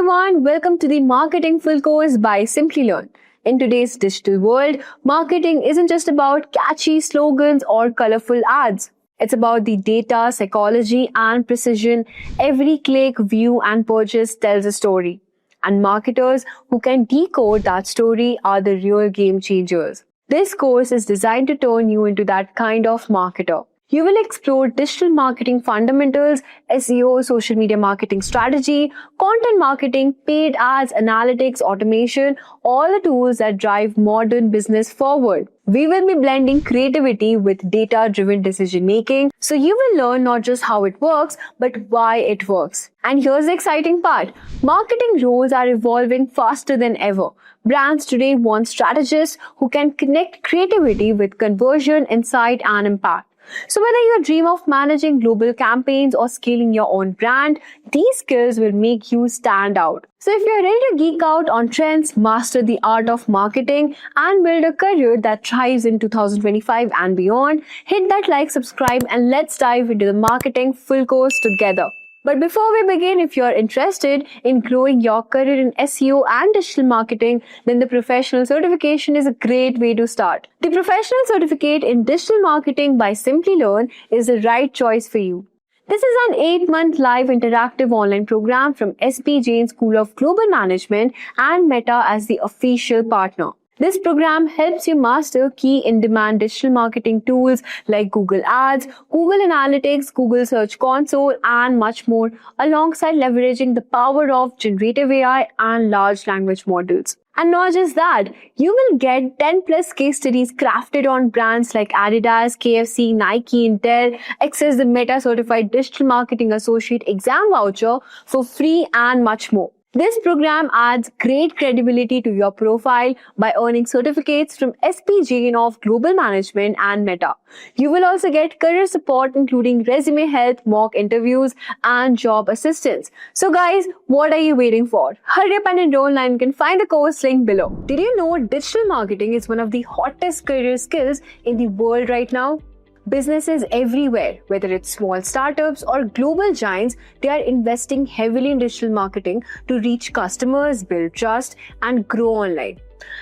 everyone, welcome to the Marketing Full Course by Simplilearn. In today's digital world, marketing isn't just about catchy slogans or colorful ads. It's about the data, psychology, and precision. Every click, view, and purchase tells a story. And marketers who can decode that story are the real game changers. This course is designed to turn you into that kind of marketer. You will explore digital marketing fundamentals, SEO, social media marketing strategy, content marketing, paid ads, analytics, automation, all the tools that drive modern business forward. We will be blending creativity with data-driven decision-making, so you will learn not just how it works, but why it works. And here's the exciting part. Marketing roles are evolving faster than ever. Brands today want strategists who can connect creativity with conversion, insight, and impact. So whether you dream of managing global campaigns or scaling your own brand, these skills will make you stand out. So if you're ready to geek out on trends, master the art of marketing, and build a career that thrives in 2025 and beyond, hit that like, subscribe, and let's dive into the marketing full course together. But before we begin, if you're interested in growing your career in SEO and digital marketing, then the professional certification is a great way to start. The professional certificate in digital marketing by Simplilearn is the right choice for you. This is an 8-month live interactive online program from SP Jain School of Global Management and Meta as the official partner. This program helps you master key in-demand digital marketing tools like Google Ads, Google Analytics, Google Search Console, and much more, alongside leveraging the power of generative AI and large language models. And not just that, you will get 10 plus case studies crafted on brands like Adidas, KFC, Nike, Intel, access the Meta Certified Digital Marketing Associate exam voucher for free and much more. This program adds great credibility to your profile by earning certificates from SP Jain of Global Management and Meta. You will also get career support including resume help, mock interviews, and job assistance. So guys, what are you waiting for? Hurry up and enroll now. You can find the course link below. Did you know digital marketing is one of the hottest career skills in the world right now? Businesses everywhere, whether it's small startups or global giants, they are investing heavily in digital marketing to reach customers, build trust, and grow online.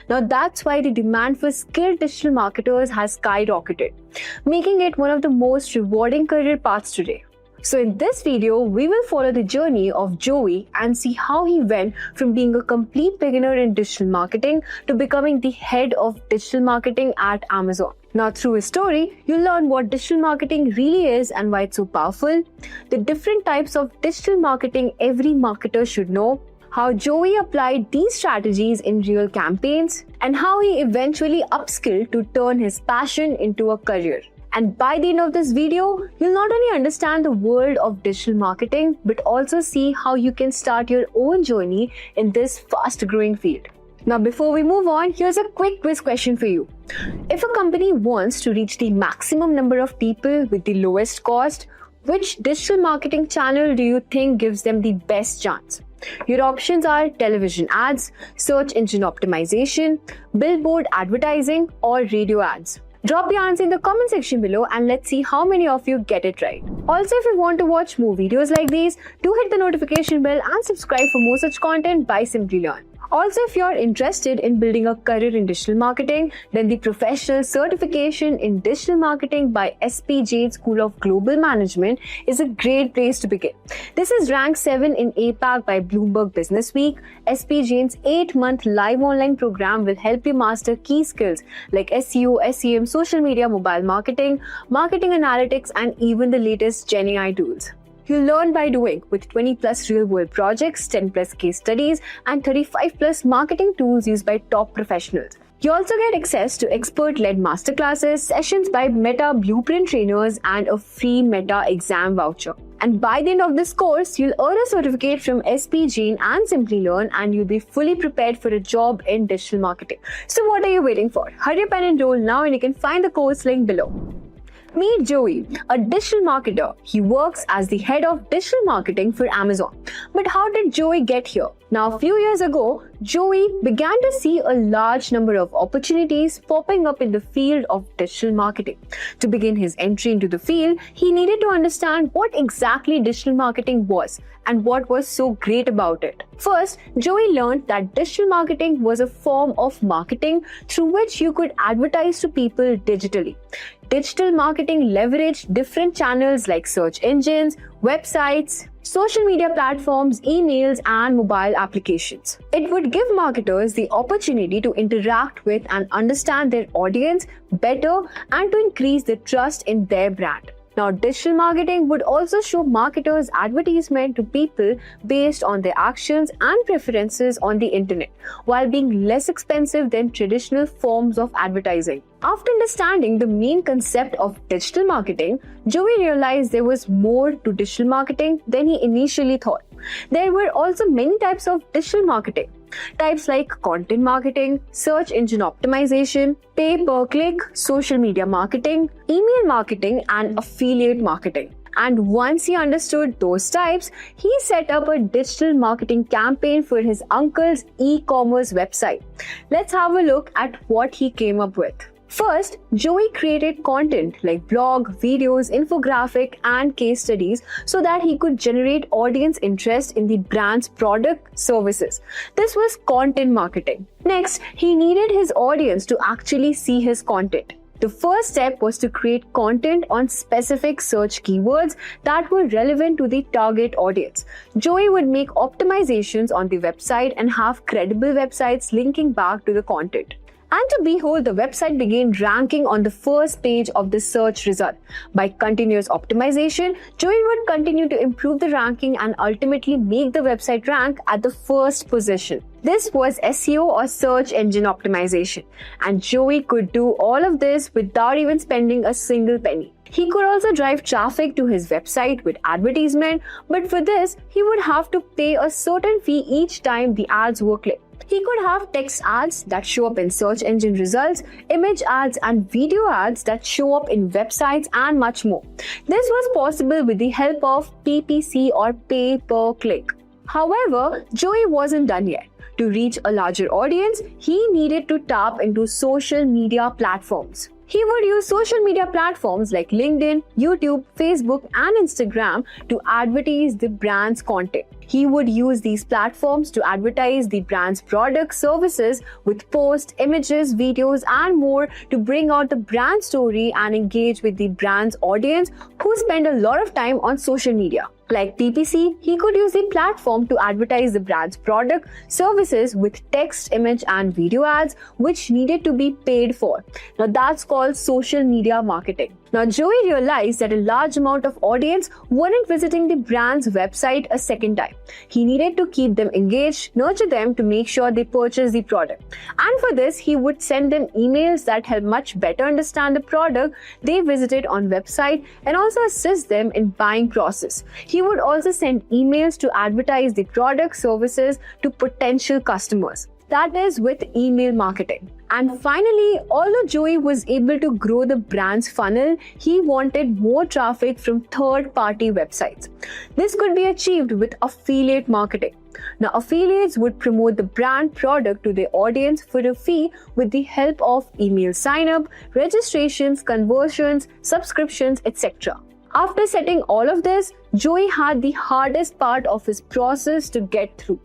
Now that's why the demand for skilled digital marketers has skyrocketed, making it one of the most rewarding career paths today. So in this video, we will follow the journey of Joey and see how he went from being a complete beginner in digital marketing to becoming the head of digital marketing at Amazon. Now through his story, you'll learn what digital marketing really is and why it's so powerful, the different types of digital marketing every marketer should know, how Joey applied these strategies in real campaigns, and how he eventually upskilled to turn his passion into a career. And by the end of this video, you'll not only understand the world of digital marketing, but also see how you can start your own journey in this fast-growing field. Now, before we move on, here's a quick quiz question for you. If a company wants to reach the maximum number of people with the lowest cost, which digital marketing channel do you think gives them the best chance? Your options are television ads, search engine optimization, billboard advertising, or radio ads. Drop your answer in the comment section below and let's see how many of you get it right. Also, if you want to watch more videos like these, do hit the notification bell and subscribe for more such content by Simplilearn. Also, if you're interested in building a career in digital marketing, then the professional certification in digital marketing by SP Jain School of Global Management is a great place to begin. This is ranked 7 in APAC by Bloomberg Business Week. SP Jain's 8-month live online program will help you master key skills like SEO, SEM, social media, mobile marketing, marketing analytics, and even the latest Gen AI tools. You'll learn by doing with 20 plus real world projects, 10 plus case studies, and 35 plus marketing tools used by top professionals. You also get access to expert-led masterclasses, sessions by Meta Blueprint trainers, and a free Meta exam voucher. And by the end of this course, you'll earn a certificate from SP Jain and Simplilearn, and you'll be fully prepared for a job in digital marketing. So what are you waiting for? Hurry up and enroll now, and you can find the course link below. Meet Joey, a digital marketer. He works as the head of digital marketing for Amazon. But how did Joey get here? Now, a few years ago, Joey began to see a large number of opportunities popping up in the field of digital marketing. To begin his entry into the field, he needed to understand what exactly digital marketing was and what was so great about it. First, Joey learned that digital marketing was a form of marketing through which you could advertise to people digitally. Digital marketing leveraged different channels like search engines, websites, social media platforms, emails, and mobile applications. It would give marketers the opportunity to interact with and understand their audience better and to increase the trust in their brand. Now, digital marketing would also show marketers' advertisement to people based on their actions and preferences on the internet, while being less expensive than traditional forms of advertising. After understanding the main concept of digital marketing, Joey realized there was more to digital marketing than he initially thought. There were also many types of digital marketing. Types like content marketing, search engine optimization, pay-per-click, social media marketing, email marketing, and affiliate marketing. And once he understood those types, he set up a digital marketing campaign for his uncle's e-commerce website. Let's have a look at what he came up with. First, Joey created content like blog, videos, infographic, and case studies so that he could generate audience interest in the brand's product services. This was content marketing. Next, he needed his audience to actually see his content. The first step was to create content on specific search keywords that were relevant to the target audience. Joey would make optimizations on the website and have credible websites linking back to the content. And to behold, the website began ranking on the first page of the search result. By continuous optimization, Joey would continue to improve the ranking and ultimately make the website rank at the first position. This was SEO or search engine optimization. And Joey could do all of this without even spending a single penny. He could also drive traffic to his website with advertisement, but for this, he would have to pay a certain fee each time the ads were clicked. He could have text ads that show up in search engine results, image ads, and video ads that show up in websites, and much more. This was possible with the help of PPC or pay-per-click. However, Joey wasn't done yet. To reach a larger audience, he needed to tap into social media platforms. He would use social media platforms like LinkedIn, YouTube, Facebook, and Instagram to advertise the brand's content. He would use these platforms to advertise the brand's products, services with posts, images, videos, and more to bring out the brand story and engage with the brand's audience who spend a lot of time on social media. Like PPC, he could use the platform to advertise the brand's product, services with text, image, and video ads, which needed to be paid for. Now that's called social media marketing. Now Joey realized that a large amount of audience weren't visiting the brand's website a second time. He needed to keep them engaged, nurture them to make sure they purchase the product. And for this, he would send them emails that help much better understand the product they visited on website and also assist them in buying process. He would also send emails to advertise the product services to potential customers. That is with email marketing. And finally, although Joey was able to grow the brand's funnel, he wanted more traffic from third-party websites. This could be achieved with affiliate marketing. Now, affiliates would promote the brand product to their audience for a fee with the help of email sign-up, registrations, conversions, subscriptions, etc. After setting all of this, Joey had the hardest part of his process to get through: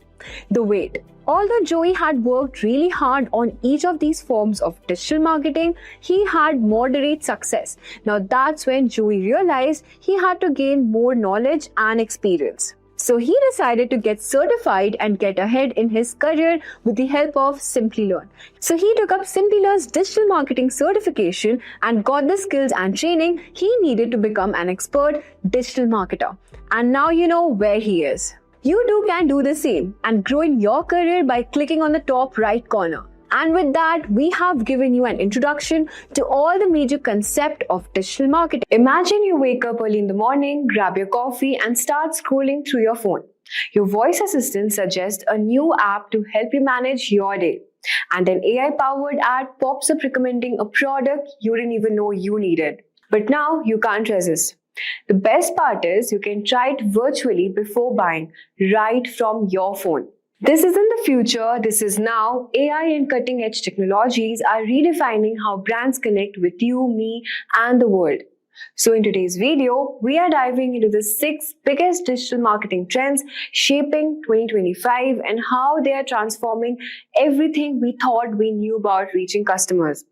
the wait. Although Joey had worked really hard on each of these forms of digital marketing, he had moderate success. Now that's when Joey realized he had to gain more knowledge and experience. So he decided to get certified and get ahead in his career with the help of Simplilearn. So he took up Simplilearn's digital marketing certification and got the skills and training he needed to become an expert digital marketer. And now you know where he is. You too can do the same and grow in your career by clicking on the top right corner. And with that, we have given you an introduction to all the major concepts of digital marketing. Imagine you wake up early in the morning, grab your coffee, and start scrolling through your phone. Your voice assistant suggests a new app to help you manage your day. And an AI-powered ad pops up recommending a product you didn't even know you needed. But now you can't resist. The best part is you can try it virtually before buying, right from your phone. This isn't the future, this is now. AI and cutting edge technologies are redefining how brands connect with you, me, and the world. So, in today's video, we are diving into the 6 biggest digital marketing trends shaping 2025 and how they are transforming everything we thought we knew about reaching customers.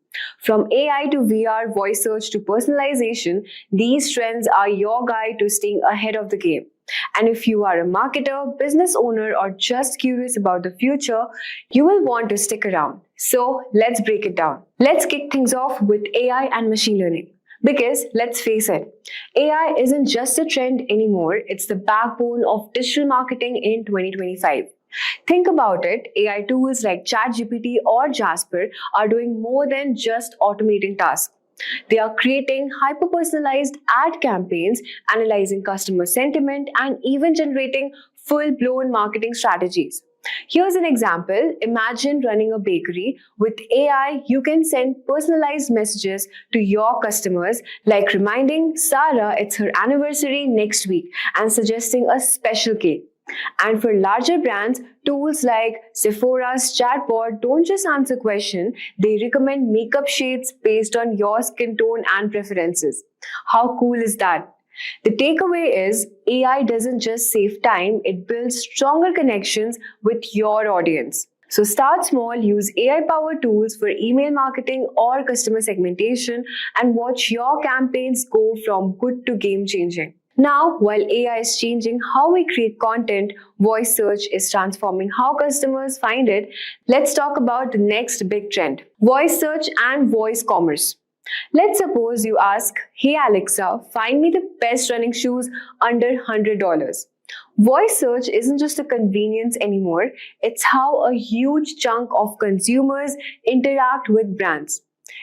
From AI to VR, voice search to personalization, these trends are your guide to staying ahead of the game. And if you are a marketer, business owner, or just curious about the future, you will want to stick around. So let's break it down. Let's kick things off with AI and machine learning. Because let's face it, AI isn't just a trend anymore, it's the backbone of digital marketing in 2025. Think about it, AI tools like ChatGPT or Jasper are doing more than just automating tasks. They are creating hyper-personalized ad campaigns, analyzing customer sentiment, and even generating full-blown marketing strategies. Here's an example. Imagine running a bakery. With AI, you can send personalized messages to your customers, like reminding Sarah it's her anniversary next week and suggesting a special cake. And for larger brands, tools like Sephora's chatbot don't just answer questions, they recommend makeup shades based on your skin tone and preferences. How cool is that? The takeaway is AI doesn't just save time, it builds stronger connections with your audience. So start small, use AI-powered tools for email marketing or customer segmentation, and watch your campaigns go from good to game-changing. Now, while AI is changing how we create content, voice search is transforming how customers find it. Let's talk about the next big trend: voice search and voice commerce. Let's suppose you ask, "Hey Alexa, find me the best running shoes under $100." Voice search isn't just a convenience anymore, it's how a huge chunk of consumers interact with brands.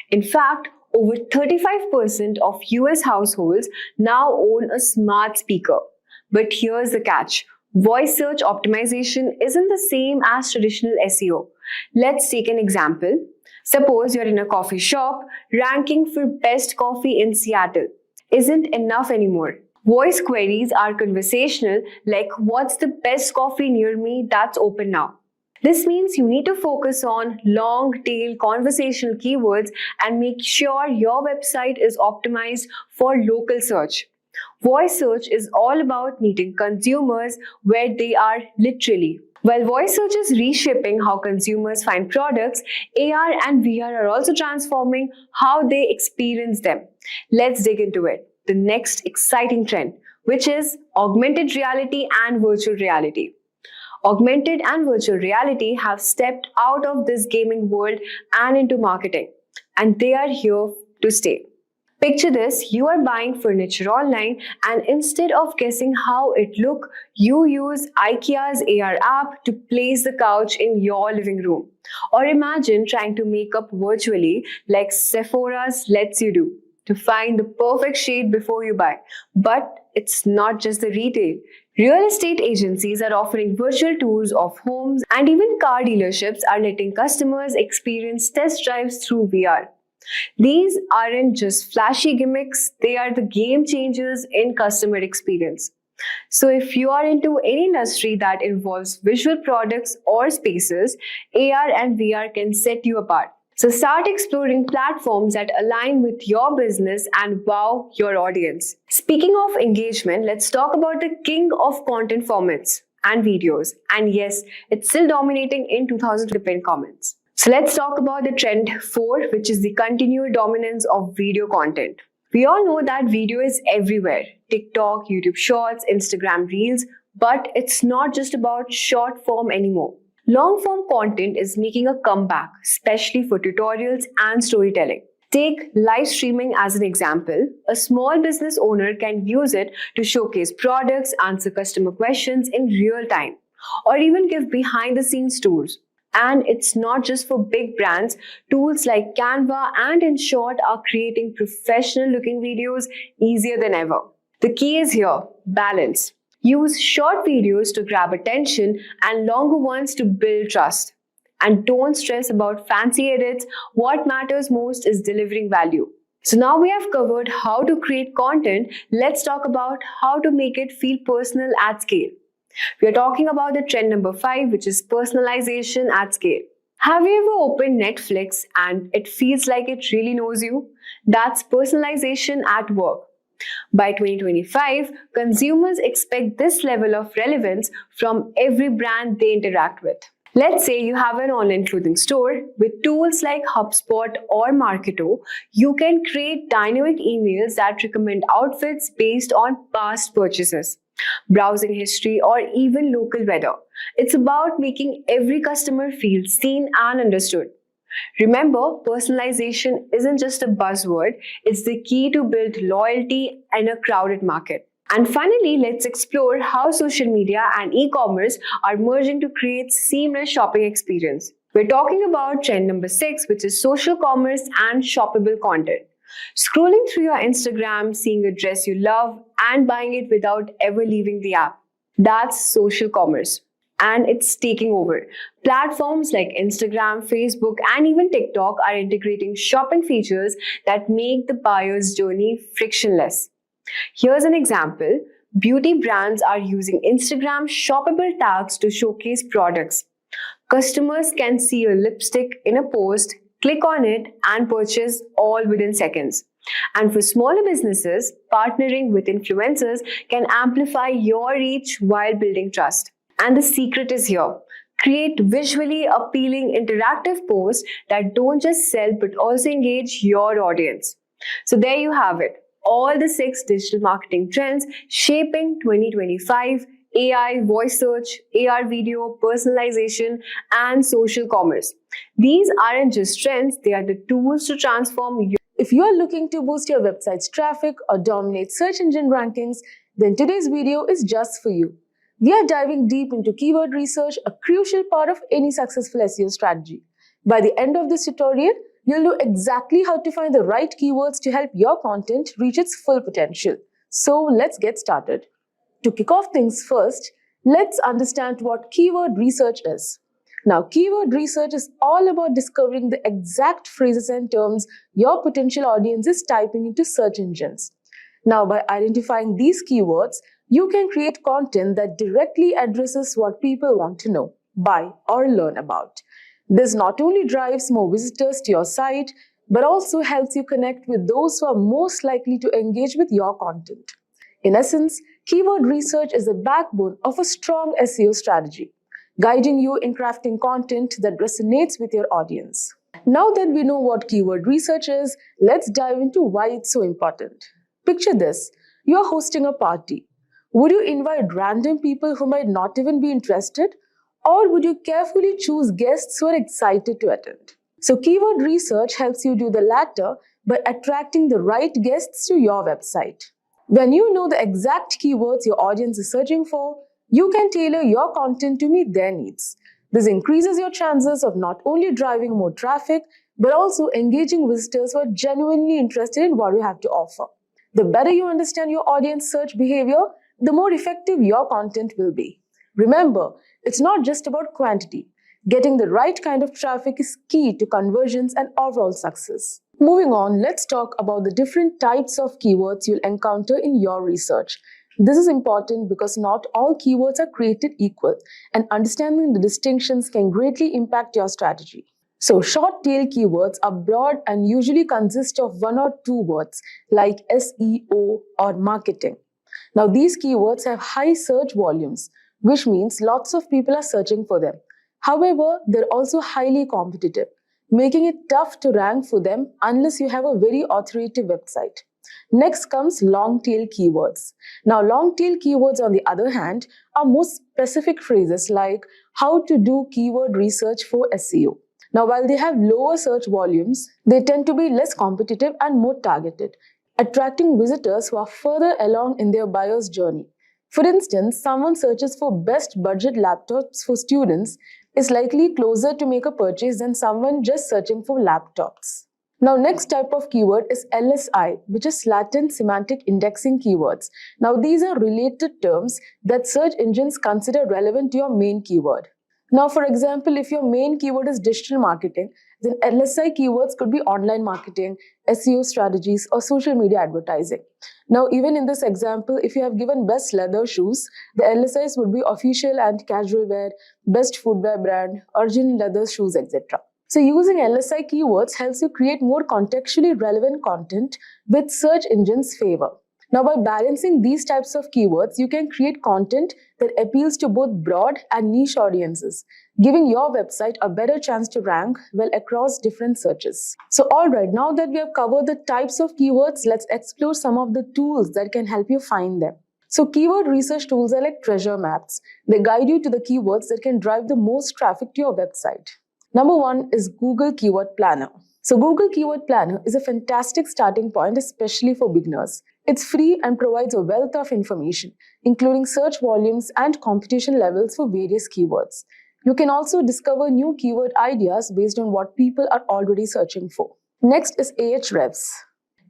In fact, over 35% of US households now own a smart speaker. But here's the catch. Voice search optimization isn't the same as traditional SEO. Let's take an example. Suppose you're in a coffee shop, ranking for best coffee in Seattle isn't enough anymore. Voice queries are conversational, like "What's the best coffee near me that's open now?" This means you need to focus on long-tail conversational keywords and make sure your website is optimized for local search. Voice search is all about meeting consumers where they are literally. While voice search is reshaping how consumers find products, AR and VR are also transforming how they experience them. Let's dig into it. The next exciting trend, which is augmented reality and virtual reality. Augmented and virtual reality have stepped out of this gaming world and into marketing, and they are here to stay. Picture this, you are buying furniture online and instead of guessing how it looks, you use IKEA's AR app to place the couch in your living room. Or imagine trying to make up virtually like Sephora's lets you do to find the perfect shade before you buy. But it's not just the retail. Real estate agencies are offering virtual tours of homes, and even car dealerships are letting customers experience test drives through VR. These aren't just flashy gimmicks, they are the game changers in customer experience. So if you are into any industry that involves visual products or spaces, AR and VR can set you apart. So start exploring platforms that align with your business and wow your audience. Speaking of engagement, let's talk about the king of content formats and videos. And yes, it's still dominating in 2000 comments. So let's talk about the trend 4, which is the continued dominance of video content. We all know that video is everywhere. TikTok, YouTube Shorts, Instagram Reels, but it's not just about short form anymore. Long-form content is making a comeback, especially for tutorials and storytelling. Take live streaming as an example. A small business owner can use it to showcase products, answer customer questions in real time, or even give behind-the-scenes tours. And it's not just for big brands. Tools like Canva and InShot are creating professional-looking videos easier than ever. The key is here, balance. Use short videos to grab attention and longer ones to build trust. And don't stress about fancy edits. What matters most is delivering value. So now we have covered how to create content. Let's talk about how to make it feel personal at scale. We are talking about the trend number 5, which is personalization at scale. Have you ever opened Netflix and it feels like it really knows you? That's personalization at work. By 2025, consumers expect this level of relevance from every brand they interact with. Let's say you have an online clothing store. With tools like HubSpot or Marketo, you can create dynamic emails that recommend outfits based on past purchases, browsing history, or even local weather. It's about making every customer feel seen and understood. Remember, personalization isn't just a buzzword, it's the key to build loyalty in a crowded market. And finally, let's explore how social media and e-commerce are merging to create seamless shopping experience. We're talking about trend number 6, which is social commerce and shoppable content. Scrolling through your Instagram, seeing a dress you love, and buying it without ever leaving the app. That's social commerce. And it's taking over. Platforms like Instagram, Facebook, and even TikTok are integrating shopping features that make the buyer's journey frictionless. Here's an example. Beauty brands are using Instagram shoppable tags to showcase products. Customers can see a lipstick in a post, click on it, and purchase all within seconds. And for smaller businesses, partnering with influencers can amplify your reach while building trust. And the secret is here. Create visually appealing interactive posts that don't just sell but also engage your audience. So there you have it. All the 6 digital marketing trends shaping 2025: AI, voice search, AR video, personalization, and social commerce. These aren't just trends, they are the tools to transform your. If you are looking to boost your website's traffic or dominate search engine rankings, then today's video is just for you. We are diving deep into keyword research, a crucial part of any successful SEO strategy. By the end of this tutorial, you'll know exactly how to find the right keywords to help your content reach its full potential. So let's get started. To kick off things first, let's understand what keyword research is. Now, keyword research is all about discovering the exact phrases and terms your potential audience is typing into search engines. Now, by identifying these keywords, you can create content that directly addresses what people want to know, buy, or learn about. This not only drives more visitors to your site, but also helps you connect with those who are most likely to engage with your content. In essence, keyword research is the backbone of a strong SEO strategy, guiding you in crafting content that resonates with your audience. Now that we know what keyword research is, let's dive into why it's so important. Picture this: you're hosting a party. Would you invite random people who might not even be interested? Or would you carefully choose guests who are excited to attend? So keyword research helps you do the latter by attracting the right guests to your website. When you know the exact keywords your audience is searching for, you can tailor your content to meet their needs. This increases your chances of not only driving more traffic, but also engaging visitors who are genuinely interested in what you have to offer. The better you understand your audience search behavior, the more effective your content will be. Remember, it's not just about quantity. Getting the right kind of traffic is key to conversions and overall success. Moving on, let's talk about the different types of keywords you'll encounter in your research. This is important because not all keywords are created equal, and understanding the distinctions can greatly impact your strategy. So, short tail keywords are broad and usually consist of 1 or 2 words like SEO or marketing. Now, these keywords have high search volumes, which means lots of people are searching for them. However, they're also highly competitive, making it tough to rank for them unless you have a very authoritative website. Next comes long tail keywords. Now, long tail keywords, on the other hand, are more specific phrases like how to do keyword research for SEO. Now, while they have lower search volumes, they tend to be less competitive and more targeted, attracting visitors who are further along in their buyer's journey. For instance, someone searches for best budget laptops for students is likely closer to make a purchase than someone just searching for laptops. Now, next type of keyword is LSI, which is latent semantic indexing keywords. Now, these are related terms that search engines consider relevant to your main keyword. Now, for example, if your main keyword is digital marketing, then LSI keywords could be online marketing, SEO strategies, or social media advertising. Now, even in this example, if you have given best leather shoes, the LSIs would be official and casual wear, best footwear brand, original leather shoes, etc. So, using LSI keywords helps you create more contextually relevant content with search engines' favor. Now, by balancing these types of keywords, you can create content that appeals to both broad and niche audiences, giving your website a better chance to rank well across different searches. So, alright, now that we have covered the types of keywords, let's explore some of the tools that can help you find them. So, keyword research tools are like treasure maps. They guide you to the keywords that can drive the most traffic to your website. Number one is Google Keyword Planner. So, Google Keyword Planner is a fantastic starting point, especially for beginners. It's free and provides a wealth of information, including search volumes and competition levels for various keywords. You can also discover new keyword ideas based on what people are already searching for. Next is Ahrefs.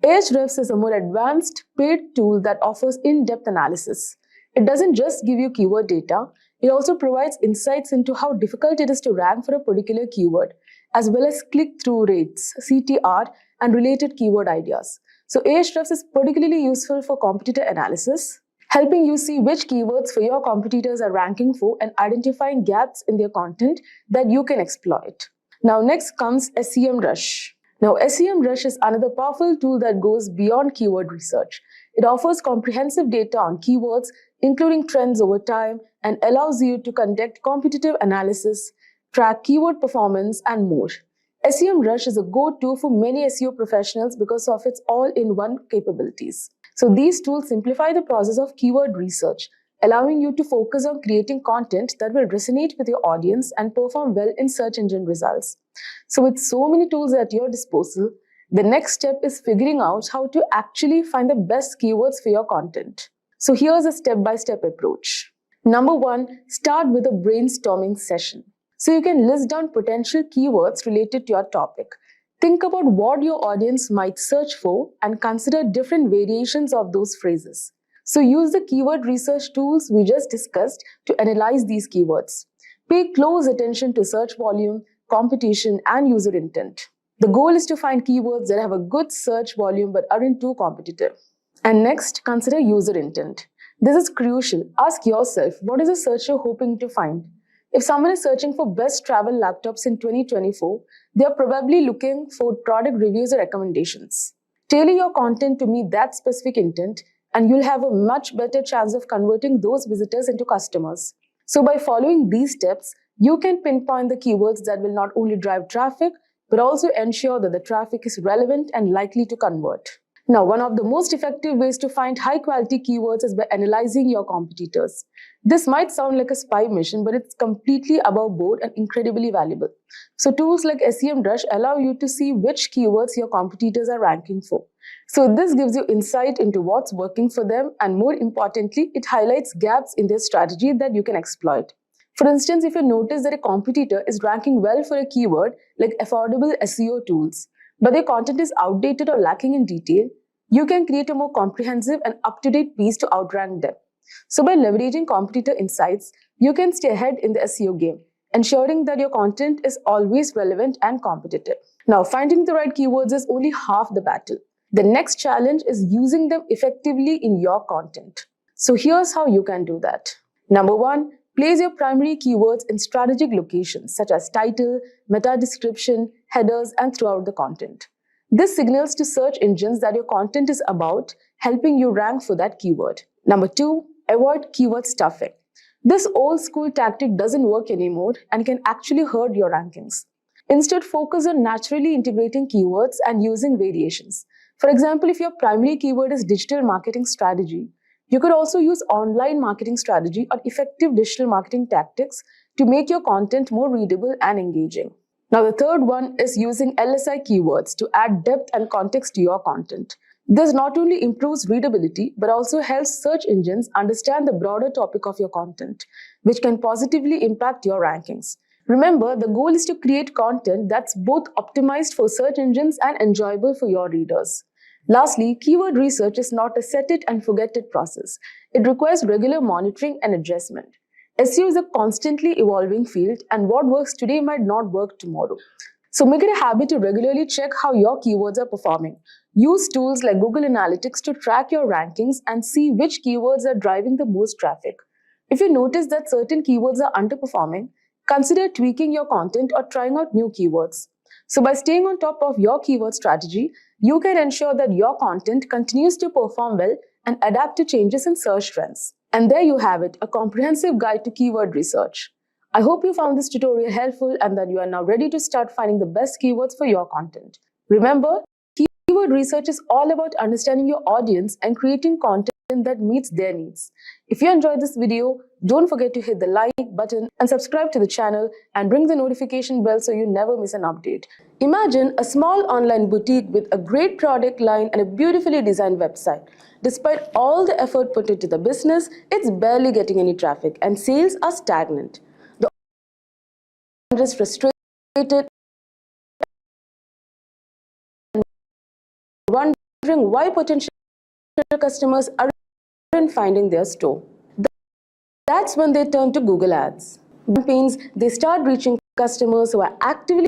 Ahrefs is a more advanced paid tool that offers in-depth analysis. It doesn't just give you keyword data, it also provides insights into how difficult it is to rank for a particular keyword, as well as click-through rates, CTR, and related keyword ideas. So Ahrefs is particularly useful for competitor analysis, helping you see which keywords for your competitors are ranking for and identifying gaps in their content that you can exploit. Now next comes SEMrush. Now SEMrush is another powerful tool that goes beyond keyword research. It offers comprehensive data on keywords, including trends over time, and allows you to conduct competitive analysis, track keyword performance, and more. SEMrush is a go-to for many SEO professionals because of its all-in-one capabilities. So these tools simplify the process of keyword research, allowing you to focus on creating content that will resonate with your audience and perform well in search engine results. So with so many tools at your disposal, the next step is figuring out how to actually find the best keywords for your content. So here's a step-by-step approach. Number one, start with a brainstorming session. So you can list down potential keywords related to your topic. Think about what your audience might search for and consider different variations of those phrases. So use the keyword research tools we just discussed to analyze these keywords. Pay close attention to search volume, competition, and user intent. The goal is to find keywords that have a good search volume but aren't too competitive. And next, consider user intent. This is crucial. Ask yourself, what is a searcher hoping to find? If someone is searching for best travel laptops in 2024, they are probably looking for product reviews or recommendations. Tailor your content to meet that specific intent, and you'll have a much better chance of converting those visitors into customers. So by following these steps, you can pinpoint the keywords that will not only drive traffic, but also ensure that the traffic is relevant and likely to convert. Now, one of the most effective ways to find high-quality keywords is by analyzing your competitors. This might sound like a spy mission, but it's completely above board and incredibly valuable. So tools like SEMrush allow you to see which keywords your competitors are ranking for. So this gives you insight into what's working for them, and more importantly, it highlights gaps in their strategy that you can exploit. For instance, if you notice that a competitor is ranking well for a keyword like affordable SEO tools, but their content is outdated or lacking in detail, you can create a more comprehensive and up-to-date piece to outrank them. So by leveraging competitor insights, you can stay ahead in the SEO game, ensuring that your content is always relevant and competitive. Now, finding the right keywords is only half the battle. The next challenge is using them effectively in your content. So here's how you can do that. Number one, place your primary keywords in strategic locations such as title, meta description, headers, and throughout the content. This signals to search engines that your content is about, helping you rank for that keyword. Number two, avoid keyword stuffing. This old school tactic doesn't work anymore and can actually hurt your rankings. Instead, focus on naturally integrating keywords and using variations. For example, if your primary keyword is digital marketing strategy, you could also use online marketing strategy or effective digital marketing tactics to make your content more readable and engaging. Now, the third one is using LSI keywords to add depth and context to your content. This not only improves readability, but also helps search engines understand the broader topic of your content, which can positively impact your rankings. Remember, the goal is to create content that's both optimized for search engines and enjoyable for your readers. Lastly, keyword research is not a set it and forget it process. It requires regular monitoring and adjustment. SEO is a constantly evolving field, and what works today might not work tomorrow. So make it a habit to regularly check how your keywords are performing. Use tools like Google Analytics to track your rankings and see which keywords are driving the most traffic. If you notice that certain keywords are underperforming, consider tweaking your content or trying out new keywords. So by staying on top of your keyword strategy, you can ensure that your content continues to perform well and adapt to changes in search trends. And there you have it, a comprehensive guide to keyword research. I hope you found this tutorial helpful and that you are now ready to start finding the best keywords for your content. Remember, keyword research is all about understanding your audience and creating content that meets their needs. If you enjoyed this video, don't forget to hit the like button and subscribe to the channel and ring the notification bell so you never miss an update. Imagine a small online boutique with a great product line and a beautifully designed website. Despite all the effort put into the business, it's barely getting any traffic and sales are stagnant. The owner is frustrated and wondering why potential customers aren't finding their store. That's when they turn to Google Ads. Campaigns, they start reaching customers who are actively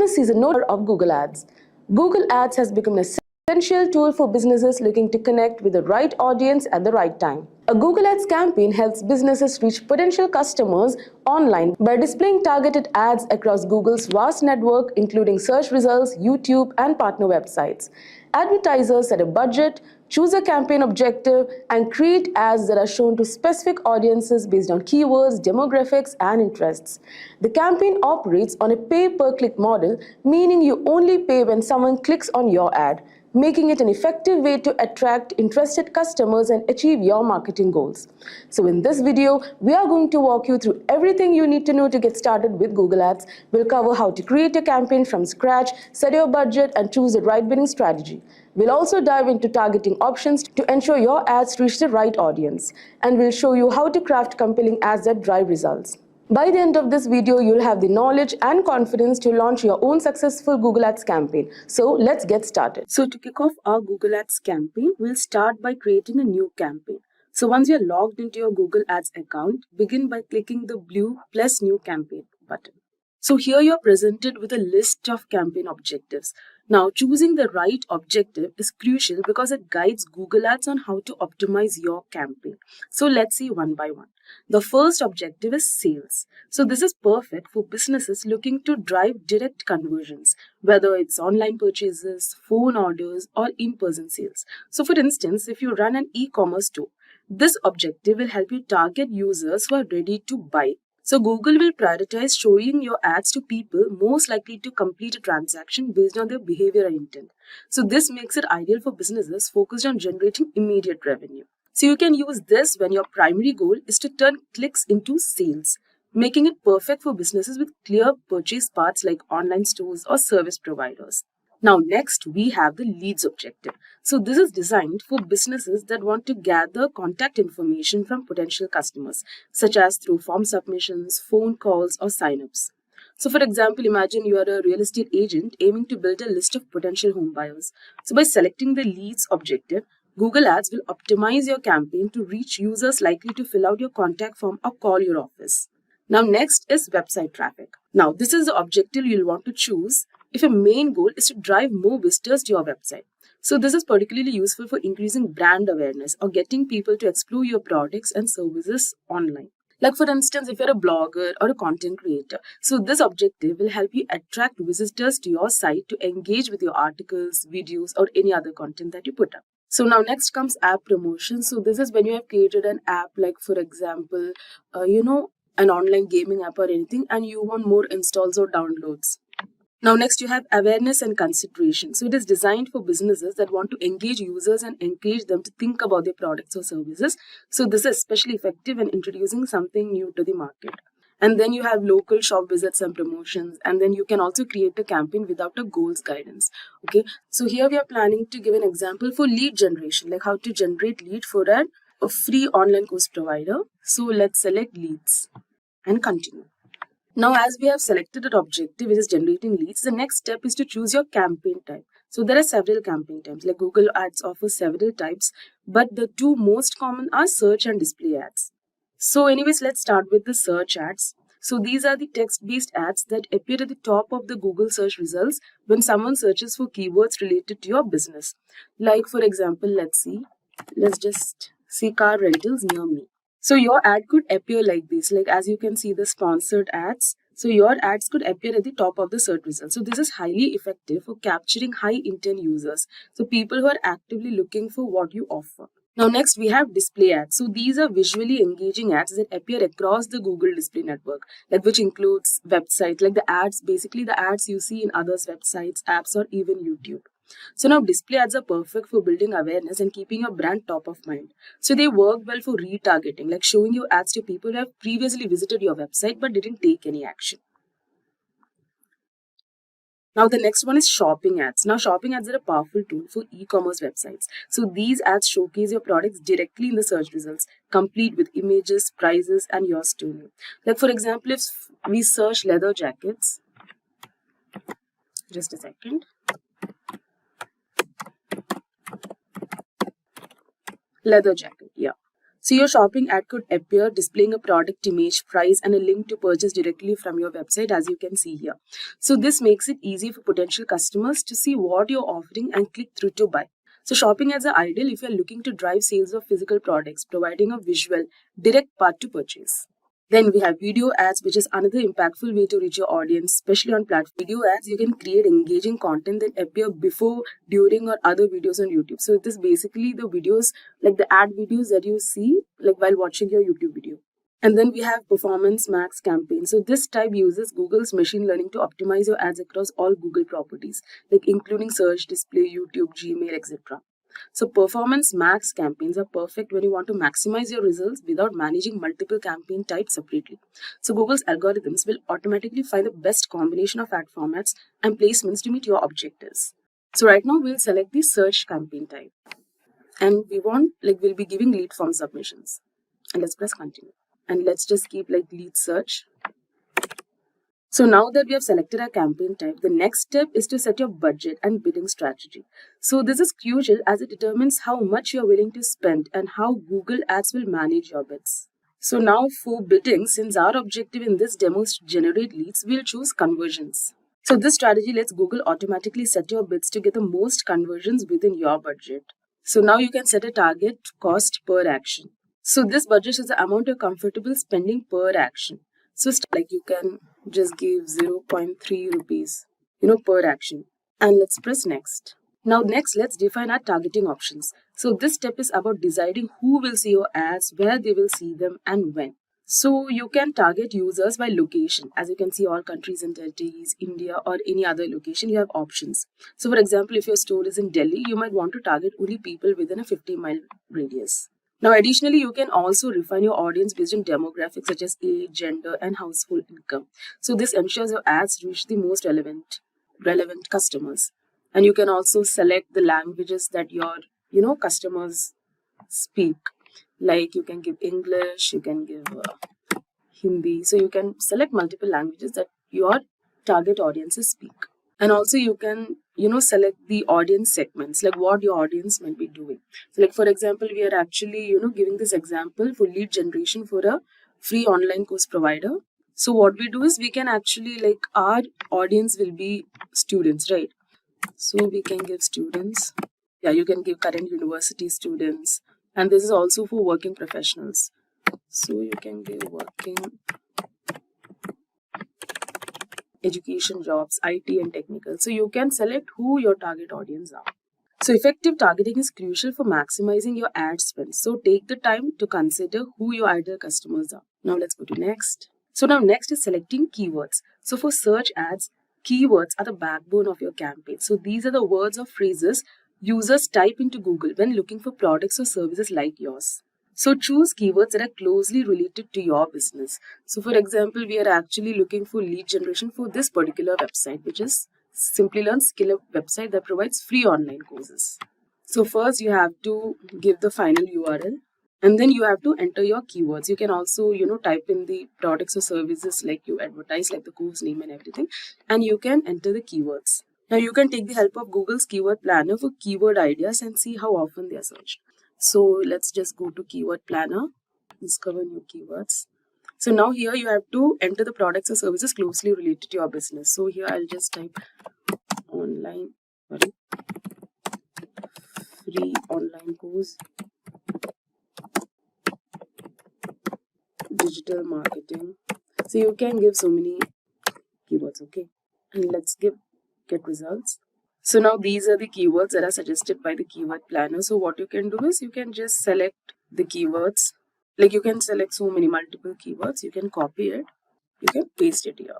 sees a note of Google Ads. Google Ads has become an essential tool for businesses looking to connect with the right audience at the right time. A Google Ads campaign helps businesses reach potential customers online by displaying targeted ads across Google's vast network, including search results, YouTube, and partner websites. Advertisers set a budget, choose a campaign objective, and create ads that are shown to specific audiences based on keywords, demographics, and interests. The campaign operates on a pay-per-click model, meaning you only pay when someone clicks on your ad, making it an effective way to attract interested customers and achieve your marketing goals. So in this video, we are going to walk you through everything you need to know to get started with Google Ads. We'll cover how to create a campaign from scratch, set your budget, and choose the right bidding strategy. We'll also dive into targeting options to ensure your ads reach the right audience. And we'll show you how to craft compelling ads that drive results. By the end of this video, you'll have the knowledge and confidence to launch your own successful Google Ads campaign. So let's get started. So to kick off our Google Ads campaign, we'll start by creating a new campaign. So once you're logged into your Google Ads account, begin by clicking the blue plus new campaign button. So here you're presented with a list of campaign objectives. Now choosing the right objective is crucial because it guides Google Ads on how to optimize your campaign. So let's see one by one. The first objective is sales. So this is perfect for businesses looking to drive direct conversions, whether it's online purchases, phone orders, or in-person sales. So for instance, if you run an e-commerce store, this objective will help you target users who are ready to buy. So Google will prioritize showing your ads to people most likely to complete a transaction based on their behavior and intent. So this makes it ideal for businesses focused on generating immediate revenue. So you can use this when your primary goal is to turn clicks into sales, making it perfect for businesses with clear purchase paths like online stores or service providers. Now next we have the leads objective. So this is designed for businesses that want to gather contact information from potential customers, such as through form submissions, phone calls, or signups. So for example, imagine you are a real estate agent aiming to build a list of potential home buyers. So by selecting the leads objective, Google Ads will optimize your campaign to reach users likely to fill out your contact form or call your office. Now next is website traffic. Now this is the objective you'll want to choose if your main goal is to drive more visitors to your website. So this is particularly useful for increasing brand awareness or getting people to explore your products and services online. Like for instance, if you're a blogger or a content creator, so this objective will help you attract visitors to your site to engage with your articles, videos, or any other content that you put up. So now next comes app promotion. So this is when you have created an app, like for example, an online gaming app or anything, and you want more installs or downloads. Now next you have awareness and consideration. So it is designed for businesses that want to engage users and encourage them to think about their products or services. So this is especially effective in introducing something new to the market. And then you have local shop visits and promotions. And then you can also create a campaign without a goals guidance. Okay. So here we are planning to give an example for lead generation, like how to generate lead for a free online course provider. So let's select leads and continue. Now, as we have selected an objective which is generating leads, the next step is to choose your campaign type. So there are several campaign types, like Google Ads offers several types, but the two most common are search and display ads. So anyways, let's start with the search ads. So these are the text-based ads that appear at the top of the Google search results when someone searches for keywords related to your business. Like for example, let's just see car rentals near me. So your ad could appear like this, like as you can see the sponsored ads. So your ads could appear at the top of the search results. So this is highly effective for capturing high intent users. So people who are actively looking for what you offer. Now next we have display ads. So these are visually engaging ads that appear across the Google display network, like which includes websites, like the ads, basically the ads you see in others' websites, apps, or even YouTube. So now display ads are perfect for building awareness and keeping your brand top of mind. So they work well for retargeting, like showing you ads to people who have previously visited your website but didn't take any action. Now the next one is shopping ads. Now shopping ads are a powerful tool for e-commerce websites. So these ads showcase your products directly in the search results, complete with images, prices, and your story. Like for example, if we search leather jackets, just a second. Leather jacket, yeah. So your shopping ad could appear displaying a product image, price, and a link to purchase directly from your website, as you can see here. So this makes it easy for potential customers to see what you're offering and click through to buy. So shopping ads are ideal if you're looking to drive sales of physical products, providing a visual, direct path to purchase. Then we have video ads, which is another impactful way to reach your audience, especially on platform. Video ads, you can create engaging content that appear before, during, or other videos on YouTube. So this basically the videos, like the ad videos that you see, like while watching your YouTube video. And then we have performance max campaign. So this type uses Google's machine learning to optimize your ads across all Google properties, like including search, display, YouTube, Gmail, etc. So performance max campaigns are perfect when you want to maximize your results without managing multiple campaign types separately. So Google's algorithms will automatically find the best combination of ad formats and placements to meet your objectives. So right now we'll select the search campaign type, and we'll be giving lead form submissions. And let's press continue. And let's just keep like lead search. So now that we have selected our campaign type, the next step is to set your budget and bidding strategy. So this is crucial as it determines how much you're willing to spend and how Google Ads will manage your bids. So now for bidding, since our objective in this demo is to generate leads, we'll choose conversions. So this strategy lets Google automatically set your bids to get the most conversions within your budget. So now you can set a target cost per action. So this budget is the amount you're comfortable spending per action. So like you can just give 0.3 rupees, per action. And let's press next. Now next, let's define our targeting options. So this step is about deciding who will see your ads, where they will see them, and when. So you can target users by location. As you can see, all countries and territories, India, or any other location, you have options. So for example, if your store is in Delhi, you might want to target only people within a 50-mile radius. Now, additionally, you can also refine your audience based on demographics such as age, gender, and household income. So this ensures your ads reach the most relevant customers. And you can also select the languages that your, customers speak. Like you can give English, you can give Hindi. So you can select multiple languages that your target audiences speak. And also you can, select the audience segments, like what your audience might be doing. So like for example, we are actually, giving this example for lead generation for a free online course provider. So what we do is we can actually, like, our audience will be students, right? So we can give students. Yeah, you can give current university students. And this is also for working professionals. So you can give working education jobs, IT and technical. So you can select who your target audience are. So effective targeting is crucial for maximizing your ad spend. So take the time to consider who your ideal customers are. Now let's go to next. So now next is selecting keywords. So for search ads, keywords are the backbone of your campaign. So these are the words or phrases users type into Google when looking for products or services like yours. So choose keywords that are closely related to your business. So for example, we are actually looking for lead generation for this particular website, which is Simplilearn skill website that provides free online courses. So first you have to give the final URL, and then you have to enter your keywords. You can also, type in the products or services like you advertise, like the course name and everything, and you can enter the keywords. Now you can take the help of Google's keyword planner for keyword ideas and see how often they are searched. So let's just go to keyword planner. discover new keywords. So now here you have to enter the products or services closely related to your business. So here I'll just type online, sorry, free online course, digital marketing. So you can give so many keywords, okay? And let's get results. So now these are the keywords that are suggested by the keyword planner. So what you can do is you can just select the keywords. Like you can select so many multiple keywords. You can copy it. You can paste it here.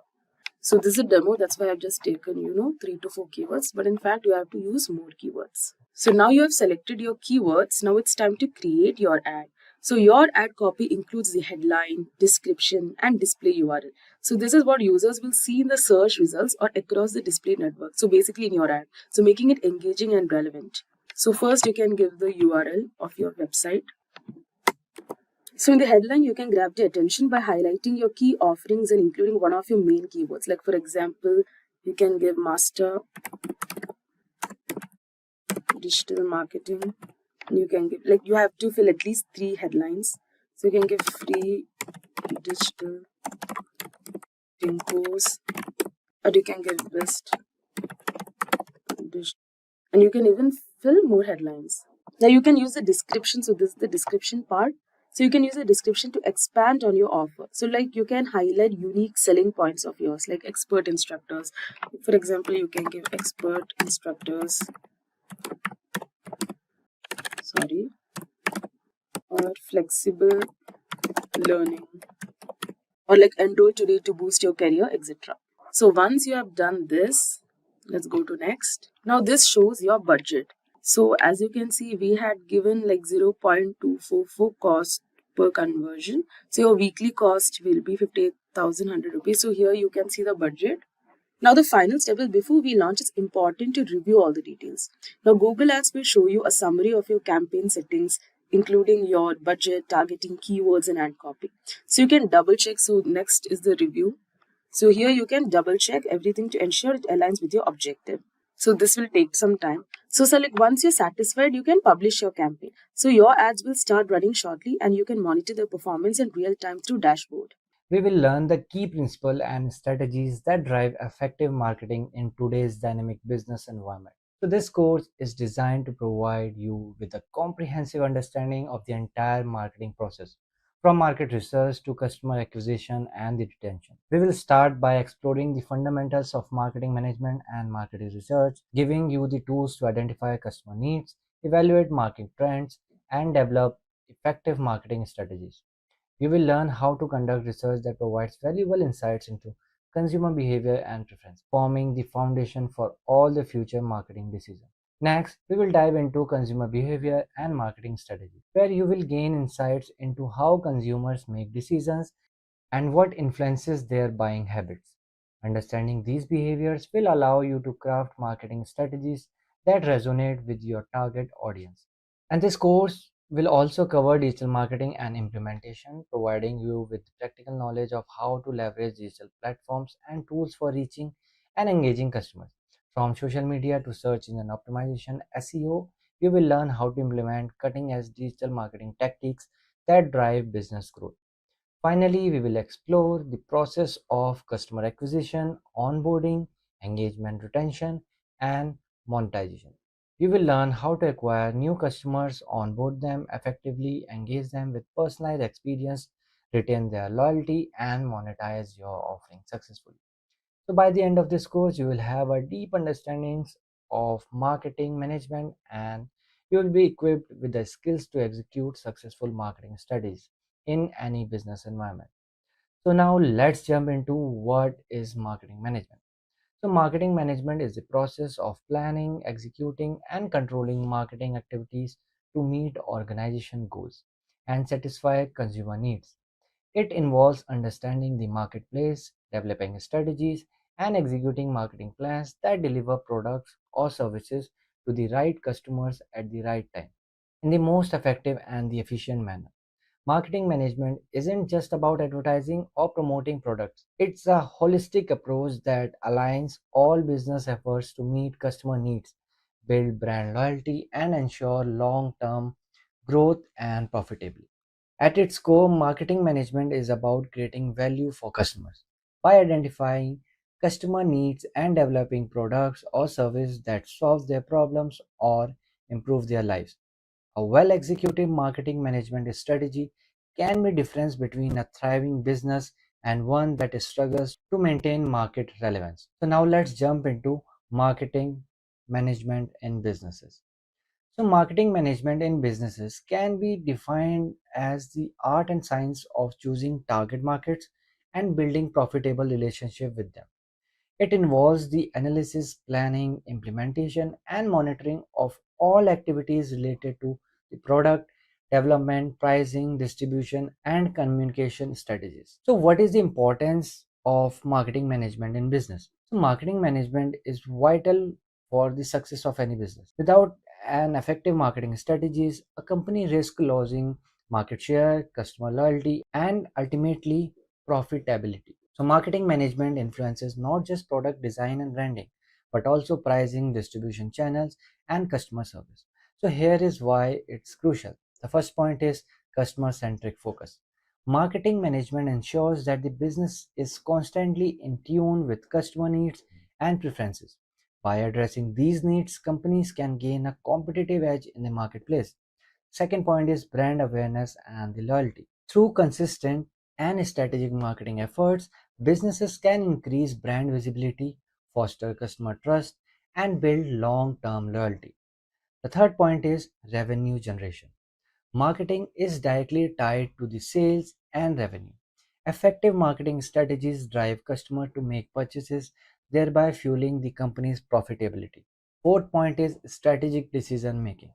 So this is a demo. That's why I've just taken, 3 to 4 keywords. But in fact, you have to use more keywords. So now you have selected your keywords. Now it's time to create your ad. So your ad copy includes the headline, description, and display URL. So this is what users will see in the search results or across the display network. So basically in your ad. So making it engaging and relevant. So first you can give the URL of your website. So in the headline, you can grab the attention by highlighting your key offerings and including one of your main keywords. Like for example, you can give master digital marketing. And you can give, like you have to fill at least 3 headlines. So you can give free digital marketing course, or you can give best digital, and you can even fill more headlines. Now you can use the description. So this is the description part. So you can use the description to expand on your offer. So like you can highlight unique selling points of yours, like expert instructors. For example, you can give expert instructors, sorry, or flexible learning, or like enroll today to boost your career, etc. So once you have done this, let's go to next. Now this shows your budget. So as you can see, we had given like 0.244 cost per conversion. So your weekly cost will be 58,100 rupees. So here you can see the budget. Now the final step is, before we launch, it's important to review all the details. Now Google Ads will show you a summary of your campaign settings, including your budget, targeting, keywords, and ad copy. So you can double check. So next is the review. So here you can double check everything to ensure it aligns with your objective. So this will take some time. So select, once you're satisfied, you can publish your campaign. So your ads will start running shortly and you can monitor the performance in real time through dashboard. We will learn the key principles and strategies that drive effective marketing in today's dynamic business environment. So this course is designed to provide you with a comprehensive understanding of the entire marketing process, from market research to customer acquisition and the retention. We will start by exploring the fundamentals of marketing management and marketing research, giving you the tools to identify customer needs, evaluate market trends, and develop effective marketing strategies. You will learn how to conduct research that provides valuable insights into consumer behavior and preference, forming the foundation for all the future marketing decisions. Next, we will dive into consumer behavior and marketing strategy, where you will gain insights into how consumers make decisions and what influences their buying habits. Understanding these behaviors will allow you to craft marketing strategies that resonate with your target audience. And this course will also cover digital marketing and implementation, providing you with practical knowledge of how to leverage digital platforms and tools for reaching and engaging customers. From social media to search engine optimization, SEO, you will learn how to implement cutting edge digital marketing tactics that drive business growth. Finally, we will explore the process of customer acquisition, onboarding, engagement retention, and monetization. You will learn how to acquire new customers, onboard them effectively, engage them with personalized experience, retain their loyalty, and monetize your offering successfully. So by the end of this course, you will have a deep understanding of marketing management, and you will be equipped with the skills to execute successful marketing strategies in any business environment. So now let's jump into what is marketing management. So marketing management is the process of planning, executing, and controlling marketing activities to meet organization goals and satisfy consumer needs. It involves understanding the marketplace, developing strategies, and executing marketing plans that deliver products or services to the right customers at the right time in the most effective and the efficient manner. Marketing management isn't just about advertising or promoting products. It's a holistic approach that aligns all business efforts to meet customer needs, build brand loyalty, and ensure long term growth and profitability. At its core, marketing management is about creating value for customers by identifying customer needs and developing products or services that solve their problems or improve their lives. A well executed marketing management strategy can be the difference between a thriving business and one that struggles to maintain market relevance. So now let's jump into marketing management in businesses. So, marketing management in businesses can be defined as the art and science of choosing target markets and building profitable relationship with them. It involves the analysis, planning, implementation, and monitoring of all activities related to the product development, pricing, distribution, and communication strategies. So, what is the importance of marketing management in business? So, marketing management is vital for the success of any business. Without an effective marketing strategies, a company risks losing market share, customer loyalty, and ultimately profitability. So, marketing management influences not just product design and branding, but also pricing, distribution channels, and customer service. So, here is why it's crucial. The first point is customer centric focus. Marketing management ensures that the business is constantly in tune with customer needs and preferences. By addressing these needs, companies can gain a competitive edge in the marketplace. Second point is brand awareness and the loyalty. Through consistent and strategic marketing efforts, businesses can increase brand visibility, foster customer trust, and build long term loyalty. The third point is revenue generation. Marketing is directly tied to the sales and revenue. Effective marketing strategies drive customers to make purchases, thereby fueling the company's profitability. Fourth point is strategic decision making.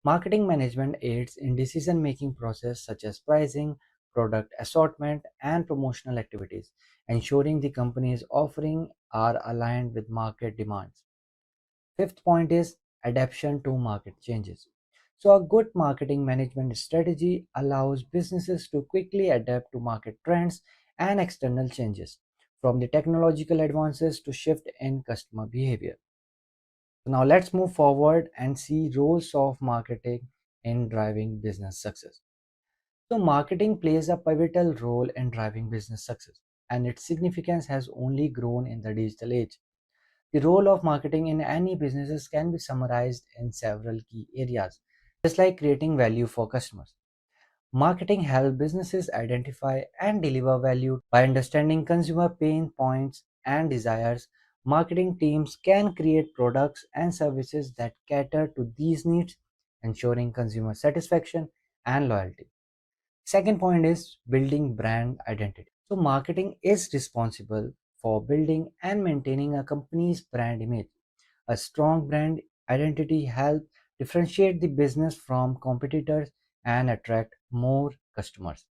Marketing management aids in decision-making process such as pricing, product assortment, and promotional activities, ensuring the company's offering are aligned with market demands. Fifth point is adaptation to market changes. So a good marketing management strategy allows businesses to quickly adapt to market trends and external changes, from the technological advances to shift in customer behavior. So now let's move forward and see roles of marketing in driving business success. So marketing plays a pivotal role in driving business success, and its significance has only grown in the digital age. The role of marketing in any businesses can be summarized in several key areas, just like creating value for customers. Marketing helps businesses identify and deliver value by understanding consumer pain points and desires. Marketing teams can create products and services that cater to these needs, ensuring consumer satisfaction and loyalty. Second point is building brand identity. So, marketing is responsible for building and maintaining a company's brand image. A strong brand identity helps differentiate the business from competitors and attract more customers.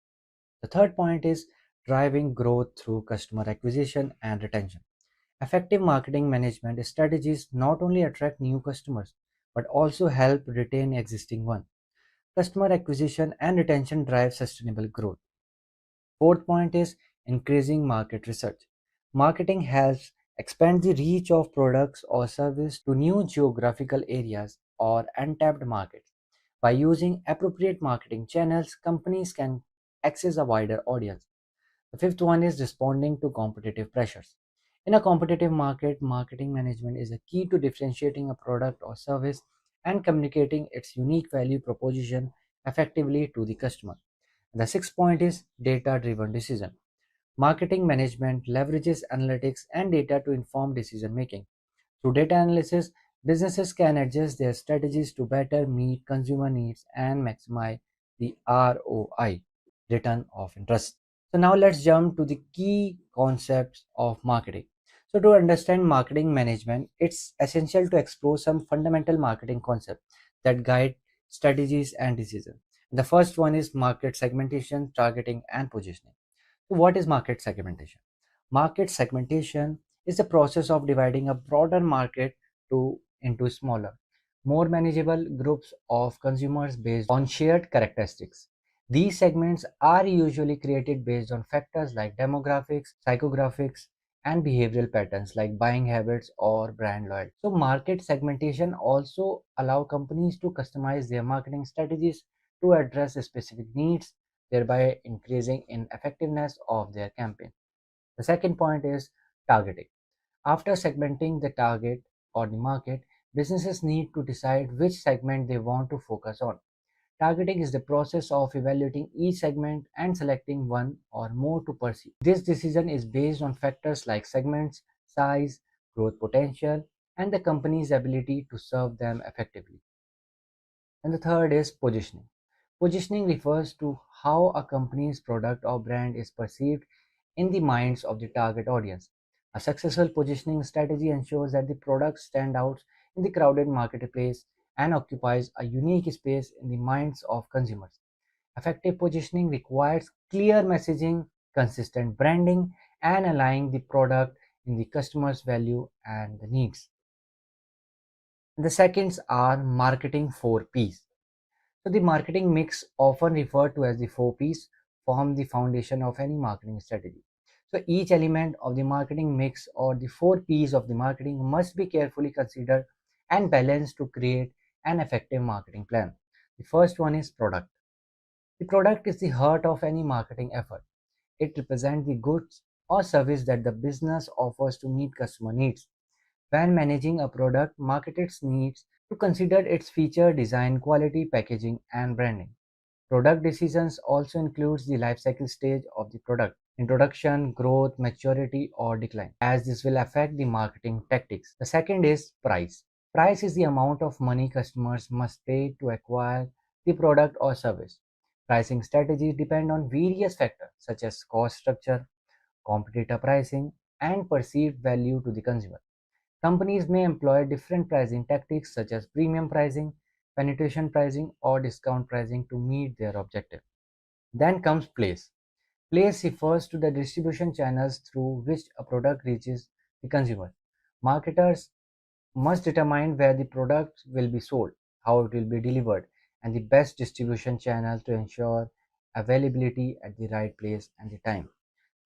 The third point is driving growth through customer acquisition and retention. Effective marketing management strategies not only attract new customers but also help retain existing ones. Customer acquisition and retention drive sustainable growth. Fourth point is increasing market research. Marketing helps expand the reach of products or service to new geographical areas or untapped markets. By using appropriate marketing channels, companies can access a wider audience. The fifth one is responding to competitive pressures. In a competitive market, marketing management is a key to differentiating a product or service and communicating its unique value proposition effectively to the customer. The sixth point is data driven decision. Marketing management leverages analytics and data to inform decision making. Through data analysis, businesses can adjust their strategies to better meet consumer needs and maximize the ROI, return of interest. So now let's jump to the key concepts of marketing. So to understand marketing management, it's essential to explore some fundamental marketing concepts that guide strategies and decisions. The first one is market segmentation, targeting, and positioning. So what is market segmentation? Market segmentation is the process of dividing a broader market into smaller, more manageable groups of consumers based on shared characteristics. These segments are usually created based on factors like demographics, psychographics, and behavioral patterns like buying habits or brand loyalty. So market segmentation also allow companies to customize their marketing strategies to address specific needs thereby increasing in effectiveness of their campaign. The second point is targeting. After segmenting the target or the market, businesses need to decide which segment they want to focus on. Targeting is the process of evaluating each segment and selecting one or more to pursue. This decision is based on factors like segments, size, growth potential, and the company's ability to serve them effectively. And the third is positioning. Positioning refers to how a company's product or brand is perceived in the minds of the target audience. A successful positioning strategy ensures that the product stands out in the crowded marketplace and occupies a unique space in the minds of consumers. Effective positioning requires clear messaging, consistent branding, and aligning the product in the customer's value and the needs. The seconds are marketing 4Ps. So the marketing mix, often referred to as the 4Ps, form the foundation of any marketing strategy. So each element of the marketing mix or the 4Ps of the marketing must be carefully considered and balanced to create an effective marketing plan. The first one is product. The product is the heart of any marketing effort. It represents the goods or service that the business offers to meet customer needs. When managing a product, marketers needs to consider its feature, design, quality, packaging, and branding. Product decisions also includes the life cycle stage of the product, introduction, growth, maturity, or decline, as this will affect the marketing tactics. The second is price. Price is the amount of money customers must pay to acquire the product or service. Pricing strategies depend on various factors such as cost structure, competitor pricing, and perceived value to the consumer. Companies may employ different pricing tactics such as premium pricing, penetration pricing, or discount pricing to meet their objective. Then comes place. Place refers to the distribution channels through which a product reaches the consumer. Marketers must determine where the product will be sold, how it will be delivered, and the best distribution channel to ensure availability at the right place and the time.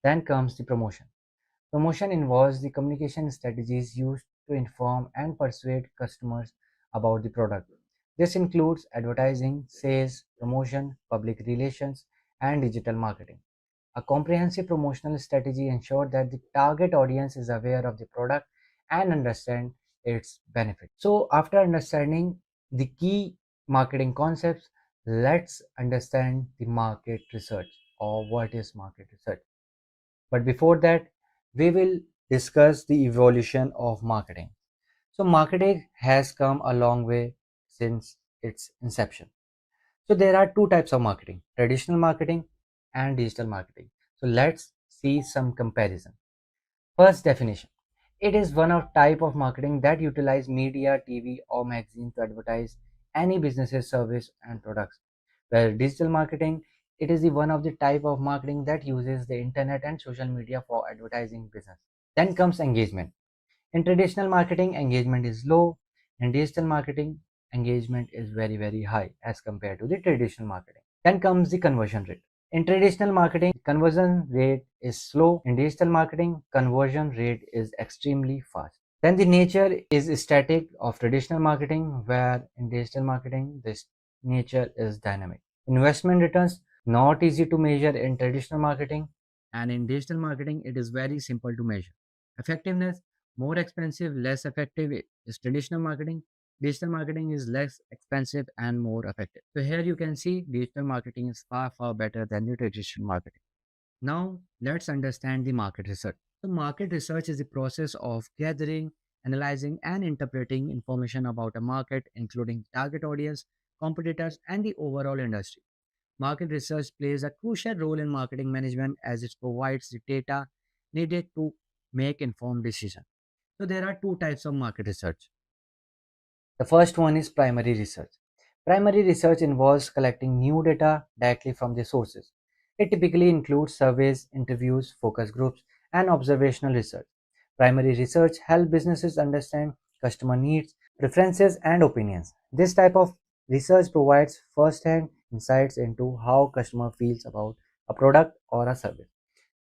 Then comes the promotion. Promotion involves the communication strategies used to inform and persuade customers about the product. This includes advertising, sales, promotion, public relations, and digital marketing. A comprehensive promotional strategy ensures that the target audience is aware of the product and understand its benefit. So, after understanding the key marketing concepts, let's understand the market research or what is market research. But before that, we will discuss the evolution of marketing. So, marketing has come a long way since its inception. So, there are two types of marketing: traditional marketing and digital marketing. So, let's see some comparison. First definition: it is one of type of marketing that utilize media, TV, or magazine to advertise any business's service and products. Where digital marketing, it is the one of the type of marketing that uses the internet and social media for advertising business. Then comes engagement. In traditional marketing, engagement is low. In digital marketing, engagement is very high as compared to the traditional marketing. Then comes the conversion rate. In traditional marketing, conversion rate is slow. In digital marketing, conversion rate is extremely fast. Then the nature is static of traditional marketing, where in digital marketing, this nature is dynamic. Investment returns not easy to measure in traditional marketing, and in digital marketing, it is very simple to measure. Effectiveness, more expensive, less effective is traditional marketing. Digital marketing is less expensive and more effective. So here you can see digital marketing is far better than the traditional marketing. Now let's understand the market research. So market research is the process of gathering, analyzing, and interpreting information about a market, including target audience, competitors, and the overall industry. Market research plays a crucial role in marketing management as it provides the data needed to make informed decisions. So there are two types of market research. The first one is primary research. Primary research involves collecting new data directly from the sources. It typically includes surveys, interviews, focus groups, and observational research. Primary research helps businesses understand customer needs, preferences, and opinions. This type of research provides first-hand insights into how customer feels about a product or a service.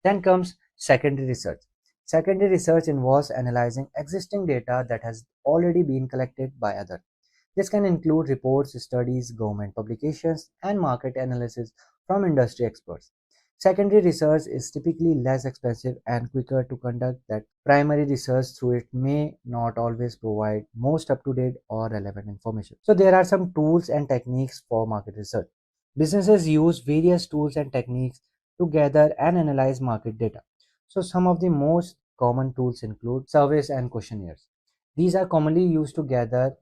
Then comes secondary research. Secondary research involves analyzing existing data that has already been collected by others. This can include reports, studies, government publications, and market analysis from industry experts. Secondary research is typically less expensive and quicker to conduct than primary research, through it may not always provide most up-to-date or relevant information. So there are some tools and techniques for market research. Businesses use various tools and techniques to gather and analyze market data. So some of the most common tools include surveys and questionnaires. These are commonly used to gather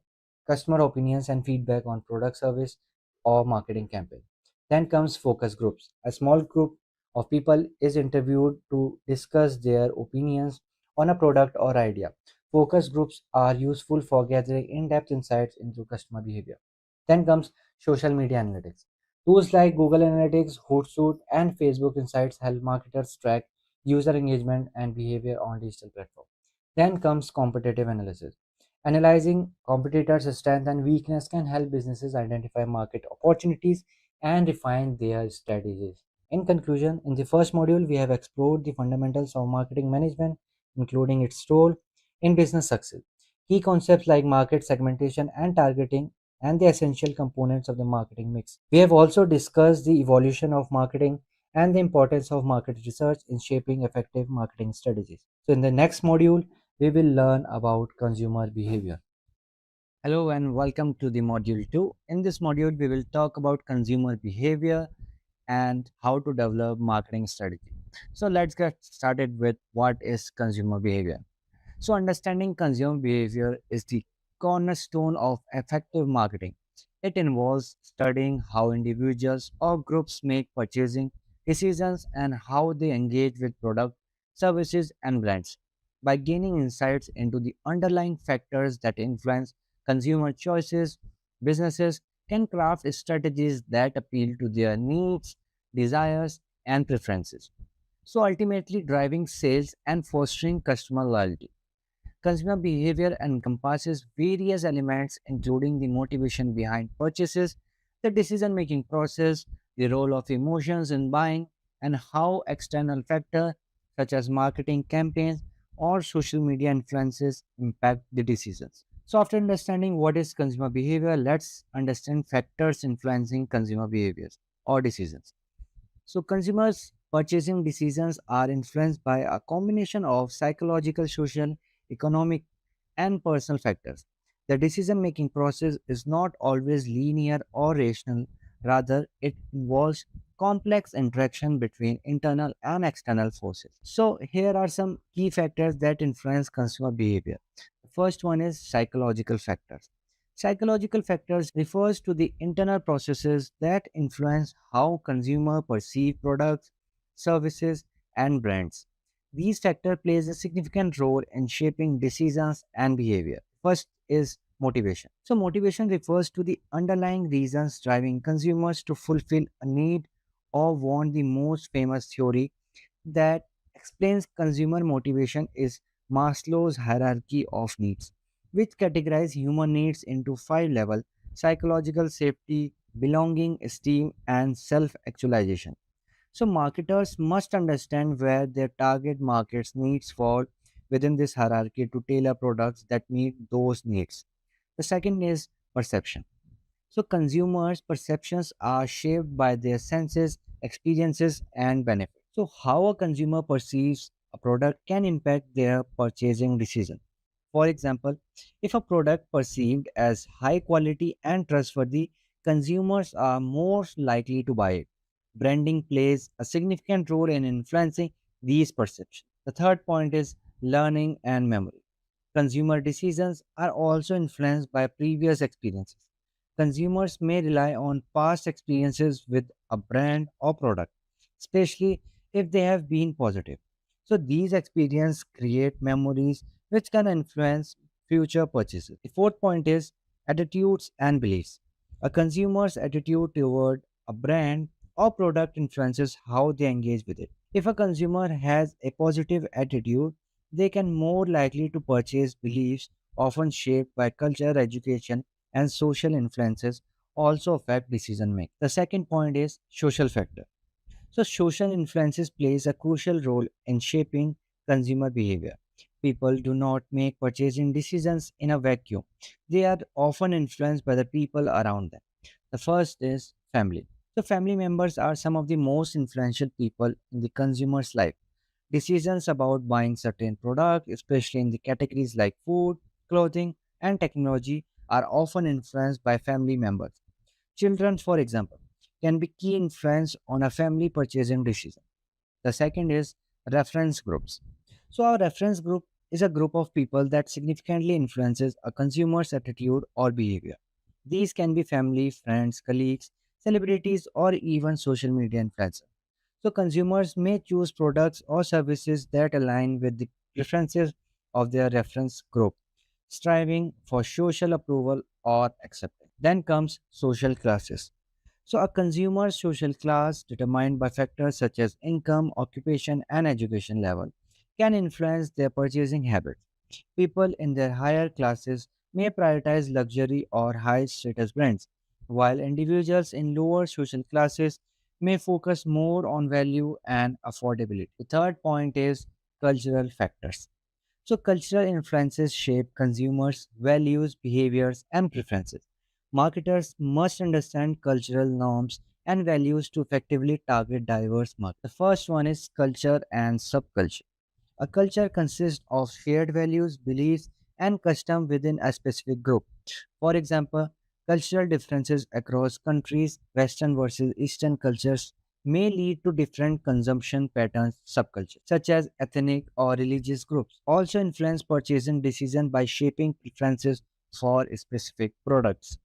customer opinions and feedback on product, service, or marketing campaign. Then comes focus groups. A small group of people is interviewed to discuss their opinions on a product or idea. Focus groups are useful for gathering in-depth insights into customer behavior. Then comes social media analytics. Tools like Google Analytics, Hootsuite, and Facebook Insights help marketers track user engagement and behavior on digital platforms. Then comes competitive analysis. Analyzing competitors' strengths and weakness can help businesses identify market opportunities and refine their strategies. In conclusion, in the first module, we have explored the fundamentals of marketing management, including its role in business success. Key concepts like market segmentation and targeting, and the essential components of the marketing mix. We have also discussed the evolution of marketing and the importance of market research in shaping effective marketing strategies. So, in the next module, we will learn about consumer behavior. Hello and welcome to the module 2. In this module, we will talk about consumer behavior and how to develop marketing strategy. So let's get started with what is consumer behavior. So, understanding consumer behavior is the cornerstone of effective marketing. It involves studying how individuals or groups make purchasing decisions and how they engage with products, services, and brands. By gaining insights into the underlying factors that influence consumer choices, businesses can craft strategies that appeal to their needs, desires, and preferences. So, ultimately, driving sales and fostering customer loyalty. Consumer behavior encompasses various elements, including the motivation behind purchases, the decision making process, the role of emotions in buying, and how external factors such as marketing campaigns or social media influences impact the decisions. So, after understanding what is consumer behavior, let's understand factors influencing consumer behaviors or decisions. So, consumers' purchasing decisions are influenced by a combination of psychological, social, economic, and personal factors. The decision making process is not always linear or rational, rather, it involves complex interaction between internal and external forces. So, here are some key factors that influence consumer behavior. The first one is psychological factors. Psychological factors refers to the internal processes that influence how consumers perceive products, services, and brands. These factors plays a significant role in shaping decisions and behavior. First is motivation. So motivation refers to the underlying reasons driving consumers to fulfill a need or want. The most famous theory that explains consumer motivation is Maslow's hierarchy of needs, which categorize human needs into five levels: psychological safety, belonging, esteem, and self actualization. So, marketers must understand where their target market's needs fall within this hierarchy to tailor products that meet those needs. The second is perception. So, consumers' perceptions are shaped by their senses, experiences, and benefits. So, how a consumer perceives a product can impact their purchasing decision. For example, if a product perceived as high quality and trustworthy, consumers are more likely to buy it. Branding plays a significant role in influencing these perceptions. The third point is learning and memory. Consumer decisions are also influenced by previous experiences. Consumers may rely on past experiences with a brand or product, especially if they have been positive. So these experiences create memories which can influence future purchases. The fourth point is attitudes and beliefs. A consumer's attitude toward a brand or product influences how they engage with it. If a consumer has a positive attitude, they can more likely to purchase. Beliefs often shaped by culture, education, and social influences also affect decision making. The second point is social factor. So social influences plays a crucial role in shaping consumer behavior. people do not make purchasing decisions in a vacuum. They are often influenced by the people around them. The first is family. So, family members are some of the most influential people in the consumer's life. Decisions about buying certain products, especially in the categories like food, clothing, and technology, are often influenced by family members. Children, for example, can be key influence on a family purchasing decision. The second is reference groups. So, our reference group is a group of people that significantly influences a consumer's attitude or behavior. These can be family, friends, colleagues, celebrities, or even social media influencers. So, consumers may choose products or services that align with the preferences of their reference group, striving for social approval or acceptance. Then comes social classes. So, a consumer's social class, determined by factors such as income, occupation, and education level, can influence their purchasing habits. People in their higher classes may prioritize luxury or high status brands, while individuals in lower social classes may focus more on value and affordability. The third point is cultural factors. So, cultural influences shape consumers' values, behaviors, and preferences. Marketers must understand cultural norms and values to effectively target diverse markets. The first one is culture and subculture. A culture consists of shared values, beliefs, and custom within a specific group. For example, cultural differences across countries, Western versus Eastern cultures, may lead to different consumption patterns. Subcultures, such as ethnic or religious groups, also influence purchasing decisions by shaping preferences for specific products.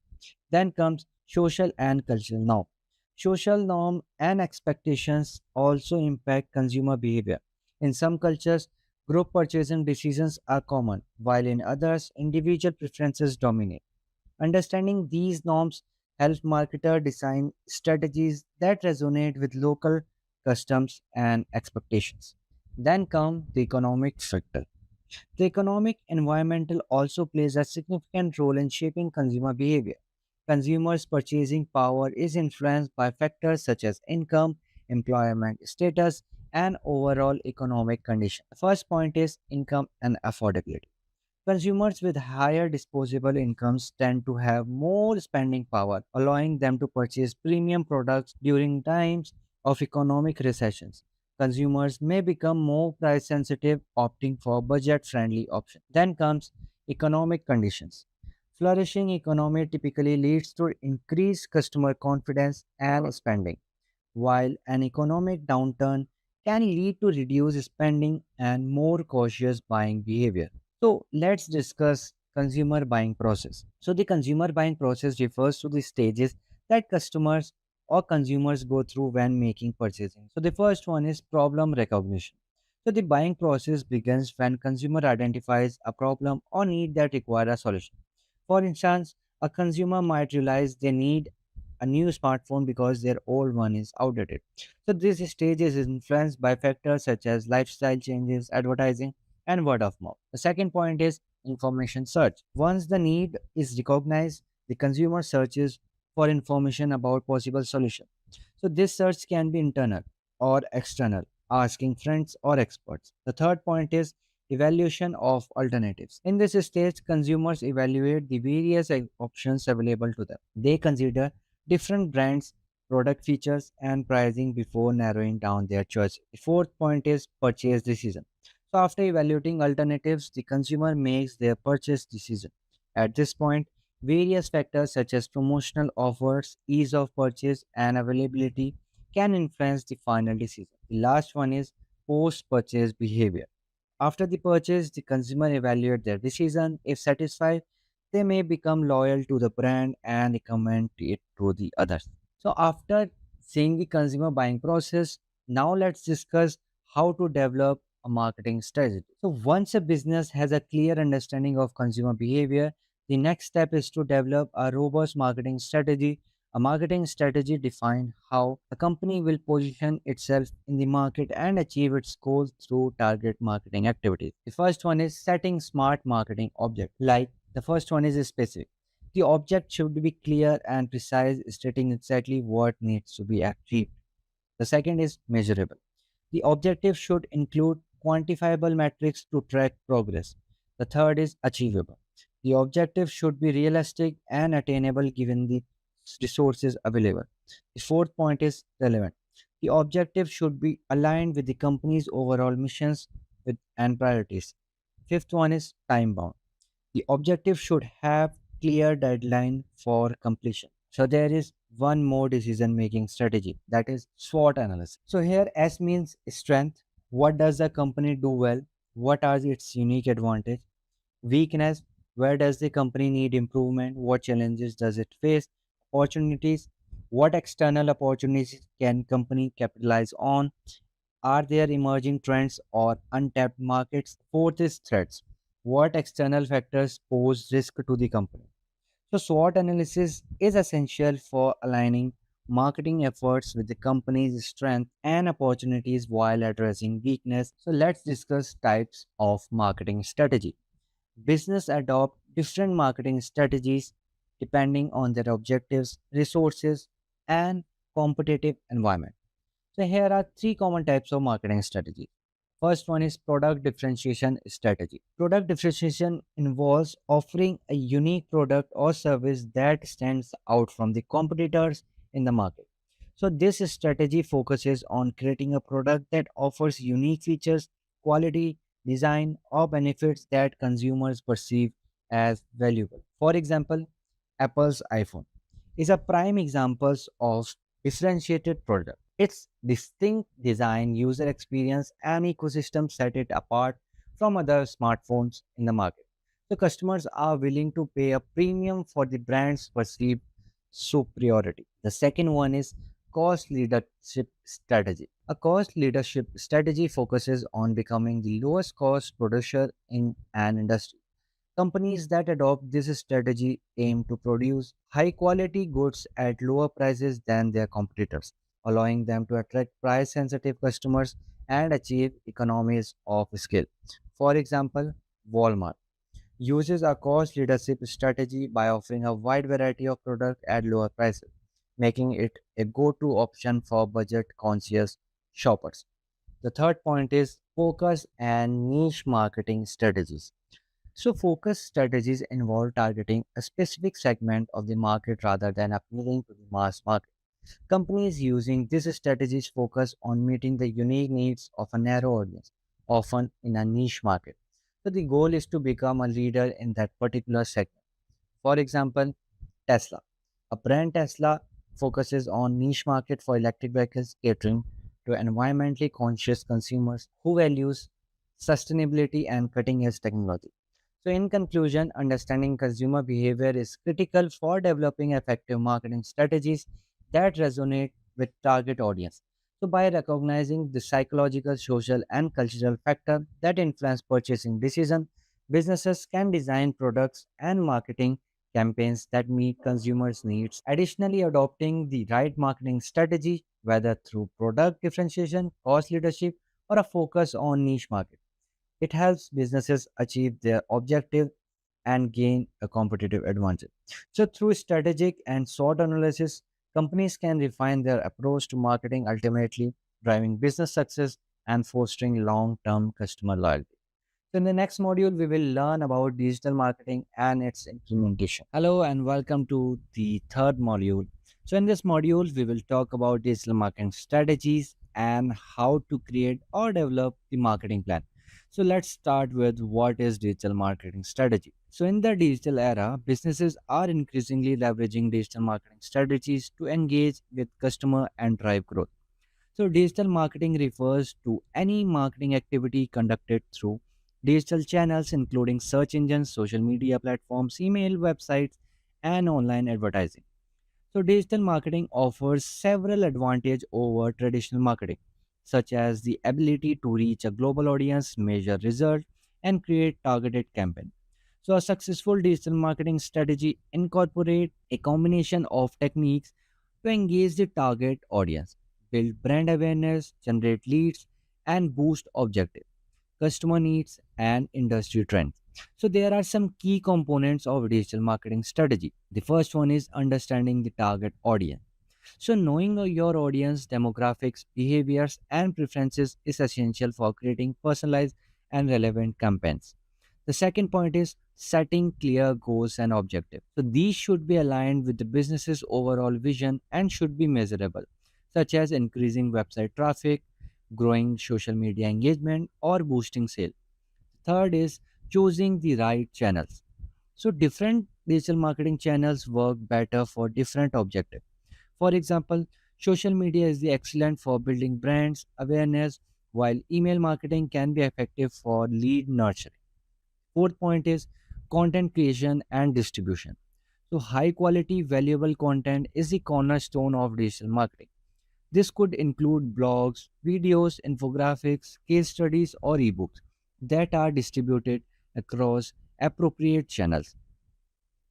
Then comes social and cultural norm. Social norm and expectations also impact consumer behavior. In some cultures, group purchasing decisions are common, while in others, individual preferences dominate. Understanding these norms helps marketers design strategies that resonate with local customs and expectations. Then come the economic factor. The economic environmental also plays a significant role in shaping consumer behavior. Consumers' purchasing power is influenced by factors such as income, employment status, and overall economic condition. The first point is income and affordability. Consumers with higher disposable incomes tend to have more spending power, allowing them to purchase premium products during times of economic recessions. Consumers may become more price sensitive, opting for budget friendly options. Then comes economic conditions. Flourishing economy typically leads to increased customer confidence and spending, while an economic downturn can lead to reduced spending and more cautious buying behavior. So let's discuss consumer buying process. So the consumer buying process refers to the stages that customers or consumers go through when making purchasing. So the first one is problem recognition. So the buying process begins when consumer identifies a problem or need that require a solution. For instance, a consumer might realize they need a new smartphone because their old one is outdated. So this stage is influenced by factors such as lifestyle changes, advertising, and word of mouth. The second point is information search. Once the need is recognized, the consumer searches for information about possible solutions. So this search can be internal or external, asking friends or experts. The third point is evaluation of alternatives. In this stage, consumers evaluate the various options available to them. They consider different brands, product features, and pricing before narrowing down their choice. The fourth point is purchase decision. So, after evaluating alternatives, the consumer makes their purchase decision. At this point, various factors such as promotional offers, ease of purchase, and availability can influence the final decision. The last one is post purchase behavior. After the purchase, the consumer evaluates their decision. If satisfied, they may become loyal to the brand and recommend it to the others. So, after seeing the consumer buying process, now let's discuss how to develop a marketing strategy. So, once a business has a clear understanding of consumer behavior, the next step is to develop a robust marketing strategy. A marketing strategy defines how a company will position itself in the market and achieve its goals through target marketing activities. The first one is setting smart marketing objects. Like the first one is specific. The object should be clear and precise, stating exactly what needs to be achieved. The second is measurable. The objective should include quantifiable metrics to track progress. The third is achievable. The objective should be realistic and attainable given the resources available. The fourth point is relevant. The objective should be aligned with the company's overall missions and priorities. Fifth one is time bound. The objective should have clear deadline for completion. So there is one more decision making strategy, that is SWOT analysis. So here S means strength. What does the company do well? What are its unique advantage? Weakness, where does the company need improvement? What challenges does it face? Opportunities, what external opportunities can company capitalize on? Are there emerging trends or untapped markets? Fourth is threats. What external factors pose risk to the company? So, SWOT analysis is essential for aligning marketing efforts with the company's strength and opportunities while addressing weakness. So, let's discuss types of marketing strategy. Business adopt different marketing strategies depending on their objectives, resources, and competitive environment. So here are three common types of marketing strategy. First one is product differentiation strategy. Product differentiation involves offering a unique product or service that stands out from the competitors in the market. So this strategy focuses on creating a product that offers unique features, quality, design, or benefits that consumers perceive as valuable. For example, Apple's iPhone is a prime example of differentiated product. Its distinct design, user experience, and ecosystem set it apart from other smartphones in the market. So customers are willing to pay a premium for the brand's perceived superiority. The second one is cost leadership strategy. A cost leadership strategy focuses on becoming the lowest cost producer in an industry. Companies that adopt this strategy aim to produce high quality goods at lower prices than their competitors, allowing them to attract price sensitive customers and achieve economies of scale. For example, Walmart uses a cost leadership strategy by offering a wide variety of products at lower prices, making it a go to option for budget conscious shoppers. The third point is focus and niche marketing strategies. So, focus strategies involve targeting a specific segment of the market rather than appealing to the mass market. Companies using these strategies focus on meeting the unique needs of a narrow audience, often in a niche market. So, the goal is to become a leader in that particular segment. For example, Tesla. A brand Tesla focuses on niche market for electric vehicles, catering to environmentally conscious consumers who values sustainability and cutting edge technology. So, in conclusion, understanding consumer behavior is critical for developing effective marketing strategies that resonate with target audience. So, by recognizing the psychological, social, and cultural factor that influence purchasing decision, businesses can design products and marketing campaigns that meet consumers' needs. Additionally, adopting the right marketing strategy, whether through product differentiation, cost leadership, or a focus on niche market, it helps businesses achieve their objective and gain a competitive advantage. So, through strategic and SWOT analysis, companies can refine their approach to marketing, ultimately driving business success and fostering long term customer loyalty. So, in the next module, we will learn about digital marketing and its implementation. Hello, and welcome to the third module. So, in this module, we will talk about digital marketing strategies and how to create or develop the marketing plan. So, let's start with what is digital marketing strategy. So, in the digital era, businesses are increasingly leveraging digital marketing strategies to engage with customer and drive growth. So, digital marketing refers to any marketing activity conducted through digital channels, including search engines, social media platforms, email, websites, and online advertising. So, digital marketing offers several advantages over traditional marketing, such as the ability to reach a global audience, measure results, and create targeted campaigns. So, a successful digital marketing strategy incorporates a combination of techniques to engage the target audience, build brand awareness, generate leads, and boost objective customer needs, and industry trends. So, there are some key components of digital marketing strategy. The first one is understanding the target audience. So, knowing your audience demographics, behaviors, and preferences is essential for creating personalized and relevant campaigns. The second point is setting clear goals and objectives. So, these should be aligned with the business's overall vision and should be measurable, such as increasing website traffic, growing social media engagement, or boosting sales. Third is choosing the right channels. So, different digital marketing channels work better for different objectives. For example, social media is the excellent for building brands awareness, while email marketing can be effective for lead nurturing. Fourth point is content creation and distribution. So, high quality, valuable content is the cornerstone of digital marketing. This could include blogs, videos, infographics, case studies, or ebooks that are distributed across appropriate channels.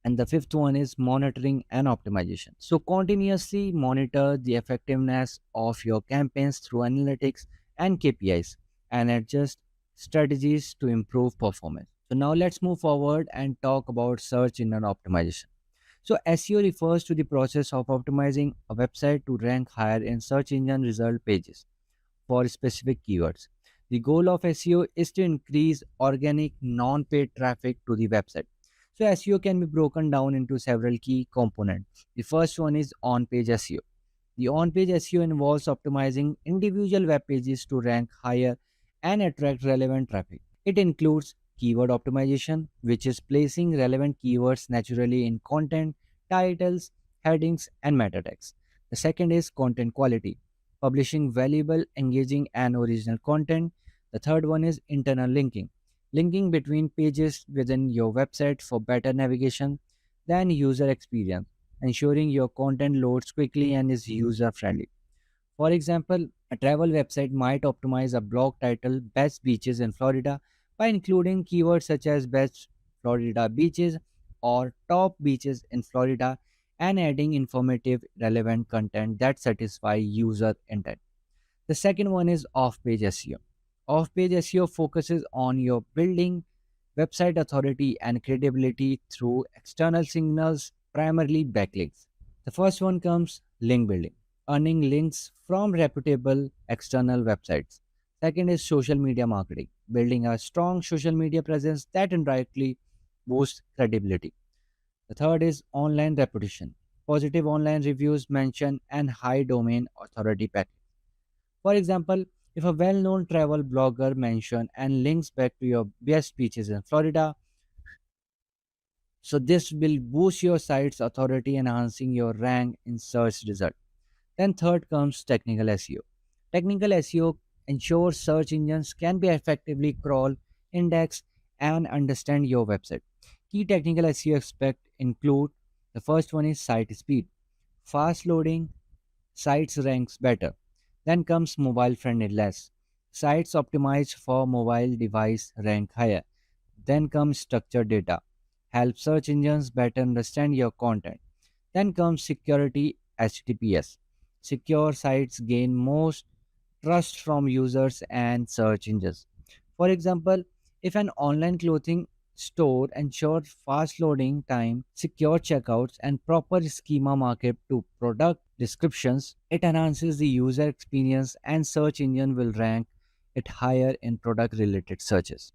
And the fifth one is monitoring and optimization. So, continuously monitor the effectiveness of your campaigns through analytics and KPIs and adjust strategies to improve performance. So, now let's move forward and talk about search engine optimization. So, SEO refers to the process of optimizing a website to rank higher in search engine result pages for specific keywords. The goal of SEO is to increase organic, non paid traffic to the website. So, SEO can be broken down into several key components. The first one is on page SEO. The on page SEO involves optimizing individual web pages to rank higher and attract relevant traffic. It includes keyword optimization, which is placing relevant keywords naturally in content, titles, headings, and meta tags. The second is content quality, publishing valuable, engaging, and original content. The third one is internal linking, linking between pages within your website for better navigation than user experience, ensuring your content loads quickly and is user friendly. For example, a travel website might optimize a blog title Best Beaches in Florida by including keywords such as Best Florida Beaches or Top Beaches in Florida and adding informative, relevant content that satisfy user intent. The second one is off page SEO. Off page SEO focuses on your building website authority and credibility through external signals, primarily backlinks. The first one comes link building, earning links from reputable external websites. Second is social media marketing, building a strong social media presence that indirectly boosts credibility. The third is online reputation, positive online reviews, mention, and high domain authority package. For example, if a well known travel blogger mentions and links back to your best beaches in Florida, so this will boost your site's authority, enhancing your rank in search results. Then third comes technical SEO. Technical SEO ensures search engines can be effectively crawl, index, and understand your website. Key technical SEO aspects include the first one is site speed. Fast loading sites ranks better. Then comes mobile friendliness. Sites optimized for mobile device rank higher. Then comes structured data. Help search engines better understand your content. Then comes security HTTPS. Secure sites gain most trust from users and search engines. For example, if an online clothing store ensures fast loading time, secure checkouts, and proper schema markup to product descriptions, it enhances the user experience and search engine will rank it higher in product related searches.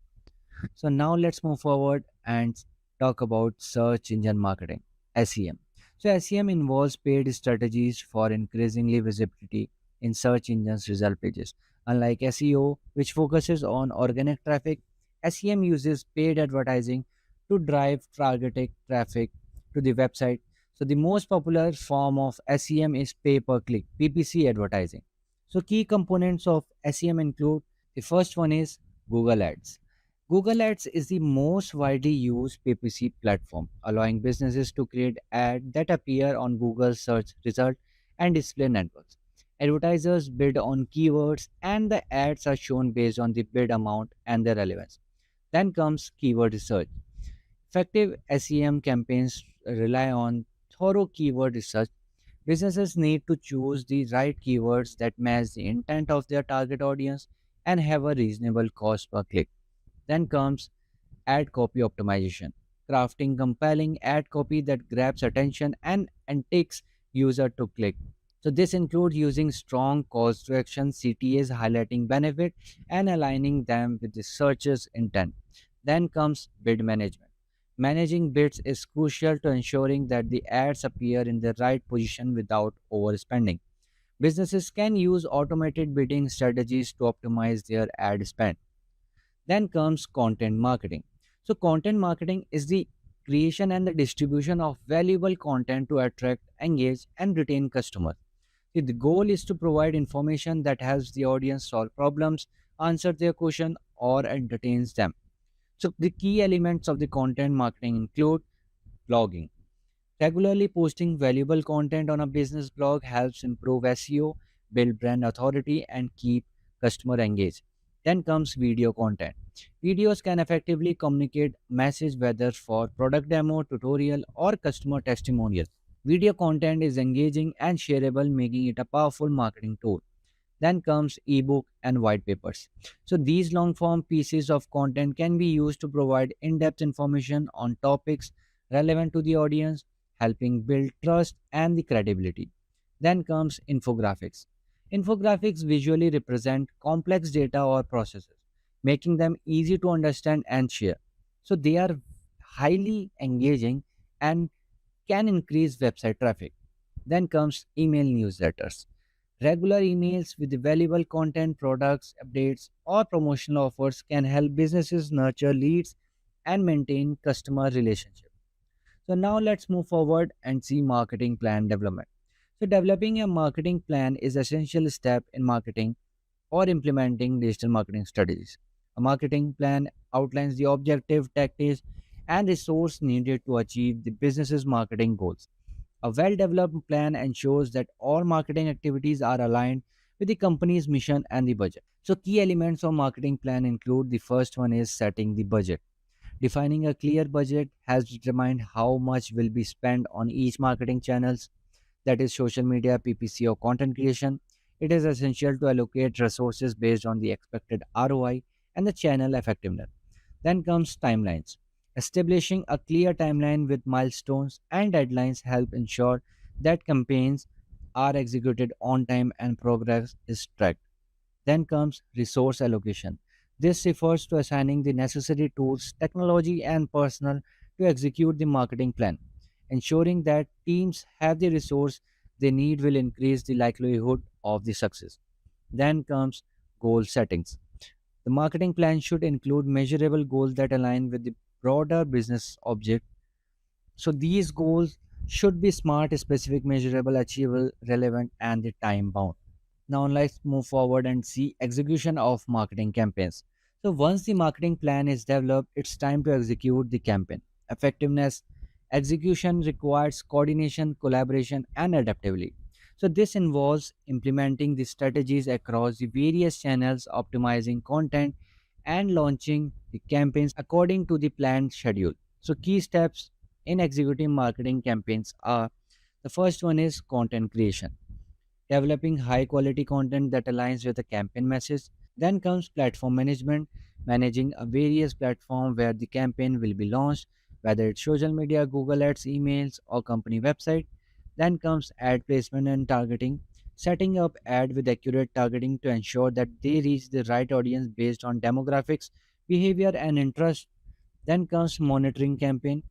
So now let's move forward and talk about search engine marketing, SEM. So SEM involves paid strategies for increasingly visibility in search engines result pages. Unlike SEO, which focuses on organic traffic, SEM uses paid advertising to drive targeted traffic to the website. So the most popular form of SEM is pay per click, PPC advertising. So key components of SEM include the first one is Google Ads. Google Ads is the most widely used PPC platform, allowing businesses to create ads that appear on Google search result and display networks. Advertisers bid on keywords and the ads are shown based on the bid amount and their relevance. Then comes keyword research. Effective SEM campaigns rely on thorough keyword research. Businesses need to choose the right keywords that match the intent of their target audience and have a reasonable cost per click. Then comes ad copy optimization, crafting compelling ad copy that grabs attention and takes user to click. So this includes using strong calls to action, CTAs, highlighting benefit and aligning them with the searcher's intent. Then comes bid management. Managing bids is crucial to ensuring that the ads appear in the right position without overspending. Businesses can use automated bidding strategies to optimize their ad spend. Then comes content marketing. So, content marketing is the creation and the distribution of valuable content to attract, engage, and retain customers. See, the goal is to provide information that helps the audience solve problems, answer their question, or entertains them. So, the key elements of the content marketing include blogging. Regularly posting valuable content on a business blog helps improve SEO, build brand authority, and keep customer engaged. Then comes video content. Videos can effectively communicate message whether for product demo, tutorial, or customer testimonial. Video content is engaging and shareable, making it a powerful marketing tool. Then comes ebook and white papers. So these long form pieces of content can be used to provide in-depth information on topics relevant to the audience, helping build trust and the credibility. Then comes infographics. Infographics visually represent complex data or processes, making them easy to understand and share. So they are highly engaging and can increase website traffic. Then comes email newsletters. Regular emails with valuable content, products, updates, or promotional offers can help businesses nurture leads and maintain customer relationships. So now let's move forward and see marketing plan development. So developing a marketing plan is essential step in marketing or implementing digital marketing strategies. A marketing plan outlines the objective, tactics, and resource needed to achieve the business's marketing goals. A well developed plan ensures that all marketing activities are aligned with the company's mission and the budget. So, key elements of marketing plan include the first one is setting the budget. Defining a clear budget has determined how much will be spent on each marketing channels, that is social media, PPC, or content creation. It is essential to allocate resources based on the expected ROI and the channel effectiveness. Then comes timelines. Establishing a clear timeline with milestones and deadlines help ensure that campaigns are executed on time and progress is tracked. Then comes resource allocation. This refers to assigning the necessary tools, technology, and personnel to execute the marketing plan. Ensuring that teams have the resource they need will increase the likelihood of the success. Then comes goal settings. The marketing plan should include measurable goals that align with the broader business object. So these goals should be smart, specific, measurable, achievable, relevant, and the time bound. Now let's move forward and see execution of marketing campaigns. So once the marketing plan is developed, it's time to execute the campaign. Effectiveness execution requires coordination, collaboration, and adaptability. So this involves implementing the strategies across the various channels, optimizing content, and launching the campaigns according to the planned schedule. So key steps in executing marketing campaigns are: the first one is content creation, developing high quality content that aligns with the campaign message. Then comes platform management, managing a various platform where the campaign will be launched, whether it's social media, Google Ads, emails, or company website. Then comes ad placement and targeting, setting up ad with accurate targeting to ensure that they reach the right audience based on demographics, behavior, and interest. Then comes monitoring campaign.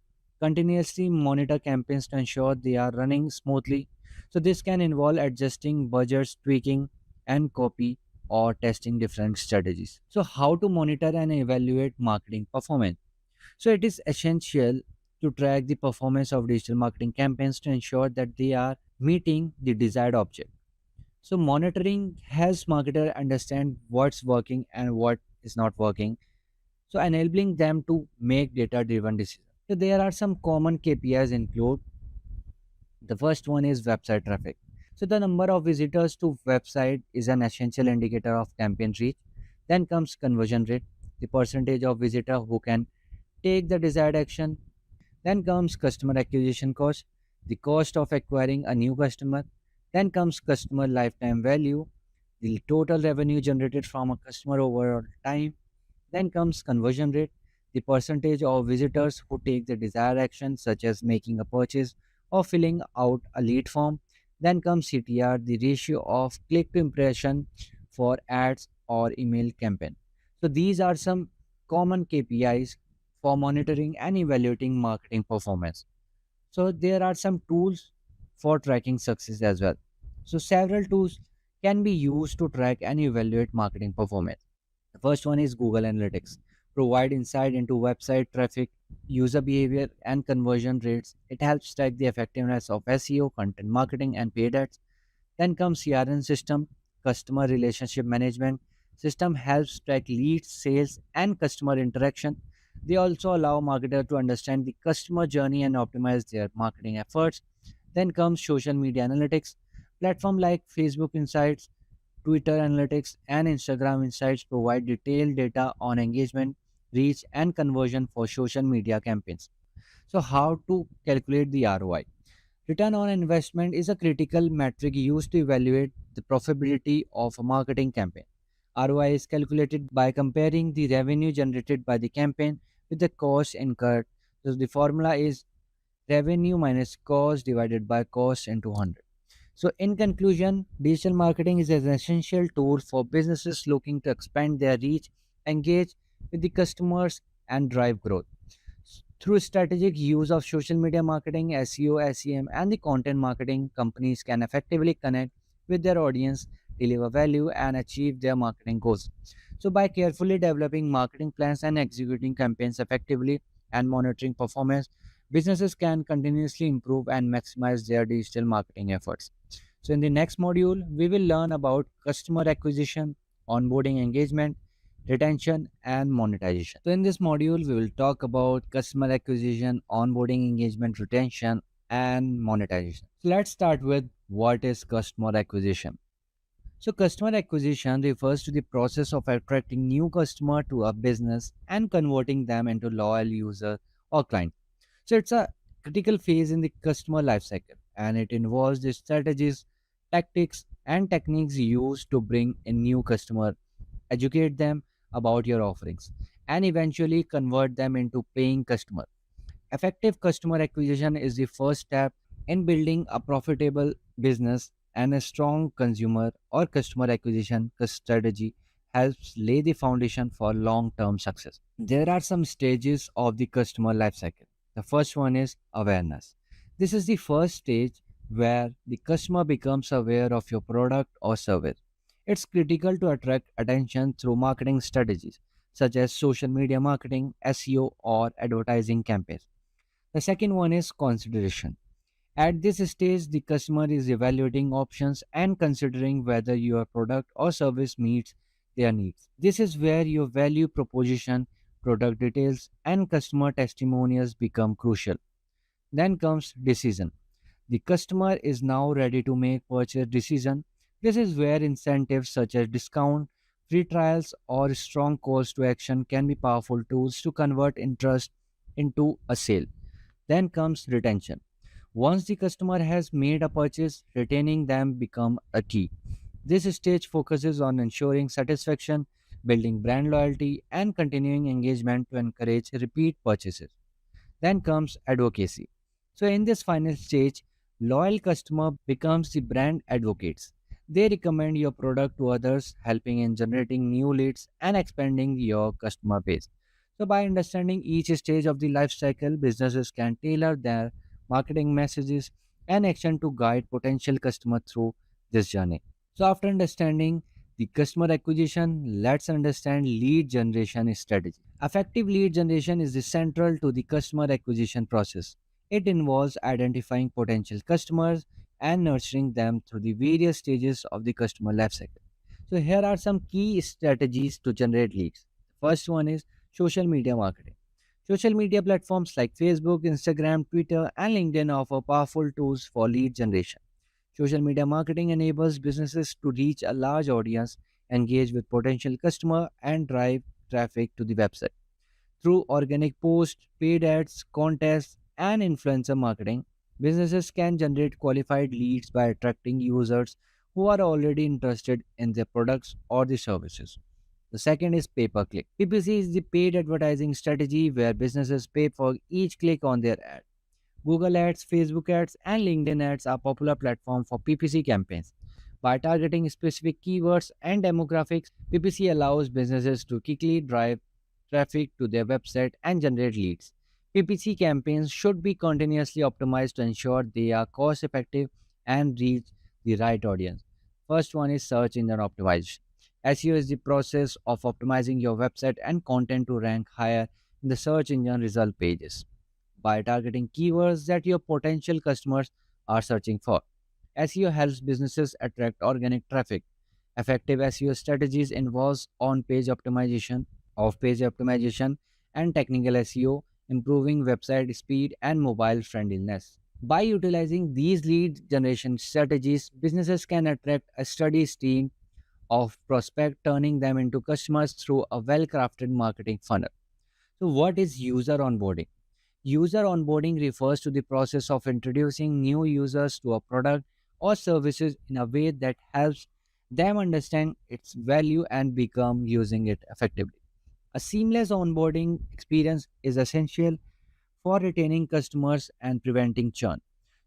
Continuously monitor campaigns to ensure they are running smoothly. So this can involve adjusting budgets, tweaking and copy, or testing different strategies. So how to monitor and evaluate marketing performance? So it is essential to track the performance of digital marketing campaigns to ensure that they are meeting the desired object. So monitoring helps marketer understand what's working and what is not working, so enabling them to make data driven decisions. So there are some common KPIs include: the first one is website traffic. So the number of visitors to website is an essential indicator of campaign reach. Then comes conversion rate, the percentage of visitor who can take the desired action. Then comes customer acquisition cost, the cost of acquiring a new customer. Then comes customer lifetime value, the total revenue generated from a customer over time. Then comes conversion rate, the percentage of visitors who take the desired action, such as making a purchase or filling out a lead form. Then comes CTR, the ratio of click to impression for ads or email campaign. So these are some common KPIs for monitoring and evaluating marketing performance. So there are some tools for tracking success as well. So several tools can be used to track and evaluate marketing performance. The first one is Google Analytics. Provide insight into website traffic, user behavior, and conversion rates. It helps track the effectiveness of SEO, content marketing, and paid ads. Then comes CRM system, customer relationship management. System helps track leads, sales, and customer interaction. They also allow marketers to understand the customer journey and optimize their marketing efforts. Then comes social media analytics. Platform like Facebook Insights, Twitter Analytics, and Instagram Insights provide detailed data on engagement, reach, and conversion for social media campaigns. So, how to calculate the ROI? Return on investment is a critical metric used to evaluate the profitability of a marketing campaign. ROI is calculated by comparing the revenue generated by the campaign with the cost incurred. So, the formula is revenue minus cost divided by cost into 100. So, in conclusion, digital marketing is an essential tool for businesses looking to expand their reach, engage with the customers, and drive growth. Through strategic use of social media marketing, SEO, SEM, and the content marketing, companies can effectively connect with their audience, deliver value, and achieve their marketing goals. So, by carefully developing marketing plans and executing campaigns effectively and monitoring performance, businesses can continuously improve and maximize their digital marketing efforts. So, in the next module, we will learn about customer acquisition, onboarding engagement, retention, and monetization. So, in this module, we will talk about customer acquisition, onboarding engagement, retention, and monetization. So, let's start with what is customer acquisition. So, customer acquisition refers to the process of attracting new customer to a business and converting them into loyal user or client. So it's a critical phase in the customer lifecycle, and it involves the strategies, tactics, and techniques used to bring in new customer, educate them about your offerings, and eventually convert them into paying customer. Effective customer acquisition is the first step in building a profitable business, and a strong consumer or customer acquisition strategy helps lay the foundation for long-term success. There are some stages of the customer lifecycle. The first one is awareness. This is the first stage where the customer becomes aware of your product or service. It's critical to attract attention through marketing strategies such as social media marketing, SEO, or advertising campaigns. The second one is consideration. At this stage, the customer is evaluating options and considering whether your product or service meets their needs. This is where your value proposition, product details, and customer testimonials become crucial. Then comes decision. The customer is now ready to make purchase decision. This is where incentives such as discount, free trials, or strong calls to action can be powerful tools to convert interest into a sale. Then comes retention. Once the customer has made a purchase, retaining them become a key. This stage focuses on ensuring satisfaction, building brand loyalty, and continuing engagement to encourage repeat purchases. Then comes advocacy. So in this final stage, loyal customer becomes the brand advocates. They recommend your product to others, helping in generating new leads and expanding your customer base. So by understanding each stage of the life cycle, businesses can tailor their marketing messages and action to guide potential customer through this journey. So after understanding the customer acquisition, let's understand lead generation strategy. Effective lead generation is the central to the customer acquisition process. It involves identifying potential customers and nurturing them through the various stages of the customer lifecycle. So here are some key strategies to generate leads. First one is social media marketing. Social media platforms like Facebook, Instagram, Twitter, and LinkedIn offer powerful tools for lead generation. Social media marketing enables businesses to reach a large audience, engage with potential customer, and drive traffic to the website. Through organic posts, paid ads, contests, and influencer marketing, businesses can generate qualified leads by attracting users who are already interested in their products or the services. The second is pay per click. PPC is the paid advertising strategy where businesses pay for each click on their ad. Google Ads, Facebook Ads, and LinkedIn Ads are popular platforms for PPC campaigns. By targeting specific keywords and demographics, PPC allows businesses to quickly drive traffic to their website and generate leads. PPC campaigns should be continuously optimized to ensure they are cost effective and reach the right audience. First one is search engine optimization. SEO is the process of optimizing your website and content to rank higher in the search engine result pages by targeting keywords that your potential customers are searching for. SEO helps businesses attract organic traffic. Effective SEO strategies involves on-page optimization, off-page optimization, and technical SEO, improving website speed and mobile friendliness. By utilizing these lead generation strategies, businesses can attract a steady stream of prospects, turning them into customers through a well-crafted marketing funnel. So, what is user onboarding? User onboarding refers to the process of introducing new users to a product or services in a way that helps them understand its value and become using it effectively. A seamless onboarding experience is essential for retaining customers and preventing churn.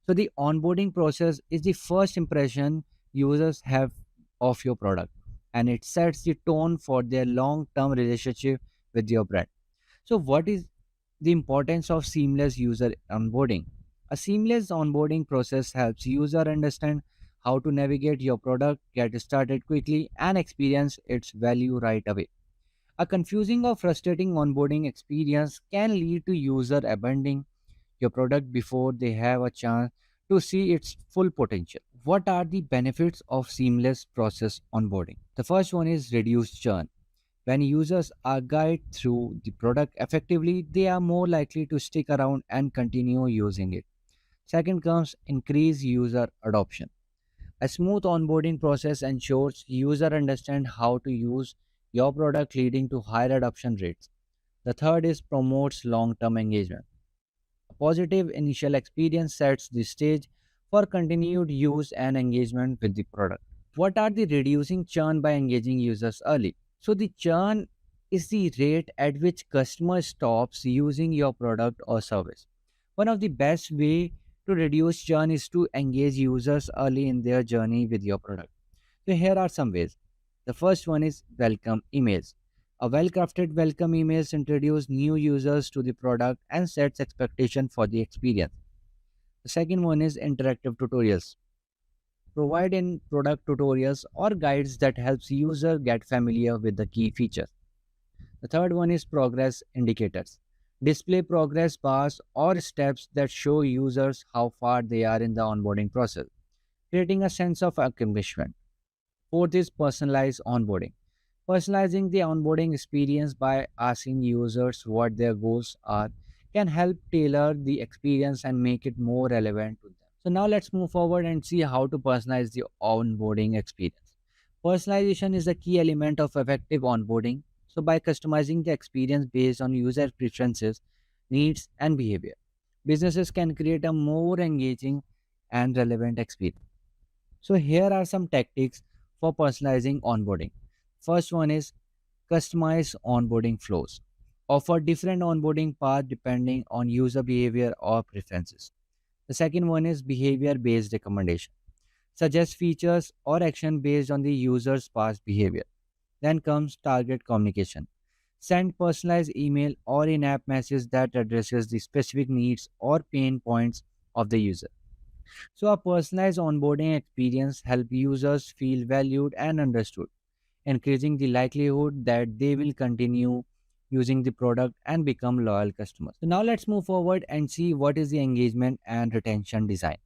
So the onboarding process is the first impression users have of your product, and it sets the tone for their long-term relationship with your brand. So what is the importance of seamless user onboarding? A seamless onboarding process helps user understand how to navigate your product, get started quickly, and experience its value right away. A confusing or frustrating onboarding experience can lead to user abandoning your product before they have a chance to see its full potential. What are the benefits of seamless process onboarding? The first one is reduced churn. When users are guided through the product effectively, they are more likely to stick around and continue using it. Second comes increase user adoption. A smooth onboarding process ensures user understand how to use your product, leading to higher adoption rates. The third is promotes long-term engagement. A positive initial experience sets the stage for continued use and engagement with the product. What are the reducing churn by engaging users early? So the churn is the rate at which customer stops using your product or service. One of the best way to reduce churn is to engage users early in their journey with your product. So here are some ways. The first one is welcome emails. A well-crafted welcome emails introduce new users to the product and sets expectation for the experience. The second one is interactive tutorials. Provide in product tutorials or guides that helps user get familiar with the key features. The third one is progress indicators. Display progress bars or steps that show users how far they are in the onboarding process, creating a sense of accomplishment. Fourth is personalized onboarding. Personalizing the onboarding experience by asking users what their goals are can help tailor the experience and make it more relevant to them. So now let's move forward and see how to personalize the onboarding experience. Personalization is a key element of effective onboarding. So by customizing the experience based on user preferences, needs, and behavior, businesses can create a more engaging and relevant experience. So here are some tactics for personalizing onboarding. First one is customize onboarding flows. Offer different onboarding paths depending on user behavior or preferences. The second one is behavior based recommendation. Suggest features or action based on the user's past behavior. Then comes target communication. Send personalized email or in-app message that addresses the specific needs or pain points of the user. So a personalized onboarding experience helps users feel valued and understood, increasing the likelihood that they will continue using the product and become loyal customers. So now let's move forward and see what is the engagement and retention design.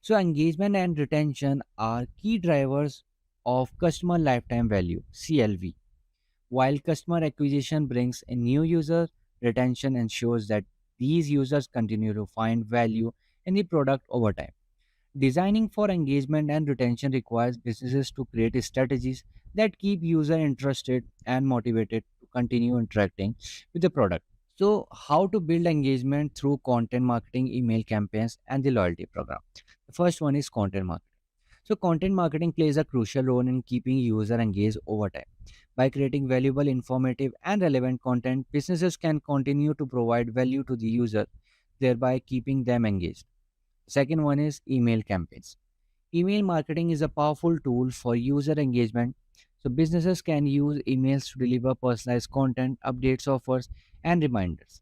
So engagement and retention are key drivers of customer lifetime value, CLV. While customer acquisition brings in new users, retention ensures that these users continue to find value in the product over time. Designing for engagement and retention requires businesses to create strategies that keep user interested and motivated to continue interacting with the product. So, how to build engagement through content marketing, email campaigns, and the loyalty program. The first one is content marketing. So, content marketing plays a crucial role in keeping user engaged over time. By creating valuable, informative, and relevant content, businesses can continue to provide value to the user thereby keeping them engaged. Second one is email campaigns. Email marketing is a powerful tool for user engagement. So businesses can use emails to deliver personalized content, updates, offers, and reminders.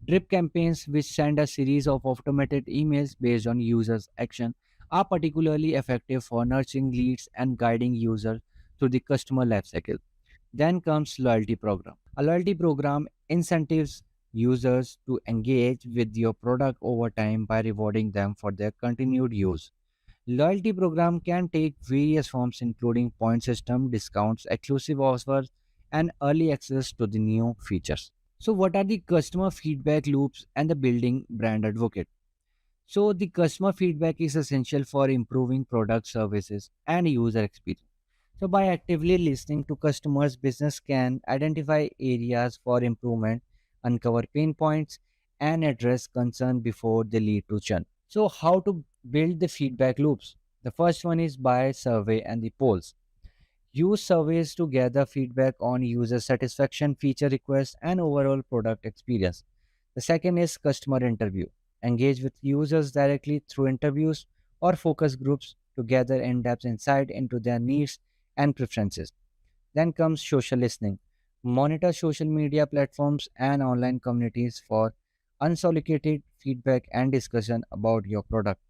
Drip campaigns, which send a series of automated emails based on users' action, are particularly effective for nurturing leads and guiding users through the customer lifecycle. Then comes loyalty program. A loyalty program incentives users to engage with your product over time by rewarding them for their continued use. Loyalty program can take various forms including point system, discounts, exclusive offers, and early access to the new features. So what are the customer feedback loops and the building brand advocate? So the customer feedback is essential for improving product services and user experience. So by actively listening to customers, business can identify areas for improvement, uncover pain points, and address concern before they lead to churn. So how to build the feedback loops? The first one is by survey and the polls. Use surveys to gather feedback on user satisfaction, feature requests, and overall product experience. The second is customer interview. Engage with users directly through interviews or focus groups to gather in depth insight into their needs and preferences. Then comes social listening. Monitor social media platforms and online communities for unsolicited feedback and discussion about your product.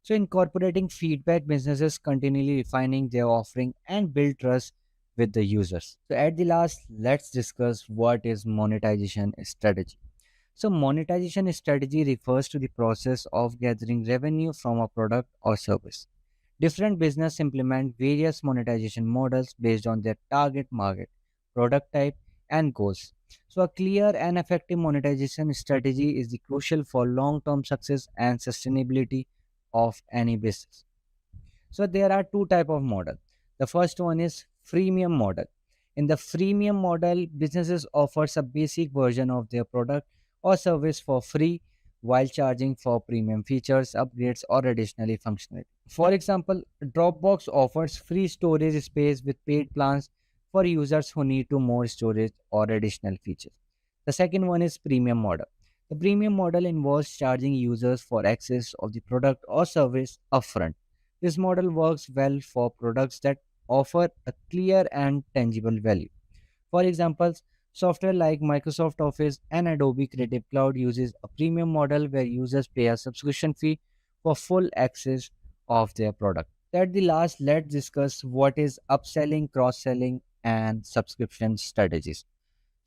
So, incorporating feedback, businesses continually refining their offering and build trust with the users. So, at the last, let's discuss what is monetization strategy. So, monetization strategy refers to the process of gathering revenue from a product or service. Different business implement various monetization models based on their target market, product type, and goals. So, a clear and effective monetization strategy is the crucial for long-term success and sustainability of any business. So there are two type of model. The first one is freemium model. In the freemium model, businesses offers a basic version of their product or service for free while charging for premium features, upgrades, or additionally functionality. For example, Dropbox offers free storage space with paid plans for users who need to more storage or additional features. The second one is premium model. The premium model involves charging users for access of the product or service upfront. This model works well for products that offer a clear and tangible value. For example, software like Microsoft Office and Adobe Creative Cloud uses a premium model where users pay a subscription fee for full access of their product. At the last, let's discuss what is upselling, cross-selling, and subscription strategies.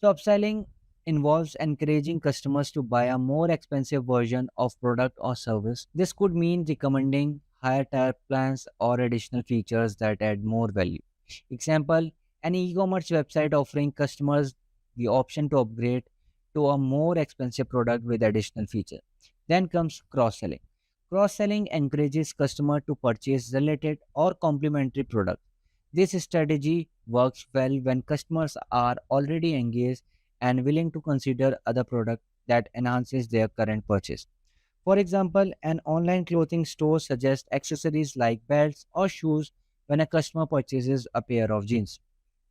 So upselling involves encouraging customers to buy a more expensive version of product or service. This could mean recommending higher tier plans or additional features that add more value. Example, an e-commerce website offering customers the option to upgrade to a more expensive product with additional feature. Then comes cross-selling. Cross-selling encourages customer to purchase related or complementary products. This strategy works well when customers are already engaged and willing to consider other product that enhances their current purchase. For example, an online clothing store suggests accessories like belts or shoes when a customer purchases a pair of jeans.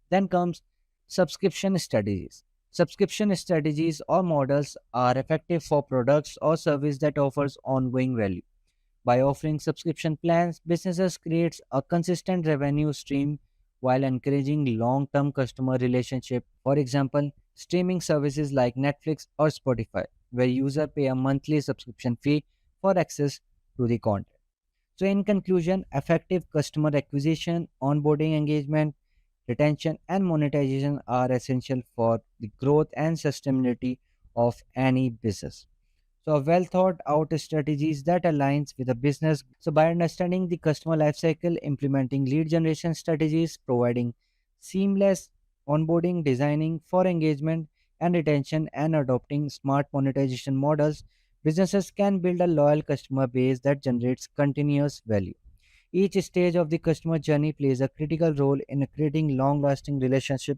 Then comes subscription strategies. Subscription strategies or models are effective for products or service that offers ongoing value. By offering subscription plans, businesses create a consistent revenue stream while encouraging long-term customer relationship. For example, streaming services like Netflix or Spotify, where users pay a monthly subscription fee for access to the content. So in conclusion, effective customer acquisition, onboarding engagement, retention and monetization are essential for the growth and sustainability of any business. So a well thought out strategies that aligns with the business. So by understanding the customer lifecycle, implementing lead generation strategies, providing seamless onboarding, designing for engagement and retention, and adopting smart monetization models, businesses can build a loyal customer base that generates continuous value. Each stage of the customer journey plays a critical role in creating long lasting relationship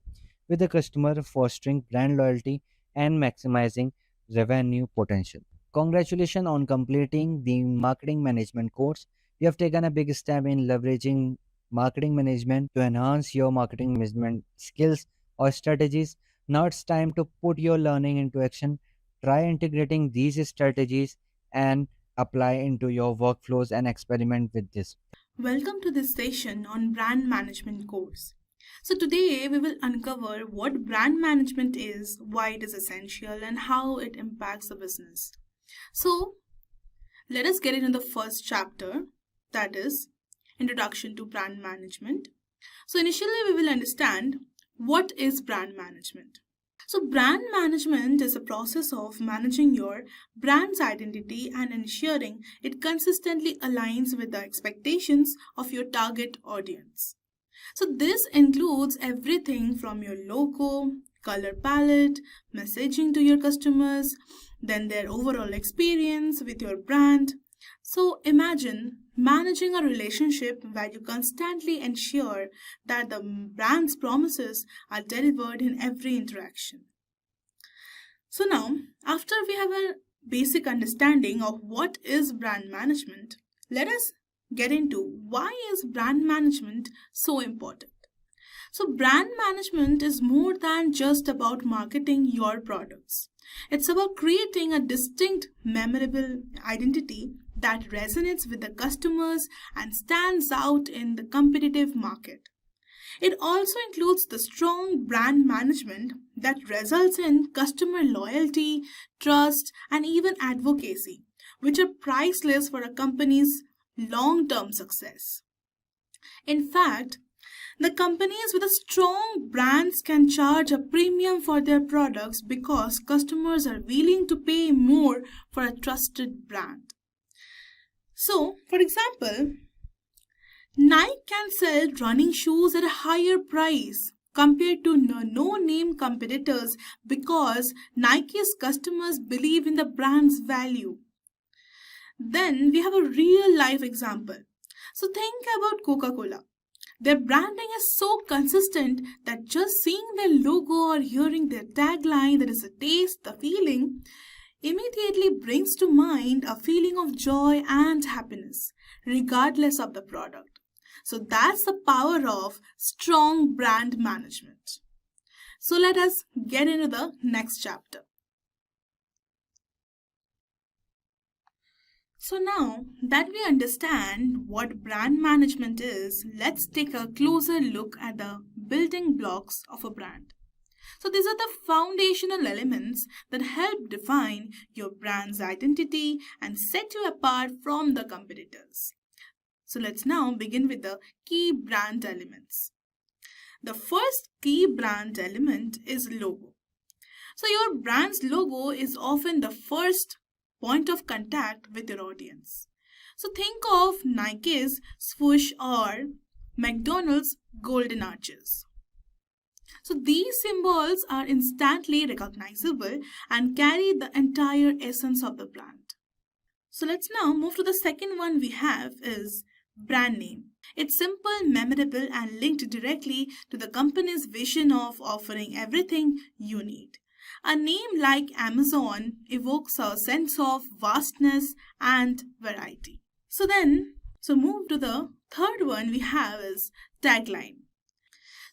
with the customer, fostering brand loyalty and maximizing revenue potential. Congratulations on completing the marketing management course. You have taken a big step in leveraging marketing management to enhance your marketing management skills or strategies. Now it's time to put your learning into action. Try integrating these strategies and apply into your workflows and experiment with this. Welcome to this session on brand management course. So today we will uncover what brand management is, why it is essential, and how it impacts the business. So let us get into the first chapter, that is Introduction to Brand Management. So initially we will understand what is brand management. So brand management is a process of managing your brand's identity and ensuring it consistently aligns with the expectations of your target audience. So this includes everything from your logo, color palette, messaging to your customers, then their overall experience with your brand. So imagine managing a relationship where you constantly ensure that the brand's promises are delivered in every interaction. So now, after we have a basic understanding of what is brand management, let us get into why is brand management so important. So brand management is more than just about marketing your products. It's about creating a distinct, memorable identity that resonates with the customers and stands out in the competitive market. It also includes the strong brand management that results in customer loyalty, trust, and even advocacy, which are priceless for a company's long-term success. In fact, the companies with a strong brands can charge a premium for their products because customers are willing to pay more for a trusted brand. So, for example, Nike can sell running shoes at a higher price compared to no-name competitors because Nike's customers believe in the brand's value. Then we have a real life example. So think about Coca-Cola. Their branding is so consistent that just seeing their logo or hearing their tagline, that is the taste, the feeling, immediately brings to mind a feeling of joy and happiness, regardless of the product. So that's the power of strong brand management. So let us get into the next chapter. So now that we understand what brand management is, let's take a closer look at the building blocks of a brand. So these are the foundational elements that help define your brand's identity and set you apart from the competitors. So let's now begin with the key brand elements. The first key brand element is logo. So your brand's logo is often the first point of contact with your audience. So think of Nike's swoosh or McDonald's golden arches. So these symbols are instantly recognizable and carry the entire essence of the brand. So let's now move to the second one we have is brand name. It's simple, memorable, and linked directly to the company's vision of offering everything you need. A name like Amazon evokes a sense of vastness and variety. So move to the third one we have is tagline.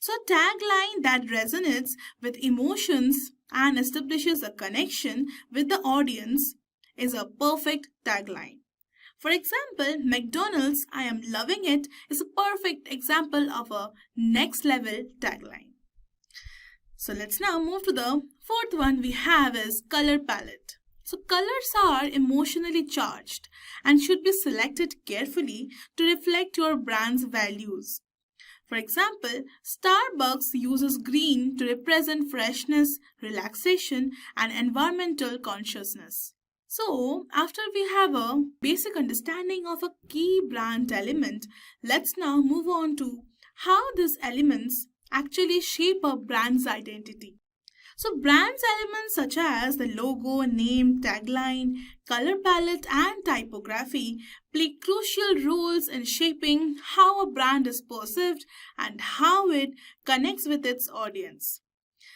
So tagline that resonates with emotions and establishes a connection with the audience is a perfect tagline. For example, McDonald's "I am loving it" is a perfect example of a next level tagline. So let's now move to the fourth one we have is color palette. So colors are emotionally charged and should be selected carefully to reflect your brand's values. For example, Starbucks uses green to represent freshness, relaxation, and environmental consciousness. So, after we have a basic understanding of a key brand element, let's now move on to how these elements actually shape a brand's identity. So brand's elements such as the logo, name, tagline, color palette, and typography play crucial roles in shaping how a brand is perceived and how it connects with its audience.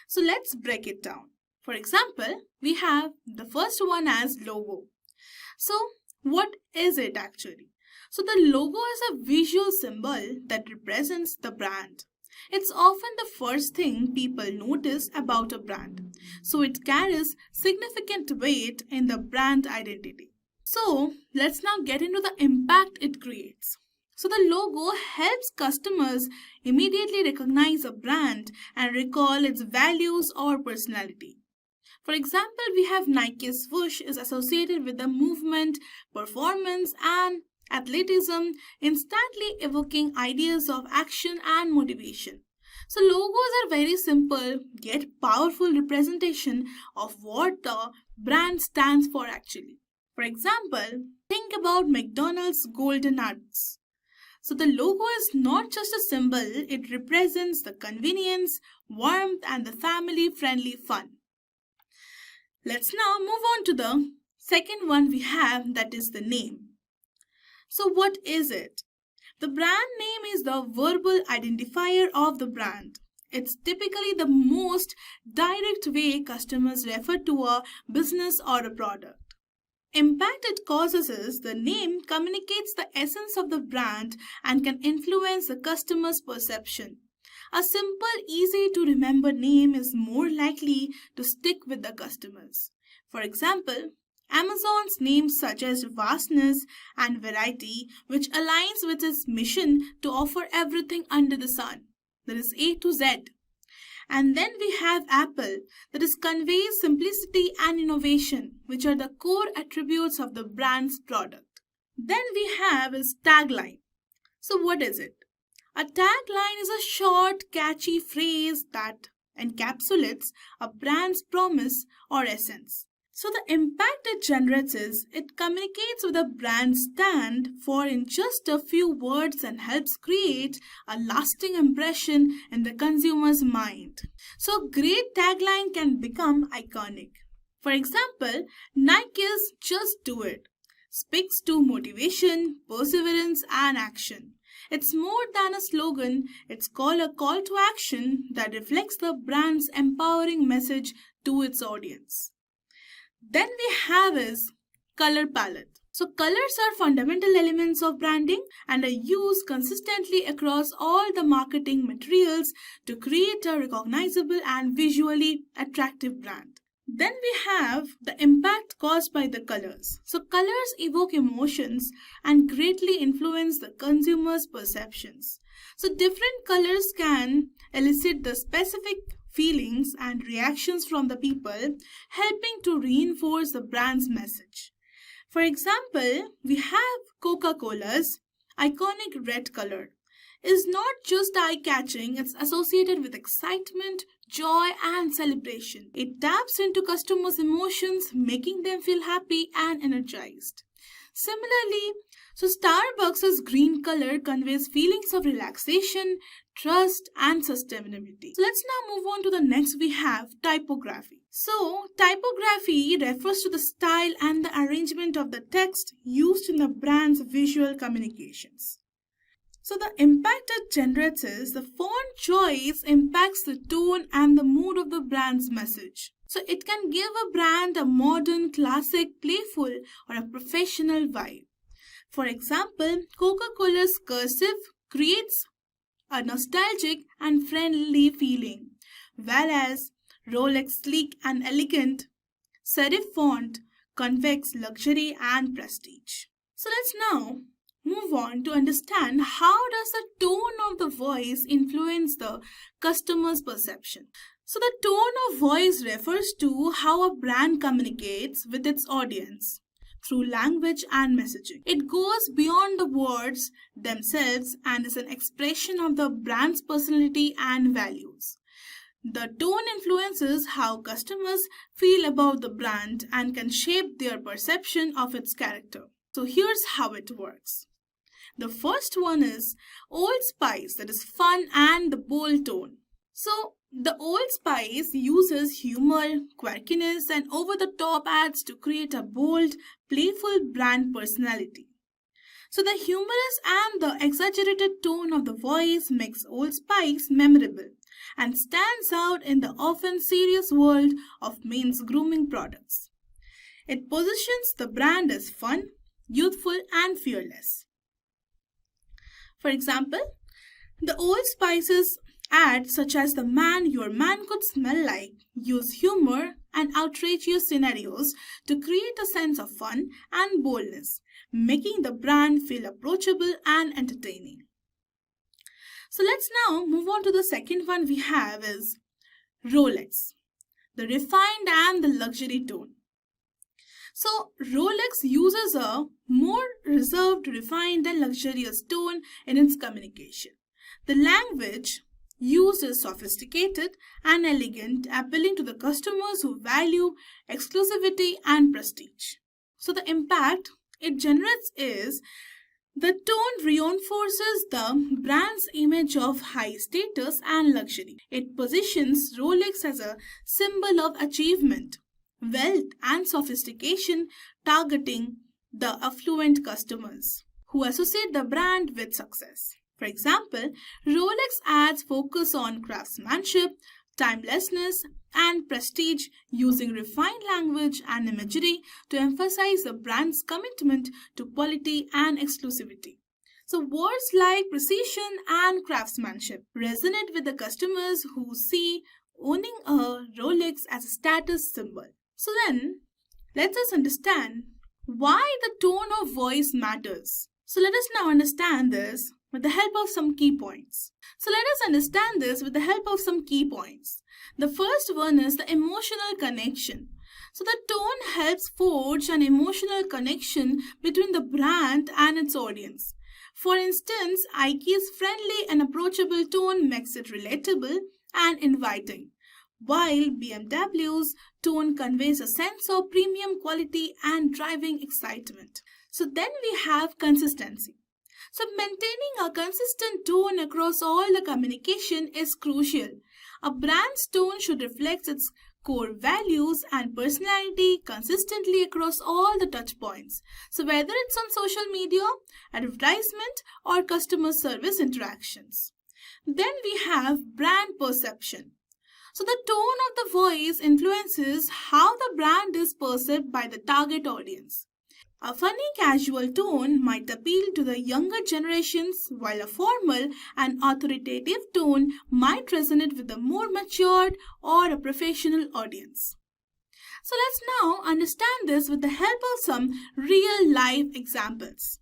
So let's break it down. For example, we have the first one as logo. So what is it actually? So the logo is a visual symbol that represents the brand. It's often the first thing people notice about a brand, so it carries significant weight in the brand identity. So, let's now get into the impact it creates. So, the logo helps customers immediately recognize a brand and recall its values or personality. For example, we have Nike's swoosh is associated with the movement, performance, and athleticism, instantly evoking ideas of action and motivation. So logos are very simple yet powerful representation of what the brand stands for actually. For example, think about McDonald's golden nuggets. So the logo is not just a symbol, it represents the convenience, warmth, and the family friendly fun. Let's now move on to the second one we have, that is the name. So what is it? The brand name is the verbal identifier of the brand. It's typically the most direct way customers refer to a business or a product. Impact it causes is the name communicates the essence of the brand and can influence the customer's perception. A simple, easy to remember name is more likely to stick with the customers. For example, Amazon's names suggest vastness and variety, which aligns with its mission to offer everything under the sun, that is A to Z. And then we have Apple, that is conveys simplicity and innovation, which are the core attributes of the brand's product. Then we have its tagline. So what is it? A tagline is a short, catchy phrase that encapsulates a brand's promise or essence. So the impact it generates is it communicates with a brand stand for in just a few words and helps create a lasting impression in the consumer's mind. So a great tagline can become iconic. For example, Nike's "Just Do It" speaks to motivation, perseverance, and action. It's more than a slogan, it's called a call to action that reflects the brand's empowering message to its audience. Then we have is color palette. So colors are fundamental elements of branding and are used consistently across all the marketing materials to create a recognizable and visually attractive brand. Then we have the impact caused by the colors. So colors evoke emotions and greatly influence the consumer's perceptions. So different colors can elicit the specific feelings and reactions from the people, helping to reinforce the brand's message. For example, we have Coca-Cola's iconic red color. Is not just eye-catching, it's associated with excitement, joy, and celebration. It taps into customers' emotions, making them feel happy and energized. Similarly, so Starbucks' green color conveys feelings of relaxation, trust, and sustainability. So let's now move on to the next we have typography. So typography refers to the style and the arrangement of the text used in the brand's visual communications. So the impact it generates is the font choice impacts the tone and the mood of the brand's message. So it can give a brand a modern, classic, playful, or a professional vibe. For example, Coca-Cola's cursive creates a nostalgic and friendly feeling, whereas Rolex sleek and elegant serif font conveys luxury and prestige. So let's now move on to understand how does the tone of the voice influence the customer's perception. So the tone of voice refers to how a brand communicates with its audience through language and messaging. It goes beyond the words themselves and is an expression of the brand's personality and values. The tone influences how customers feel about the brand and can shape their perception of its character. So here's how it works. The first one is Old Spice, that is fun and the bold tone. So the Old Spice uses humor, quirkiness, and over-the-top ads to create a bold, playful brand personality. So the humorous and the exaggerated tone of the voice makes Old Spice memorable and stands out in the often serious world of men's grooming products. It positions the brand as fun, youthful, and fearless. For example, the Old Spice's Ads such as the man your man could smell like use humor and outrageous scenarios to create a sense of fun and boldness, making the brand feel approachable and entertaining. So let's now move on to the second one we have is Rolex, the refined and the luxury tone. So Rolex uses a more reserved, refined and luxurious tone in its communication. The language used is sophisticated and elegant, appealing to the customers who value exclusivity and prestige. So the impact it generates is the tone reinforces the brand's image of high status and luxury. It positions Rolex as a symbol of achievement, wealth, and sophistication, targeting the affluent customers who associate the brand with success. For example, Rolex ads focus on craftsmanship, timelessness, and prestige, using refined language and imagery to emphasize the brand's commitment to quality and exclusivity. So, words like precision and craftsmanship resonate with the customers who see owning a Rolex as a status symbol. So, then let us understand why the tone of voice matters. So, let us now understand this with the help of some key points. The first one is the emotional connection. So the tone helps forge an emotional connection between the brand and its audience. For instance, Ike's friendly and approachable tone makes it relatable and inviting, while BMW's tone conveys a sense of premium quality and driving excitement. So then we have consistency. So maintaining a consistent tone across all the communication is crucial. A brand's tone should reflect its core values and personality consistently across all the touch points. So whether it's on social media, advertisement, or customer service interactions. Then we have brand perception. So the tone of the voice influences how the brand is perceived by the target audience. A funny casual tone might appeal to the younger generations, while a formal and authoritative tone might resonate with a more matured or a professional audience. So let's now understand this with the help of some real life examples.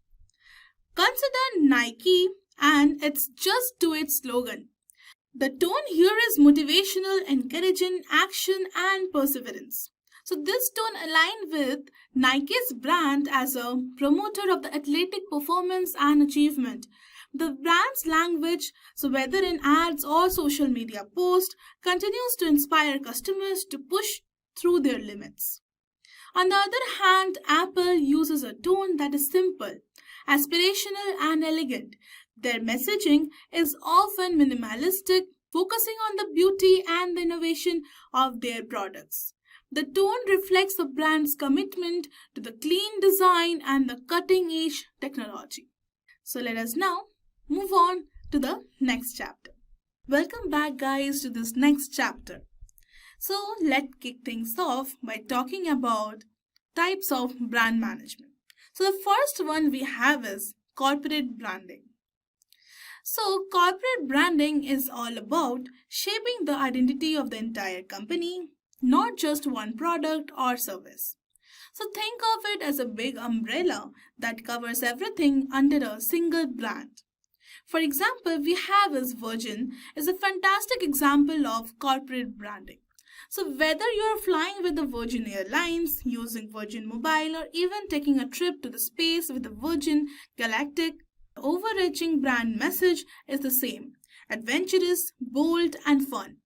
Consider Nike and its Just Do It slogan. The tone here is motivational, encouraging action and perseverance. So this tone aligned with Nike's brand as a promoter of the athletic performance and achievement. The brand's language, so whether in ads or social media posts, continues to inspire customers to push through their limits. On the other hand, Apple uses a tone that is simple, aspirational, and elegant. Their messaging is often minimalistic, focusing on the beauty and the innovation of their products. The tone reflects the brand's commitment to the clean design and the cutting-edge technology. So let us now move on to the next chapter. Welcome back, guys, to this next chapter. So let's kick things off by talking about types of brand management. So the first one we have is corporate branding. So corporate branding is all about shaping the identity of the entire company, not just one product or service. So think of it as a big umbrella that covers everything under a single brand. For example, we have as Virgin is a fantastic example of corporate branding. So whether you're flying with the Virgin Airlines, using Virgin Mobile, or even taking a trip to the space with the Virgin Galactic, the overarching brand message is the same: adventurous, bold, and fun.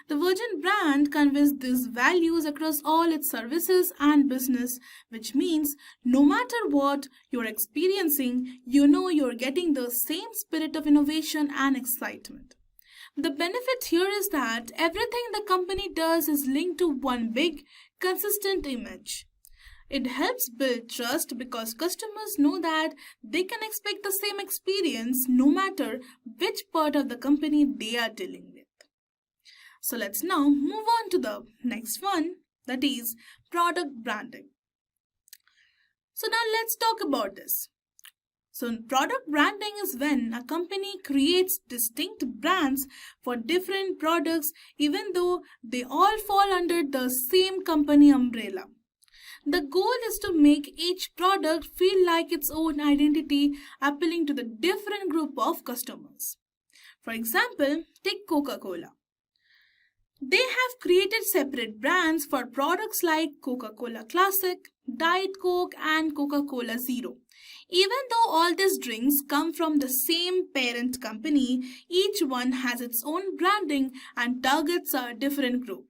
The Virgin brand conveys these values across all its services and business, which means no matter what you're experiencing, you know you're getting the same spirit of innovation and excitement. The benefit here is that everything the company does is linked to one big, consistent image. It helps build trust because customers know that they can expect the same experience no matter which part of the company they are dealing with. So let's now move on to the next one, that is product branding. So now let's talk about this. So, product branding is when a company creates distinct brands for different products, even though they all fall under the same company umbrella. The goal is to make each product feel like its own identity, appealing to the different group of customers. For example, take Coca-Cola. They have created separate brands for products like Coca-Cola Classic, Diet Coke, and Coca-Cola Zero. Even though all these drinks come from the same parent company, each one has its own branding and targets a different group.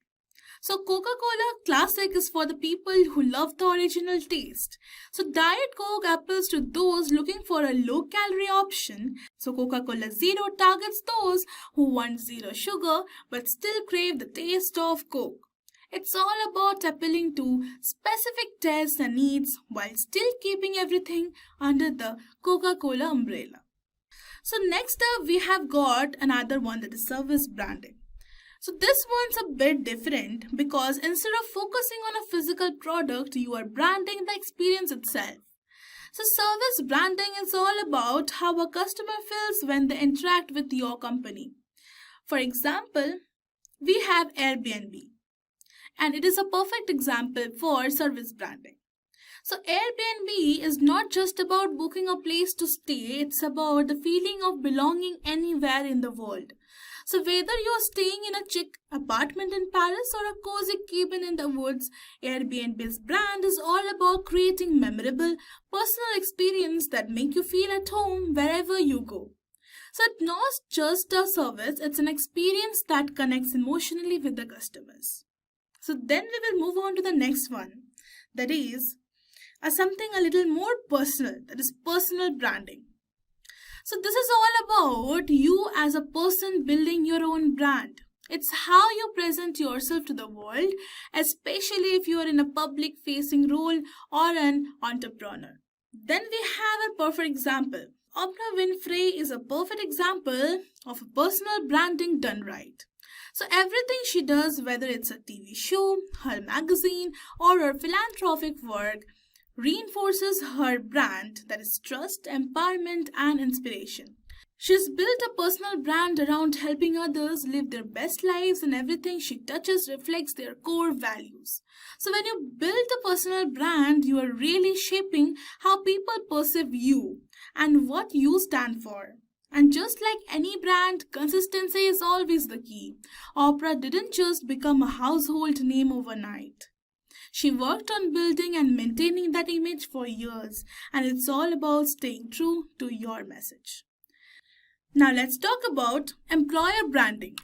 So Coca-Cola Classic is for the people who love the original taste. So Diet Coke appeals to those looking for a low-calorie option. So Coca-Cola Zero targets those who want zero sugar but still crave the taste of Coke. It's all about appealing to specific tastes and needs while still keeping everything under the Coca-Cola umbrella. So next up we have got another one, that is service branding. So this one's a bit different because instead of focusing on a physical product, you are branding the experience itself. So service branding is all about how a customer feels when they interact with your company. For example, we have Airbnb, and it is a perfect example for service branding. So Airbnb is not just about booking a place to stay, it's about the feeling of belonging anywhere in the world. So whether you're staying in a chic apartment in Paris or a cozy cabin in the woods, Airbnb's brand is all about creating memorable, personal experience that make you feel at home wherever you go. So it's not just a service, it's an experience that connects emotionally with the customers. So then we will move on to the next one, that is something a little more personal, that is personal branding. So this is all about you as a person building your own brand. It's how you present yourself to the world, especially if you are in a public facing role or an entrepreneur. Then we have a perfect example. Oprah Winfrey is a perfect example of a personal branding done right. So everything she does, whether it's a TV show, her magazine, or her philanthropic work, reinforces her brand, that is trust, empowerment, and inspiration. She's built a personal brand around helping others live their best lives, and everything she touches reflects their core values. So when you build a personal brand, you are really shaping how people perceive you and what you stand for. And just like any brand, consistency is always the key. Oprah didn't just become a household name overnight. She worked on building and maintaining that image for years, and it's all about staying true to your message. Now let's talk about employer branding.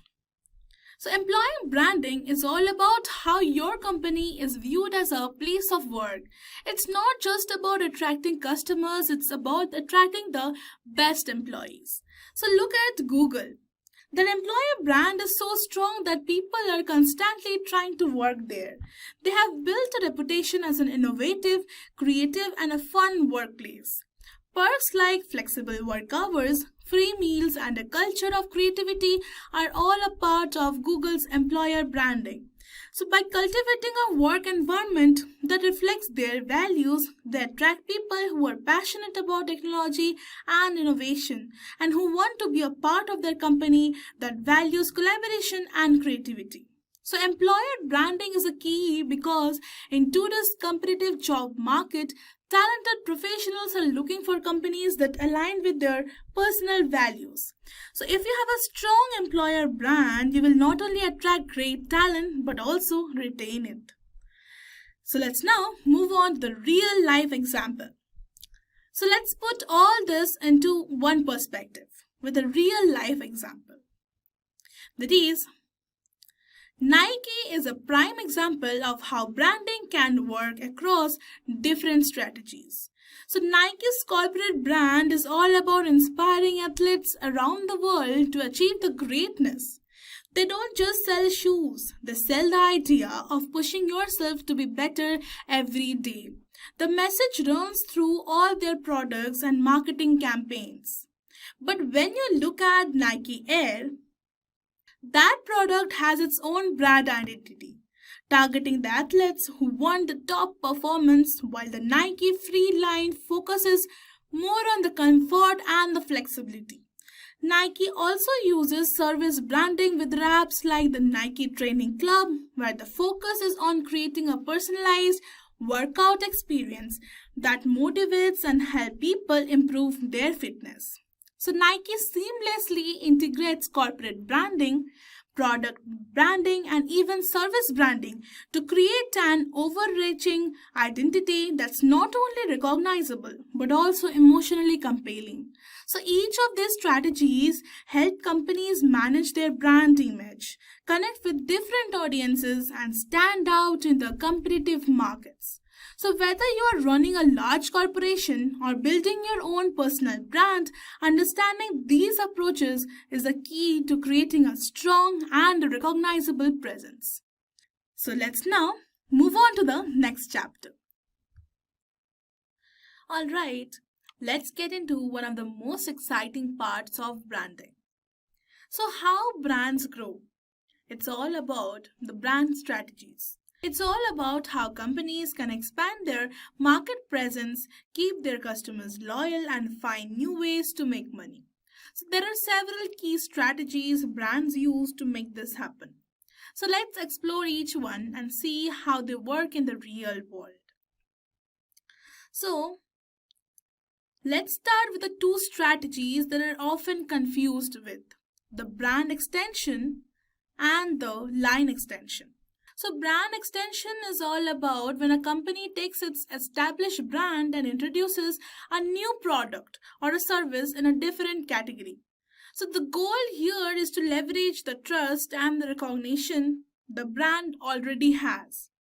So employer branding is all about how your company is viewed as a place of work. It's not just about attracting customers, it's about attracting the best employees. So look at Google. Their employer brand is so strong that people are constantly trying to work there. They have built a reputation as an innovative, creative, and a fun workplace. Perks like flexible work hours, free meals, and a culture of creativity are all a part of Google's employer branding. So by cultivating a work environment that reflects their values, they attract people who are passionate about technology and innovation and who want to be a part of their company that values collaboration and creativity. So employer branding is a key because in today's competitive job market, talented professionals are looking for companies that align with their personal values. So if you have a strong employer brand, you will not only attract great talent but also retain it. So let's now move on to the real life example. So let's put all this into one perspective with a real life example. That is, Nike is a prime example of how branding can work across different strategies. So Nike's corporate brand is all about inspiring athletes around the world to achieve the greatness. They don't just sell shoes, they sell the idea of pushing yourself to be better every day. The message runs through all their products and marketing campaigns. But when you look at Nike Air, that product has its own brand identity, targeting the athletes who want the top performance, while the Nike Free line focuses More on the comfort and the flexibility. Nike also uses service branding with apps like the Nike Training Club, where the focus is on creating a personalized workout experience that motivates and help people improve their fitness. So Nike seamlessly integrates corporate branding, product branding, and even service branding to create an overreaching identity that's not only recognizable but also emotionally compelling. So each of these strategies help companies manage their brand image, connect with different audiences, and stand out in the competitive markets. So, whether you are running a large corporation or building your own personal brand, understanding these approaches is the key to creating a strong and recognizable presence. So, let's now move on to the next chapter. Alright, let's get into one of the most exciting parts of branding. So, how brands grow? It's all about the brand strategies. It's all about how companies can expand their market presence, keep their customers loyal, and find new ways to make money. So, there are several key strategies brands use to make this happen. So, let's explore each one and see how they work in the real world. So, let's start with the two strategies that are often confused with the brand extension and the line extension. So, brand extension is all about when a company takes its established brand and introduces a new product or a service in a different category. So, the goal here is to leverage the trust and the recognition the brand already has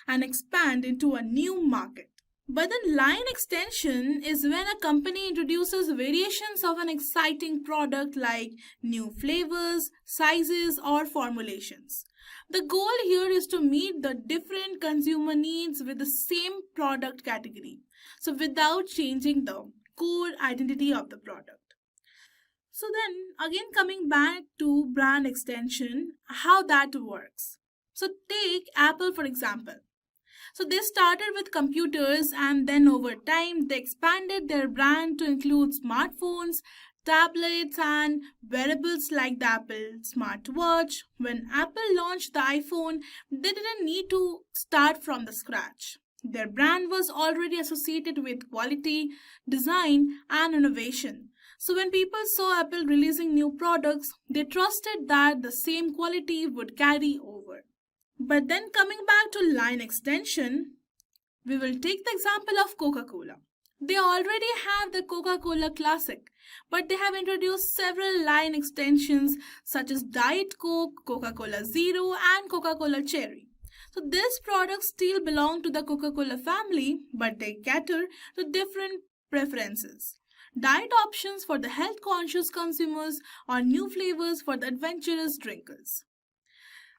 and expand into a new market. But the line extension is when a company introduces variations of an exciting product like new flavors, sizes, or formulations. The goal here is to meet the different consumer needs with the same product category, so without changing the core identity of the product. So then again coming back to brand extension, how that works. So take Apple for example. So they started with computers and then over time they expanded their brand to include smartphones, tablets, and wearables like the Apple smartwatch. When Apple launched the iPhone, they didn't need to start from the scratch. Their brand was already associated with quality, design, and innovation. So when people saw Apple releasing new products, they trusted that the same quality would carry over. But then coming back to line extension, we will take the example of Coca-Cola. They already have the Coca-Cola Classic, but they have introduced several line extensions such as Diet Coke, Coca-Cola Zero, and Coca-Cola Cherry. So these products still belong to the Coca-Cola family, but they cater to different preferences. Diet options for the health-conscious consumers or new flavors for the adventurous drinkers.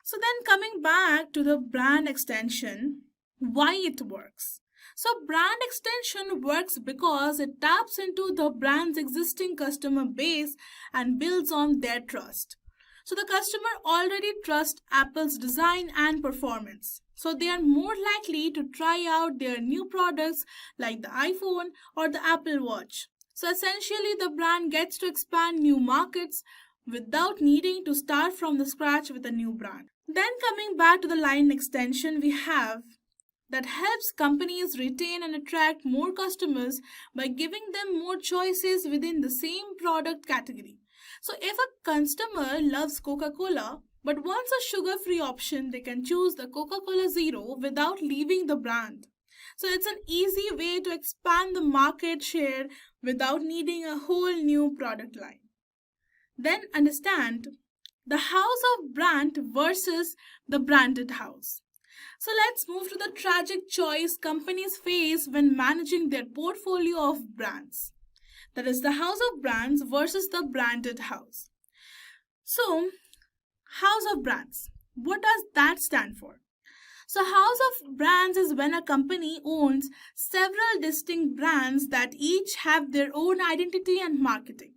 So then coming back to the brand extension, why it works. So brand extension works because it taps into the brand's existing customer base and builds on their trust. So the customer already trusts Apple's design and performance. So they are more likely to try out their new products like the iPhone or the Apple Watch. So essentially the brand gets to expand new markets without needing to start from the scratch with a new brand. Then coming back to the line extension we have that helps companies retain and attract more customers by giving them more choices within the same product category. So if a customer loves Coca-Cola but wants a sugar-free option, they can choose the Coca-Cola Zero without leaving the brand. So it's an easy way to expand the market share without needing a whole new product line. Then understand the house of brand versus the branded house. So let's move to the tragic choice companies face when managing their portfolio of brands. That is the house of brands versus the branded house. So, house of brands. What does that stand for? So, house of brands is when a company owns several distinct brands that each have their own identity and marketing.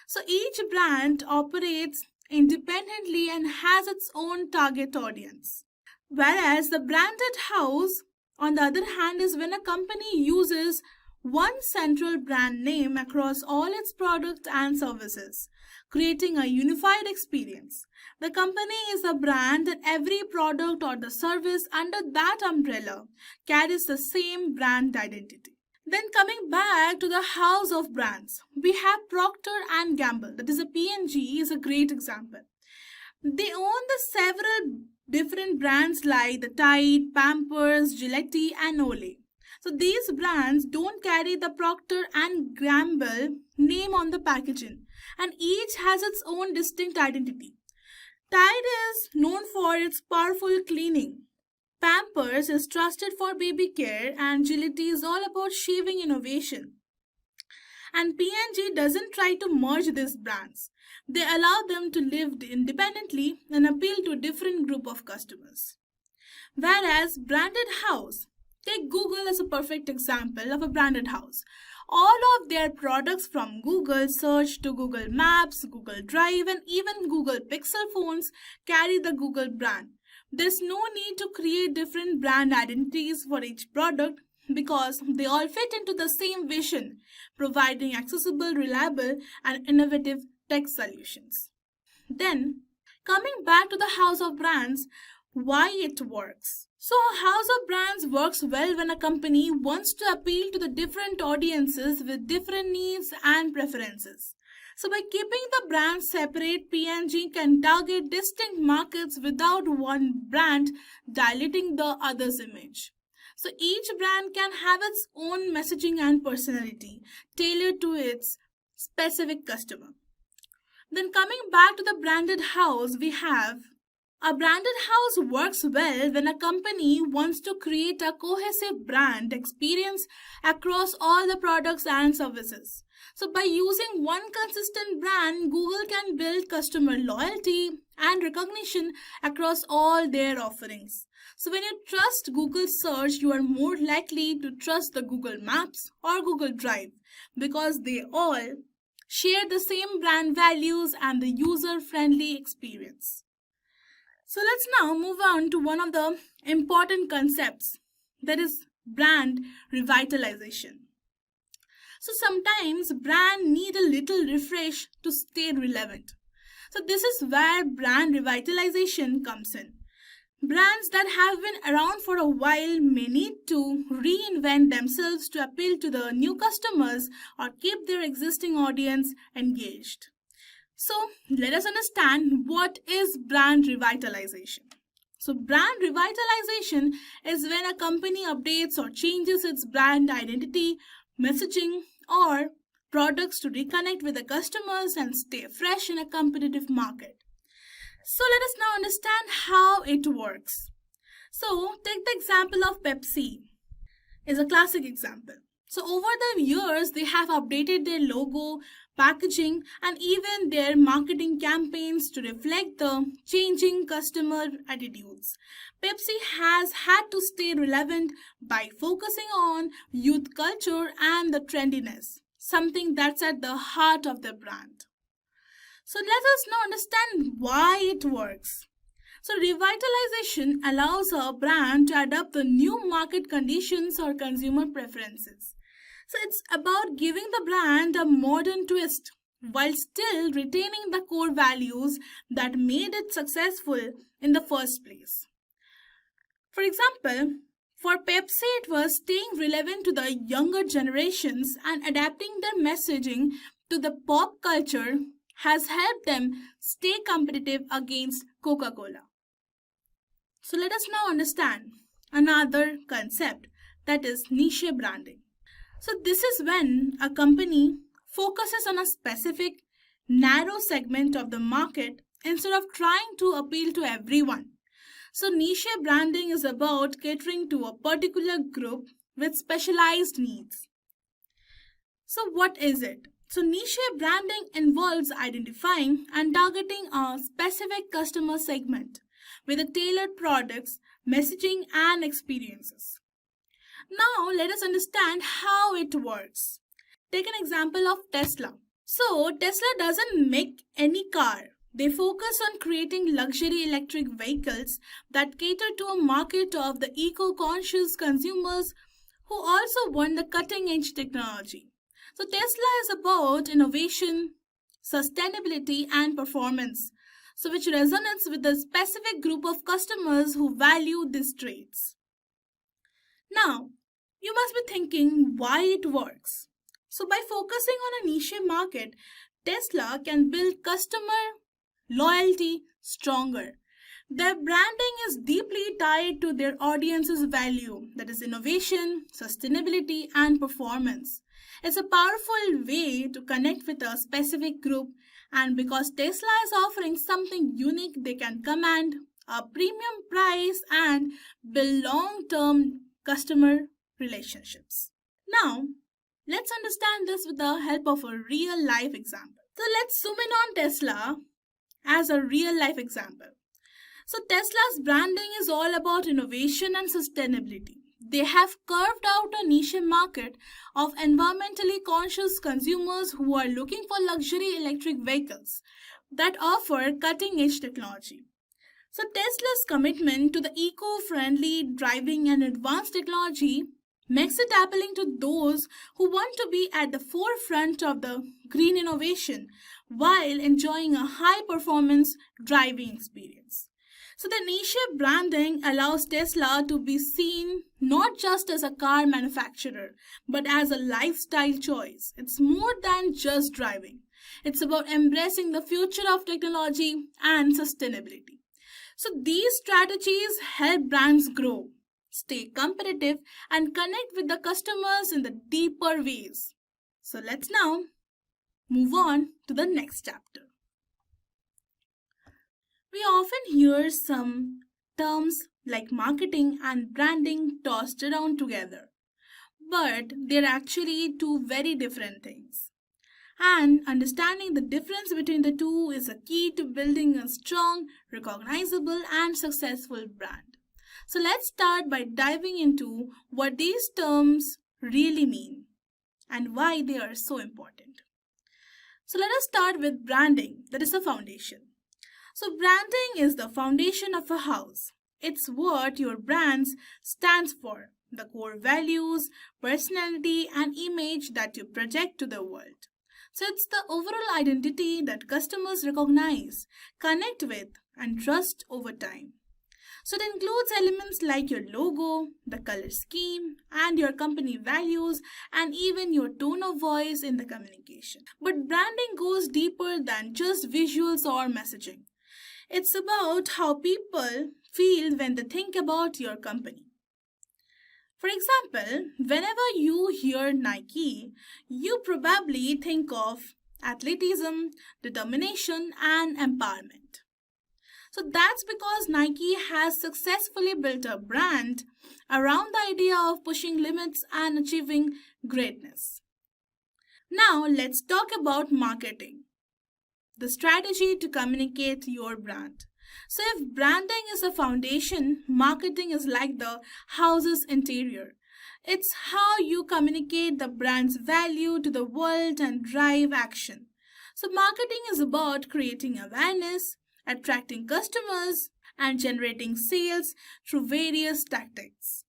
So, each brand operates independently and has its own target audience. Whereas the branded house, on the other hand, is when a company uses one central brand name across all its products and services, creating a unified experience. The company is a brand and every product or the service under that umbrella carries the same brand identity. Then coming back to the house of brands, we have Procter and Gamble, that is a P&G, is a great example. They own the several different brands like the Tide, Pampers, Gillette, and Olay. So these brands don't carry the Procter and Gamble name on the packaging, and each has its own distinct identity. Tide is known for its powerful cleaning. Pampers is trusted for baby care, and Gillette is all about shaving innovation. And P&G doesn't try to merge these brands. They allow them to live independently and appeal to a different group of customers. Whereas branded house, take Google as a perfect example of a branded house. All of their products from Google Search to Google Maps, Google Drive, and even Google Pixel phones carry the Google brand. There's no need to create different brand identities for each product because they all fit into the same vision, providing accessible, reliable, and innovative tech solutions. Then, coming back to the house of brands, why it works. So, a house of brands works well when a company wants to appeal to the different audiences with different needs and preferences. So, by keeping the brands separate, P&G can target distinct markets without one brand diluting the other's image. So, each brand can have its own messaging and personality tailored to its specific customer. Then, coming back to the branded house, we have a branded house works well when a company wants to create a cohesive brand experience across all the products and services. So by using one consistent brand, Google can build customer loyalty and recognition across all their offerings. So when you trust Google search, you are more likely to trust the Google Maps or Google Drive because they all share the same brand values and the user-friendly experience. So let's now move on to one of the important concepts, that is brand revitalization. So sometimes brand need a little refresh to stay relevant. So this is where brand revitalization comes in. Brands that have been around for a while may need to reinvent themselves to appeal to the new customers or keep their existing audience engaged. So let us understand what is brand revitalization. So brand revitalization is when a company updates or changes its brand identity, messaging, or products to reconnect with the customers and stay fresh in a competitive market. So let us now understand how it works. So take the example of Pepsi is a classic example. So over the years, they have updated their logo, packaging, and even their marketing campaigns to reflect the changing customer attitudes. Pepsi has had to stay relevant by focusing on youth culture and the trendiness, something that's at the heart of the brand. So let us now understand why it works. So revitalization allows a brand to adapt the new market conditions or consumer preferences. So it's about giving the brand a modern twist while still retaining the core values that made it successful in the first place. For example, for Pepsi, it was staying relevant to the younger generations and adapting their messaging to the pop culture has helped them stay competitive against Coca-Cola. So let us now understand another concept, that is niche branding. So this is when a company focuses on a specific narrow segment of the market instead of trying to appeal to everyone. So niche branding is about catering to a particular group with specialized needs. So what is it? So niche branding involves identifying and targeting a specific customer segment with a tailored products, messaging, and experiences. Now let us understand how it works. Take an example of Tesla. So Tesla doesn't make any car. They focus on creating luxury electric vehicles that cater to a market of the eco-conscious consumers who also want the cutting edge technology. So Tesla is about innovation, sustainability, and performance, so which resonates with a specific group of customers who value these traits. Now, you must be thinking why it works. So by focusing on a niche market, Tesla can build customer loyalty stronger. Their branding is deeply tied to their audience's value, that is, innovation, sustainability, and performance. It's a powerful way to connect with a specific group, and because Tesla is offering something unique, they can command a premium price and build long term customer relationships. Now, let's understand this with the help of a real life example. So, let's zoom in on Tesla as a real life example. So Tesla's branding is all about innovation and sustainability. They have carved out a niche market of environmentally conscious consumers who are looking for luxury electric vehicles that offer cutting edge technology. So Tesla's commitment to the eco-friendly driving and advanced technology makes it appealing to those who want to be at the forefront of the green innovation while enjoying a high-performance driving experience. So the niche branding allows Tesla to be seen not just as a car manufacturer, but as a lifestyle choice. It's more than just driving. It's about embracing the future of technology and sustainability. So these strategies help brands grow, stay competitive, and connect with the customers in the deeper ways. So let's now move on to the next chapter. We often hear some terms like marketing and branding tossed around together, but they're actually two very different things. And understanding the difference between the two is a key to building a strong, recognizable, and successful brand. So let's start by diving into what these terms really mean and why they are so important. So let us start with branding, that is the foundation. So branding is the foundation of a house. It's what your brand stands for, the core values, personality, and image that you project to the world. So it's the overall identity that customers recognize, connect with, and trust over time. So it includes elements like your logo, the color scheme, and your company values, and even your tone of voice in the communication. But branding goes deeper than just visuals or messaging. It's about how people feel when they think about your company. For example, whenever you hear Nike, you probably think of athleticism, determination, and empowerment. So that's because Nike has successfully built a brand around the idea of pushing limits and achieving greatness. Now let's talk about marketing, the strategy to communicate your brand. So if branding is a foundation, marketing is like the house's interior. It's how you communicate the brand's value to the world and drive action. So marketing is about creating awareness, attracting customers, and generating sales through various tactics.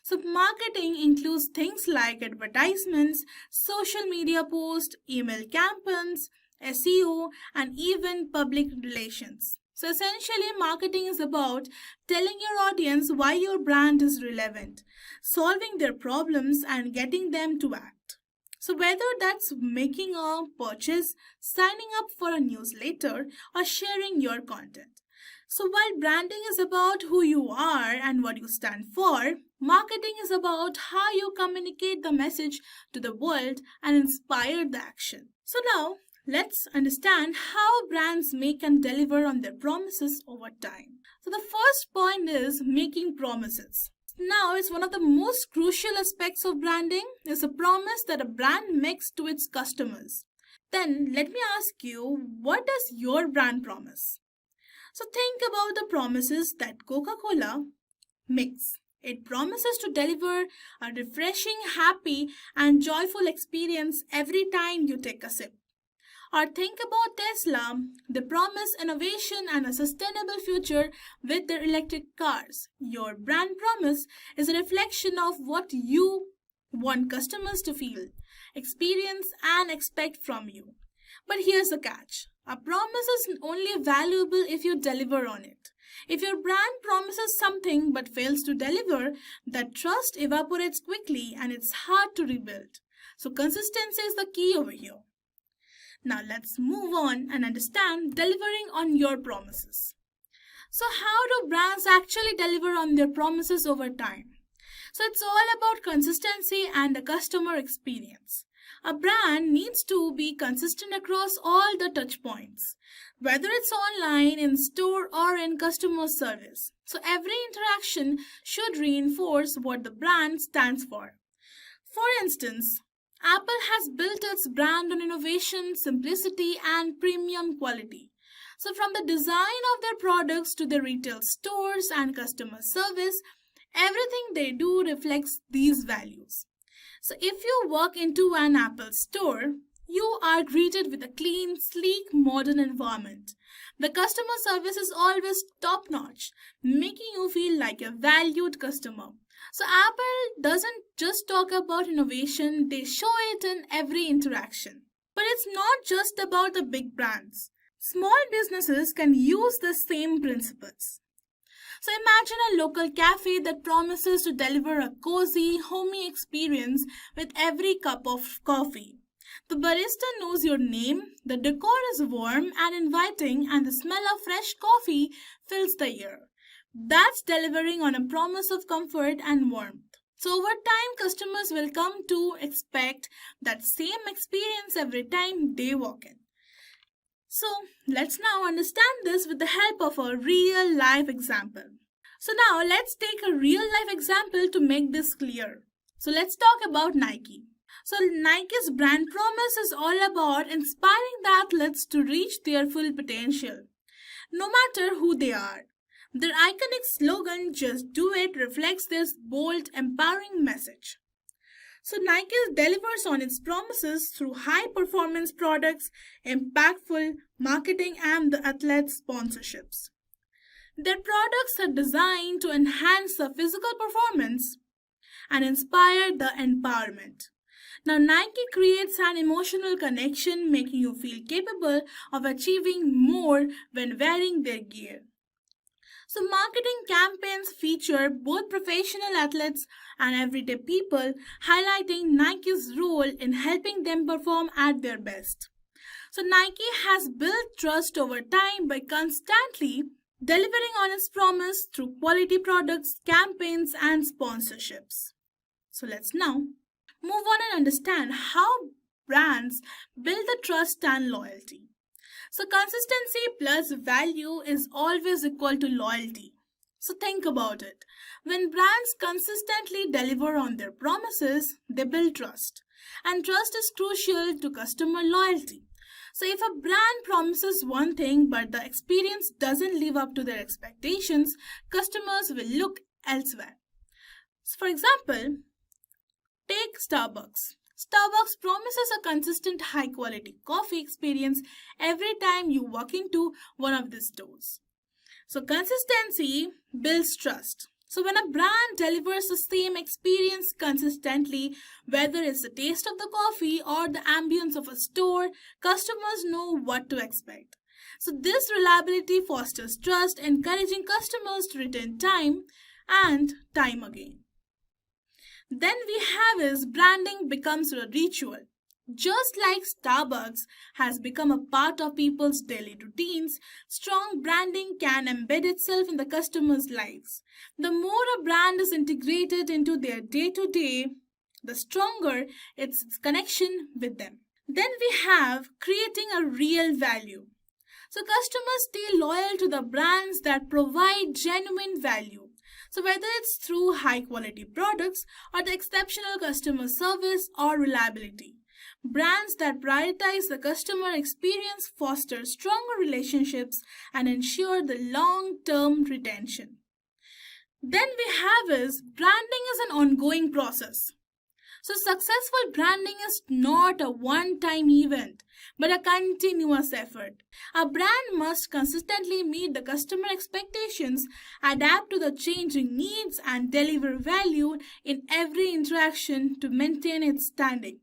So marketing includes things like advertisements, social media posts, email campaigns, SEO, and even public relations. So essentially, marketing is about telling your audience why your brand is relevant, solving their problems, and getting them to act. So whether that's making a purchase, signing up for a newsletter, or sharing your content. So while branding is about who you are and what you stand for, marketing is about how you communicate the message to the world and inspire the action. So now, let's understand how brands make and deliver on their promises over time. So the first point is making promises. Now, it's one of the most crucial aspects of branding is a promise that a brand makes to its customers. Then let me ask you, what does your brand promise? So think about the promises that Coca-Cola makes. It promises to deliver a refreshing, happy, and joyful experience every time you take a sip. Or think about Tesla. They promise innovation and a sustainable future with their electric cars. Your brand promise is a reflection of what you want customers to feel, experience, and expect from you. But here's the catch. A promise is only valuable if you deliver on it. If your brand promises something but fails to deliver, that trust evaporates quickly and it's hard to rebuild. So consistency is the key over here. Now let's move on and understand delivering on your promises. So how do brands actually deliver on their promises over time? So it's all about consistency and the customer experience. A brand needs to be consistent across all the touch points, whether it's online, in store, or in customer service. So every interaction should reinforce what the brand stands for. For instance, Apple has built its brand on innovation, simplicity, and premium quality. So from the design of their products to the retail stores and customer service, everything they do reflects these values. So if you walk into an Apple store, you are greeted with a clean, sleek, modern environment. The customer service is always top-notch, making you feel like a valued customer. So Apple doesn't just talk about innovation, they show it in every interaction. But it's not just about the big brands. Small businesses can use the same principles. So imagine a local cafe that promises to deliver a cozy, homey experience with every cup of coffee. The barista knows your name, the decor is warm and inviting, and the smell of fresh coffee fills the air. That's delivering on a promise of comfort and warmth. So over time, customers will come to expect that same experience every time they walk in. So let's now understand this with the help of a real life example. So now let's take a real life example to make this clear. So let's talk about Nike. So Nike's brand promise is all about inspiring the athletes to reach their full potential, no matter who they are. Their iconic slogan, "Just Do It," reflects this bold, empowering message. So Nike delivers on its promises through high-performance products, impactful marketing, and the athlete sponsorships. Their products are designed to enhance the physical performance and inspire the empowerment. Now, Nike creates an emotional connection, making you feel capable of achieving more when wearing their gear. So marketing campaigns feature both professional athletes and everyday people, highlighting Nike's role in helping them perform at their best. So Nike has built trust over time by constantly delivering on its promise through quality products, campaigns, and sponsorships. So let's now move on and understand how brands build the trust and loyalty. So consistency plus value is always equal to loyalty. So think about it. When brands consistently deliver on their promises, they build trust. And trust is crucial to customer loyalty. So if a brand promises one thing but the experience doesn't live up to their expectations, customers will look elsewhere. So for example, take Starbucks. Starbucks promises a consistent high quality coffee experience every time you walk into one of these stores. So consistency builds trust. So when a brand delivers the same experience consistently, whether it's the taste of the coffee or the ambience of a store, customers know what to expect. So this reliability fosters trust, encouraging customers to return time and time again. Then we have is branding becomes a ritual. Just like Starbucks has become a part of people's daily routines, strong branding can embed itself in the customers' lives. The more a brand is integrated into their day-to-day, the stronger its connection with them. Then we have creating a real value. So customers stay loyal to the brands that provide genuine value. So whether it's through high quality products or the exceptional customer service or reliability, brands that prioritize the customer experience foster stronger relationships and ensure the long-term retention. Then we have is branding is an ongoing process. So, successful branding is not a one time event, but a continuous effort. A brand must consistently meet the customer expectations, adapt to the changing needs, and deliver value in every interaction to maintain its standing.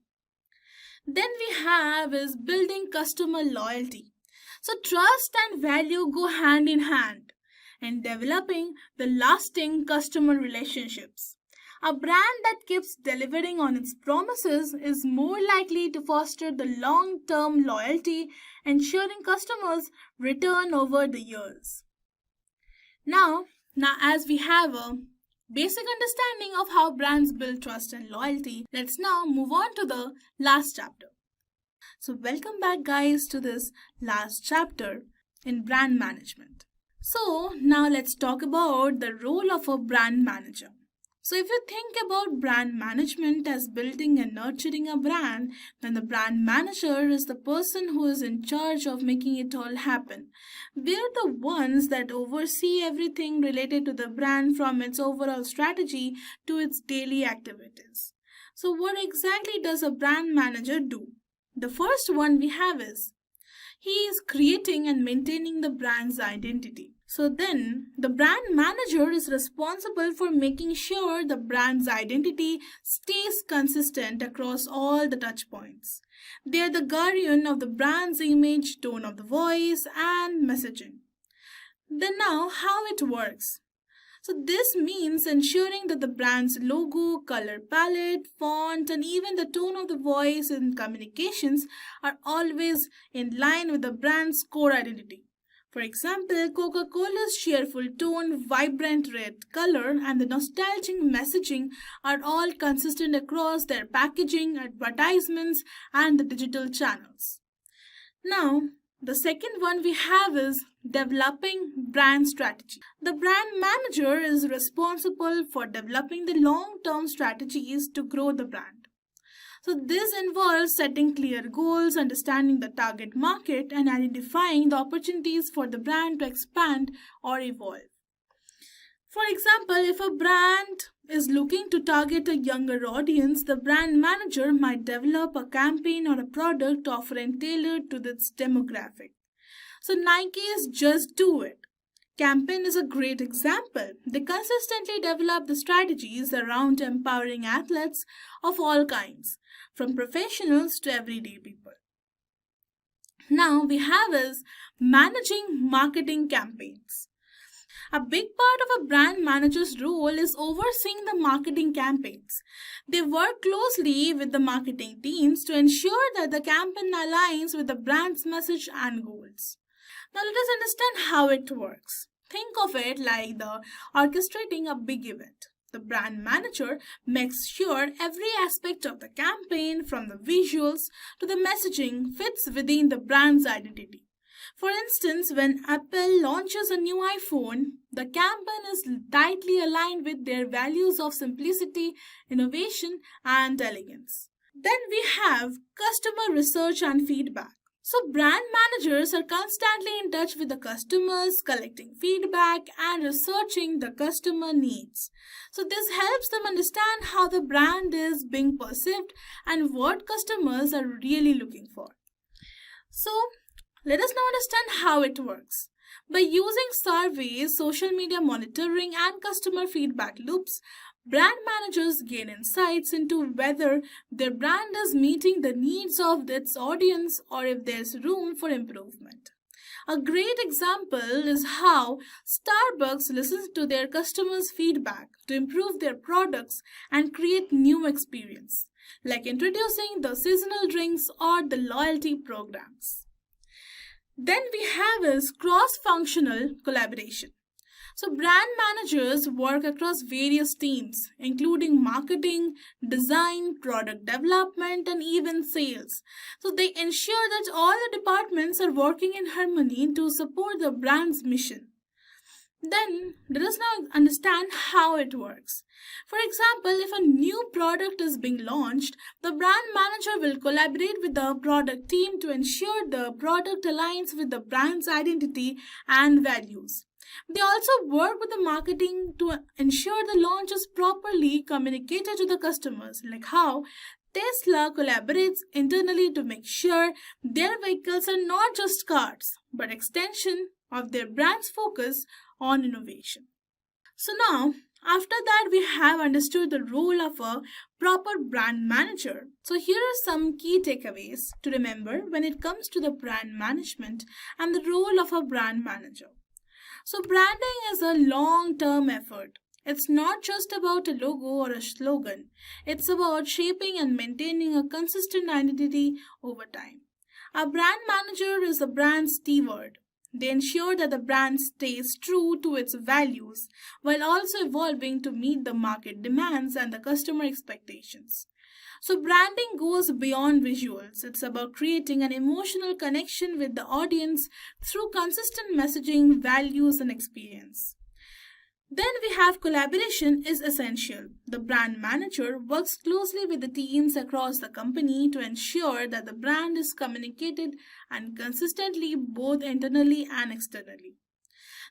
Then we have is building customer loyalty. So, trust and value go hand in hand in developing the lasting customer relationships. A brand that keeps delivering on its promises is more likely to foster the long term loyalty, ensuring customers return over the years. Now, as we have a basic understanding of how brands build trust and loyalty, let's now move on to the last chapter. So, welcome back, guys, to this last chapter in brand management. So, now let's talk about the role of a brand manager. So, if you think about brand management as building and nurturing a brand, then the brand manager is the person who is in charge of making it all happen. They're the ones that oversee everything related to the brand from its overall strategy to its daily activities. So, what exactly does a brand manager do? The first one we have is he is creating and maintaining the brand's identity. So then, the brand manager is responsible for making sure the brand's identity stays consistent across all the touch points. They are the guardian of the brand's image, tone of the voice, and messaging. Then now, how it works. So this means ensuring that the brand's logo, color palette, font, and even the tone of the voice in communications are always in line with the brand's core identity. For example, Coca-Cola's cheerful tone, vibrant red color, and the nostalgic messaging are all consistent across their packaging, advertisements, and the digital channels. Now, the second one we have is developing brand strategy. The brand manager is responsible for developing the long-term strategies to grow the brand. So this involves setting clear goals, understanding the target market, and identifying the opportunities for the brand to expand or evolve. For example, if a brand is looking to target a younger audience, the brand manager might develop a campaign or a product offering tailored to this demographic. So Nike's Just Do It campaign is a great example. They consistently develop the strategies around empowering athletes of all kinds, from professionals to everyday people. Now we have is managing marketing campaigns. A big part of a brand manager's role is overseeing the marketing campaigns. They work closely with the marketing teams to ensure that the campaign aligns with the brand's message and goals. Now let us understand how it works. Think of it like the orchestrating a big event. The brand manager makes sure every aspect of the campaign, from the visuals to the messaging, fits within the brand's identity. For instance, when Apple launches a new iPhone, the campaign is tightly aligned with their values of simplicity, innovation, and elegance. Then we have customer research and feedback. So brand managers are constantly in touch with the customers, collecting feedback and researching the customer needs. So this helps them understand how the brand is being perceived and what customers are really looking for. So let us now understand how it works. By using surveys, social media monitoring, and customer feedback loops, brand managers gain insights into whether their brand is meeting the needs of its audience or if there's room for improvement. A great example is how Starbucks listens to their customers' feedback to improve their products and create new experience, like introducing the seasonal drinks or the loyalty programs. Then we have is cross-functional collaboration. So brand managers work across various teams, including marketing, design, product development, and even sales. So they ensure that all the departments are working in harmony to support the brand's mission. Then let us now understand how it works. For example, if a new product is being launched, the brand manager will collaborate with the product team to ensure the product aligns with the brand's identity and values. They also work with the marketing to ensure the launch is properly communicated to the customers, like how Tesla collaborates internally to make sure their vehicles are not just cars, but extension of their brand's focus on innovation. So now, after that, we have understood the role of a proper brand manager. So here are some key takeaways to remember when it comes to the brand management and the role of a brand manager. So branding is a long-term effort. It's not just about a logo or a slogan. It's about shaping and maintaining a consistent identity over time. A brand manager is a brand steward. They ensure that the brand stays true to its values while also evolving to meet the market demands and the customer expectations. So, branding goes beyond visuals. It's about creating an emotional connection with the audience through consistent messaging, values, and experience. Then we have collaboration is essential. The brand manager works closely with the teams across the company to ensure that the brand is communicated and consistently both internally and externally.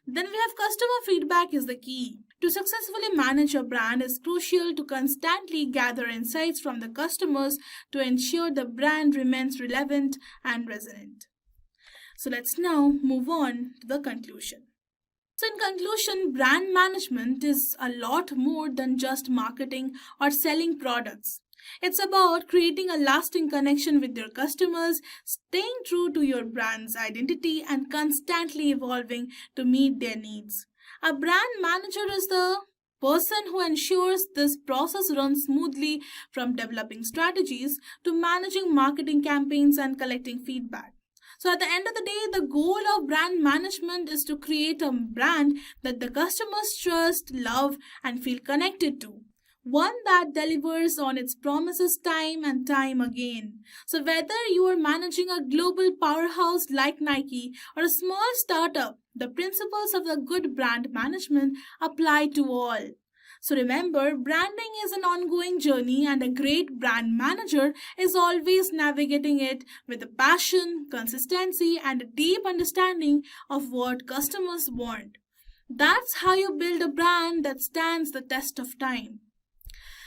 Then we have customer feedback is the key. To successfully manage a brand is crucial to constantly gather insights from the customers to ensure the brand remains relevant and resonant. So let's now move on to the conclusion. So, in conclusion, brand management is a lot more than just marketing or selling products. It's about creating a lasting connection with your customers, staying true to your brand's identity, and constantly evolving to meet their needs. A brand manager is the person who ensures this process runs smoothly, from developing strategies to managing marketing campaigns and collecting feedback. So, at the end of the day, the goal of brand management is to create a brand that the customers trust, love, and feel connected to. One that delivers on its promises time and time again. So, whether you are managing a global powerhouse like Nike or a small startup, the principles of the good brand management apply to all. So remember, branding is an ongoing journey, and a great brand manager is always navigating it with a passion, consistency, and a deep understanding of what customers want. That's how you build a brand that stands the test of time.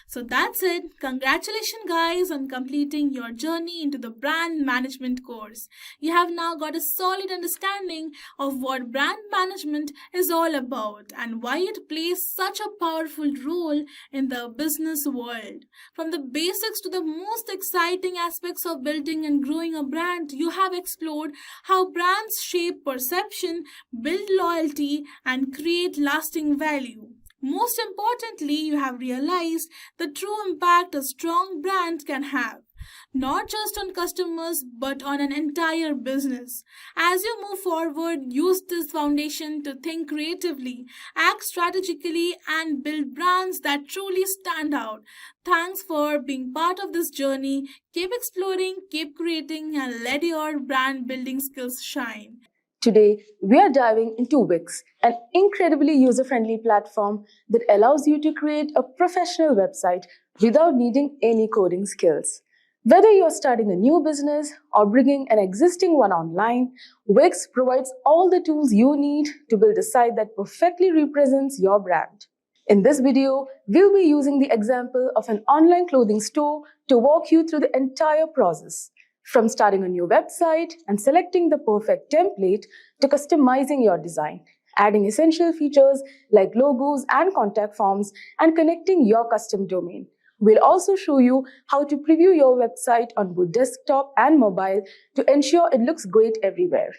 So that's it. Congratulations, guys, on completing your journey into the brand management course. You have now got a solid understanding of what brand management is all about and why it plays such a powerful role in the business world. From the basics to the most exciting aspects of building and growing a brand, you have explored how brands shape perception, build loyalty, and create lasting value. Most importantly, you have realized the true impact a strong brand can have, not just on customers but on an entire business. As you move forward, use this foundation to think creatively, act strategically, and build brands that truly stand out. Thanks for being part of this journey. Keep exploring, keep creating, and let your brand building skills shine. Today, we are diving into Wix, an incredibly user-friendly platform that allows you to create a professional website without needing any coding skills. Whether you're starting a new business or bringing an existing one online, Wix provides all the tools you need to build a site that perfectly represents your brand. In this video, we'll be using the example of an online clothing store to walk you through the entire process. From starting a new website and selecting the perfect template to customizing your design, adding essential features like logos and contact forms, and connecting your custom domain. We'll also show you how to preview your website on both desktop and mobile to ensure it looks great everywhere.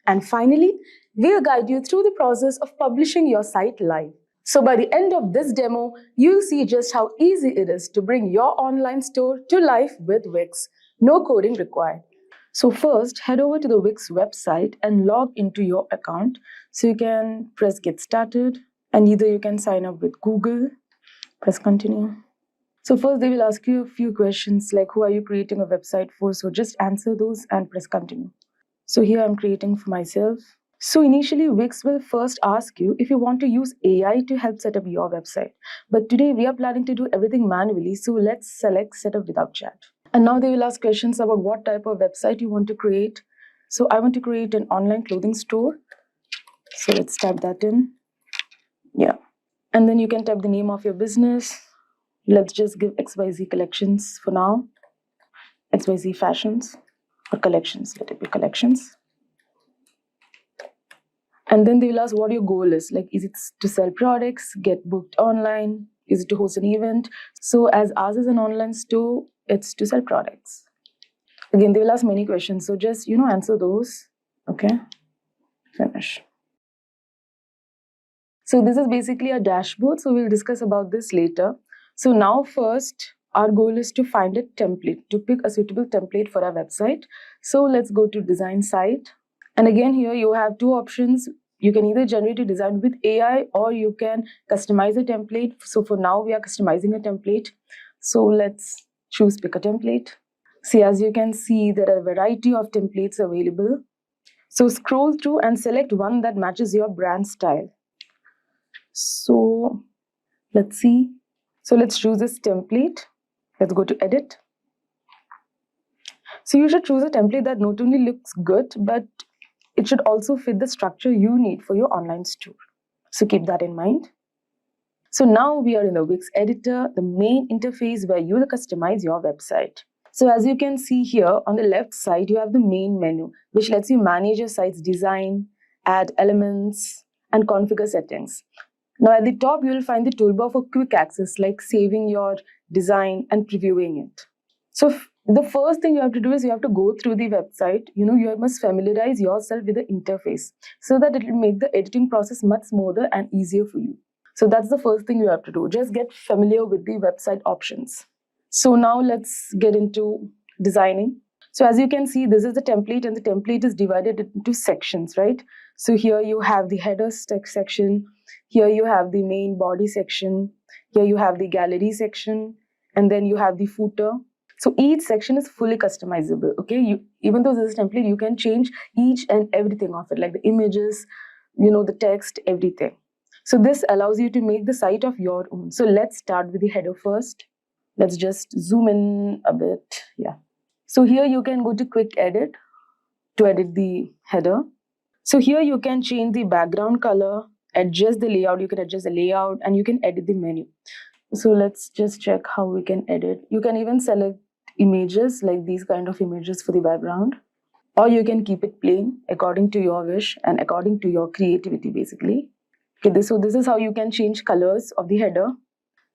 And finally, we'll guide you through the process of publishing your site live. So by the end of this demo, you'll see just how easy it is to bring your online store to life with Wix. No coding required. So first, head over to the Wix website and log into your account. So you can press get started, and either you can sign up with Google, press continue. So first they will ask you a few questions like who are you creating a website for? So just answer those and press continue. So here I'm creating for myself. So initially, Wix will first ask you if you want to use AI to help set up your website. But today we are planning to do everything manually, so let's select setup without chat. And now they will ask questions about what type of website you want to create. So I want to create an online clothing store. So let's type that in. Yeah. And then you can type the name of your business. Let's just give XYZ collections for now. XYZ fashions or collections. Let it be collections. And then they will ask what your goal is. Like, is it to sell products, get booked online? Is it to host an event? So as ours is an online store, it's to sell products. Again, they will ask many questions. So just, answer those. Okay. Finish. So this is basically a dashboard. So we'll discuss about this later. So now first, our goal is to find a template, to pick a suitable template for our website. So let's go to design site. And again, here you have two options. You can either generate a design with AI or you can customize a template. So for now, we are customizing a template. So let's choose pick a template. See, as you can see, there are a variety of templates available. So scroll through and select one that matches your brand style. So let's see. So let's choose this template. Let's go to edit. So you should choose a template that not only looks good, but it should also fit the structure you need for your online store. So keep that in mind. So now we are in the Wix editor, the main interface where you will customize your website. So as you can see here on the left side, you have the main menu, which lets you manage your site's design, add elements, and configure settings. Now at the top, you will find the toolbar for quick access, like saving your design and previewing it. So the first thing you have to do is you have to go through the website. You must familiarize yourself with the interface so that it will make the editing process much smoother and easier for you. So that's the first thing you have to do. Just get familiar with the website options. So now let's get into designing. So as you can see, this is the template and the template is divided into sections, right? So here you have the header section. Here you have the main body section. Here you have the gallery section. And then you have the footer. So each section is fully customizable, okay? Even though this is a template, you can change each and everything of it, like the images, the text, everything. So this allows you to make the site of your own. So let's start with the header first. Let's just zoom in a bit. Yeah. So here you can go to quick edit to edit the header. So here you can change the background color, adjust the layout. You can adjust the layout and you can edit the menu. So let's just check how we can edit. You can even select images like these kind of images for the background, or you can keep it plain according to your wish and according to your creativity basically. Okay, so this is how you can change colors of the header.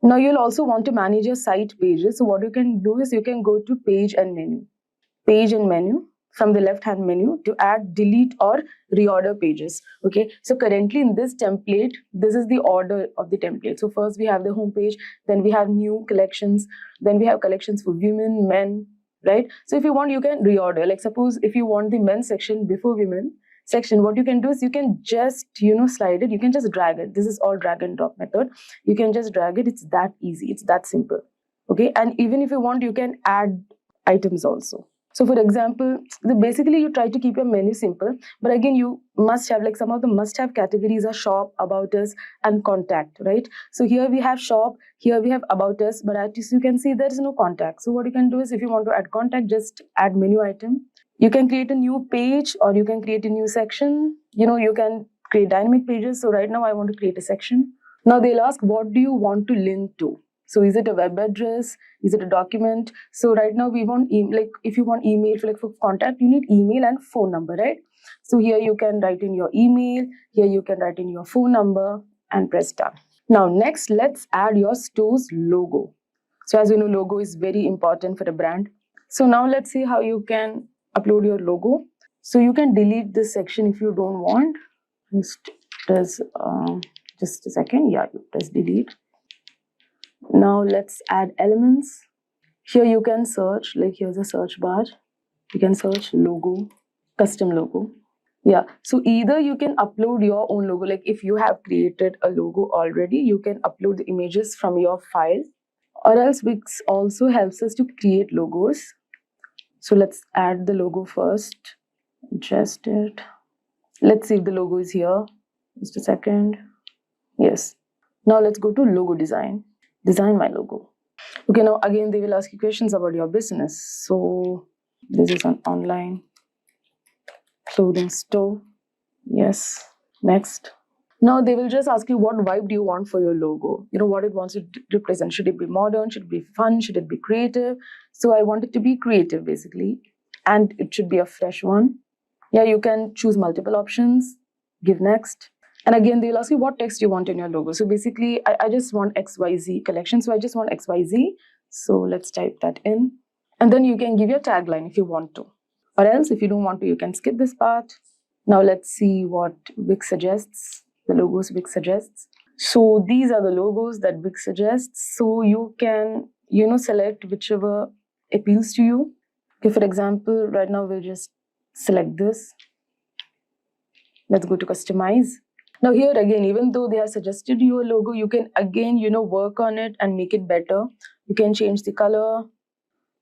Now you'll also want to manage your site pages. So what you can do is you can go to page and menu from the left hand menu to add, delete or reorder pages. Okay, so currently in this template, this is the order of the template. So first we have the home page, then we have new collections, then we have collections for women, men, right? So if you want, you can reorder. Like suppose if you want the men's section before women section, what you can do is you can just slide it. You can just drag it. This is all drag and drop method. You can just drag it. It's that easy. It's that simple. Okay, and even if you want, you can add items also. So for example, basically you try to keep your menu simple, but again you must have, like some of the must have categories are shop, about us and contact, right? So here we have shop, here we have about us, but as you can see there is no contact. So what you can do is if you want to add contact, just add menu item. You can create a new page or you can create a new section. You can create dynamic pages. So right now I want to create a section. Now they'll ask, what do you want to link to? So is it a web address? Is it a document? So right now we want like if you want email for contact, you need email and phone number, right? So here you can write in your email, here you can write in your phone number and press done. Now next, let's add your store's logo. So as you know, logo is very important for a brand. So now let's see how you can upload your logo. So you can delete this section if you don't want. Just a second. Yeah, you press delete. Now let's add elements. Here you can search, like here's a search bar. You can search logo, custom logo. Yeah, so either you can upload your own logo, like if you have created a logo already, you can upload the images from your file, or else Wix also helps us to create logos. So let's add the logo first, adjust it. Let's see if the logo is here. Just a second. Yes. Now let's go to logo design. Design my logo. Okay, now again they will ask you questions about your business. So this is an online clothing store. Yes. Next. Now they will just ask you what vibe do you want for your logo? What it wants to represent. Should it be modern? Should it be fun? Should it be creative? So I want it to be creative basically. And it should be a fresh one. Yeah, you can choose multiple options. Give next. And again, they'll ask you what text you want in your logo. So basically, I just want XYZ collection. So I just want XYZ. So let's type that in. And then you can give your tagline if you want to. Or else, if you don't want to, you can skip this part. Now let's see what Wix suggests. The logos Wix suggests. So these are the logos that Wix suggests. So you can, select whichever appeals to you. Okay, for example, right now we'll just select this. Let's go to customize. Now here again, even though they have suggested you a logo, you can again, work on it and make it better. You can change the color.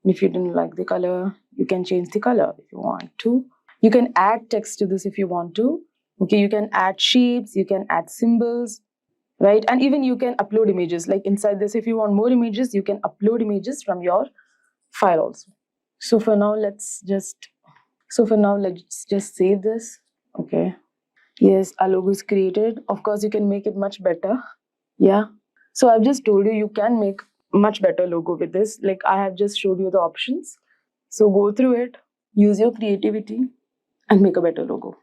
If you didn't like the color, you can change the color if you want to. You can add text to this if you want to. Okay, you can add shapes, you can add symbols, right? And even you can upload images. Like inside this, if you want more images, you can upload images from your file also. So for now, let's just save this. Okay. Yes, our logo is created. Of course, you can make it much better. Yeah. So I've just told you can make much better logo with this. Like I have just showed you the options. So go through it, use your creativity and make a better logo.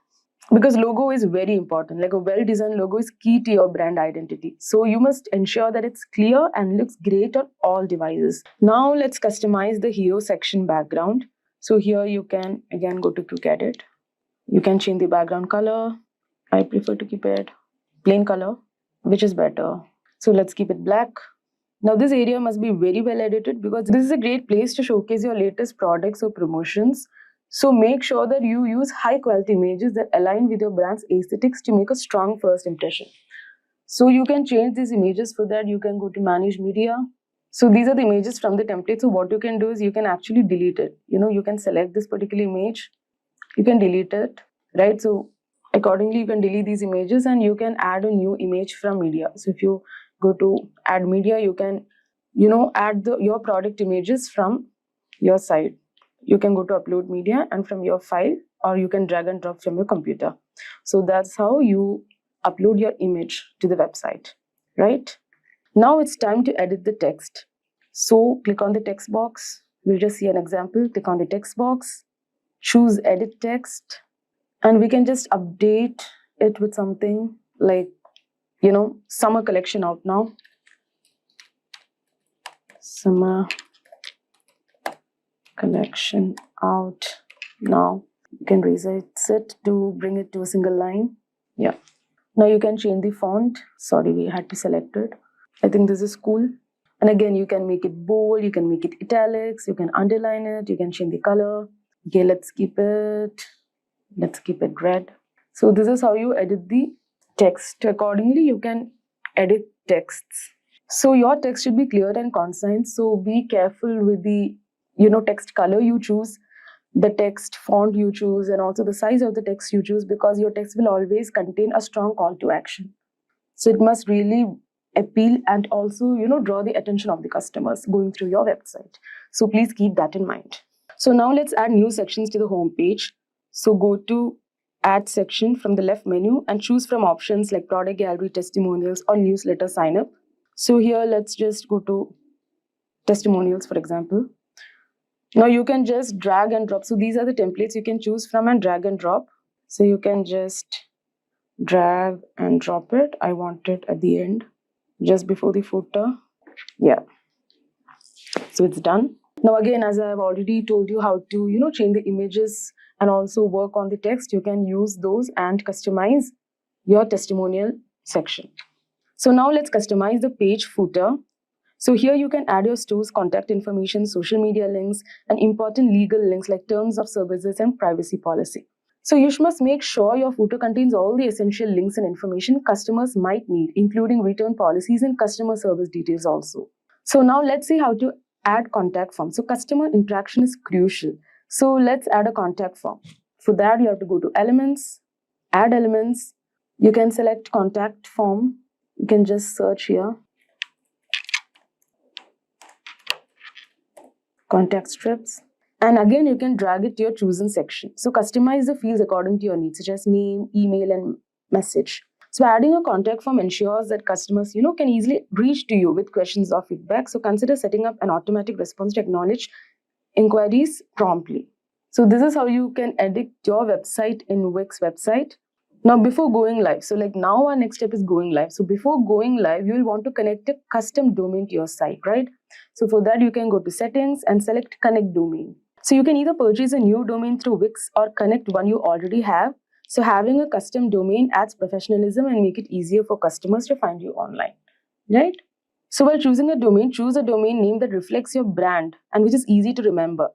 Because logo is very important. Like a well-designed logo is key to your brand identity. So you must ensure that it's clear and looks great on all devices. Now let's customize the hero section background. So here you can again go to quick edit. You can change the background color. I prefer to keep it plain color, which is better. So let's keep it black. Now this area must be very well edited because this is a great place to showcase your latest products or promotions. So make sure that you use high quality images that align with your brand's aesthetics to make a strong first impression. So you can change these images. For that you can go to manage media. So these are the images from the template. So what you can do is you can actually delete it. You can select this particular image. You can delete it, right? So accordingly you can delete these images and you can add a new image from media. So if you go to add media, you can add your product images from your side. You can go to upload media and from your file, or you can drag and drop from your computer. So that's how you upload your image to the website, right? Now it's time to edit the text. So click on the text box. We'll just see an example. Click on the text box, choose edit text, and we can just update it with something like, summer collection out now. Summer collection out now. You can resize it to bring it to a single line. Yeah. Now you can change the font. Sorry, we had to select it. I think this is cool. And again, you can make it bold, you can make it italics, you can underline it, you can change the color. Okay, let's keep it red. So this is how you edit the text. Accordingly, you can edit texts. So your text should be clear and concise. So be careful with the text color you choose, the text font you choose, and also the size of the text you choose, because your text will always contain a strong call to action. So it must really appeal and also draw the attention of the customers going through your website. So please keep that in mind. So now let's add new sections to the home page. So go to add section from the left menu and choose from options like product gallery, testimonials, or newsletter sign up. So here let's just go to testimonials, for example. Now you can just drag and drop. So these are the templates you can choose from and drag and drop. So you can just drag and drop it. I want it at the end, just before the footer. Yeah. So it's done. Now again, as I've already told you how to, change the images and also work on the text, you can use those and customize your testimonial section. So now let's customize the page footer. So here you can add your store's contact information, social media links, and important legal links like terms of services and privacy policy. So you must make sure your footer contains all the essential links and information customers might need, including return policies and customer service details also. So now let's see how to add contact form. So customer interaction is crucial. So let's add a contact form. For that, you have to go to elements, add elements. You can select contact form. You can just search here. Contact strips. And again, you can drag it to your chosen section. So customize the fields according to your needs, such as name, email, and message. So adding a contact form ensures that customers, can easily reach to you with questions or feedback. So consider setting up an automatic response to acknowledge inquiries promptly. So this is how you can edit your website in Wix website. Now, before going live, so like now our next step is going live. So before going live, you will want to connect a custom domain to your site, right? So for that, you can go to settings and select connect domain. So you can either purchase a new domain through Wix or connect one you already have. So having a custom domain adds professionalism and make it easier for customers to find you online, right? So while choosing a domain, choose a domain name that reflects your brand and which is easy to remember.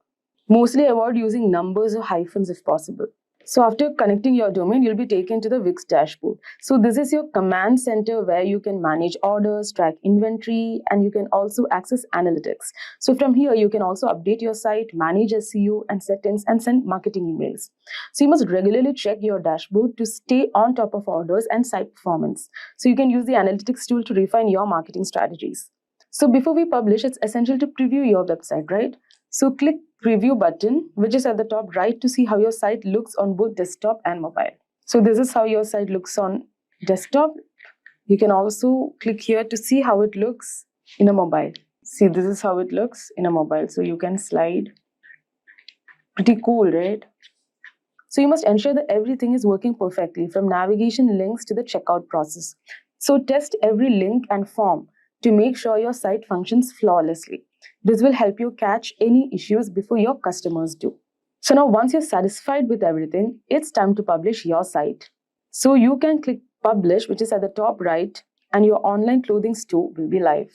Mostly avoid using numbers or hyphens if possible. So after connecting your domain, you'll be taken to the Wix dashboard. So this is your command center where you can manage orders, track inventory, and you can also access analytics. So from here, you can also update your site, manage SEO and settings, and send marketing emails. So you must regularly check your dashboard to stay on top of orders and site performance. So you can use the analytics tool to refine your marketing strategies. So before we publish, it's essential to preview your website, right? So click preview button, which is at the top right, to see how your site looks on both desktop and mobile. So this is how your site looks on desktop. You can also click here to see how it looks in a mobile. See, this is how it looks in a mobile. So you can slide. Pretty cool, right? So you must ensure that everything is working perfectly, from navigation links to the checkout process. So test every link and form to make sure your site functions flawlessly. This will help you catch any issues before your customers do. So now once you're satisfied with everything, it's time to publish your site. So you can click publish, which is at the top right, and your online clothing store will be live.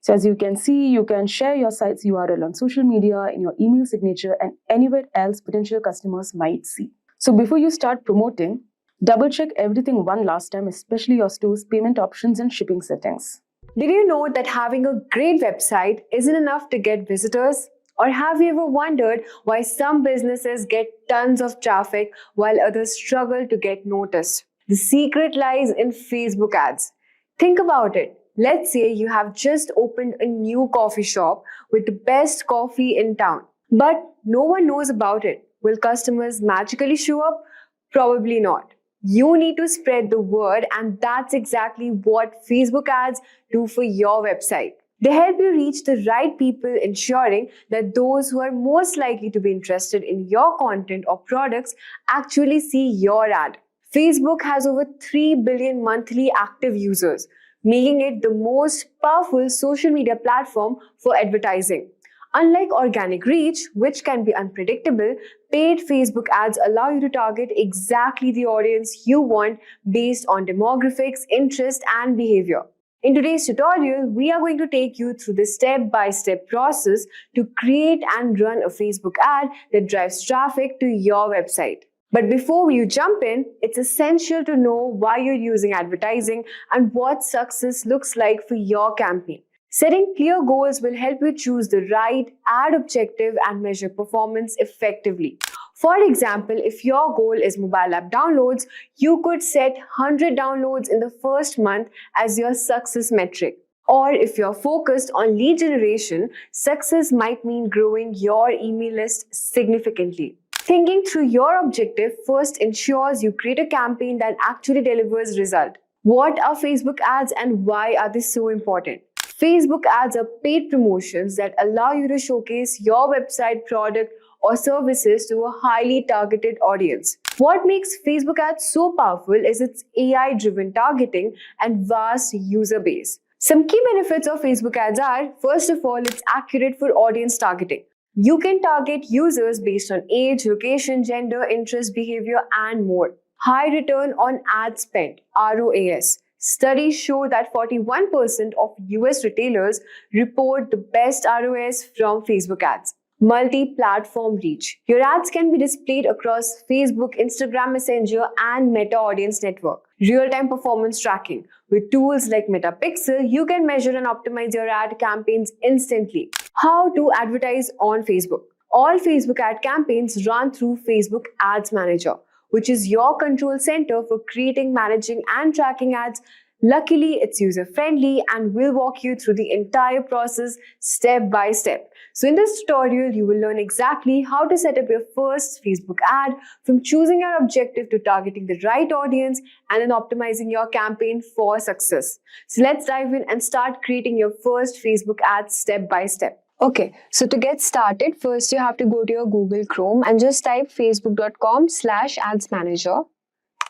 So as you can see, you can share your site's URL on social media, in your email signature, and anywhere else potential customers might see. So before you start promoting, double check everything one last time, especially your store's payment options and shipping settings. Did you know that having a great website isn't enough to get visitors? Or have you ever wondered why some businesses get tons of traffic while others struggle to get noticed? The secret lies in Facebook ads. Think about it. Let's say you have just opened a new coffee shop with the best coffee in town, but no one knows about it. Will customers magically show up? Probably not. You need to spread the word, and that's exactly what Facebook ads do for your website. They help you reach the right people, ensuring that those who are most likely to be interested in your content or products actually see your ad. Facebook has over 3 billion monthly active users, making it the most powerful social media platform for advertising. Unlike organic reach, which can be unpredictable, paid Facebook ads allow you to target exactly the audience you want based on demographics, interest, and behavior. In today's tutorial, we are going to take you through the step-by-step process to create and run a Facebook ad that drives traffic to your website. But before you jump in, it's essential to know why you're using advertising and what success looks like for your campaign. Setting clear goals will help you choose the right ad objective and measure performance effectively. For example, if your goal is mobile app downloads, you could set 100 downloads in the first month as your success metric. Or if you're focused on lead generation, success might mean growing your email list significantly. Thinking through your objective first ensures you create a campaign that actually delivers result. What are Facebook ads and why are they so important? Facebook ads are paid promotions that allow you to showcase your website, product, or services to a highly targeted audience. What makes Facebook ads so powerful is its AI-driven targeting and vast user base. Some key benefits of Facebook ads are, first of all, it's accurate for audience targeting. You can target users based on age, location, gender, interest, behavior, and more. High return on ad spend, ROAS. Studies show that 41% of US retailers report the best ROAS from Facebook ads. Multi-platform reach. Your ads can be displayed across Facebook, Instagram Messenger, and Meta Audience Network. Real-time performance tracking. With tools like Metapixel, you can measure and optimize your ad campaigns instantly. How to advertise on Facebook. All Facebook ad campaigns run through Facebook Ads Manager, which is your control center for creating, managing, and tracking ads Luckily, it's user-friendly and will walk you through the entire process step by step. So in this tutorial, you will learn exactly how to set up your first Facebook ad, from choosing your objective to targeting the right audience and then optimizing your campaign for success. So let's dive in and start creating your first Facebook ad step by step. Okay, so to get started, first you have to go to your Google Chrome and just type facebook.com/ads manager.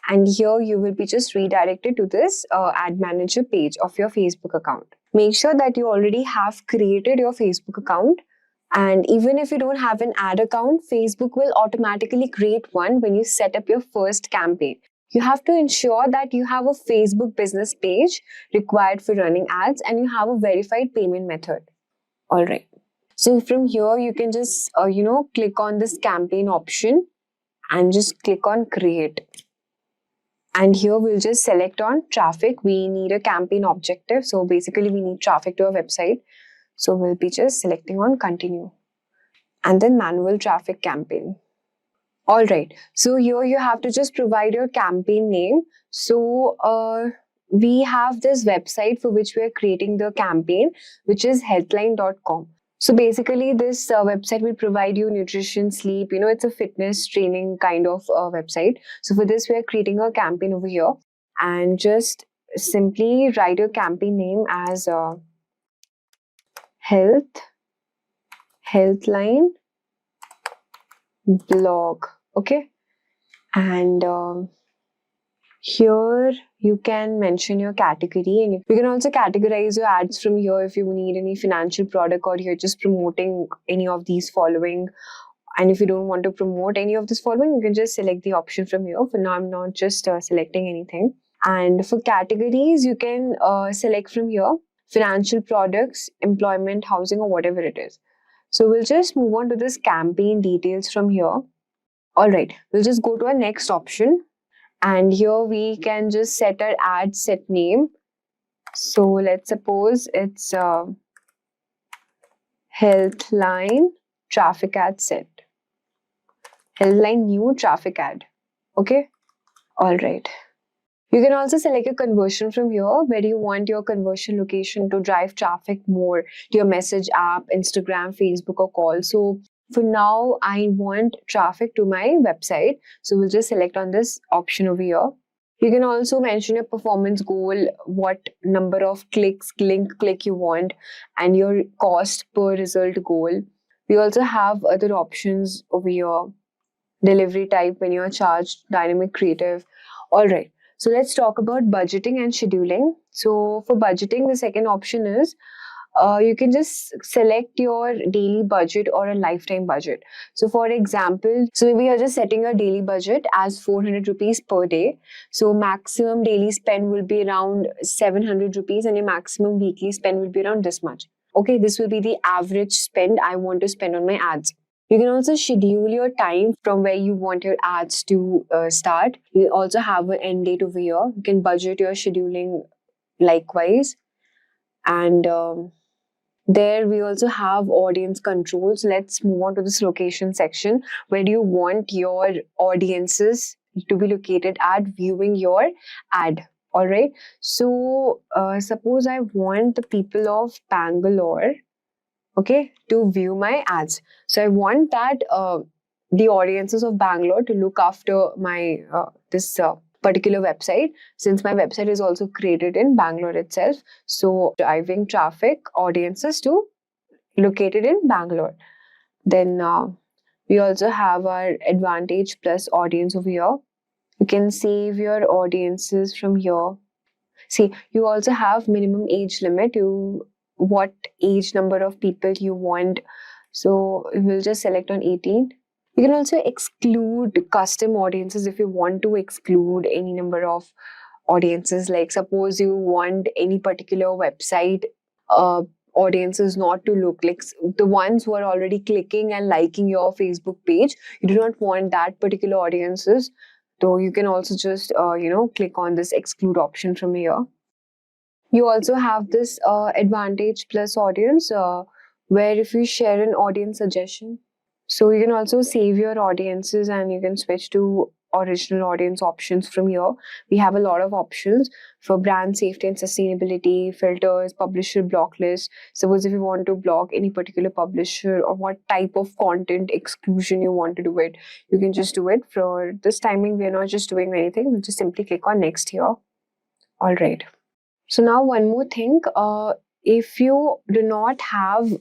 And here you will be just redirected to this ad manager page of your Facebook account. Make sure that you already have created your Facebook account. And even if you don't have an ad account, Facebook will automatically create one when you set up your first campaign. You have to ensure that you have a Facebook business page required for running ads and you have a verified payment method. All right. So from here, you can just, click on this campaign option and just click on create. And here we'll just select on traffic. We need a campaign objective. So basically we need traffic to our website. So we'll be just selecting on continue and then manual traffic campaign. All right. So here you have to just provide your campaign name. So we have this website for which we are creating the campaign, which is healthline.com. So basically, this website will provide you nutrition, sleep. It's a fitness training kind of website. So for this, we are creating a campaign over here and just simply write your campaign name as Healthline blog. Okay. And here you can mention your category, and you can also categorize your ads from here if you need any financial product or you're just promoting any of these following. And if you don't want to promote any of this following, you can just select the option from here. For now, I'm not just selecting anything. And for categories, you can select from here financial products, employment, housing, or whatever it is. So we'll just move on to this campaign details from here. All right, we'll just go to our next option. And here we can just set our ad set name. So let's suppose it's Healthline traffic ad set. Healthline new traffic ad. Okay. All right. You can also select a conversion from here where you want your conversion location to drive traffic more to your message app, Instagram, Facebook, or call. So for now, I want traffic to my website. So we'll just select on this option over here. You can also mention your performance goal, what number of clicks, link click you want, and your cost per result goal. We also have other options over here. Delivery type when you're charged, dynamic creative. All right. So let's talk about budgeting and scheduling. So for budgeting, the second option is you can just select your daily budget or a lifetime budget. So for example, so maybe you're just setting your daily budget as 400 rupees per day. So maximum daily spend will be around 700 rupees and your maximum weekly spend will be around this much. Okay, this will be the average spend I want to spend on my ads. You can also schedule your time from where you want your ads to start. You also have an end date over here. You can budget your scheduling likewise. And there we also have audience controls. Let's move on to this location section. Where do you want your audiences to be located at viewing your ad? All right. So suppose I want the people of Bangalore, okay, to view my ads. So I want that the audiences of Bangalore to look after my this particular website, since my website is also created in Bangalore itself. So driving traffic audiences to located in Bangalore. Then we also have our advantage plus audience over here. You can save your audiences from here. See, you also have minimum age limit. What age number of people you want. So we'll just select on 18. You can also exclude custom audiences if you want to exclude any number of audiences. Like suppose you want any particular website audiences not to look like the ones who are already clicking and liking your Facebook page. You do not want that particular audiences. So you can also just click on this exclude option from here. You also have this advantage plus audience where if you share an audience suggestion, so you can also save your audiences and you can switch to original audience options from here. We have a lot of options for brand safety and sustainability, filters, publisher block list. Suppose if you want to block any particular publisher or what type of content exclusion you want to do it, you can just do it. For this timing, we are not just doing anything. We'll just simply click on next here. All right. So now one more thing. If you do not have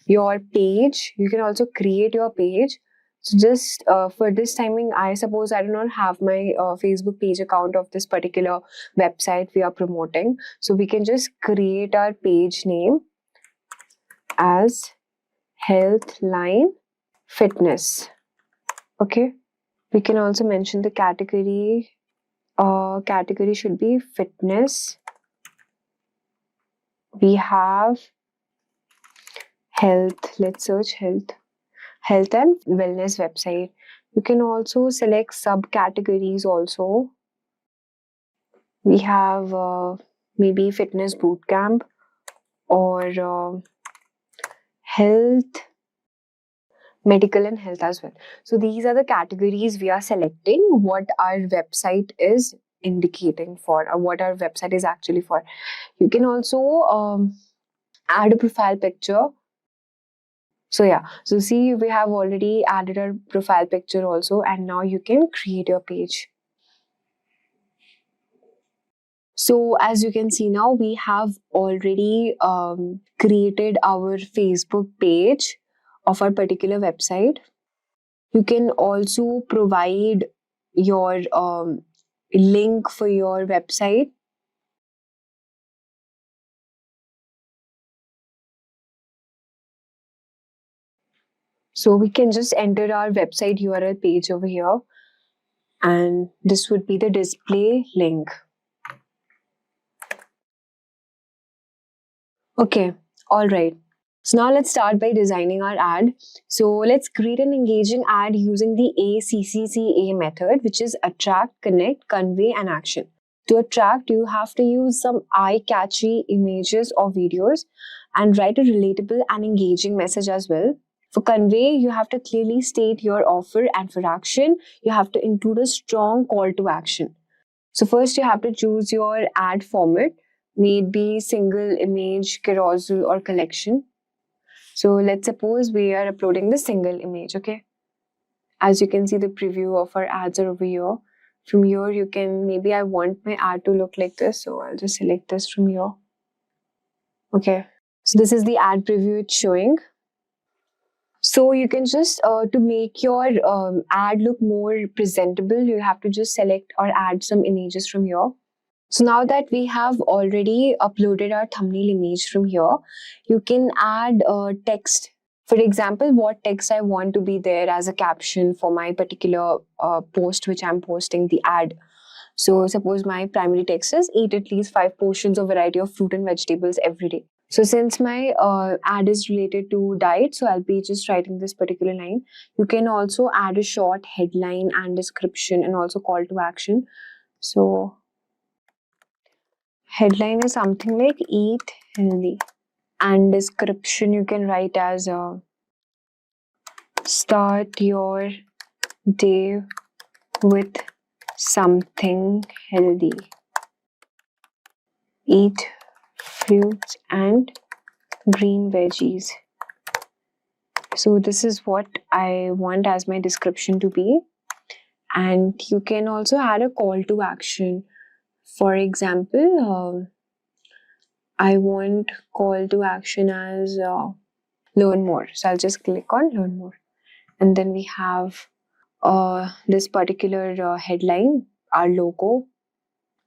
your page, you can also create your page. So just for this timing, I suppose I do not have my Facebook page account of this particular website we are promoting. So we can just create our page name as Healthline Fitness. Okay. We can also mention the category. Category should be fitness. We have health. Let's search health and wellness website. You can also select subcategories also. We have maybe fitness bootcamp or health, medical and health as well. So these are the categories we are selecting what our website is indicating for, or what our website is actually for. You can also add a profile picture. So yeah, so see, we have already added our profile picture also, and now you can create your page. So as you can see now, we have already created our Facebook page of our particular website. You can also provide your link for your website. So we can just enter our website URL page over here, and this would be the display link. Okay, all right. So now let's start by designing our ad. So let's create an engaging ad using the ACCCA method, which is attract, connect, convey, and action. To attract, you have to use some eye-catchy images or videos and write a relatable and engaging message as well. For convey, you have to clearly state your offer, and for action, you have to include a strong call to action. So first you have to choose your ad format, may it be single image, carousel, or collection. So let's suppose we are uploading the single image, okay? As you can see, the preview of our ads are over here. From here, you can, maybe I want my ad to look like this, so I'll just select this from here. Okay, so this is the ad preview it's showing. So you can just, to make your ad look more presentable, you have to just select or add some images from here. So now that we have already uploaded our thumbnail image from here, you can add text. For example, what text I want to be there as a caption for my particular post which I'm posting the ad. So suppose my primary text is eat at least 5 portions of variety of fruit and vegetables every day. So since my ad is related to diet, so I'll be just writing this particular line. You can also add a short headline and description and also call to action. So headline is something like eat healthy, and description you can write as start your day with something healthy. Eat fruits and green veggies. So this is what I want as my description to be. And you can also add a call to action. For example, I want call to action as learn more. So I'll just click on learn more. And then we have this particular headline, our logo.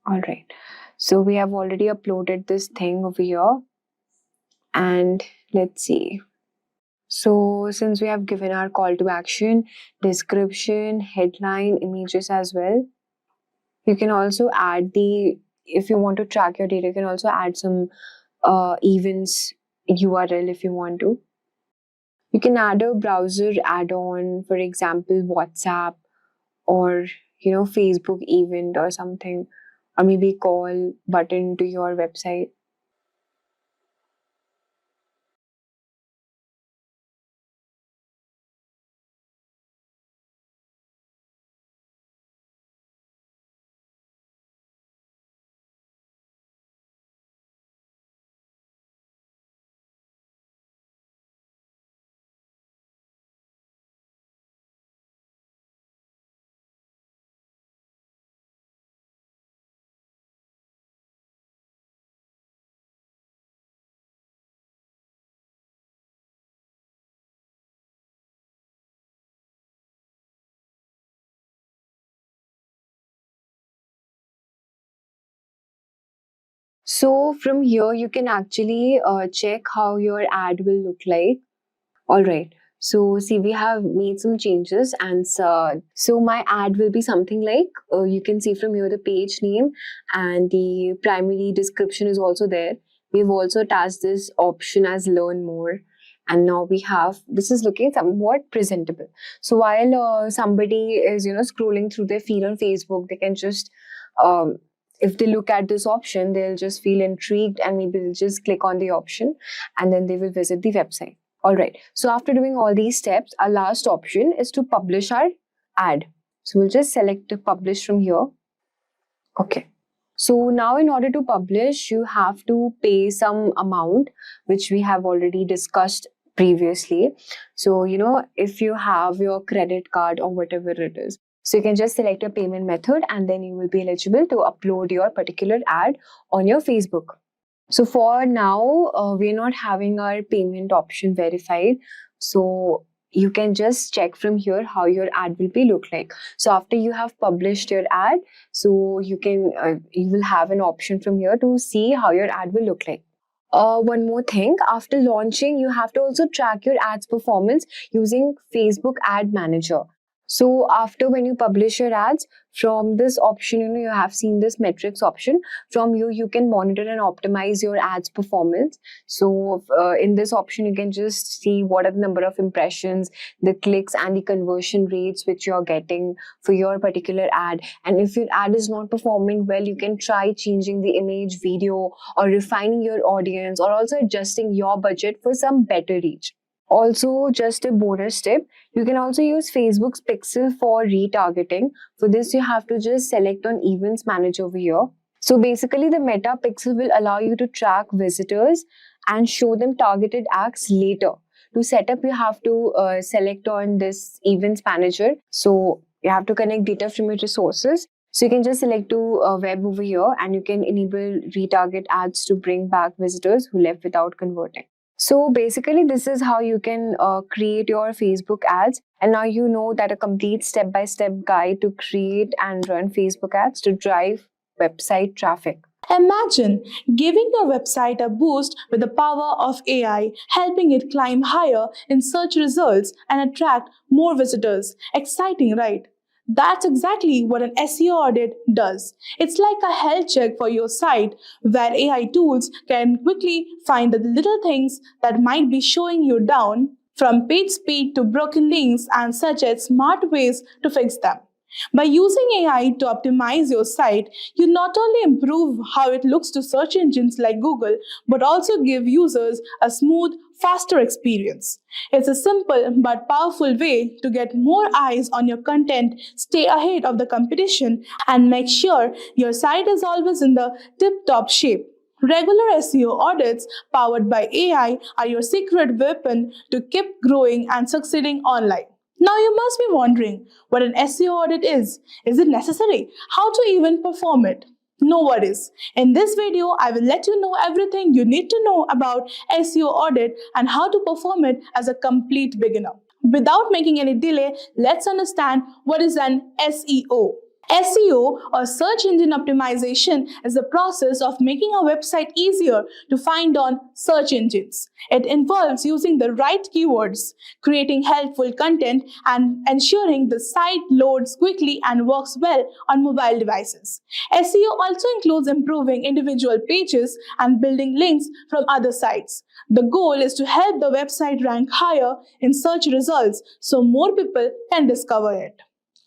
All right. So we have already uploaded this thing over here. And let's see. So since we have given our call to action, description, headline, images as well, you can also add if you want to track your data, you can also add some events URL if you want to. You can add a browser add-on, for example, WhatsApp or Facebook event or something, or maybe call button to your website. So from here, you can actually check how your ad will look like. All right. So see, we have made some changes, and so my ad will be something like you can see from here the page name and the primary description is also there. We've also attached this option as learn more, and now we have this is looking somewhat presentable. So while somebody is scrolling through their feed on Facebook, they can just um, if they look at this option, they'll just feel intrigued and maybe they'll just click on the option and then they will visit the website. All right. So after doing all these steps, our last option is to publish our ad. So we'll just select the publish from here. Okay. So now in order to publish, you have to pay some amount, which we have already discussed previously. So, if you have your credit card or whatever it is, so you can just select a payment method and then you will be eligible to upload your particular ad on your Facebook. So for now, we're not having our payment option verified. So you can just check from here how your ad will be look like. So after you have published your ad, so you will have an option from here to see how your ad will look like. One more thing, after launching, you have to also track your ads performance using Facebook Ad Manager. So after when you publish your ads, from this option, you have seen this metrics option. From you can monitor and optimize your ads performance. So in this option, you can just see what are the number of impressions, the clicks and the conversion rates which you're getting for your particular ad. And if your ad is not performing well, you can try changing the image, video, or refining your audience, or also adjusting your budget for some better reach. Also, just a bonus tip, you can also use Facebook's Pixel for retargeting. For this, you have to just select on Events Manager over here. So basically, the Meta Pixel will allow you to track visitors and show them targeted ads later. To set up, you have to select on this Events Manager. So you have to connect data from your resources. So you can just select to web over here and you can enable retarget ads to bring back visitors who left without converting. So basically, this is how you can create your Facebook ads. And now you know that a complete step-by-step guide to create and run Facebook ads to drive website traffic. Imagine giving your website a boost with the power of AI, helping it climb higher in search results and attract more visitors. Exciting, right? That's exactly what an SEO audit does. It's like a health check for your site where AI tools can quickly find the little things that might be showing you down, from page speed to broken links, and suggest smart ways to fix them. By using AI to optimize your site, you not only improve how it looks to search engines like Google, but also give users a smooth, faster experience. It's a simple but powerful way to get more eyes on your content, stay ahead of the competition, and make sure your site is always in the tip-top shape. Regular SEO audits powered by AI are your secret weapon to keep growing and succeeding online. Now you must be wondering what an SEO audit is. Is it necessary? How to even perform it? No worries. In this video, I will let you know everything you need to know about SEO audit and how to perform it as a complete beginner. Without making any delay, let's understand what is an SEO. SEO, or search engine optimization, is the process of making a website easier to find on search engines. It involves using the right keywords, creating helpful content, and ensuring the site loads quickly and works well on mobile devices. SEO also includes improving individual pages and building links from other sites. The goal is to help the website rank higher in search results so more people can discover it.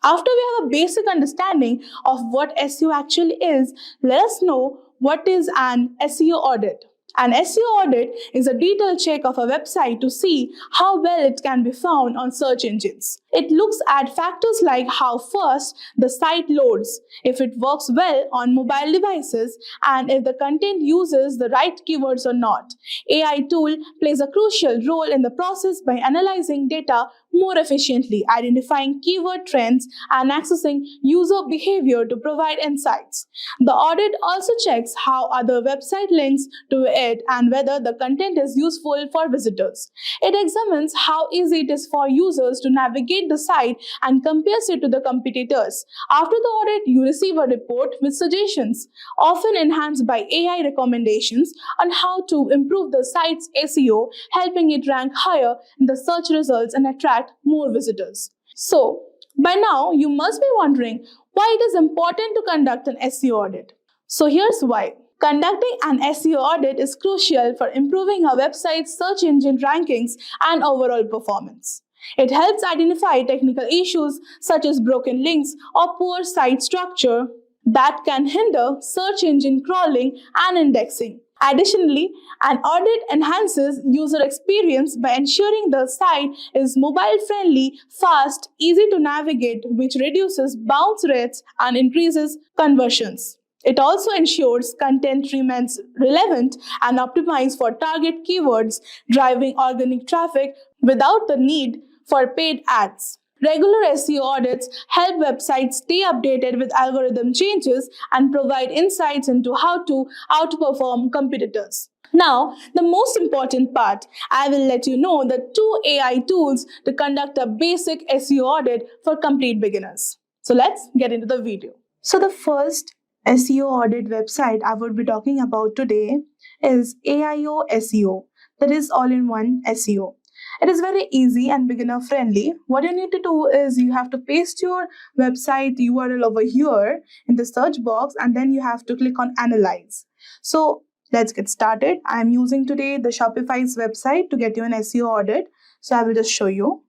After we have a basic understanding of what SEO actually is, let us know what is an SEO audit. An SEO audit is a detailed check of a website to see how well it can be found on search engines. It looks at factors like how fast the site loads, if it works well on mobile devices, and if the content uses the right keywords or not. AI tool plays a crucial role in the process by analyzing data more efficiently, identifying keyword trends, and accessing user behavior to provide insights. The audit also checks how other website links to it and whether the content is useful for visitors. It examines how easy it is for users to navigate evaluate the site and compares it to the competitors. After the audit, you receive a report with suggestions, often enhanced by AI recommendations on how to improve the site's SEO, helping it rank higher in the search results and attract more visitors. So, by now, you must be wondering why it is important to conduct an SEO audit. So, here's why. Conducting an SEO audit is crucial for improving our website's search engine rankings and overall performance. It helps identify technical issues such as broken links or poor site structure that can hinder search engine crawling and indexing. Additionally, an audit enhances user experience by ensuring the site is mobile friendly, fast, easy to navigate, which reduces bounce rates and increases conversions. It also ensures content remains relevant and optimized for target keywords, driving organic traffic without the need for paid ads. Regular SEO audits help websites stay updated with algorithm changes and provide insights into how to outperform competitors. Now, the most important part, I will let you know the 2 AI tools to conduct a basic SEO audit for complete beginners. So let's get into the video. So the first SEO audit website I would be talking about today is AIO SEO, that is all-in-one SEO. It is very easy and beginner friendly. What you need to do is you have to paste your website URL over here in the search box and then you have to click on analyze. So let's get started. I'm using today the Shopify's website to get you an SEO audit. So I will just show you.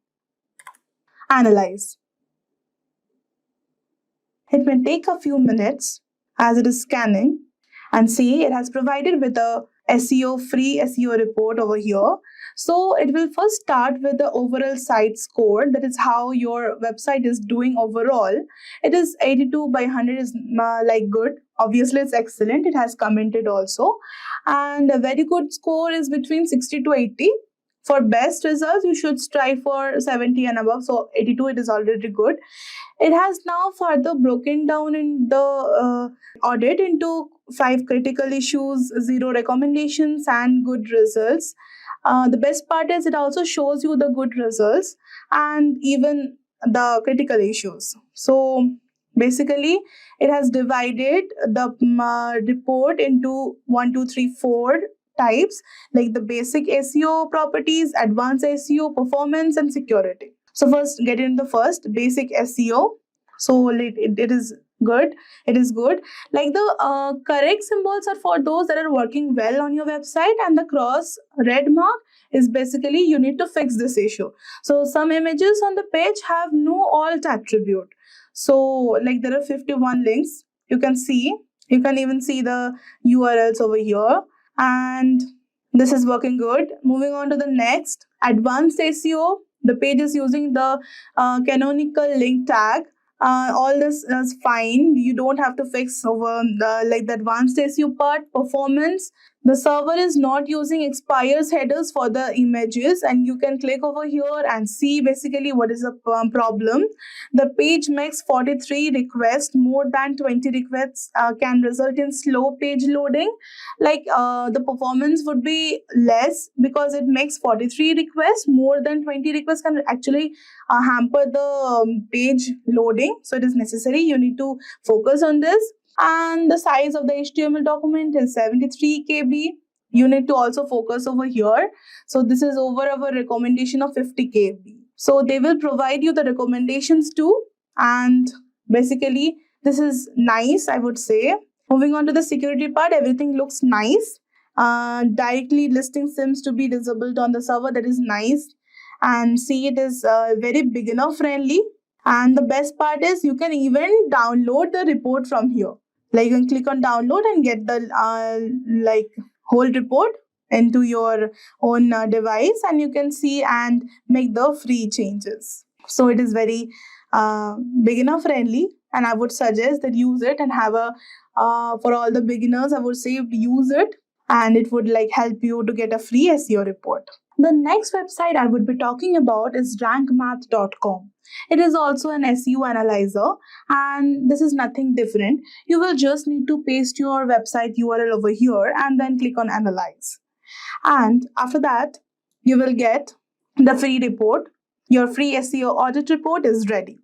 Analyze. It may take a few minutes as it is scanning, and see it has provided with a free SEO report over here. So it will first start with the overall site score, that is how your website is doing overall. It is 82 by 100 is like good. Obviously it's excellent. It has commented also, and a very good score is between 60 to 80. For best results, you should strive for 70 and above. So 82, it is already good. It has now further broken down in the audit into 5 critical issues, 0 recommendations, and good results. The best part is it also shows you the good results and even the critical issues. So basically, it has divided the report into 1, 2, 3, 4 types, like the basic SEO properties, advanced SEO, performance, and security. So first, get into the first basic SEO. So it is good. It is good. Like the correct symbols are for those that are working well on your website, and the cross red mark is basically you need to fix this issue. So some images on the page have no alt attribute. So like there are 51 links. You can even see the URLs over here, and this is working good. Moving on to the next, advanced SEO. The page is using the canonical link tag. All this is fine. You don't have to fix over the advanced SEO part. Performance. The server is not using expires headers for the images, and you can click over here and see basically what is the problem. The page makes 43 requests. More than 20 requests can result in slow page loading. The performance would be less because it makes 43 requests. More than 20 requests can actually hamper the page loading. So it is necessary. You need to focus on this. And the size of the HTML document is 73 KB. You need to also focus over here. So this is over our recommendation of 50 KB. So they will provide you the recommendations too. And basically, this is nice, I would say. Moving on to the security part, everything looks nice. Directly listing seems to be disabled on the server. That is nice. And see, it is very beginner friendly. And the best part is you can even download the report from here. Like you can click on download and get the whole report into your own device, and you can see and make the free changes. So it is very beginner friendly, and I would suggest that use it and have a for all the beginners, I would say use it, and it would help you to get a free SEO report. The next website I would be talking about is rankmath.com. It is also an SEO analyzer, and this is nothing different. You will just need to paste your website URL over here and then click on analyze. And after that, you will get the free report. Your free SEO audit report is ready.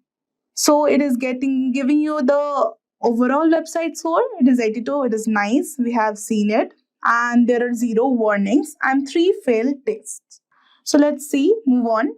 So it is giving you the overall website score. It is 82. It is nice. We have seen it. And there are 0 warnings and 3 failed tests. So let's see, move on.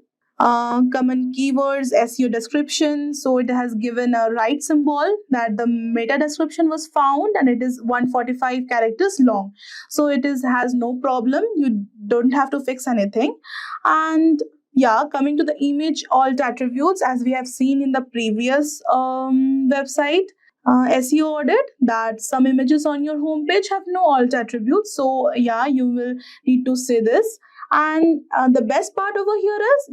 Common keywords, SEO description. So it has given a right symbol that the meta description was found and it is 145 characters long. So it has no problem. You don't have to fix anything. And yeah, coming to the image alt attributes, as we have seen in the previous website, SEO audit, that some images on your homepage have no alt attributes. So yeah, you will need to say this. And the best part over here is,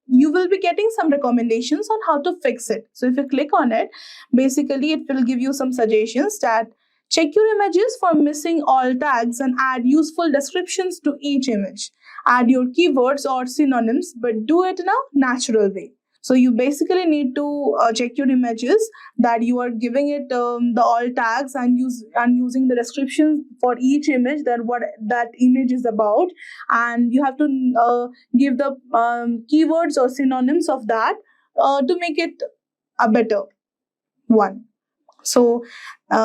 you will be getting some recommendations on how to fix it. So if you click on it, basically it will give you some suggestions that check your images for missing alt tags and add useful descriptions to each image. Add your keywords or synonyms, but do it in a natural way. So you basically need to check your images, that you are giving it the alt tags and using the descriptions for each image, that what that image is about, and you have to give the keywords or synonyms of that to make it a better one. So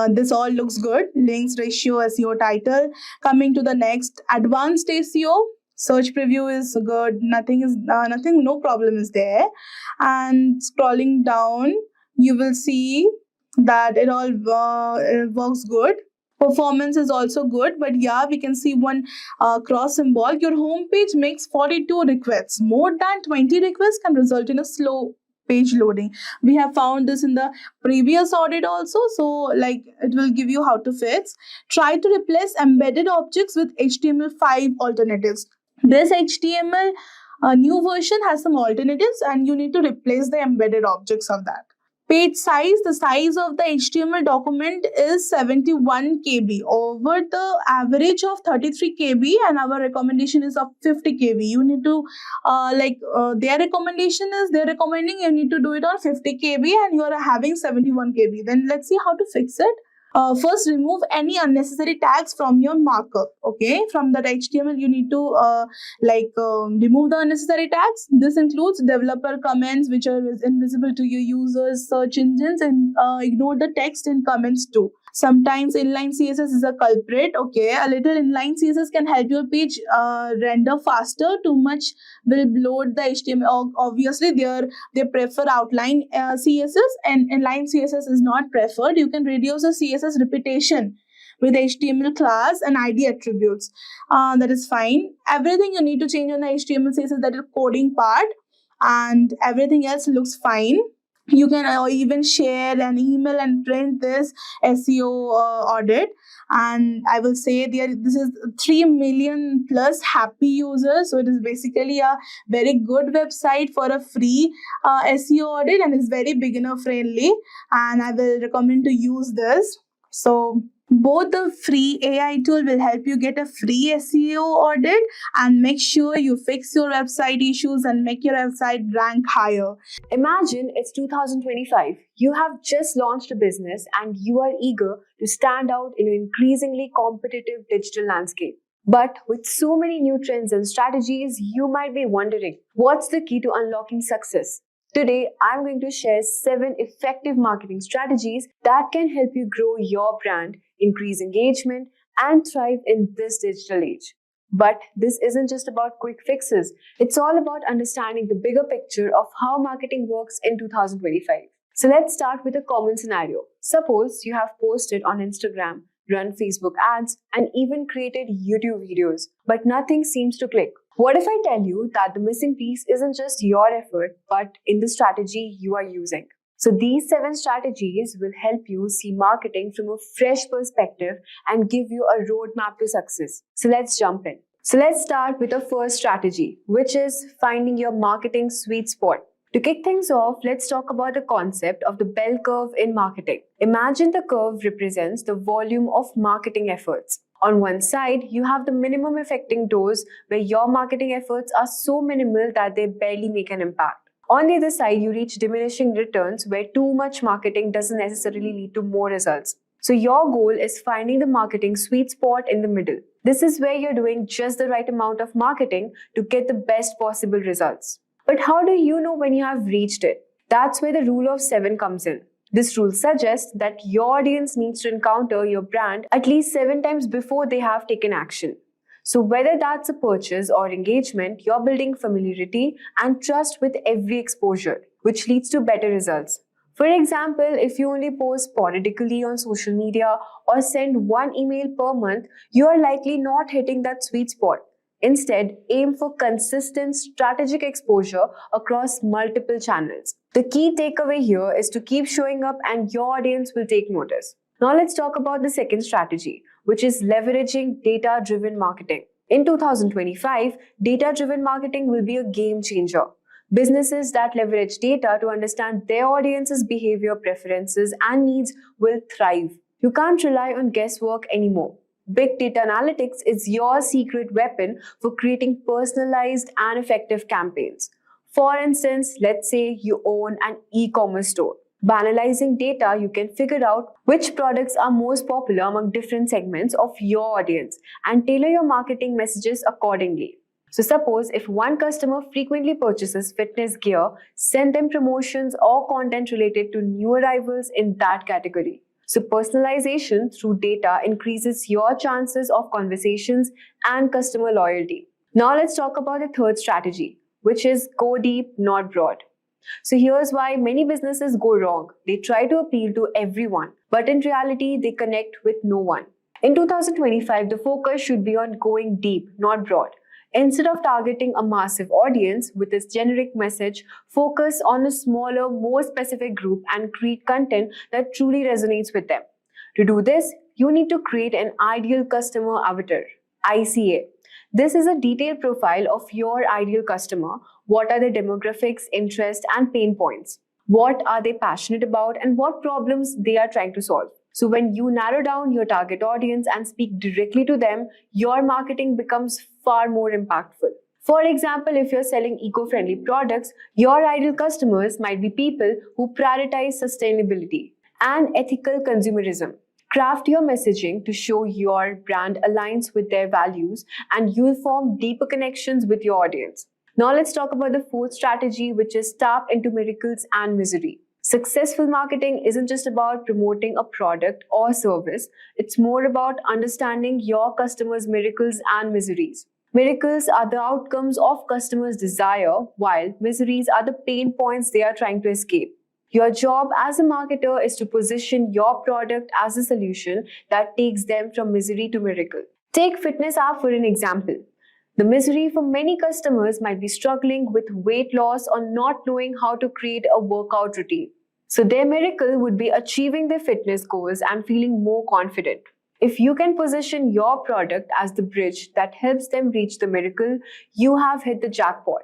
this all looks good. Links, ratio, SEO title. Coming to the next, advanced SEO. Search preview is good. Nothing. No problem is there. And scrolling down, you will see that it all works good. Performance is also good, but yeah, we can see one cross symbol. Your homepage makes 42 requests. More than 20 requests can result in a slow page loading. We have found this in the previous audit also. So like, it will give you how to fix. Try to replace embedded objects with HTML5 alternatives. This HTML new version has some alternatives, and you need to replace the embedded objects of that. Page size, the size of the HTML document is 71 KB over the average of 33 KB, and our recommendation is of 50 KB. You need to their recommendation is, they're recommending you need to do it on 50 KB and you are having 71 KB. Then let's see how to fix it. First, remove any unnecessary tags from your markup. Okay, from that HTML you need to remove the unnecessary tags. This includes developer comments which are invisible to your users, search engines, and ignore the text in comments too. Sometimes inline CSS is a culprit. Okay, a little inline CSS can help your page render faster. Too much will bloat the HTML. Obviously, they prefer outline CSS, and inline CSS is not preferred. You can reduce the CSS repetition with HTML class and ID attributes. That is fine. Everything you need to change on the HTML CSS, that is coding part, and everything else looks fine. You can even share an email and print this SEO audit. And I will say this is 3 million plus happy users. So it is basically a very good website for a free SEO audit, and it's very beginner friendly. And I will recommend to use this. So both the free AI tool will help you get a free SEO audit and make sure you fix your website issues and make your website rank higher. Imagine it's 2025. You have just launched a business and you are eager to stand out in an increasingly competitive digital landscape. But with so many new trends and strategies, you might be wondering, what's the key to unlocking success? Today, I'm going to share 7 effective marketing strategies that can help you grow your brand, increase engagement, and thrive in this digital age. But this isn't just about quick fixes. It's all about understanding the bigger picture of how marketing works in 2025. So let's start with a common scenario. Suppose you have posted on Instagram, run Facebook ads, and even created YouTube videos, but nothing seems to click. What if I tell you that the missing piece isn't just your effort, but in the strategy you are using? So these 7 strategies will help you see marketing from a fresh perspective and give you a roadmap to success. So let's jump in. So let's start with the first strategy, which is finding your marketing sweet spot. To kick things off, let's talk about the concept of the bell curve in marketing. Imagine the curve represents the volume of marketing efforts. On one side, you have the minimum affecting dose where your marketing efforts are so minimal that they barely make an impact. On the other side, you reach diminishing returns where too much marketing doesn't necessarily lead to more results. So your goal is finding the marketing sweet spot in the middle. This is where you're doing just the right amount of marketing to get the best possible results. But how do you know when you have reached it? That's where the rule of 7 comes in. This rule suggests that your audience needs to encounter your brand at least 7 times before they have taken action. So, whether that's a purchase or engagement, you're building familiarity and trust with every exposure, which leads to better results. For example, if you only post sporadically on social media or send one email per month, you are likely not hitting that sweet spot. Instead, aim for consistent strategic exposure across multiple channels. The key takeaway here is to keep showing up and your audience will take notice. Now let's talk about the second strategy, which is leveraging data-driven marketing. In 2025, data-driven marketing will be a game changer. Businesses that leverage data to understand their audience's behavior, preferences, and needs will thrive. You can't rely on guesswork anymore. Big data analytics is your secret weapon for creating personalized and effective campaigns. For instance, let's say you own an e-commerce store. By analyzing data, you can figure out which products are most popular among different segments of your audience and tailor your marketing messages accordingly. So suppose if one customer frequently purchases fitness gear, send them promotions or content related to new arrivals in that category. So personalization through data increases your chances of conversations and customer loyalty. Now let's talk about the third strategy, which is go deep, not broad. So here's why many businesses go wrong. They try to appeal to everyone, but in reality, they connect with no one. In 2025, the focus should be on going deep, not broad. Instead of targeting a massive audience with this generic message, focus on a smaller, more specific group and create content that truly resonates with them. To do this, you need to create an ideal customer avatar, ICA. This is a detailed profile of your ideal customer. What are their demographics, interests, and pain points? What are they passionate about and what problems they are trying to solve? So when you narrow down your target audience and speak directly to them, your marketing becomes far more impactful. For example, if you're selling eco-friendly products, your ideal customers might be people who prioritize sustainability and ethical consumerism. Craft your messaging to show your brand aligns with their values and you'll form deeper connections with your audience. Now let's talk about the fourth strategy, which is tap into miracles and misery. Successful marketing isn't just about promoting a product or service, it's more about understanding your customers' miracles and miseries. Miracles are the outcomes of customers' desire, while miseries are the pain points they are trying to escape. Your job as a marketer is to position your product as a solution that takes them from misery to miracle. Take fitness app for an example. The misery for many customers might be struggling with weight loss or not knowing how to create a workout routine. So their miracle would be achieving their fitness goals and feeling more confident. If you can position your product as the bridge that helps them reach the miracle, you have hit the jackpot.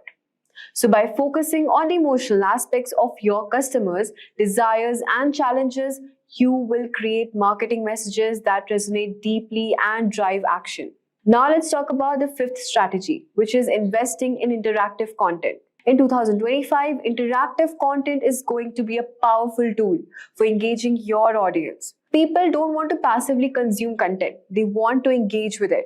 So by focusing on the emotional aspects of your customers' desires and challenges, you will create marketing messages that resonate deeply and drive action. Now let's talk about the fifth strategy, which is investing in interactive content. In 2025, interactive content is going to be a powerful tool for engaging your audience. People don't want to passively consume content, they want to engage with it.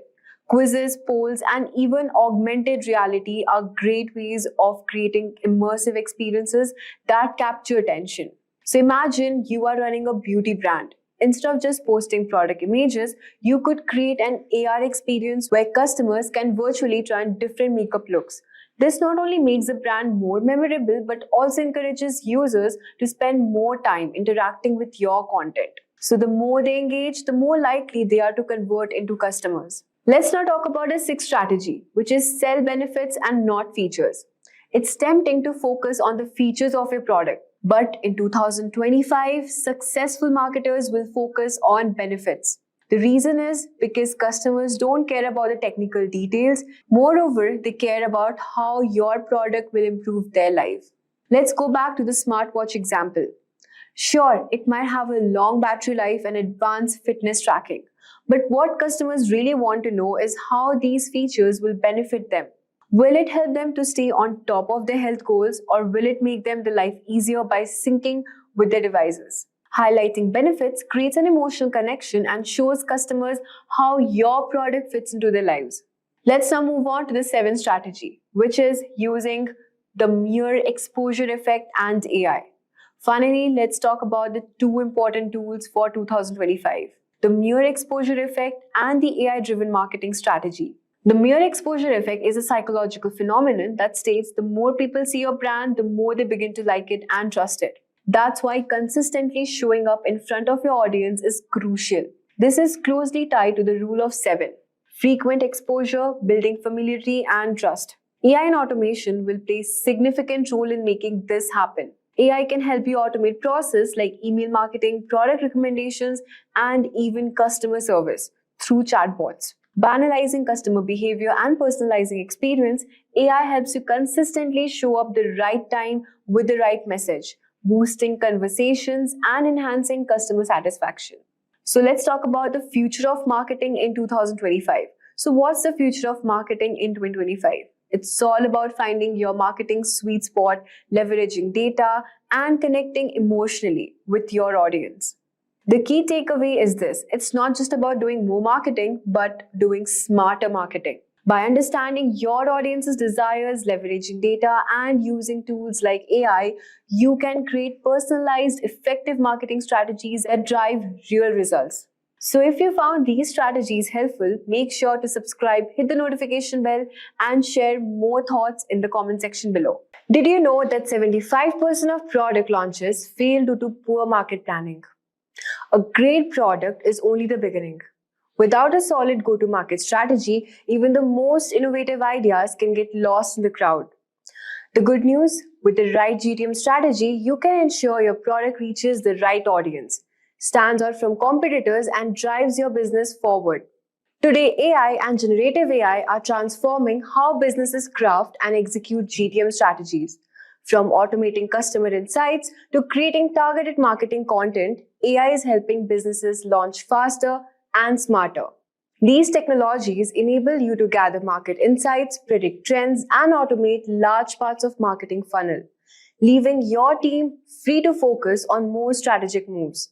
Quizzes, polls, and even augmented reality are great ways of creating immersive experiences that capture attention. So imagine you are running a beauty brand. Instead of just posting product images, you could create an AR experience where customers can virtually try on different makeup looks. This not only makes the brand more memorable, but also encourages users to spend more time interacting with your content. So the more they engage, the more likely they are to convert into customers. Let's now talk about a sixth strategy, which is sell benefits and not features. It's tempting to focus on the features of your product, but in 2025, successful marketers will focus on benefits. The reason is because customers don't care about the technical details. Moreover, they care about how your product will improve their life. Let's go back to the smartwatch example. Sure, it might have a long battery life and advanced fitness tracking. But what customers really want to know is how these features will benefit them. Will it help them to stay on top of their health goals, or will it make them the life easier by syncing with their devices? Highlighting benefits creates an emotional connection and shows customers how your product fits into their lives. Let's now move on to the seventh strategy, which is using the mere exposure effect and AI. Finally, let's talk about the two important tools for 2025: the mere exposure effect and the AI-driven marketing strategy. The mere exposure effect is a psychological phenomenon that states the more people see your brand, the more they begin to like it and trust it. That's why consistently showing up in front of your audience is crucial. This is closely tied to the rule of 7: frequent exposure, building familiarity, and trust. AI and automation will play a significant role in making this happen. AI can help you automate processes like email marketing, product recommendations, and even customer service through chatbots. By analyzing customer behavior and personalizing experience, AI helps you consistently show up the right time with the right message, boosting conversations and enhancing customer satisfaction. So let's talk about the future of marketing in 2025. So what's the future of marketing in 2025? It's all about finding your marketing sweet spot, leveraging data, and connecting emotionally with your audience. The key takeaway is this: it's not just about doing more marketing, but doing smarter marketing. By understanding your audience's desires, leveraging data, and using tools like AI, you can create personalized, effective marketing strategies that drive real results. So, if you found these strategies helpful, make sure to subscribe, hit the notification bell, and share more thoughts in the comment section below. Did you know that 75% of product launches fail due to poor market planning? A great product is only the beginning. Without a solid go-to-market strategy, even the most innovative ideas can get lost in the crowd. The good news: with the right GTM strategy, you can ensure your product reaches the right audience, stands out from competitors, and drives your business forward. Today, AI and generative AI are transforming how businesses craft and execute GTM strategies. From automating customer insights to creating targeted marketing content, AI is helping businesses launch faster and smarter. These technologies enable you to gather market insights, predict trends, and automate large parts of marketing funnel, leaving your team free to focus on more strategic moves.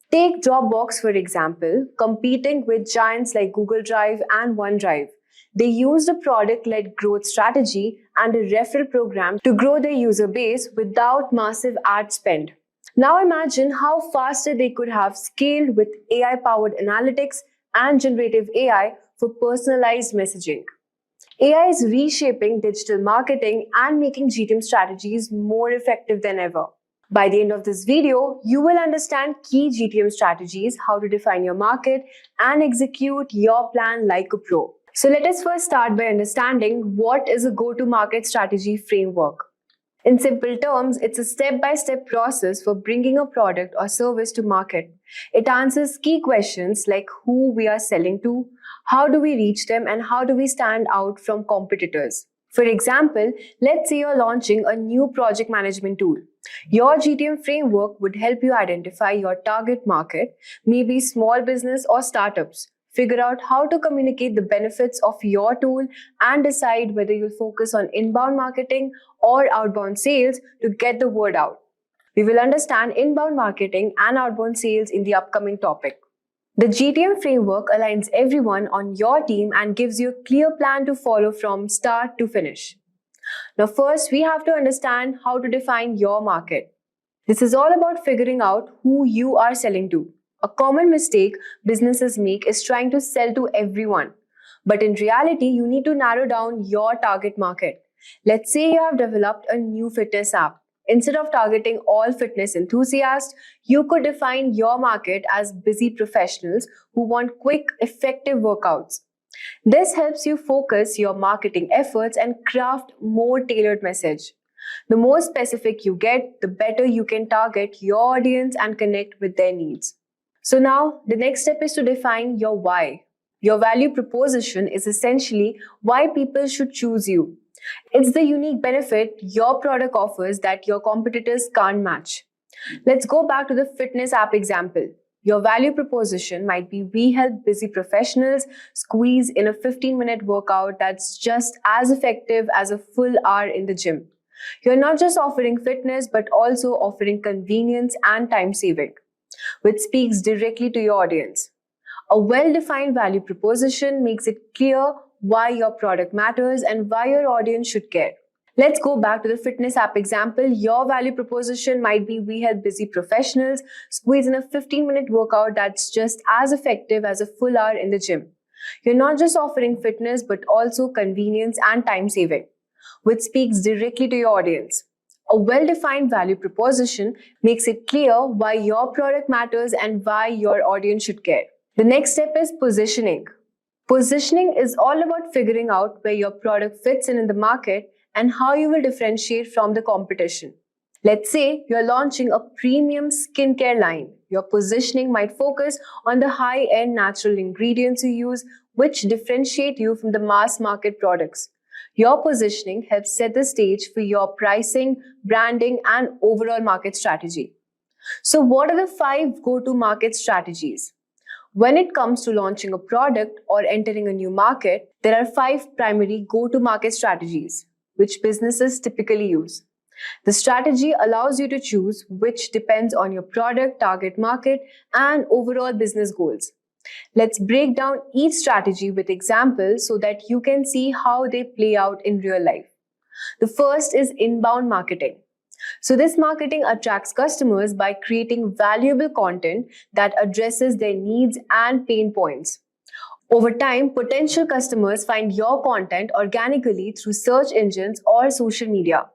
Take Dropbox, for example, competing with giants like Google Drive and OneDrive. They used a product-led growth strategy and a referral program to grow their user base without massive ad spend. Now imagine how faster they could have scaled with AI-powered analytics and generative AI for personalized messaging. AI is reshaping digital marketing and making GTM strategies more effective than ever. By the end of this video, you will understand key GTM strategies, how to define your market, and execute your plan like a pro. So let us first start by understanding what is a go-to-market strategy framework. In simple terms, it's a step-by-step process for bringing a product or service to market. It answers key questions like who we are selling to, how do we reach them, and how do we stand out from competitors. For example, let's say you're launching a new project management tool. Your GTM framework would help you identify your target market, maybe small business or startups. Figure out how to communicate the benefits of your tool and decide whether you'll focus on inbound marketing or outbound sales to get the word out. We will understand inbound marketing and outbound sales in the upcoming topic. The GTM framework aligns everyone on your team and gives you a clear plan to follow from start to finish. Now, first, we have to understand how to define your market. This is all about figuring out who you are selling to. A common mistake businesses make is trying to sell to everyone. But in reality, you need to narrow down your target market. Let's say you have developed a new fitness app. Instead of targeting all fitness enthusiasts, you could define your market as busy professionals who want quick, effective workouts. This helps you focus your marketing efforts and craft more tailored message. The more specific you get, the better you can target your audience and connect with their needs. So now, the next step is to define your why. Your value proposition is essentially why people should choose you. It's the unique benefit your product offers that your competitors can't match. Let's go back to the fitness app example. Your value proposition might be we help busy professionals squeeze in a 15-minute workout that's just as effective as a full hour in the gym. You're not just offering fitness, but also offering convenience and time saving, which speaks directly to your audience. A well-defined value proposition makes it clear why your product matters and why your audience should care. Let's go back to the fitness app example. Your value proposition might be we help busy professionals squeeze in a 15-minute workout that's just as effective as a full hour in the gym. You're not just offering fitness, but also convenience and time saving, which speaks directly to your audience. A well-defined value proposition makes it clear why your product matters and why your audience should care. The next step is positioning. Positioning is all about figuring out where your product fits in the market and how you will differentiate from the competition. Let's say you're launching a premium skincare line. Your positioning might focus on the high-end natural ingredients you use, which differentiate you from the mass market products. Your positioning helps set the stage for your pricing, branding, and overall market strategy. So, what are the 5 go-to-market strategies? When it comes to launching a product or entering a new market, there are 5 primary go-to-market strategies which businesses typically use. The strategy allows you to choose which depends on your product, target market, and overall business goals. Let's break down each strategy with examples so that you can see how they play out in real life. The first is inbound marketing. So this marketing attracts customers by creating valuable content that addresses their needs and pain points. Over time, potential customers find your content organically through search engines or social media.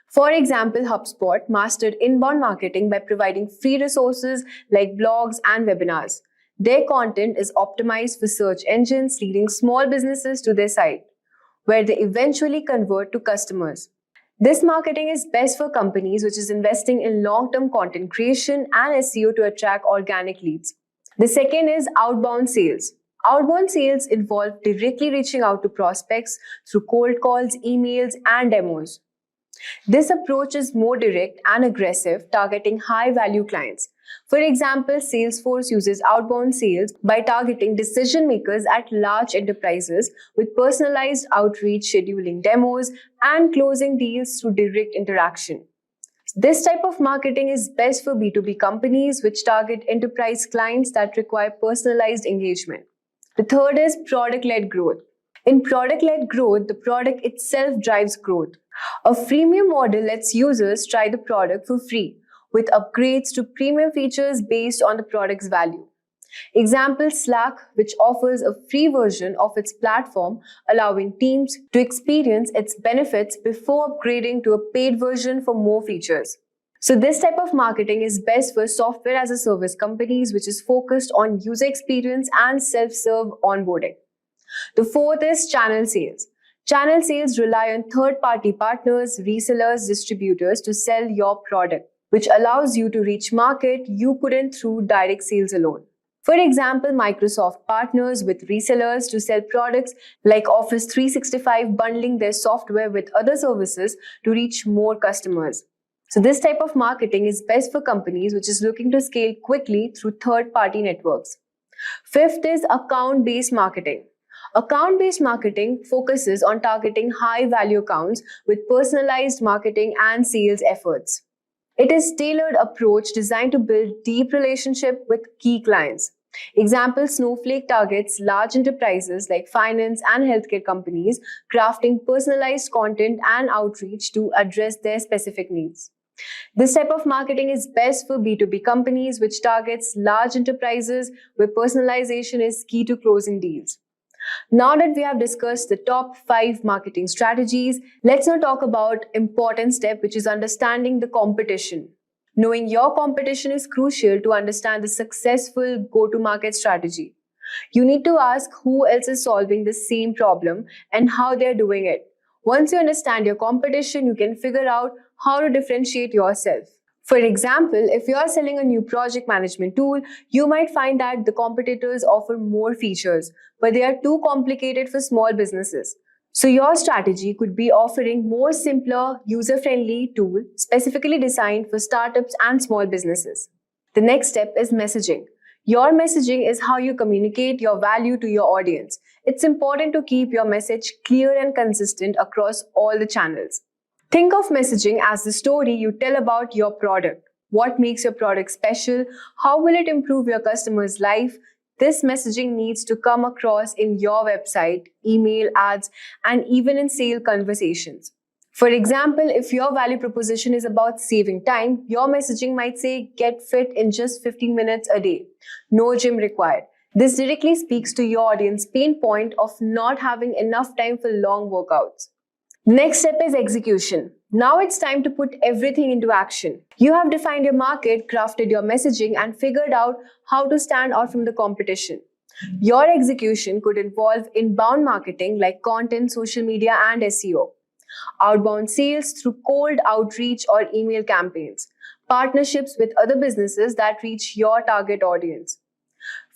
For example, HubSpot mastered inbound marketing by providing free resources like blogs and webinars. Their content is optimized for search engines, leading small businesses to their site, where they eventually convert to customers. This marketing is best for companies which is investing in long-term content creation and SEO to attract organic leads. The second is outbound sales. Outbound sales involve directly reaching out to prospects through cold calls, emails, and demos. This approach is more direct and aggressive, targeting high-value clients. For example, Salesforce uses outbound sales by targeting decision makers at large enterprises with personalized outreach, scheduling demos, and closing deals through direct interaction. This type of marketing is best for B2B companies which target enterprise clients that require personalized engagement. The third is product-led growth. In product-led growth, the product itself drives growth. A freemium model lets users try the product for free, with upgrades to premium features based on the product's value. Example, Slack, which offers a free version of its platform, allowing teams to experience its benefits before upgrading to a paid version for more features. So this type of marketing is best for software as a service companies, which is focused on user experience and self-serve onboarding. The fourth is channel sales. Channel sales rely on third-party partners, resellers, distributors to sell your product, which allows you to reach market you couldn't through direct sales alone. For example, Microsoft partners with resellers to sell products like Office 365, bundling their software with other services to reach more customers. So this type of marketing is best for companies which is looking to scale quickly through third-party networks. Fifth is account-based marketing. Account-based marketing focuses on targeting high-value accounts with personalized marketing and sales efforts. It is a tailored approach designed to build deep relationship with key clients. Example, Snowflake targets large enterprises like finance and healthcare companies, crafting personalized content and outreach to address their specific needs. This type of marketing is best for B2B companies, which targets large enterprises where personalization is key to closing deals. Now that we have discussed the top 5 marketing strategies, let's now talk about important step, which is understanding the competition. Knowing your competition is crucial to understand the successful go-to-market strategy. You need to ask who else is solving the same problem and how they're doing it. Once you understand your competition, you can figure out how to differentiate yourself. For example, if you are selling a new project management tool, you might find that the competitors offer more features, but they are too complicated for small businesses. So your strategy could be offering more simpler, user-friendly tool specifically designed for startups and small businesses. The next step is messaging. Your messaging is how you communicate your value to your audience. It's important to keep your message clear and consistent across all the channels. Think of messaging as the story you tell about your product. What makes your product special? How will it improve your customer's life? This messaging needs to come across in your website, email, ads, and even in sale conversations. For example, if your value proposition is about saving time, your messaging might say, get fit in just 15 minutes a day. No gym required. This directly speaks to your audience pain point of not having enough time for long workouts. Next step is execution. Now it's time to put everything into action. You have defined your market, crafted your messaging, and figured out how to stand out from the competition. Your execution could involve inbound marketing like content, social media, and SEO, outbound sales through cold outreach or email campaigns, partnerships with other businesses that reach your target audience.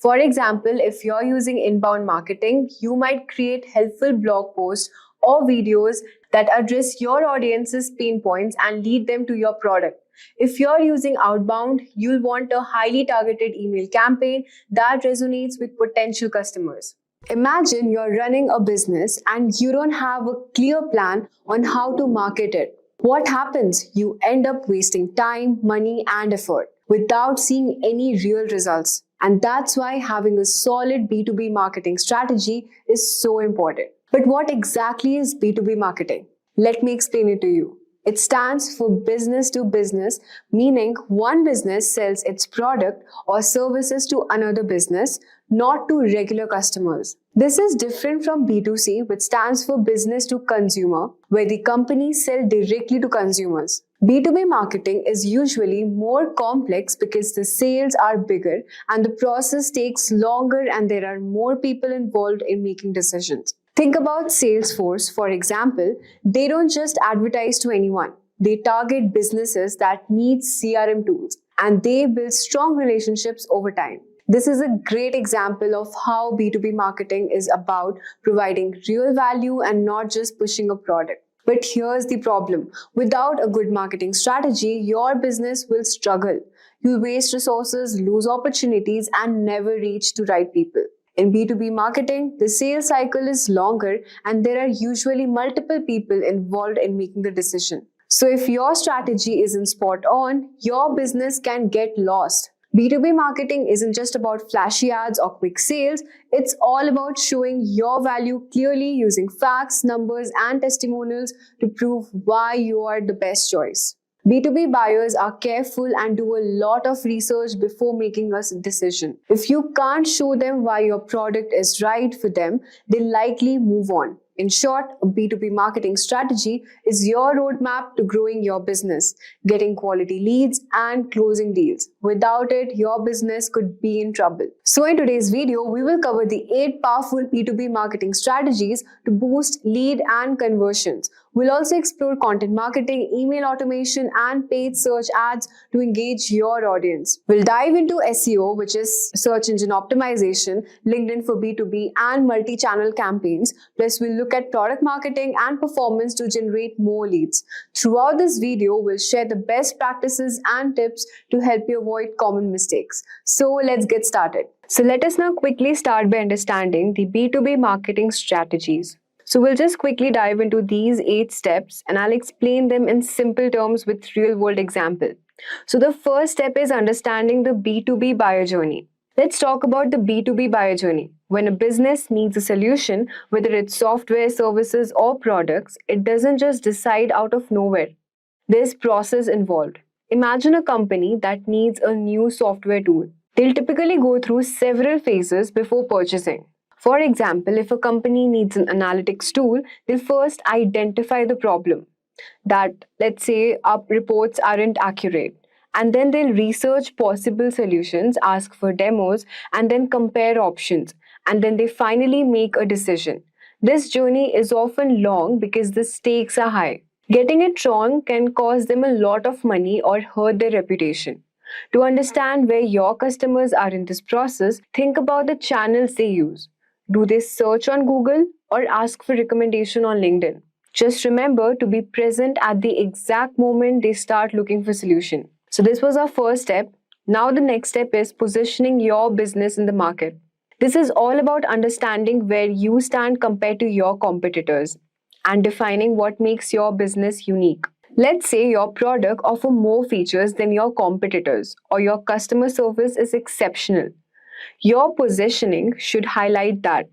For example, if you're using inbound marketing, you might create helpful blog posts or videos that address your audience's pain points and lead them to your product. If you're using outbound, you'll want a highly targeted email campaign that resonates with potential customers. Imagine you're running a business and you don't have a clear plan on how to market it. What happens? You end up wasting time, money, and effort without seeing any real results. And that's why having a solid B2B marketing strategy is so important. But what exactly is B2B marketing? Let me explain it to you. It stands for business to business, meaning one business sells its product or services to another business, not to regular customers. This is different from B2C, which stands for business to consumer, where the companies sell directly to consumers. B2B marketing is usually more complex because the sales are bigger and the process takes longer and there are more people involved in making decisions. Think about Salesforce, for example. They don't just advertise to anyone. They target businesses that need CRM tools and they build strong relationships over time. This is a great example of how B2B marketing is about providing real value and not just pushing a product. But here's the problem. Without a good marketing strategy, your business will struggle. You'll waste resources, lose opportunities, and never reach the right people. In B2B marketing, the sales cycle is longer and there are usually multiple people involved in making the decision. So if your strategy isn't spot on, your business can get lost. B2B marketing isn't just about flashy ads or quick sales. It's all about showing your value clearly using facts, numbers, and testimonials to prove why you are the best choice. B2B buyers are careful and do a lot of research before making a decision. If you can't show them why your product is right for them, they'll likely move on. In short, a B2B marketing strategy is your roadmap to growing your business, getting quality leads, and closing deals. Without it, your business could be in trouble. So in today's video, we will cover the 8 powerful B2B marketing strategies to boost lead and conversions. We'll also explore content marketing, email automation, and paid search ads to engage your audience. We'll dive into SEO, which is search engine optimization, LinkedIn for B2B, and multi-channel campaigns. Plus, we'll look at product marketing and performance to generate more leads. Throughout this video, we'll share the best practices and tips to help you avoid common mistakes. So let's get started. So let us now quickly start by understanding the B2B marketing strategies. So we'll just quickly dive into these 8 steps and I'll explain them in simple terms with real-world example. So the first step is understanding the B2B buyer journey. Let's talk about the B2B buyer journey. When a business needs a solution, whether it's software, services, or products, it doesn't just decide out of nowhere. There's process involved. Imagine a company that needs a new software tool. They'll typically go through several phases before purchasing. For example, if a company needs an analytics tool, they'll first identify the problem. That, let's say, our reports aren't accurate. And then they'll research possible solutions, ask for demos, and then compare options. And then they finally make a decision. This journey is often long because the stakes are high. Getting it wrong can cost them a lot of money or hurt their reputation. To understand where your customers are in this process, think about the channels they use. Do they search on Google or ask for recommendation on LinkedIn? Just remember to be present at the exact moment they start looking for solution. So this was our first step. Now the next step is positioning your business in the market. This is all about understanding where you stand compared to your competitors and defining what makes your business unique. Let's say your product offers more features than your competitors or your customer service is exceptional. Your positioning should highlight that.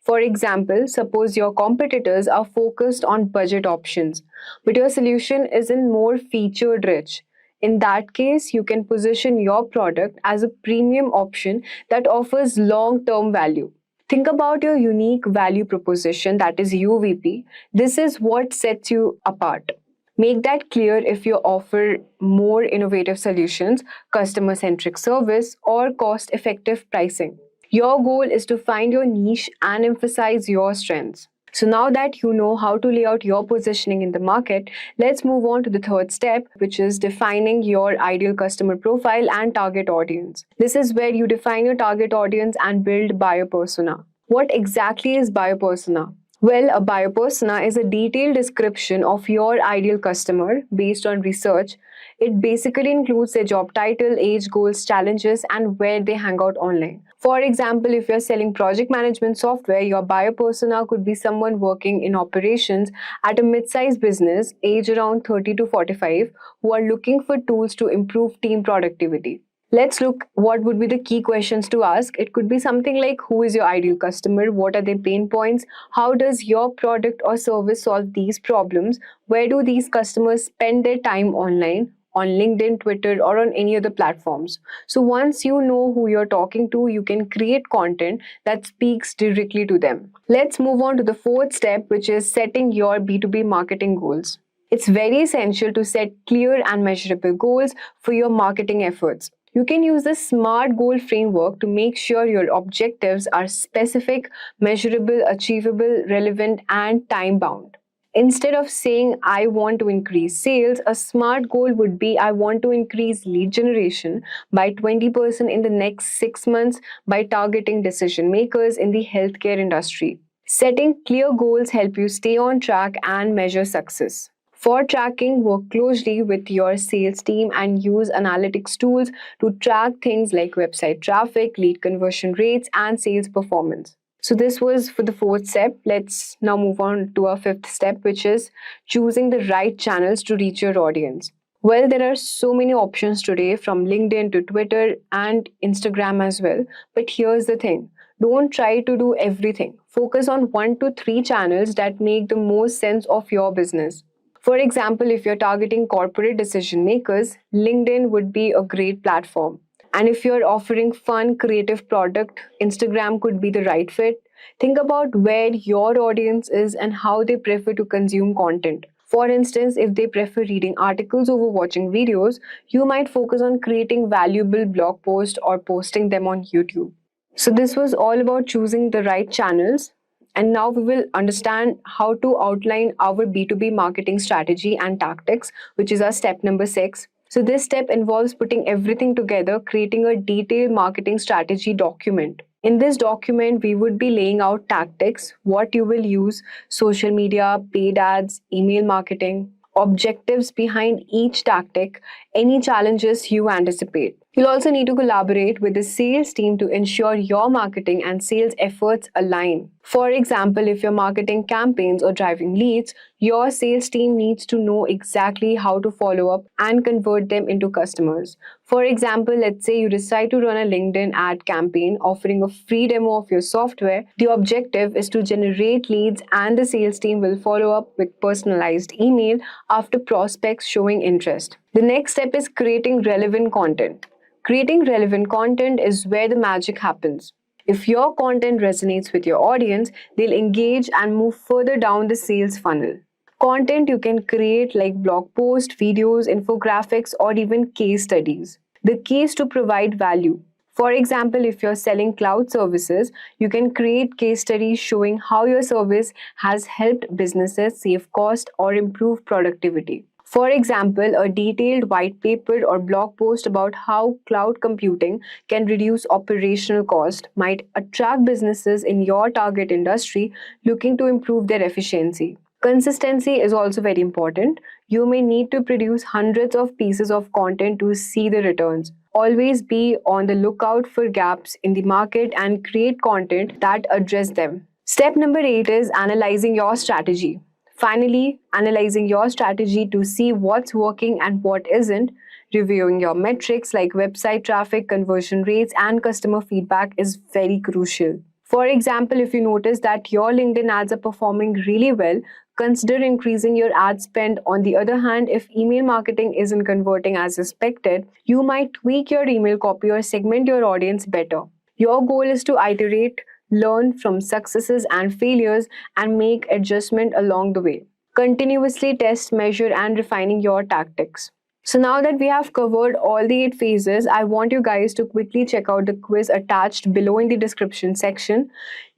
For example, suppose your competitors are focused on budget options, but your solution isn't more featured rich. In that case, you can position your product as a premium option that offers long term value. Think about your unique value proposition, that is UVP. This is what sets you apart. Make that clear if you offer more innovative solutions, customer centric service, or cost effective pricing. Your goal is to find your niche and emphasize your strengths. So now that you know how to lay out your positioning in the market, let's move on to the third step, which is defining your ideal customer profile and target audience. This is where you define your target audience and build buyer persona. What exactly is buyer persona? Well, a buyer persona is a detailed description of your ideal customer based on research. It basically includes their job title, age, goals, challenges, and where they hang out online. For example, if you're selling project management software, your buyer persona could be someone working in operations at a mid-sized business, age around 30 to 45, who are looking for tools to improve team productivity. Let's look what would be the key questions to ask. It could be something like, who is your ideal customer? What are their pain points? How does your product or service solve these problems? Where do these customers spend their time online? On LinkedIn, Twitter, or on any other platforms. So once you know who you're talking to, you can create content that speaks directly to them. Let's move on to the fourth step, which is setting your B2B marketing goals. It's very essential to set clear and measurable goals for your marketing efforts. You can use the SMART goal framework to make sure your objectives are specific, measurable, achievable, relevant, and time bound. Instead of saying, I want to increase sales, a SMART goal would be, I want to increase lead generation by 20% in the next 6 months by targeting decision makers in the healthcare industry. Setting clear goals help you stay on track and measure success. For tracking, work closely with your sales team and use analytics tools to track things like website traffic, lead conversion rates, and sales performance. So, this was for the fourth step. Let's now move on to our fifth step, which is choosing the right channels to reach your audience. Well, there are so many options today, from LinkedIn to Twitter and Instagram as well. But here's the thing, don't try to do everything. Focus on 1 to 3 channels that make the most sense of your business. For example, if you're targeting corporate decision makers, LinkedIn would be a great platform. And if you're offering fun, creative product, Instagram could be the right fit. Think about where your audience is and how they prefer to consume content. For instance, if they prefer reading articles over watching videos, you might focus on creating valuable blog posts or posting them on YouTube. So, this was all about choosing the right channels. And now we will understand how to outline our B2B marketing strategy and tactics, which is our step number 6. So, this step involves putting everything together, creating a detailed marketing strategy document. In this document, we would be laying out tactics, what you will use, social media, paid ads, email marketing, objectives behind each tactic, any challenges you anticipate. You'll also need to collaborate with the sales team to ensure your marketing and sales efforts align. For example, if you're marketing campaigns or driving leads, your sales team needs to know exactly how to follow up and convert them into customers. For example, let's say you decide to run a LinkedIn ad campaign offering a free demo of your software. The objective is to generate leads, and the sales team will follow up with personalized email after prospects showing interest. The next step is creating relevant content. Creating relevant content is where the magic happens. If your content resonates with your audience, they'll engage and move further down the sales funnel. Content you can create like blog posts, videos, infographics, or even case studies. The key is to provide value. For example, if you're selling cloud services, you can create case studies showing how your service has helped businesses save cost or improve productivity. For example, a detailed white paper or blog post about how cloud computing can reduce operational cost might attract businesses in your target industry looking to improve their efficiency. Consistency is also very important. You may need to produce hundreds of pieces of content to see the returns. Always be on the lookout for gaps in the market and create content that address them. Step number 8 is analyzing your strategy. Finally, analyzing your strategy to see what's working and what isn't. Reviewing your metrics like website traffic, conversion rates, and customer feedback is very crucial. For example, if you notice that your LinkedIn ads are performing really well, consider increasing your ad spend. On the other hand, if email marketing isn't converting as expected, you might tweak your email copy or segment your audience better. Your goal is to iterate, learn from successes and failures, and make adjustment along the way. Continuously test, measure, and refining your tactics. So now that we have covered all the 8 phases, I want you guys to quickly check out the quiz attached below in the description section.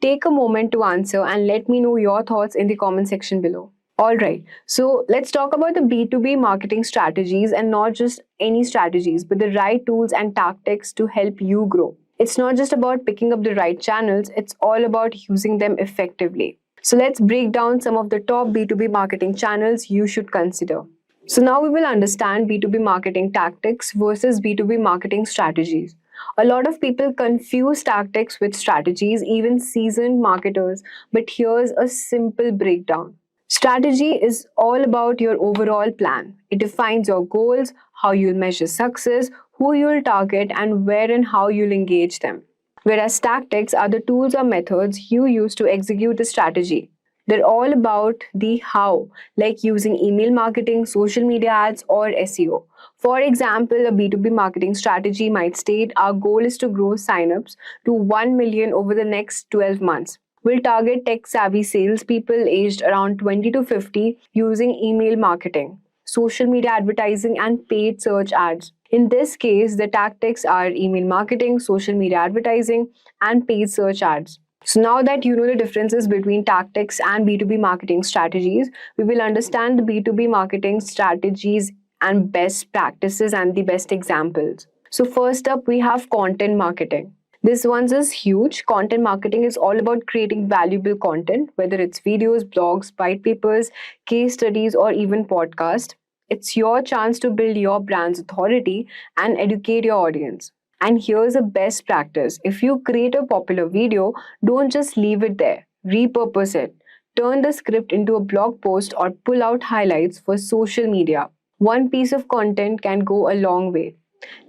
Take a moment to answer and let me know your thoughts in the comment section below. Alright, so let's talk about the B2B marketing strategies, and not just any strategies, but the right tools and tactics to help you grow. It's not just about picking up the right channels, it's all about using them effectively. So let's break down some of the top B2B marketing channels you should consider. So now we will understand B2B marketing tactics versus B2B marketing strategies. A lot of people confuse tactics with strategies, even seasoned marketers, but here's a simple breakdown. Strategy is all about your overall plan. It defines your goals, how you'll measure success, who you'll target, and where and how you'll engage them. Whereas tactics are the tools or methods you use to execute the strategy. They're all about the how, like using email marketing, social media ads, or SEO. For example, a B2B marketing strategy might state our goal is to grow signups to 1 million over the next 12 months. We'll target tech savvy salespeople aged around 20 to 50 using email marketing, social media advertising, and paid search ads. In this case, the tactics are email marketing, social media advertising, and paid search ads. So now that you know the differences between tactics and B2B marketing strategies, we will understand the B2B marketing strategies and best practices and the best examples. So first up, we have content marketing. This one is huge. Content marketing is all about creating valuable content, whether it's videos, blogs, white papers, case studies, or even podcasts. It's your chance to build your brand's authority and educate your audience. And here's a best practice. If you create a popular video, don't just leave it there. Repurpose it. Turn the script into a blog post or pull out highlights for social media. One piece of content can go a long way.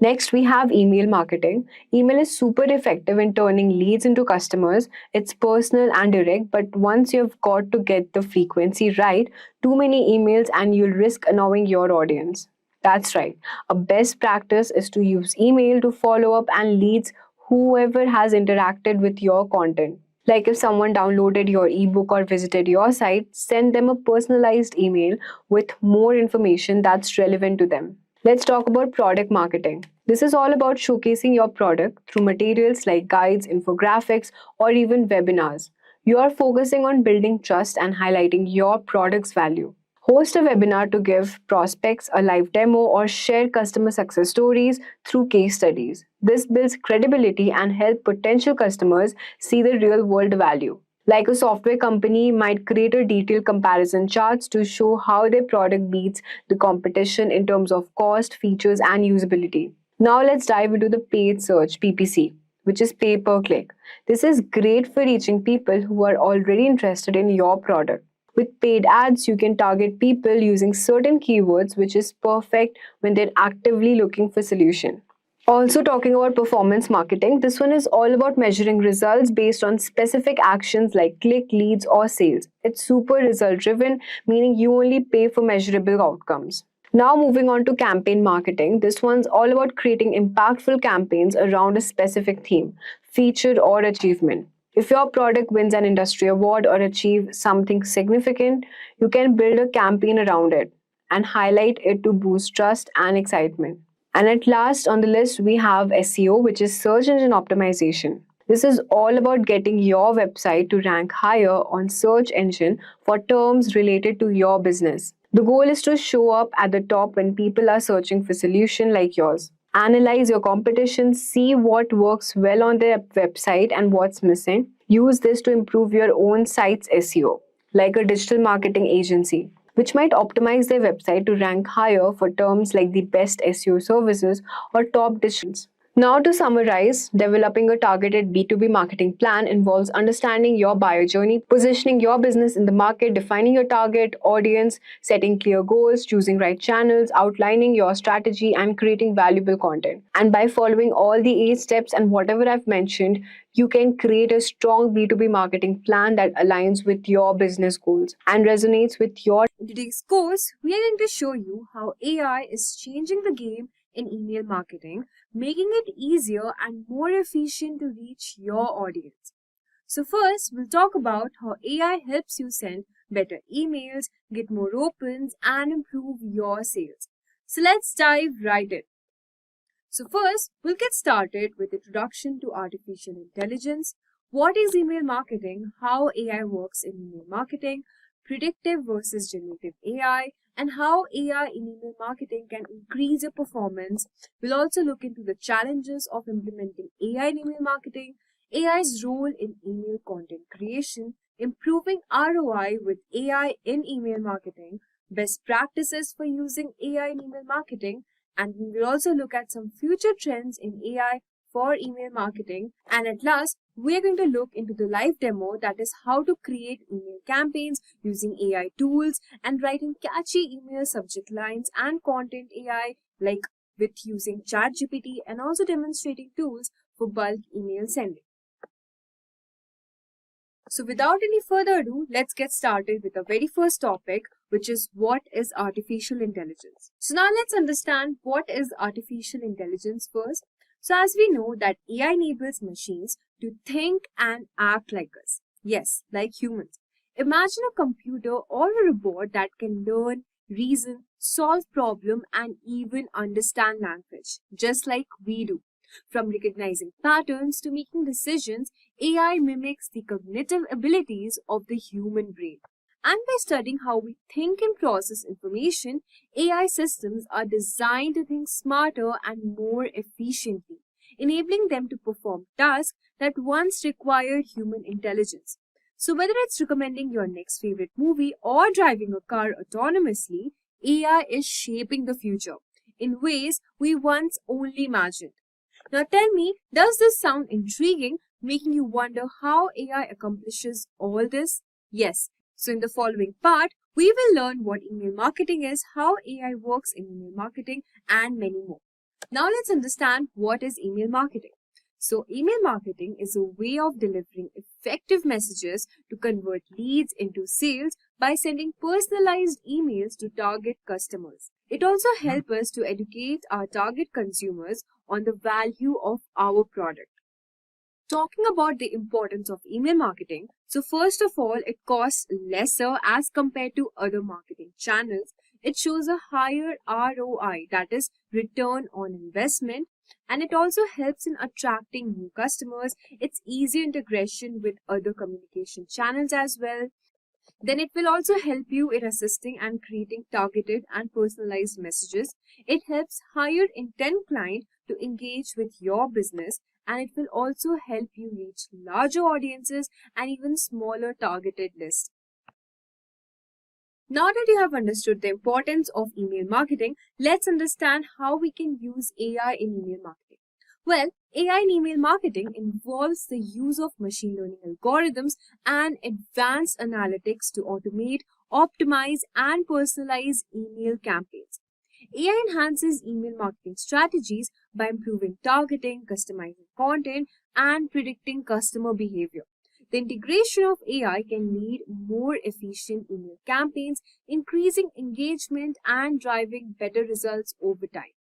Next, we have email marketing. Email is super effective in turning leads into customers. It's personal and direct, but once you've got to get the frequency right, too many emails and you'll risk annoying your audience. That's right. A best practice is to use email to follow up and leads whoever has interacted with your content. Like if someone downloaded your ebook or visited your site, send them a personalized email with more information that's relevant to them. Let's talk about product marketing. This is all about showcasing your product through materials like guides, infographics, or even webinars. You are focusing on building trust and highlighting your product's value. Host a webinar to give prospects a live demo or share customer success stories through case studies. This builds credibility and helps potential customers see the real world value. Like a software company might create a detailed comparison charts to show how their product beats the competition in terms of cost, features, and usability. Now let's dive into the paid search PPC, which is pay per click. This is great for reaching people who are already interested in your product. With paid ads, you can target people using certain keywords, which is perfect when they're actively looking for solution. Also talking about performance marketing, this one is all about measuring results based on specific actions like click, leads, or sales. It's super result driven, meaning you only pay for measurable outcomes. Now moving on to campaign marketing, this one's all about creating impactful campaigns around a specific theme, feature, or achievement. If your product wins an industry award or achieves something significant, you can build a campaign around it and highlight it to boost trust and excitement. And at last on the list, we have SEO, which is search engine optimization. This is all about getting your website to rank higher on search engine for terms related to your business. The goal is to show up at the top when people are searching for solution like yours. Analyze your competition, see what works well on their website and what's missing. Use this to improve your own site's SEO, like a digital marketing agency, which might optimize their website to rank higher for terms like the best SEO services or top decisions. Now, to summarize, developing a targeted B2B marketing plan involves understanding your buyer journey, positioning your business in the market, defining your target audience, setting clear goals, choosing right channels, outlining your strategy, and creating valuable content. And by following all the 8 steps and whatever I've mentioned, you can create a strong B2B marketing plan that aligns with your business goals and resonates with your. In today's course, we are going to show you how AI is changing the game in email marketing, making it easier and more efficient to reach your audience. So first, we'll talk about how AI helps you send better emails, get more opens, and improve your sales. So let's dive right in. So first, we'll get started with introduction to artificial intelligence. What is email marketing? How AI works in email marketing? Predictive versus generative AI, and how AI in email marketing can increase your performance. We'll also look into the challenges of implementing AI in email marketing, AI's role in email content creation, improving ROI with AI in email marketing, best practices for using AI in email marketing, and we will also look at some future trends in AI for email marketing. And at last, we are going to look into the live demo, that is how to create email campaigns using AI tools and writing catchy email subject lines and content AI, like with using ChatGPT, and also demonstrating tools for bulk email sending. So without any further ado, let's get started with the very first topic, which is what is artificial intelligence. So now let's understand what is artificial intelligence first. So as we know that AI enables machines to think and act like us. Yes, like humans. Imagine a computer or a robot that can learn, reason, solve problem, and even understand language, just like we do. From recognizing patterns to making decisions, AI mimics the cognitive abilities of the human brain. And by studying how we think and process information, AI systems are designed to think smarter and more efficiently, enabling them to perform tasks that once required human intelligence. So whether it's recommending your next favorite movie or driving a car autonomously, AI is shaping the future in ways we once only imagined. Now tell me, does this sound intriguing, making you wonder how AI accomplishes all this? Yes. So in the following part, we will learn what email marketing is, how AI works in email marketing, and many more. Now let's understand what is email marketing. So email marketing is a way of delivering effective messages to convert leads into sales by sending personalized emails to target customers. It also helps us to educate our target consumers on the value of our product. Talking about the importance of email marketing, so first of all, it costs lesser as compared to other marketing channels. It shows a higher ROI, that is return on investment, and it also helps in attracting new customers. It's easy integration with other communication channels as well. Then it will also help you in assisting and creating targeted and personalized messages. It helps higher intent client to engage with your business, and it will also help you reach larger audiences and even smaller targeted lists. Now that you have understood the importance of email marketing, let's understand how we can use AI in email marketing. Well, AI in email marketing involves the use of machine learning algorithms and advanced analytics to automate, optimize, and personalize email campaigns. AI enhances email marketing strategies by improving targeting, customizing content, and predicting customer behavior. The integration of AI can lead more efficient email campaigns, increasing engagement and driving better results over time.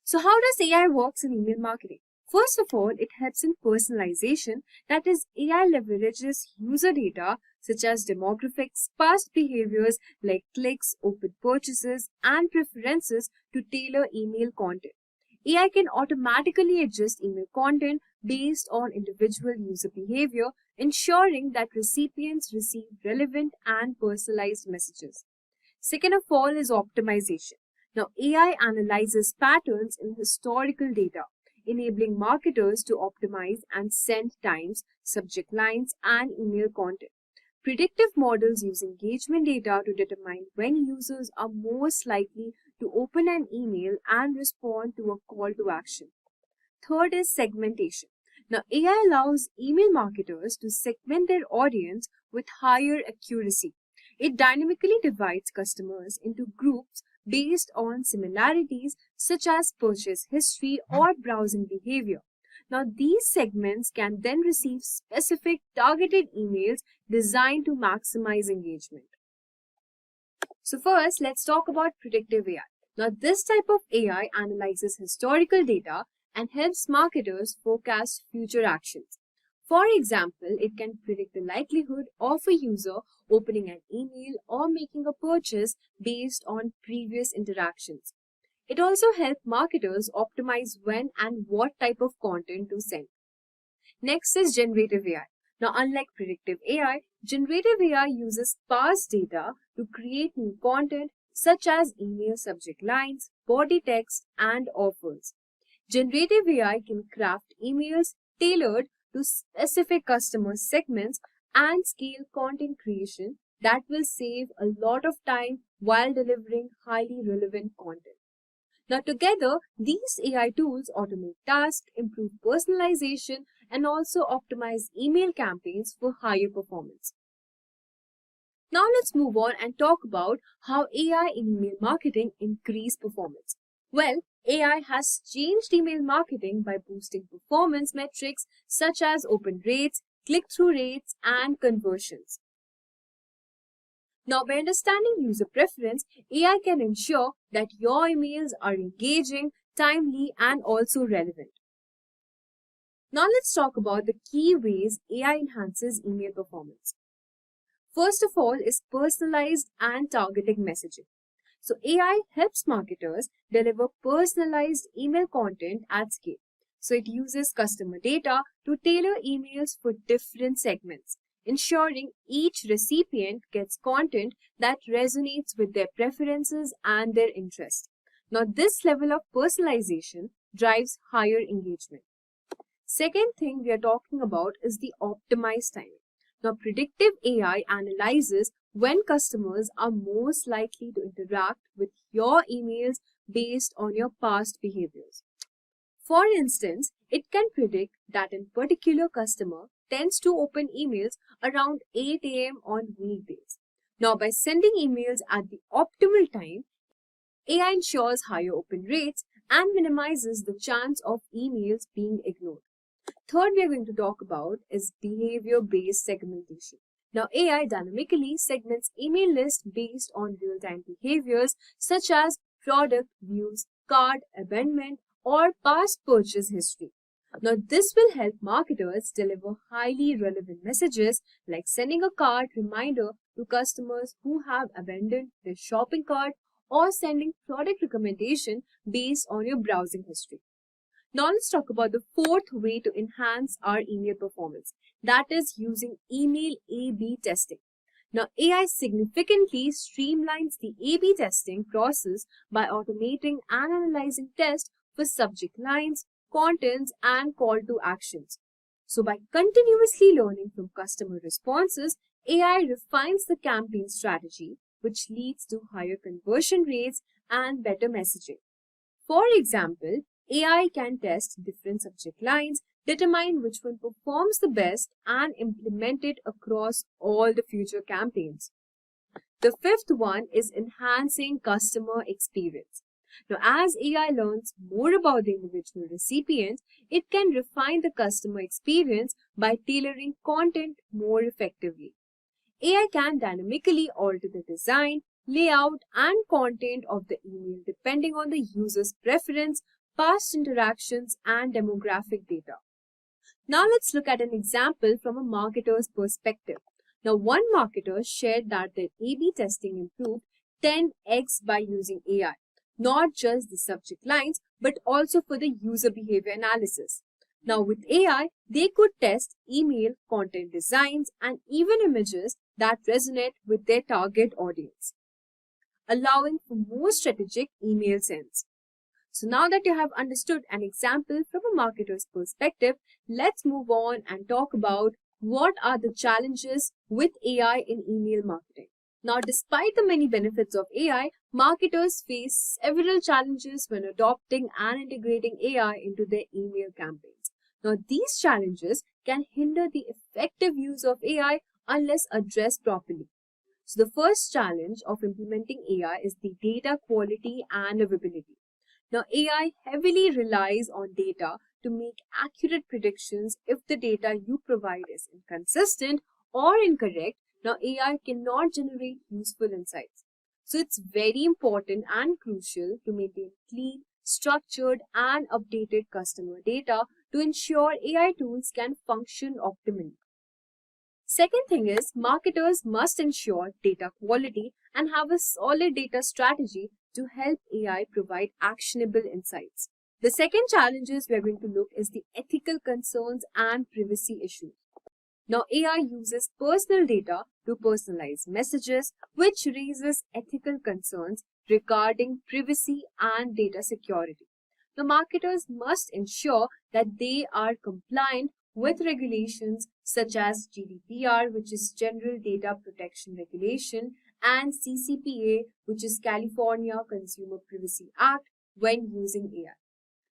So how does AI works in email marketing? First of all, it helps in personalization. That is, AI leverages user data such as demographics, past behaviors like clicks, open purchases, and preferences to tailor email content. AI can automatically adjust email content based on individual user behavior, ensuring that recipients receive relevant and personalized messages. Second of all is optimization. Now, AI analyzes patterns in historical data, enabling marketers to optimize and send times, subject lines, and email content. Predictive models use engagement data to determine when users are most likely to open an email and respond to a call to action. Third is segmentation. Now, AI allows email marketers to segment their audience with higher accuracy. It dynamically divides customers into groups based on similarities such as purchase history or browsing behavior. Now, these segments can then receive specific targeted emails designed to maximize engagement. So first, let's talk about predictive AI. Now, this type of AI analyzes historical data and helps marketers forecast future actions. For example, it can predict the likelihood of a user opening an email or making a purchase based on previous interactions. It also helps marketers optimize when and what type of content to send. Next is generative AI. Now, unlike predictive AI, generative AI uses past data to create new content such as email subject lines, body text, and offers. Generative AI can craft emails tailored to specific customer segments and scale content creation that will save a lot of time while delivering highly relevant content. Now, together, these AI tools automate tasks, improve personalization, and also optimize email campaigns for higher performance. Now, let's move on and talk about how AI in email marketing increase performance. Well, AI has changed email marketing by boosting performance metrics such as open rates, click-through rates, and conversions. Now, by understanding user preference, AI can ensure that your emails are engaging, timely, and also relevant. Now, let's talk about the key ways AI enhances email performance. First of all is personalized and targeting messaging. So, AI helps marketers deliver personalized email content at scale. So, it uses customer data to tailor emails for different segments, ensuring each recipient gets content that resonates with their preferences and their interests. Now, this level of personalization drives higher engagement. Second thing we are talking about is the optimized timing. Now, predictive AI analyzes when customers are most likely to interact with your emails based on your past behaviors. For instance, it can predict that a particular customer tends to open emails around 8 a.m. on weekdays. Now, by sending emails at the optimal time, AI ensures higher open rates and minimizes the chance of emails being ignored. Third, we are going to talk about is behavior-based segmentation. Now, AI dynamically segments email lists based on real-time behaviors such as product views, cart abandonment, or past purchase history. Now, this will help marketers deliver highly relevant messages like sending a cart reminder to customers who have abandoned their shopping cart or sending product recommendation based on your browsing history. Now, let's talk about the fourth way to enhance our email performance. That is using email A/B testing. Now, AI significantly streamlines the A/B testing process by automating and analyzing tests for subject lines, contents, and call to actions. So, by continuously learning from customer responses, AI refines the campaign strategy, which leads to higher conversion rates and better messaging. For example, AI can test different subject lines, determine which one performs the best, and implement it across all the future campaigns. The fifth one is enhancing customer experience. Now, as AI learns more about the individual recipient, it can refine the customer experience by tailoring content more effectively. AI can dynamically alter the design, layout, and content of the email depending on the user's preference, past interactions, and demographic data. Now let's look at an example from a marketer's perspective. Now, one marketer shared that their A/B testing improved 10x by using AI, not just the subject lines, but also for the user behavior analysis. Now, with AI, they could test email content designs and even images that resonate with their target audience, allowing for more strategic email sends. So now that you have understood an example from a marketer's perspective, let's move on and talk about what are the challenges with AI in email marketing. Now, despite the many benefits of AI, marketers face several challenges when adopting and integrating AI into their email campaigns. Now, these challenges can hinder the effective use of AI unless addressed properly. So, the first challenge of implementing AI is the data quality and availability. Now, AI heavily relies on data to make accurate predictions. If the data you provide is inconsistent or incorrect, now AI cannot generate useful insights. So, it's very important and crucial to maintain clean, structured, and updated customer data to ensure AI tools can function optimally. Second thing is marketers must ensure data quality and have a solid data strategy to help AI provide actionable insights. The second challenges we are going to look is the ethical concerns and privacy issues. Now, AI uses personal data to personalize messages, which raises ethical concerns regarding privacy and data security. The marketers must ensure that they are compliant with regulations such as GDPR, which is General Data Protection Regulation, and CCPA, which is California Consumer Privacy Act, when using AI.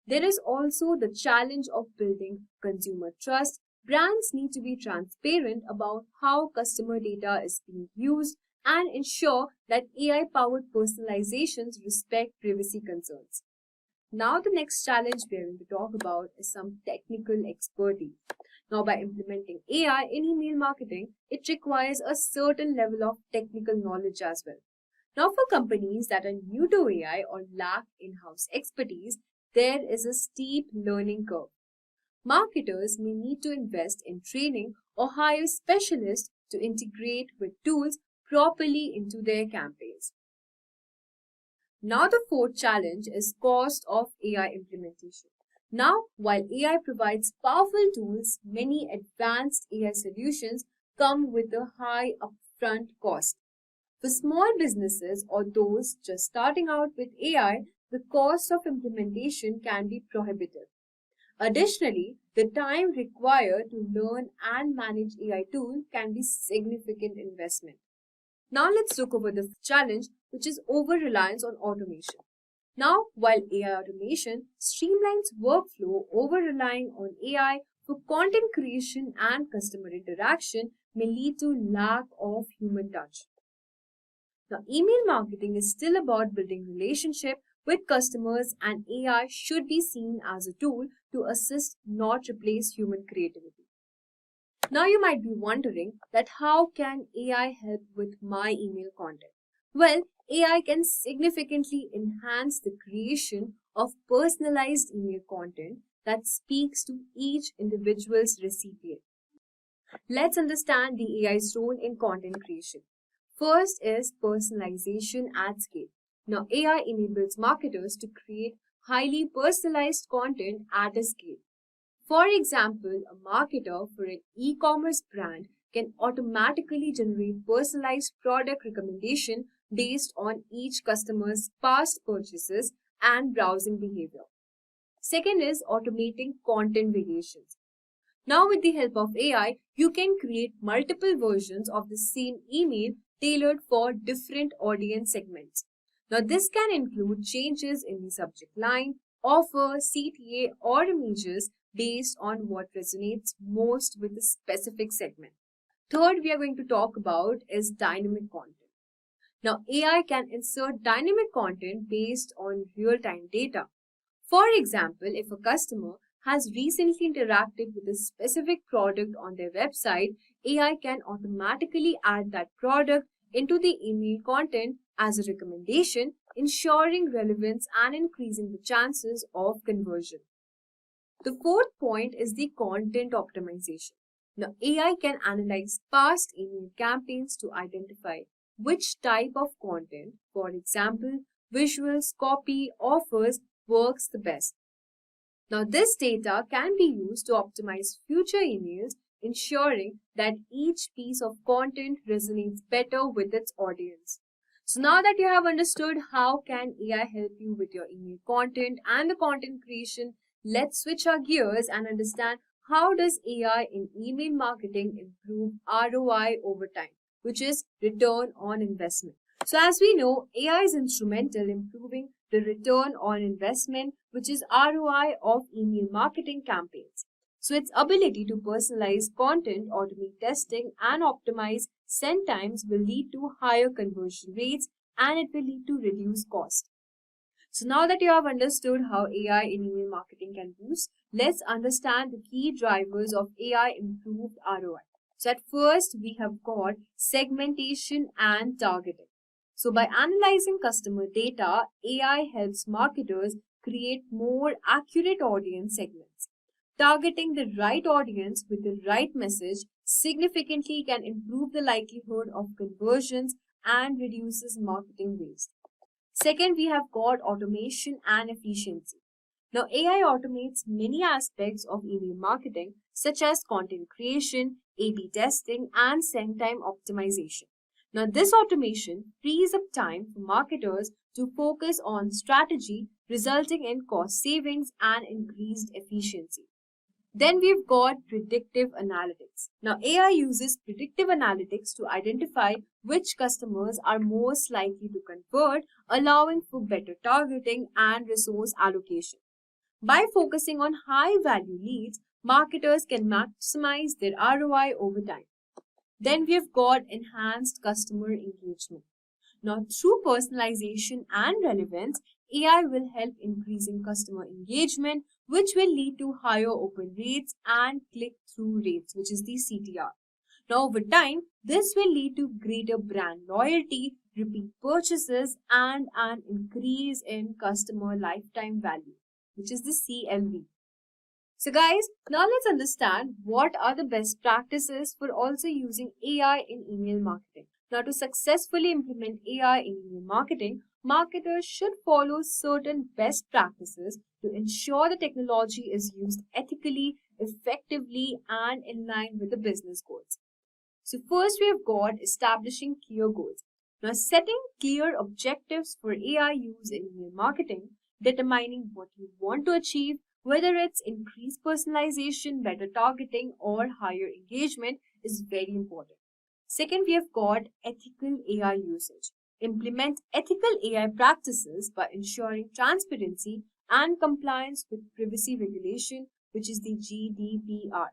There is also the challenge of building consumer trust. Brands need to be transparent about how customer data is being used and ensure that AI-powered personalizations respect privacy concerns. Now, the next challenge we are going to talk about is some technical expertise. Now, by implementing AI in email marketing, it requires a certain level of technical knowledge as well. Now, for companies that are new to AI or lack in-house expertise, there is a steep learning curve. Marketers may need to invest in training or hire specialists to integrate with tools properly into their campaigns. Now, the fourth challenge is cost of AI implementation. Now, while AI provides powerful tools, many advanced AI solutions come with a high upfront cost. For small businesses or those just starting out with AI, the cost of implementation can be prohibitive. Additionally, the time required to learn and manage AI tools can be significant investment. Now let's look over the challenge, which is over-reliance on automation. Now, while AI automation streamlines workflow, over-relying on AI for content creation and customer interaction may lead to lack of human touch. Now, email marketing is still about building relationship with customers, and AI should be seen as a tool to assist, not replace human creativity. Now you might be wondering that how can AI help with my email content? Well, AI can significantly enhance the creation of personalized email content that speaks to each individual's recipient. Let's understand the AI's role in content creation. First is personalization at scale. Now, AI enables marketers to create highly personalized content at a scale. For example, a marketer for an e-commerce brand can automatically generate personalized product recommendation based on each customer's past purchases and browsing behavior. Second is automating content variations. Now, with the help of AI, you can create multiple versions of the same email tailored for different audience segments. Now, this can include changes in the subject line, offer, CTA, or images based on what resonates most with a specific segment. Third, we are going to talk about is dynamic content. Now, AI can insert dynamic content based on real-time data. For example, if a customer has recently interacted with a specific product on their website, AI can automatically add that product into the email content as a recommendation, ensuring relevance and increasing the chances of conversion. The fourth point is the content optimization. Now, AI can analyze past email campaigns to identify which type of content, for example, visuals, copy, offers, works the best. Now, this data can be used to optimize future emails, ensuring that each piece of content resonates better with its audience. So now that you have understood how can AI help you with your email content and the content creation, let's switch our gears and understand how does AI in email marketing improve ROI over time, which is return on investment. So as we know, AI is instrumental in improving the return on investment, which is ROI of email marketing campaigns. So its ability to personalize content, automate testing, and optimize send times will lead to higher conversion rates and it will lead to reduced cost. So now that you have understood how AI in email marketing can boost, let's understand the key drivers of AI improved ROI. So at first, we have got segmentation and targeting. So by analyzing customer data, AI helps marketers create more accurate audience segments. Targeting the right audience with the right message significantly can improve the likelihood of conversions and reduces marketing waste. Second, we have got automation and efficiency. Now, AI automates many aspects of email marketing, such as content creation, A/B testing, and send time optimization. Now, this automation frees up time for marketers to focus on strategy, resulting in cost savings and increased efficiency. Then we've got predictive analytics. Now, AI uses predictive analytics to identify which customers are most likely to convert, allowing for better targeting and resource allocation. By focusing on high value leads, marketers can maximize their ROI over time. Then we've got enhanced customer engagement. Now, through personalization and relevance, AI will help increasing customer engagement, which will lead to higher open rates and click-through rates, which is the CTR. Now, over time, this will lead to greater brand loyalty, repeat purchases, and an increase in customer lifetime value, which is the CLV. So guys, now let's understand what are the best practices for also using AI in email marketing. Now to successfully implement AI in email marketing, marketers should follow certain best practices to ensure the technology is used ethically, effectively, and in line with the business goals. So first we have got establishing clear goals. Now setting clear objectives for AI use in email marketing, determining what you want to achieve, whether it's increased personalization, better targeting, or higher engagement is very important. Second, we have got ethical AI usage. Implement ethical AI practices by ensuring transparency and compliance with privacy regulation, which is the GDPR.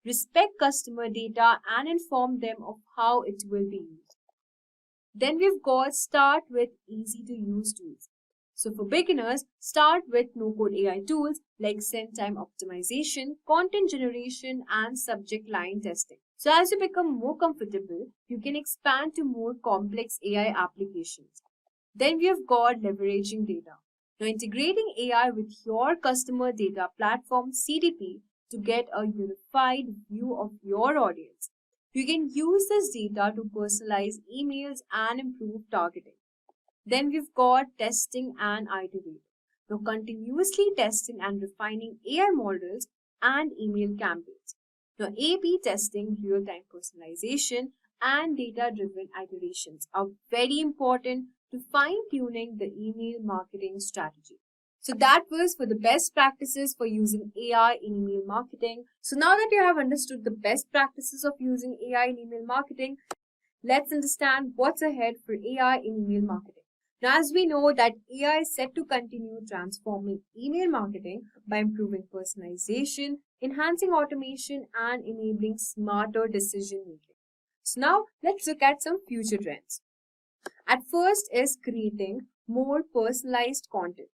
Respect customer data and inform them of how it will be used. Then we've got start with easy to use tools. So for beginners, start with no-code AI tools like send time optimization, content generation, and subject line testing. So as you become more comfortable, you can expand to more complex AI applications. Then we have got leveraging data. Now integrating AI with your customer data platform CDP to get a unified view of your audience. You can use this data to personalize emails and improve targeting. Then we've got testing and iterate. Now continuously testing and refining AI models and email campaigns. Now A/B testing, real-time personalization, and data-driven iterations are very important to fine-tuning the email marketing strategy. So that was for the best practices for using AI in email marketing. So now that you have understood the best practices of using AI in email marketing, let's understand what's ahead for AI in email marketing. Now, as we know that AI is set to continue transforming email marketing by improving personalization, enhancing automation, and enabling smarter decision making. So now let's look at some future trends. At first is creating more personalized content.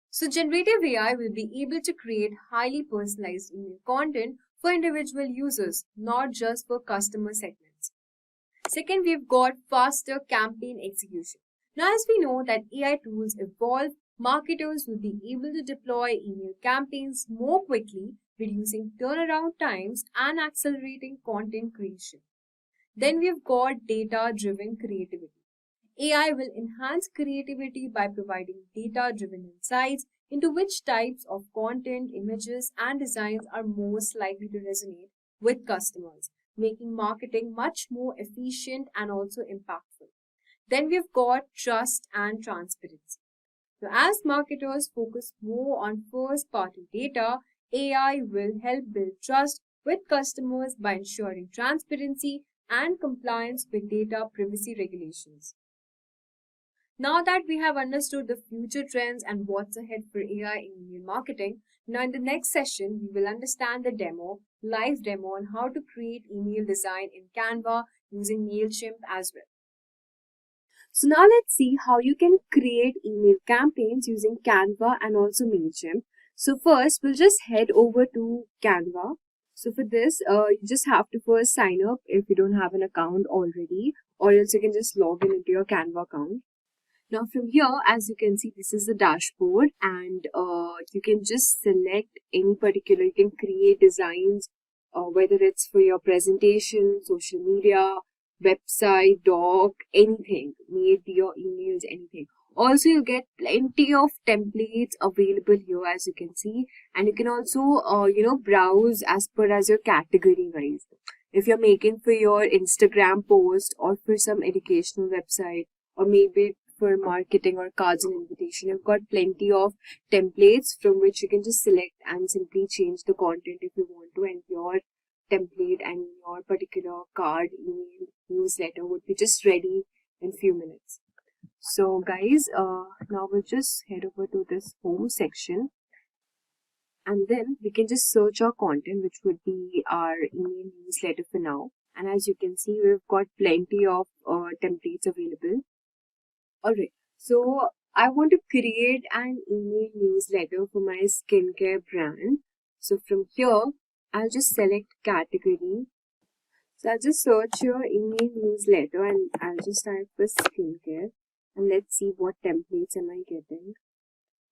So generative AI will be able to create highly personalized email content for individual users, not just for customer segments. Second, we've got faster campaign execution. Now, as we know that AI tools evolve, marketers will be able to deploy email campaigns more quickly, reducing turnaround times and accelerating content creation. Then we've got data-driven creativity. AI will enhance creativity by providing data-driven insights into which types of content, images, and designs are most likely to resonate with customers, making marketing much more efficient and also impactful. Then we've got trust and transparency. So as marketers focus more on first-party data, AI will help build trust with customers by ensuring transparency and compliance with data privacy regulations. Now that we have understood the future trends and what's ahead for AI in email marketing, now in the next session, we will understand the live demo on how to create email design in Canva using MailChimp as well. So now let's see how you can create email campaigns using Canva and also MailChimp. So first, we'll just head over to Canva. So for this, you just have to first sign up if you don't have an account already, or else you can just log in into your Canva account. Now from here, as you can see, this is the dashboard, and you can just select any particular, you can create designs, whether it's for your presentation, social media, website, doc, anything, maybe your emails, anything. Also, you get plenty of templates available here, as you can see, and you can also, browse as per as your category wise. If you're making for your Instagram post or for some educational website, or maybe for marketing or cards and invitation, you've got plenty of templates from which you can just select and simply change the content if you want to, and your template and your particular card, email, newsletter would be just ready in few minutes. So guys, now we'll just head over to this home section, and then we can just search our content, which would be our email newsletter for now. And as you can see, we've got plenty of templates available. Alright, so I want to create an email newsletter for my skincare brand. So from here, I'll just select category. So I'll just search your email newsletter and I'll just type for skincare. And let's see what templates am I getting.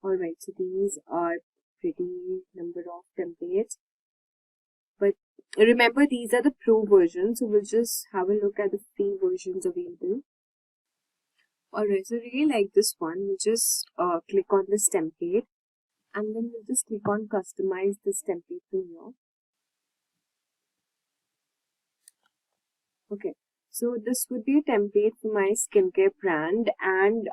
Alright, so these are pretty number of templates. But remember, these are the pro versions, so we'll just have a look at the free versions available. Alright, so really like this one, we'll just click on this template, and then we'll just click on customize this template from here. Okay, so this would be a template for my skincare brand, and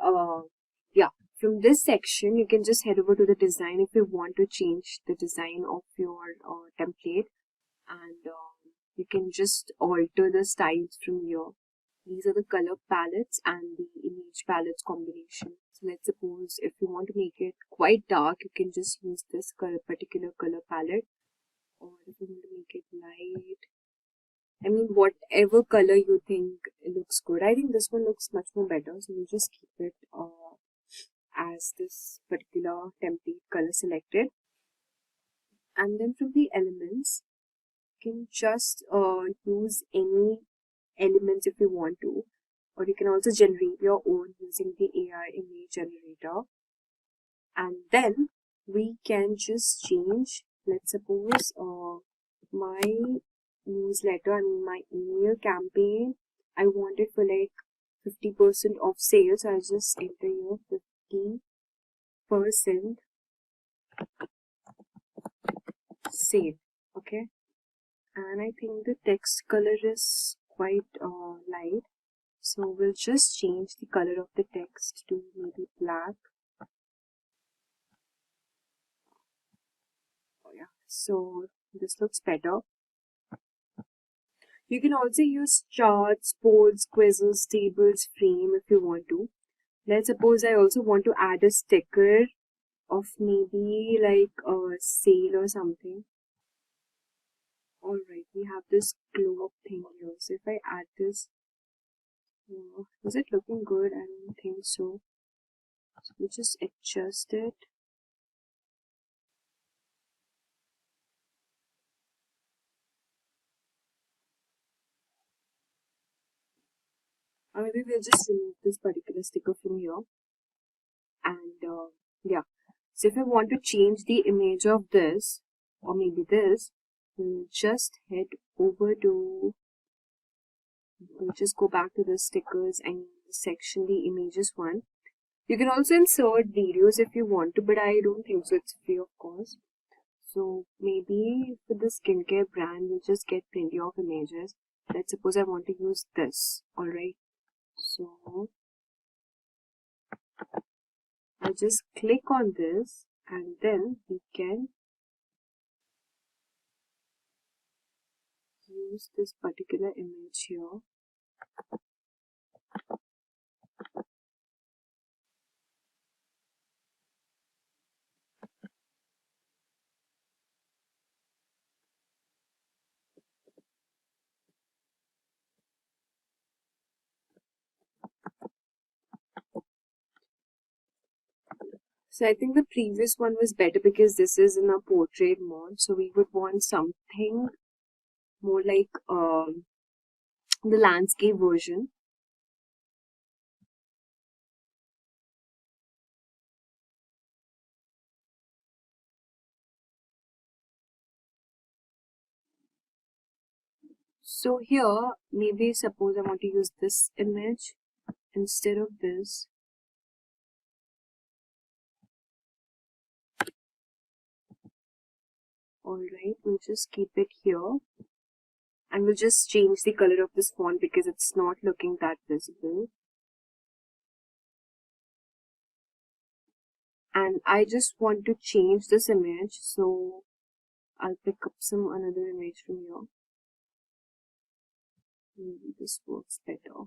from this section you can just head over to the design if you want to change the design of your template, and you can just alter the styles from here. These are the color palettes and the image palettes combination. So let's suppose if you want to make it quite dark, you can just use this particular color palette. Or if you want to make it light, I mean whatever color you think looks good. I think this one looks much more better. So we'll just keep it as this particular template color selected. And then from the elements, you can just use any elements if you want to, or you can also generate your own using the AI image generator. And then we can just change, let's suppose my newsletter, my email campaign, I want it for like 50% off sale, so I'll just enter here 50% sale. Okay, and I think the text color is quite light, so we'll just change the color of the text to maybe black. Oh yeah, so this looks better. You can also use charts, polls, quizzes, tables, frame if you want to. Let's suppose I also want to add a sticker of maybe like a sale or something. Alright, we have this glow up thing here. So if I add this, is it looking good? I don't think so. So we just adjust it. Or maybe we'll just remove this particular sticker from here. And so if I want to change the image of this, or maybe this, we'll just head over to, we'll just go back to the stickers and the section, the images one. You can also insert videos if you want to, but I don't think so. It's free, of course. So maybe for the skincare brand, we'll just get plenty of images. Let's suppose I want to use this. Alright. So I'll just click on this, and then we can use this particular image here. So I think the previous one was better because this is in a portrait mode. So we would want something more like the landscape version. So here, maybe suppose I want to use this image instead of this. Alright, we'll just keep it here. And we'll just change the color of this font because it's not looking that visible. And I just want to change this image, so I'll pick up another image from here. Maybe this works better.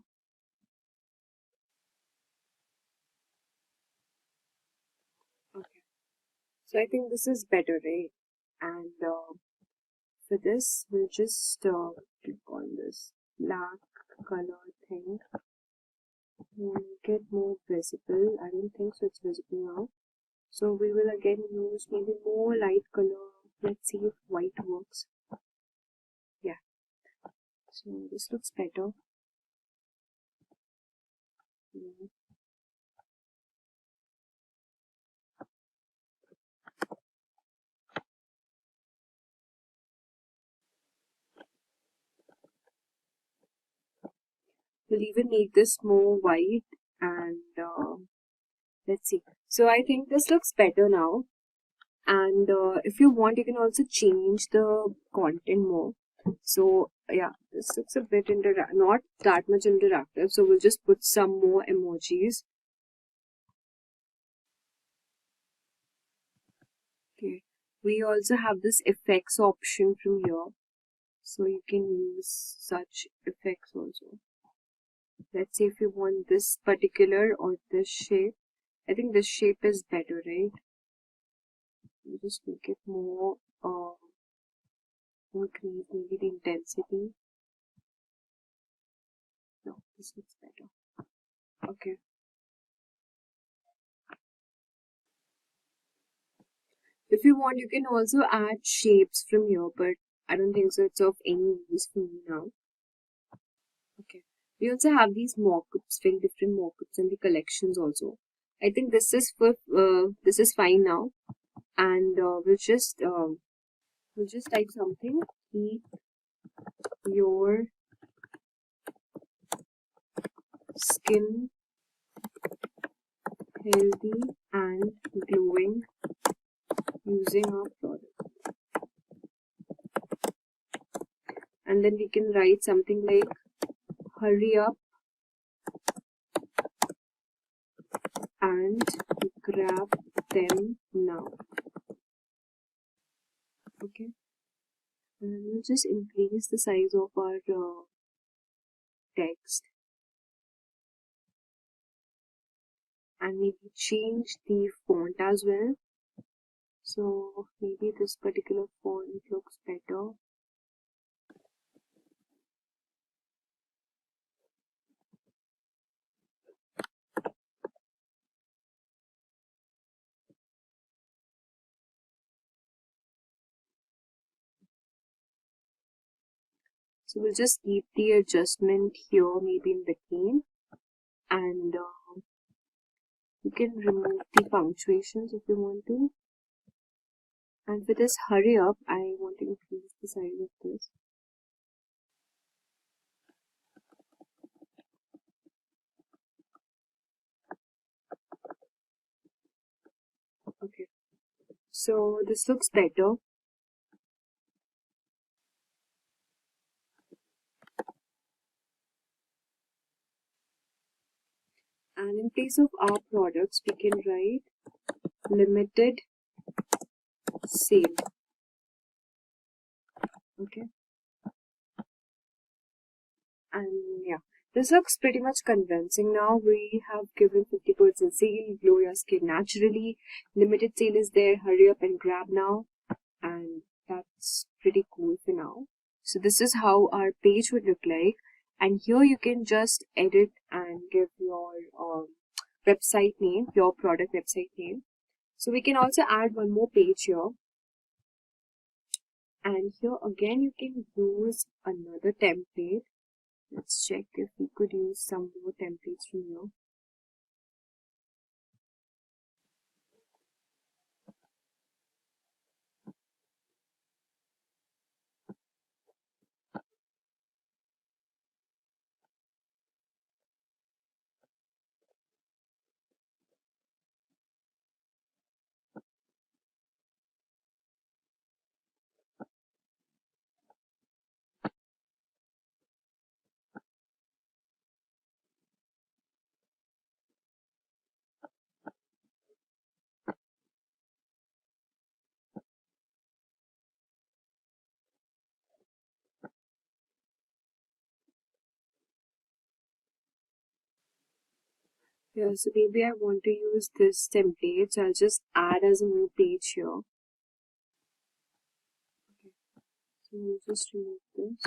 Okay, so I think this is better, right? And for this, we'll just click on this black color thing. Make it more visible. I don't think so it's visible now. So we will again use maybe more light color. Let's see if white works. Yeah. So this looks better. Yeah. We'll even make this more white and let's see. So I think this looks better now. And if you want, you can also change the content more. So yeah, this looks a bit not that much interactive. So we'll just put some more emojis. Okay. We also have this effects option from here. So you can use such effects also. Let's say if you want this particular or this shape. I think this shape is better, right? You just make it more, increase maybe the intensity. No, this looks better. Okay. If you want, you can also add shapes from here, but I don't think so it's of any use for me now. Okay. We also have these mockups, very different mockups and the collections also. I think this is fine now, and we'll just type something. Keep your skin healthy and glowing using our product. And then we can write something like hurry up and grab them now. Okay. And we'll just increase the size of our text. And maybe change the font as well. So maybe this particular font looks better. So we'll just keep the adjustment here, maybe in between, and you can remove the punctuations if you want to. And for this hurry up, I want to increase the size of this. Okay, so this looks better. And in place of our products, we can write limited sale. Okay. And yeah, this looks pretty much convincing now. We have given 50% sale, glow your skin naturally, limited sale is there, hurry up and grab now. And that's pretty cool for now. So this is how our page would look like. And here you can just edit and give your website name, your product website name. So we can also add one more page here. And here again, you can use another template. Let's check if we could use some more templates from here. Yeah, so maybe I want to use this template, so I'll just add as a new page here. Okay, so we'll just remove this.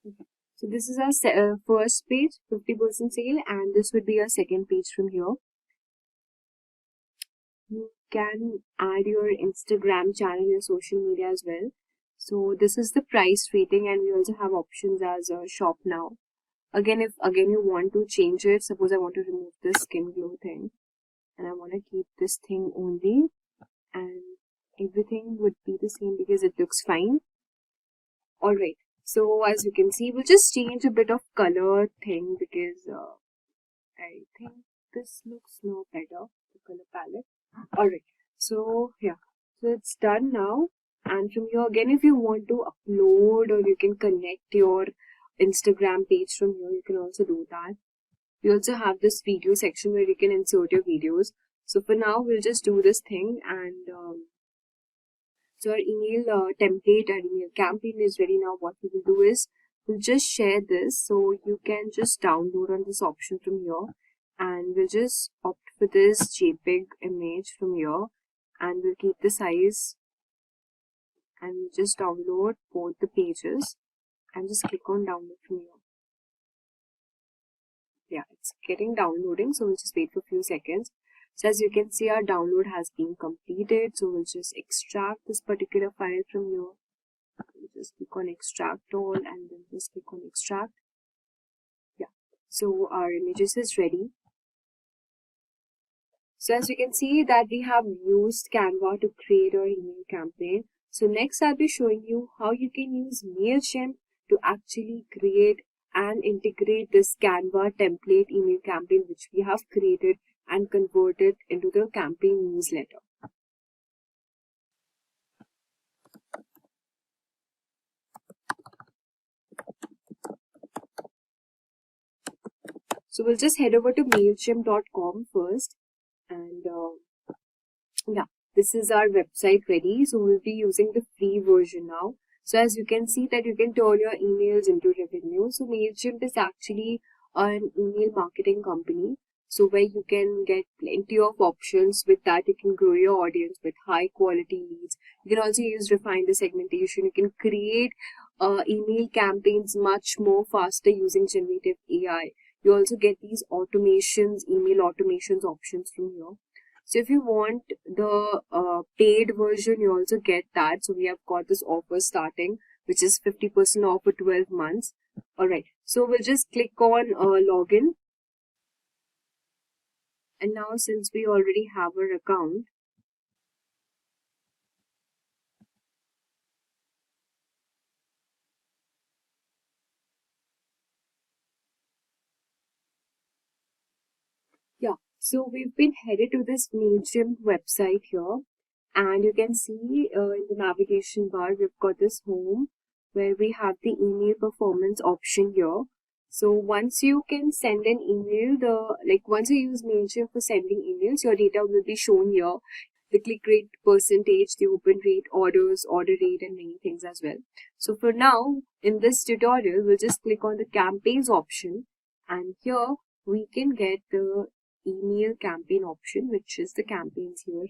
Okay. So this is our first page, 50% sale, and this would be our second page from here. You can add your Instagram channel, your social media as well. So this is the price rating, and we also have options as a shop now. Again, if you want to change it, suppose I want to remove this skin glow thing, and I want to keep this thing only, and everything would be the same because it looks fine. Alright, so as you can see, we'll just change a bit of color thing because I think this looks no better, the color palette. Alright, so yeah, so it's done now. And from here again, if you want to upload or you can connect your Instagram page from here, you can also do that. We also have this video section where you can insert your videos. So for now, we'll just do this thing, and so our email template, our email campaign is ready now. What we will do is we'll just share this, so you can just download on this option from here, and we'll just opt for this JPEG image from here, and we'll keep the size, and we'll just download both the pages, and just click on download from here. Yeah, it's getting downloading, so we'll just wait for a few seconds. So as you can see, our download has been completed. So we'll just extract this particular file from here. We'll just click on extract all, and then just click on extract. Yeah, so our images is ready. So as you can see that we have used Canva to create our email campaign. So next I'll be showing you how you can use MailChimp to actually create and integrate this Canva template email campaign which we have created and convert it into the campaign newsletter. So we'll just head over to MailChimp.com first, and yeah, this is our website ready. So we'll be using the free version now. So as you can see that you can turn your emails into revenue. So MailChimp is actually an email marketing company. So where you can get plenty of options. With that, you can grow your audience with high quality leads. You can also refine the segmentation. You can create email campaigns much more faster using generative AI. You also get these automations, email automations options from here. So if you want the paid version, you also get that. So we have got this offer starting, which is 50% off for 12 months. Alright, so we'll just click on login. And now since we already have our account, yeah, so we've been headed to this MailChimp website here. And you can see in the navigation bar, we've got this home where we have the email performance option here. So once you can send an email, once you use MailChimp for sending emails, your data will be shown here. The click rate percentage, the open rate, orders, order rate, and many things as well. So for now, in this tutorial, we'll just click on the campaigns option, and here we can get the email campaign option, which is the campaigns here.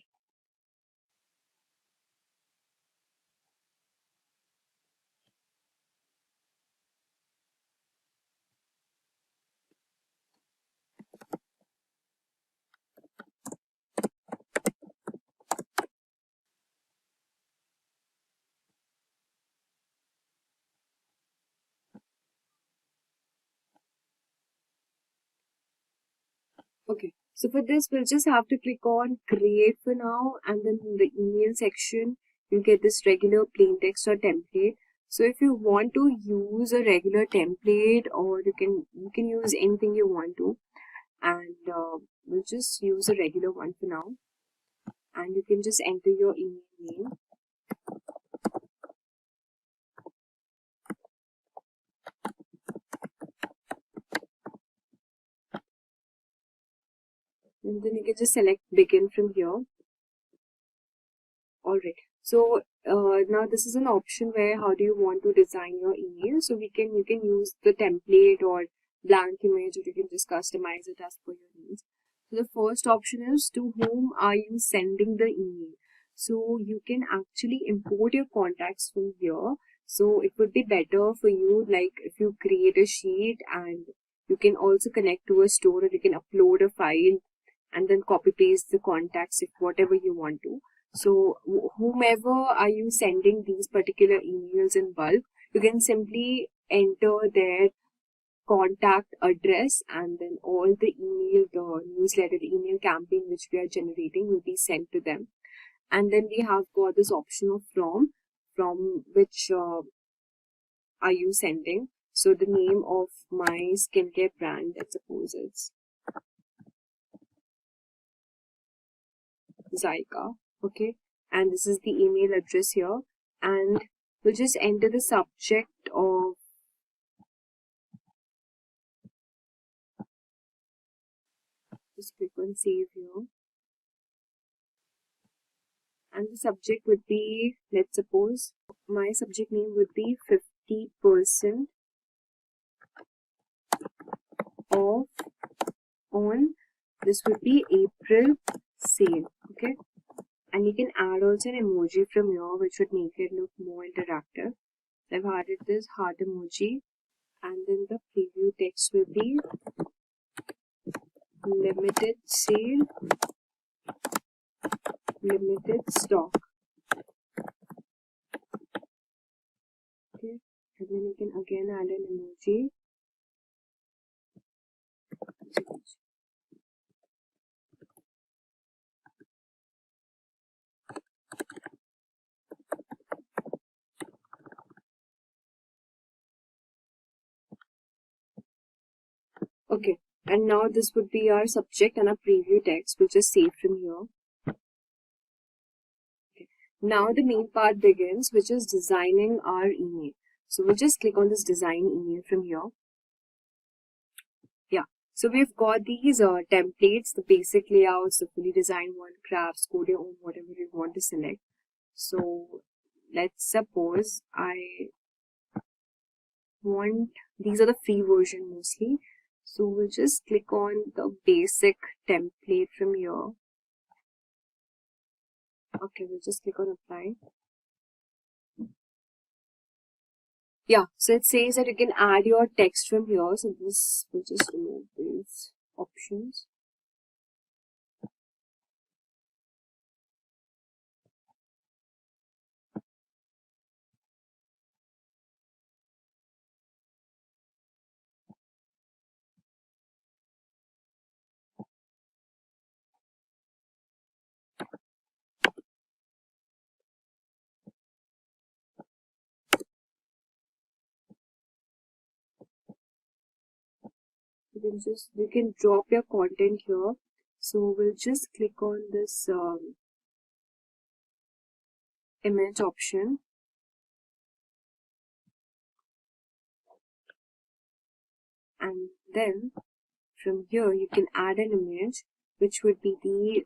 Okay, so for this, we'll just have to click on create for now, and then in the email section, you get this regular plain text or template. So if you want to use a regular template, or you can use anything you want to, and we'll just use a regular one for now, and you can just enter your email name. And then you can just select begin from here. Alright, so now this is an option where how do you want to design your email. So you can use the template or blank image, or you can just customize it as per your needs. So the first option is to whom are you sending the email. So you can actually import your contacts from here. So it would be better for you, like if you create a sheet, and you can also connect to a store, or you can upload a file and then copy paste the contacts if whatever you want to. So whomever are you sending these particular emails in bulk, you can simply enter their contact address, and then all the email, the newsletter, the email campaign which we are generating will be sent to them. And then we have got this option of from which are you sending. So the name of my skincare brand, let's suppose it's Zyka, okay, and this is the email address here, and we'll just enter the subject of just click on save here, and the subject would be, let's suppose my subject name would be 50% off on, this would be April sale, okay, and you can add also an emoji from here which would make it look more interactive. I've added this heart emoji, and then the preview text will be limited sale, limited stock, okay, and then you can again add an emoji. Okay, and now this would be our subject and our preview text. We'll just save from here. Okay. Now the main part begins, which is designing our email. So we'll just click on this design email from here. Yeah, so we've got these templates, the basic layouts, the fully designed one, crafts, code your own, whatever you want to select. So let's suppose I want, these are the free version mostly. So we'll just click on the basic template from here. Okay, we'll just click on apply. Yeah, so it says that you can add your text from here. So this will just remove these options. You can drop your content here. So we'll just click on this image option, and then from here you can add an image, which would be the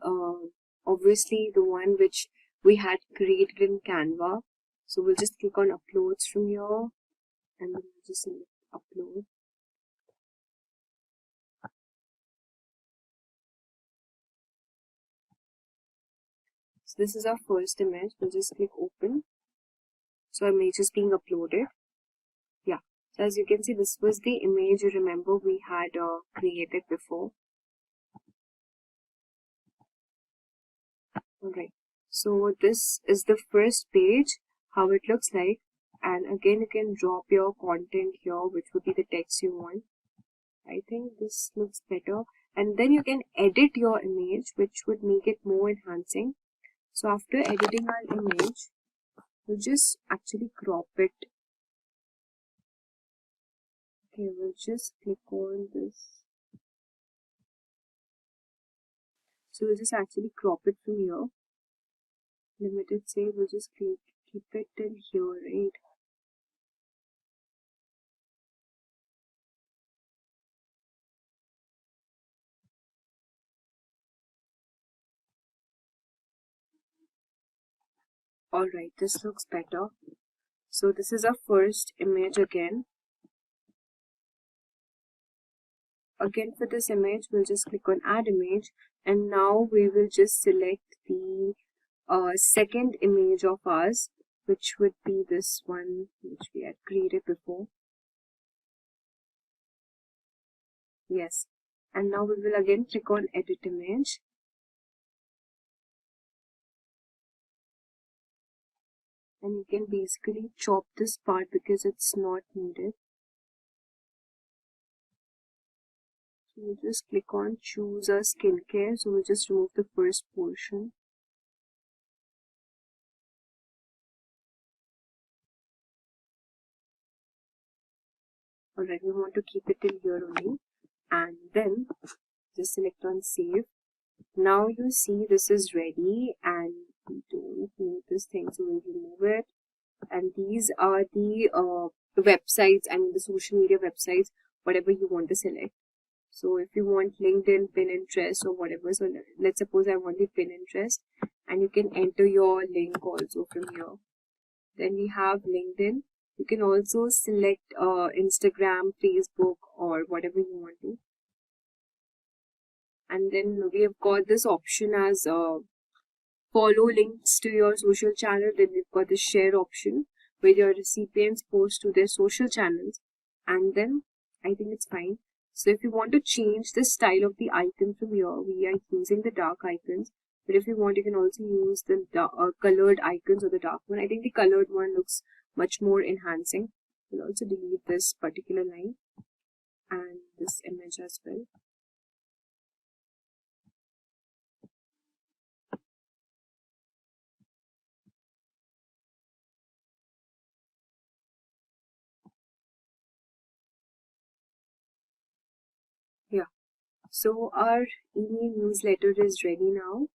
obviously the one which we had created in Canva. So we'll just click on uploads from here, and then we'll just select upload. So this is our first image. We'll just click open. So our image is being uploaded. Yeah. So as you can see, this was the image you remember we had created before. Alright. So this is the first page, how it looks like. And again, you can drop your content here, which would be the text you want. I think this looks better. and then you can edit your image, which would make it more enhancing. So after editing our image, we'll just actually crop it. Okay, we'll just click on this. So we'll just actually crop it from here. Limited say, we'll just keep it till here, right? Alright, this looks better. So this is our first image again. Again for this image, we'll just click on add image, and now we will just select the second image of ours, which would be this one which we had created before. Yes, and now we will again click on edit image. And you can basically chop this part because it's not needed. So we'll just click on choose a skincare. So we'll just remove the first portion. Alright, we want to keep it till here only. And then just select on save. Now you see this is ready and we don't need this thing, so we'll remove it. And these are the websites and the social media websites, whatever you want to select. So if you want LinkedIn, Pinterest or whatever, so let's suppose I want the Pinterest, and you can enter your link also from here. Then we have LinkedIn. You can also select Instagram, Facebook or whatever you want to. And then we have got this option as follow links to your social channel. Then we've got the share option where your recipients post to their social channels. And then I think it's fine. So if you want to change the style of the icon from here, we are using the dark icons. But if you want, you can also use the colored icons or the dark one. I think the colored one looks much more enhancing. We'll also delete this particular line and this image as well. Yeah. So our email newsletter is ready now.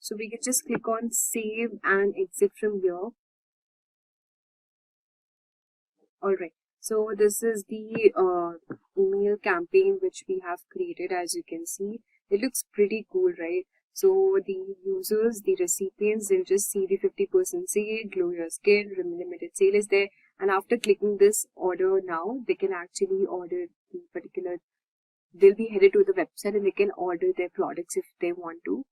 So we can just click on save and exit from here. Alright, so this is the email campaign which we have created. As you can see, it looks pretty cool, right? So the users, the recipients, they'll just see the 50% sale, glow your skin, limited sale is there. And after clicking this order now, they can actually order the particular, they'll be headed to the website and they can order their products if they want to.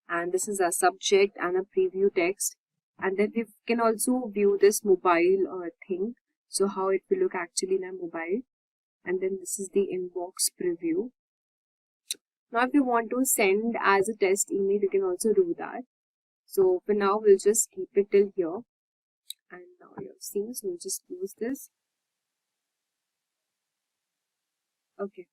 And this is a subject and a preview text. And then we can also view this mobile thing. So how it will look actually in a mobile. And then this is the inbox preview. Now if you want to send as a test email, you can also do that. So for now, we'll just keep it till here. And now you're seeing, so we'll just use this. Okay.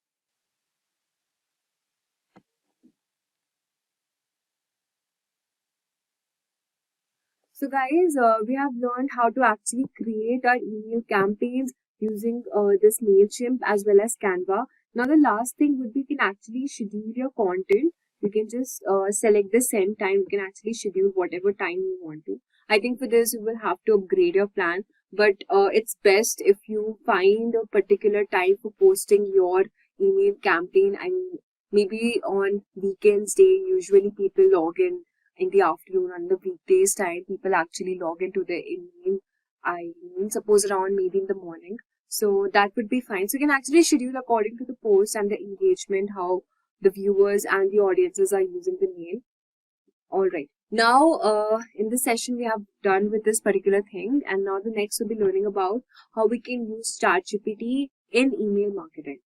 So guys, we have learned how to actually create our email campaigns using this MailChimp as well as Canva. Now the last thing would be you can actually schedule your content. You can just select the send time. You can actually schedule whatever time you want to. I think for this, you will have to upgrade your plan. But it's best if you find a particular time for posting your email campaign. I mean, maybe on weekends day, usually people log in the afternoon. On the weekdays time, people actually log into their email. I mean, suppose around maybe in the morning. So that would be fine. So you can actually schedule according to the post and the engagement, how the viewers and the audiences are using the mail. Alright. Now, in this session, we have done with this particular thing. And now the next we'll be learning about how we can use ChatGPT in email marketing.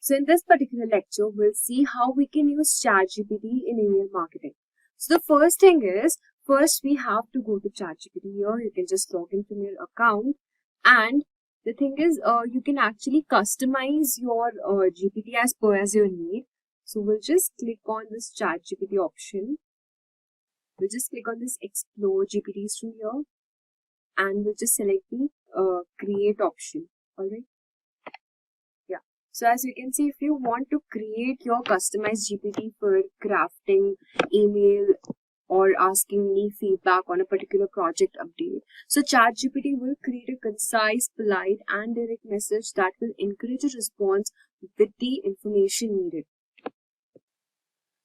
So in this particular lecture, we'll see how we can use ChatGPT in email marketing. So the first thing is, First, we have to go to ChatGPT. Here, you can just log in from your account, and the thing is, you can actually customize your GPT as per as your need. So we'll just click on this ChatGPT option. We'll just click on this Explore GPTs from here, and we'll just select the Create option. Alright. Yeah. So as you can see, if you want to create your customized GPT for crafting email or asking me feedback on a particular project update, so ChatGPT will create a concise, polite, and direct message that will encourage a response with the information needed.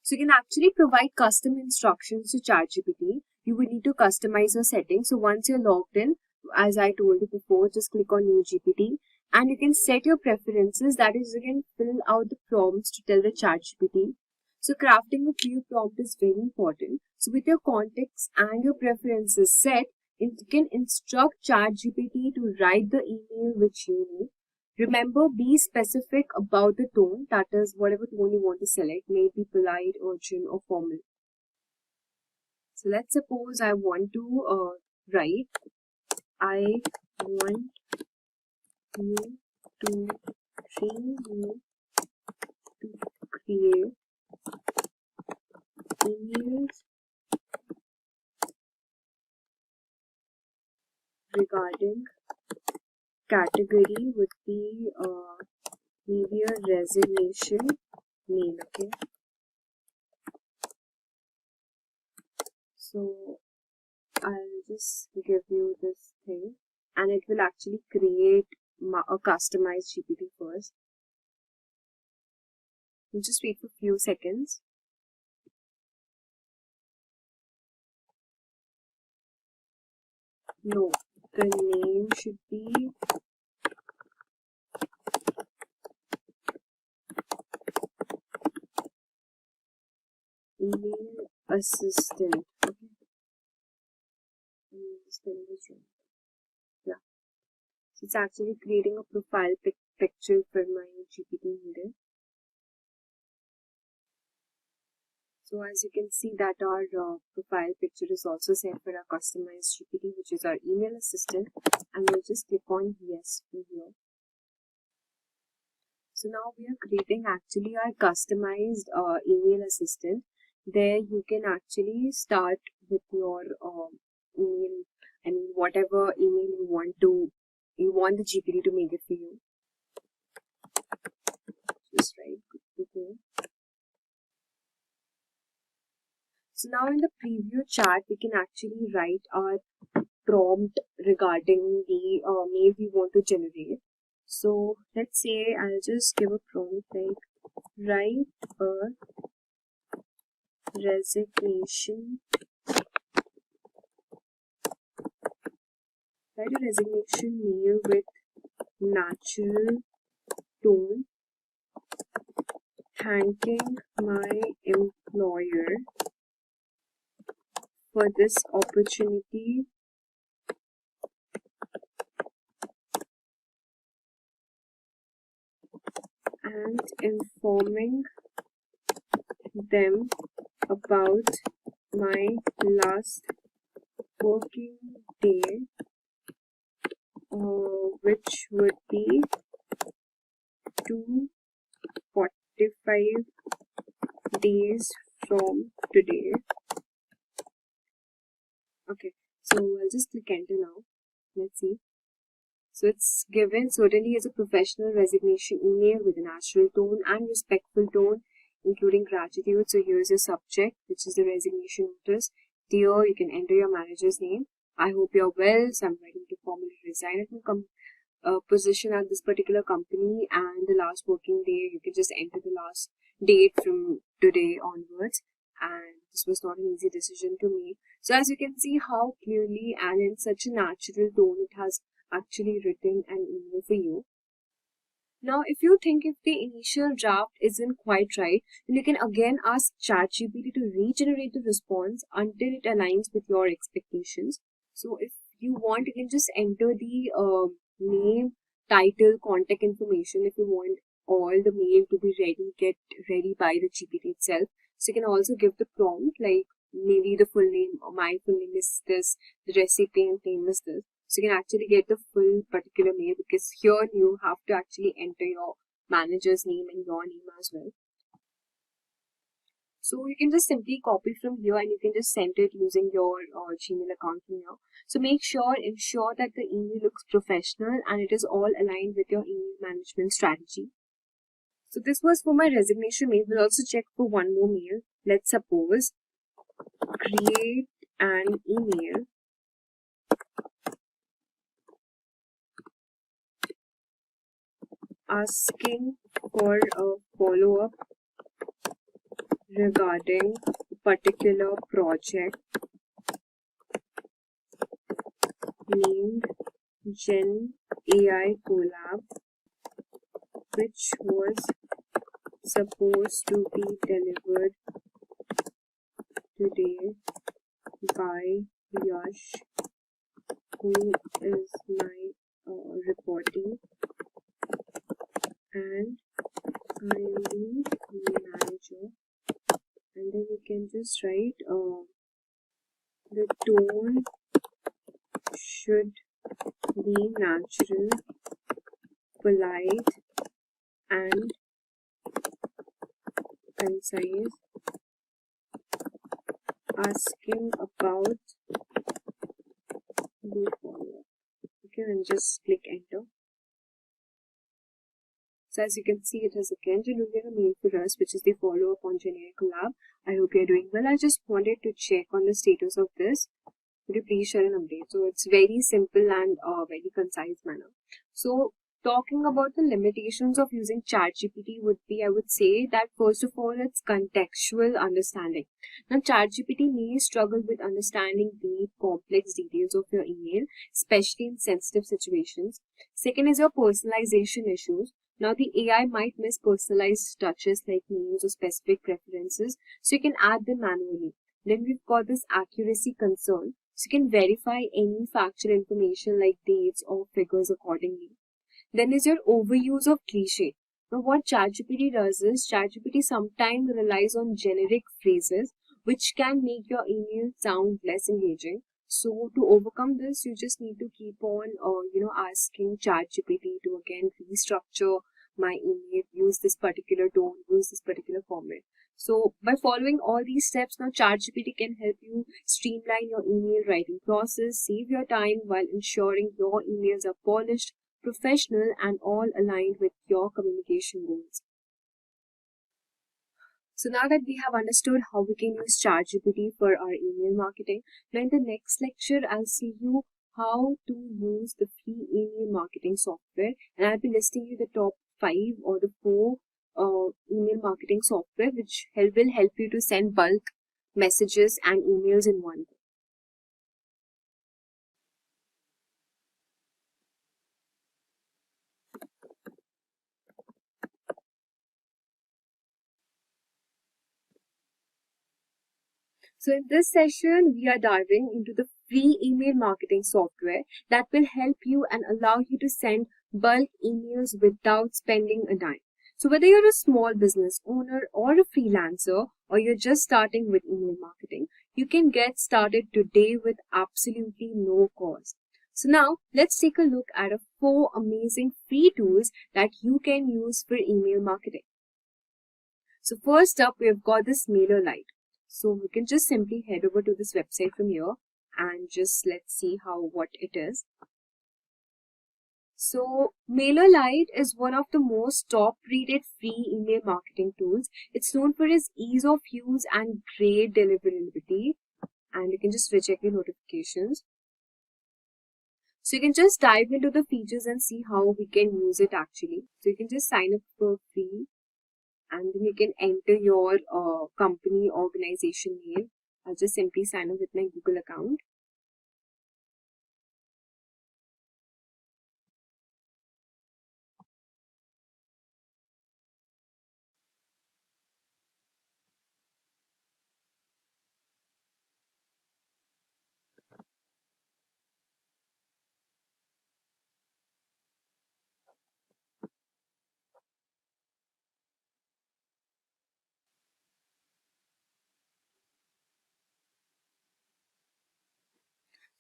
So you can actually provide custom instructions to ChatGPT. You will need to customize your settings. So once you're logged in, as I told you before, just click on New GPT and you can set your preferences. That is, you can fill out the prompts to tell the ChatGPT. So crafting a clear prompt is very important. So with your context and your preferences set, you can instruct ChatGPT to write the email which you need. Remember, be specific about the tone, that is, whatever tone you want to select, may it be polite, urgent, or formal. So let's suppose I want to write, I want you to train me to create emails regarding category would be maybe a resignation mail, okay? So I'll just give you this thing and it will actually create a customized GPT first. You just wait for a few seconds. No, the name should be email assistant. Okay. Yeah. So it's actually creating a profile picture for my GPT needed. So as you can see that our profile picture is also set for our customized GPT, which is our email assistant, and we'll just click on yes from here. So now we are creating actually our customized email assistant. There you can actually start with your email, I mean whatever email you want the GPT to make it for you. Just write good to go. So now in the preview chat, we can actually write our prompt regarding the mail we want to generate. So let's say I'll just give a prompt like write a resignation mail with natural tone, thanking my employer for this opportunity and informing them about my last working day, which would be 245 days from today. Okay, so I'll just click enter now. Let's see. So it's given certainly as a professional resignation email with a natural tone and respectful tone, including gratitude. So here's your subject, which is the resignation notice. Dear, you can enter your manager's name. I hope you're well. So I'm ready to formally resign at my position at this particular company, and the last working day, you can just enter the last date from today onwards. And this was not an easy decision to make. So as you can see how clearly and in such a natural tone it has actually written an email for you. Now, if you think if the initial draft isn't quite right, then you can again ask ChatGPT to regenerate the response until it aligns with your expectations. So if you want, you can just enter the name, title, contact information. If you want all the mail to be ready, get ready by the GPT itself. So you can also give the prompt like maybe the full name, or my full name is this, the recipient name is this. So you can actually get the full particular mail, because here you have to actually enter your manager's name and your name as well. So you can just simply copy from here and you can just send it using your Gmail account from here. So ensure that the email looks professional and it is all aligned with your email management strategy. So this was for my resignation mail. We'll also check for one more mail. Let's suppose create an email asking for a follow-up regarding a particular project named Gen AI Collab, which was supposed to be delivered today by Yash, who is my reporting, and I am the manager. And then you can just write the tone should be natural, polite, and concise, asking about the follow-up. Okay, and just click enter. So as you can see, it has again generated a mail for us, which is the follow-up on Gen AI Collab. I hope you're doing well. I just wanted to check on the status of this. Could you please share an update? So it's very simple and very concise manner. So talking about the limitations of using ChatGPT would be, I would say that first of all, it's contextual understanding. Now ChatGPT may struggle with understanding deep, complex details of your email, especially in sensitive situations. Second is your personalization issues. Now the AI might miss personalized touches like names or specific preferences, so you can add them manually. Then we've got this accuracy concern. So you can verify any factual information like dates or figures accordingly. Then is your overuse of cliche. Now what ChatGPT does is ChatGPT sometimes relies on generic phrases which can make your email sound less engaging. So to overcome this, you just need to keep on asking ChatGPT to again restructure my email, use this particular tone, use this particular format. So by following all these steps, now ChatGPT can help you streamline your email writing process, save your time while ensuring your emails are polished, professional, and all aligned with your communication goals. So now that we have understood how we can use ChatGPT for our email marketing, now in the next lecture, I'll see you how to use the free email marketing software, and I'll be listing you the top 5 or the 4 email marketing software which will help you to send bulk messages and emails in one go. So in this session, we are diving into the free email marketing software that will help you and allow you to send bulk emails without spending a dime. So whether you're a small business owner or a freelancer, or you're just starting with email marketing, you can get started today with absolutely no cost. So now let's take a look at 4 amazing free tools that you can use for email marketing. So first up, we've got this MailerLite. So we can just simply head over to this website from here and just let's see what it is. So MailerLite is one of the most top-rated free email marketing tools. It's known for its ease of use and great deliverability. And you can just recheck the notifications. So you can just dive into the features and see how we can use it actually. So you can just sign up for free, and then you can enter your company organization name. I'll just simply sign up with my Google account.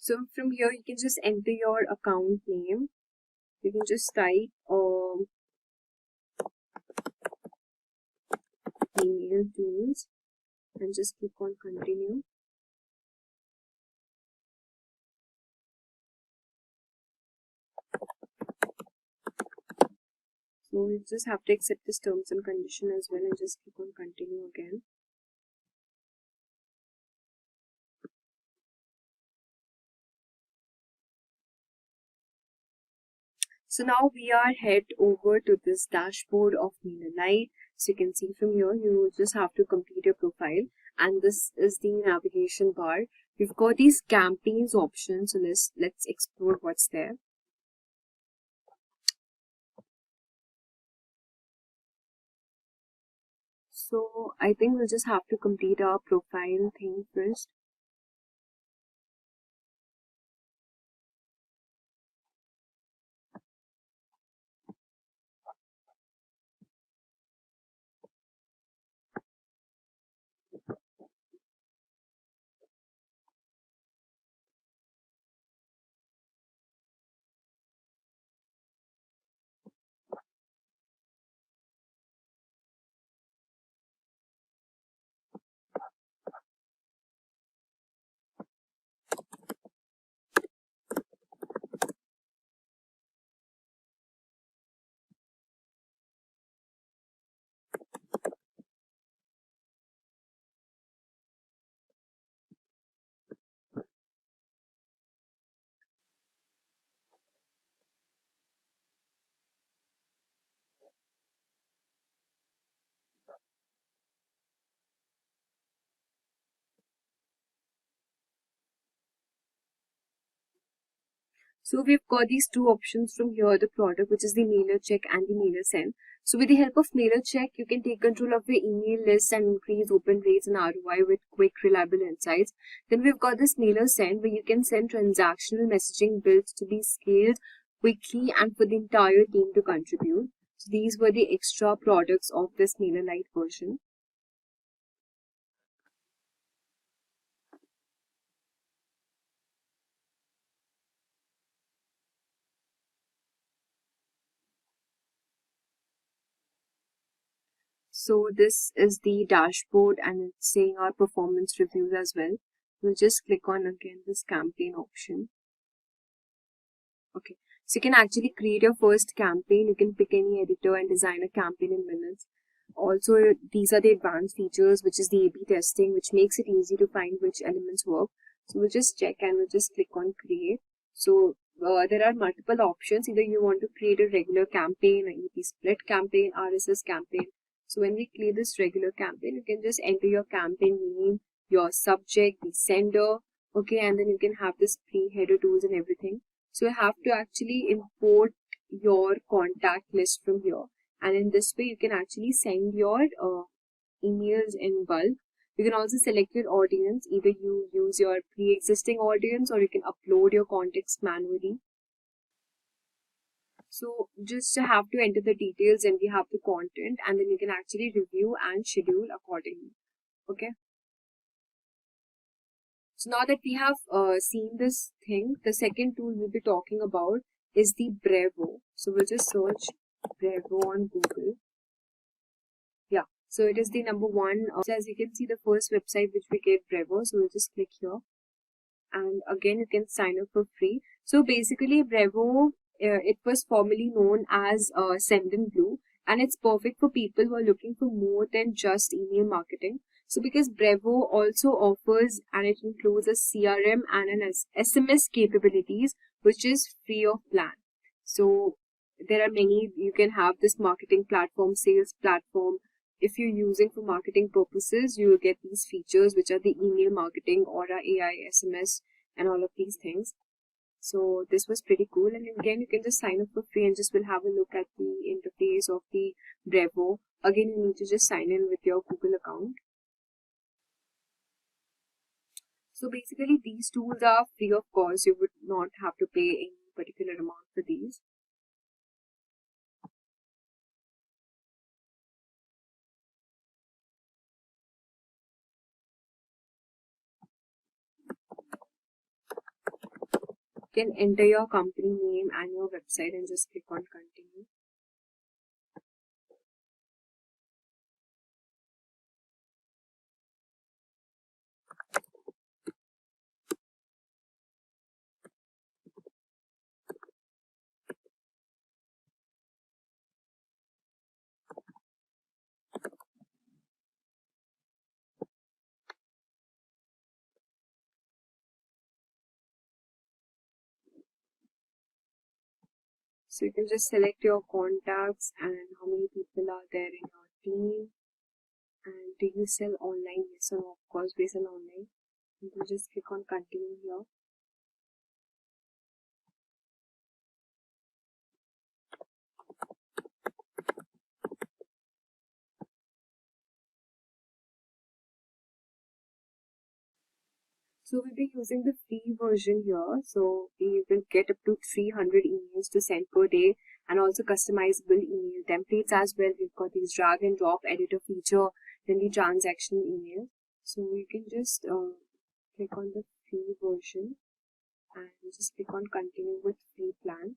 So from here, you can just enter your account name. You can just type email tools and just click on continue. So you just have to accept this terms and condition as well and just click on continue again. So now we are head over to this dashboard of MailerLite. So you can see from here, you just have to complete your profile, and this is the navigation bar. We've got these campaigns options, so let's explore what's there. So I think we'll just have to complete our profile thing first. So we've got these two options from here, the product, which is the mailer check and the mailer send. So with the help of mailer check, you can take control of your email list and increase open rates and ROI with quick, reliable insights. Then we've got this mailer send, where you can send transactional messaging built to be scaled quickly and for the entire team to contribute. So these were the extra products of this MailerLite version. So this is the dashboard, and it's saying our performance reviews as well. We'll just click on again this campaign option. Okay, so you can actually create your first campaign. You can pick any editor and design a campaign in minutes. Also, these are the advanced features, which is the A/B testing, which makes it easy to find which elements work. So we'll just check and we'll just click on create. So there are multiple options. Either you want to create a regular campaign, an EP split campaign, RSS campaign. So when we create this regular campaign, you can just enter your campaign name, your subject, the sender, okay, and then you can have this pre-header tools and everything. So you have to actually import your contact list from here, and in this way you can actually send your emails in bulk. You can also select your audience. Either you use your pre-existing audience or you can upload your contacts manually. So just have to enter the details and we have the content, and then you can actually review and schedule accordingly. Okay. So now that we have seen this thing, the second tool we'll be talking about is the Brevo. So we'll just search Brevo on Google. Yeah, so it is the number one. So as you can see, the first website which we get Brevo. So we'll just click here. And again, you can sign up for free. So basically, Brevo, it was formerly known as Sendinblue, and it's perfect for people who are looking for more than just email marketing. So because Brevo also offers, and it includes a CRM and an SMS capabilities, which is free of plan. So there are many, you can have this marketing platform, sales platform. If you're using for marketing purposes, you will get these features, which are the email marketing, Aura AI, SMS, and all of these things. So this was pretty cool. And again, you can just sign up for free and just will have a look at the interface of the Brevo. Again, you need to just sign in with your Google account. So basically, these tools are free of cost. You would not have to pay any particular amount for these. can enter your company name and your website and just click on continue. So you can just select your contacts and how many people are there in your team. And do you sell online? Yes or no? Of course, we sell online. You can just click on continue here. So we'll be using the free version here. So we will get up to 300 emails to send per day and also customizable email templates as well. We've got these drag and drop editor feature, then the transactional email. So you can just click on the free version and just click on continue with free plan.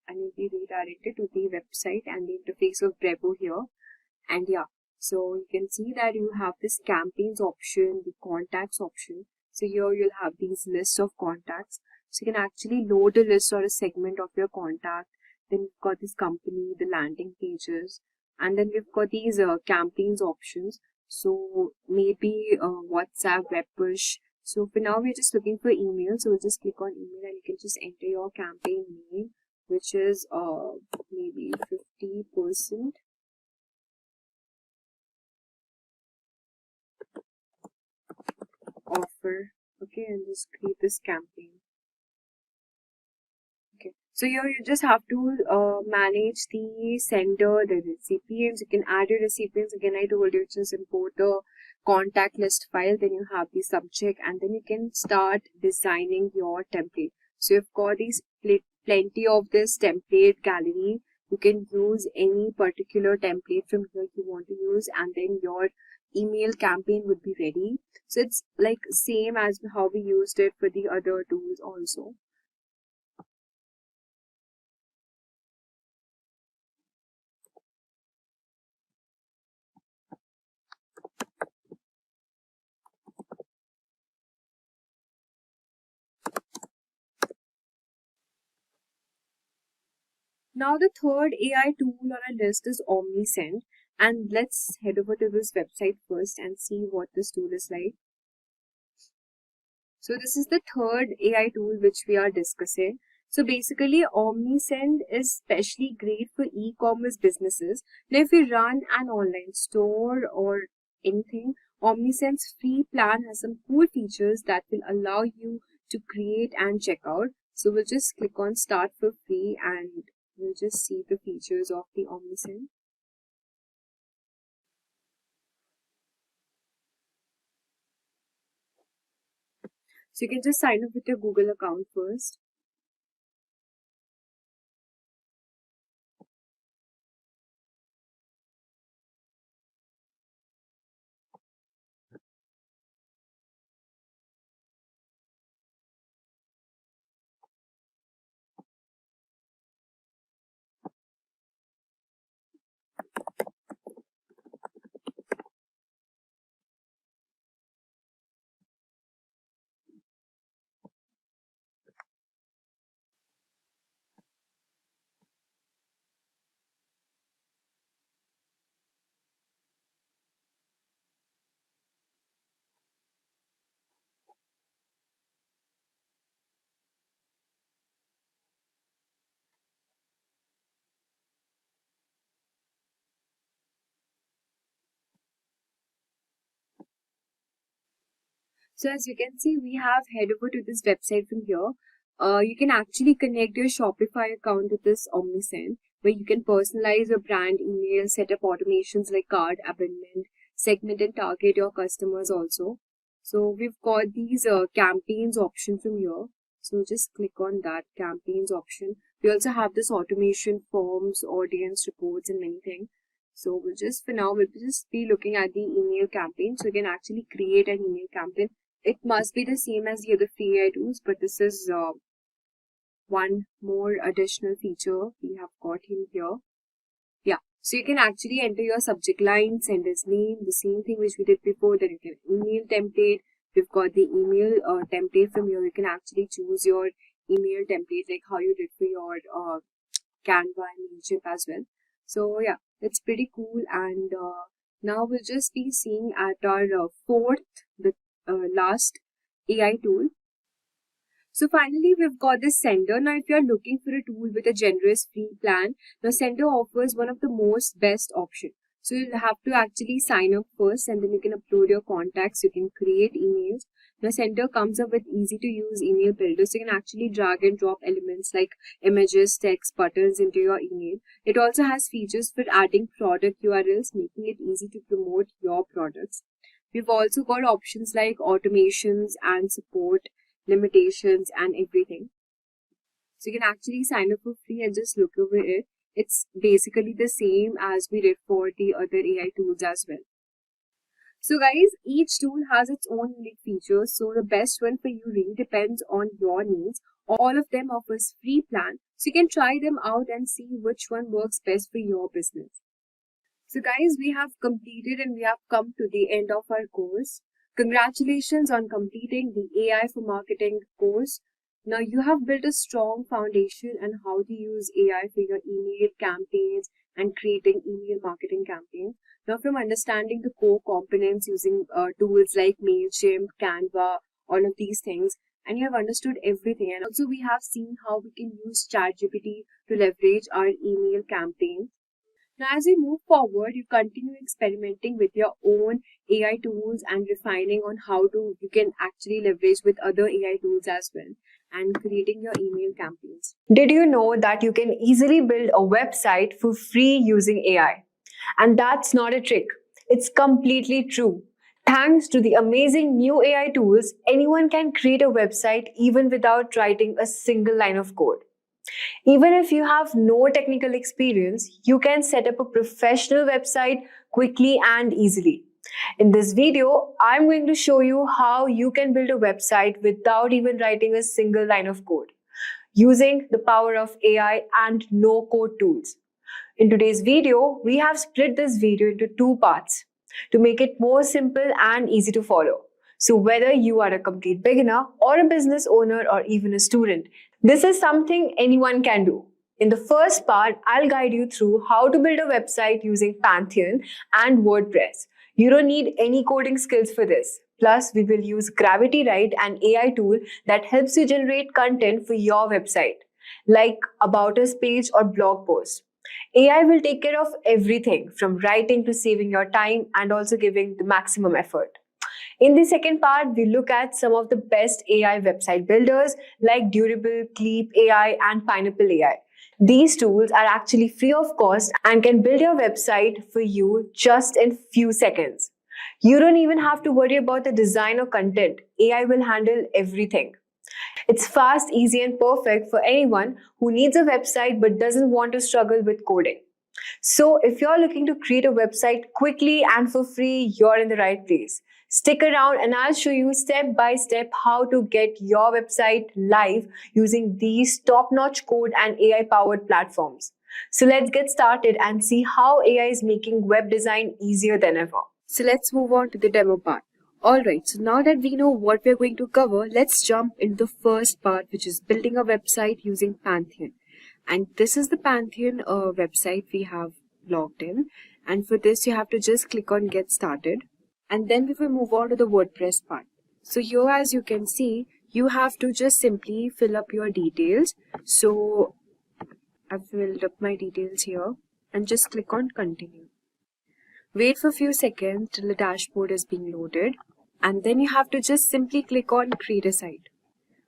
And you'll be redirected to the website and the interface of Bravo here. And yeah, so you can see that you have this campaigns option, the contacts option. So here you'll have these lists of contacts. So you can actually load a list or a segment of your contact. Then you've got this company, the landing pages, and then we've got these campaigns options. So maybe WhatsApp, web push. So for now we're just looking for email. So we'll just click on email and you can just enter your campaign name, which is maybe 50% offer. Okay, and just create this campaign. Okay, so here you just have to manage the sender, the recipients. You can add your recipients. Again, I told you just import the contact list file, then you have the subject, and then you can start designing your template. So you've got these plenty of this template gallery. You can use any particular template from here you want to use, and then your email campaign would be ready. So it's like same as how we used it for the other tools also. Now the third AI tool on our list is OmniSend, and let's head over to this website first and see what this tool is like. So this is the third AI tool which we are discussing. So basically OmniSend is especially great for e-commerce businesses. Now if you run an online store or anything, OmniSend's free plan has some cool features that will allow you to create and check out. So we'll just click on start for free and we'll just see the features of the OmniSend. So you can just sign up with your Google account first. So as you can see, we have head over to this website from here. You can actually connect your Shopify account to this OmniSend, where you can personalize your brand email, set up automations like cart abandonment, segment and target your customers also. So we've got these campaigns option from here. So just click on that campaigns option. We also have this automation forms, audience reports, and many things. So we'll just for now we'll just be looking at the email campaign. So you can actually create an email campaign. It must be the same as the other free AI tools, but this is one more additional feature we have got in here. Yeah, so you can actually enter your subject line, sender's name, the same thing which we did before. Then you can email template. We've got the email template from here. You can actually choose your email template like how you did for your Canva and Mailchimp as well. So yeah, it's pretty cool. And now we'll just be seeing at our the last AI tool. So finally, we've got this Sender. Now, if you're looking for a tool with a generous free plan, now Sender offers one of the most best option. So you'll have to actually sign up first, and then you can upload your contacts. You can create emails. Now Sender comes up with easy to use email builders. So you can actually drag and drop elements like images, text, buttons into your email. It also has features for adding product URLs, making it easy to promote your products. We've also got options like automations and support, limitations and everything. So you can actually sign up for free and just look over it. It's basically the same as we did for the other AI tools as well. So guys, each tool has its own unique features. So the best one for you really depends on your needs. All of them offers free plan. So you can try them out and see which one works best for your business. So guys, we have completed and we have come to the end of our course. Congratulations on completing the AI for Marketing course. Now you have built a strong foundation on how to use AI for your email campaigns and creating email marketing campaigns. Now from understanding the core components using tools like Mailchimp, Canva, all of these things, and you have understood everything. And also we have seen how we can use ChatGPT to leverage our email campaign. Now, as we move forward, you continue experimenting with your own AI tools and refining on how you can actually leverage with other AI tools as well and creating your email campaigns. Did you know that you can easily build a website for free using AI? And that's not a trick. It's completely true. Thanks to the amazing new AI tools, anyone can create a website even without writing a single line of code. Even if you have no technical experience, you can set up a professional website quickly and easily. In this video, I'm going to show you how you can build a website without even writing a single line of code, using the power of AI and no-code tools. In today's video, we have split this video into two parts to make it more simple and easy to follow. So whether you are a complete beginner or a business owner or even a student, this is something anyone can do. In the first part, I'll guide you through how to build a website using Pantheon and WordPress. You don't need any coding skills for this. Plus, we will use Gravity Write, an AI tool that helps you generate content for your website, like About Us page or blog post. AI will take care of everything from writing to saving your time and also giving the maximum effort. In the second part, we look at some of the best AI website builders like Durable, Cleap AI, and Pineapple AI. These tools are actually free of cost and can build your website for you just in few seconds. You don't even have to worry about the design or content. AI will handle everything. It's fast, easy, and perfect for anyone who needs a website but doesn't want to struggle with coding. So if you're looking to create a website quickly and for free, you're in the right place. Stick around and I'll show you step by step how to get your website live using these top-notch code and AI-powered platforms. So let's get started and see how AI is making web design easier than ever. So let's move on to the demo part. Alright, so now that we know what we're going to cover, let's jump into the first part, which is building a website using Pantheon. And this is the Pantheon website we have logged in. And for this, you have to just click on Get Started. And then we will move on to the WordPress part. So here, as you can see, you have to just simply fill up your details. So I've filled up my details here and just click on Continue. Wait for a few seconds till the dashboard is being loaded. And then you have to just simply click on Create a Site.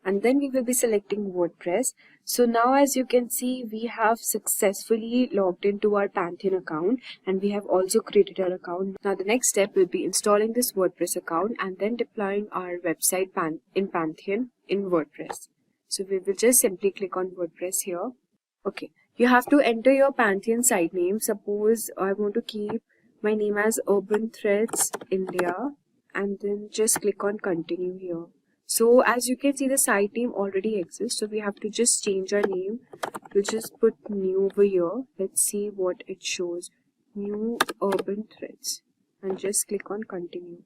And then we will be selecting WordPress. So now as you can see, we have successfully logged into our Pantheon account and we have also created our account. Now the next step will be installing this WordPress account and then deploying our website in Pantheon in WordPress. So we will just simply click on WordPress here. Okay, you have to enter your Pantheon site name. Suppose I want to keep my name as Urban Threads India and then just click on Continue here. So as you can see, the site name already exists. So we have to just change our name. We'll just put new over here. Let's see what it shows. New urban threads. And just click on continue.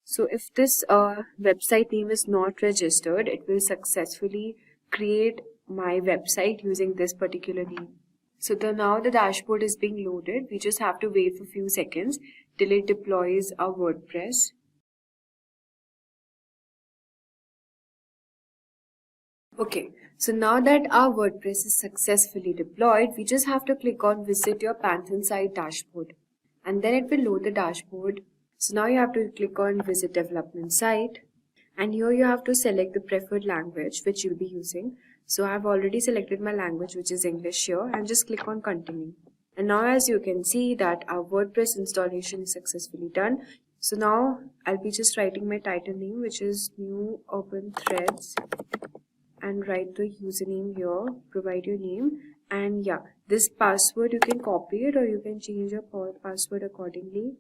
So if this website name is not registered, it will successfully create my website using this particular name. So now the dashboard is being loaded. We just have to wait for a few seconds till it deploys our WordPress. Okay, so now that our WordPress is successfully deployed, we just have to click on visit your Panther site dashboard, and then it will load the dashboard. So now you have to click on visit development site, and here you have to select the preferred language which you'll be using. So I've already selected my language, which is English here, and just click on continue. And now as you can see that our WordPress installation is successfully done. So now I'll be just writing my title name, which is New Urban Threads, and write the username here, provide your name, and yeah, this password you can copy it or you can change your password accordingly.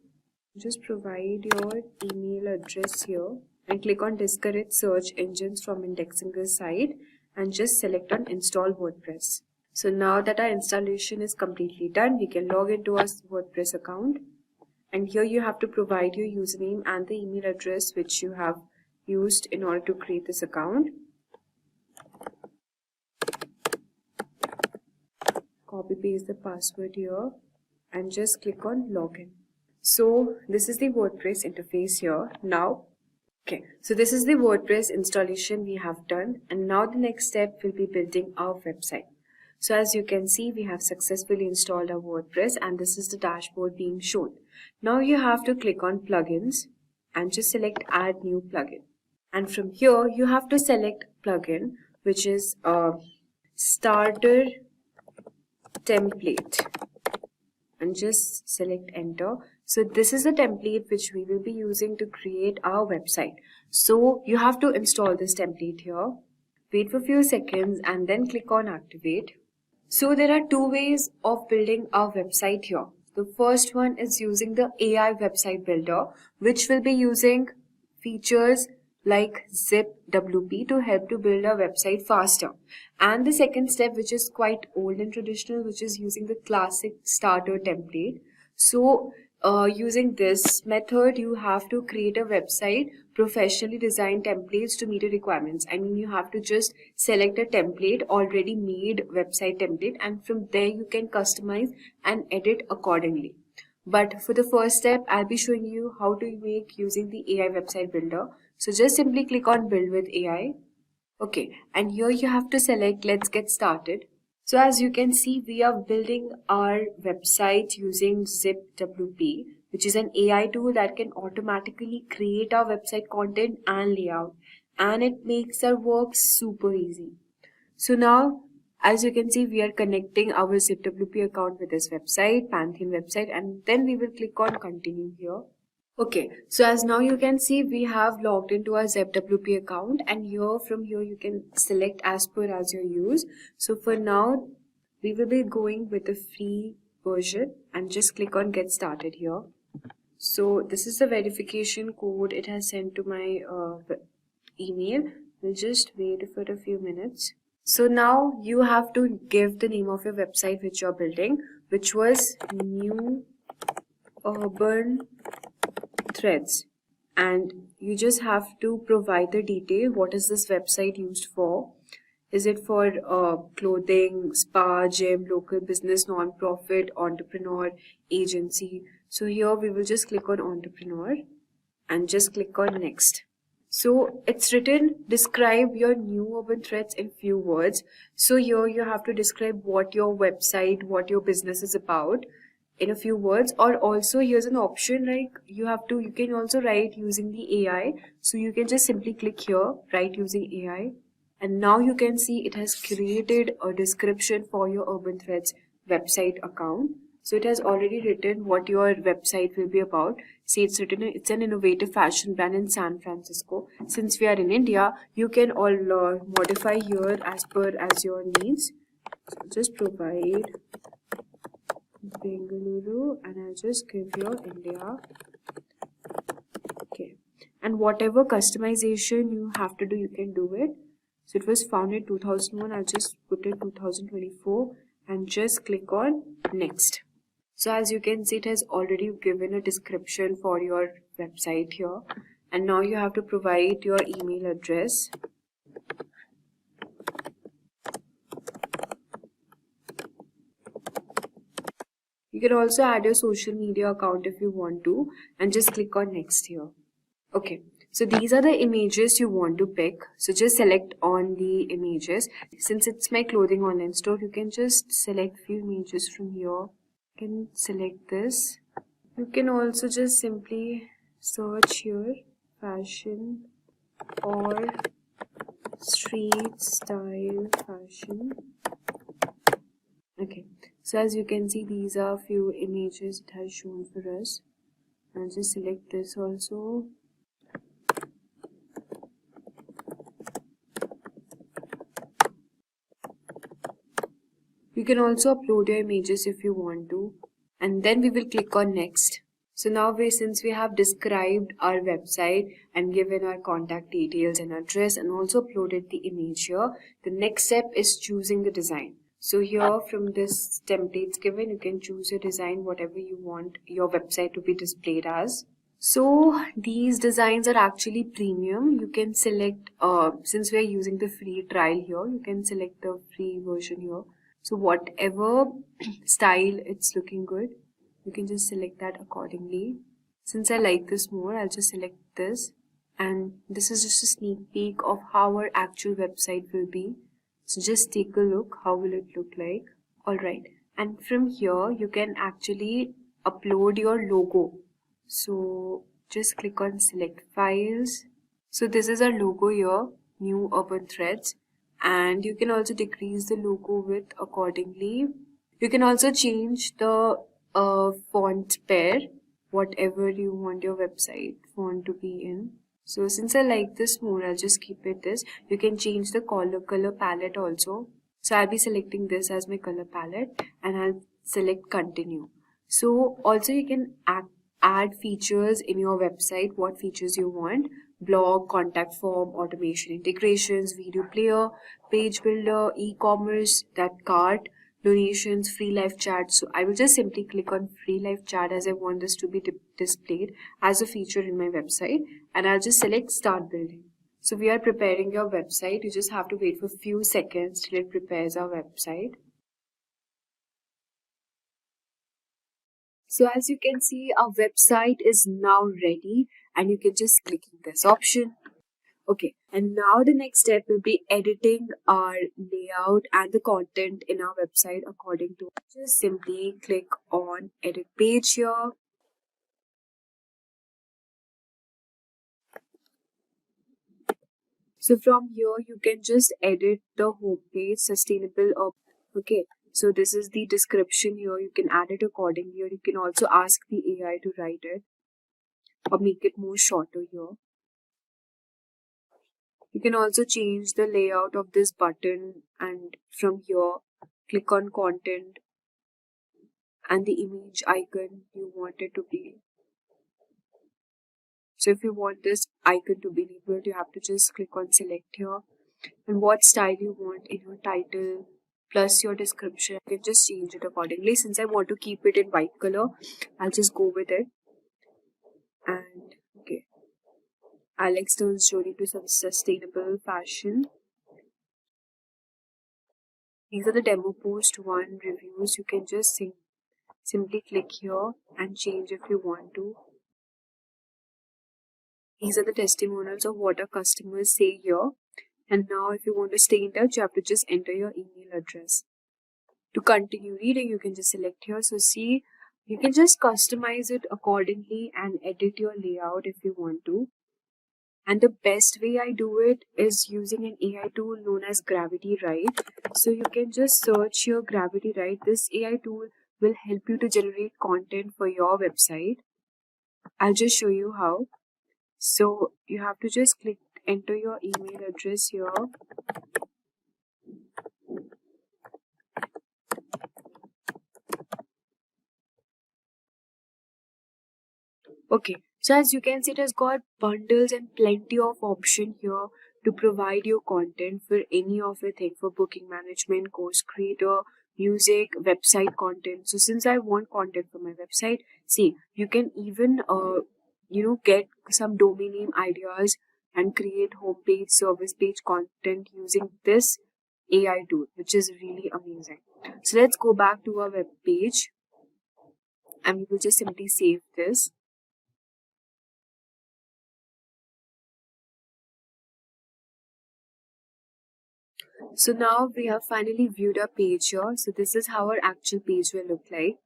Just provide your email address here and click on discourage search engines from indexing the site and just select on install WordPress. So now that our installation is completely done, we can log into our WordPress account, and here you have to provide your username and the email address which you have used in order to create this account. Copy paste the password here and just click on login. So this is the WordPress interface here. Now, okay, so this is the WordPress installation we have done, and now the next step will be building our website. So as you can see, we have successfully installed our WordPress, and this is the dashboard being shown. Now you have to click on plugins and just select add new plugin, and from here you have to select plugin which is starter template and just select enter. So this is the template which we will be using to create our website. So you have to install this template here, wait for a few seconds, and then click on activate. So there are two ways of building our website here. The first one is using the AI website builder, which will be using features like Zip WP to help to build our website faster. And the second step, which is quite old and traditional, which is using the classic starter template. So using this method, you have to create a website, professionally designed templates to meet the requirements. I mean, you have to just select a template, already made website template, and from there you can customize and edit accordingly. But for the first step, I'll be showing you how to make using the AI website builder. So just simply click on build with AI. Okay, and here you have to select let's get started. So as you can see, we are building our website using Zip WP, which is an AI tool that can automatically create our website content and layout, and it makes our work super easy. So now, as you can see, we are connecting our Zip WP account with this website, Pantheon website, and then we will click on continue here. Okay, so as now you can see, we have logged into our Zip WP account, and here from here you can select as per as your use. So for now, we will be going with the free version and just click on get started here. So this is the verification code it has sent to my email. We'll just wait for a few minutes. So now you have to give the name of your website which you're building, which was New Urban Threads, and you just have to provide the detail. What is this website used for? Is it for clothing, spa, gym, local business, non-profit, entrepreneur, agency? So here we will just click on entrepreneur and just click on next. So it's written describe your new urban threads in few words. So here you have to describe what your website, what your business is about in a few words. Or also here's an option like you can also write using the AI. So you can just simply click here, write using AI, and now you can see it has created a description for your Urban Threads website account. So it has already written what your website will be about. See, it's written it's an innovative fashion brand in San Francisco. Since we are in India, you can all modify here as per as your needs. So just provide Bengaluru and I'll just give your India. Okay. and whatever customization you have to do, you can do it. So it was founded 2001. I'll just put it 2024 and just click on next. So as you can see, it has already given a description for your website here. And now you have to provide your email address. You can also add your social media account if you want to, and just click on next here. Okay, so these are the images you want to pick. So just select on the images. Since it's my clothing online store, you can just select few images from here. You can select this. You can also just simply search here fashion or street style fashion. Okay, so as you can see, these are few images it has shown for us. I'll just select this also. You can also upload your images if you want to, and then we will click on next. So now since we have described our website and given our contact details and address and also uploaded the image here, the next step is choosing the design. So here from this templates given, you can choose your design, whatever you want your website to be displayed as. So these designs are actually premium. You can select, since we are using the free trial here, you can select the free version here. So whatever style it's looking good, you can just select that accordingly. Since I like this more, I'll just select this. And this is just a sneak peek of how our actual website will be. So just take a look, how will it look like. Alright, and from here you can actually upload your logo. So just click on select files. So this is our logo here, new urban threads. And you can also decrease the logo width accordingly. You can also change the font pair, whatever you want your website font to be in. So since I like this more, I'll just keep it this. You can change the color palette also. So I'll be selecting this as my color palette and I'll select continue. So also you can add features in your website, what features you want. Blog, contact form, automation integrations, video player, page builder, e-commerce, that cart, donations, free live chat. So I will just simply click on free live chat as I want this to be displayed as a feature in my website, and I'll just select start building. So we are preparing your website. You just have to wait for a few seconds till it prepares our website. So as you can see, our website is now ready and you can just click on this option. Okay, and now the next step will be editing our layout and the content in our website according to. Just simply click on edit page here. So from here, you can just edit the home page, sustainable or okay. So this is the description here. You can add it accordingly, or you can also ask the AI to write it or make it more shorter here. You can also change the layout of this button, and from here click on content and the image icon you want it to be. So if you want this icon to be labeled, you have to just click on select here, and what style you want in your title plus your description. You can just change it accordingly. Since I want to keep it in white color, I'll just go with it. And okay, Alex turns journey to some sustainable fashion. These are the demo post 1 reviews. You can just simply click here and change if you want to. These are the testimonials of what our customers say here. And now if you want to stay in touch, you have to just enter your email address. To continue reading, you can just select here. So see, you can just customize it accordingly and edit your layout if you want to. And the best way I do it is using an AI tool known as Gravity Write. So you can just search your Gravity Write. This AI tool will help you to generate content for your website. I'll just show you how. So you have to just enter your email address here. Okay, So as you can see, it has got bundles and plenty of option here to provide you content for any of your thing, for booking management, course creator, music, website content. So since I want content for my website, see, you can even get some domain name ideas and create homepage, service page content using this AI tool, which is really amazing. So let's go back to our web page and we will just simply save this. So now we have finally viewed our page here. So this is how our actual page will look like.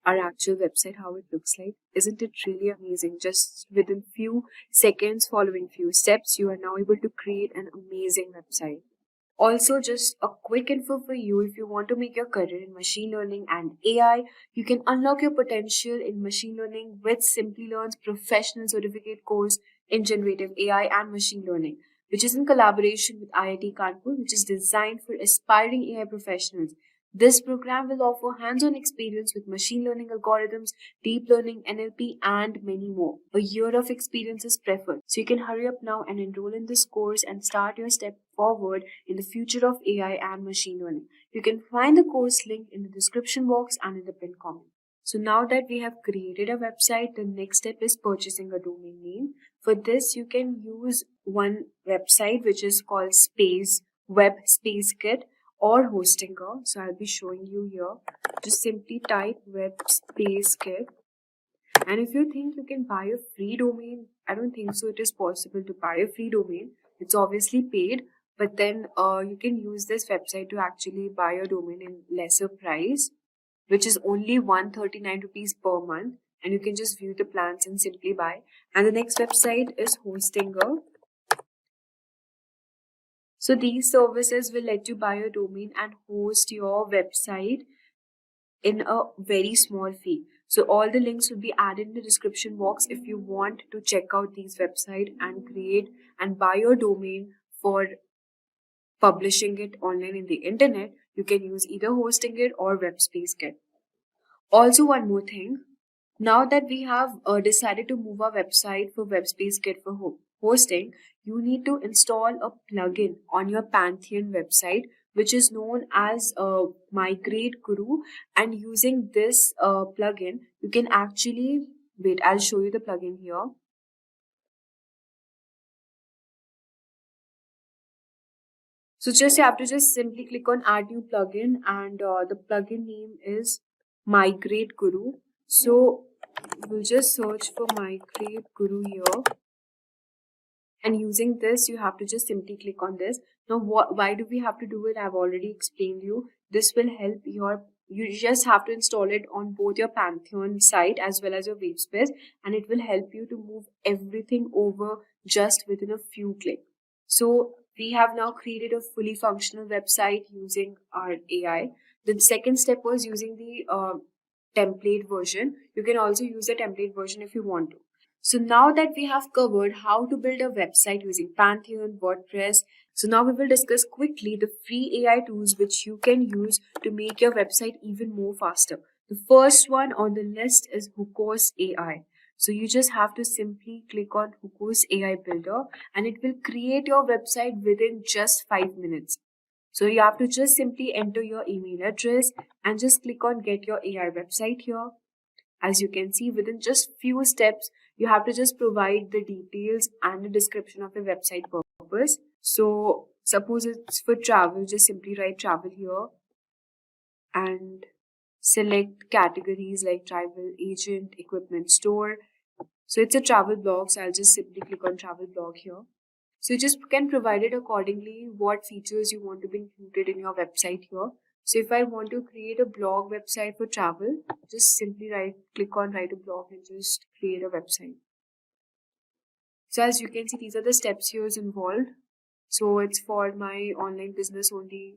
Our actual website, how it looks like. Isn't it really amazing? Just within few seconds, following few steps, you are now able to create an amazing website. Also, just a quick info for you, if you want to make your career in machine learning and AI, you can unlock your potential in machine learning with Simplilearn's professional certificate course in generative AI and machine learning, which is in collaboration with IIT Kanpur, which is designed for aspiring AI professionals. This program will offer hands-on experience with machine learning algorithms, deep learning, NLP, and many more. A year of experience is preferred. So you can hurry up now and enroll in this course and start your step forward in the future of AI and machine learning. You can find the course link in the description box and in the pinned comment. So now that we have created a website, the next step is purchasing a domain name. For this, you can use one website which is called Web Space Kit or Hostinger. So I'll be showing you here. Just simply type Web Space Kit. And if you think you can buy a free domain, I don't think so it is possible to buy a free domain. It's obviously paid, but then you can use this website to actually buy a domain in lesser price, which is only 139 rupees per month. And you can just view the plans and simply buy. And the next website is Hostinger. So these services will let you buy a domain and host your website in a very small fee. So all the links will be added in the description box if you want to check out these websites and create and buy your domain for publishing it online in the internet. You can use either hosting it or WebSpace Kit. Also, one more thing. Now that we have decided to move our website for WebSpace Kit for hosting, you need to install a plugin on your Pantheon website, which is known as Migrate Guru. And using this plugin, you can actually wait. I'll show you the plugin here. So you have to just simply click on Add New Plugin, and the plugin name is Migrate Guru. So we'll just search for Migrate Guru here. And using this, you have to just simply click on this. Now, why do we have to do it? I've already explained you. This will help you just have to install it on both your Pantheon site as well as your WebSpace, and it will help you to move everything over just within a few clicks. So we have now created a fully functional website using our AI. The second step was using the template version. You can also use the template version if you want to. So now that we have covered how to build a website using Pantheon, WordPress, so now we will discuss quickly the free AI tools which you can use to make your website even more faster. The first one on the list is Hookos AI. So you just have to simply click on Hookos AI Builder and it will create your website within just 5 minutes. So you have to just simply enter your email address and just click on Get Your AI Website here. As you can see, within just few steps, you have to just provide the details and the description of the website purpose. So suppose it's for travel, just simply write travel here and select categories like travel agent, equipment store. So it's a travel blog, so I'll just simply click on travel blog here. So you just can provide it accordingly what features you want to be included in your website here. So if I want to create a blog website for travel, just simply click on write a blog and just create a website. So as you can see, these are the steps here involved. So it's for my online business only.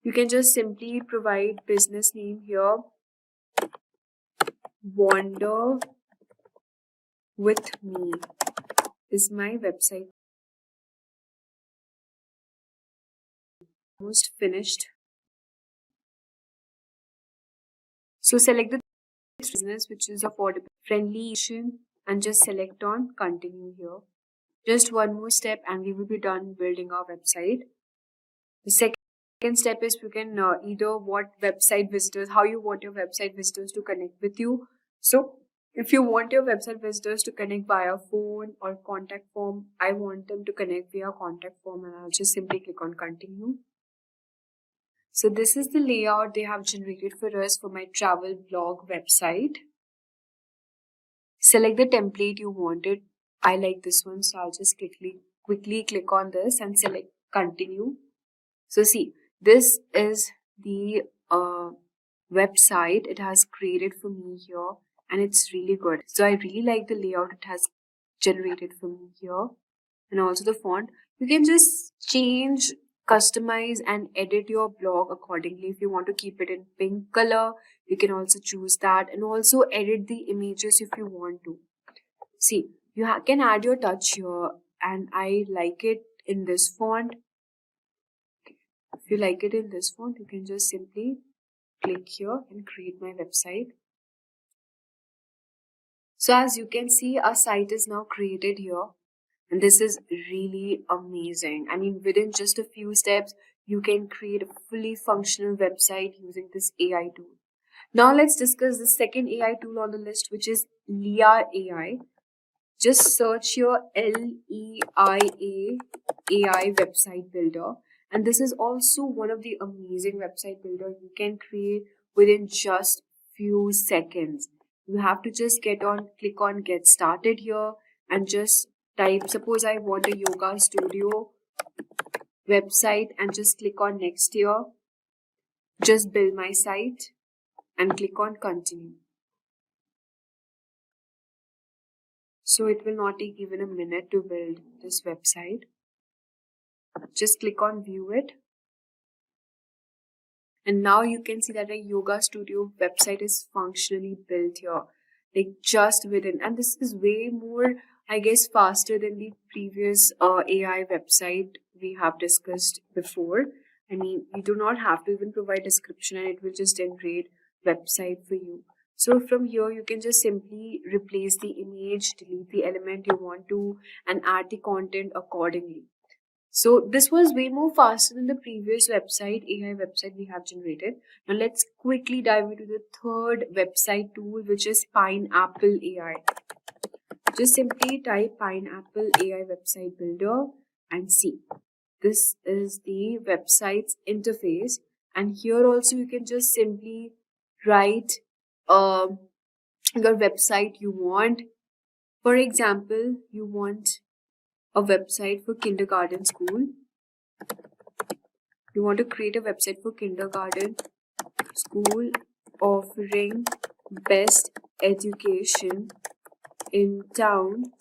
You can just simply provide business name here. Wander with me is my website. Almost finished. So select the business which is affordable, friendly, and just select on continue here. Just one more step and we will be done building our website. The second step is you can either what website visitors, how you want your website visitors to connect with you. So if you want your website visitors to connect via phone or contact form, I want them to connect via contact form, and I'll just simply click on continue. So this is the layout they have generated for us for my travel blog website. Select the template you wanted. I like this one, so I'll just quickly click on this and select continue. So see, this is the website it has created for me here, and it's really good. So I really like the layout it has generated for me here, and also the font. You can just change, customize, and edit your blog accordingly. If you want to keep it in pink color, you can also choose that, and also edit the images if you want to. See, you can add your touch here, and I like it in this font. If you like it in this font, you can just simply click here and create my website. So as you can see, our site is now created here, and this is really amazing. I mean, within just a few steps, you can create a fully functional website using this AI tool. Now let's discuss the second AI tool on the list, which is Leia AI. Just search your LEIA AI website builder. And this is also one of the amazing website builder you can create within just few seconds. You have to just click on get started here and just type, suppose I want a yoga studio website, and just click on next here. Just build my site and click on continue. So it will not take even a minute to build this website. Just click on view it. And now you can see that a yoga studio website is functionally built here, like just within. And this is way more, I guess, faster than the previous AI website we have discussed before. I mean, you do not have to even provide description and it will just generate website for you. So from here, you can just simply replace the image, delete the element you want to, and add the content accordingly. So this was way more faster than the previous website, AI website we have generated. Now let's quickly dive into the third website tool, which is Pineapple AI. Just simply type Pineapple AI website builder and see. This is the website's interface. And here also you can just simply write your website you want. For example, you want a website for kindergarten school. You want to create a website for kindergarten school offering best education in town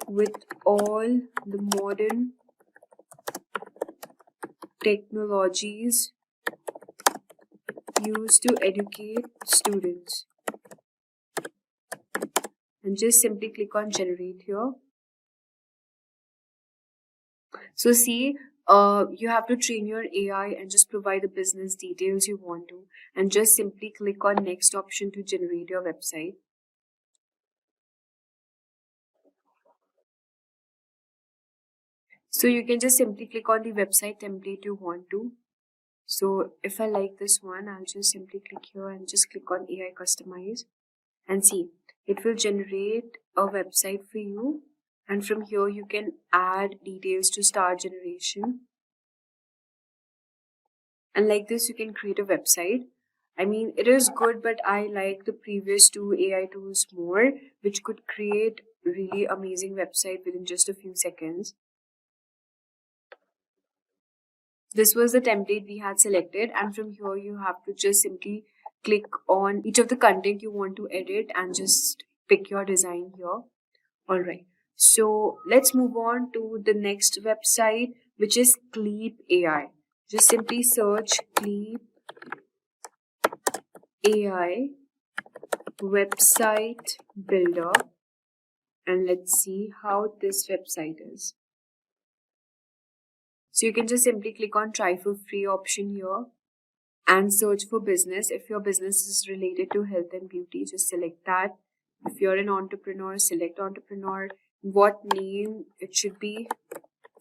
with all the modern technologies used to educate students. And just simply click on generate here. So see, you have to train your AI and just provide the business details you want to, and just simply click on next option to generate your website. So you can just simply click on the website template you want to. So if I like this one, I'll just simply click here and just click on AI customize and see, it will generate a website for you. And from here, you can add details to start generation. And like this, you can create a website. I mean, it is good, but I like the previous two AI tools more, which could create really amazing website within just a few seconds. This was the template we had selected, and from here you have to just simply click on each of the content you want to edit and just pick your design here. Alright, so let's move on to the next website, which is Cleep AI. Just simply search Cleep AI website builder and let's see how this website is. So you can just simply click on try for free option here and search for business. If your business is related to health and beauty, just select that. If you're an entrepreneur, select entrepreneur. What name it should be?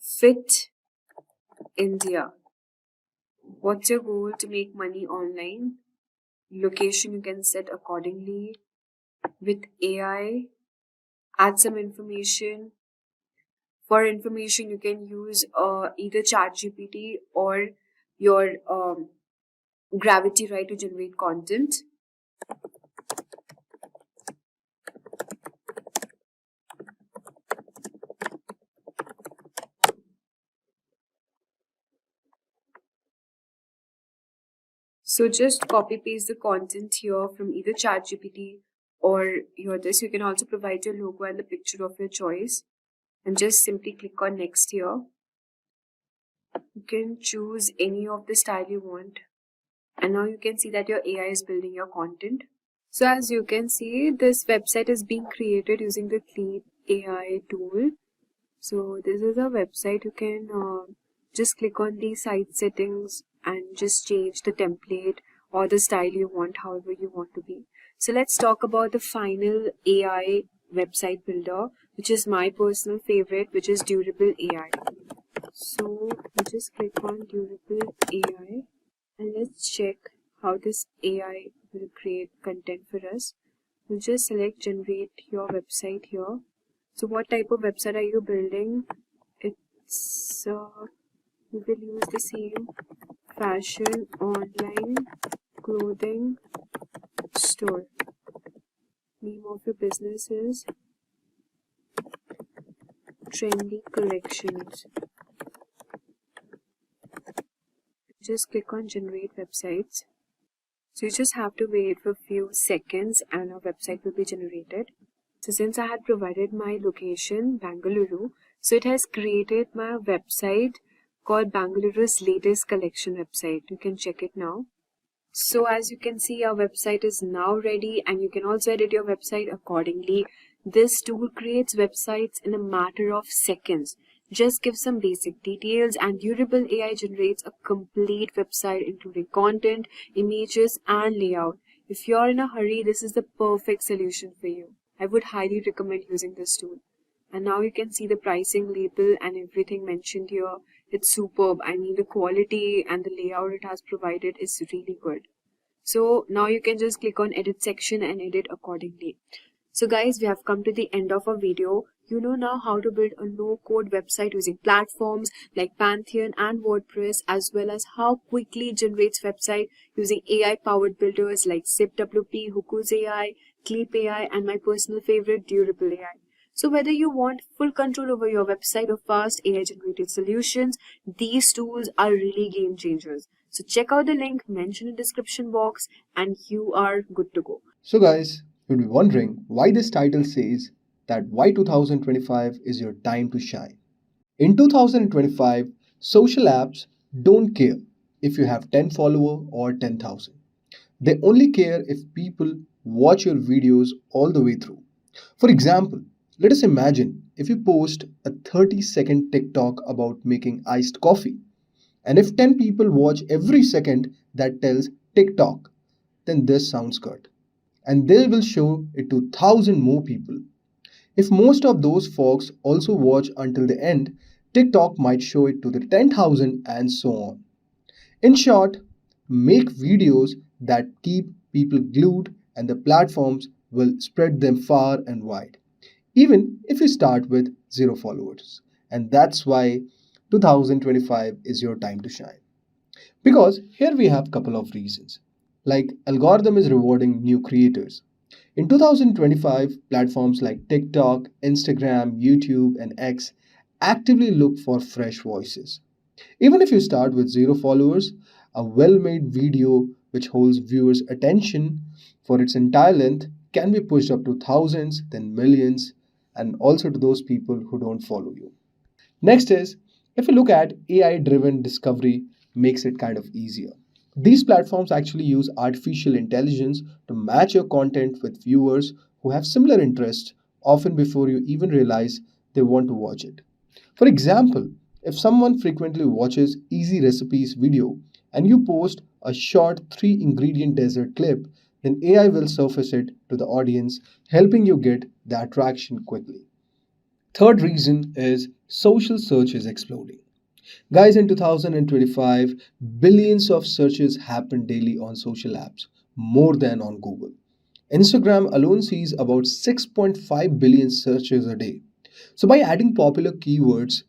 Fit India. What's your goal to make money online? Location you can set accordingly. With AI, add some information. For information, you can use either ChatGPT or your Gravity Right to generate content. So just copy paste the content here from either ChatGPT or your this. You can also provide your logo and the picture of your choice, and just simply click on next here. You can choose any of the style you want, and now you can see that your AI is building your content. So as you can see, this website is being created using the Clean AI tool. So this is a website. You can just click on the site settings and just change the template or the style you want, however you want to be. So let's talk about the final AI website builder, which is my personal favorite, which is Durable AI. So we just click on Durable AI and let's check how this AI will create content for us. We'll just select generate your website here. So what type of website are you building? It's we will use the same fashion online clothing store. Name of your business is Trendy Collections. Just click on generate websites. So you just have to wait for a few seconds and a website will be generated. So since I had provided my location, Bangalore, so it has created my website called Bangaluru's latest collection website. You can check it now. So as you can see, our website is now ready and you can also edit your website accordingly. This tool creates websites in a matter of seconds. Just give some basic details and Durable AI generates a complete website including content, images and layout. If you're in a hurry, this is the perfect solution for you. I would highly recommend using this tool. And now you can see the pricing label and everything mentioned here. It's superb. I mean, the quality and the layout it has provided is really good. So now you can just click on edit section and edit accordingly. So guys, we have come to the end of our video. You know now how to build a no-code website using platforms like Pantheon and WordPress, as well as how quickly it generates website using AI-powered builders like ZipWP, Hookoo's AI, Clip AI, and my personal favorite, Durable AI. So whether you want full control over your website or fast AI-generated solutions, these tools are really game changers. So check out the link mentioned in the description box and you are good to go. So, guys, you'd be wondering why this title says that why 2025 is your time to shine. In 2025, social apps don't care if you have 10 followers or 10,000. They only care if people watch your videos all the way through. For example, let us imagine if you post a 30-second TikTok about making iced coffee, and if 10 people watch every second that tells TikTok, then this sounds good. And they will show it to 1,000 more people. If most of those folks also watch until the end, TikTok might show it to the 10,000 and so on. In short, make videos that keep people glued and the platforms will spread them far and wide. Even if you start with 0 followers. And that's why 2025 is your time to shine. Because here we have a couple of reasons. Like algorithm is rewarding new creators. In 2025, platforms like TikTok, Instagram, YouTube, and X actively look for fresh voices. Even if you start with 0 followers, a well made video which holds viewers' attention for its entire length can be pushed up to thousands, then millions, and also to those people who don't follow you. Next is, if you look at AI driven discovery makes it kind of easier. These platforms actually use artificial intelligence to match your content with viewers who have similar interests often before you even realize they want to watch it. For example, if someone frequently watches easy recipes video and you post a short 3 ingredient dessert clip, then AI will surface it to the audience, helping you get the attraction quickly. Third reason is social search is exploding. Guys, in 2025, billions of searches happen daily on social apps, more than on Google. Instagram alone sees about 6.5 billion searches a day. So, by adding popular keywords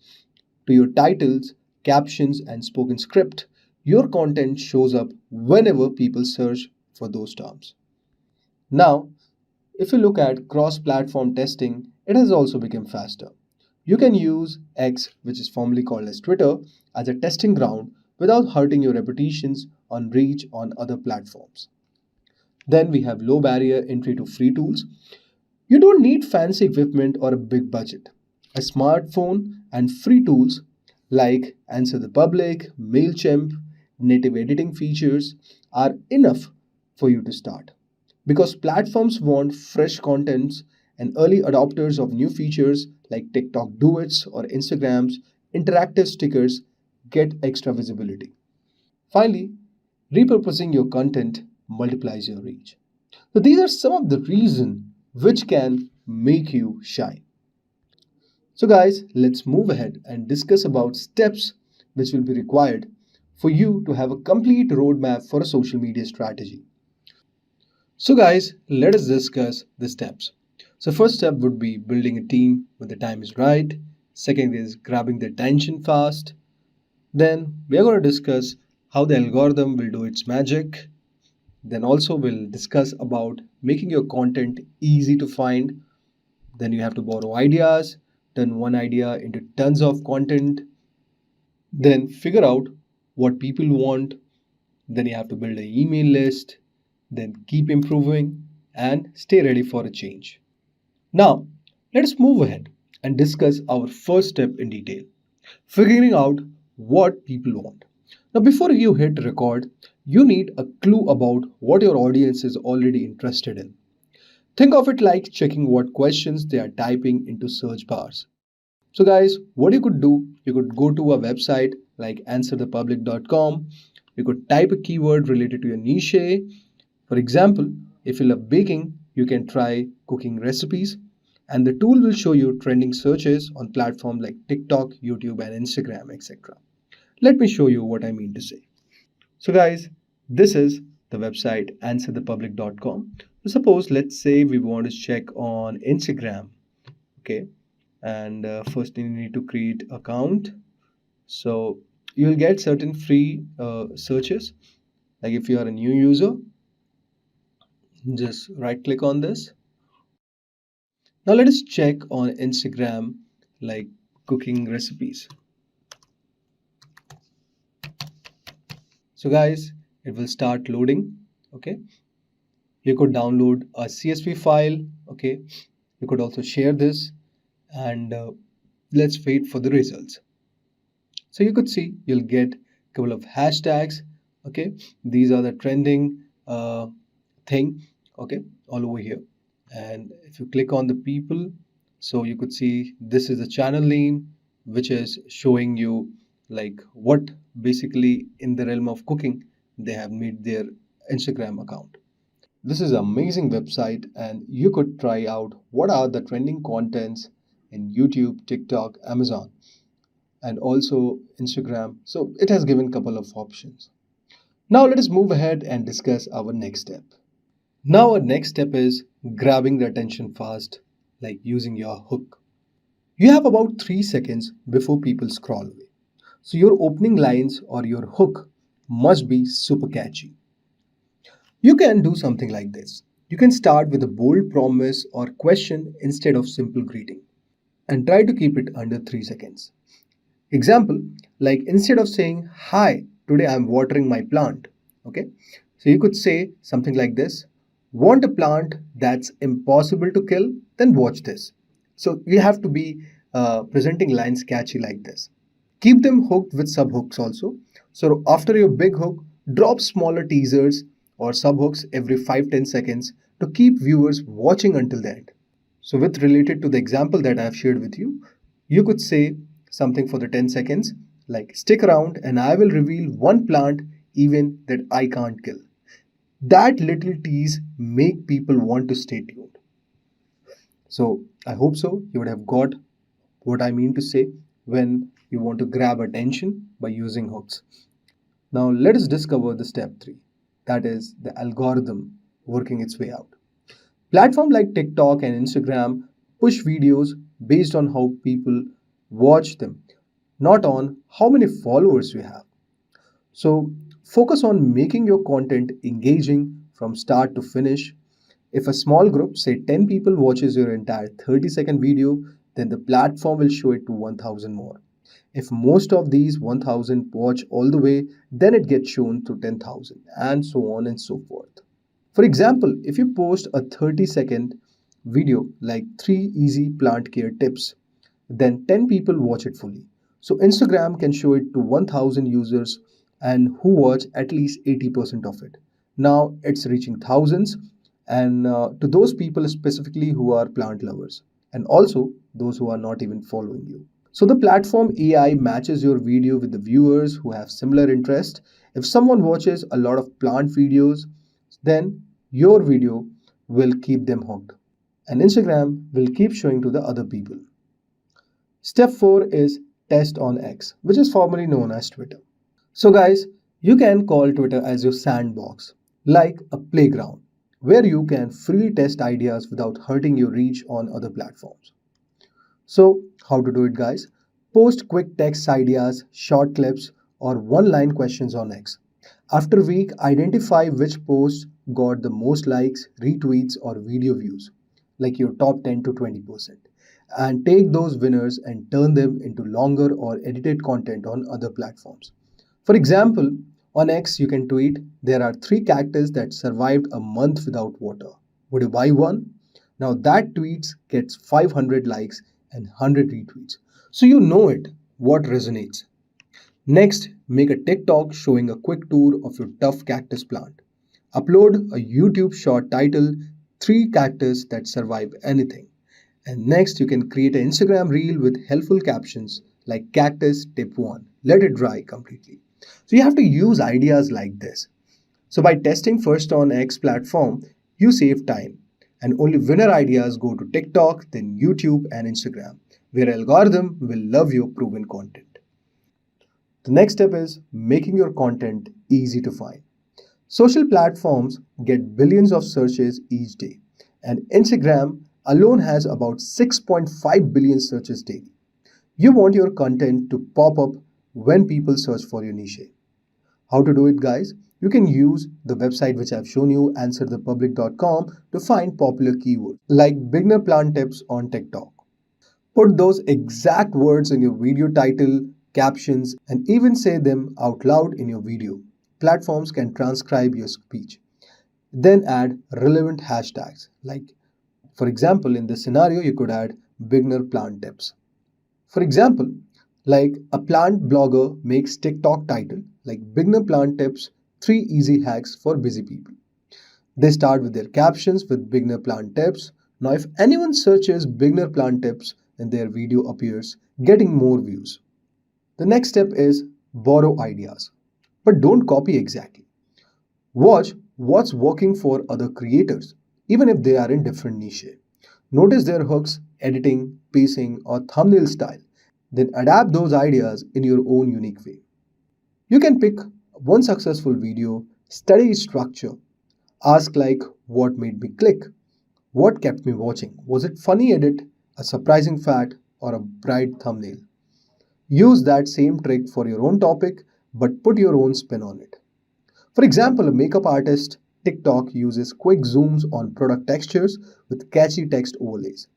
to your titles, captions, and spoken script, your content shows up whenever people search for those terms. Now, if you look at cross platform testing, it has also become faster. You can use X, which is formerly called as Twitter, as a testing ground without hurting your reputations on reach on other platforms. Then we have low barrier entry to free tools. You don't need fancy equipment or a big budget. A smartphone and free tools like Answer the Public, MailChimp, native editing features are enough for you to start. Because platforms want fresh contents and early adopters of new features like TikTok duets or Instagram's interactive stickers get extra visibility. Finally, repurposing your content multiplies your reach. So these are some of the reasons which can make you shine. So guys, let's move ahead and discuss about steps which will be required for you to have a complete roadmap for a social media strategy. So guys, let us discuss the steps. So first step would be building a team when the time is right. Second is grabbing the attention fast. Then we are going to discuss how the algorithm will do its magic. Then also we'll discuss about making your content easy to find. Then you have to borrow ideas, turn one idea into tons of content, then figure out what people want. Then you have to build an email list, then keep improving and stay ready for a change. Now, let us move ahead and discuss our first step in detail, figuring out what people want. Now, before you hit record, you need a clue about what your audience is already interested in. Think of it like checking what questions they are typing into search bars. So, guys, what you could do, you could go to a website like answerthepublic.com. You could type a keyword related to your niche. For example, if you love baking, you can try cooking recipes, and the tool will show you trending searches on platforms like TikTok, YouTube, and Instagram, etc. Let me show you what I mean to say. So, guys, this is the website answerthepublic.com. So, suppose let's say we want to check on Instagram, okay, and first you need to create account. So you'll get certain free searches. Like if you are a new user, just right click on this. Now let us check on Instagram like cooking recipes. So guys, it will start loading. Okay, you could download a CSV file. Okay, you could also share this, and let's wait for the results. So you could see you'll get a couple of hashtags. Okay, these are the trending thing. Okay, all over here. And if you click on the people, so you could see this is the channel name, which is showing you like what basically in the realm of cooking they have made their Instagram account. This is an amazing website, and you could try out what are the trending contents in YouTube, TikTok, Amazon, and also Instagram. So it has given a couple of options. Now let us move ahead and discuss our next step. Now our next step is grabbing the attention fast, like using your hook. You have about 3 seconds before people scroll away. So your opening lines or your hook must be super catchy. You can do something like this. You can start with a bold promise or question instead of simple greeting and try to keep it under 3 seconds. Example, like instead of saying, "Hi, today I'm watering my plant." Okay, so you could say something like this: "Want a plant that's impossible to kill? Then watch this." So you have to be presenting lines catchy like this. Keep them hooked with subhooks also. So after your big hook, drop smaller teasers or subhooks every 5-10 seconds to keep viewers watching until the end. So, with related to the example that I have shared with you, you could say something for the 10 seconds like stick around and I will reveal one plant even that I can't kill. That little tease make people want to stay tuned. So I hope so you would have got what I mean to say when you want to grab attention by using hooks. Now let us discover the step 3, that is the algorithm working its way out. Platforms like TikTok and Instagram push videos based on how people watch them, not on how many followers you have. So focus on making your content engaging from start to finish. If a small group, say 10 people, watches your entire 30-second video, then the platform will show it to 1000 more. If most of these 1000 watch all the way, then it gets shown to 10,000, and so on and so forth. For example, if you post a 30-second video like 3 easy plant care tips, then 10 people watch it fully. So Instagram can show it to 1000 users and who watch at least 80% of it. Now it's reaching thousands, and to those people specifically who are plant lovers, and also those who are not even following you. So the platform AI matches your video with the viewers who have similar interest. If someone watches a lot of plant videos, then your video will keep them hooked, and Instagram will keep showing to the other people. Step 4 is test on X, which is formerly known as Twitter. So, guys, you can call Twitter as your sandbox, like a playground where you can freely test ideas without hurting your reach on other platforms. So, how to do it, guys? Post quick text ideas, short clips, or one line questions on X. After a week, identify which posts got the most likes, retweets, or video views, like your top 10 to 20%, and take those winners and turn them into longer or edited content on other platforms. For example, on X, you can tweet, there are 3 cactus that survived a month without water. Would you buy one? Now that tweet gets 500 likes and 100 retweets. So you know it, what resonates. Next, make a TikTok showing a quick tour of your tough cactus plant. Upload a YouTube short titled 3 Cactus That Survive Anything. And next, you can create an Instagram reel with helpful captions like Cactus Tip 1. Let it dry completely. So you have to use ideas like this. So by testing first on X platform, you save time. And only winner ideas go to TikTok, then YouTube and Instagram, where algorithm will love your proven content. The next step is making your content easy to find. Social platforms get billions of searches each day, and Instagram alone has about 6.5 billion searches daily. You want your content to pop up when people search for your niche. How to do it, guys? You can use the website which I've shown you, answerthepublic.com, to find popular keywords like beginner plant tips on TikTok. Put those exact words in your video title, captions, and even say them out loud in your video. Platforms can transcribe your speech. Then add relevant hashtags. Like, for example, in this scenario, you could add beginner plant tips. For example, like a plant blogger makes TikTok title like beginner plant tips 3 easy hacks for busy people. They start with their captions with beginner plant tips. Now, if anyone searches beginner plant tips, then their video appears, getting more views. The next step is borrow ideas, but don't copy exactly. Watch what's working for other creators, even if they are in different niche. Notice their hooks, editing, pacing, or thumbnail style. Then adapt those ideas in your own unique way. You can pick one successful video, study its structure, ask like what made me click, what kept me watching, was it funny edit, a surprising fact, or a bright thumbnail. Use that same trick for your own topic, but put your own spin on it. For example, a makeup artist TikTok uses quick zooms on product textures with catchy text overlays.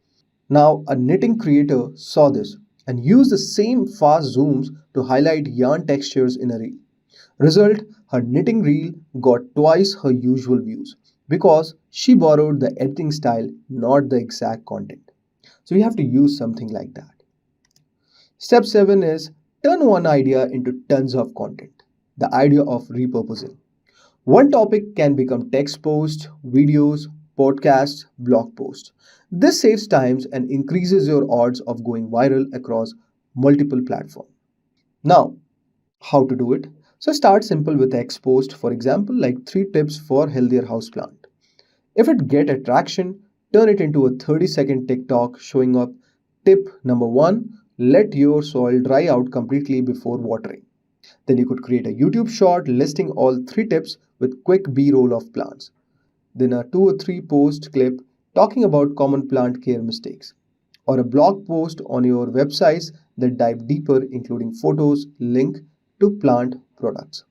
Now, a knitting creator saw this and used the same fast zooms to highlight yarn textures in a reel. Result, her knitting reel got twice her usual views because she borrowed the editing style, not the exact content. So you have to use something like that. Step 7 is turn one idea into tons of content. The idea of repurposing. One topic can become text posts, videos, podcasts, blog posts. This saves times and increases your odds of going viral across multiple platforms. Now, how to do it? So start simple with X post, for example, like 3 tips for healthier houseplant. If it get attraction, turn it into a 30-second TikTok showing up tip number 1, let your soil dry out completely before watering. Then you could create a YouTube short listing all 3 tips with quick B-roll of plants. Then a 2 or 3 post clip talking about common plant care mistakes. Or a blog post on your websites that dive deeper, including photos, link to plant products.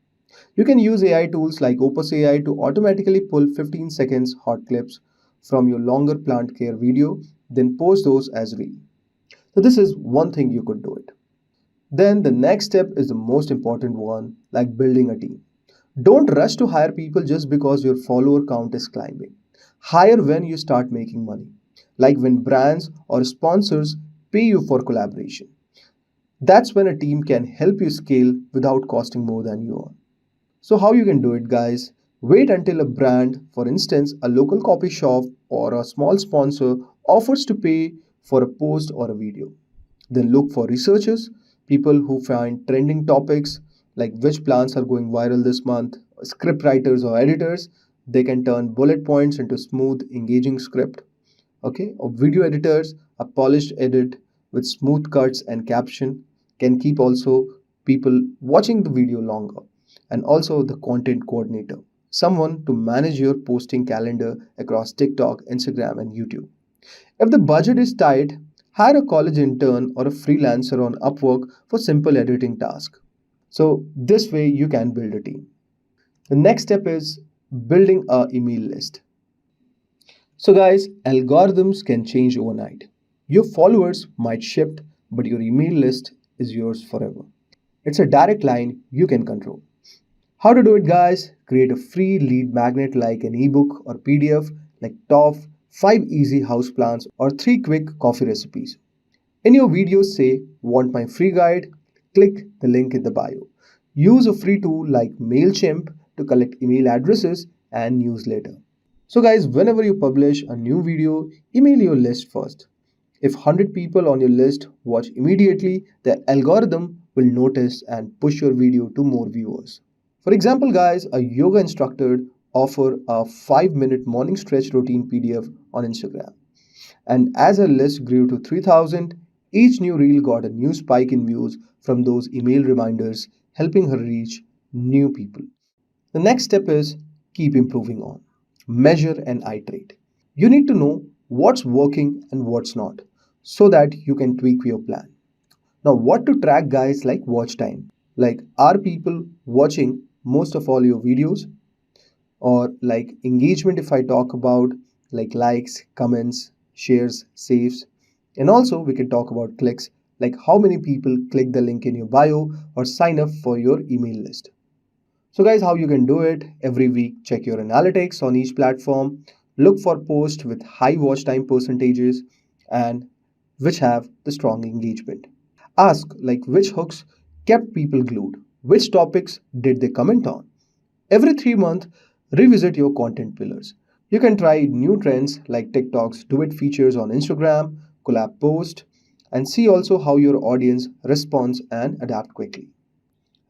You can use AI tools like Opus AI to automatically pull 15 seconds hot clips from your longer plant care video, then post those as reel. So this is one thing you could do it. Then the next step is the most important one, like building a team. Don't rush to hire people just because your follower count is climbing. Hire when you start making money, like when brands or sponsors pay you for collaboration. That's when a team can help you scale without costing more than you earn. So, how you can do it, guys? Wait until a brand, for instance, a local coffee shop or a small sponsor, offers to pay for a post or a video. Then look for researchers, people who find trending topics like which plants are going viral this month, script writers or editors. They can turn bullet points into smooth, engaging script. Okay, or video editors, a polished edit with smooth cuts and caption can keep also people watching the video longer. And also the content coordinator, someone to manage your posting calendar across TikTok, Instagram, and YouTube. If the budget is tight, hire a college intern or a freelancer on Upwork for simple editing tasks. So this way you can build a team. The next step is building a email list. So guys, algorithms can change overnight. Your followers might shift, but your email list is yours forever. It's a direct line you can control. How to do it, guys? Create a free lead magnet like an ebook or PDF, like top 5 easy houseplants or 3 quick coffee recipes. In your videos, say, want my free guide? Click the link in the bio. Use a free tool like MailChimp to collect email addresses and newsletter. So, guys, whenever you publish a new video, email your list first. If 100 people on your list watch immediately, the algorithm will notice and push your video to more viewers. For example, guys, a yoga instructor offer a 5-minute morning stretch routine PDF on Instagram. And as her list grew to 3,000, each new reel got a new spike in views from those email reminders, helping her reach new people. The next step is keep improving on. Measure and iterate. You need to know what's working and what's not so that you can tweak your plan. Now, what to track, guys, like watch time. Like, are people watching most of all your videos? Or like engagement, if I talk about like likes, comments, shares, saves. And also, we can talk about clicks, like how many people click the link in your bio or sign up for your email list. So, guys, how you can do it every week, check your analytics on each platform, look for posts with high watch time percentages and which have the strong engagement. Ask like which hooks kept people glued, which topics did they comment on. Every 3 months, revisit your content pillars. You can try new trends like TikTok's do it features on Instagram, collab post, and see also how your audience responds and adapt quickly.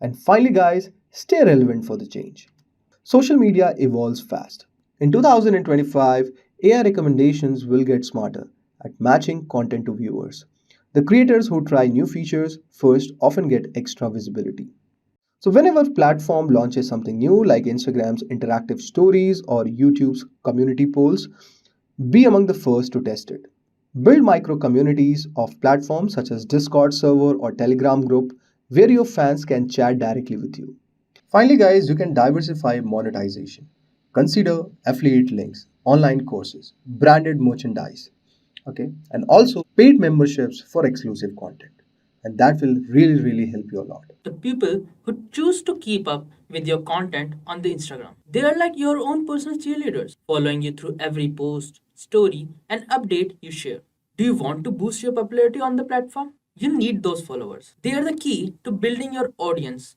And finally, guys, stay relevant for the change. Social media evolves fast. In 2025, AI recommendations will get smarter at matching content to viewers. The creators who try new features first often get extra visibility. So, whenever platform launches something new like Instagram's interactive stories or YouTube's community polls, be among the first to test it. Build micro communities of platforms such as Discord server or Telegram group where your fans can chat directly with you. Finally, guys, you can diversify monetization. Consider affiliate links, online courses, branded merchandise, okay, and also paid memberships for exclusive content. And that will really help you a lot. The people who choose to keep up with your content on the Instagram. They are like your own personal cheerleaders, following you through every post, story, and update you share. Do you want to boost your popularity on the platform? You need those followers. They are the key to building your audience,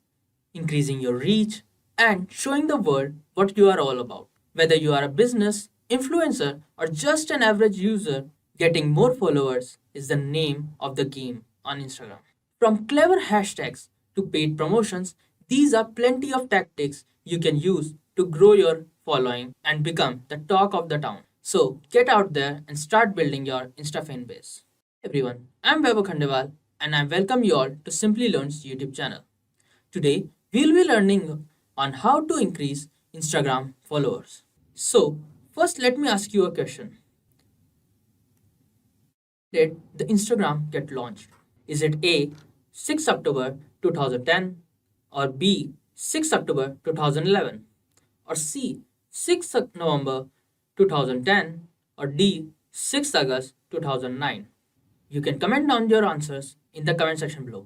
increasing your reach, and showing the world what you are all about. Whether you are a business, influencer, or just an average user, getting more followers is the name of the game on Instagram. From clever hashtags to paid promotions, These are plenty of tactics you can use to grow your following and become the talk of the town. So get out there and start building your Insta fan base. Hey everyone, I'm Vaibhav Khandewal and I welcome you all to Simplilearn's YouTube channel. Today, we'll be learning on how to increase Instagram followers. So, first let me ask you a question. Did the Instagram get launched? Is it A 6 October 2010 or B 6 October 2011 or C 6 November 2010 or D 6 August 2009? You can comment down your answers in the comment section below.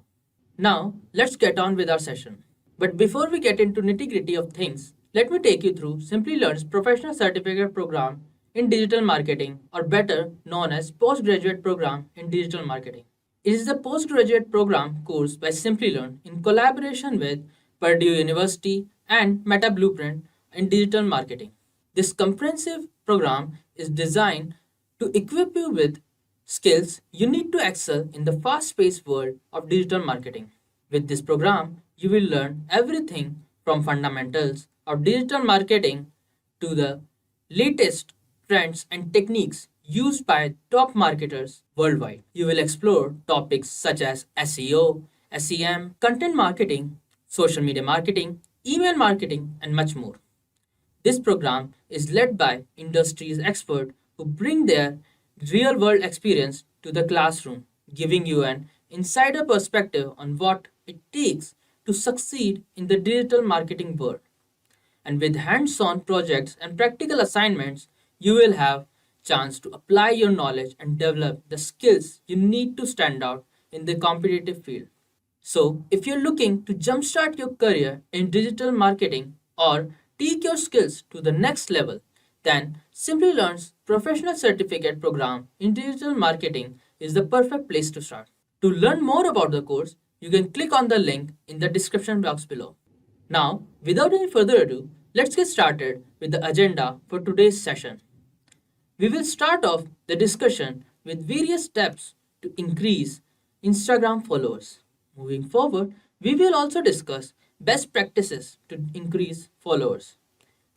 Now, let's get on with our session. But before we get into nitty-gritty of things, let me take you through Simplilearn's professional certificate program in digital marketing, or better known as postgraduate program in digital marketing. It is the postgraduate program course by Simplilearn in collaboration with Purdue University and Meta Blueprint in digital marketing. This comprehensive program is designed to equip you with skills you need to excel in the fast paced world of digital marketing. With this program, you will learn everything from fundamentals of digital marketing to the latest trends and techniques used by top marketers worldwide. You will explore topics such as SEO, SEM, content marketing, social media marketing, email marketing, and much more. This program is led by industry's experts who bring their real world experience to the classroom, giving you an insider perspective on what it takes to succeed in the digital marketing world. And with hands-on projects and practical assignments, you will have chance to apply your knowledge and develop the skills you need to stand out in the competitive field. So, if you're looking to jumpstart your career in digital marketing or take your skills to the next level, then Simplilearn's professional certificate program in digital marketing is the perfect place to start. To learn more about the course, you can click on the link in the description box below. Now, without any further ado, let's get started with the agenda for today's session. We will start off the discussion with various steps to increase Instagram followers. Moving forward, we will also discuss best practices to increase followers.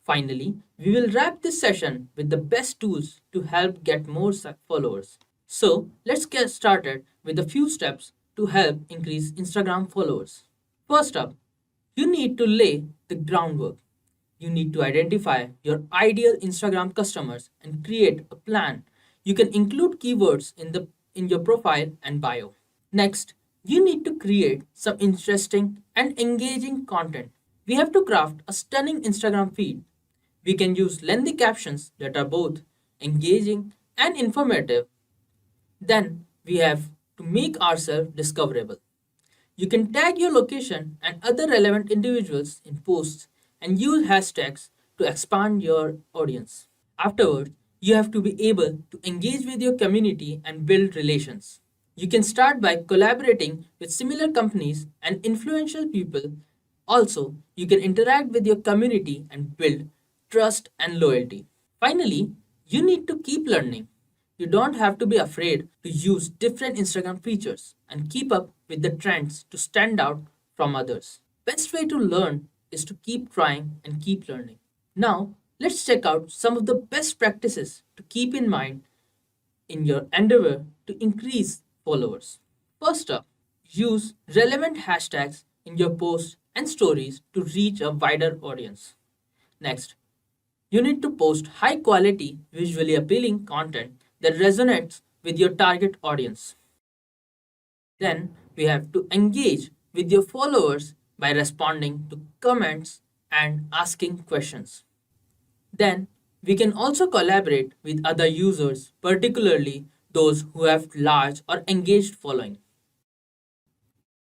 Finally, we will wrap this session with the best tools to help get more followers. So, let's get started with a few steps to help increase Instagram followers. First up, you need to lay the groundwork. You need to identify your ideal Instagram customers and create a plan. You can include keywords in your profile and bio. Next, you need to create some interesting and engaging content. We have to craft a stunning Instagram feed. We can use lengthy captions that are both engaging and informative. Then we have to make ourselves discoverable. You can tag your location and other relevant individuals in posts and use hashtags to expand your audience. Afterwards, you have to be able to engage with your community and build relations. You can start by collaborating with similar companies and influential people. Also, you can interact with your community and build trust and loyalty. Finally, you need to keep learning. You don't have to be afraid to use different Instagram features and keep up with the trends to stand out from others. Best way to learn is to keep trying and keep learning. Now, let's check out some of the best practices to keep in mind in your endeavor to increase followers. First up, use relevant hashtags in your posts and stories to reach a wider audience. Next, you need to post high quality, visually appealing content that resonates with your target audience. Then we have to engage with your followers by responding to comments and asking questions. Then we can also collaborate with other users, particularly those who have large or engaged following.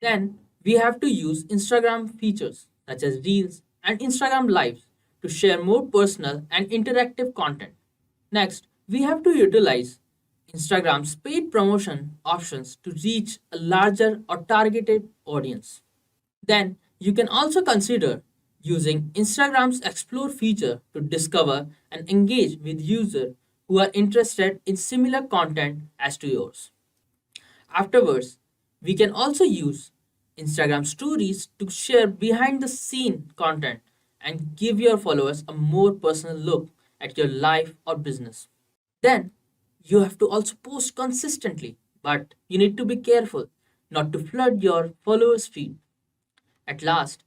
Then we have to use Instagram features such as Reels and Instagram Lives to share more personal and interactive content. Next, we have to utilize Instagram's paid promotion options to reach a larger or targeted audience. Then you can also consider using Instagram's Explore feature to discover and engage with users who are interested in similar content as to yours. Afterwards, we can also use Instagram stories to share behind the scene content and give your followers a more personal look at your life or business. Then you have to also post consistently, but you need to be careful not to flood your followers' feed. At last,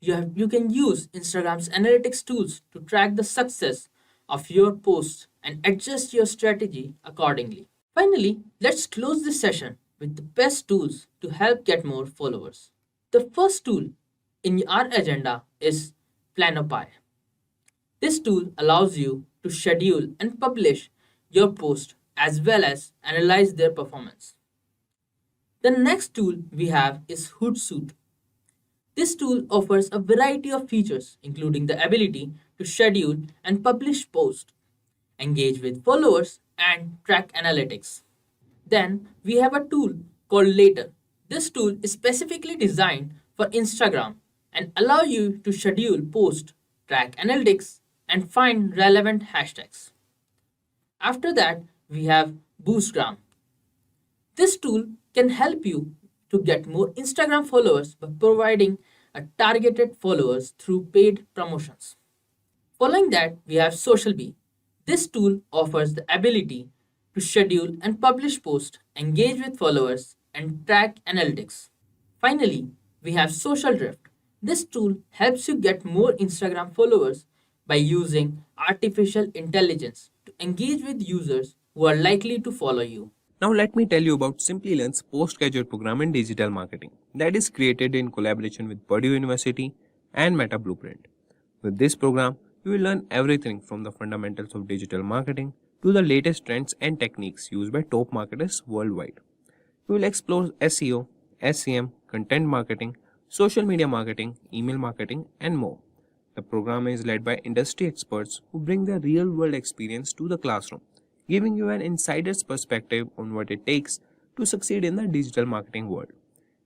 you can use Instagram's analytics tools to track the success of your posts and adjust your strategy accordingly. Finally, let's close this session with the best tools to help get more followers. The first tool in our agenda is Planopy. This tool allows you to schedule and publish your post as well as analyze their performance. The next tool we have is Hootsuite. This tool offers a variety of features, including the ability to schedule and publish posts, engage with followers, and track analytics. Then we have a tool called Later. This tool is specifically designed for Instagram and allow you to schedule posts, track analytics, and find relevant hashtags. After that, we have Boostgram. This tool can help you to get more Instagram followers by providing a targeted followers through paid promotions. Following that, we have SocialBee. This tool offers the ability to schedule and publish posts, engage with followers, and track analytics. Finally, we have Social Drift. This tool helps you get more Instagram followers by using artificial intelligence to engage with users who are likely to follow you. Now let me tell you about Simplilearn's postgraduate program in digital marketing that is created in collaboration with Purdue University and Meta Blueprint. With this program, you will learn everything from the fundamentals of digital marketing to the latest trends and techniques used by top marketers worldwide. You will explore SEO, SEM, content marketing, social media marketing, email marketing, and more. The program is led by industry experts who bring their real-world experience to the classroom, giving you an insider's perspective on what it takes to succeed in the digital marketing world.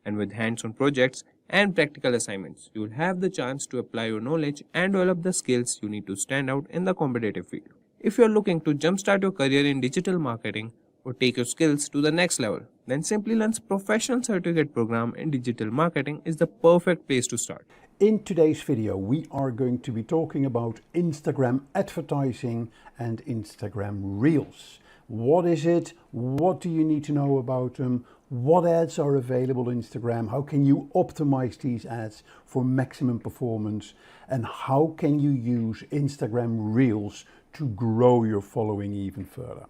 And with hands-on projects and practical assignments, you will have the chance to apply your knowledge and develop the skills you need to stand out in the competitive field. If you are looking to jumpstart your career in digital marketing or take your skills to the next level, then Simplilearn's professional certificate program in digital marketing is the perfect place to start. In today's video, we are going to be talking about Instagram advertising and Instagram Reels. What is it? What do you need to know about them? What ads are available on Instagram? How can you optimize these ads for maximum performance? And how can you use Instagram Reels to grow your following even further?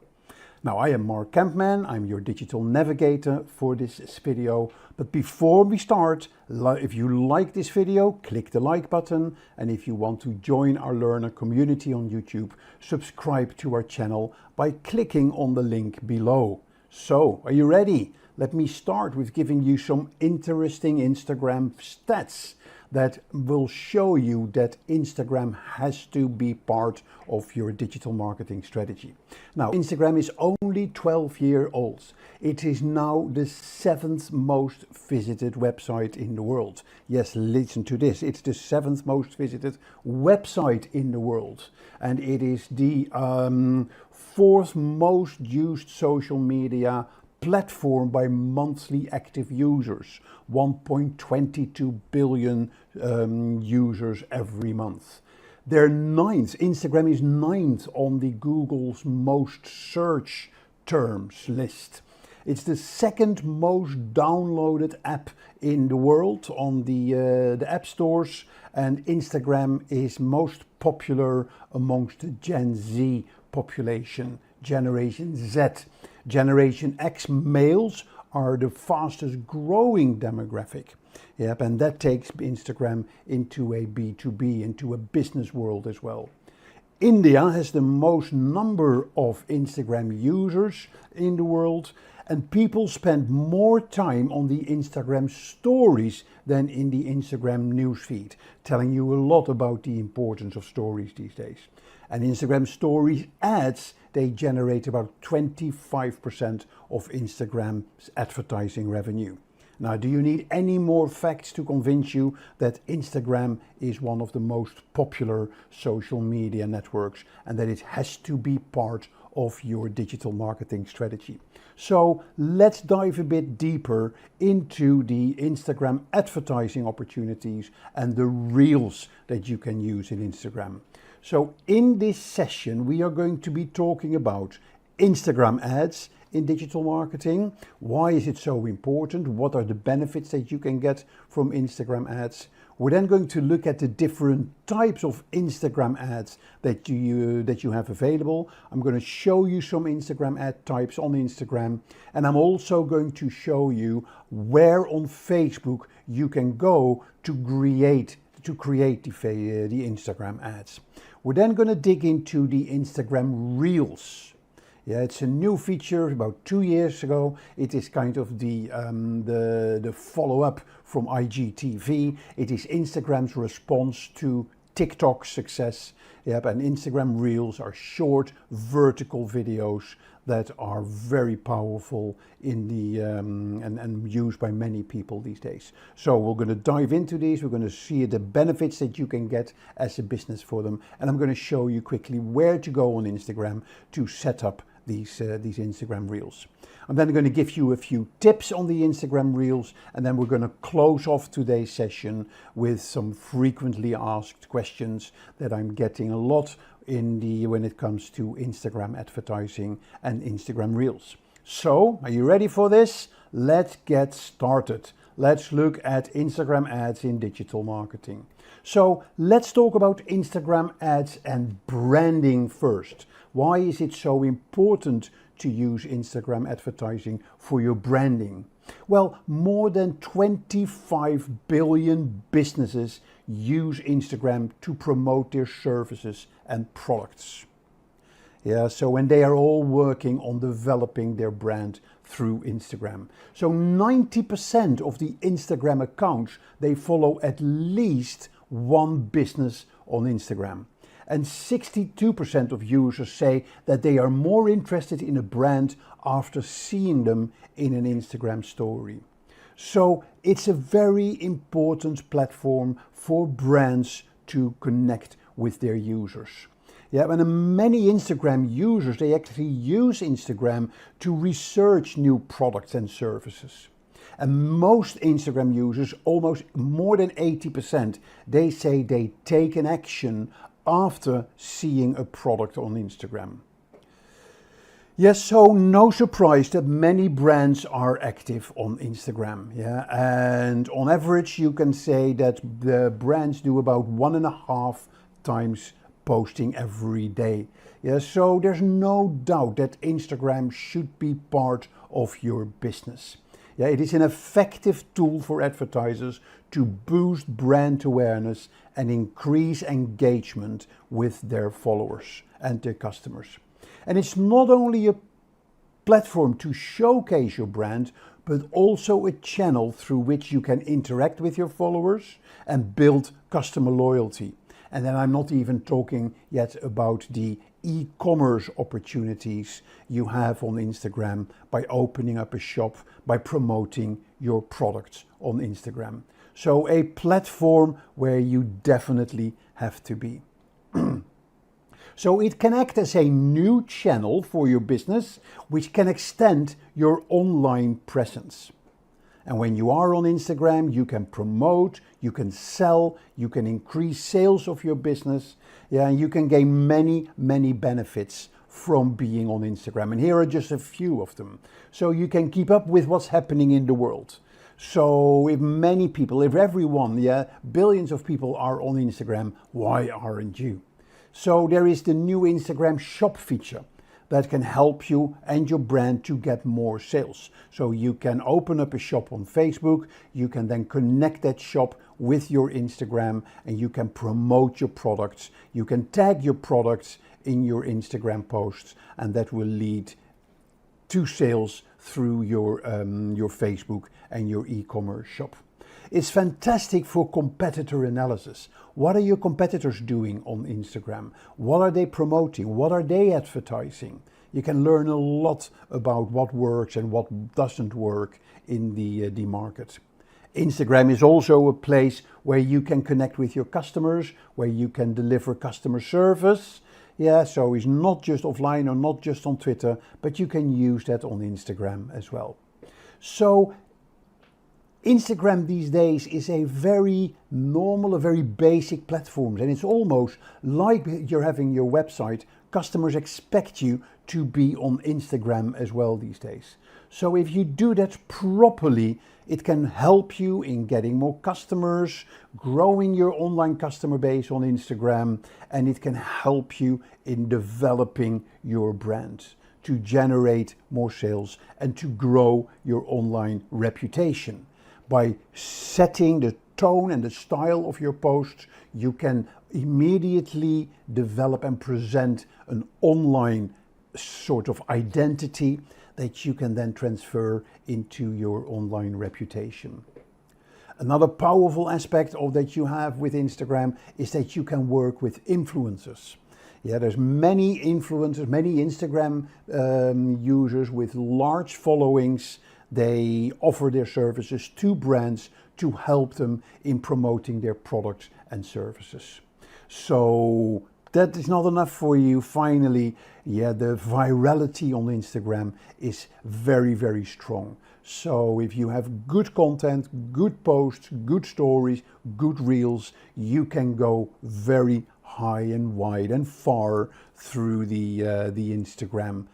Now, I am Mark Campman, I'm your digital navigator for this video. But before we start, if you like this video, click the like button. And if you want to join our learner community on YouTube, subscribe to our channel by clicking on the link below. So, are you ready? Let me start with giving you some interesting Instagram stats that will show you that Instagram has to be part of your digital marketing strategy. Now, Instagram is only 12 years old. It is now the 7th most visited website in the world. Yes, listen to this. It's the 7th most visited website in the world. And it is the 4th most used social media platform by monthly active users, 1.22 billion users every month. They're ninth, Instagram is ninth on the Google's most search terms list. It's the second most downloaded app in the world on the app stores, and Instagram is most popular amongst the Gen Z population, Generation Z. Generation X males are the fastest growing demographic. Yep, and that takes Instagram into a B2B, into a business world as well. India has the most number of Instagram users in the world, and people spend more time on the Instagram stories than in the Instagram newsfeed, telling you a lot about the importance of stories these days. And Instagram stories ads, they generate about 25% of Instagram's advertising revenue. Now, do you need any more facts to convince you that Instagram is one of the most popular social media networks and that it has to be part of your digital marketing strategy. So let's dive a bit deeper into the Instagram advertising opportunities and the reels that you can use in Instagram. So in this session, we are going to be talking about Instagram ads in digital marketing. Why is it so important? What are the benefits that you can get from Instagram ads? We're then going to look at the different types of Instagram ads that you have available. I'm going to show you some Instagram ad types on Instagram, and I'm also going to show you where on Facebook you can go to create the Instagram ads. We're then going to dig into the Instagram Reels. Yeah, it's a new feature about 2 years ago. It is kind of the follow-up from IGTV. It is Instagram's response to TikTok's success. Yep, and Instagram Reels are short vertical videos that are very powerful in the and used by many people these days. So we're going to dive into these. We're going to see the benefits that you can get as a business for them, and I'm going to show you quickly where to go on Instagram to set up these Instagram Reels. I'm then going to give you a few tips on the Instagram Reels, and then we're going to close off today's session with some frequently asked questions that I'm getting a lot when it comes to Instagram advertising and Instagram Reels. So, are you ready for this? Let's get started. Let's look at Instagram ads in digital marketing. So let's talk about Instagram ads and branding first. Why is it so important to use Instagram advertising for your branding? Well, more than 25 billion businesses use Instagram to promote their services and products. Yeah, so when they are all working on developing their brand through Instagram. So 90% of the Instagram accounts, they follow at least one business on Instagram. And 62% of users say that they are more interested in a brand after seeing them in an Instagram story. So it's a very important platform for brands to connect with their users. Yeah, and many Instagram users, they actually use Instagram to research new products and services. And most Instagram users, almost more than 80%, they say they take an action after seeing a product on Instagram. Yes, so no surprise that many brands are active on Instagram. Yeah, and on average, you can say that the brands do about 1.5 times posting every day. Yeah, so there's no doubt that Instagram should be part of your business. Yeah, it is an effective tool for advertisers to boost brand awareness and increase engagement with their followers and their customers. And it's not only a platform to showcase your brand, but also a channel through which you can interact with your followers and build customer loyalty. And then I'm not even talking yet about the e-commerce opportunities you have on Instagram by opening up a shop, by promoting your products on Instagram. So a platform where you definitely have to be. So it can act as a new channel for your business, which can extend your online presence. And when you are on Instagram, you can promote, you can sell, you can increase sales of your business. Yeah, and you can gain many, many benefits from being on Instagram. And here are just a few of them. So you can keep up with what's happening in the world. So if many people, if everyone, billions of people are on Instagram, why aren't you? So there is the new Instagram shop feature that can help you and your brand to get more sales. So you can open up a shop on Facebook, you can then connect that shop with your Instagram, and you can promote your products. You can tag your products in your Instagram posts, and that will lead to sales through your Facebook and your e-commerce shop. It's fantastic for competitor analysis. What are your competitors doing on Instagram? What are they promoting? What are they advertising? You can learn a lot about what works and what doesn't work in the market. Instagram is also a place where you can connect with your customers, where you can deliver customer service. Yeah, so it's not just offline or not just on Twitter, but you can use that on Instagram as well. So Instagram these days is a very normal, a very basic platform, and it's almost like you're having your website. Customers expect you to be on Instagram as well these days. So if you do that properly, it can help you in getting more customers, growing your online customer base on Instagram, and it can help you in developing your brand to generate more sales and to grow your online reputation. By setting the tone and the style of your posts, you can immediately develop and present an online sort of identity that you can then transfer into your online reputation. Another powerful aspect of that you have with Instagram is that you can work with influencers. Yeah, there's many influencers, many Instagram users with large followings. They offer their services to brands to help them in promoting their products and services. So that is not enough for you. Finally, the virality on Instagram is very, very strong. So if you have good content, good posts, good stories, good reels, you can go very high and wide and far through the Instagram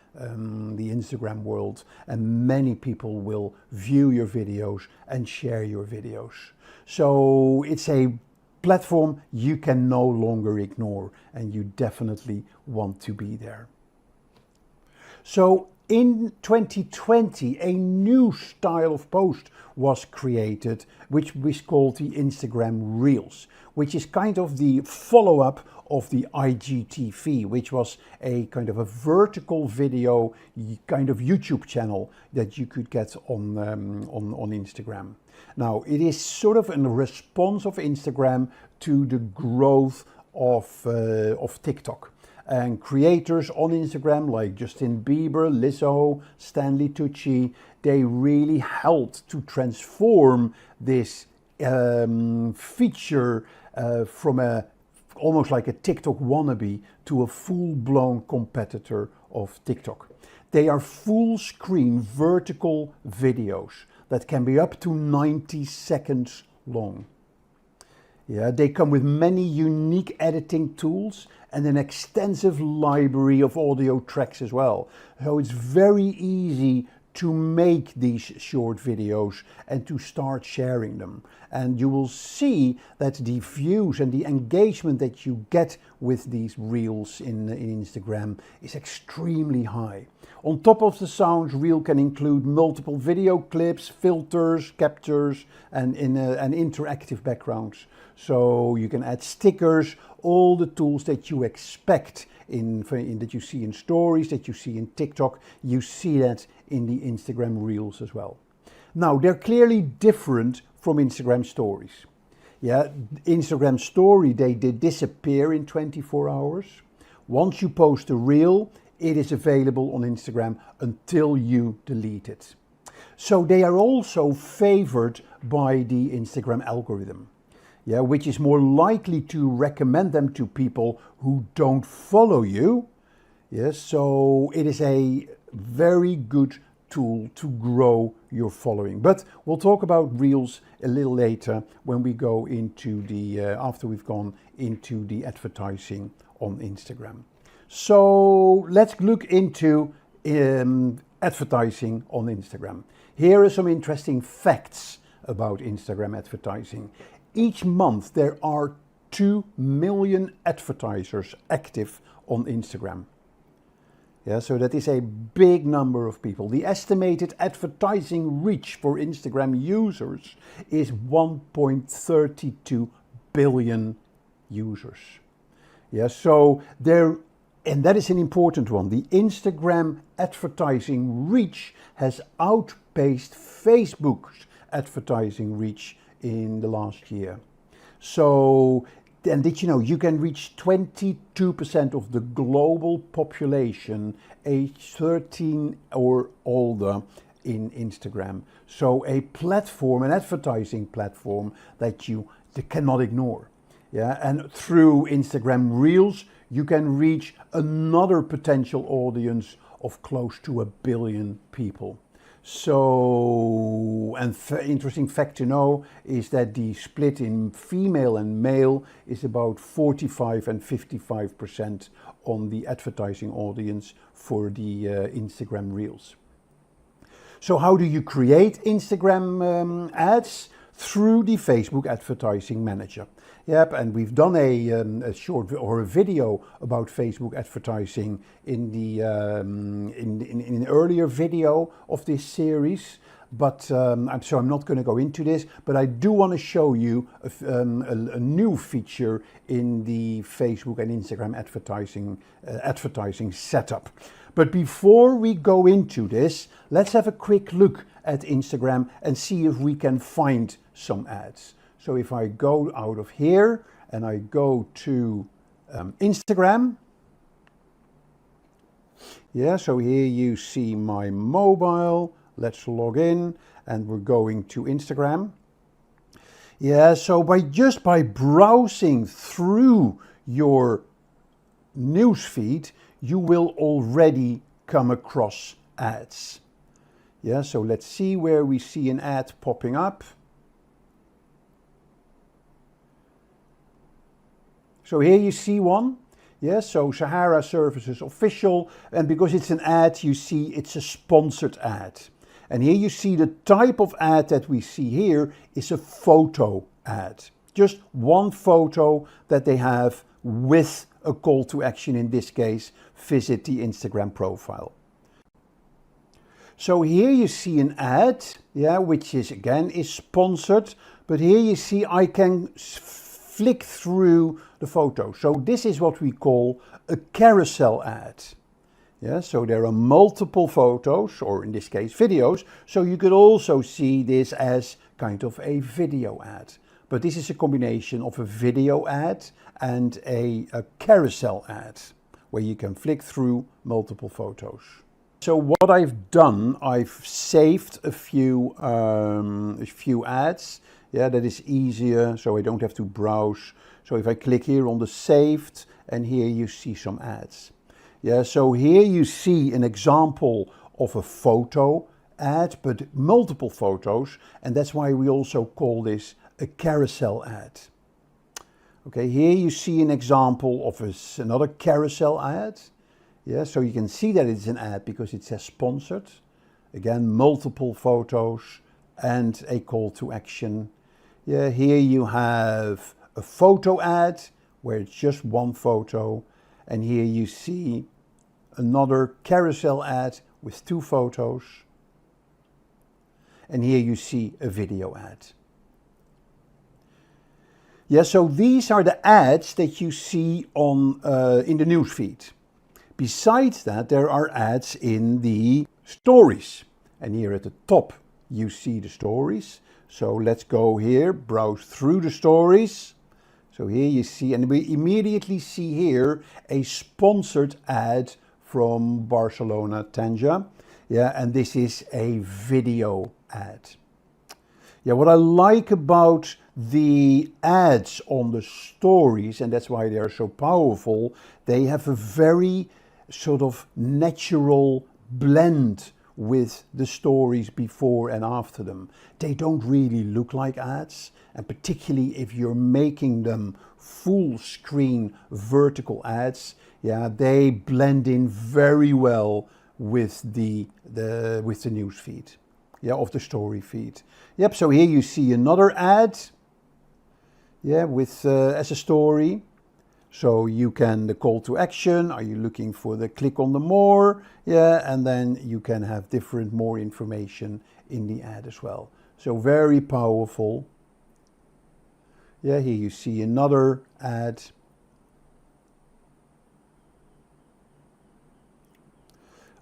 world, and many people will view your videos and share your videos. So it's a platform you can no longer ignore, and you definitely want to be there. So in 2020, a new style of post was created, which was called the Instagram Reels, which is kind of the follow-up of the IGTV, which was a kind of a vertical video kind of YouTube channel that you could get on Instagram. Now, it is sort of a response of Instagram to the growth of TikTok. And creators on Instagram like Justin Bieber, Lizzo, Stanley Tucci, they really helped to transform this feature from almost like a TikTok wannabe to a full-blown competitor of TikTok. They are full screen vertical videos that can be up to 90 seconds long. Yeah, they come with many unique editing tools and an extensive library of audio tracks as well. So it's very easy to make these short videos and to start sharing them. And you will see that the views and the engagement that you get with these reels in Instagram is extremely high. On top of the sounds, Reel can include multiple video clips, filters, captures, and interactive backgrounds. So you can add stickers, all the tools that you expect in that you see in stories, that you see in TikTok, you see that in the Instagram Reels as well. Now, they're clearly different from Instagram Stories. Yeah, Instagram Story, they disappear in 24 hours. Once you post a reel, it is available on Instagram until you delete it. So they are also favored by the Instagram algorithm. Yeah, which is more likely to recommend them to people who don't follow you. Yes, so it is a very good tool to grow your following. But we'll talk about Reels a little later when we go into the, after we've gone into the advertising on Instagram. So let's look into advertising on Instagram. Here are some interesting facts about Instagram advertising. Each month there are 2 million advertisers active on Instagram. Yeah, so that is a big number of people. The estimated advertising reach for Instagram users is 1.32 billion users. Yeah, so there, and that is an important one. The Instagram advertising reach has outpaced Facebook's advertising reach in the last year. So, and did you know you can reach 22% of the global population age 13 or older in Instagram. So a platform, an advertising platform that you cannot ignore. Yeah, and through Instagram Reels, you can reach another potential audience of close to 1 billion people. So, and interesting fact to know is that the split in female and male is about 45 and 55% on the advertising audience for the Instagram Reels. So how do you create Instagram ads? Through the Facebook Advertising Manager. Yep, and we've done a short or a video about Facebook advertising in the in an earlier video of this series. But so I'm not going to go into this, but I do want to show you a new feature in the Facebook and Instagram advertising setup. But before we go into this, let's have a quick look at Instagram and see if we can find some ads. So if I go out of here and I go to Instagram, yeah, so here you see my mobile. Let's log in and we're going to Instagram. Yeah, so by browsing through your newsfeed, you will already come across ads. Yeah, so let's see where we see an ad popping up. So here you see one. Yes, so Sahara Services Official, and because it's an ad, you see it's a sponsored ad. And here you see the type of ad that we see here is a photo ad. Just one photo that they have with a call to action, in this case, visit the Instagram profile. So here you see an ad, yeah, which is again is sponsored, but here you see I can flick through the photo. So this is what we call a carousel ad. Yeah, so there are multiple photos, or in this case videos, so you could also see this as kind of a video ad. But this is a combination of a video ad and a carousel ad, where you can flick through multiple photos. So what I've done, I've saved a few ads. Yeah, that is easier, so I don't have to browse. So if I click here on the saved, and here you see some ads. Yeah, so here you see an example of a photo ad, but multiple photos, and that's why we also call this a carousel ad. Okay, here you see an example of another carousel ad. Yeah, so you can see that it's an ad because it says sponsored. Again, multiple photos and a call to action. Yeah, here you have a photo ad where it's just one photo, and here you see another carousel ad with two photos, and here you see a video ad. Yeah, so these are the ads that you see on in the newsfeed. Besides that, there are ads in the stories, and here at the top you see the stories. So let's go here, browse through the stories. So here you see, and we immediately see here a sponsored ad from Barcelona, Tanja. Yeah, and this is a video ad. Yeah, what I like about the ads on the stories, and that's why they are so powerful, they have a very sort of natural blend with the stories before and after them. They don't really look like ads, and particularly if you're making them full screen vertical ads, yeah, they blend in very well with the news feed, yeah, of the story feed. Yep, so here you see another ad, yeah, with as a story. So you can, the call to action, are you looking for the click on the more? Yeah, and then you can have different more information in the ad as well. So very powerful. Yeah, here you see another ad.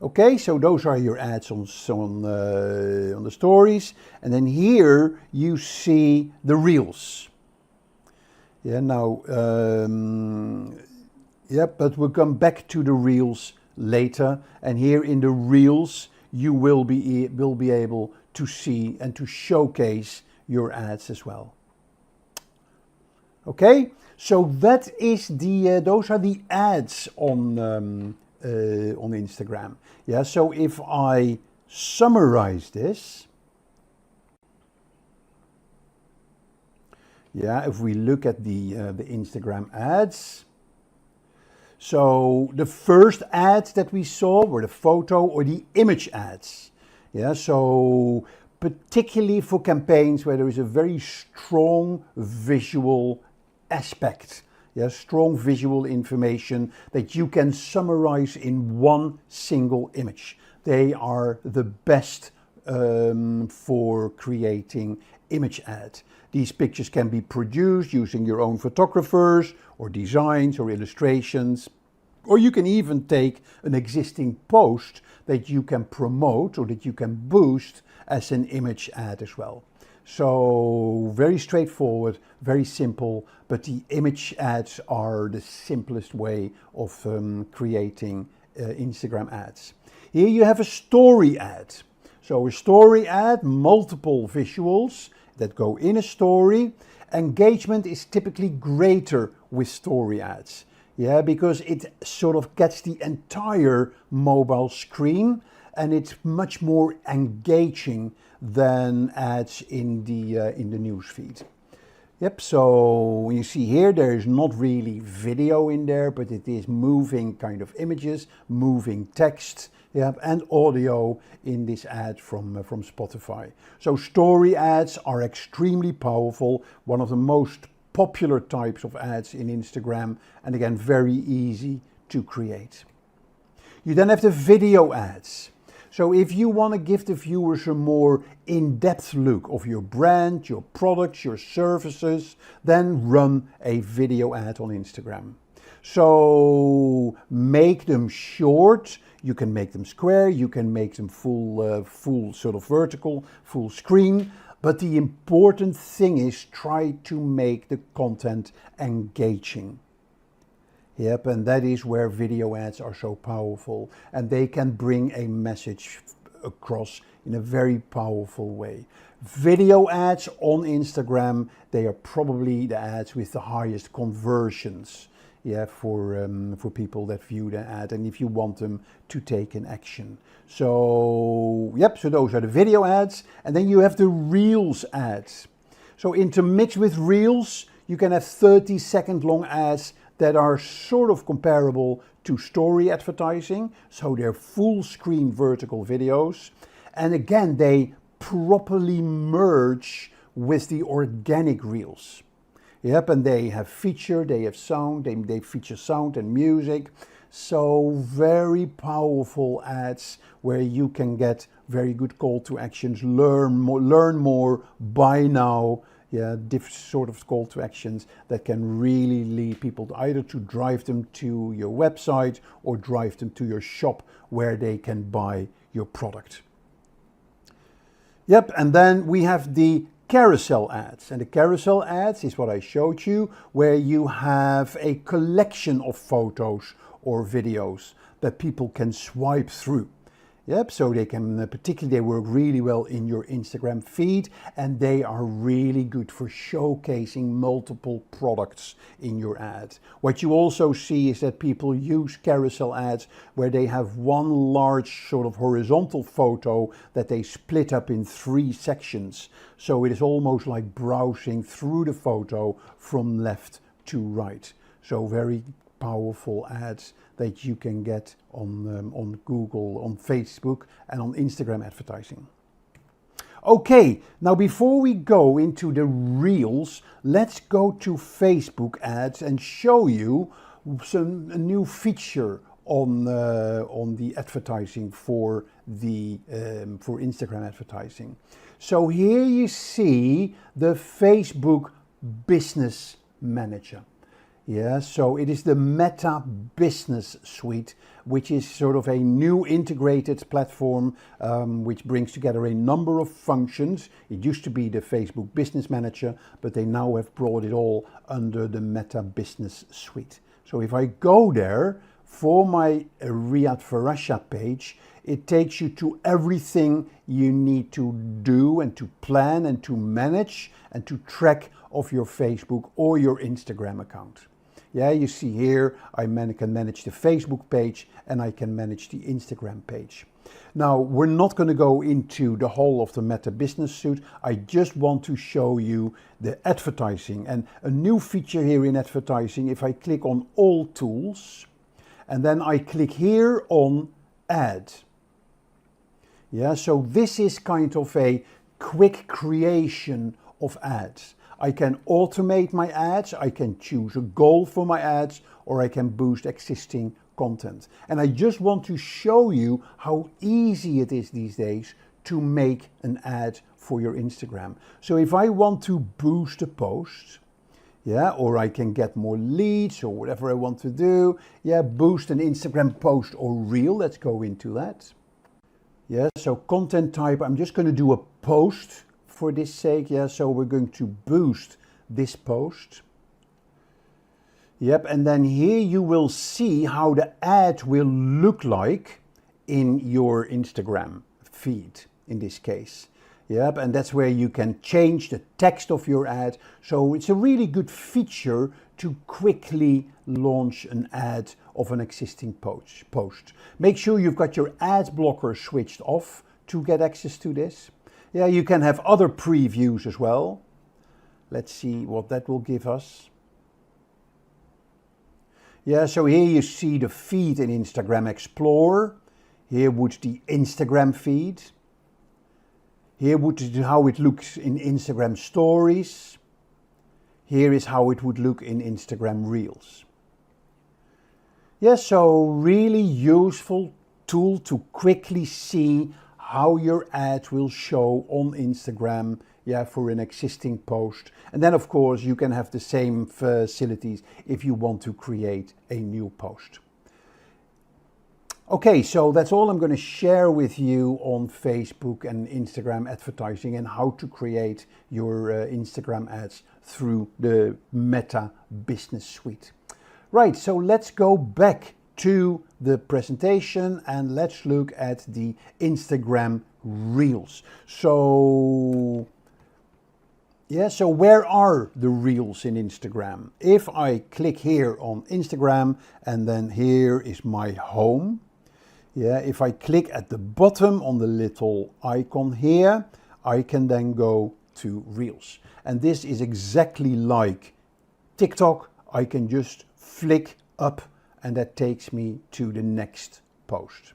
Okay, so those are your ads on the stories. And then here you see the reels. Yeah, now, yeah, but we'll come back to the reels later. And here in the reels, you will be able to see and to showcase your ads as well. Okay, so that is those are the ads on Instagram. Yeah, so if I summarize this, yeah, if we look at the Instagram ads, so the first ads that we saw were the photo or the image ads. Yeah, so particularly for campaigns where there is a very strong visual aspect. Yeah, strong visual information that you can summarize in one single image. They are the best for creating image ads. These pictures can be produced using your own photographers or designs or illustrations. Or you can even take an existing post that you can promote or that you can boost as an image ad as well. So very straightforward, very simple, but the image ads are the simplest way of creating Instagram ads. Here you have a story ad. So a story ad, multiple visuals that go in a story. Engagement is typically greater with story ads. Yeah, because it sort of gets the entire mobile screen and it's much more engaging than ads in the news feed. Yep, so you see here there is not really video in there, but it is moving kind of images, moving text, yep, and audio in this ad from Spotify. So story ads are extremely powerful, one of the most popular types of ads in Instagram, and again, very easy to create. You then have the video ads. So if you want to give the viewers a more in-depth look of your brand, your products, your services, then run a video ad on Instagram. So make them short, you can make them square, you can make them full sort of vertical, full screen. But the important thing is try to make the content engaging. Yep, and that is where video ads are so powerful, and they can bring a message across in a very powerful way. Video ads on Instagram, they are probably the ads with the highest conversions, yeah, for people that view the ad and if you want them to take an action. So yep, so those are the video ads, and then you have the Reels ads. So intermixed with Reels, you can have 30-second long ads that are sort of comparable to story advertising. So they're full screen vertical videos. And again, they properly merge with the organic Reels. Yep, and they have feature, they have sound, they feature sound and music. So very powerful ads where you can get very good call to actions, learn more, buy now. Yeah, different sort of call to actions that can really lead people to either to drive them to your website or drive them to your shop where they can buy your product. Yep, and then we have the carousel ads. And the carousel ads is what I showed you, where you have a collection of photos or videos that people can swipe through. Yep, so they can, particularly they work really well in your Instagram feed, and they are really good for showcasing multiple products in your ad. What you also see is that people use carousel ads where they have one large sort of horizontal photo that they split up in 3 sections. So it is almost like browsing through the photo from left to right. So very powerful ads that you can get on Google, on Facebook, and on Instagram advertising. Okay, now before we go into the Reels, let's go to Facebook ads and show you a new feature on the advertising for Instagram advertising. So here you see the Facebook Business Manager. Yeah, so it is the Meta Business Suite, which is sort of a new integrated platform which brings together a number of functions. It used to be the Facebook Business Manager, but they now have brought it all under the Meta Business Suite. So if I go there for my Riyadh Farasha page, It takes you to everything you need to do and to plan and to manage and to track of your Facebook or your Instagram account. Yeah, you see here, I can manage the Facebook page and I can manage the Instagram page. Now, we're not going to go into the whole of the Meta Business Suite. I just want to show you the advertising. And a new feature here in advertising, if I click on All Tools, and then I click here on Add. Yeah, so this is kind of a quick creation of ads. I can automate my ads, I can choose a goal for my ads, or I can boost existing content. And I just want to show you how easy it is these days to make an ad for your Instagram. So if I want to boost a post, yeah, or I can get more leads or whatever I want to do, yeah, boost an Instagram post or reel, let's go into that. Yeah, so content type, I'm just going to do a post for this sake. Yeah, so we're going to boost this post. Yep, and then here you will see how the ad will look like in your Instagram feed in this case. Yep, and that's where you can change the text of your ad. So it's a really good feature to quickly launch an ad of an existing post. Make sure you've got your ad blocker switched off to get access to this. Yeah, you can have other previews as well. Let's see what that will give us. Yeah, so here you see the feed in Instagram Explorer. Here would the Instagram feed. Here would be how it looks in Instagram Stories. Here is how it would look in Instagram Reels. Yeah, so really useful tool to quickly see how your ad will show on Instagram, yeah, for an existing post. And then of course you can have the same facilities if you want to create a new post. Okay, so that's all I'm going to share with you on Facebook and Instagram advertising and how to create your Instagram ads through the Meta Business Suite. Right, so let's go back to the presentation and let's look at the Instagram Reels. So yeah, so where are the Reels in Instagram? If I click here on Instagram and then here is my home. Yeah, if I click at the bottom on the little icon here, I can then go to Reels. And this is exactly like TikTok. I can just flick up and that takes me to the next post.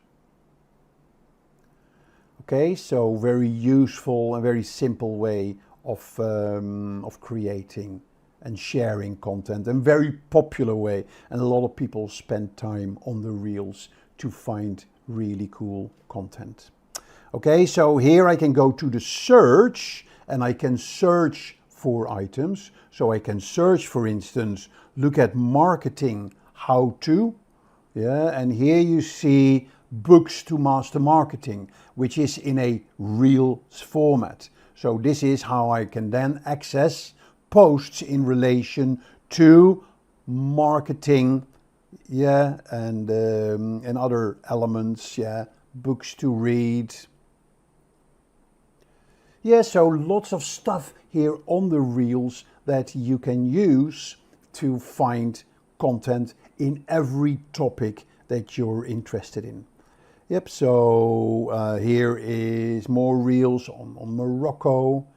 Okay, so very useful and very simple way of creating and sharing content, and very popular way. And a lot of people spend time on the Reels to find really cool content. Okay, so here I can go to the search and I can search for items. So I can search, for instance, look at marketing how to. Yeah, and here you see books to master marketing, which is in a Reels format. So this is how I can then access posts in relation to marketing, yeah, and other elements, yeah, books to read. Yeah, so lots of stuff here on the Reels that you can use to find content in every topic that you're interested in. Yep, so here is more Reels on Morocco.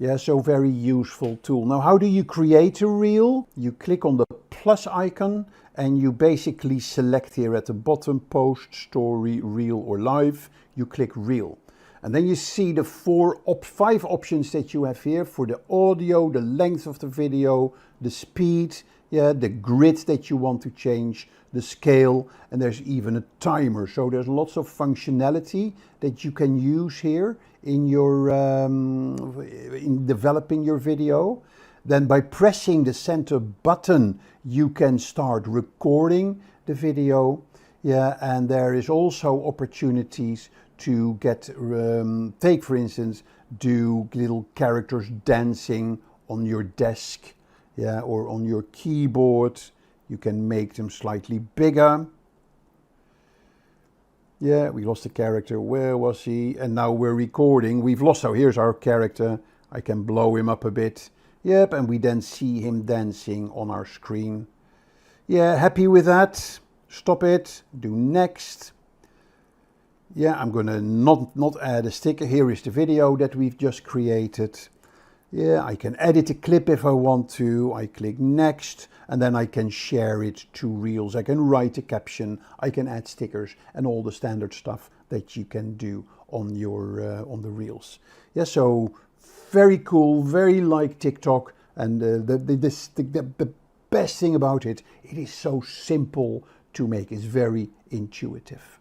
Yeah, so very useful tool. Now, how do you create a Reel? You click on the plus icon and you basically select here at the bottom, post, story, Reel or live. You click Reel. And then you see the five options that you have here for the audio, the length of the video, the speed, yeah, the grid that you want to change, the scale, and there's even a timer. So there's lots of functionality that you can use here in your in developing your video. Then by pressing the center button, you can start recording the video. Yeah, and there is also opportunities to get, take for instance, do little characters dancing on your desk, yeah, or on your keyboard. You can make them slightly bigger. Yeah, we lost the character. Where was he? And now we're recording. We've lost. So here's our character. I can blow him up a bit. Yep, and we then see him dancing on our screen. Yeah, happy with that. Stop it. Do next. Yeah, I'm gonna not add a sticker. Here is the video that we've just created. Yeah, I can edit a clip if I want to. I click next and then I can share it to Reels. I can write a caption, I can add stickers and all the standard stuff that you can do on your on the Reels. Yeah, so very cool, very like TikTok, and the best thing about it, it is so simple to make. It's very intuitive.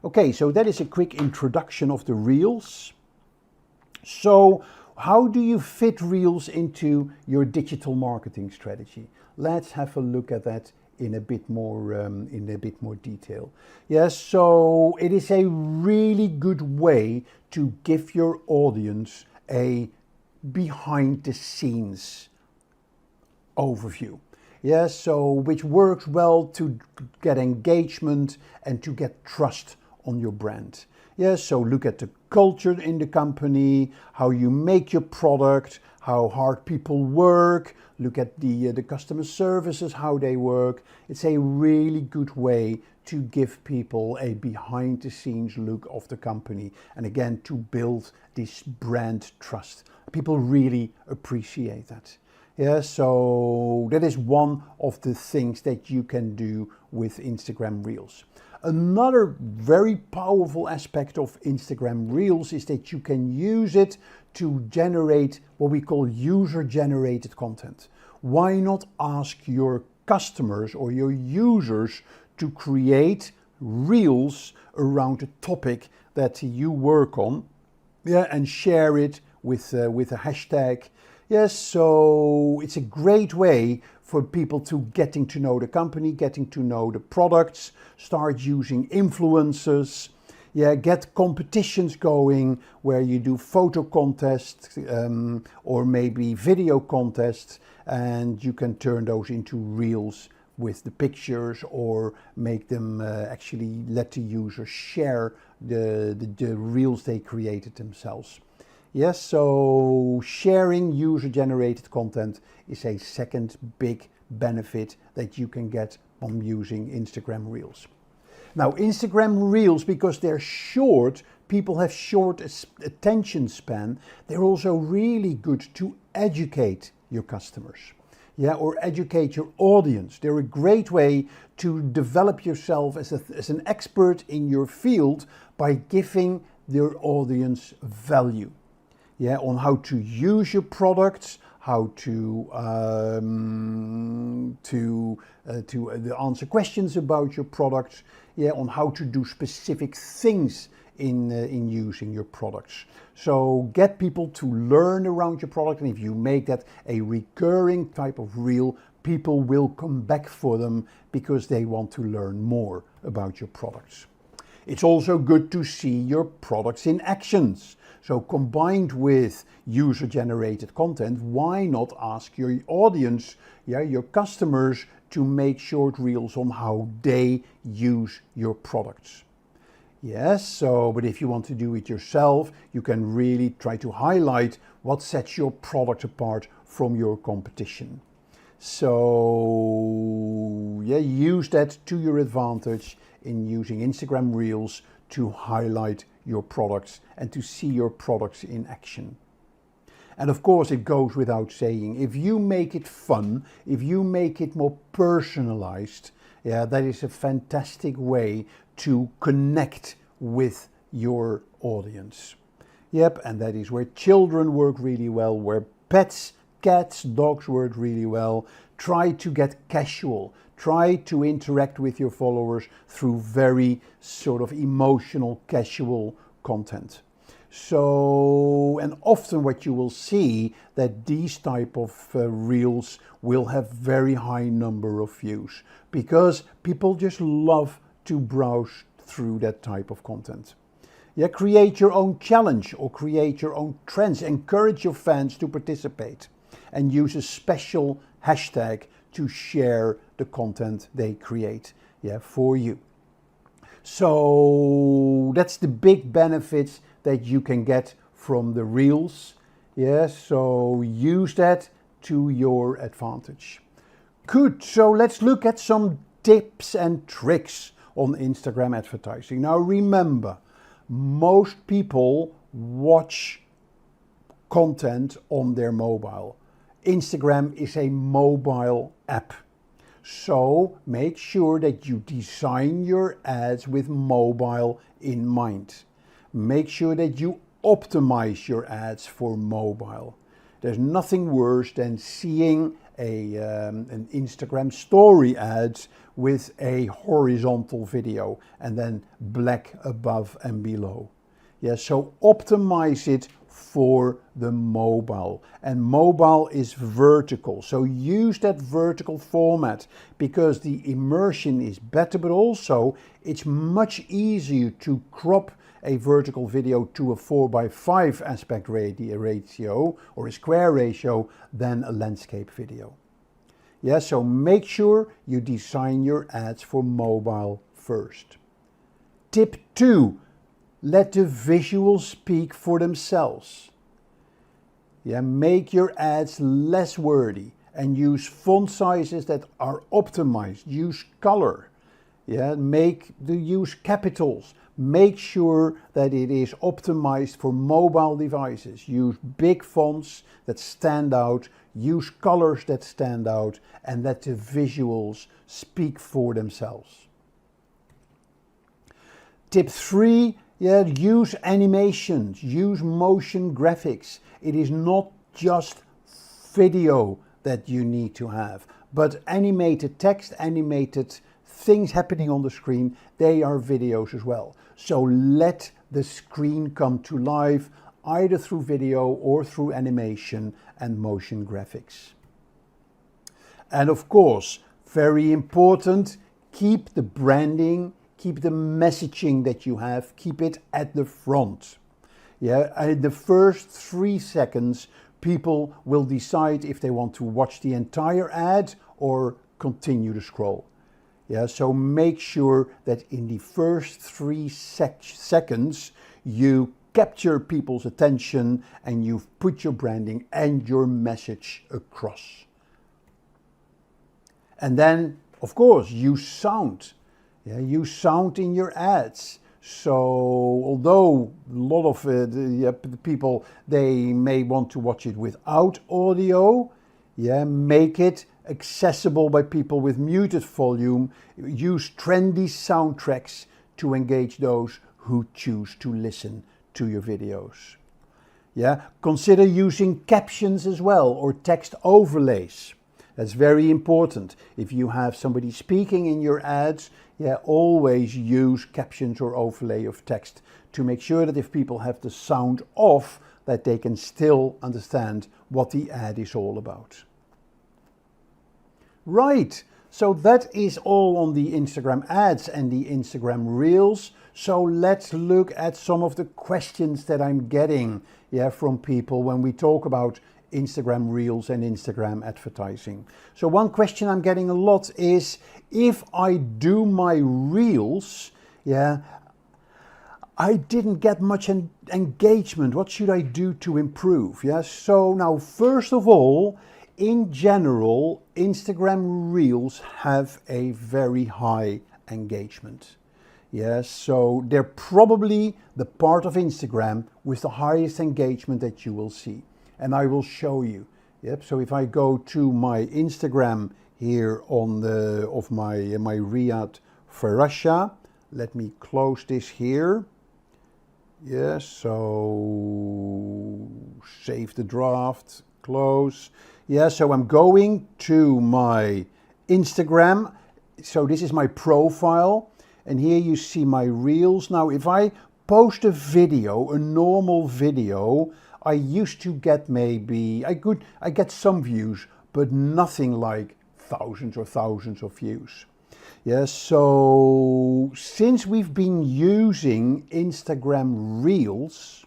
Okay, so that is a quick introduction of the Reels. So how do you fit Reels into your digital marketing strategy? Let's have a look at that in a bit more detail. Yes, so it is a really good way to give your audience a behind the scenes overview. Yes, so which works well to get engagement and to get trust on your brand. Yes, so look at the culture in the company, how you make your product, how hard people work, look at the customer services, how they work. It's a really good way to give people a behind the scenes look of the company, and again to build this brand trust. People really appreciate that. Yeah, so that is one of the things that you can do with Instagram Reels. Another very powerful aspect of Instagram Reels is that you can use it to generate what we call user-generated content. Why not ask your customers or your users to create Reels around a topic that you work on, yeah, and share it with a hashtag. Yes, so it's a great way for people to getting to know the company, getting to know the products, start using influencers, yeah, get competitions going where you do photo contests or maybe video contests, and you can turn those into Reels with the pictures or make them actually let the user share the Reels they created themselves. Yes, so sharing user-generated content is a second big benefit that you can get from using Instagram Reels. Now, Instagram Reels, because they're short, people have short attention span, they're also really good to educate your customers. Yeah, or educate your audience. They're a great way to develop yourself as an expert in your field by giving your audience value. Yeah, on how to use your products, how to answer questions about your products. Yeah, on how to do specific things in using your products. So get people to learn around your product, and if you make that a recurring type of reel, people will come back for them because they want to learn more about your products. It's also good to see your products in actions. So combined with user-generated content, why not ask your audience, yeah, your customers, to make short reels on how they use your products? Yes, so, but if you want to do it yourself, you can really try to highlight what sets your product apart from your competition. So, yeah, use that to your advantage in using Instagram Reels to highlight your products and to see your products in action. And of course, it goes without saying, if you make it fun, if you make it more personalized, yeah, that is a fantastic way to connect with your audience. Yep, and that is where children work really well, where pets, cats, dogs work really well. Try to get casual. Try to interact with your followers through very sort of emotional, casual content. So, and often what you will see that these type of reels will have very high number of views because people just love to browse through that type of content. Yeah, create your own challenge or create your own trends. Encourage your fans to participate and use a special hashtag to share the content they create, yeah, for you. So that's the big benefits that you can get from the Reels. Yes, so use that to your advantage. Good, so let's look at some tips and tricks on Instagram advertising. Now remember, most people watch content on their mobile. Instagram is a mobile app. So make sure that you design your ads with mobile in mind. Make sure that you optimize your ads for mobile. There's nothing worse than seeing an Instagram story ads with a horizontal video and then black above and below. Yeah, so optimize it for the mobile, and mobile is vertical, so use that vertical format because the immersion is better, but also it's much easier to crop a vertical video to a 4:5 aspect ratio or a square ratio than a landscape video. Yeah, so make sure you design your ads for mobile first. Tip 2. Let the visuals speak for themselves. Yeah, make your ads less wordy and use font sizes that are optimized. Use color. Yeah, use capitals. Make sure that it is optimized for mobile devices. Use big fonts that stand out. Use colors that stand out, and let the visuals speak for themselves. Tip 3. Yeah, use animations, use motion graphics. It is not just video that you need to have, but animated text, animated things happening on the screen, they are videos as well. So let the screen come to life either through video or through animation and motion graphics. And of course, very important, keep the branding, keep the messaging that you have, keep it at the front. Yeah, in the first 3 seconds, people will decide if they want to watch the entire ad or continue to scroll. Yeah, so make sure that in the first 3 seconds, you capture people's attention and you've put your branding and your message across. And then, of course, use sound. Yeah, use sound in your ads. So although a lot of the people, they may want to watch it without audio, yeah, make it accessible by people with muted volume. Use trendy soundtracks to engage those who choose to listen to your videos. Yeah, consider using captions as well or text overlays. That's very important. If you have somebody speaking in your ads, yeah, always use captions or overlay of text to make sure that if people have the sound off, that they can still understand what the ad is all about. Right, so that is all on the Instagram ads and the Instagram Reels. So let's look at some of the questions that I'm getting, yeah, from people when we talk about Instagram Reels and Instagram advertising. So one question I'm getting a lot is, if I do my Reels, yeah, I didn't get much engagement. What should I do to improve? Yeah, so now first of all, in general, Instagram Reels have a very high engagement. Yes, so they're probably the part of Instagram with the highest engagement that you will see. And I will show you. Yep. So if I go to my Instagram here on my Riyadh Farasha, let me close this here. Yes. So save the draft. Close. Yeah. So I'm going to my Instagram. So this is my profile, and here you see my Reels. Now, if I post a video, a normal video, I used to get I get some views, but nothing like thousands of views. Yeah, so since we've been using Instagram Reels,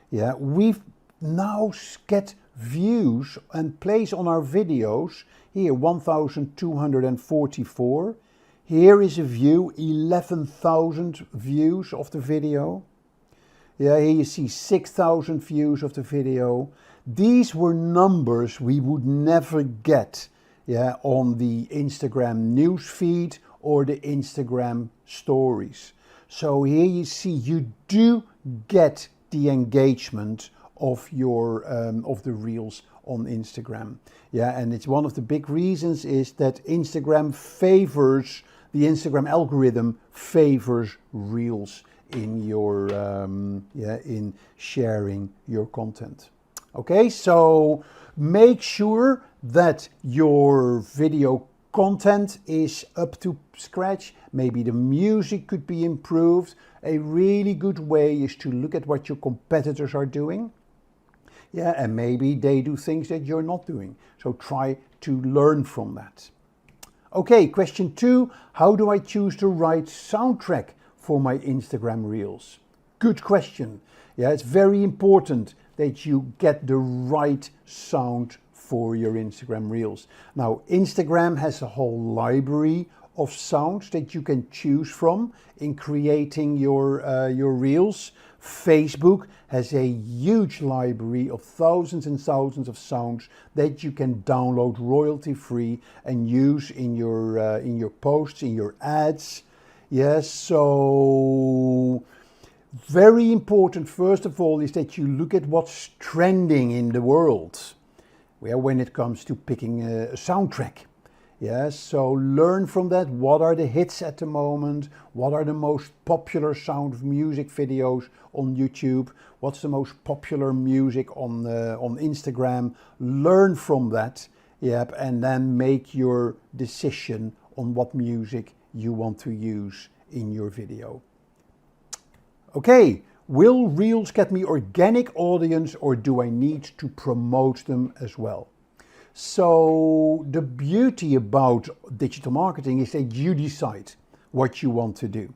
yeah, we've now get views and plays on our videos here, 1,244. Here is a view, 11,000 views of the video. Yeah, here you see 6,000 views of the video. These were numbers we would never get, yeah, on the Instagram newsfeed or the Instagram stories. So here you see you do get the engagement of your of the reels on Instagram. Yeah, and it's one of the big reasons is that Instagram favors, the Instagram algorithm favors reels in your in sharing your content. Okay, so make sure that your video content is up to scratch. Maybe the music could be improved. A really good way is to look at what your competitors are doing. Yeah, and maybe they do things that you're not doing. So try to learn from that. Okay, question 2. How do I choose the right soundtrack for my Instagram reels? Good question. Yeah, it's very important that you get the right sound for your Instagram reels. Now, Instagram has a whole library of sounds that you can choose from in creating your reels. Facebook has a huge library of thousands and thousands of sounds that you can download royalty free and use in your posts, in your ads. Yes, so very important, first of all, is that you look at what's trending in the world, when it comes to picking a soundtrack. Yes, so learn from that. What are the hits at the moment? What are the most popular sound of music videos on YouTube? What's the most popular music on Instagram? Learn from that, yep, and then make your decision on what music you want to use in your video. Okay, will Reels get me organic audience, or do I need to promote them as well? So the beauty about digital marketing is that you decide what you want to do.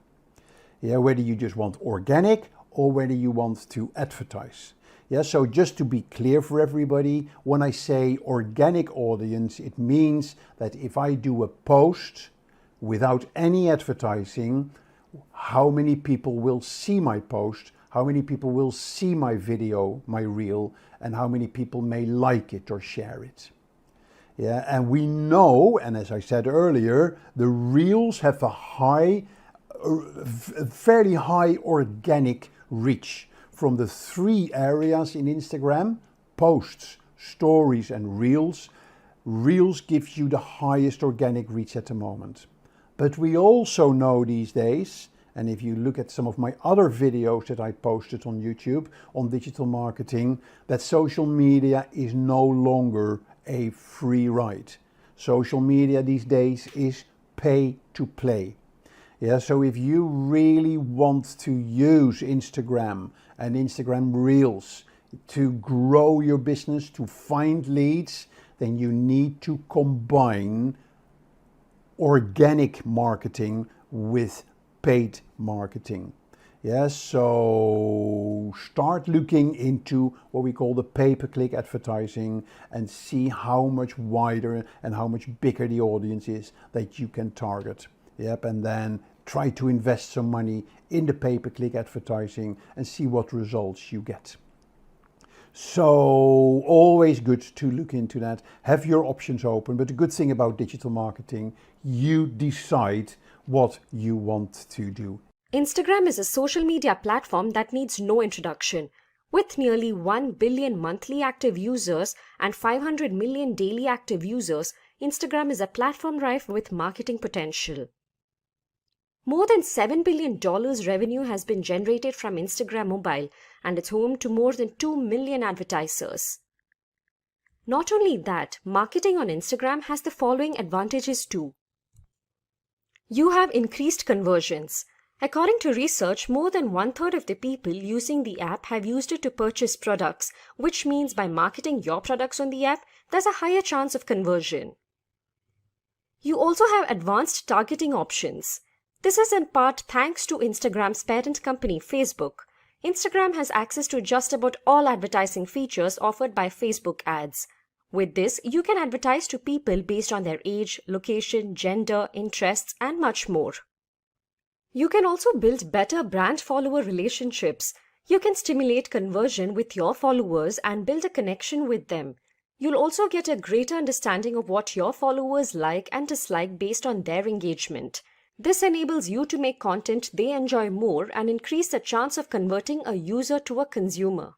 Yeah, whether you just want organic or whether you want to advertise. Yeah, so just to be clear for everybody, when I say organic audience, it means that if I do a post without any advertising, how many people will see my post, how many people will see my video, my reel, and how many people may like it or share it. Yeah, and we know, and as I said earlier, the reels have a fairly high organic reach. From the 3 areas in Instagram, posts, stories, and reels, reels gives you the highest organic reach at the moment. But we also know these days, and if you look at some of my other videos that I posted on YouTube on digital marketing, that social media is no longer a free ride. Social media these days is pay to play. Yeah, so if you really want to use Instagram and Instagram Reels to grow your business, to find leads, then you need to combine organic marketing with paid marketing. Yes, so start looking into what we call the pay-per-click advertising and see how much wider and how much bigger the audience is that you can target. Yep, and then try to invest some money in the pay-per-click advertising and see what results you get. So always good to look into that. Have your options open, but the good thing about digital marketing, you decide what you want to do. Instagram is a social media platform that needs no introduction. With nearly 1 billion monthly active users and 500 million daily active users, Instagram is a platform rife with marketing potential. More than $7 billion revenue has been generated from Instagram Mobile, and it's home to more than 2 million advertisers. Not only that, marketing on Instagram has the following advantages too. You have increased conversions. According to research, more than 1/3 of the people using the app have used it to purchase products, which means by marketing your products on the app, there's a higher chance of conversion. You also have advanced targeting options. This is in part thanks to Instagram's parent company, Facebook. Instagram has access to just about all advertising features offered by Facebook ads. With this, you can advertise to people based on their age, location, gender, interests, and much more. You can also build better brand-follower relationships. You can stimulate conversion with your followers and build a connection with them. You'll also get a greater understanding of what your followers like and dislike based on their engagement. This enables you to make content they enjoy more and increase the chance of converting a user to a consumer.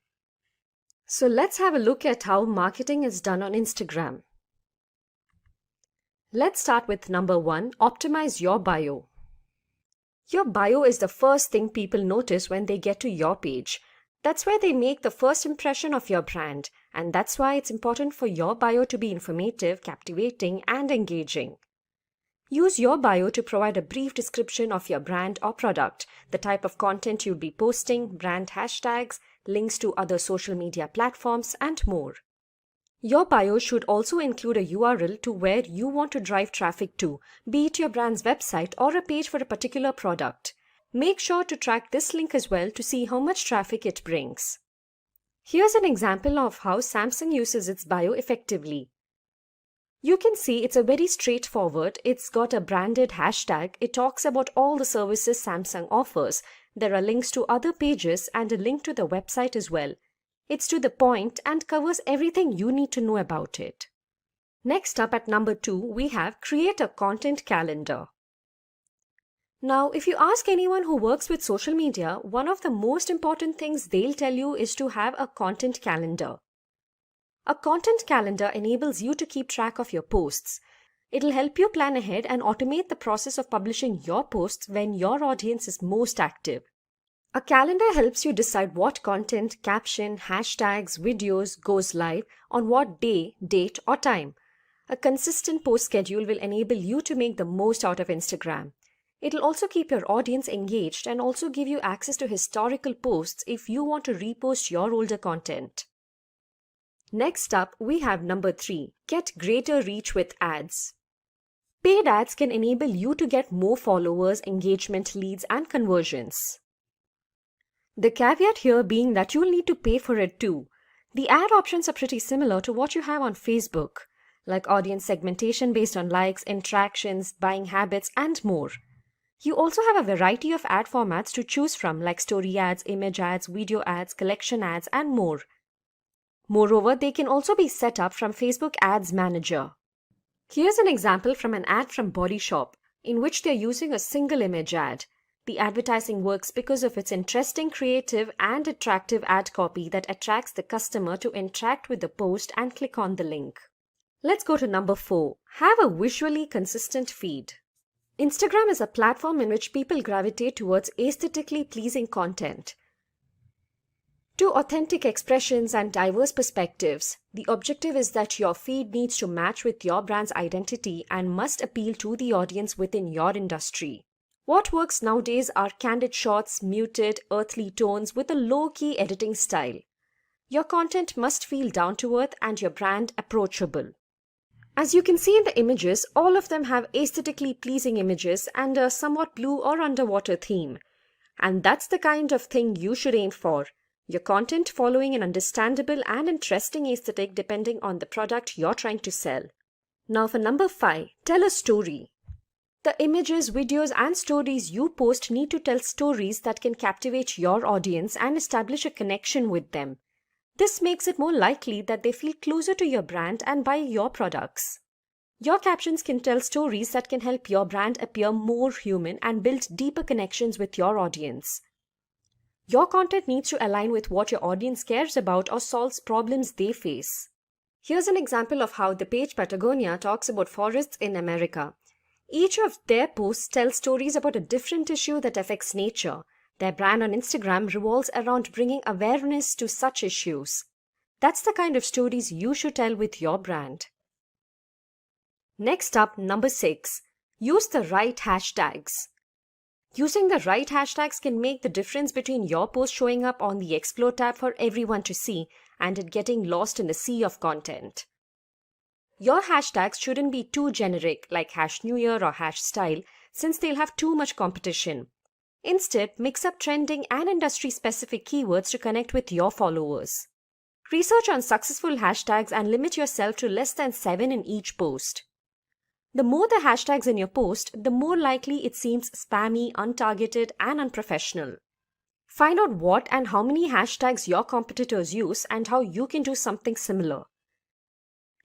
So let's have a look at how marketing is done on Instagram. Let's start with number 1, optimize your bio. Your bio is the first thing people notice when they get to your page. That's where they make the first impression of your brand, and that's why it's important for your bio to be informative, captivating, and engaging. Use your bio to provide a brief description of your brand or product, the type of content you'll be posting, brand hashtags, links to other social media platforms, and more. Your bio should also include a URL to where you want to drive traffic to, be it your brand's website or a page for a particular product. Make sure to track this link as well to see how much traffic it brings. Here's an example of how Samsung uses its bio effectively. You can see it's a very straightforward. It's got a branded hashtag. It talks about all the services Samsung offers. There are links to other pages and a link to the website as well. It's to the point and covers everything you need to know about it. Next up at number 2, we have create a content calendar. Now, if you ask anyone who works with social media, one of the most important things they'll tell you is to have a content calendar. A content calendar enables you to keep track of your posts. It'll help you plan ahead and automate the process of publishing your posts when your audience is most active. A calendar helps you decide what content, caption, hashtags, videos goes live on what day, date, or time. A consistent post schedule will enable you to make the most out of Instagram. It'll also keep your audience engaged and also give you access to historical posts if you want to repost your older content. Next up, we have number 3, get greater reach with ads. Paid ads can enable you to get more followers, engagement, leads, and conversions. The caveat here being that you'll need to pay for it too. The ad options are pretty similar to what you have on Facebook, like audience segmentation based on likes, interactions, buying habits, and more. You also have a variety of ad formats to choose from, like story ads, image ads, video ads, collection ads, and more. Moreover, they can also be set up from Facebook Ads Manager. Here's an example from an ad from Body Shop, in which they're using a single image ad. The advertising works because of its interesting, creative, and attractive ad copy that attracts the customer to interact with the post and click on the link. Let's go to number 4. Have a visually consistent feed. Instagram is a platform in which people gravitate towards aesthetically pleasing content. To authentic expressions and diverse perspectives, the objective is that your feed needs to match with your brand's identity and must appeal to the audience within your industry. What works nowadays are candid shots, muted, earthly tones with a low-key editing style. Your content must feel down to earth and your brand approachable. As you can see in the images, all of them have aesthetically pleasing images and a somewhat blue or underwater theme. And that's the kind of thing you should aim for. Your content following an understandable and interesting aesthetic depending on the product you're trying to sell. Now for number 5, tell a story. The images, videos, and stories you post need to tell stories that can captivate your audience and establish a connection with them. This makes it more likely that they feel closer to your brand and buy your products. Your captions can tell stories that can help your brand appear more human and build deeper connections with your audience. Your content needs to align with what your audience cares about or solves problems they face. Here's an example of how the page Patagonia talks about forests in America. Each of their posts tells stories about a different issue that affects nature. Their brand on Instagram revolves around bringing awareness to such issues. That's the kind of stories you should tell with your brand. Next up, number 6. Use the right hashtags. Using the right hashtags can make the difference between your post showing up on the Explore tab for everyone to see and it getting lost in a sea of content. Your hashtags shouldn't be too generic like #NewYear or #style since they'll have too much competition. Instead, mix up trending and industry-specific keywords to connect with your followers. Research on successful hashtags and limit yourself to less than 7 in each post. The more the hashtags in your post, the more likely it seems spammy, untargeted, and unprofessional. Find out what and how many hashtags your competitors use and how you can do something similar.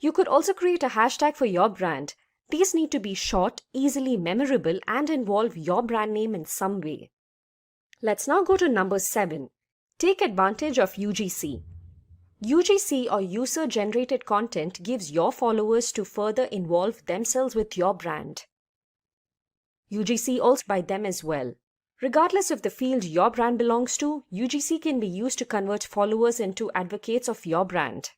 You could also create a hashtag for your brand. These need to be short, easily memorable, and involve your brand name in some way. Let's now go to number 7. Take advantage of UGC. UGC or user-generated content gives your followers to further involve themselves with your brand. UGC also by them as well. Regardless of the field your brand belongs to, UGC can be used to convert followers into advocates of your brand.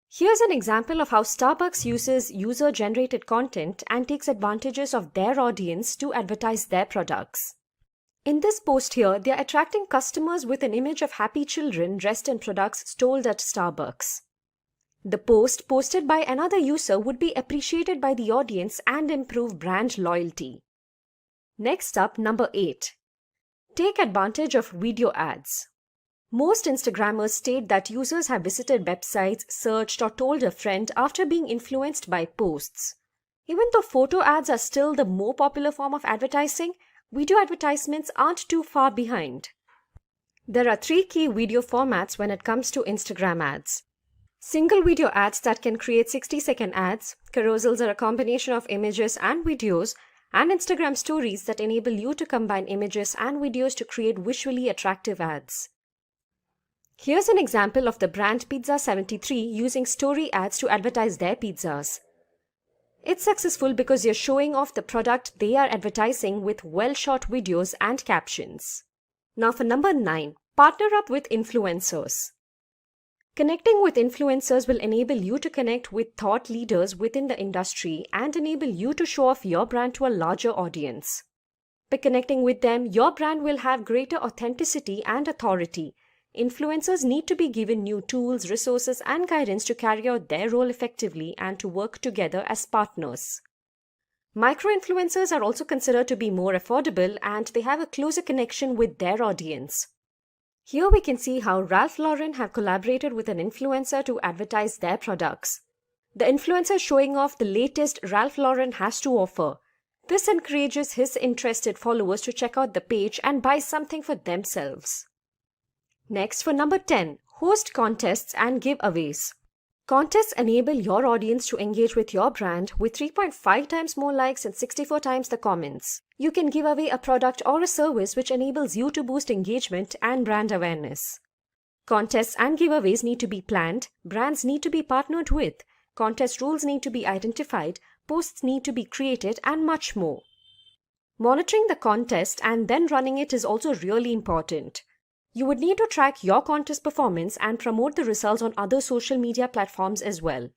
Here's an example of how Starbucks uses user-generated content and takes advantages of their audience to advertise their products. In this post here, they are attracting customers with an image of happy children dressed in products sold at Starbucks. The post posted by another user would be appreciated by the audience and improve brand loyalty. Next up, number 8. Take advantage of video ads. Most Instagrammers state that users have visited websites, searched, or told a friend after being influenced by posts. Even though photo ads are still the more popular form of advertising, video advertisements aren't too far behind. There are 3 key video formats when it comes to Instagram ads. Single video ads that can create 60-second ads, carousels are a combination of images and videos, and Instagram stories that enable you to combine images and videos to create visually attractive ads. Here's an example of the brand Pizza 73 using story ads to advertise their pizzas. It's successful because you're showing off the product they are advertising with well-shot videos and captions. Now for number 9, partner up with influencers. Connecting with influencers will enable you to connect with thought leaders within the industry and enable you to show off your brand to a larger audience. By connecting with them, your brand will have greater authenticity and authority. Influencers need to be given new tools, resources, and guidance to carry out their role effectively and to work together as partners. Micro-influencers are also considered to be more affordable and they have a closer connection with their audience. Here we can see how Ralph Lauren have collaborated with an influencer to advertise their products. The influencer is showing off the latest Ralph Lauren has to offer. This encourages his interested followers to check out the page and buy something for themselves. Next, for number 10, host contests and giveaways. Contests enable your audience to engage with your brand with 3.5 times more likes and 64 times the comments. You can give away a product or a service which enables you to boost engagement and brand awareness. Contests and giveaways need to be planned, brands need to be partnered with, contest rules need to be identified, posts need to be created, and much more. Monitoring the contest and then running it is also really important. You would need to track your contest performance and promote the results on other social media platforms as well.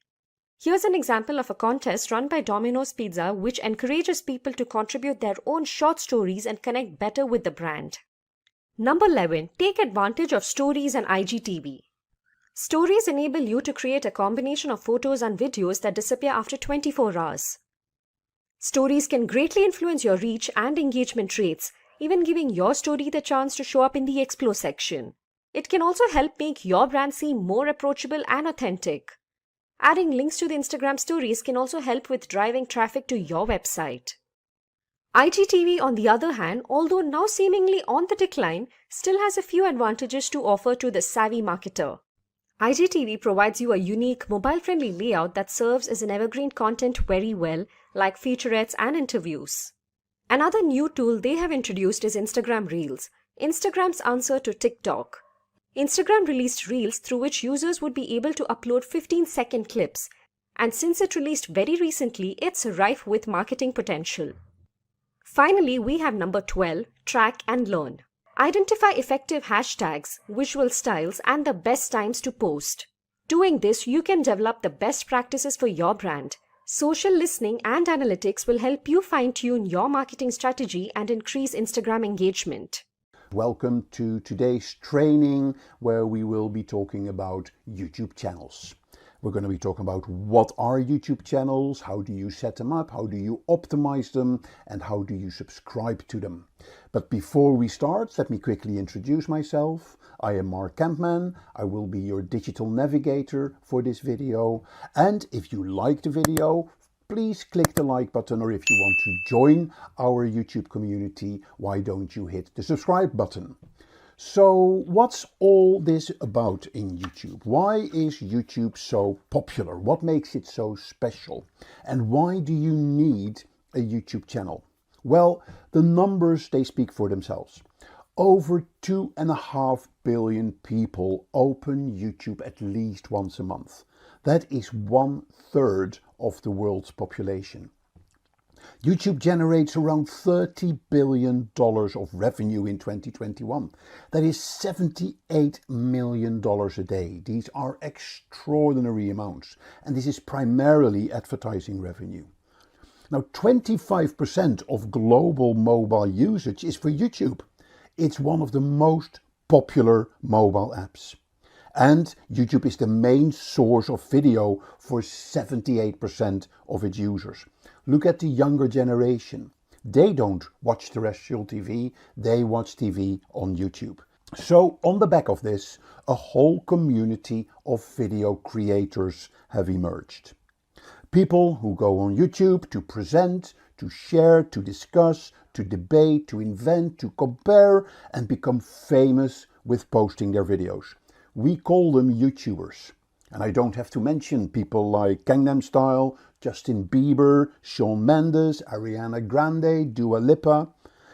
Here's an example of a contest run by Domino's Pizza which encourages people to contribute their own short stories and connect better with the brand. Number 11. Take advantage of stories and IGTV. Stories enable you to create a combination of photos and videos that disappear after 24 hours. Stories can greatly influence your reach and engagement rates, even giving your story the chance to show up in the Explore section. It can also help make your brand seem more approachable and authentic. Adding links to the Instagram stories can also help with driving traffic to your website. IGTV, on the other hand, although now seemingly on the decline, still has a few advantages to offer to the savvy marketer. IGTV provides you a unique, mobile-friendly layout that serves as an evergreen content very well, like featurettes and interviews. Another new tool they have introduced is Instagram Reels, Instagram's answer to TikTok. Instagram released Reels through which users would be able to upload 15-second clips, and since it released very recently, it's rife with marketing potential. Finally, we have number 12, Track and Learn. Identify effective hashtags, visual styles, and the best times to post. Doing this, you can develop the best practices for your brand. Social listening and analytics will help you fine-tune your marketing strategy and increase Instagram engagement. Welcome to today's training where we will be talking about YouTube channels. We're going to be talking about what are YouTube channels, how do you set them up, how do you optimize them, and how do you subscribe to them. But before we start, let me quickly introduce myself. I am Mark Campman. I will be your digital navigator for this video. And if you like the video, please click the like button, or if you want to join our YouTube community, why don't you hit the subscribe button? So what's all this about in YouTube? Why is YouTube so popular? What makes it so special? And why do you need a YouTube channel? Well, the numbers, they speak for themselves. Over 2.5 billion people open YouTube at least once a month. That is 1/3 of the world's population. YouTube generates around $30 billion of revenue in 2021. That is $78 million a day. These are extraordinary amounts, and this is primarily advertising revenue. Now, 25% of global mobile usage is for YouTube. It's one of the most popular mobile apps. And YouTube is the main source of video for 78% of its users. Look at the younger generation. They don't watch terrestrial TV, they watch TV on YouTube. So on the back of this, a whole community of video creators have emerged. People who go on YouTube to present, to share, to discuss, to debate, to invent, to compare, and become famous with posting their videos. We call them YouTubers. And I don't have to mention people like Gangnam Style, Justin Bieber, Shawn Mendes, Ariana Grande, Dua Lipa.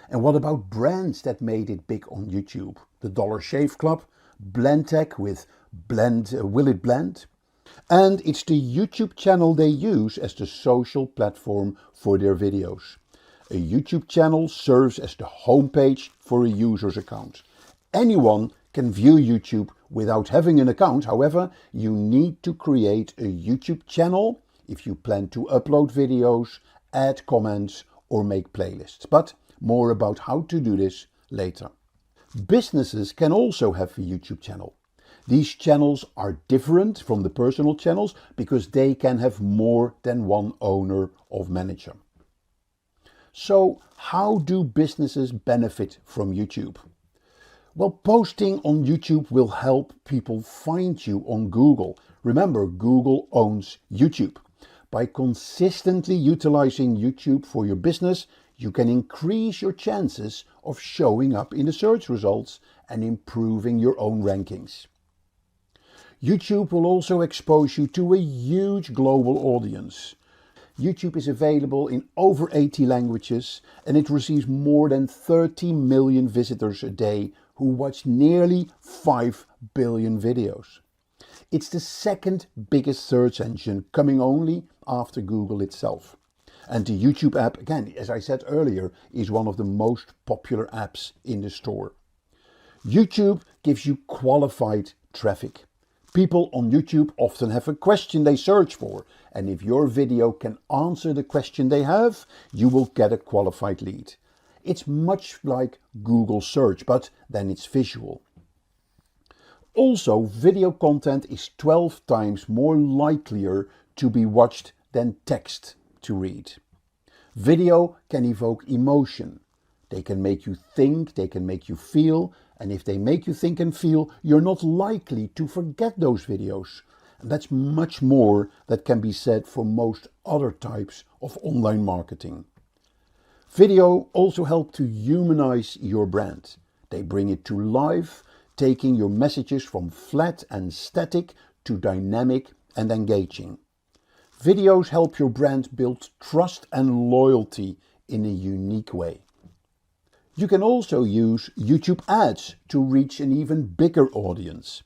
And what about brands that made it big on YouTube? The Dollar Shave Club, Blendtec with Will It Blend? And it's the YouTube channel they use as the social platform for their videos. A YouTube channel serves as the homepage for a user's account. Anyone can view YouTube without having an account. However, you need to create a YouTube channel if you plan to upload videos, add comments, or make playlists. But more about how to do this later. Businesses can also have a YouTube channel. These channels are different from the personal channels because they can have more than one owner or manager. So, how do businesses benefit from YouTube? Well, posting on YouTube will help people find you on Google. Remember, Google owns YouTube. By consistently utilizing YouTube for your business, you can increase your chances of showing up in the search results and improving your own rankings. YouTube will also expose you to a huge global audience. YouTube is available in over 80 languages, and it receives more than 30 million visitors a day who watch nearly 5 billion videos. It's the second biggest search engine, coming only after Google itself. And the YouTube app, again, as I said earlier, is one of the most popular apps in the store. YouTube gives you qualified traffic. People on YouTube often have a question they search for, and if your video can answer the question they have, you will get a qualified lead. It's much like Google search, but then it's visual. Also, video content is 12 times more likelier to be watched than text to read. Video can evoke emotion. They can make you think, they can make you feel, and if they make you think and feel, you're not likely to forget those videos. And that's much more that can be said for most other types of online marketing. Video also help to humanize your brand. They bring it to life, taking your messages from flat and static to dynamic and engaging. Videos help your brand build trust and loyalty in a unique way. You can also use YouTube ads to reach an even bigger audience.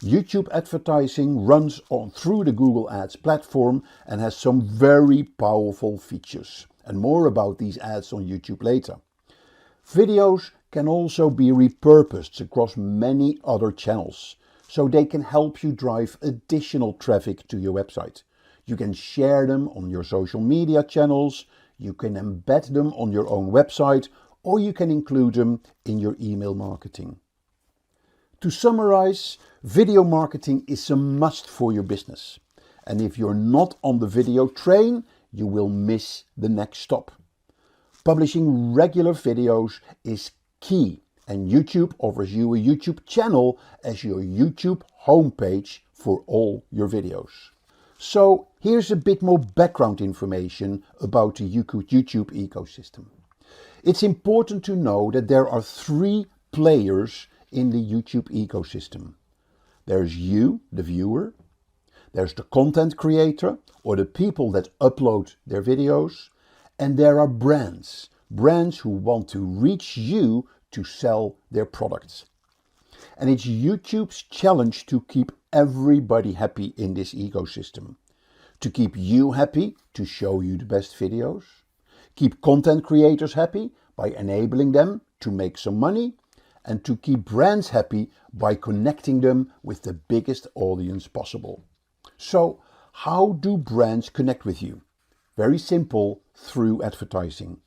YouTube advertising runs through the Google Ads platform and has some very powerful features. And more about these ads on YouTube later. Videos can also be repurposed across many other channels, so they can help you drive additional traffic to your website. You can share them on your social media channels, you can embed them on your own website, or you can include them in your email marketing. To summarize, video marketing is a must for your business. And if you're not on the video train, you will miss the next stop. Publishing regular videos is key, and YouTube offers you a YouTube channel as your YouTube homepage for all your videos. So here's a bit more background information about the YouTube ecosystem. It's important to know that there are 3 players in the YouTube ecosystem. There's you, the viewer. There's the content creator or the people that upload their videos. And there are brands who want to reach you to sell their products. And it's YouTube's challenge to keep everybody happy in this ecosystem. To keep you happy, to show you the best videos. Keep content creators happy by enabling them to make some money. And to keep brands happy by connecting them with the biggest audience possible. So, how do brands connect with you? Very simple, through advertising.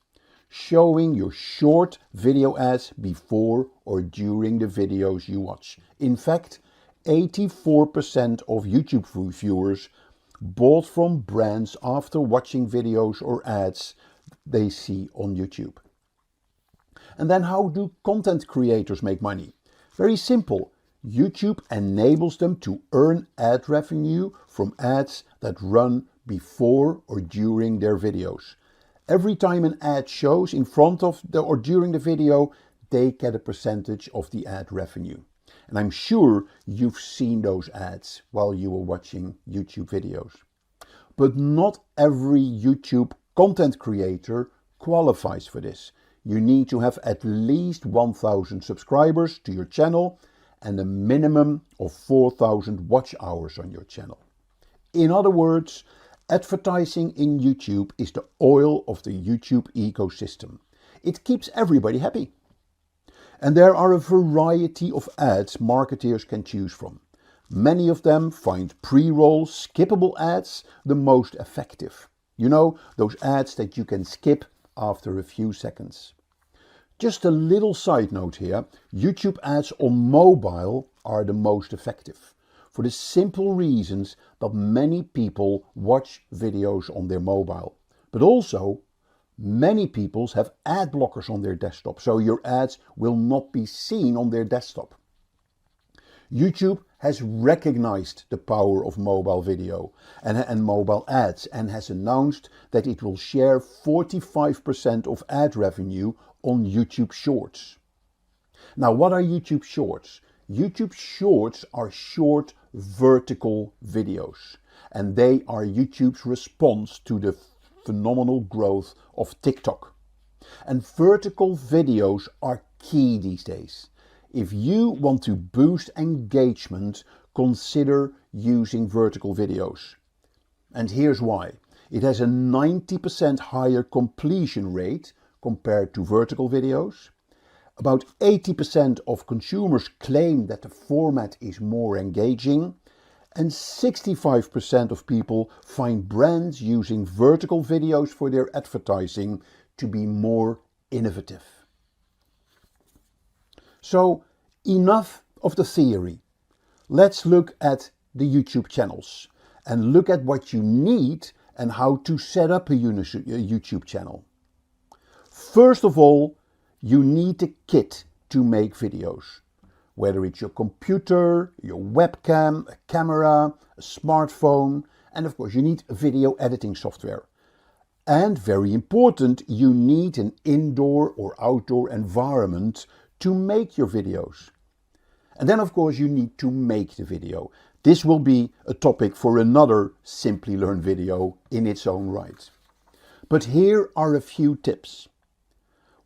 Showing your short video ads before or during the videos you watch. In fact, 84% of YouTube viewers bought from brands after watching videos or ads they see on YouTube. And then how do content creators make money? Very simple. YouTube enables them to earn ad revenue from ads that run before or during their videos. Every time an ad shows in front of or during the video, they get a percentage of the ad revenue. And I'm sure you've seen those ads while you were watching YouTube videos. But not every YouTube content creator qualifies for this. You need to have at least 1,000 subscribers to your channel and a minimum of 4,000 watch hours on your channel. In other words, advertising in YouTube is the oil of the YouTube ecosystem. It keeps everybody happy. And there are a variety of ads marketers can choose from. Many of them find pre-roll, skippable ads the most effective. You know, those ads that you can skip after a few seconds. Just a little side note here, YouTube ads on mobile are the most effective. For the simple reasons that many people watch videos on their mobile. But also, many people have ad blockers on their desktop, so your ads will not be seen on their desktop. YouTube has recognized the power of mobile video and mobile ads and has announced that it will share 45% of ad revenue on YouTube Shorts. Now, what are YouTube Shorts? YouTube Shorts are short vertical videos, and they are YouTube's response to the phenomenal growth of TikTok. And vertical videos are key these days. If you want to boost engagement, consider using vertical videos. And here's why. It has a 90% higher completion rate compared to vertical videos. About 80% of consumers claim that the format is more engaging. And 65% of people find brands using vertical videos for their advertising to be more innovative. So, enough of the theory. Let's look at the YouTube channels and look at what you need and how to set up a YouTube channel. First of all, you need a kit to make videos. Whether it's your computer, your webcam, a camera, a smartphone, and of course you need video editing software. And very important, you need an indoor or outdoor environment to make your videos. And then of course you need to make the video. This will be a topic for another Simplilearn video in its own right. But here are a few tips.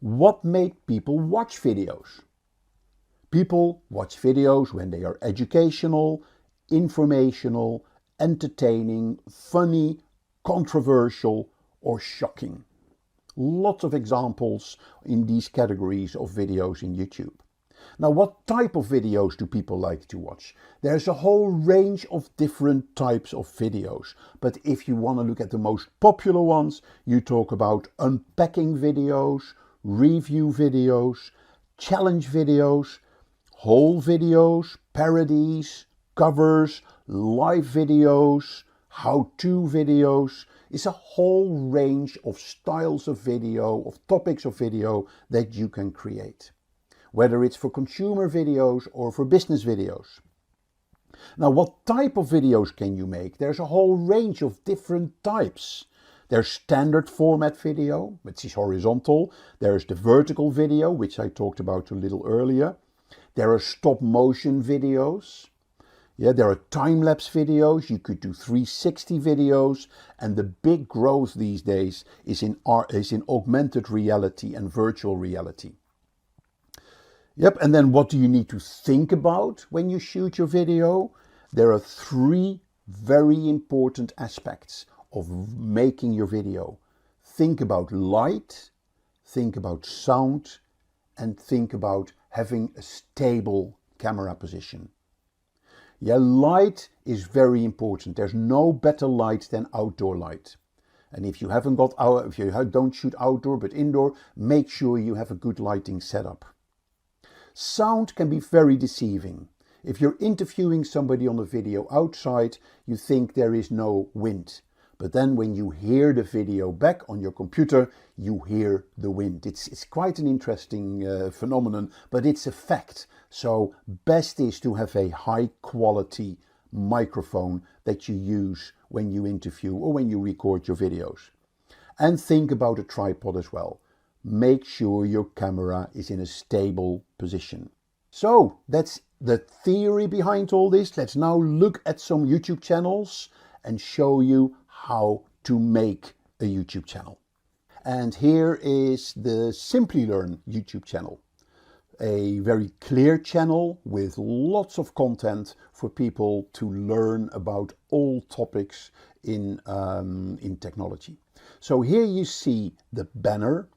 What make people watch videos? People watch videos when they are educational, informational, entertaining, funny, controversial, or shocking. Lots of examples in these categories of videos in YouTube. Now, what type of videos do people like to watch? There's a whole range of different types of videos. But if you want to look at the most popular ones, you talk about unpacking videos, review videos, challenge videos, haul videos, parodies, covers, live videos, how-to videos. It's a whole range of styles of video, of topics of video that you can create, whether it's for consumer videos or for business videos. Now, what type of videos can you make? There's a whole range of different types. There's standard format video, which is horizontal. There's the vertical video, which I talked about a little earlier. There are stop motion videos. Yeah, there are time-lapse videos. You could do 360 videos. And the big growth these days is in augmented reality and virtual reality. Yep, and then what do you need to think about when you shoot your video? There are 3 very important aspects of making your video. Think about light, think about sound, and think about having a stable camera position. Yeah, light is very important. There's no better light than outdoor light. And if you don't shoot outdoor but indoor, make sure you have a good lighting setup. Sound can be very deceiving. If you're interviewing somebody on a video outside, you think there is no wind. But then when you hear the video back on your computer, you hear the wind. It's quite an interesting phenomenon, but it's a fact. So best is to have a high quality microphone that you use when you interview or when you record your videos. And think about a tripod as well. Make sure your camera is in a stable position. So that's the theory behind all this. Let's now look at some YouTube channels and show you how to make a YouTube channel. And here is the Simplilearn YouTube channel. A very clear channel with lots of content for people to learn about all topics in technology. So here you see the banner,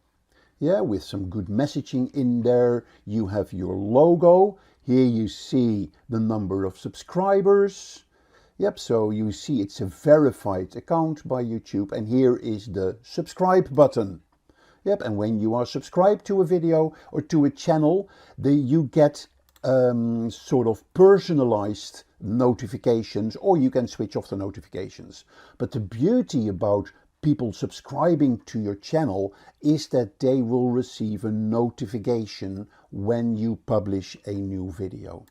yeah, with some good messaging in there. You have your logo. Here you see the number of subscribers. Yep, so you see it's a verified account by YouTube, and here is the subscribe button. Yep, and when you are subscribed to a video or to a channel, you get sort of personalized notifications, or you can switch off the notifications. But the beauty about people subscribing to your channel is that they will receive a notification when you publish a new video.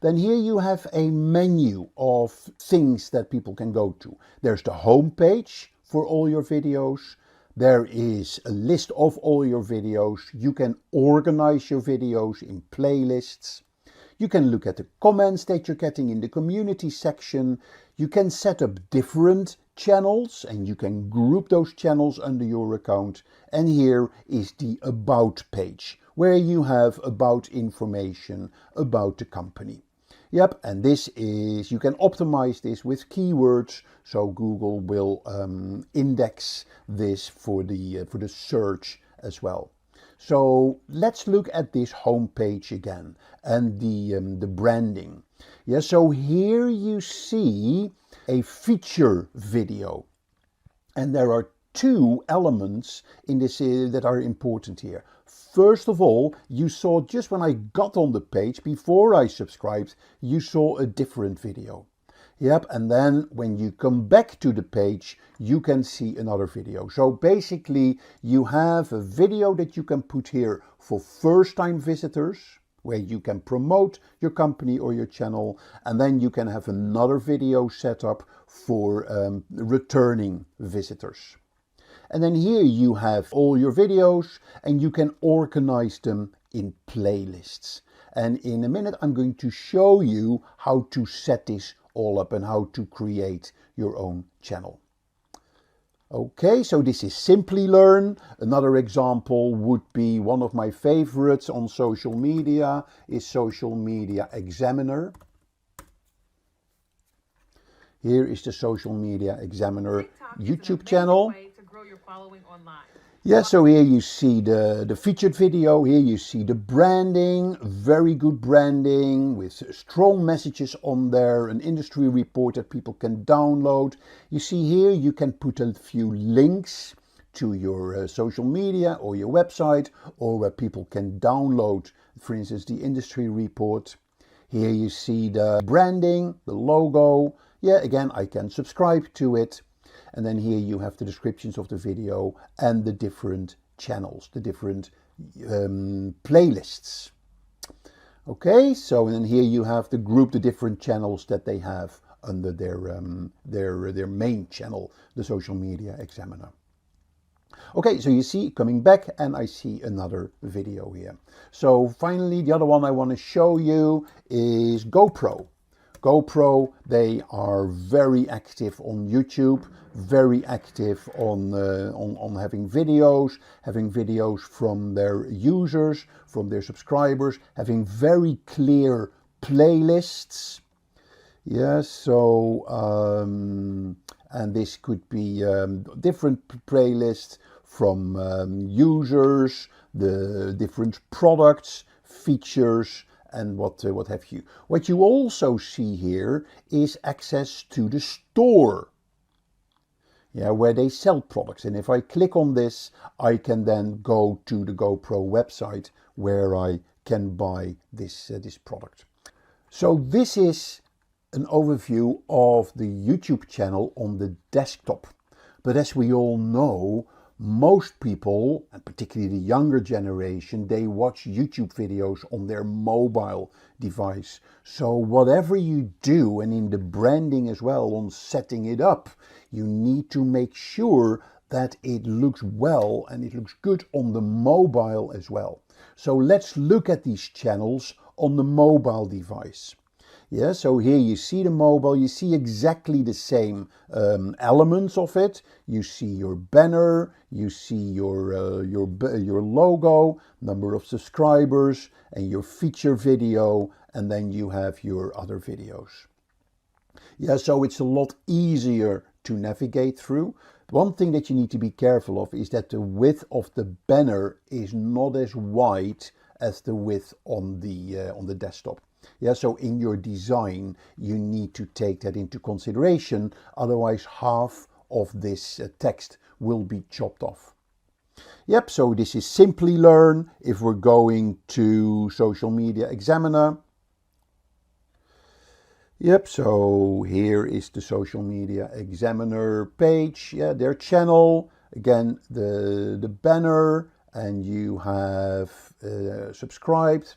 Then here you have a menu of things that people can go to. There's the home page for all your videos. There is a list of all your videos. You can organize your videos in playlists. You can look at the comments that you're getting in the community section. You can set up different channels and you can group those channels under your account. And here is the About page, where you have about information about the company. Yep, and this is, you can optimize this with keywords, so Google will index this for the search as well. So let's look at this home page again and the branding. Yeah, so here you see a feature video, and there are 2 elements in this that are important here. First of all, you saw just when I got on the page, before I subscribed, you saw a different video. Yep, and then when you come back to the page, you can see another video. So basically, you have a video that you can put here for first-time visitors, where you can promote your company or your channel, and then you can have another video set up for returning visitors. And then here you have all your videos and you can organize them in playlists. And in a minute I'm going to show you how to set this all up and how to create your own channel. Okay, so this is Simplilearn. Another example would be one of my favorites on social media is Social Media Examiner. Here is the Social Media Examiner YouTube channel. Yeah, so here you see the featured video, here you see the branding, very good branding with strong messages on there, an industry report that people can download. You see here you can put a few links to your social media or your website, or where people can download, for instance, the industry report. Here you see the branding, the logo. Yeah, again, I can subscribe to it. And then here you have the descriptions of the video and the different channels, the different playlists. Okay, so and then here you have the different channels that they have under their main channel, the Social Media Examiner. Okay, so you see coming back and I see another video here. So finally, the other one I want to show you is GoPro. GoPro, they are very active on YouTube, very active on having videos from their users, from their subscribers, having very clear playlists. Yeah, so and this could be different playlists from users, the different products, features, and what have you. What you also see here is access to the store, yeah, where they sell products. And if I click on this, I can then go to the GoPro website where I can buy this product. So this is an overview of the YouTube channel on the desktop. But as we all know, most people, and particularly the younger generation, they watch YouTube videos on their mobile device. So whatever you do, and in the branding as well, on setting it up, you need to make sure that it looks well and it looks good on the mobile as well. So let's look at these channels on the mobile device. Yeah, so here you see the mobile, you see exactly the same elements of it. You see your banner, you see your logo, number of subscribers, and your feature video, and then you have your other videos. Yeah, so it's a lot easier to navigate through. One thing that you need to be careful of is that the width of the banner is not as wide as the width on the desktop. Yeah, so in your design, you need to take that into consideration. Otherwise, half of this text will be chopped off. Yep, so this is Simplilearn. If we're going to Social Media Examiner. Yep, so here is the Social Media Examiner page. Yeah, their channel. Again, the banner, and you have subscribed.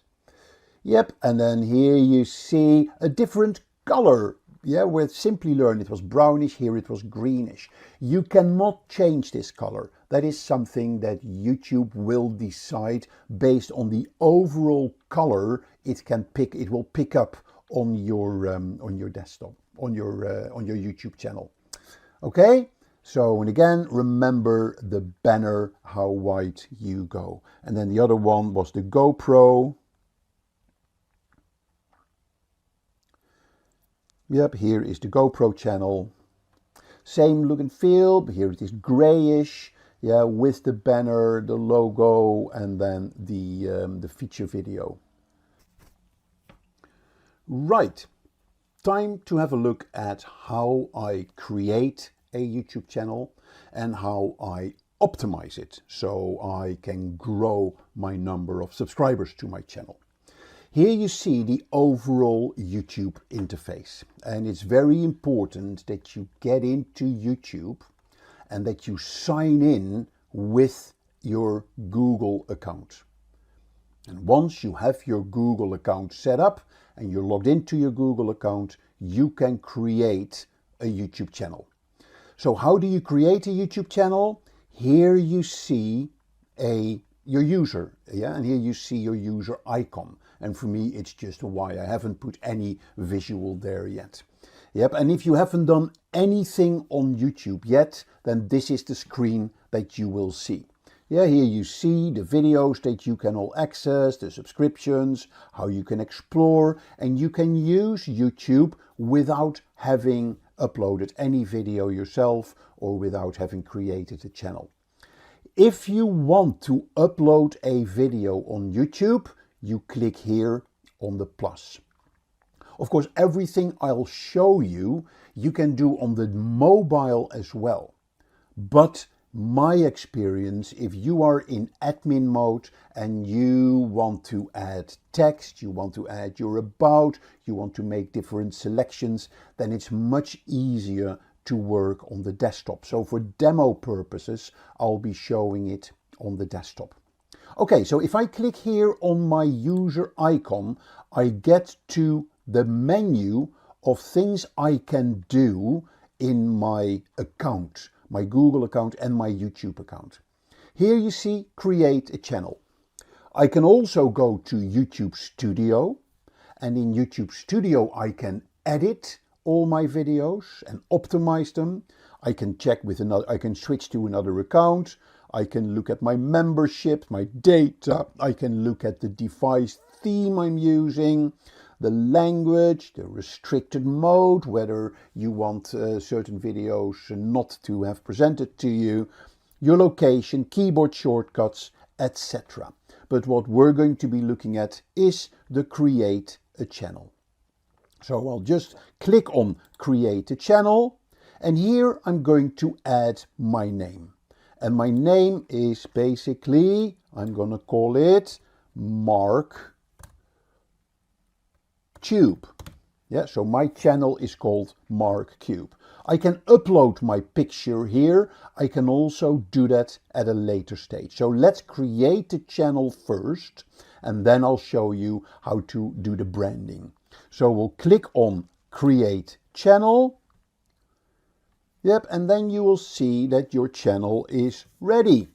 Yep, and then here you see a different color. Yeah, with Simplilearn it was brownish, here it was greenish. You cannot change this color. That is something that YouTube will decide based on the overall color it will pick up on your desktop, on your YouTube channel. Okay? So, and again, remember the banner, how wide you go. And then the other one was the GoPro. Yep, here is the GoPro channel. Same look and feel, but here it is grayish, yeah, with the banner, the logo, and then the feature video. Right, time to have a look at how I create a YouTube channel and how I optimize it so I can grow my number of subscribers to my channel. Here you see the overall YouTube interface, and it's very important that you get into YouTube and that you sign in with your Google account. And once you have your Google account set up and you're logged into your Google account, you can create a YouTube channel. So how do you create a YouTube channel? Here you see your user, yeah, and here you see your user icon. And for me, it's just a Y. I haven't put any visual there yet. Yep, and if you haven't done anything on YouTube yet, then this is the screen that you will see. Yeah, here you see the videos that you can all access, the subscriptions, how you can explore, and you can use YouTube without having uploaded any video yourself or without having created a channel. If you want to upload a video on YouTube, you click here on the plus. Of course, everything I'll show you, you can do on the mobile as well. But my experience, if you are in admin mode and you want to add text, you want to add your about, you want to make different selections, then it's much easier to work on the desktop. So for demo purposes, I'll be showing it on the desktop. Okay, so if I click here on my user icon, I get to the menu of things I can do in my account, my Google account and my YouTube account. Here you see create a channel. I can also go to YouTube Studio, and in YouTube Studio I can edit all my videos and optimize them. I can check with another, I can switch to another account. I can look at my membership, my data. I can look at the device theme I'm using, the language, the restricted mode, whether you want certain videos not to have presented to you, your location, keyboard shortcuts, etc. But what we're going to be looking at is the create a channel. So I'll just click on create a channel, and here I'm going to add my name. And my name is basically, I'm going to call it Mark Cube. Yeah, so my channel is called Mark Cube. I can upload my picture here. I can also do that at a later stage. So let's create the channel first, and then I'll show you how to do the branding. So we'll click on create channel. Yep, and then you will see that your channel is ready.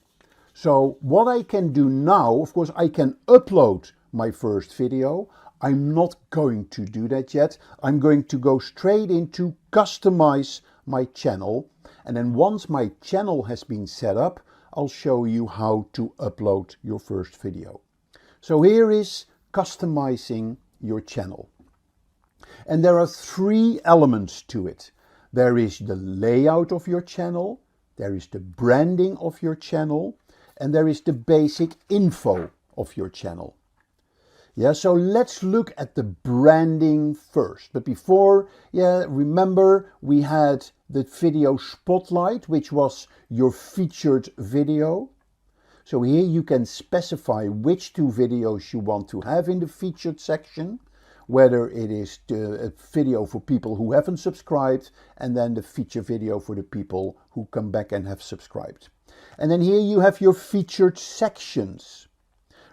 So what I can do now, of course, I can upload my first video. I'm not going to do that yet. I'm going to go straight into customize my channel. And then once my channel has been set up, I'll show you how to upload your first video. So here is customizing your channel. And there are three elements to it. There is the layout of your channel, there is the branding of your channel, and there is the basic info of your channel. Yeah, so let's look at the branding first. But before, remember we had the video spotlight, which was your featured video. So here you can specify which two videos you want to have in the featured section, whether it is a video for people who haven't subscribed, and then the feature video for the people who come back and have subscribed. And then here you have your featured sections.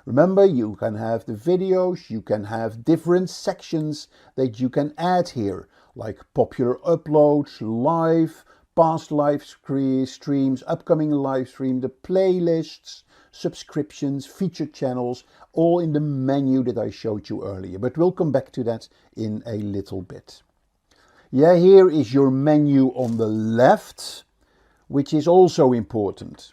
Remember, you can have the videos, you can have different sections that you can add here, like popular uploads, live, past live streams, upcoming live stream, the playlists, subscriptions, featured channels, all in the menu that I showed you earlier. But we'll come back to that in a little bit. Yeah, here is your menu on the left, which is also important.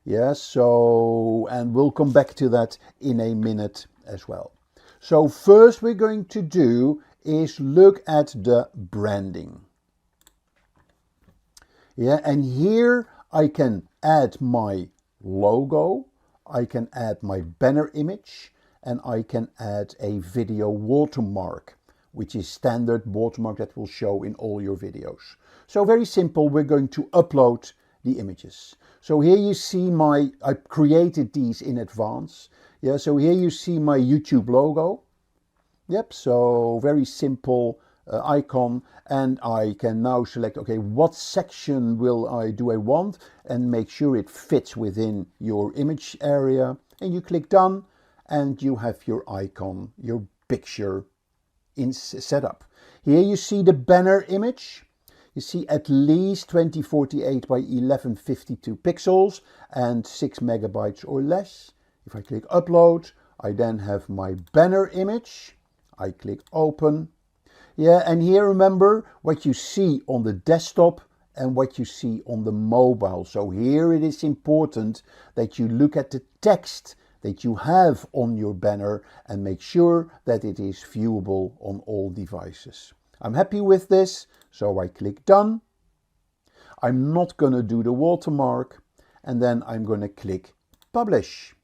Yeah, so, and we'll come back to that in a minute as well. So first we're going to do is look at the branding. Yeah, and here I can add my logo, I can add my banner image, and I can add a video watermark, which is standard watermark that will show in all your videos. So very simple, we're going to upload the images. So here you see I created these in advance. Yeah, so here you see my YouTube logo. Yep, so very simple icon, and I can now select, okay, what section do I want, and make sure it fits within your image area, and you click done, and you have your icon, your picture set up. Here you see the banner image. You see at least 2048 by 1152 pixels and 6 megabytes or less. If I click upload, I then have my banner image. I click open. Yeah, and here remember what you see on the desktop and what you see on the mobile. So here it is important that you look at the text that you have on your banner and make sure that it is viewable on all devices. I'm happy with this, so I click done. I'm not going to do the watermark, and then I'm going to click publish.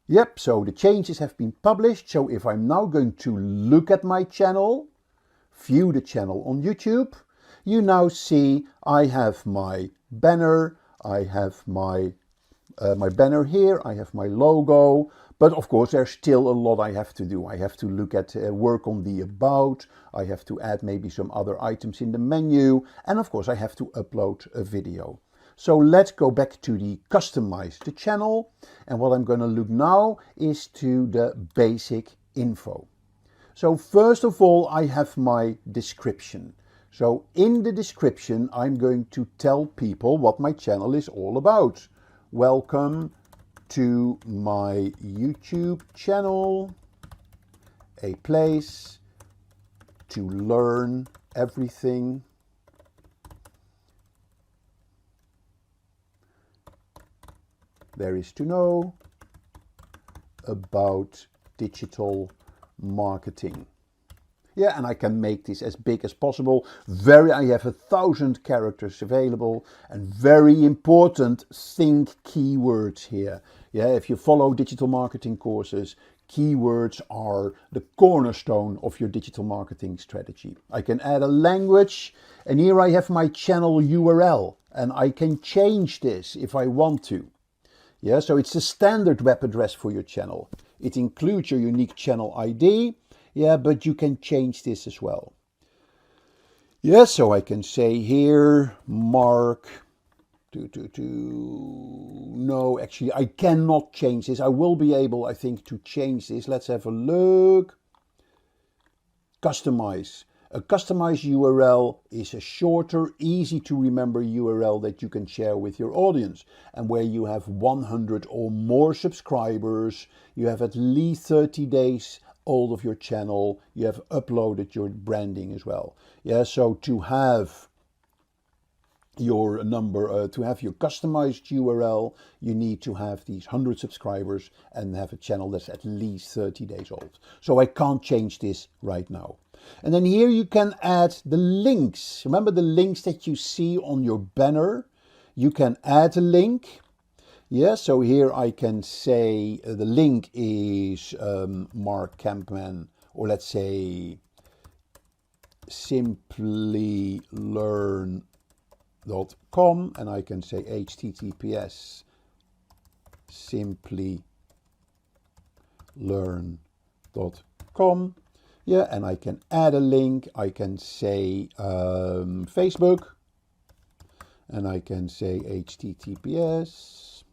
Yep, so the changes have been published. So if I'm now going to look at my channel, view the channel on YouTube, you now see I have my banner, I have my banner here, I have my logo, but of course there's still a lot I have to do. I have to look at work on the about, I have to add maybe some other items in the menu, and of course I have to upload a video. So let's go back to the customize the channel, and what I'm going to look now is to the basic info. So first of all, I have my description. So in the description, I'm going to tell people what my channel is all about. Welcome to my YouTube channel, a place to learn everything there is to know about digital marketing. Yeah, and I can make this as big as possible. I have 1,000 characters available, and very important, think keywords here. Yeah, if you follow digital marketing courses, keywords are the cornerstone of your digital marketing strategy. I can add a language, and here I have my channel URL, and I can change this if I want to. Yeah, so it's a standard web address for your channel. It includes your unique channel ID. Yeah, but you can change this as well. Yeah, so I can say here, Mark, no, actually I cannot change this. I will be able, I think, to change this. Let's have a look. Customize. A customized URL is a shorter, easy to remember URL that you can share with your audience. And where you have 100 or more subscribers, you have at least 30 days old of your channel, you have uploaded your branding as well. Yeah, so to have your to have your customized URL, you need to have these 100 subscribers and have a channel that's at least 30 days old. So I can't change this right now. And then here you can add the links. Remember the links that you see on your banner? You can add a link. Yeah, so here I can say the link is Mark Campman, or let's say Simplilearn.com, and I can say https Simplilearn.com. Yeah, and I can add a link. I can say Facebook, and I can say https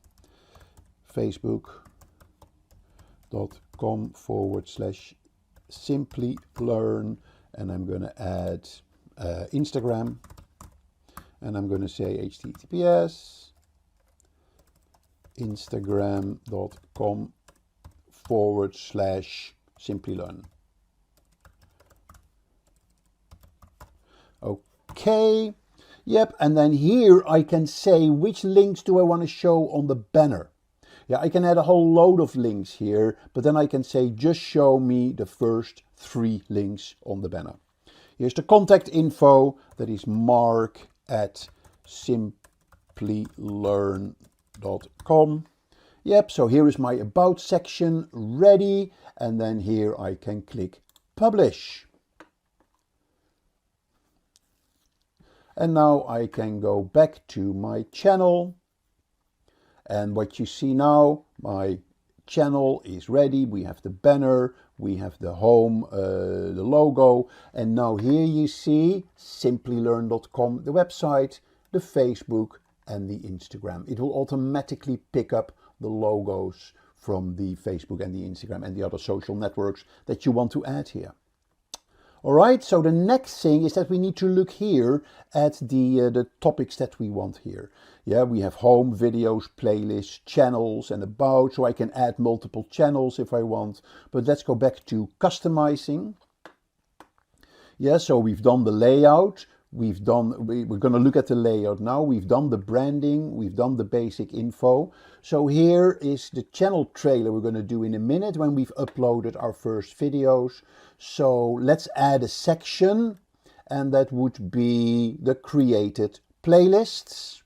facebook.com/simplylearn, and I'm going to add Instagram, and I'm going to say https instagram.com/simplylearn. Okay, yep, and then here I can say which links do I want to show on the banner. Yeah, I can add a whole load of links here, but then I can say just show me the first 3 links on the banner. Here's the contact info, that is mark@simplylearn.com. Yep, so here is my about section ready, and then here I can click publish. And now I can go back to my channel. And what you see now, my channel is ready. We have the banner, we have the home, the logo. And now here you see simplylearn.com, the website, the Facebook and the Instagram. It will automatically pick up the logos from the Facebook and the Instagram and the other social networks that you want to add here. All right, so the next thing is that we need to look here at the topics that we want here. Yeah, we have home, videos, playlists, channels, and about, so I can add multiple channels if I want. But let's go back to customizing. Yeah, so we've done the layout. We're going to look at the layout now. We've done the branding. We've done the basic info. So here is the channel trailer we're going to do in a minute when we've uploaded our first videos. So let's add a section, and that would be the created playlists.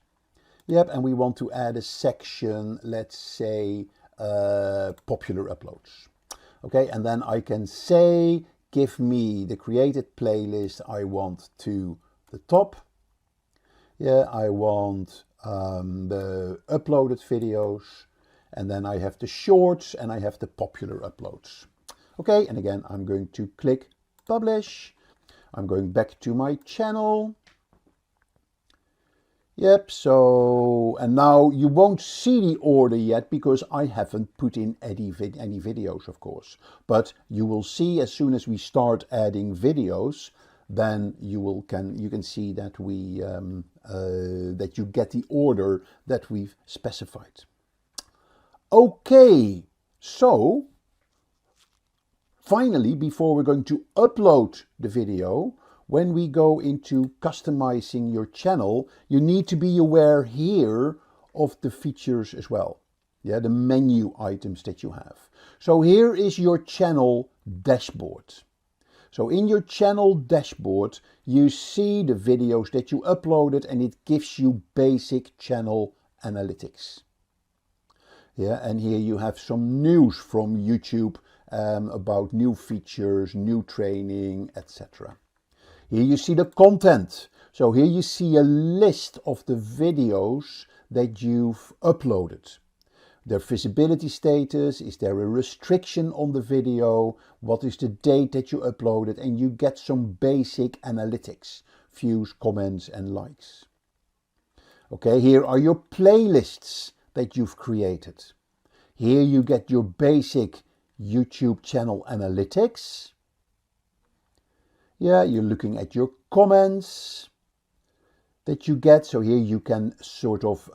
Yep, and we want to add a section, let's say popular uploads. Okay, and then I can say give me the created playlist I want to the top. Yeah, I want the uploaded videos, and then I have the shorts and I have the popular uploads. Okay, and again, I'm going to click publish. I'm going back to my channel. Yep, so, and now you won't see the order yet because I haven't put in any videos, of course. But you will see as soon as we start adding videos, then you can see that that you get the order that we've specified. Okay, so finally, before we're going to upload the video, when we go into customizing your channel, you need to be aware here of the features as well. Yeah, the menu items that you have. So here is your channel dashboard. So in your channel dashboard, you see the videos that you uploaded and it gives you basic channel analytics. Yeah, and here you have some news from YouTube about new features, new training, etc. Here you see the content. So here you see a list of the videos that you've uploaded. Their visibility status, is there a restriction on the video, what is the date that you uploaded, and you get some basic analytics, views, comments and likes. Okay, here are your playlists that you've created. Here you get your basic YouTube channel analytics. Yeah, you're looking at your comments that you get. So here you can sort of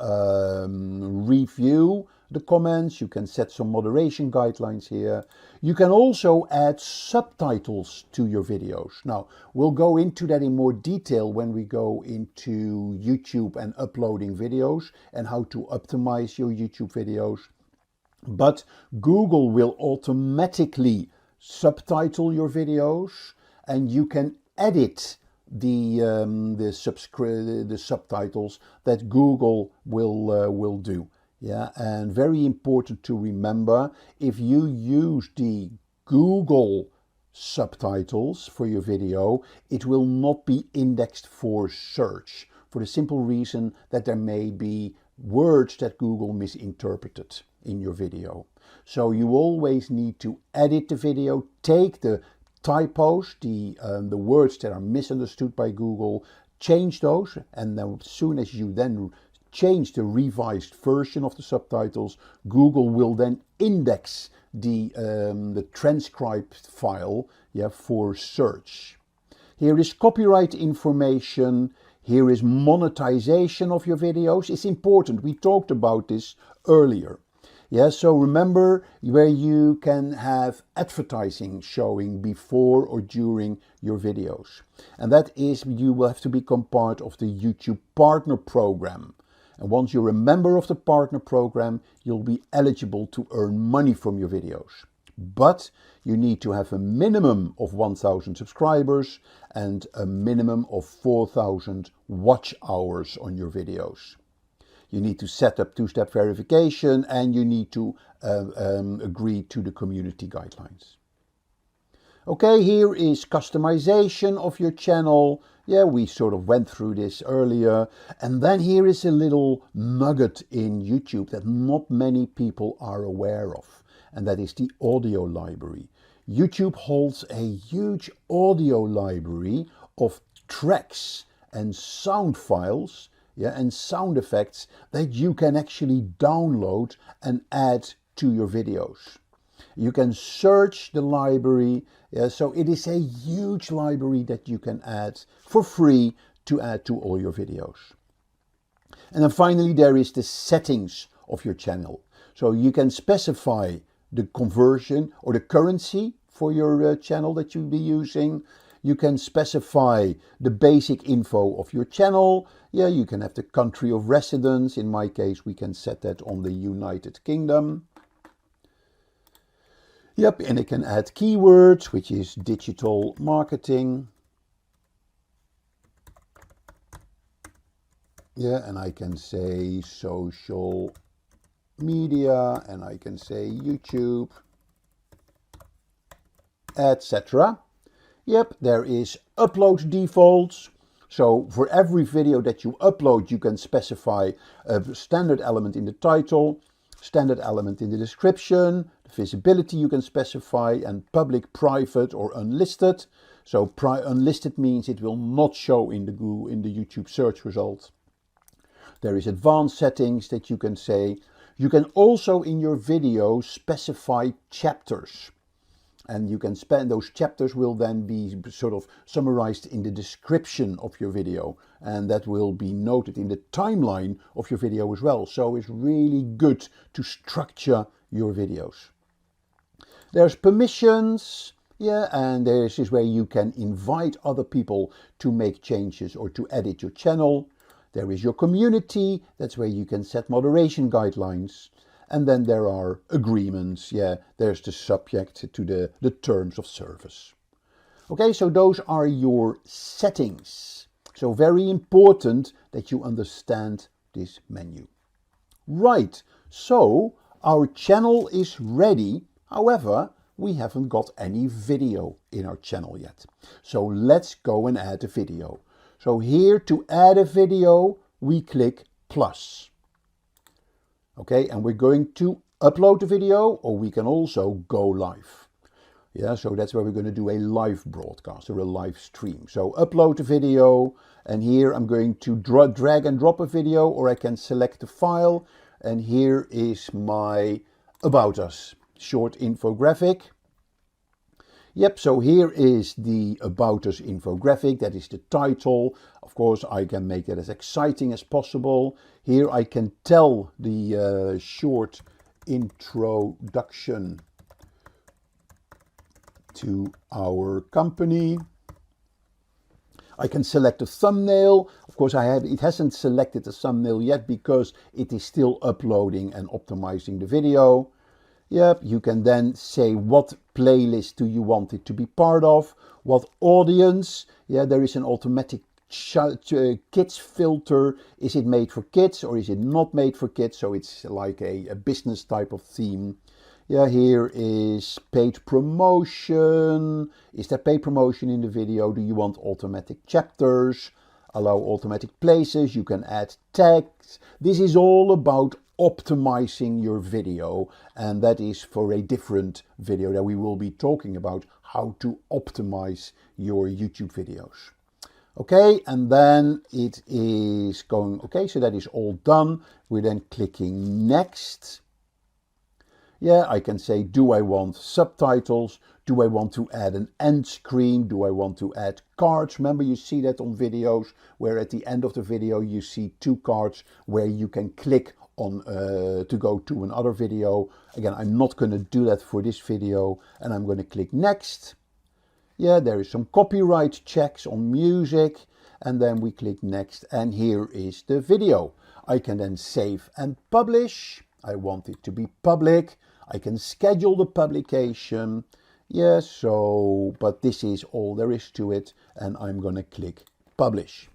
review the comments. You can set some moderation guidelines here. You can also add subtitles to your videos. Now, we'll go into that in more detail when we go into YouTube and uploading videos and how to optimize your YouTube videos. But Google will automatically subtitle your videos, and you can edit the subtitles that Google will do. Yeah, and very important to remember, if you use the Google subtitles for your video, it will not be indexed for search, for the simple reason that there may be words that Google misinterpreted in your video. So you always need to edit the video, take the typos, the words that are misunderstood by Google, change those, and then as soon as you then change the revised version of the subtitles, Google will then index the transcribed file, yeah, for search. Here is copyright information. Here is monetization of your videos. It's important. We talked about this earlier. Yeah, so remember where you can have advertising showing before or during your videos. And that is, you will have to become part of the YouTube Partner Program. And once you're a member of the Partner Program, you'll be eligible to earn money from your videos. But you need to have a minimum of 1,000 subscribers and a minimum of 4,000 watch hours on your videos. You need to set up two-step verification, and you need to agree to the community guidelines. Okay, here is customization of your channel. Yeah, we sort of went through this earlier. And then here is a little nugget in YouTube that not many people are aware of, and that is the audio library. YouTube holds a huge audio library of tracks and sound files, yeah, and sound effects that you can actually download and add to your videos. You can search the library, yeah, so it is a huge library that you can add for free to add to all your videos. And then finally, there is the settings of your channel. So you can specify the conversion or the currency for your channel that you'll be using. You can specify the basic info of your channel. Yeah, you can have the country of residence. In my case, we can set that on the United Kingdom. Yep, and it can add keywords, which is digital marketing. Yeah, and I can say social media, and I can say YouTube, etc. Yep, there is upload defaults. So for every video that you upload, you can specify a standard element in the title, standard element in the description, the visibility you can specify, and public, private, or unlisted. So unlisted means it will not show in the YouTube search result. There is advanced settings that you can say. You can also in your video specify chapters. And you can spend those chapters will then be sort of summarized in the description of your video, and that will be noted in the timeline of your video as well. So it's really good to structure your videos. There's permissions, yeah, and this is where you can invite other people to make changes or to edit your channel. There is your community, that's where you can set moderation guidelines. And then there are agreements, yeah, there's the subject to the terms of service. Okay, so those are your settings. So very important that you understand this menu. Right, so our channel is ready. However, we haven't got any video in our channel yet. So let's go and add a video. So here to add a video, we click plus. Okay, and we're going to upload the video, or we can also go live. Yeah, so that's where we're going to do a live broadcast or a live stream. So upload the video, and here I'm going to drag and drop a video, or I can select the file, and here is my About Us short infographic. Yep, so here is the About Us infographic, that is the title. Of course, I can make it as exciting as possible. Here I can tell the short introduction to our company. I can select a thumbnail. Of course, it hasn't selected a thumbnail yet because it is still uploading and optimizing the video. Yep, you can then say what playlist do you want it to be part of, what audience. Yeah, there is an automatic kids filter. Is it made for kids or is it not made for kids? So it's like a business type of theme. Yeah, here is paid promotion. Is there paid promotion in the video? Do you want automatic chapters? Allow automatic places. You can add tags. This is all about optimizing your video, and that is for a different video that we will be talking about how to optimize your YouTube videos. Okay, and then it is going, okay, so that is all done. We're then clicking next. Yeah, I can say, do I want subtitles? Do I want to add an end screen? Do I want to add cards? Remember, you see that on videos where at the end of the video you see two cards where you can click on to go to another video. Again, I'm not going to do that for this video, and I'm going to click next. Yeah, there is some copyright checks on music, and then we click next, and here is the video. I can then save and publish. I want it to be public. I can schedule the publication. Yeah, so, but this is all there is to it, and I'm going to click publish.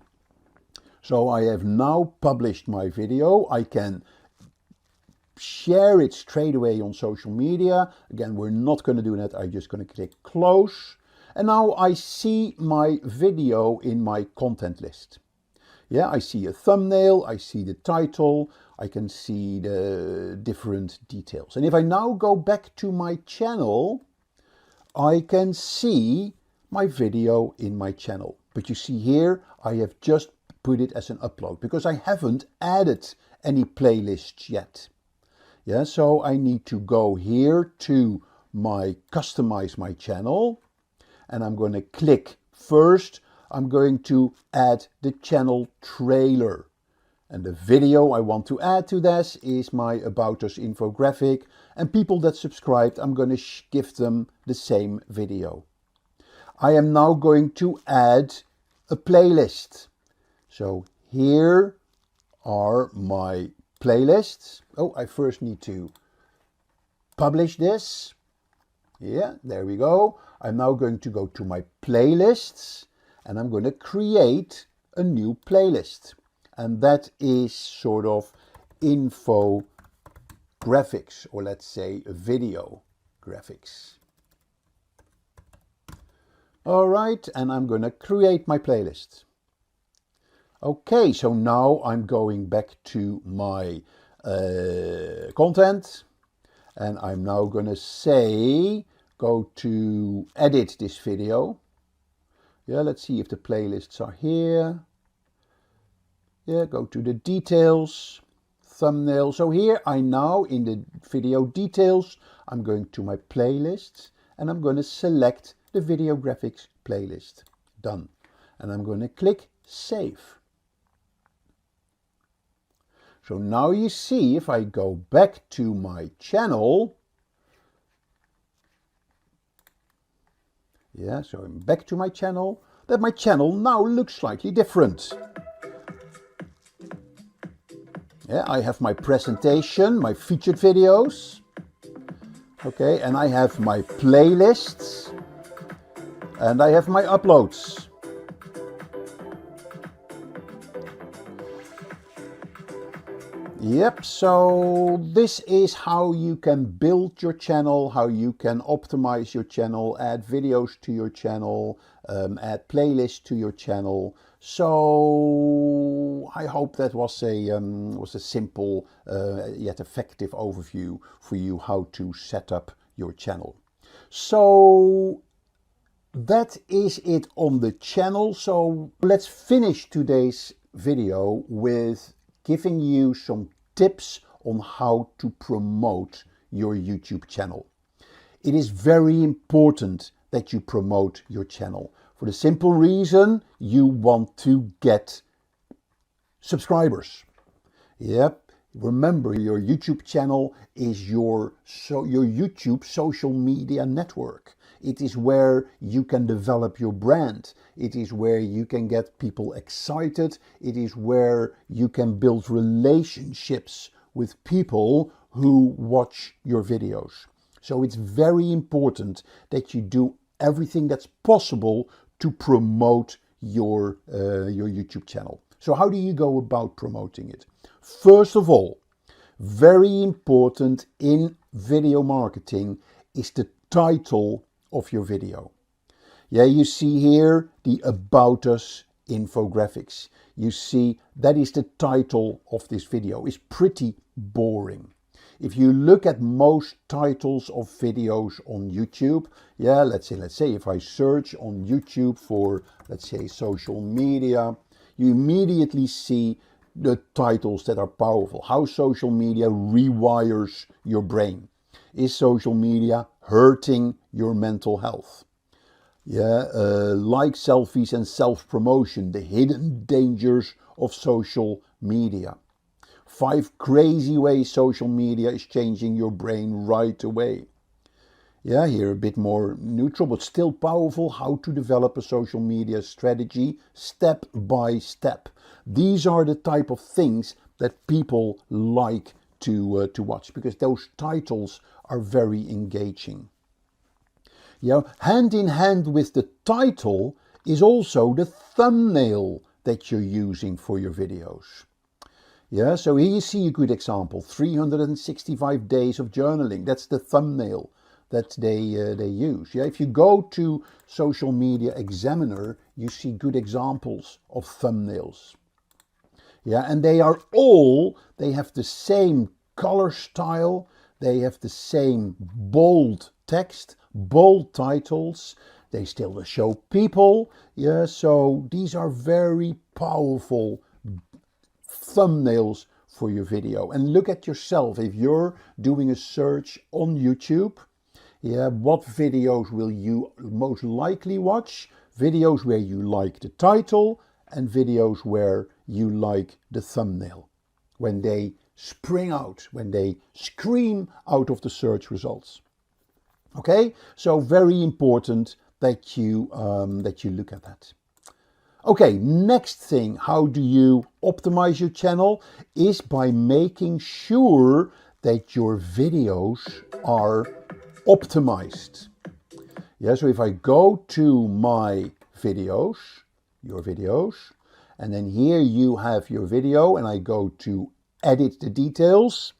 So I have now published my video. I can share it straight away on social media. Again, we're not going to do that. I'm just going to click close. And now I see my video in my content list. Yeah, I see a thumbnail, I see the title, I can see the different details. And if I now go back to my channel, I can see my video in my channel. But you see here, I have just put it as an upload because I haven't added any playlists yet. Yeah, so I need to go here to my customize my channel, and I'm going to click first. I'm going to add the channel trailer. And the video I want to add to this is my About Us infographic. And people that subscribed, I'm going to give them the same video. I am now going to add a playlist. So here are my playlists. Oh, I first need to publish this. Yeah, there we go. I'm now going to go to my playlists, and I'm going to create a new playlist. And that is sort of info graphics, or let's say video graphics. All right, and I'm going to create my playlist. Okay, so now I'm going back to my content, and I'm now going to say, go to edit this video. Yeah, let's see if the playlists are here. Yeah, go to the details, thumbnail. So here I now, in the video details, I'm going to my playlists, and I'm going to select the video graphics playlist. Done. And I'm going to click save. So now you see, if I go back to my channel, yeah, so I'm back to my channel, that my channel now looks slightly different. Yeah, I have my presentation, my featured videos, okay, and I have my playlists, and I have my uploads. Yep, so this is how you can build your channel, how you can optimize your channel, add videos to your channel, add playlists to your channel. So I hope that was a simple yet effective overview for you how to set up your channel. So that is it on the channel. So let's finish today's video with giving you some tips on how to promote your YouTube channel. It is very important that you promote your channel for the simple reason you want to get subscribers. Yep. Remember, your YouTube channel is your YouTube social media network. It is where you can develop your brand. It is where you can get people excited. It is where you can build relationships with people who watch your videos. So it's very important that you do everything that's possible to promote your YouTube channel. So how do you go about promoting it? First of all, very important in video marketing is the title of your video. Yeah, you see here the About Us infographics. You see that is the title of this video. It's pretty boring. If you look at most titles of videos on YouTube, yeah, let's say if I search on YouTube for, let's say, social media, you immediately see the titles that are powerful. How social media rewires your brain. Is social media hurting your mental health? Yeah, like selfies and self-promotion, the hidden dangers of social media. 5 crazy ways social media is changing your brain right away. Yeah, here a bit more neutral, but still powerful. How to develop a social media strategy step by step. These are the type of things that people like to watch because those titles are very engaging. Yeah, hand in hand with the title is also the thumbnail that you're using for your videos. Yeah, so here you see a good example, 365 days of journaling. That's the thumbnail that they use. Yeah, if you go to Social Media Examiner, you see good examples of thumbnails. Yeah, and they have the same color style, they have the same bold text, bold titles, they still show people. Yeah, so these are very powerful thumbnails for your video. And look at yourself. If you're doing a search on YouTube, yeah, what videos will you most likely watch? Videos where you like the title and videos where you like the thumbnail. When they spring out, when they scream out of the search results. Okay, so very important that you look at that. Okay, next thing, how do you optimize your channel is by making sure that your videos are optimized. Yeah, so if I go to my videos, your videos, and then here you have your video and I go to edit the details,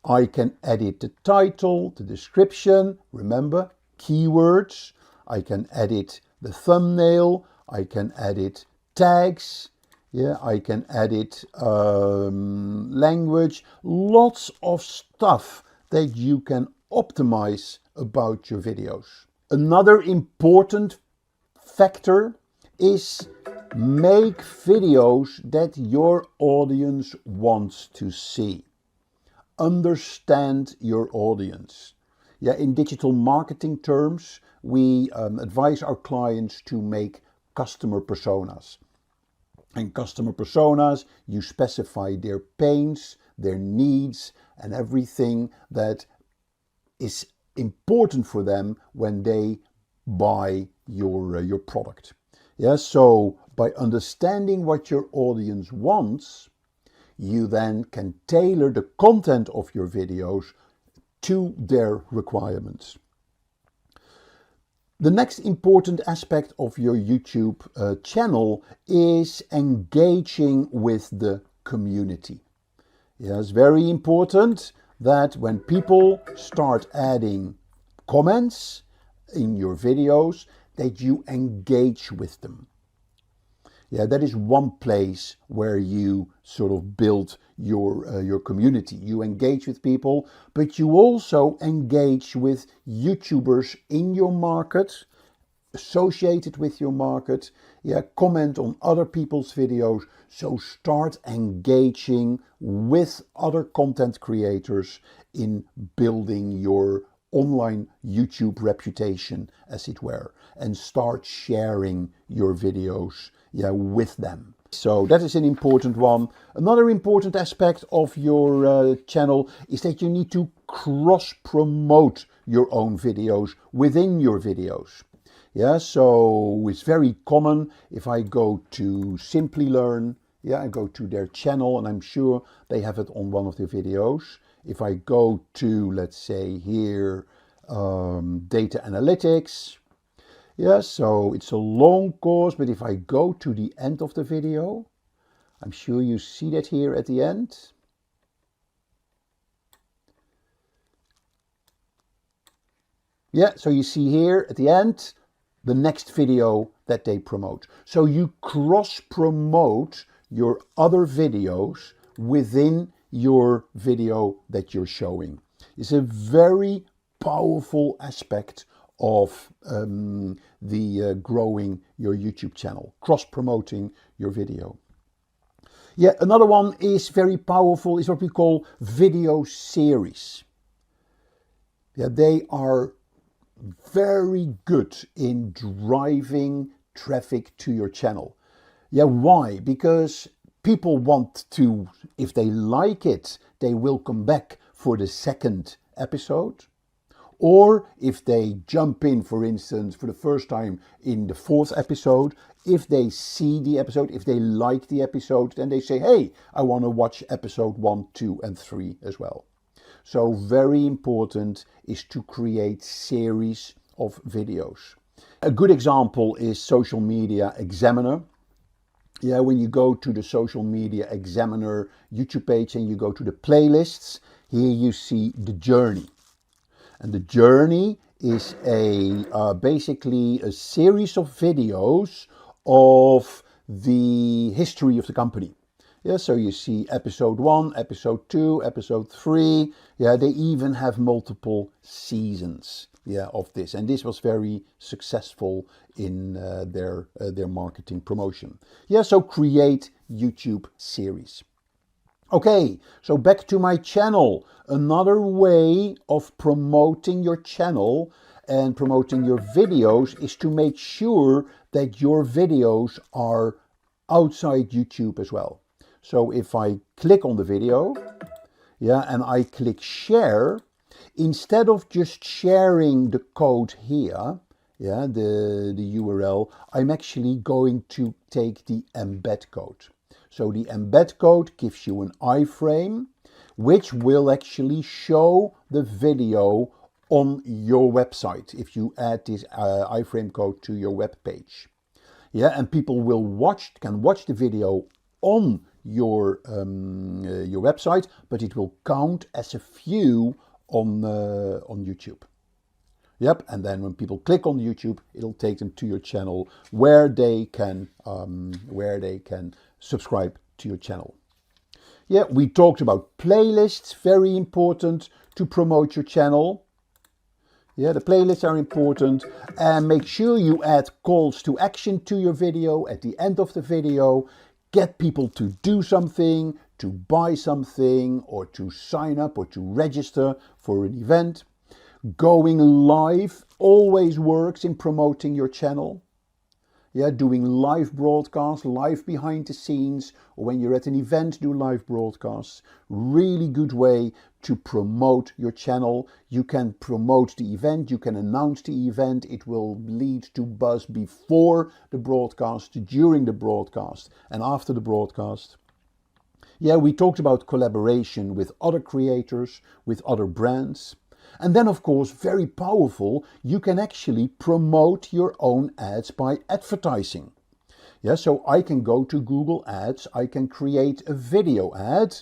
I can edit the title, the description, remember, keywords. I can edit the thumbnail, I can edit tags, yeah, I can edit language, lots of stuff that you can optimize about your videos. Another important factor is make videos that your audience wants to see. Understand your audience. Yeah, in digital marketing terms, we advise our clients to make customer personas. In customer personas, you specify their pains, their needs, and everything that is important for them when they buy your product. Yeah, so by understanding what your audience wants, you then can tailor the content of your videos to their requirements. The next important aspect of your YouTube channel is engaging with the community. Yeah, it's very important that when people start adding comments in your videos, that you engage with them. Yeah, that is one place where you sort of build your community. You engage with people, but you also engage with YouTubers in your market, associated with your market. Yeah, comment on other people's videos. So start engaging with other content creators in building your online YouTube reputation, as it were, and start sharing your videos, yeah, with them. So that is an important one. Another important aspect of your channel is that you need to cross-promote your own videos within your videos. Yeah, so it's very common if I go to Simplilearn, yeah, I go to their channel and I'm sure they have it on one of their videos. If I go to, let's say here, data analytics, yeah, so it's a long course, but if I go to the end of the video, I'm sure you see that here at the end. Yeah, so you see here at the end, the next video that they promote. So you cross-promote your other videos within your video that you're showing. It's a very powerful aspect of growing your YouTube channel, cross-promoting your video. Yeah, another one is very powerful, is what we call video series. Yeah, they are very good in driving traffic to your channel. Yeah, why? Because people want to, if they like it, they will come back for the second episode. Or if they jump in, for instance, for the first time in the fourth episode, if they see the episode, if they like the episode, then they say, hey, I want to watch episode 1, 2, and 3 as well. So very important is to create series of videos. A good example is Social Media Examiner. Yeah, when you go to the Social Media Examiner YouTube page and you go to the playlists, here you see the journey. And the journey is basically a series of videos of the history of the company. Yeah, so you see episode 1, episode 2, episode 3. Yeah, they even have multiple seasons, yeah, of this. And this was very successful in their marketing promotion. Yeah, so create YouTube series. Okay, so back to my channel. Another way of promoting your channel and promoting your videos is to make sure that your videos are outside YouTube as well. So if I click on the video, yeah, and I click share, instead of just sharing the code here, yeah, the URL, I'm actually going to take the embed code. So the embed code gives you an iframe, which will actually show the video on your website if you add this iframe code to your web page. Yeah, and people will can watch the video on your website, but it will count as a view on YouTube. Yep, and then when people click on YouTube, it'll take them to your channel where they can subscribe to your channel. Yeah, we talked about playlists, very important to promote your channel. Yeah, the playlists are important, and make sure you add calls to action to your video at the end of the video. Get people to do something, to buy something, or to sign up or to register for an event. Going live always works in promoting your channel. Yeah, doing live broadcasts, live behind the scenes, or when you're at an event, do live broadcasts. Really good way to promote your channel. You can promote the event, you can announce the event. It will lead to buzz before the broadcast, during the broadcast, and after the broadcast. Yeah, we talked about collaboration with other creators, with other brands. And then, of course, very powerful, you can actually promote your own ads by advertising. Yeah, so I can go to Google Ads, I can create a video ad,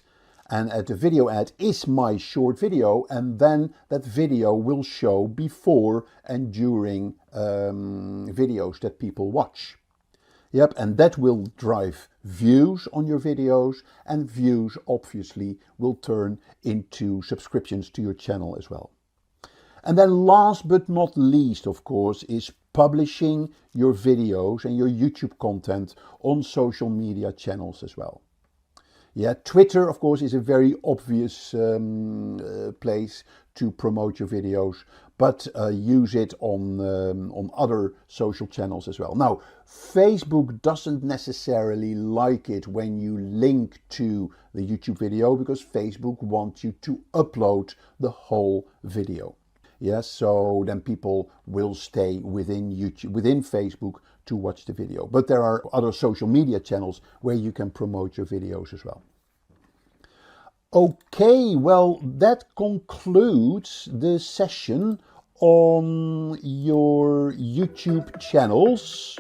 and the video ad is my short video, and then that video will show before and during videos that people watch. Yep, and that will drive views on your videos, and views obviously will turn into subscriptions to your channel as well. And then last but not least, of course, is publishing your videos and your YouTube content on social media channels as well. Yeah, Twitter, of course, is a very obvious place to promote your videos, but use it on other social channels as well. Now, Facebook doesn't necessarily like it when you link to the YouTube video, because Facebook wants you to upload the whole video. Yes, so then people will stay within YouTube, within Facebook to watch the video. But there are other social media channels where you can promote your videos as well. Okay, well, that concludes the session on your YouTube channels.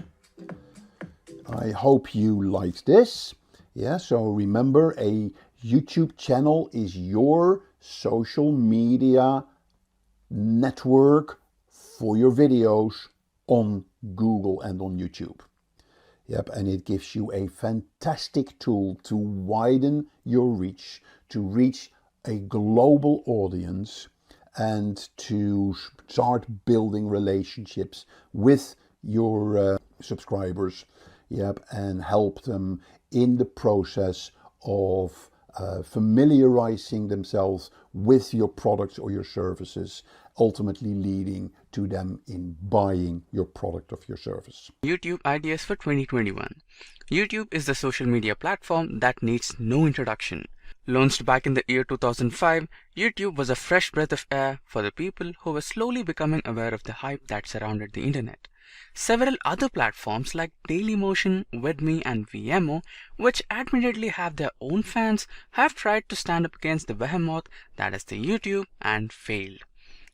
I hope you liked this. Yeah, so remember, a YouTube channel is your social media network for your videos on Google and on YouTube. Yep, and it gives you a fantastic tool to widen your reach, to reach a global audience, and to start building relationships with your subscribers. Yep, and help them in the process of familiarizing themselves with your products or your services, ultimately leading to them in buying your product or your service. YouTube ideas for 2021. YouTube is the social media platform that needs no introduction. Launched back in the year 2005, YouTube was a fresh breath of air for the people who were slowly becoming aware of the hype that surrounded the internet. Several other platforms like Dailymotion, Vidme, and Vimeo, which admittedly have their own fans, have tried to stand up against the behemoth that is the YouTube and failed.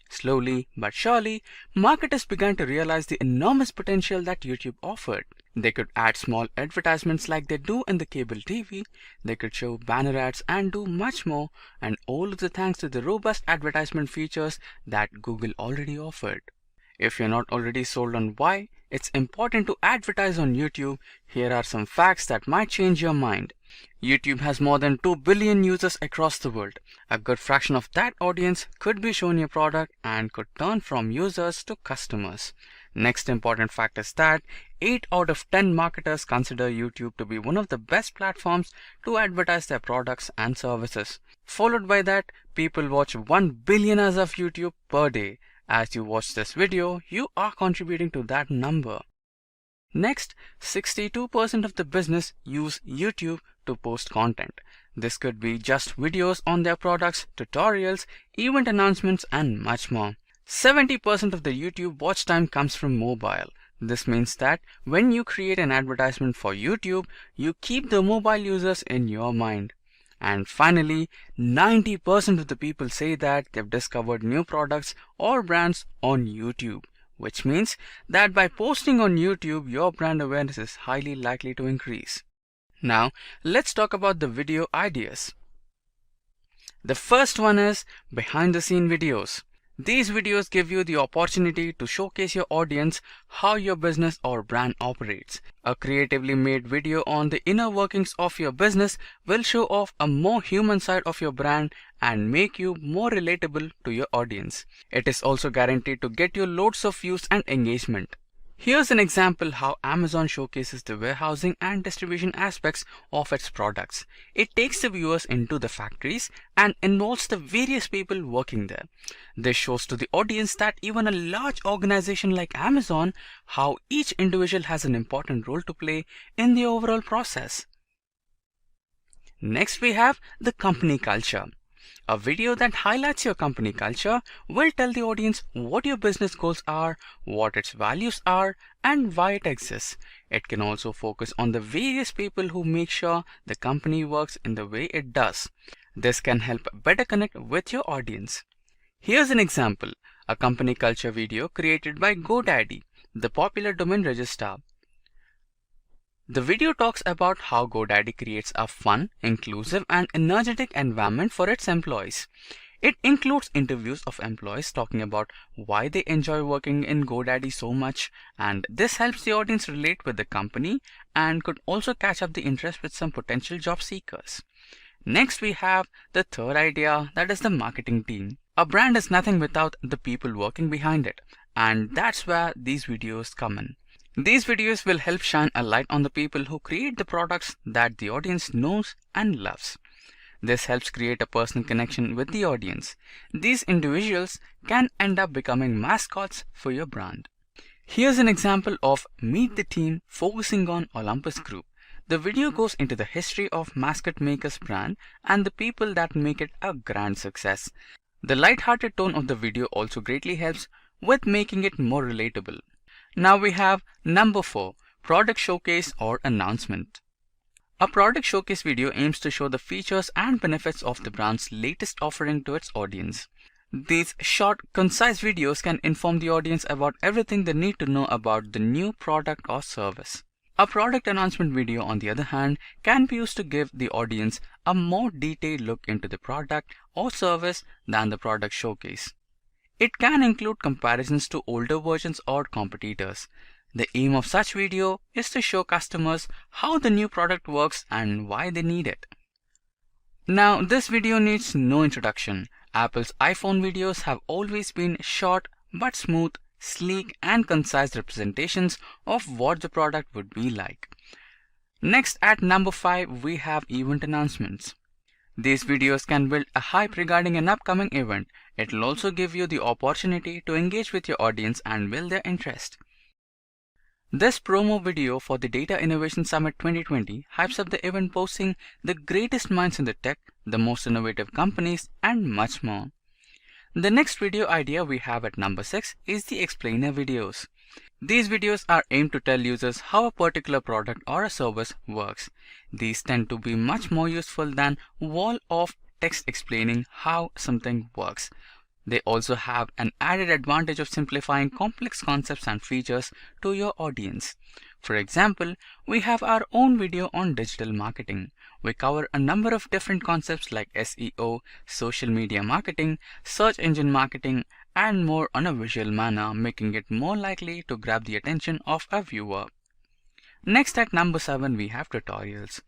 Slowly but surely, marketers began to realize the enormous potential that YouTube offered. They could add small advertisements like they do in the cable TV, they could show banner ads and do much more, and all of the thanks to the robust advertisement features that Google already offered. If you're not already sold on why it's important to advertise on YouTube, here are some facts that might change your mind. YouTube has more than 2 billion users across the world. A good fraction of that audience could be shown your product and could turn from users to customers. Next important fact is that 8 out of 10 marketers consider YouTube to be one of the best platforms to advertise their products and services. Followed by that, people watch 1 billion hours of YouTube per day. As you watch this video, you are contributing to that number. Next, 62% of the business use YouTube to post content. This could be just videos on their products, tutorials, event announcements, and much more. 70% of the YouTube watch time comes from mobile. This means that when you create an advertisement for YouTube, you keep the mobile users in your mind. And finally, 90% of the people say that they've discovered new products or brands on YouTube, which means that by posting on YouTube, your brand awareness is highly likely to increase. Now, let's talk about the video ideas. The first one is behind the scene videos. These videos give you the opportunity to showcase your audience how your business or brand operates. A creatively made video on the inner workings of your business will show off a more human side of your brand and make you more relatable to your audience. It is also guaranteed to get you loads of views and engagement. Here's an example how Amazon showcases the warehousing and distribution aspects of its products. It takes the viewers into the factories and involves the various people working there. This shows to the audience that even a large organization like Amazon, how each individual has an important role to play in the overall process. Next we have the company culture. A video that highlights your company culture will tell the audience what your business goals are, what its values are, and why it exists. It can also focus on the various people who make sure the company works in the way it does. This can help better connect with your audience. Here's an example, a company culture video created by GoDaddy, the popular domain registrar. The video talks about how GoDaddy creates a fun, inclusive, and energetic environment for its employees. It includes interviews of employees talking about why they enjoy working in GoDaddy so much, and this helps the audience relate with the company and could also catch up the interest with some potential job seekers. Next we have the third idea, that is the marketing team. A brand is nothing without the people working behind it, and that's where these videos come in. These videos will help shine a light on the people who create the products that the audience knows and loves. This helps create a personal connection with the audience. These individuals can end up becoming mascots for your brand. Here's an example of Meet the Team focusing on Olympus Group. The video goes into the history of Mascot Maker's brand and the people that make it a grand success. The light-hearted tone of the video also greatly helps with making it more relatable. Now we have number 4, product showcase or announcement. A product showcase video aims to show the features and benefits of the brand's latest offering to its audience. These short, concise videos can inform the audience about everything they need to know about the new product or service. A product announcement video, on the other hand, can be used to give the audience a more detailed look into the product or service than the product showcase. It can include comparisons to older versions or competitors. The aim of such video is to show customers how the new product works and why they need it. Now, this video needs no introduction. Apple's iPhone videos have always been short but smooth, sleek, and concise representations of what the product would be like. Next, at number 5, we have event announcements. These videos can build a hype regarding an upcoming event. It will also give you the opportunity to engage with your audience and build their interest. This promo video for the Data Innovation Summit 2020 hypes up the event, boasting the greatest minds in the tech, the most innovative companies, and much more. The next video idea we have at number 6 is the explainer videos. These videos are aimed to tell users how a particular product or a service works. These tend to be much more useful than wall of text explaining how something works. They also have an added advantage of simplifying complex concepts and features to your audience. For example, we have our own video on digital marketing. We cover a number of different concepts like SEO, social media marketing, search engine marketing, and more on a visual manner, making it more likely to grab the attention of a viewer. Next, at number 7, we have tutorials.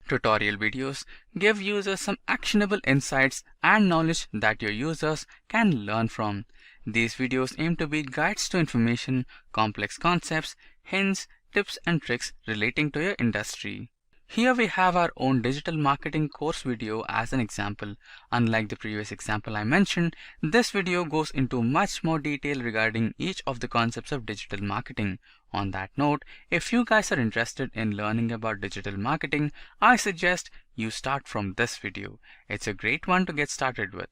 Tutorial videos give users some actionable insights and knowledge that your users can learn from. These videos aim to be guides to information, complex concepts, hints, tips and tricks relating to your industry. Here we have our own digital marketing course video as an example. Unlike the previous example I mentioned, this video goes into much more detail regarding each of the concepts of digital marketing. On that note, if you guys are interested in learning about digital marketing, I suggest you start from this video. It's a great one to get started with.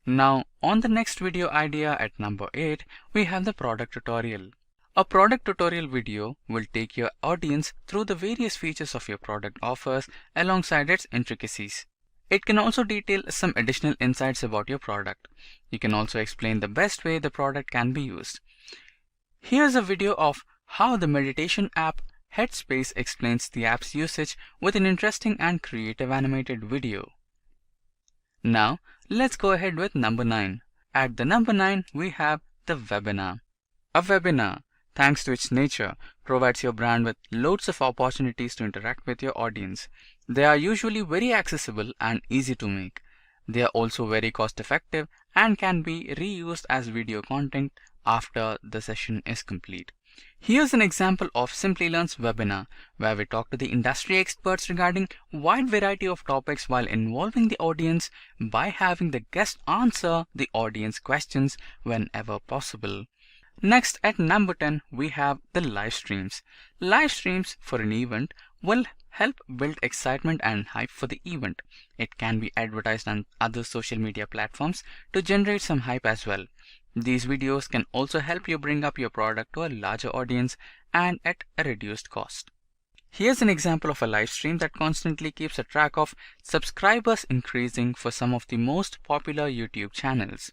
Now, on the next video idea at number 8, we have the product tutorial. A product tutorial video will take your audience through the various features of your product offers alongside its intricacies. It can also detail some additional insights about your product. You can also explain the best way the product can be used. Here's a video of how the meditation app Headspace explains the app's usage with an interesting and creative animated video. Now, let's go ahead with number 9. At the number 9, we have the webinar. A webinar, thanks to its nature, provides your brand with loads of opportunities to interact with your audience. They are usually very accessible and easy to make. They are also very cost effective and can be reused as video content after the session is complete. Here's an example of Simplilearn's webinar, where we talk to the industry experts regarding a wide variety of topics while involving the audience by having the guest answer the audience questions whenever possible. Next, at number 10, we have the live streams. Live streams for an event will help build excitement and hype for the event. It can be advertised on other social media platforms to generate some hype as well. These videos can also help you bring up your product to a larger audience and at a reduced cost. Here's an example of a live stream that constantly keeps a track of subscribers increasing for some of the most popular YouTube channels.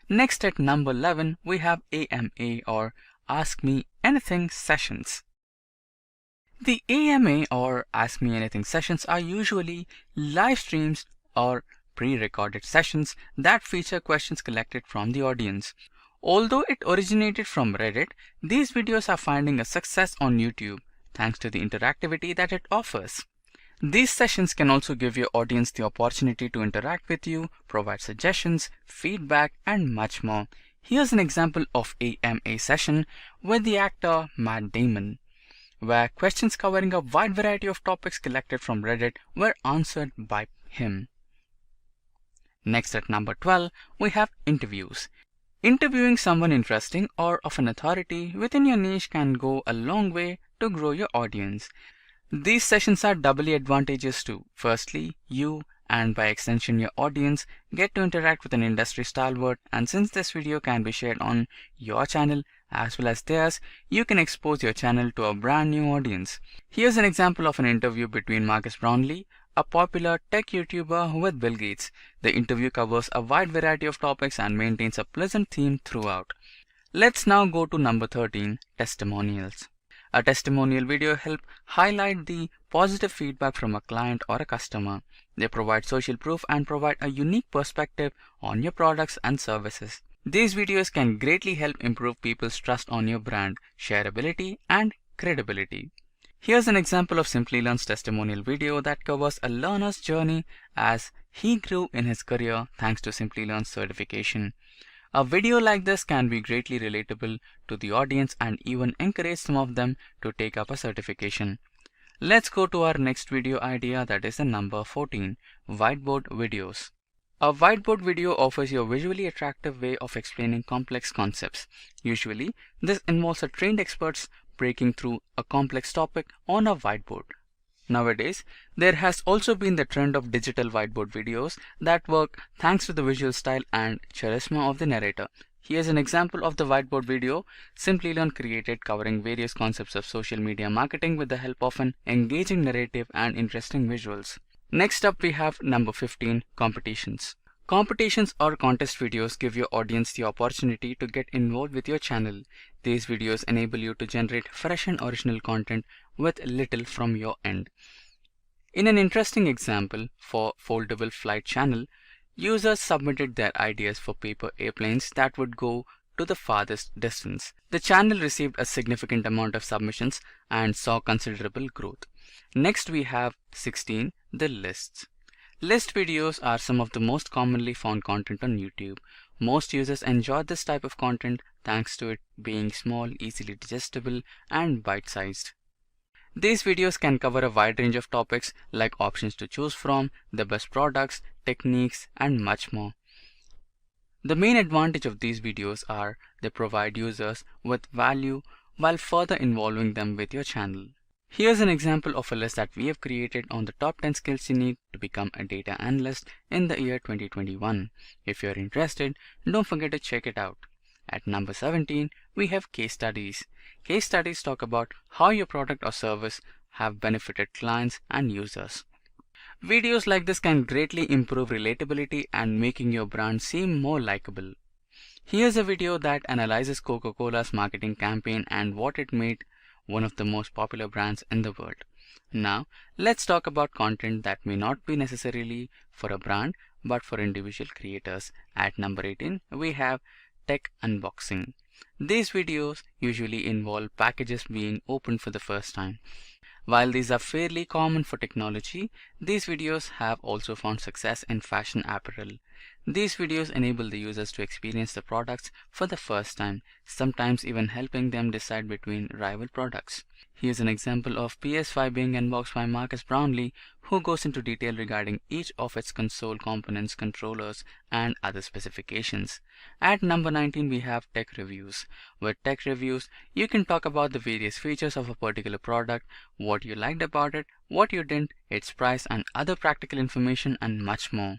Next, at number 11, we have AMA or Ask Me Anything sessions. The AMA or Ask Me Anything sessions are usually live streams or pre-recorded sessions that feature questions collected from the audience. Although it originated from Reddit, these videos are finding a success on YouTube thanks to the interactivity that it offers. These sessions can also give your audience the opportunity to interact with you, provide suggestions, feedback, and much more. Here's an example of AMA session with the actor Matt Damon, where questions covering a wide variety of topics collected from Reddit were answered by him. Next, at number 12, we have interviews. Interviewing someone interesting or of an authority within your niche can go a long way to grow your audience. These sessions are doubly advantageous too. Firstly, you and by extension your audience get to interact with an industry stalwart, and since this video can be shared on your channel as well as theirs, you can expose your channel to a brand new audience. Here's an example of an interview between Marcus Brownlee, a popular tech YouTuber, with Bill Gates. The interview covers a wide variety of topics and maintains a pleasant theme throughout. Let's now go to number 13, testimonials. A testimonial video helps highlight the positive feedback from a client or a customer. They provide social proof and provide a unique perspective on your products and services. These videos can greatly help improve people's trust on your brand, shareability, and credibility. Here's an example of Simplilearn's testimonial video that covers a learner's journey as he grew in his career thanks to Simplilearn's certification. A video like this can be greatly relatable to the audience and even encourage some of them to take up a certification. Let's go to our next video idea, that is the number 14, whiteboard videos. A whiteboard video offers you a visually attractive way of explaining complex concepts. Usually, this involves a trained experts breaking through a complex topic on a whiteboard. Nowadays, there has also been the trend of digital whiteboard videos that work thanks to the visual style and charisma of the narrator. Here's an example of the whiteboard video Simplilearn created covering various concepts of social media marketing with the help of an engaging narrative and interesting visuals. Next up, we have number 15, competitions. Competitions or contest videos give your audience the opportunity to get involved with your channel. These videos enable you to generate fresh and original content with little from your end. In an interesting example for Foldable Flight channel, users submitted their ideas for paper airplanes that would go to the farthest distance. The channel received a significant amount of submissions and saw considerable growth. Next, we have 16, the lists. List videos are some of the most commonly found content on YouTube. Most users enjoy this type of content thanks to it being small, easily digestible, and bite-sized. These videos can cover a wide range of topics like options to choose from, the best products, techniques, and much more. The main advantage of these videos are they provide users with value while further involving them with your channel. Here's an example of a list that we have created on the top 10 skills you need to become a data analyst in the year 2021. If you're interested, don't forget to check it out. At number 17, we have case studies. Case studies talk about how your product or service have benefited clients and users. Videos like this can greatly improve relatability and making your brand seem more likable. Here's a video that analyzes Coca-Cola's marketing campaign and what it made one of the most popular brands in the world. Now, let's talk about content that may not be necessarily for a brand but for individual creators. At number 18, we have tech unboxing. These videos usually involve packages being opened for the first time. While these are fairly common for technology, these videos have also found success in fashion apparel. These videos enable the users to experience the products for the first time, sometimes even helping them decide between rival products. Here's an example of PS5 being unboxed by Marcus Brownlee, who goes into detail regarding each of its console components, controllers, and other specifications. At number 19, we have tech reviews. With tech reviews, you can talk about the various features of a particular product, what you liked about it, what you didn't, its price, and other practical information, and much more.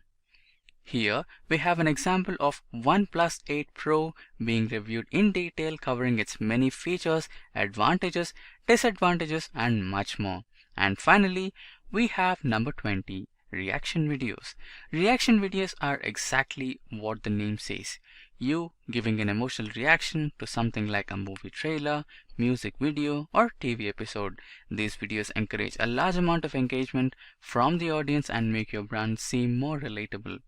Here we have an example of OnePlus 8 Pro being reviewed in detail, covering its many features, advantages, disadvantages, and much more. And finally, we have number 20, reaction videos. Reaction videos are exactly what the name says. You giving an emotional reaction to something like a movie trailer, music video, or TV episode. These videos encourage a large amount of engagement from the audience and make your brand seem more relatable.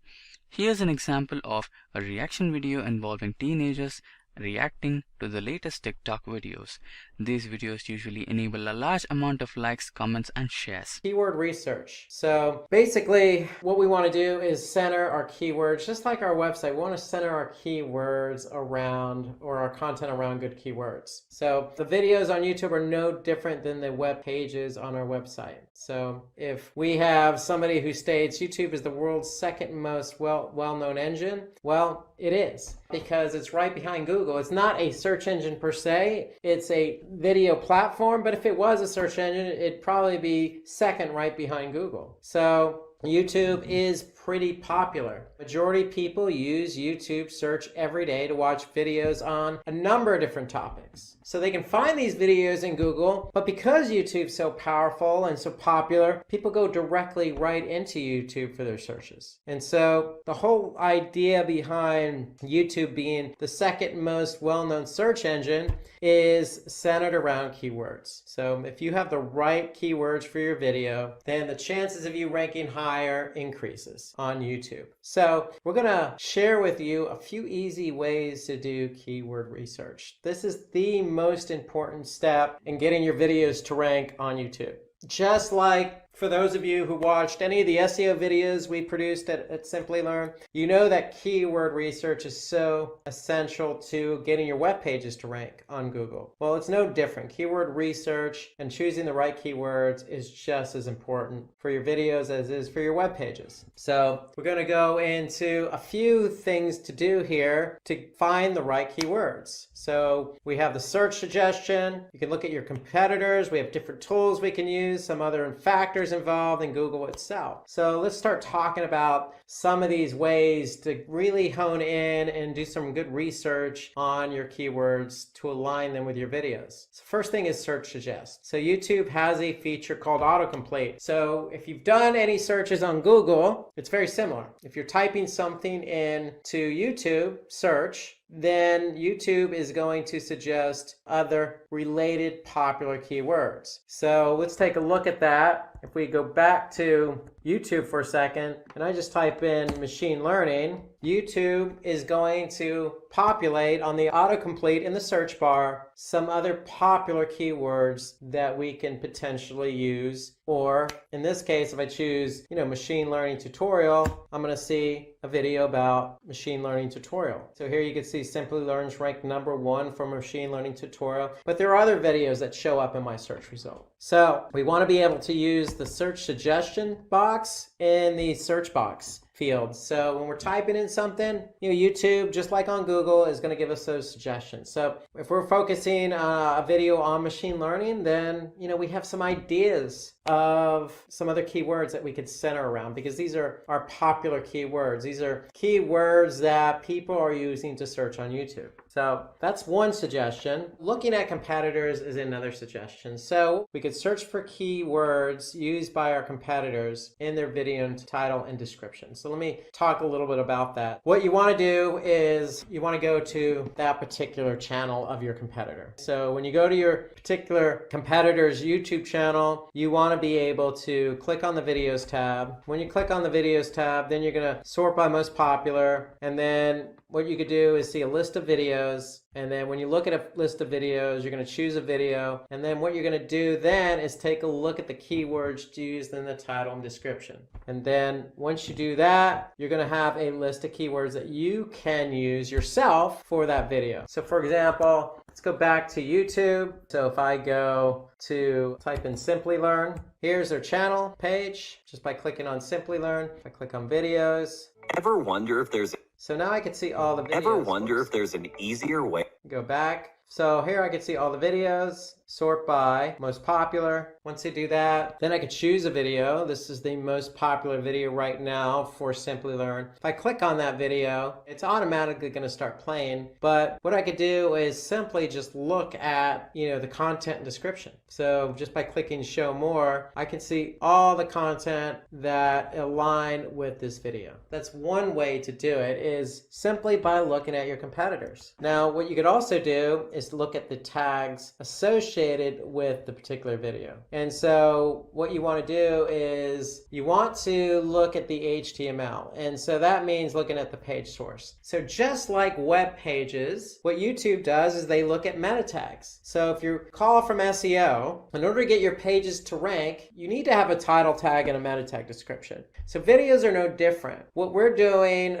Here's an example of a reaction video involving teenagers reacting to the latest TikTok videos. These videos usually enable a large amount of likes, comments, and shares. Keyword research. So basically what we want to do is center our keywords, just like our website. We want to center our keywords around, or our content around, good keywords. So the videos on YouTube are no different than the web pages on our website. So if we have somebody who states YouTube is the world's second most well-known engine, well, it is, because it's right behind Google. It's not a search engine per se, it's a video platform, but if it was a search engine, it'd probably be second right behind Google. So YouTube is pretty popular. Majority of people use YouTube search every day to watch videos on a number of different topics. So they can find these videos in Google, but because YouTube's so powerful and so popular, people go directly right into YouTube for their searches. And so the whole idea behind YouTube being the second most well-known search engine is centered around keywords. So if you have the right keywords for your video, then the chances of you ranking higher increases on YouTube. So we're going to share with you a few easy ways to do keyword research. This is the most important step in getting your videos to rank on YouTube. Just like for those of you who watched any of the SEO videos we produced at Simplilearn, you know that keyword research is so essential to getting your web pages to rank on Google. Well, it's no different. Keyword research and choosing the right keywords is just as important for your videos as it is for your web pages. So we're going to go into a few things to do here to find the right keywords. So we have the search suggestion. You can look at your competitors. We have different tools we can use, some other factors involved in Google itself. So let's start talking about some of these ways to really hone in and do some good research on your keywords to align them with your videos. So first thing is search suggest. So YouTube has a feature called autocomplete. So if you've done any searches on Google, it's very similar. If you're typing something into YouTube search, then YouTube is going to suggest other related popular keywords. So let's take a look at that. If we go back to YouTube for a second, and I just type in machine learning, YouTube is going to populate on the autocomplete in the search bar some other popular keywords that we can potentially use. Or in this case, if I choose, machine learning tutorial, I'm going to see a video about machine learning tutorial. So here you can see Simplilearn's ranked #1 for machine learning tutorial, but there are other videos that show up in my search result. So we want to be able to use the search suggestion box in the search box field. So when we're typing in something, YouTube, just like on Google, is going to give us those suggestions. So if we're focusing a video on machine learning, then we have some ideas of some other keywords that we could center around, because these are our popular keywords. These are keywords that people are using to search on YouTube. So that's one suggestion. Looking at competitors is another suggestion. So we could search for keywords used by our competitors in their video title and description. So let me talk a little bit about that. What you want to do is you want to go to that particular channel of your competitor. So when you go to your particular competitor's YouTube channel, you want want to be able to click on the videos tab. When you click on the videos tab, then you're going to sort by most popular, and then what you could do is see a list of videos, and then when you look at a list of videos, you're going to choose a video, and then what you're going to do then is take a look at the keywords used in the title and description. And then once you do that, you're going to have a list of keywords that you can use yourself for that video. So for example, let's go back to YouTube. So if I go to type in Simplilearn, here's their channel page just by clicking on Simplilearn. If I click on videos. Ever wonder if there's So now I can see all the videos. Ever wonder if there's an easier way? Go back. So here I can see all the videos, sort by most popular. Once I do that, then I can choose a video. This is the most popular video right now for Simplilearn. If I click on that video, it's automatically going to start playing. But what I could do is simply just look at, the content and description. So just by clicking show more, I can see all the content that align with this video. That's one way to do it, is simply by looking at your competitors. Now, what you could also do is look at the tags associated with the particular video. And so what you want to do is you want to look at the HTML. And so that means looking at the page source. So just like web pages, what YouTube does is they look at meta tags. So if you call from SEO, in order to get your pages to rank, you need to have a title tag and a meta tag description. So videos are no different. What we're doing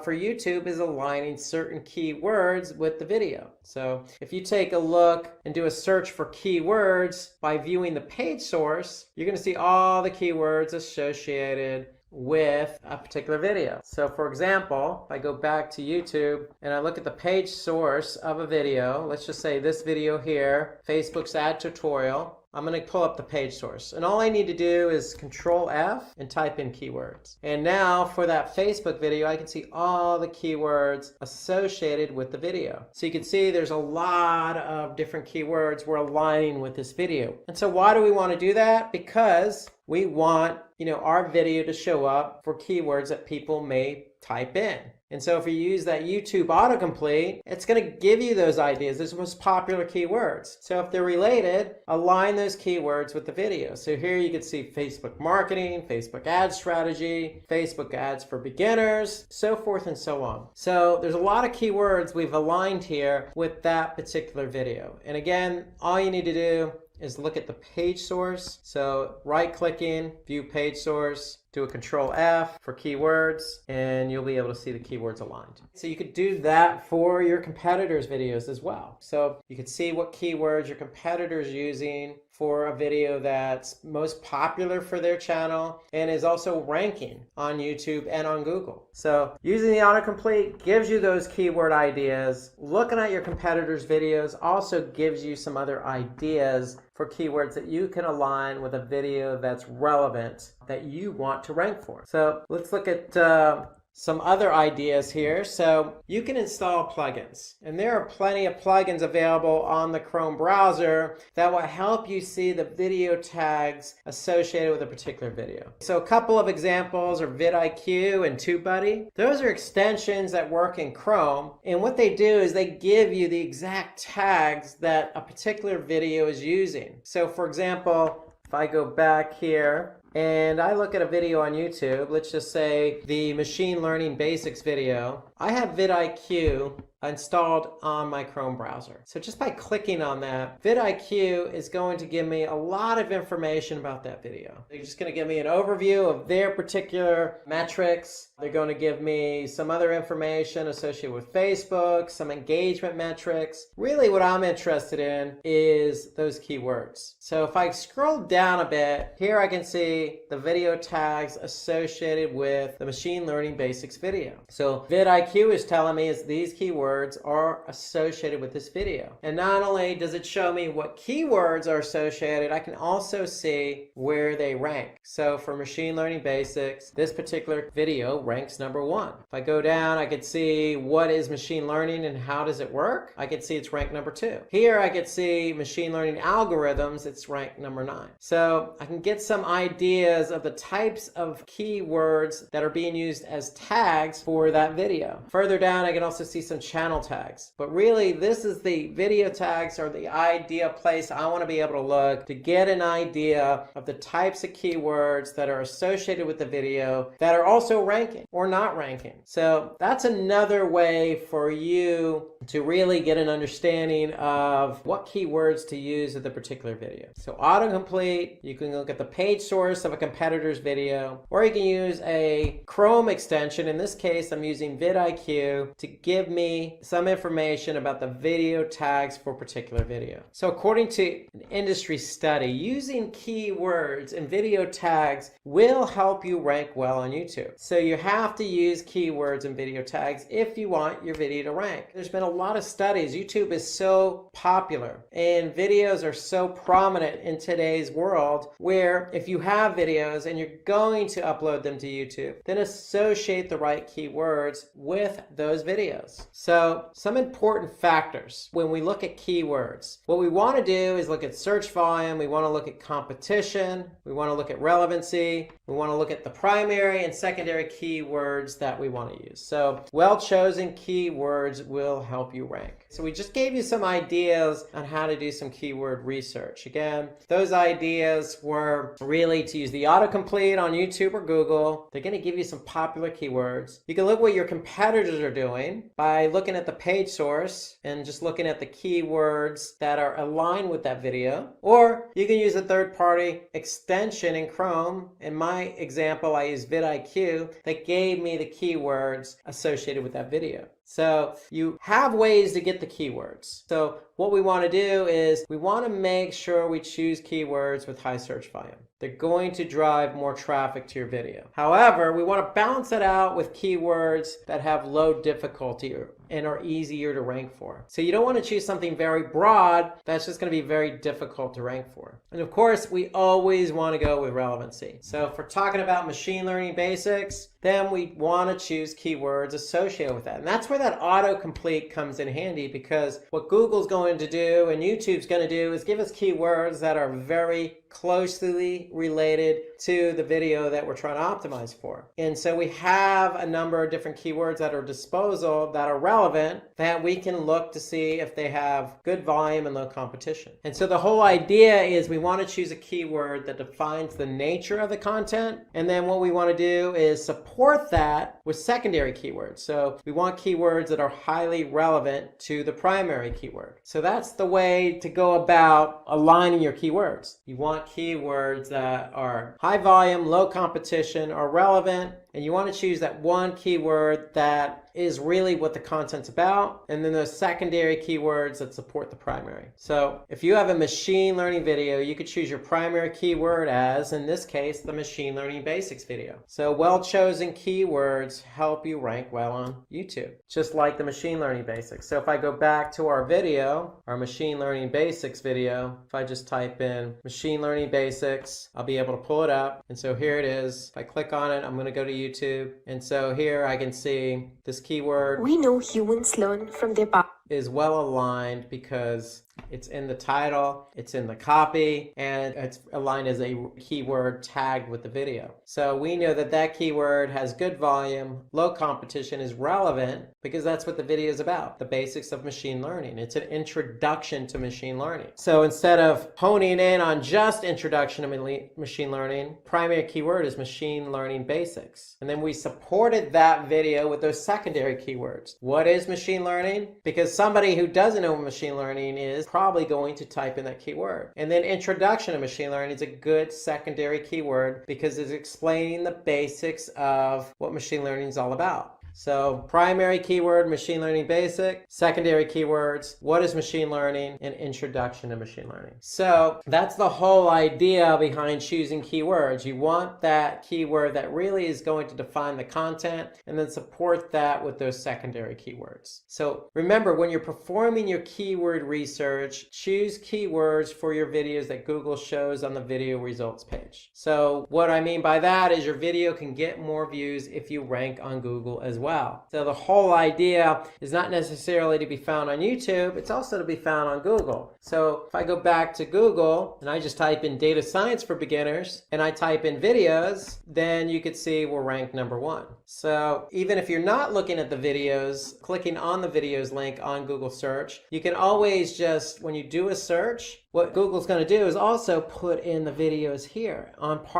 for YouTube is aligning certain keywords with the video. So if you take a look and do a search for keywords by viewing the page source, you're going to see all the keywords associated with a particular video. So for example, if I go back to YouTube and I look at the page source of a video, let's just say this video here, Facebook's ad tutorial, I'm going to pull up the page source. And all I need to do is Control F and type in keywords. And now for that Facebook video, I can see all the keywords associated with the video. So you can see there's a lot of different keywords we're aligning with this video. And so why do we want to do that? Because we want, our video to show up for keywords that people may type in. And so if you use that YouTube autocomplete, it's going to give you those ideas, those most popular keywords. So if they're related, align those keywords with the video. So here you can see Facebook marketing, Facebook ad strategy, Facebook ads for beginners, so forth and so on. So there's a lot of keywords we've aligned here with that particular video. And again, all you need to do is look at the page source. So right-clicking, view page source, do a Control F for keywords, and you'll be able to see the keywords aligned. So you could do that for your competitors' videos as well. So you could see what keywords your competitors using for a video that's most popular for their channel and is also ranking on YouTube and on Google. So using the autocomplete gives you those keyword ideas. Looking at your competitors' videos also gives you some other ideas for keywords that you can align with a video that's relevant that you want to rank for. So let's look at some other ideas here. So you can install plugins, and there are plenty of plugins available on the Chrome browser that will help you see the video tags associated with a particular video. So a couple of examples are vidIQ and TubeBuddy. Those are extensions that work in Chrome, and what they do is they give you the exact tags that a particular video is using. So for example, if I go back here and I look at a video on YouTube, let's just say the machine learning basics video, I have vidIQ installed on my Chrome browser. So just by clicking on that, vidIQ is going to give me a lot of information about that video. They're just going to give me an overview of their particular metrics. They're going to give me some other information associated with Facebook, some engagement metrics. Really what I'm interested in is those keywords. So if I scroll down a bit, here I can see the video tags associated with the machine learning basics video. So vidIQ is telling me is these keywords are associated with this video. And not only does it show me what keywords are associated, I can also see where they rank. So for machine learning basics, this particular video ranks number 1. If I go down, I could see what is machine learning and how does it work. I could see it's ranked number 2. Here I could see machine learning algorithms, it's ranked number 9. So I can get some ideas of the types of keywords that are being used as tags for that video. Further down, I can also see some chat channel tags. But really, this is the video tags are the ideal place I want to be able to look to get an idea of the types of keywords that are associated with the video that are also ranking or not ranking. So that's another way for you to really get an understanding of what keywords to use in the particular video. So autocomplete, you can look at the page source of a competitor's video, or you can use a Chrome extension. In this case, I'm using vidIQ to give me some information about the video tags for a particular video. So according to an industry study, using keywords and video tags will help you rank well on YouTube. So you have to use keywords and video tags if you want your video to rank. There's been a lot of studies. YouTube is so popular and videos are so prominent in today's world, where if you have videos and you're going to upload them to YouTube, then associate the right keywords with those videos. So some important factors when we look at keywords. What we want to do is look at search volume, we want to look at competition, we want to look at relevancy, we want to look at the primary and secondary keywords that we want to use. So well-chosen keywords will help you rank. So we just gave you some ideas on how to do some keyword research. Again, those ideas were really to use the autocomplete on YouTube or Google. They're going to give you some popular keywords. You can look what your competitors are doing by looking at the page source and just looking at the keywords that are aligned with that video. Or you can use a third-party extension in Chrome. In my example, I used vidIQ that gave me the keywords associated with that video. So you have ways to get the keywords. So what we want to do is we want to make sure we choose keywords with high search volume. They're going to drive more traffic to your video. However, we want to balance it out with keywords that have low difficulty and are easier to rank for. So you don't want to choose something very broad that's just going to be very difficult to rank for. And of course, we always want to go with relevancy. So if we're talking about machine learning basics, then we want to choose keywords associated with that. And that's where that autocomplete comes in handy, because what Google's going to do and YouTube's going to do is give us keywords that are very closely related to the video that we're trying to optimize for. And so we have a number of different keywords at our disposal that are relevant that we can look to see if they have good volume and low competition. And so the whole idea is we want to choose a keyword that defines the nature of the content. And then what we want to do is support that with secondary keywords. So we want keywords that are highly relevant to the primary keyword. So that's the way to go about aligning your keywords. You want keywords that are high volume, low competition, are relevant, and you want to choose that one keyword that is really what the content's about, and then those secondary keywords that support the primary. So if you have a machine learning video, you could choose your primary keyword as, in this case, the machine learning basics video. So well-chosen keywords help you rank well on YouTube, just like the machine learning basics. So if I go back to our video, our machine learning basics video, if I just type in machine learning basics, I'll be able to pull it up. And so here it is. If I click on it, I'm going to go to YouTube. And so here I can see this keyword. We know humans learn from their past. Is well aligned because it's in the title, it's in the copy, and it's aligned as a keyword tagged with the video. So we know that that keyword has good volume, low competition, is relevant because that's what the video is about, the basics of machine learning. It's an introduction to machine learning. So instead of honing in on just introduction to machine learning, primary keyword is machine learning basics. And then we supported that video with those secondary keywords. What is machine learning? Because somebody who doesn't know what machine learning is probably going to type in that keyword. And then introduction to machine learning is a good secondary keyword because it's explaining the basics of what machine learning is all about. So primary keyword, machine learning basic, secondary keywords, what is machine learning, and introduction to machine learning. So that's the whole idea behind choosing keywords. You want that keyword that really is going to define the content and then support that with those secondary keywords. So remember, when you're performing your keyword research, choose keywords for your videos that Google shows on the video results page. So what I mean by that is your video can get more views if you rank on Google as well. So the whole idea is not necessarily to be found on YouTube, it's also to be found on Google. So if I go back to Google and I just type in data science for beginners and I type in videos, then you could see we're ranked #1. So even if you're not looking at the videos, clicking on the videos link on Google search, you can always just, when you do a search, what Google's going to do is also put in the videos here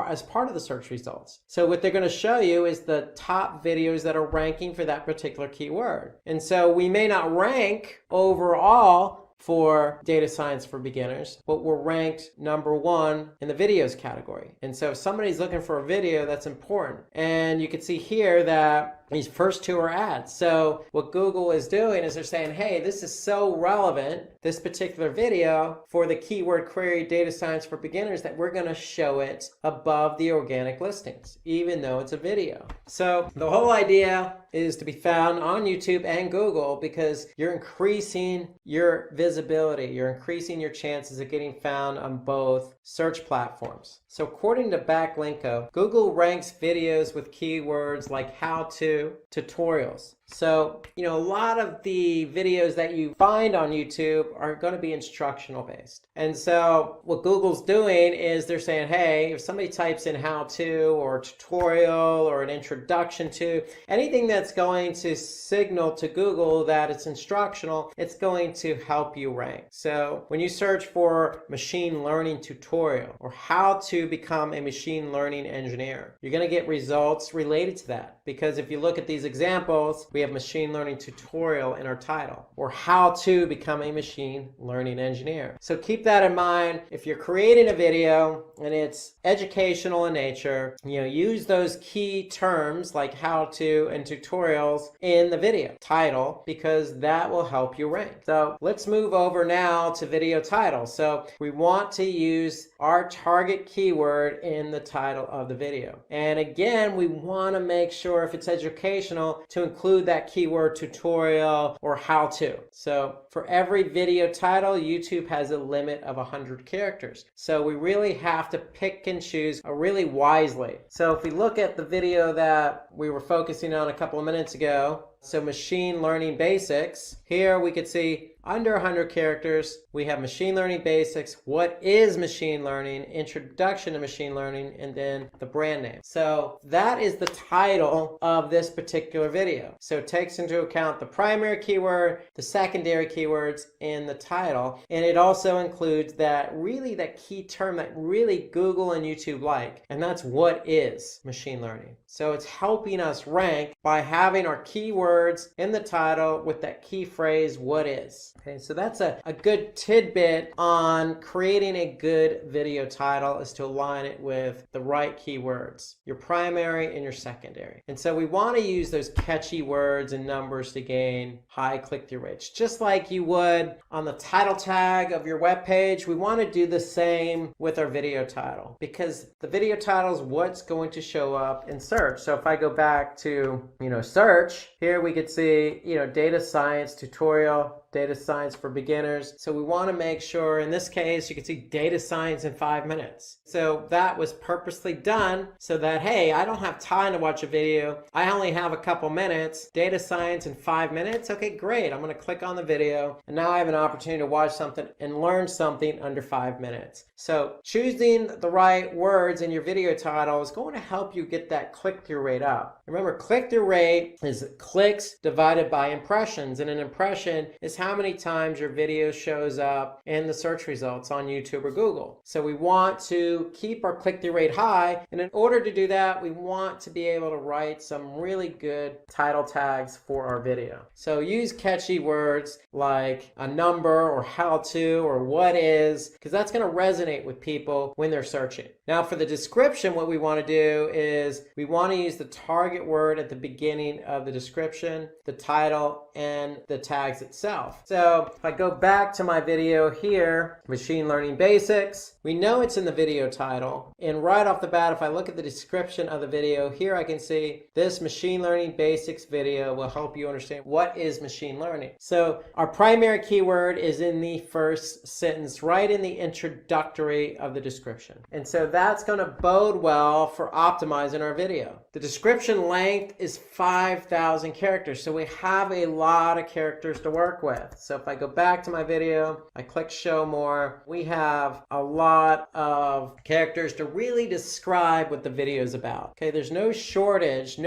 as part of the search results. So what they're going to show you is the top videos that are ranking for that particular keyword. And so we may not rank overall for data science for beginners, but we're ranked #1 in the videos category. And so if somebody's looking for a video, that's important. And you can see here that these first two are ads. So what Google is doing is they're saying, hey, this is so relevant, this particular video, for the keyword query data science for beginners, that we're going to show it above the organic listings, even though it's a video. So the whole idea is to be found on YouTube and Google because you're increasing your visibility. You're increasing your chances of getting found on both search platforms. So according to Backlinko, Google ranks videos with keywords like how-to, tutorials. So, a lot of the videos that you find on YouTube are going to be instructional based. And so what Google's doing is they're saying, hey, if somebody types in how to or tutorial or an introduction to, anything that's going to signal to Google that it's instructional, it's going to help you rank. So when you search for machine learning tutorial or how to become a machine learning engineer, you're going to get results related to that. Because if you look at these examples, we have machine learning tutorial in our title, or how to become a machine learning engineer. So keep that in mind. If you're creating a video and it's educational in nature, use those key terms like how to and tutorials in the video title, because that will help you rank. So let's move over now to video title. So we want to use our target keyword in the title of the video. And again, we want to make sure if it's educational to include that keyword tutorial or how to. So for every video title, YouTube has a limit of 100 characters. So we really have to pick and choose really wisely. So if we look at the video that we were focusing on a couple of minutes ago, so machine learning basics, here we could see under 100 characters, we have machine learning basics, what is machine learning, introduction to machine learning, and then the brand name. So that is the title of this particular video. So it takes into account the primary keyword, the secondary keywords in the title, and it also includes that key term that really Google and YouTube like, and that's what is machine learning. So it's helping us rank by having our keywords in the title with that key phrase, what is. Okay, so that's a good tidbit on creating a good video title, is to align it with the right keywords, your primary and your secondary. And so we want to use those catchy words and numbers to gain high click-through rates. Just like you would on the title tag of your web page, we want to do the same with our video title, because the video title is what's going to show up in search. So if I go back to, search, here we could see, data science tutorial, data science for beginners. So we want to make sure, in this case, you can see data science in 5 minutes. So that was purposely done so that, hey, I don't have time to watch a video. I only have a couple minutes. Data science in 5 minutes. Okay, great. I'm going to click on the video, and now I have an opportunity to watch something and learn something under 5 minutes. So choosing the right words in your video title is going to help you get that click-through rate up. Remember, click-through rate is clicks divided by impressions, and an impression is how many times your video shows up in the search results on YouTube or Google. So we want to keep our click-through rate high, and in order to do that, we want to be able to write some really good title tags for our video. So use catchy words like a number or how to or what is, because that's going to resonate with people when they're searching. Now for the description, what we want to do is we want to use the target word at the beginning of the description, the title, and the tags itself. itself. So if I go back to my video here, machine learning basics, we know it's in the video title. And right off the bat, if I look at the description of the video here, I can see this machine learning basics video will help you understand what is machine learning. So our primary keyword is in the first sentence, right in the introductory of the description. And so that's going to bode well for optimizing our video. The description length is 5,000 characters. So we have a lot of characters to work with. So if I go back to my video, I click show more, we have a lot of characters to really describe what the video is about. Okay, there's no shortage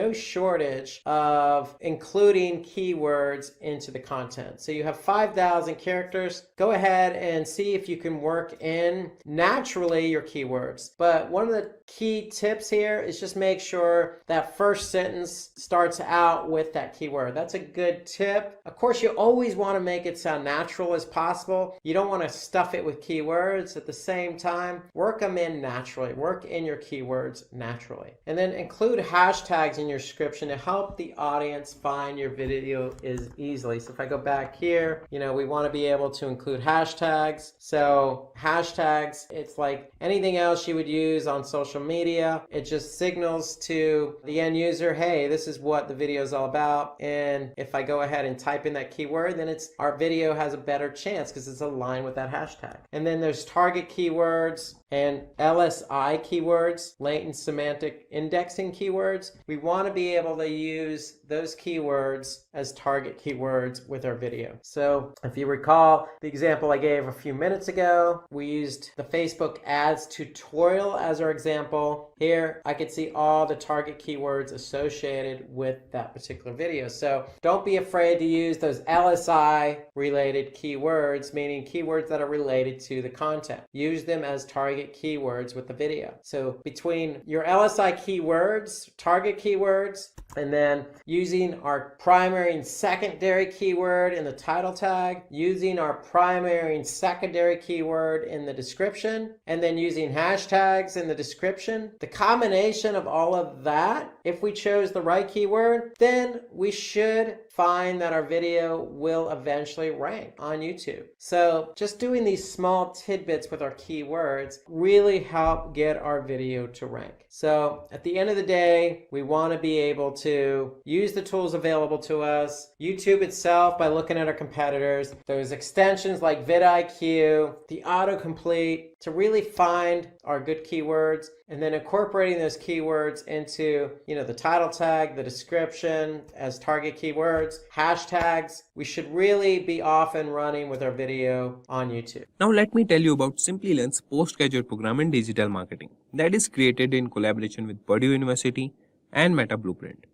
of including keywords into the content. So you have 5,000 characters. Go ahead and see if you can work in naturally your keywords. But one of the key tips here is just make sure that first sentence starts out with that keyword. That's a good tip. Of course, you always want to make it sound natural as possible. You don't want to stuff it with keywords. At the same time, work them in naturally. Work in your keywords naturally. And then include hashtags in your description to help the audience find your video easily. So if I go back here, we want to be able to include hashtags. So hashtags, it's like anything else you would use on social media. It just signals to the end user, hey, this is what the video is all about. And if I go ahead and type in that keyword, then our video has a better chance because it's aligned with that hashtag. And then there's target keywords and LSI keywords, latent semantic indexing keywords. We want to be able to use those keywords as target keywords with our video. So if you recall the example I gave a few minutes ago, we used the Facebook ads tutorial as our example. Here I could see all the target keywords associated with that particular video. So don't be afraid to use those LSI related keywords, meaning keywords that are related to the content. Use them as target keywords with the video. So between your LSI keywords, target keywords, and then using our primary and secondary keyword in the title tag, using our primary and secondary keyword in the description, and then using hashtags in the description, the combination of all of that, if we chose the right keyword, then we should find that our video will eventually rank on YouTube. So just doing these small tidbits with our keywords really help get our video to rank. So at the end of the day, we want to be able to use the tools available to us, YouTube itself by looking at our competitors, those extensions like vidIQ, the autocomplete, to really find our good keywords, and then incorporating those keywords into, the title tag, the description as target keywords, hashtags. We should really be off and running with our video on YouTube. Now let me tell you about Simplilearn's postgraduate program in digital marketing that is created in collaboration with Purdue University and Meta Blueprint.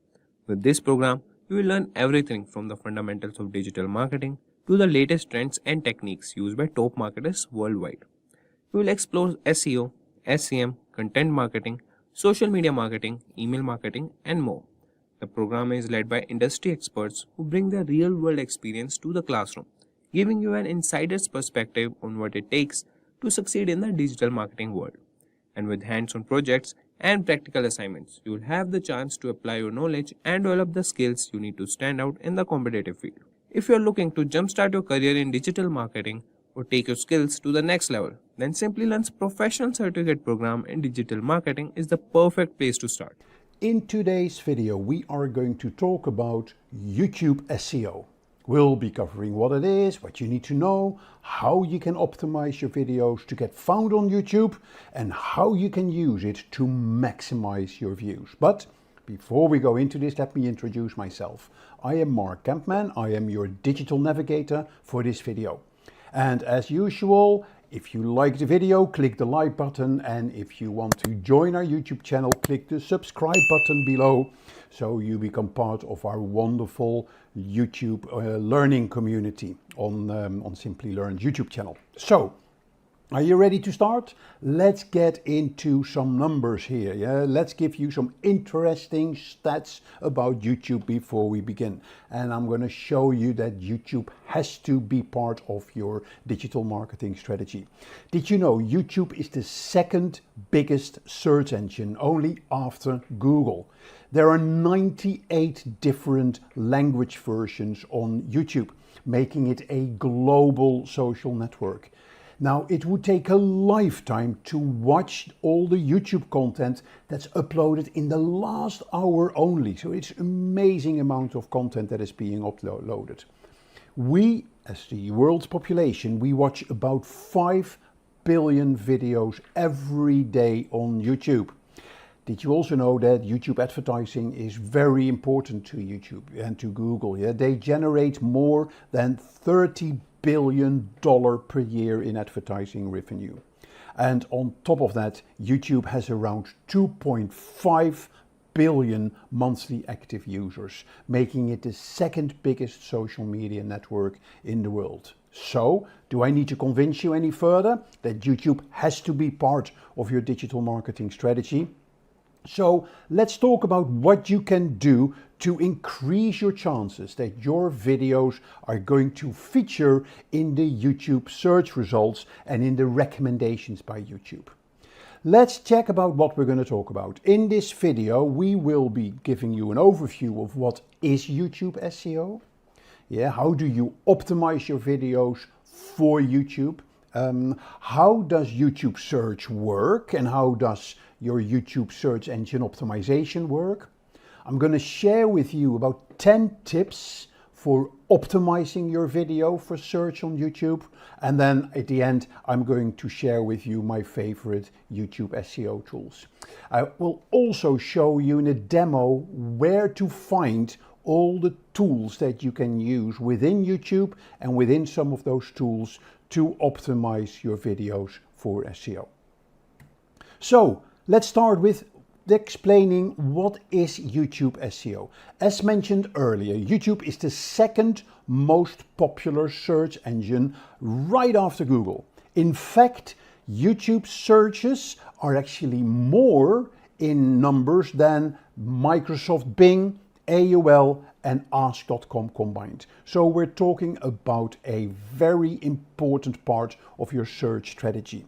With this program, you will learn everything from the fundamentals of digital marketing to the latest trends and techniques used by top marketers worldwide. We will explore SEO, SEM, content marketing, social media marketing, email marketing, and more. The program is led by industry experts who bring their real-world experience to the classroom, giving you an insider's perspective on what it takes to succeed in the digital marketing world. And with hands-on projects and practical assignments, you will have the chance to apply your knowledge and develop the skills you need to stand out in the competitive field. If you are looking to jumpstart your career in digital marketing or take your skills to the next level, then Simplilearn's professional certificate program in digital marketing is the perfect place to start. In today's video, we are going to talk about YouTube SEO. We'll be covering what it is, what you need to know, how you can optimize your videos to get found on YouTube, and how you can use it to maximize your views. But before we go into this, let me introduce myself. I am Mark Kempman. I am your digital navigator for this video. And as usual, if you like the video, click the like button, and if you want to join our YouTube channel, click the subscribe button below so you become part of our wonderful YouTube learning community on Simplilearn's YouTube channel. So, are you ready to start? Let's get into some numbers here. Yeah? Let's give you some interesting stats about YouTube before we begin. And I'm going to show you that YouTube has to be part of your digital marketing strategy. Did you know YouTube is the second biggest search engine, only after Google? There are 98 different language versions on YouTube, making it a global social network. Now, it would take a lifetime to watch all the YouTube content that's uploaded in the last hour only. So it's an amazing amount of content that is being uploaded. We, as the world's population, we watch about 5 billion videos every day on YouTube. Did you also know that YouTube advertising is very important to YouTube and to Google? Yeah, they generate more than $30 billion per year in advertising revenue. And on top of that, YouTube has around 2.5 billion monthly active users, making it the second biggest social media network in the world. So, do I need to convince you any further that YouTube has to be part of your digital marketing strategy? So let's talk about what you can do to increase your chances that your videos are going to feature in the YouTube search results and in the recommendations by YouTube. Let's check about what we're going to talk about. In this video, we will be giving you an overview of what is YouTube SEO. Yeah, how do you optimize your videos for YouTube? How does YouTube search work, and how does your YouTube search engine optimization work? I'm going to share with you about 10 tips for optimizing your video for search on YouTube. And then at the end, I'm going to share with you my favorite YouTube SEO tools. I will also show you in a demo where to find all the tools that you can use within YouTube and within some of those tools to optimize your videos for SEO. So let's start with explaining what is YouTube SEO. As mentioned earlier, YouTube is the second most popular search engine right after Google. In fact, YouTube searches are actually more in numbers than Microsoft Bing, AOL and Ask.com combined. So we're talking about a very important part of your search strategy.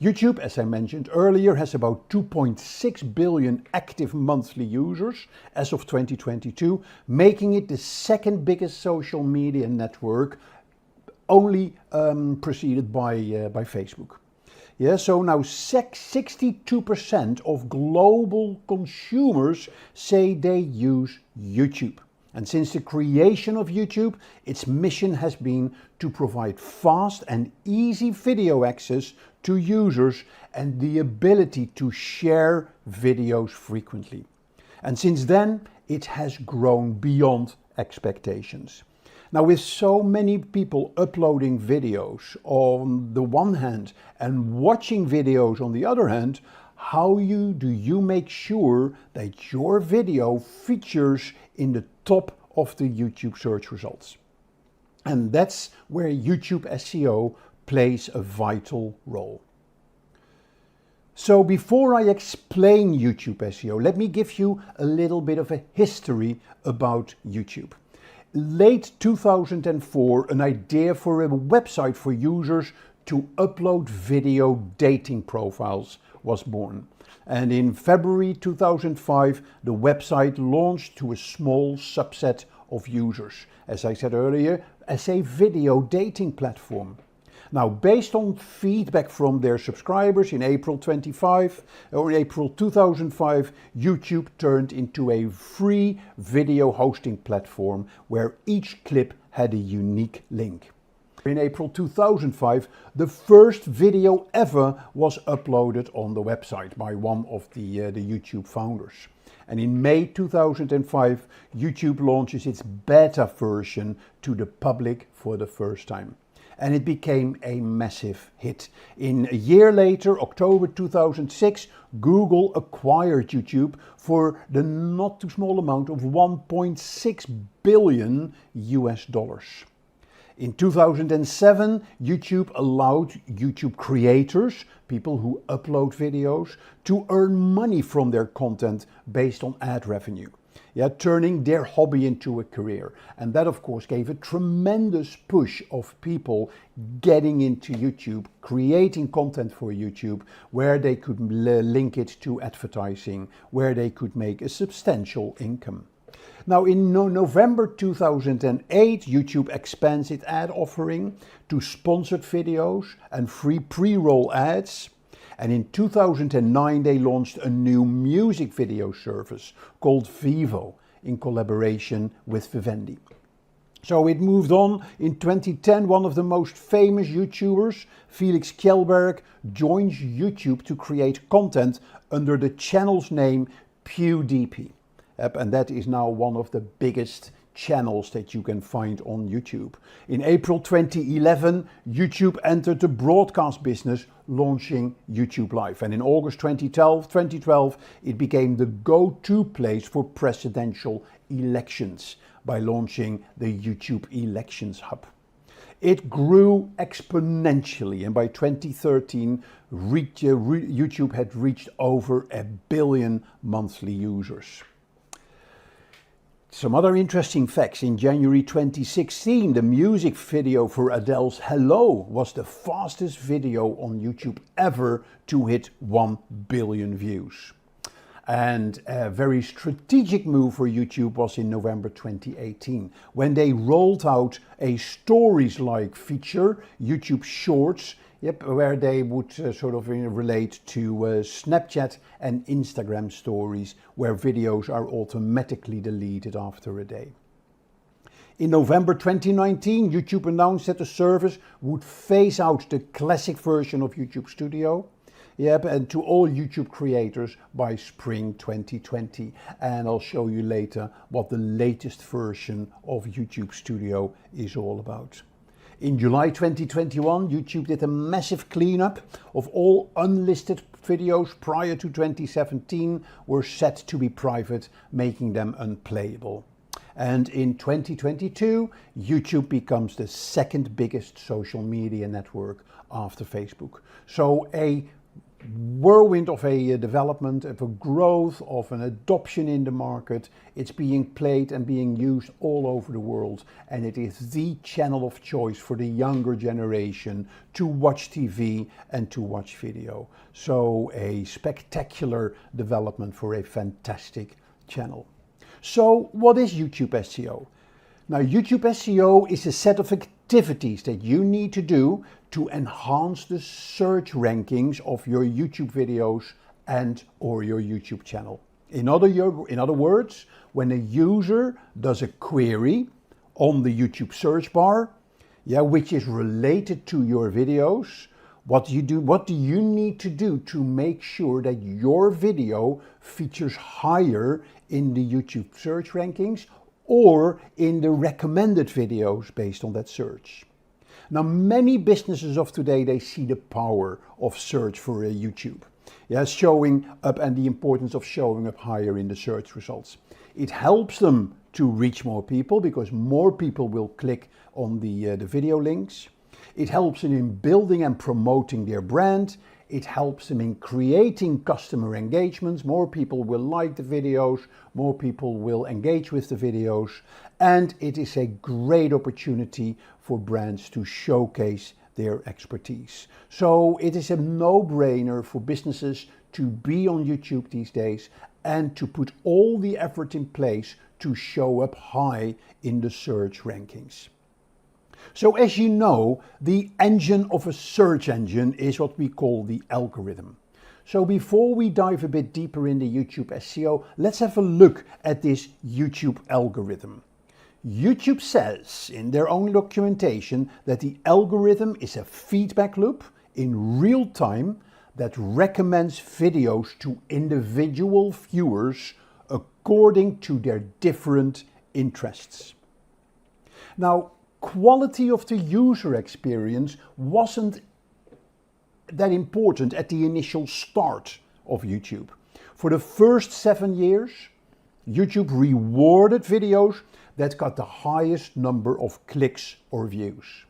YouTube, as I mentioned earlier, has about 2.6 billion active monthly users as of 2022, making it the second biggest social media network, only preceded by Facebook. Yeah, so now 62% of global consumers say they use YouTube. And since the creation of YouTube, its mission has been to provide fast and easy video access to users and the ability to share videos frequently. And since then, it has grown beyond expectations. Now, with so many people uploading videos on the one hand and watching videos on the other hand, how do you make sure that your video features in the top of the YouTube search results? And that's where YouTube SEO plays a vital role. So before I explain YouTube SEO, let me give you a little bit of a history about YouTube. Late 2004, an idea for a website for users to upload video dating profiles was born. And in February 2005, the website launched to a small subset of users, as I said earlier, as a video dating platform. Now, based on feedback from their subscribers in April 2005, YouTube turned into a free video hosting platform where each clip had a unique link. In April 2005, the first video ever was uploaded on the website by one of the YouTube founders. And in May 2005, YouTube launches its beta version to the public for the first time. And it became a massive hit. In a year later, October 2006, Google acquired YouTube for the not too small amount of $1.6 billion US. In 2007, YouTube allowed YouTube creators, people who upload videos, to earn money from their content based on ad revenue. Yeah, turning their hobby into a career. And that, of course, gave a tremendous push of people getting into YouTube, creating content for YouTube, where they could link it to advertising, where they could make a substantial income. Now, in November 2008, YouTube expands its ad offering to sponsored videos and free pre-roll ads. And in 2009, they launched a new music video service called Vivo in collaboration with Vivendi. So it moved on. In 2010, one of the most famous YouTubers, Felix Kjellberg, joins YouTube to create content under the channel's name PewDiePie. And that is now one of the biggest channels that you can find on YouTube. In April 2011, YouTube entered the broadcast business, launching YouTube Live. And in August 2012, it became the go-to place for presidential elections by launching the YouTube Elections Hub. It grew exponentially, and by 2013, YouTube had reached over 1 billion monthly users. Some other interesting facts. In January 2016, the music video for Adele's Hello was the fastest video on YouTube ever to hit 1 billion views. And a very strategic move for YouTube was in November 2018, when they rolled out a stories-like feature, YouTube Shorts, where they would sort of relate to Snapchat and Instagram stories, where videos are automatically deleted after a day. In November 2019, YouTube announced that the service would phase out the classic version of YouTube Studio, and to all YouTube creators by spring 2020. And I'll show you later what the latest version of YouTube Studio is all about. In July 2021, YouTube did a massive cleanup of all unlisted videos prior to 2017 were set to be private, making them unplayable. And in 2022, YouTube becomes the second biggest social media network after Facebook. So a whirlwind of a development, of a growth, of an adoption in the market. It's being played and being used all over the world, and it is the channel of choice for the younger generation to watch TV and to watch video. So a spectacular development for a fantastic channel. So what is YouTube SEO? Now, YouTube SEO is a set of activities that you need to do to enhance the search rankings of your YouTube videos and or your YouTube channel. In other words, when a user does a query on the YouTube search bar, which is related to your videos, what do you need to do to make sure that your video features higher in the YouTube search rankings or in the recommended videos based on that search? Now, many businesses of today, they see the power of search for YouTube. Showing up and the importance of showing up higher in the search results. It helps them to reach more people because more people will click on the video links. It helps them in building and promoting their brand. It helps them in creating customer engagements. More people will like the videos, more people will engage with the videos, and it is a great opportunity for brands to showcase their expertise. So it is a no-brainer for businesses to be on YouTube these days and to put all the effort in place to show up high in the search rankings. So as you know, the engine of a search engine is what we call the algorithm. So before we dive a bit deeper into YouTube SEO, let's have a look at this YouTube algorithm. YouTube says in their own documentation that the algorithm is a feedback loop in real time that recommends videos to individual viewers according to their different interests. Now, quality of the user experience wasn't that important at the initial start of YouTube. For the first 7 years, YouTube rewarded videos that got the highest number of clicks or views.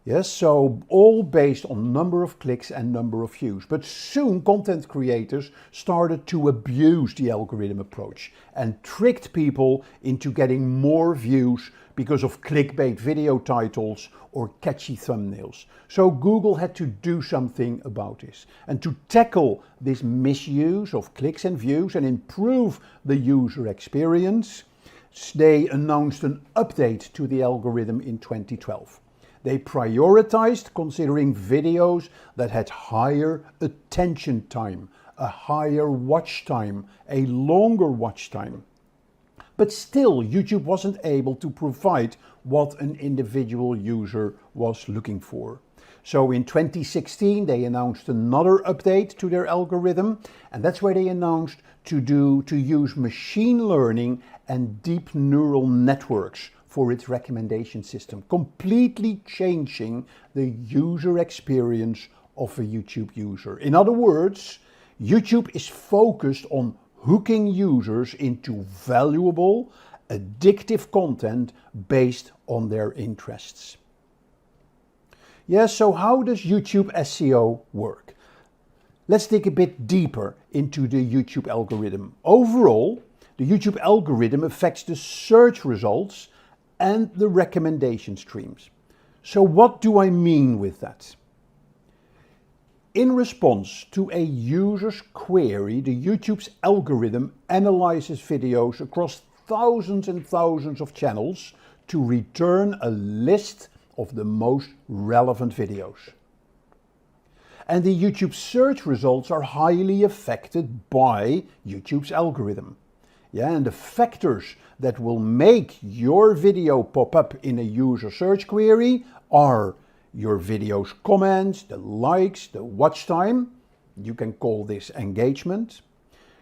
Yes, so all based on number of clicks and number of views. But soon content creators started to abuse the algorithm approach and tricked people into getting more views because of clickbait video titles or catchy thumbnails. So Google had to do something about this. And to tackle this misuse of clicks and views and improve the user experience, they announced an update to the algorithm in 2012. They prioritized considering videos that had higher attention time, a higher watch time, a longer watch time. But still, YouTube wasn't able to provide what an individual user was looking for. So in 2016, they announced another update to their algorithm, and that's where they announced to use machine learning and deep neural networks for its recommendation system, completely changing the user experience of a YouTube user. In other words, YouTube is focused on hooking users into valuable, addictive content based on their interests. Yes, so how does YouTube SEO work? Let's dig a bit deeper into the YouTube algorithm. Overall, the YouTube algorithm affects the search results and the recommendation streams. So what do I mean with that? In response to a user's query, the YouTube's algorithm analyzes videos across thousands and thousands of channels to return a list of the most relevant videos. And the YouTube search results are highly affected by YouTube's algorithm. And the factors that will make your video pop up in a user search query are your video's comments, the likes, the watch time. You can call this engagement.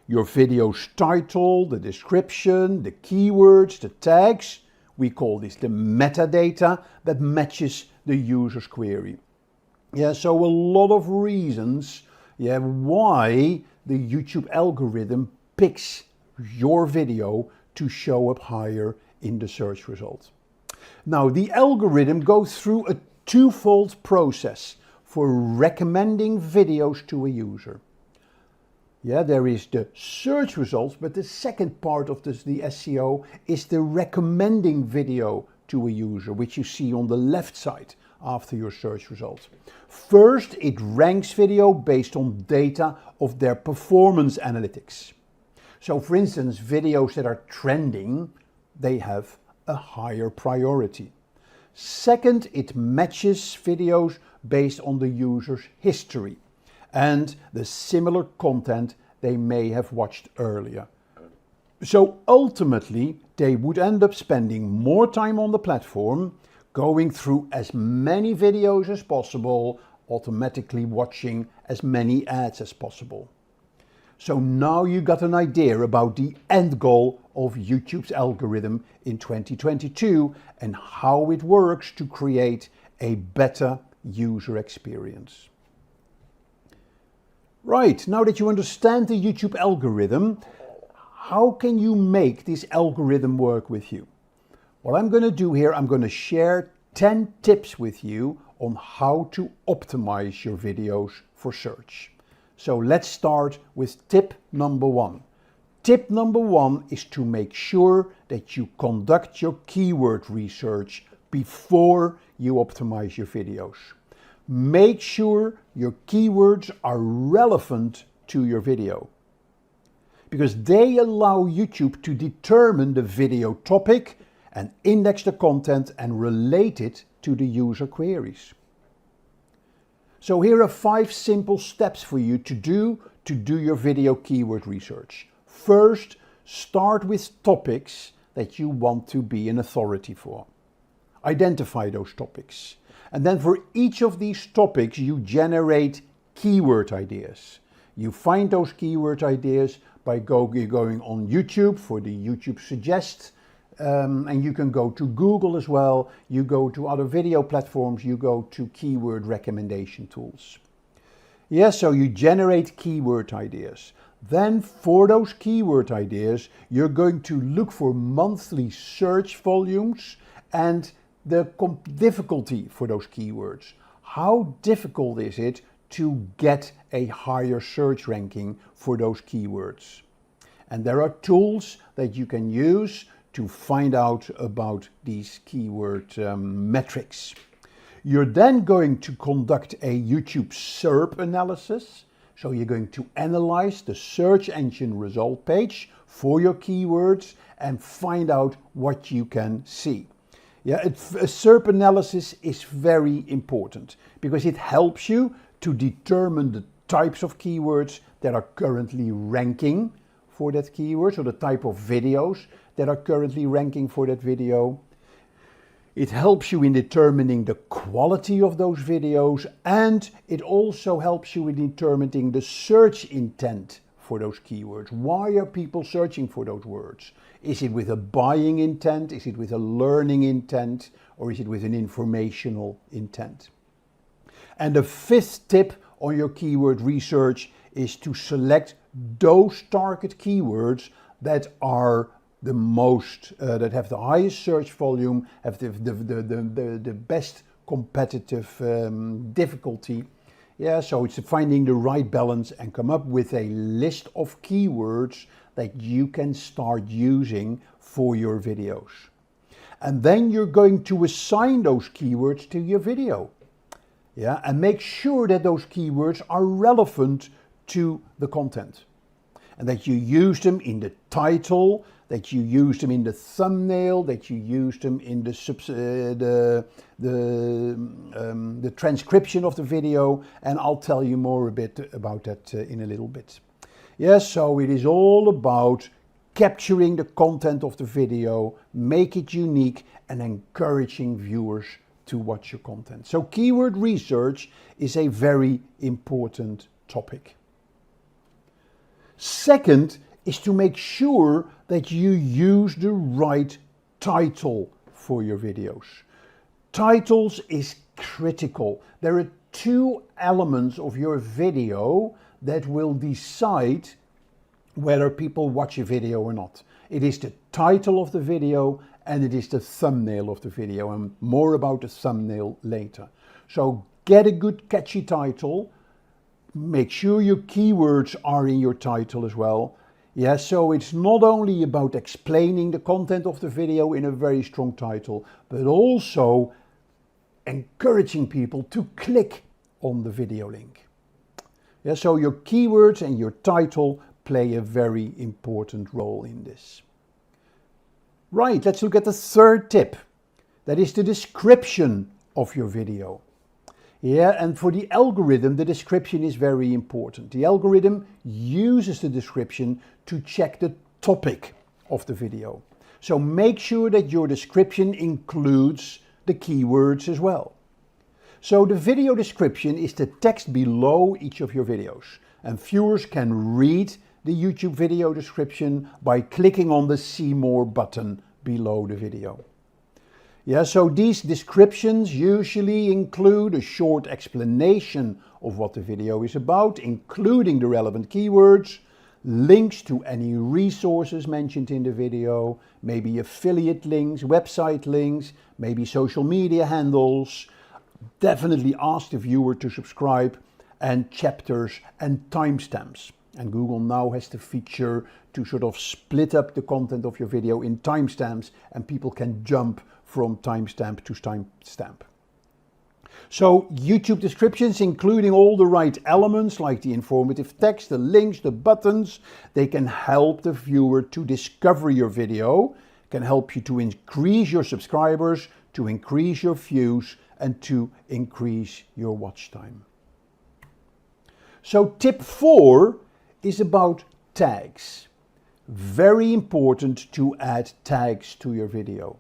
Your video's title, the description, the keywords, the tags. We call this the metadata that matches the user's query. So a lot of reasons why the YouTube algorithm picks your video to show up higher in the search results. Now, the algorithm goes through a twofold process for recommending videos to a user. There is the search results, but the second part of the SEO is the recommending video to a user, which you see on the left side after your search results. First, it ranks video based on data of their performance analytics. So for instance, videos that are trending, they have a higher priority. Second, it matches videos based on the user's history and the similar content they may have watched earlier. So ultimately, they would end up spending more time on the platform, going through as many videos as possible, automatically watching as many ads as possible. So now you got an idea about the end goal of YouTube's algorithm in 2022 and how it works to create a better user experience. Right, now that you understand the YouTube algorithm, how can you make this algorithm work with you? What I'm going to do here, I'm going to share 10 tips with you on how to optimize your videos for search. So let's start with tip number 1. Tip number 1 is to make sure that you conduct your keyword research before you optimize your videos. Make sure your keywords are relevant to your video, because they allow YouTube to determine the video topic and index the content and relate it to the user queries. So here are 5 simple steps for you to do your video keyword research. First, start with topics that you want to be an authority for. Identify those topics. And then for each of these topics, you generate keyword ideas. You find those keyword ideas by going on YouTube for the YouTube Suggest, and you can go to Google as well, you go to other video platforms, you go to keyword recommendation tools. So you generate keyword ideas. Then for those keyword ideas, you're going to look for monthly search volumes and the difficulty for those keywords. How difficult is it to get a higher search ranking for those keywords? And there are tools that you can use to find out about these keyword metrics. You're then going to conduct a YouTube SERP analysis. So you're going to analyze the search engine result page for your keywords and find out what you can see. Yeah, a SERP analysis is very important because it helps you to determine the types of keywords that are currently ranking for that keyword, so the type of videos that are currently ranking for that video. It helps you in determining the quality of those videos, and it also helps you in determining the search intent for those keywords. Why are people searching for those words? Is it with a buying intent? Is it with a learning intent? Or is it with an informational intent? And the fifth tip on your keyword research is to select those target keywords that are the most, that have the highest search volume, have the best competitive difficulty. Yeah, so it's finding the right balance and come up with a list of keywords that you can start using for your videos. And then you're going to assign those keywords to your video. Yeah, and make sure that those keywords are relevant to the content. And that you use them in the title, that you use them in the thumbnail, that you use them in the transcription of the video, and I'll tell you more a bit about that in a little bit. Yes, so it is all about capturing the content of the video, make it unique, and encouraging viewers to watch your content. So keyword research is a very important topic. Second is to make sure that you use the right title for your videos. Titles is critical. There are two elements of your video that will decide whether people watch a video or not. It is the title of the video and it is the thumbnail of the video, and more about the thumbnail later. So get a good catchy title. Make sure your keywords are in your title as well. Yeah, so it's not only about explaining the content of the video in a very strong title, but also encouraging people to click on the video link. Yeah, so your keywords and your title play a very important role in this. Right, let's look at the third tip. That is the description of your video. Yeah, and for the algorithm, the description is very important. The algorithm uses the description to check the topic of the video. So make sure that your description includes the keywords as well. So the video description is the text below each of your videos, and viewers can read the YouTube video description by clicking on the See More button below the video. Yeah, so these descriptions usually include a short explanation of what the video is about, including the relevant keywords, links to any resources mentioned in the video, maybe affiliate links, website links, maybe social media handles. Definitely ask the viewer to subscribe, and chapters and timestamps. And Google now has the feature to sort of split up the content of your video in timestamps, and people can jump from timestamp to timestamp. So YouTube descriptions, including all the right elements like the informative text, the links, the buttons, they can help the viewer to discover your video, can help you to increase your subscribers, to increase your views, and to increase your watch time. So tip 4 is about tags. Very important to add tags to your video.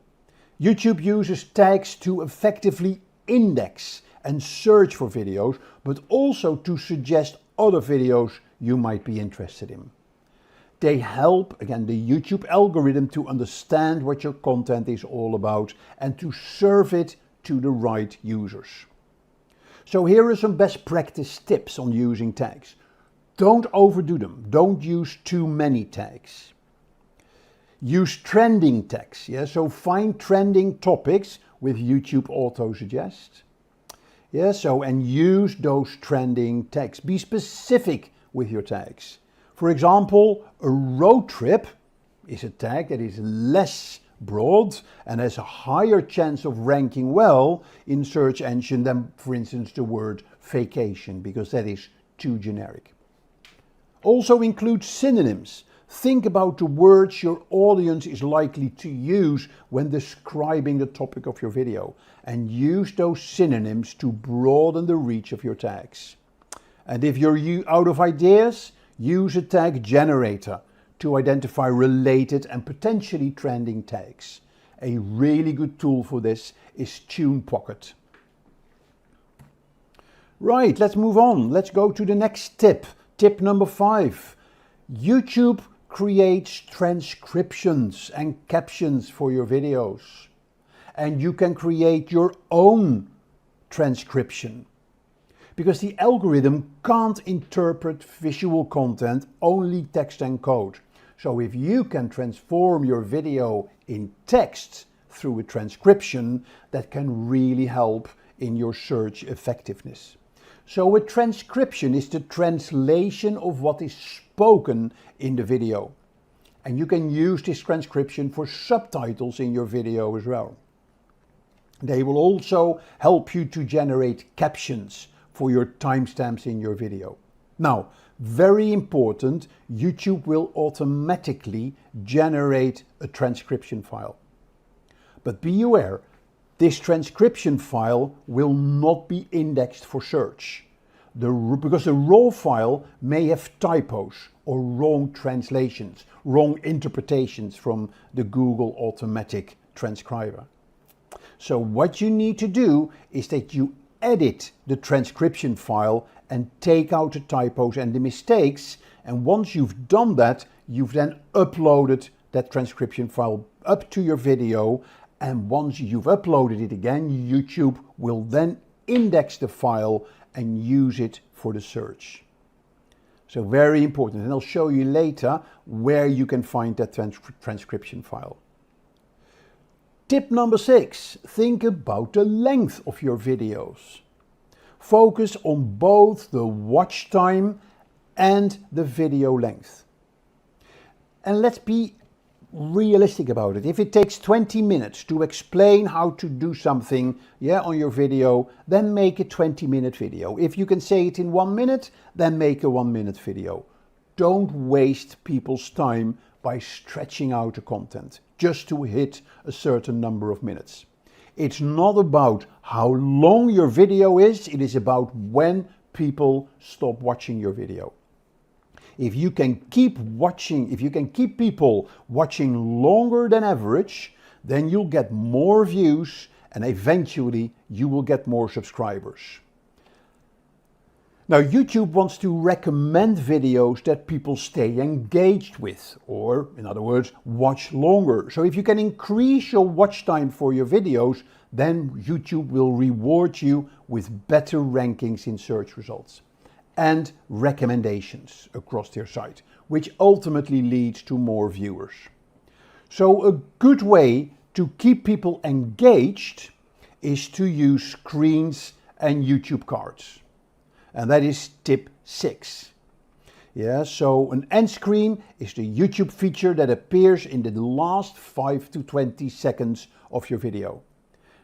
YouTube uses tags to effectively index and search for videos, but also to suggest other videos you might be interested in. They help, again, the YouTube algorithm to understand what your content is all about and to serve it to the right users. So here are some best practice tips on using tags. Don't overdo them. Don't use too many tags. Use trending tags. Yeah, so find trending topics with YouTube Auto Suggest. Yeah, so and use those trending tags. Be specific with your tags. For example, a road trip is a tag that is less broad and has a higher chance of ranking well in search engine than, for instance, the word vacation, because that is too generic. Also include synonyms. Think about the words your audience is likely to use when describing the topic of your video, and use those synonyms to broaden the reach of your tags. And if you're out of ideas, use a tag generator to identify related and potentially trending tags. A really good tool for this is TunePocket. Right, let's move on. Let's go to the next tip. Tip number 5. YouTube creates transcriptions and captions for your videos. And you can create your own transcription, because the algorithm can't interpret visual content, only text and code. So if you can transform your video in text through a transcription, that can really help in your search effectiveness. So a transcription is the translation of what is spoken in the video. And you can use this transcription for subtitles in your video as well. They will also help you to generate captions for your timestamps in your video. Now, very important, YouTube will automatically generate a transcription file. But be aware, this transcription file will not be indexed for search, because the raw file may have typos or wrong translations, wrong interpretations from the Google automatic transcriber. So what you need to do is that you edit the transcription file and take out the typos and the mistakes, and once you've done that, you've then uploaded that transcription file up to your video, and once you've uploaded it again, YouTube will then index the file and use it for the search. So very important, and I'll show you later where you can find that transcription file. Tip number 6, think about the length of your videos. Focus on both the watch time and the video length. And let's be realistic about it. If it takes 20 minutes to explain how to do something on your video, then make a 20-minute video. If you can say it in 1 minute, then make a 1-minute video. Don't waste people's time by stretching out the content just to hit a certain number of minutes. It's not about how long your video is, it is about when people stop watching your video. If you can keep people watching longer than average, then you'll get more views and eventually you will get more subscribers. Now, YouTube wants to recommend videos that people stay engaged with, or in other words, watch longer. So if you can increase your watch time for your videos, then YouTube will reward you with better rankings in search results and recommendations across their site, which ultimately leads to more viewers. So a good way to keep people engaged is to use screens and YouTube cards. And that is tip 6. So an end screen is the YouTube feature that appears in the last 5 to 20 seconds of your video.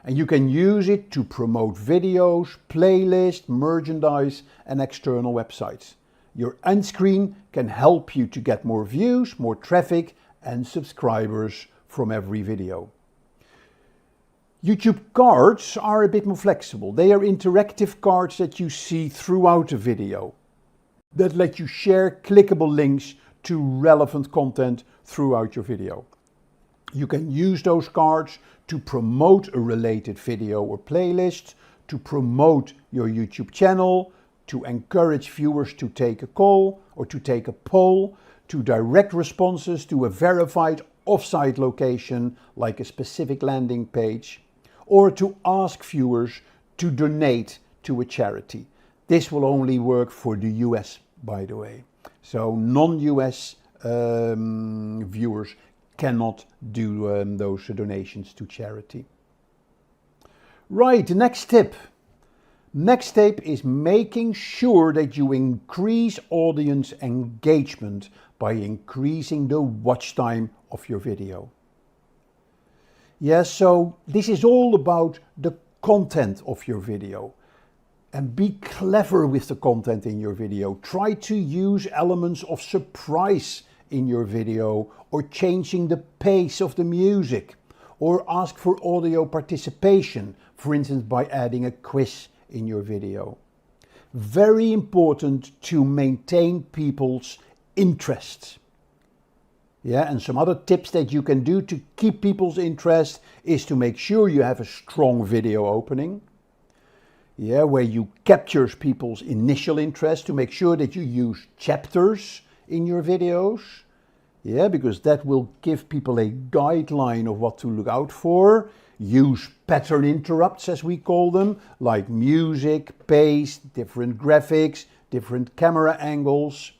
And you can use it to promote videos, playlists, merchandise, and external websites. Your end screen can help you to get more views, more traffic, and subscribers from every video. YouTube cards are a bit more flexible. They are interactive cards that you see throughout the video that let you share clickable links to relevant content throughout your video. You can use those cards to promote a related video or playlist, to promote your YouTube channel, to encourage viewers to take a call or to take a poll, to direct responses to a verified offsite location like a specific landing page, or to ask viewers to donate to a charity. This will only work for the US, by the way. So non-US viewers cannot do those donations to charity. Right, next tip. Next tip is making sure that you increase audience engagement by increasing the watch time of your video. Yes, so this is all about the content of your video. And be clever with the content in your video. Try to use elements of surprise in your video, or changing the pace of the music, or ask for audio participation, for instance by adding a quiz in your video. Very important to maintain people's interest. Yeah, and some other tips that you can do to keep people's interest is to make sure you have a strong video opening. Yeah, where you capture people's initial interest, to make sure that you use chapters in your videos. Yeah, because that will give people a guideline of what to look out for. Use pattern interrupts, as we call them, like music, pace, different graphics, different camera angles,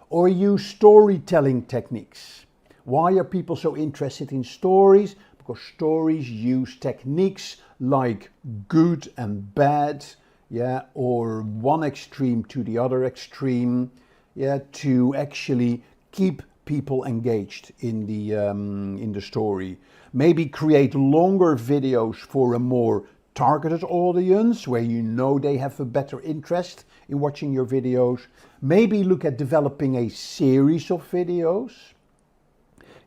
or use storytelling techniques. Why are people so interested in stories? Because stories use techniques like good and bad, yeah, or one extreme to the other extreme, yeah, to actually keep people engaged in the story. Maybe create longer videos for a more targeted audience where you know they have a better interest in watching your videos. Maybe look at developing a series of videos.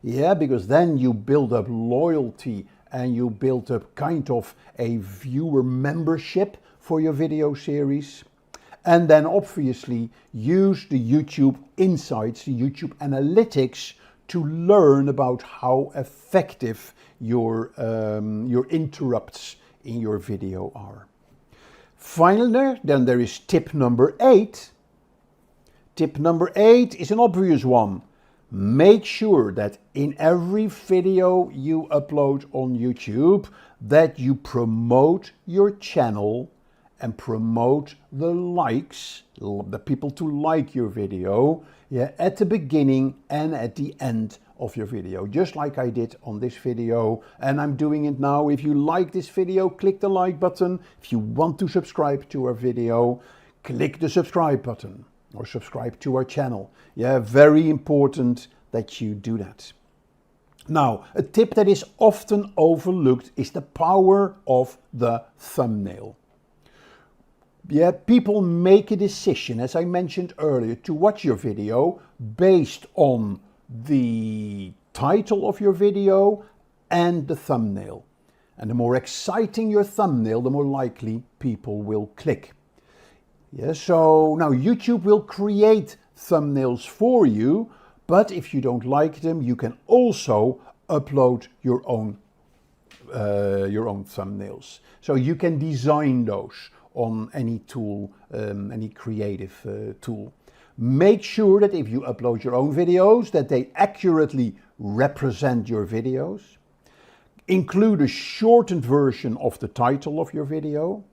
Yeah, because then you build up loyalty and you build up kind of a viewer membership for your video series. And then obviously use the YouTube insights, the YouTube analytics, to learn about how effective your interrupts in your video are. Finally, then there is tip number 8. Tip number 8 is an obvious one. Make sure that in every video you upload on YouTube that you promote your channel and promote the likes, the people to like your video, yeah, at the beginning and at the end of your video, just like I did on this video, and I'm doing it now. If you like this video, click the like button. If you want to subscribe to our video, click the subscribe button or subscribe to our channel. Yeah, very important that you do that. Now, a tip that is often overlooked is the power of the thumbnail. Yeah, people make a decision, as I mentioned earlier, to watch your video based on the title of your video and the thumbnail. And the more exciting your thumbnail, the more likely people will click. Yeah, so now YouTube will create thumbnails for you, but if you don't like them, you can also upload your own thumbnails. So you can design those on any tool, any creative tool. Make sure that if you upload your own videos, that they accurately represent your videos. Include a shortened version of the title of your video.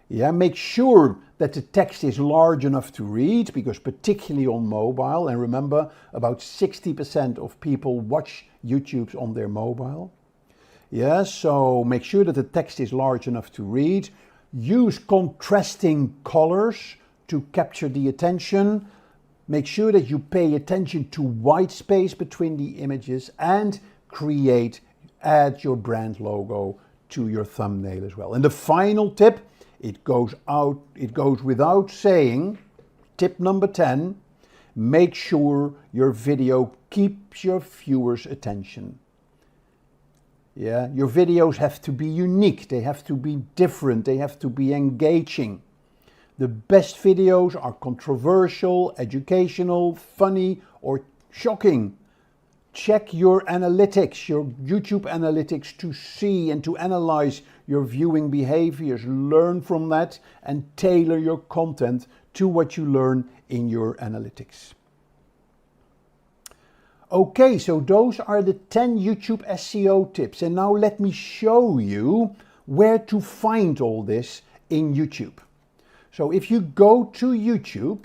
Yeah, make sure that the text is large enough to read, because particularly on mobile, and remember, about 60% of people watch YouTube on their mobile. Yeah, so make sure that the text is large enough to read. Use contrasting colors to capture the attention. Make sure that you pay attention to white space between the images, and add your brand logo to your thumbnail as well. And the final tip, it goes without saying, tip number 10, make sure your video keeps your viewers' attention. Yeah, your videos have to be unique, they have to be different, they have to be engaging. The best videos are controversial, educational, funny, or shocking. Check your analytics, your YouTube analytics, to see and to analyze your viewing behaviors. Learn from that and tailor your content to what you learn in your analytics. Okay, so those are the 10 YouTube SEO tips. And now let me show you where to find all this in YouTube. So if you go to YouTube,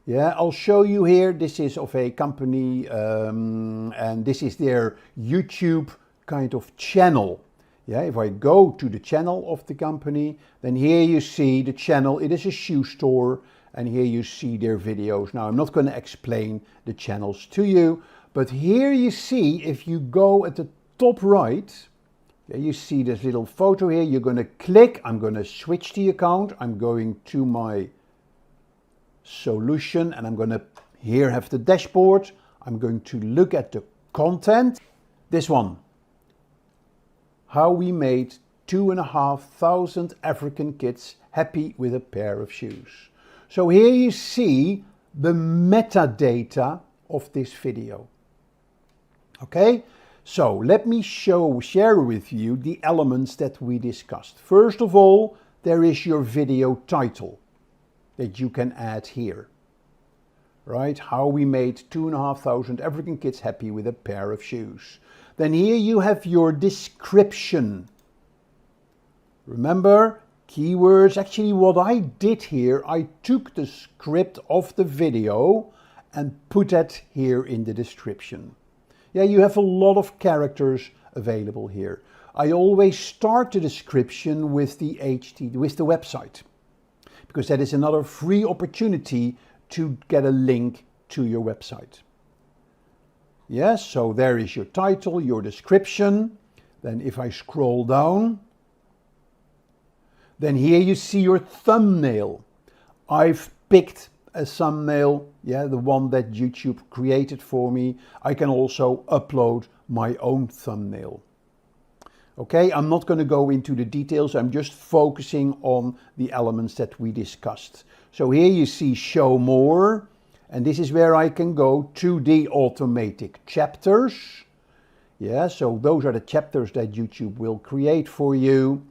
Yeah, I'll show you here. This is of a company and this is their YouTube kind of channel. Yeah, if I go to the channel of the company, then here you see the channel. It is a shoe store, and here you see their videos. Now, I'm not going to explain the channels to you, but here you see, if you go at the top right, yeah, you see this little photo here. You're going to click. I'm going to switch the account. I'm going to my solution, and I'm going to here have the dashboard. I'm going to look at the content. This one. How we made 2,500 African kids happy with a pair of shoes. So here you see the metadata of this video. Okay, so let me share with you the elements that we discussed. First of all, there is your video title that you can add here. Right, how we made 2,500 African kids happy with a pair of shoes. Then here you have your description. Remember, keywords. Actually, what I did here, I took the script of the video and put that here in the description. Yeah, you have a lot of characters available here. I always start the description with the website, because that is another free opportunity to get a link to your website. Yes, so there is your title, your description. Then if I scroll down, then here you see your thumbnail. I've picked a thumbnail, yeah, the one that YouTube created for me. I can also upload my own thumbnail. Okay, I'm not going to go into the details. I'm just focusing on the elements that we discussed. So here you see show more. And this is where I can go to the automatic chapters. Yeah, so those are the chapters that YouTube will create for you.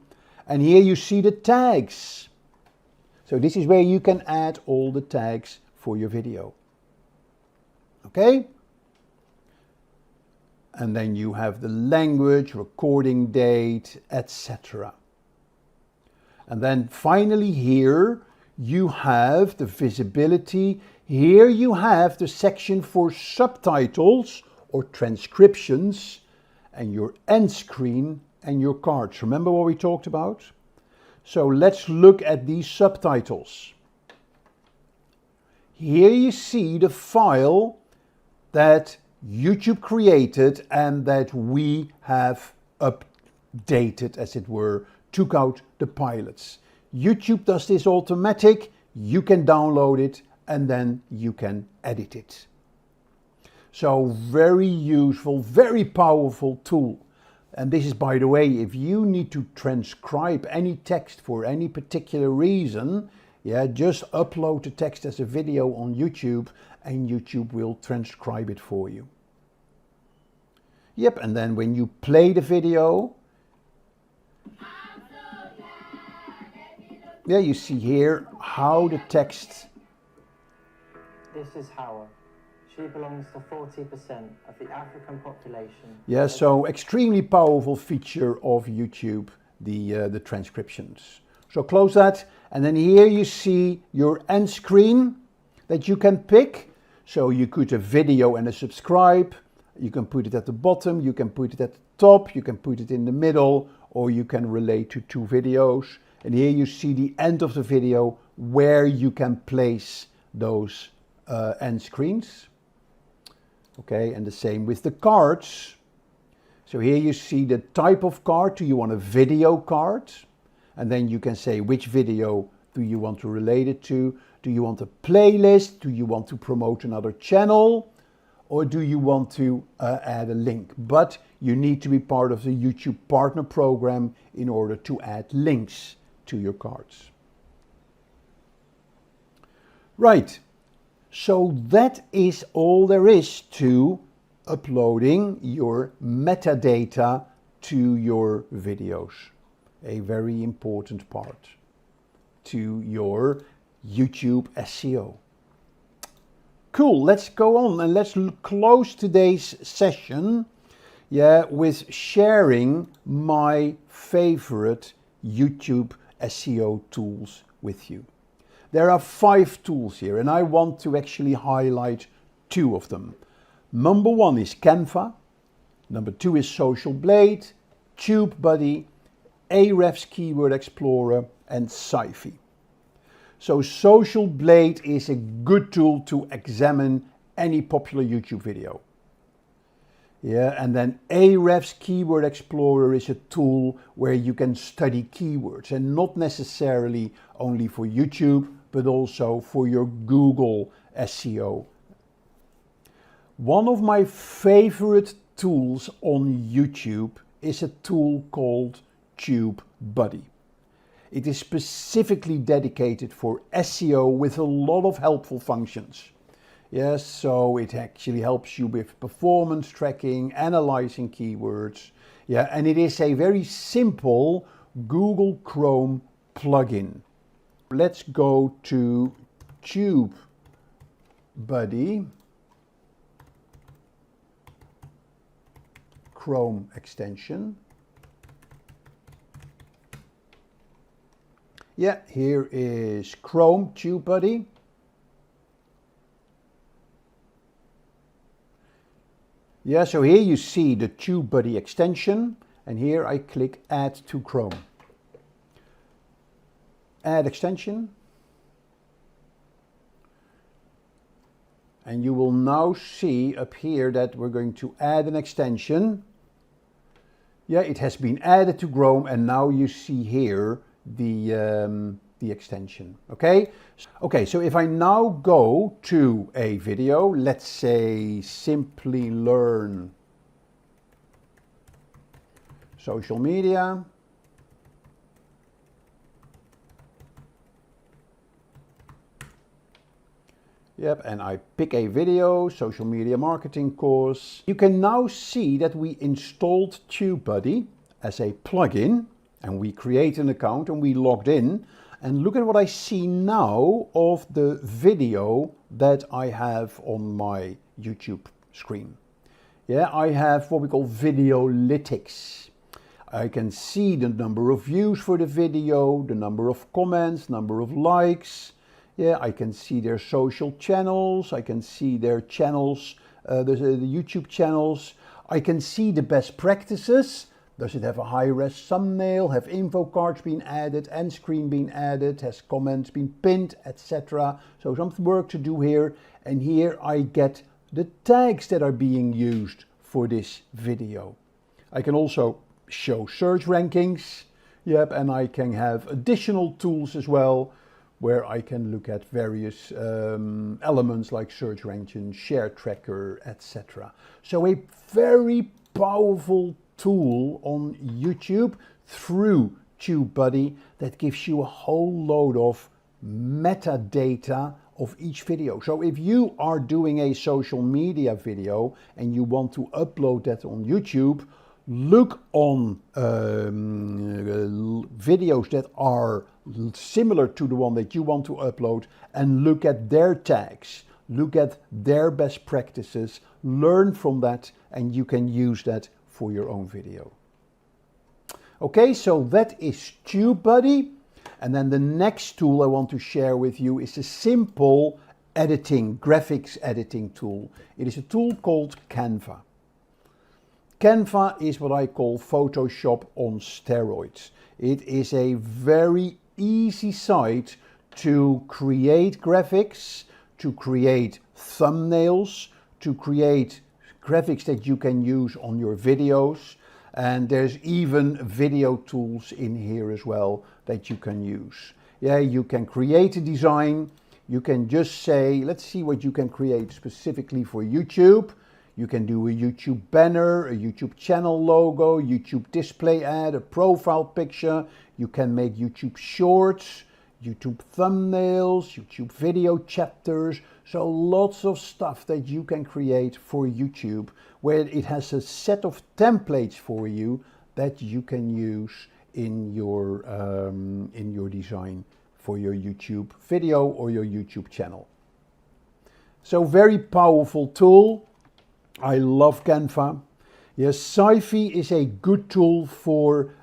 And here you see the tags. So this is where you can add all the tags for your video. Okay? And then you have the language, recording date, etc. And then finally here you have the visibility. Here you have the section for subtitles or transcriptions and your end screen and your cards. Remember what we talked about? So let's look at these subtitles. Here you see the file that YouTube created and that we have updated, as it were, took out the pilots. YouTube does this automatic. You can download it and then you can edit it. So very useful, very powerful tool. And this is, by the way, if you need to transcribe any text for any particular reason, yeah, just upload the text as a video on YouTube and YouTube will transcribe it for you. Yep, and then when you play the video, yeah, you see here how the text. This is Howard. She belongs to 40% of the African population. Yeah, so extremely powerful feature of YouTube, the transcriptions. So close that, and then here you see your end screen that you can pick. So you could have video and a subscribe. You can put it at the bottom, you can put it at the top, you can put it in the middle, or you can relate to two videos. And here you see the end of the video where you can place those end screens. Okay, and the same with the cards. So here you see the type of card. Do you want a video card? And then you can say which video do you want to relate it to? Do you want a playlist? Do you want to promote another channel? Or do you want to add a link? But you need to be part of the YouTube Partner Program in order to add links to your cards. Right. So that is all there is to uploading your metadata to your videos. A very important part to your YouTube SEO. Cool, let's go on and let's close today's session, yeah, with sharing my favorite YouTube SEO tools with you. There are 5 tools here, and I want to actually highlight 2 of them. Number 1 is Canva. Number 2 is Social Blade, TubeBuddy, Ahrefs Keyword Explorer, and Sci-Fi. So Social Blade is a good tool to examine any popular YouTube video. Yeah, and then Ahrefs Keyword Explorer is a tool where you can study keywords, and not necessarily only for YouTube, but also for your Google SEO. One of my favorite tools on YouTube is a tool called TubeBuddy. It is specifically dedicated for SEO with a lot of helpful functions. Yes, so it actually helps you with performance tracking, analyzing keywords. Yeah, and it is a very simple Google Chrome plugin. Let's go to TubeBuddy, Chrome extension. Yeah, here is Chrome TubeBuddy. Yeah, so here you see the TubeBuddy extension, and here I click Add to Chrome. Add extension. And you will now see up here that we're going to add an extension. Yeah, it has been added to Chrome, and now you see here the extension. Okay, so if I now go to a video, let's say Simplilearn social media. Yep, and I pick a video, social media marketing course. You can now see that we installed TubeBuddy as a plugin, and we create an account and we logged in. And look at what I see now of the video that I have on my YouTube screen. Yeah, I have what we call Videolytics. I can see the number of views for the video, the number of comments, number of likes. Yeah, I can see their social channels. I can see their channels, the YouTube channels. I can see the best practices. Does it have a high-res thumbnail, have info cards being added, end screen being added, has comments been pinned, etc. So some work to do here. And here I get the tags that are being used for this video. I can also show search rankings. Yep, and I can have additional tools as well, where I can look at various elements like search rankings, share tracker, etc. So a very powerful tool on YouTube through TubeBuddy that gives you a whole load of metadata of each video. So if you are doing a social media video and you want to upload that on YouTube, look on videos that are similar to the one that you want to upload and look at their tags, look at their best practices, learn from that, and you can use that for your own video. Okay, so that is TubeBuddy. And then the next tool I want to share with you is a simple editing, graphics editing tool. It is a tool called Canva. Canva is what I call Photoshop on steroids. It is a very easy site to create graphics, to create thumbnails, to create graphics that you can use on your videos, and there's even video tools in here as well that you can use. Yeah, you can create a design. You can just say, let's see what you can create specifically for YouTube. You can do a YouTube banner, a YouTube channel logo, YouTube display ad, a profile picture. You can make YouTube shorts, YouTube thumbnails, YouTube video chapters. So lots of stuff that you can create for YouTube, where it has a set of templates for you that you can use in your design for your YouTube video or your YouTube channel. So very powerful tool. I love Canva. Yes, Sci-Fi is a good tool for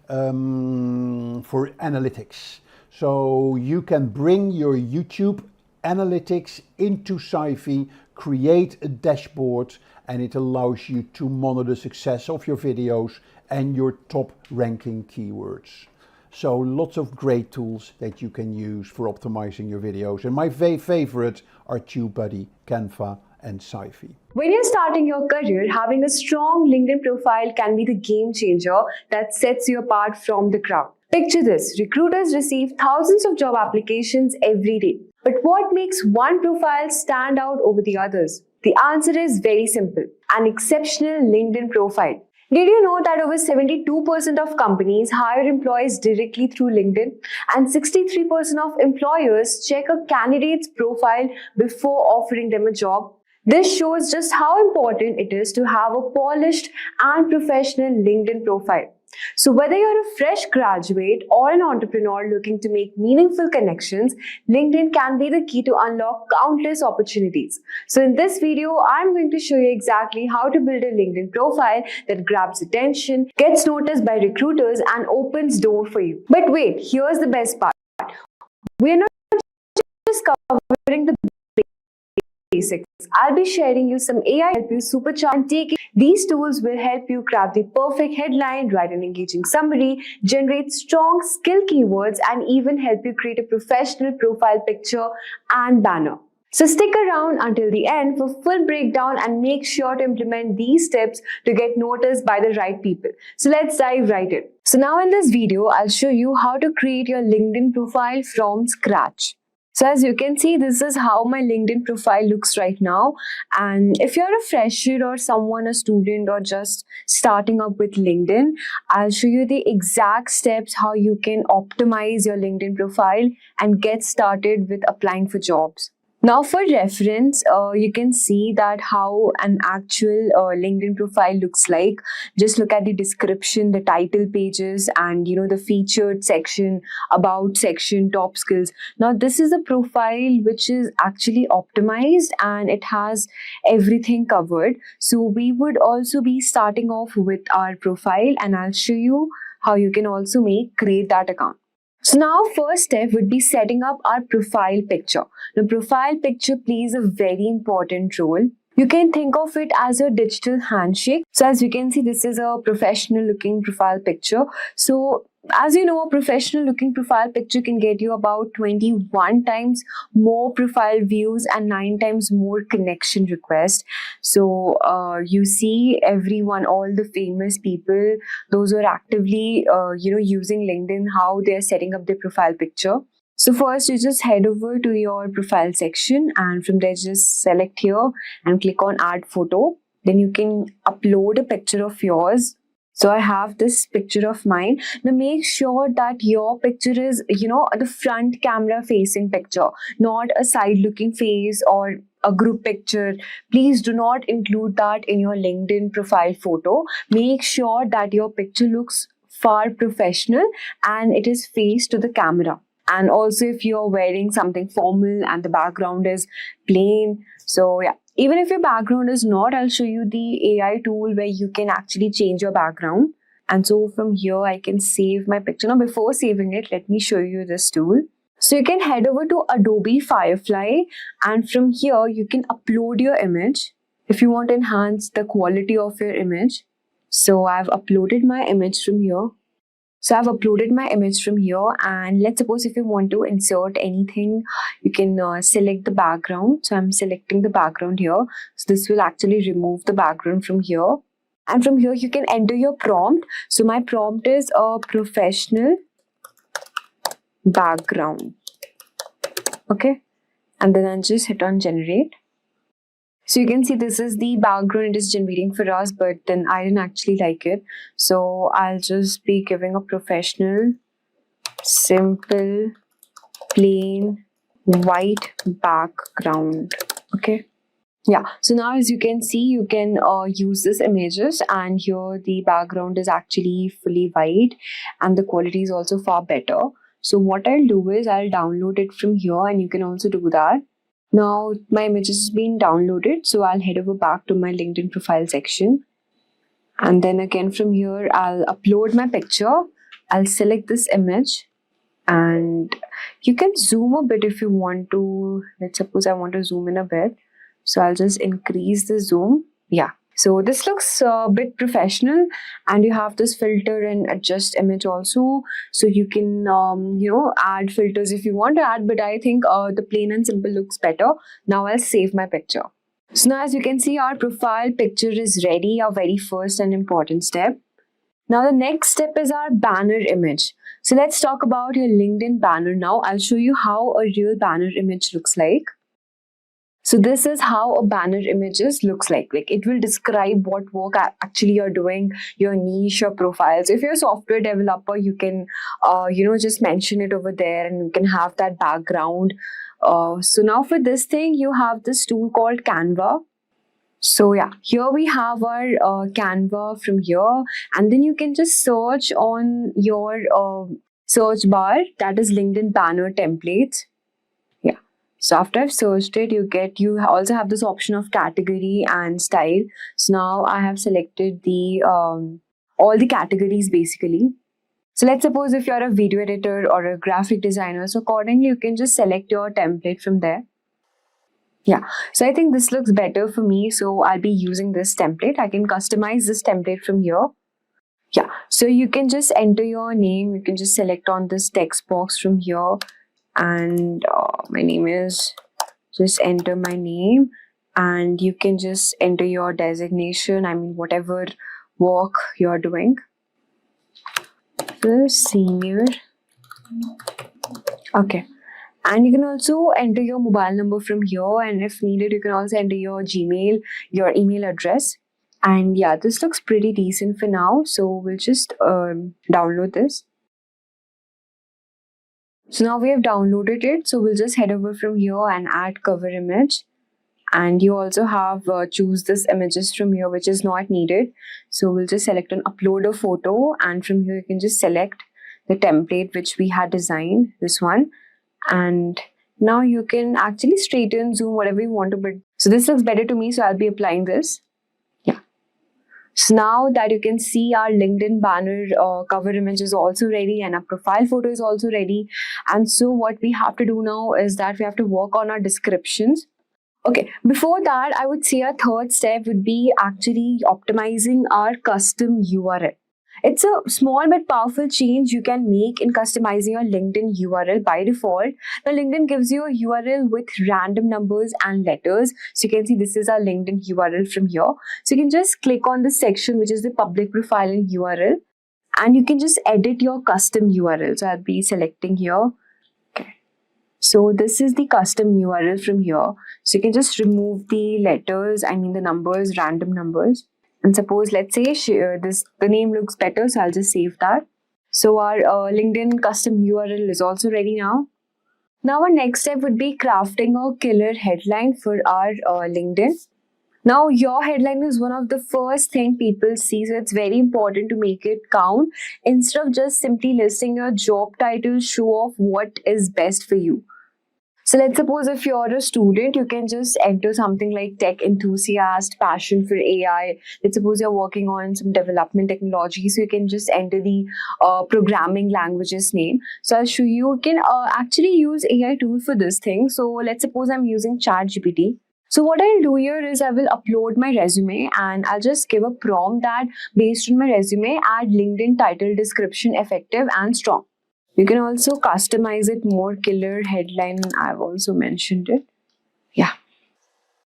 analytics. So you can bring your YouTube analytics into Sci-Fi, create a dashboard, and it allows you to monitor the success of your videos and your top ranking keywords. So lots of great tools that you can use for optimizing your videos. And my favorite are TubeBuddy, Canva, and Sci-Fi. When you're starting your career, having a strong LinkedIn profile can be the game changer that sets you apart from the crowd. Picture this, recruiters receive thousands of job applications every day. But what makes one profile stand out over the others? The answer is very simple, an exceptional LinkedIn profile. Did you know that over 72% of companies hire employees directly through LinkedIn and 63% of employers check a candidate's profile before offering them a job? This shows just how important it is to have a polished and professional LinkedIn profile. So whether you're a fresh graduate or an entrepreneur looking to make meaningful connections, LinkedIn can be the key to unlock countless opportunities. So in this video, I'm going to show you exactly how to build a LinkedIn profile that grabs attention, gets noticed by recruiters, and opens doors for you. But wait, here's the best part. We're not just covering the basics. I'll be sharing you some AI help you supercharge and take it. These tools will help you craft the perfect headline, write an engaging summary, generate strong skill keywords, and even help you create a professional profile picture and banner. So stick around until the end for full breakdown and make sure to implement these tips to get noticed by the right people. So let's dive right in. So now in this video, I'll show you how to create your LinkedIn profile from scratch. So as you can see, this is how my LinkedIn profile looks right now. And if you're a fresher or someone, a student, or just starting up with LinkedIn, I'll show you the exact steps how you can optimize your LinkedIn profile and get started with applying for jobs. Now for reference, you can see that how an actual LinkedIn profile looks like. Just look at the description, the title pages, and the featured section, about section, top skills. Now this is a profile which is actually optimized and it has everything covered. So we would also be starting off with our profile, and I'll show you how you can also create that account. So now first step would be setting up our profile picture. The profile picture plays a very important role. You can think of it as a digital handshake. So as you can see, this is a professional looking profile picture. So as you know, a professional looking profile picture can get you about 21 times more profile views and 9 times more connection requests. So you see everyone, all the famous people, those who are actively using LinkedIn, how they're setting up their profile picture. So first you just head over to your profile section, and from there just select here and click on add photo. Then you can upload a picture of yours. So I have this picture of mine. Now make sure that your picture is, the front camera facing picture, not a side looking face or a group picture. Please do not include that in your LinkedIn profile photo. Make sure that your picture looks far professional and it is faced to the camera. And also if you're wearing something formal and the background is plain. So yeah, even if your background is not, I'll show you the AI tool where you can actually change your background. And so from here, I can save my picture. Now before saving it, let me show you this tool. So you can head over to Adobe Firefly, and from here, you can upload your image if you want to enhance the quality of your image. So I've uploaded my image from here. And let's suppose if you want to insert anything, you can select the background. So I'm selecting the background here. So this will actually remove the background from here. And from here, you can enter your prompt. So my prompt is a professional background. Okay. And then I'll just hit on generate. So you can see this is the background it is generating for us, but then I didn't actually like it. So I'll just be giving a professional, simple, plain, white background. Okay. Yeah. So now as you can see, you can use this images, and here the background is actually fully white and the quality is also far better. So what I'll do is I'll download it from here, and you can also do that. Now my image has been downloaded, so I'll head over back to my LinkedIn profile section. And then again from here, I'll upload my picture. I'll select this image. And you can zoom a bit if you want to. Let's suppose I want to zoom in a bit. So I'll just increase the zoom. Yeah. So this looks a bit professional, and you have this filter and adjust image also. So you can, add filters if you want to add, but I think the plain and simple looks better. Now I'll save my picture. So now as you can see, our profile picture is ready, our very first and important step. Now the next step is our banner image. So let's talk about your LinkedIn banner now. I'll show you how a real banner image looks like. So this is how a banner images looks like. Like it will describe what work actually you're doing, your niche, your profiles. If you're a software developer, you can, just mention it over there, and you can have that background. So now for this thing, you have this tool called Canva. So yeah, here we have our Canva from here, and then you can just search on your search bar, that is LinkedIn banner templates. Yeah. So after I've searched it, you also have this option of category and style. So now I have selected the all the categories basically. So let's suppose if you're a video editor or a graphic designer, so accordingly you can just select your template from there. Yeah, so I think this looks better for me, so I'll be using this template. I can customize this template from here. Yeah, so you can just enter your name. You can just select on this text box from here, and my name is, just enter my name, and you can just enter your designation. I mean, whatever work you're doing. The senior. Okay. And you can also enter your mobile number from here, and if needed, you can also enter your Gmail, your email address. And yeah, this looks pretty decent for now. So we'll just download this. So now we have downloaded it. So we'll just head over from here and add cover image. And you also have choose this images from here, which is not needed. So we'll just select an upload a photo, and from here you can just select the template which we had designed, this one. And now you can actually straighten, zoom, whatever you want to, but so this looks better to me, so I'll be applying this. Yeah. So now that you can see our LinkedIn banner cover image is also ready, and our profile photo is also ready. And so what we have to do now is that we have to work on our descriptions. Okay, before that, I would say a third step would be actually optimizing our custom URL. It's a small but powerful change you can make in customizing your LinkedIn URL by default. Now, LinkedIn gives you a URL with random numbers and letters. So you can see this is our LinkedIn URL from here. So you can just click on this section, which is the public profile and URL, and you can just edit your custom URL. So I'll be selecting here. Okay. So this is the custom URL from here. So you can just remove the letters, the numbers, random numbers. And suppose, let's say the name looks better, so I'll just save that. So our LinkedIn custom URL is also ready now. Now our next step would be crafting a killer headline for our LinkedIn. Now your headline is one of the first thing people see, so it's very important to make it count. Instead of just simply listing your job title, show off what is best for you. So let's suppose if you're a student, you can just enter something like tech enthusiast, passion for AI. Let's suppose you're working on some development technology, so you can just enter the programming language's name. So I'll show you, you can actually use AI tool for this thing. So let's suppose I'm using ChatGPT. So what I'll do here is I will upload my resume, and I'll just give a prompt that based on my resume, add LinkedIn title description effective and strong. You can also customize it more, killer headline. I've also mentioned it. Yeah.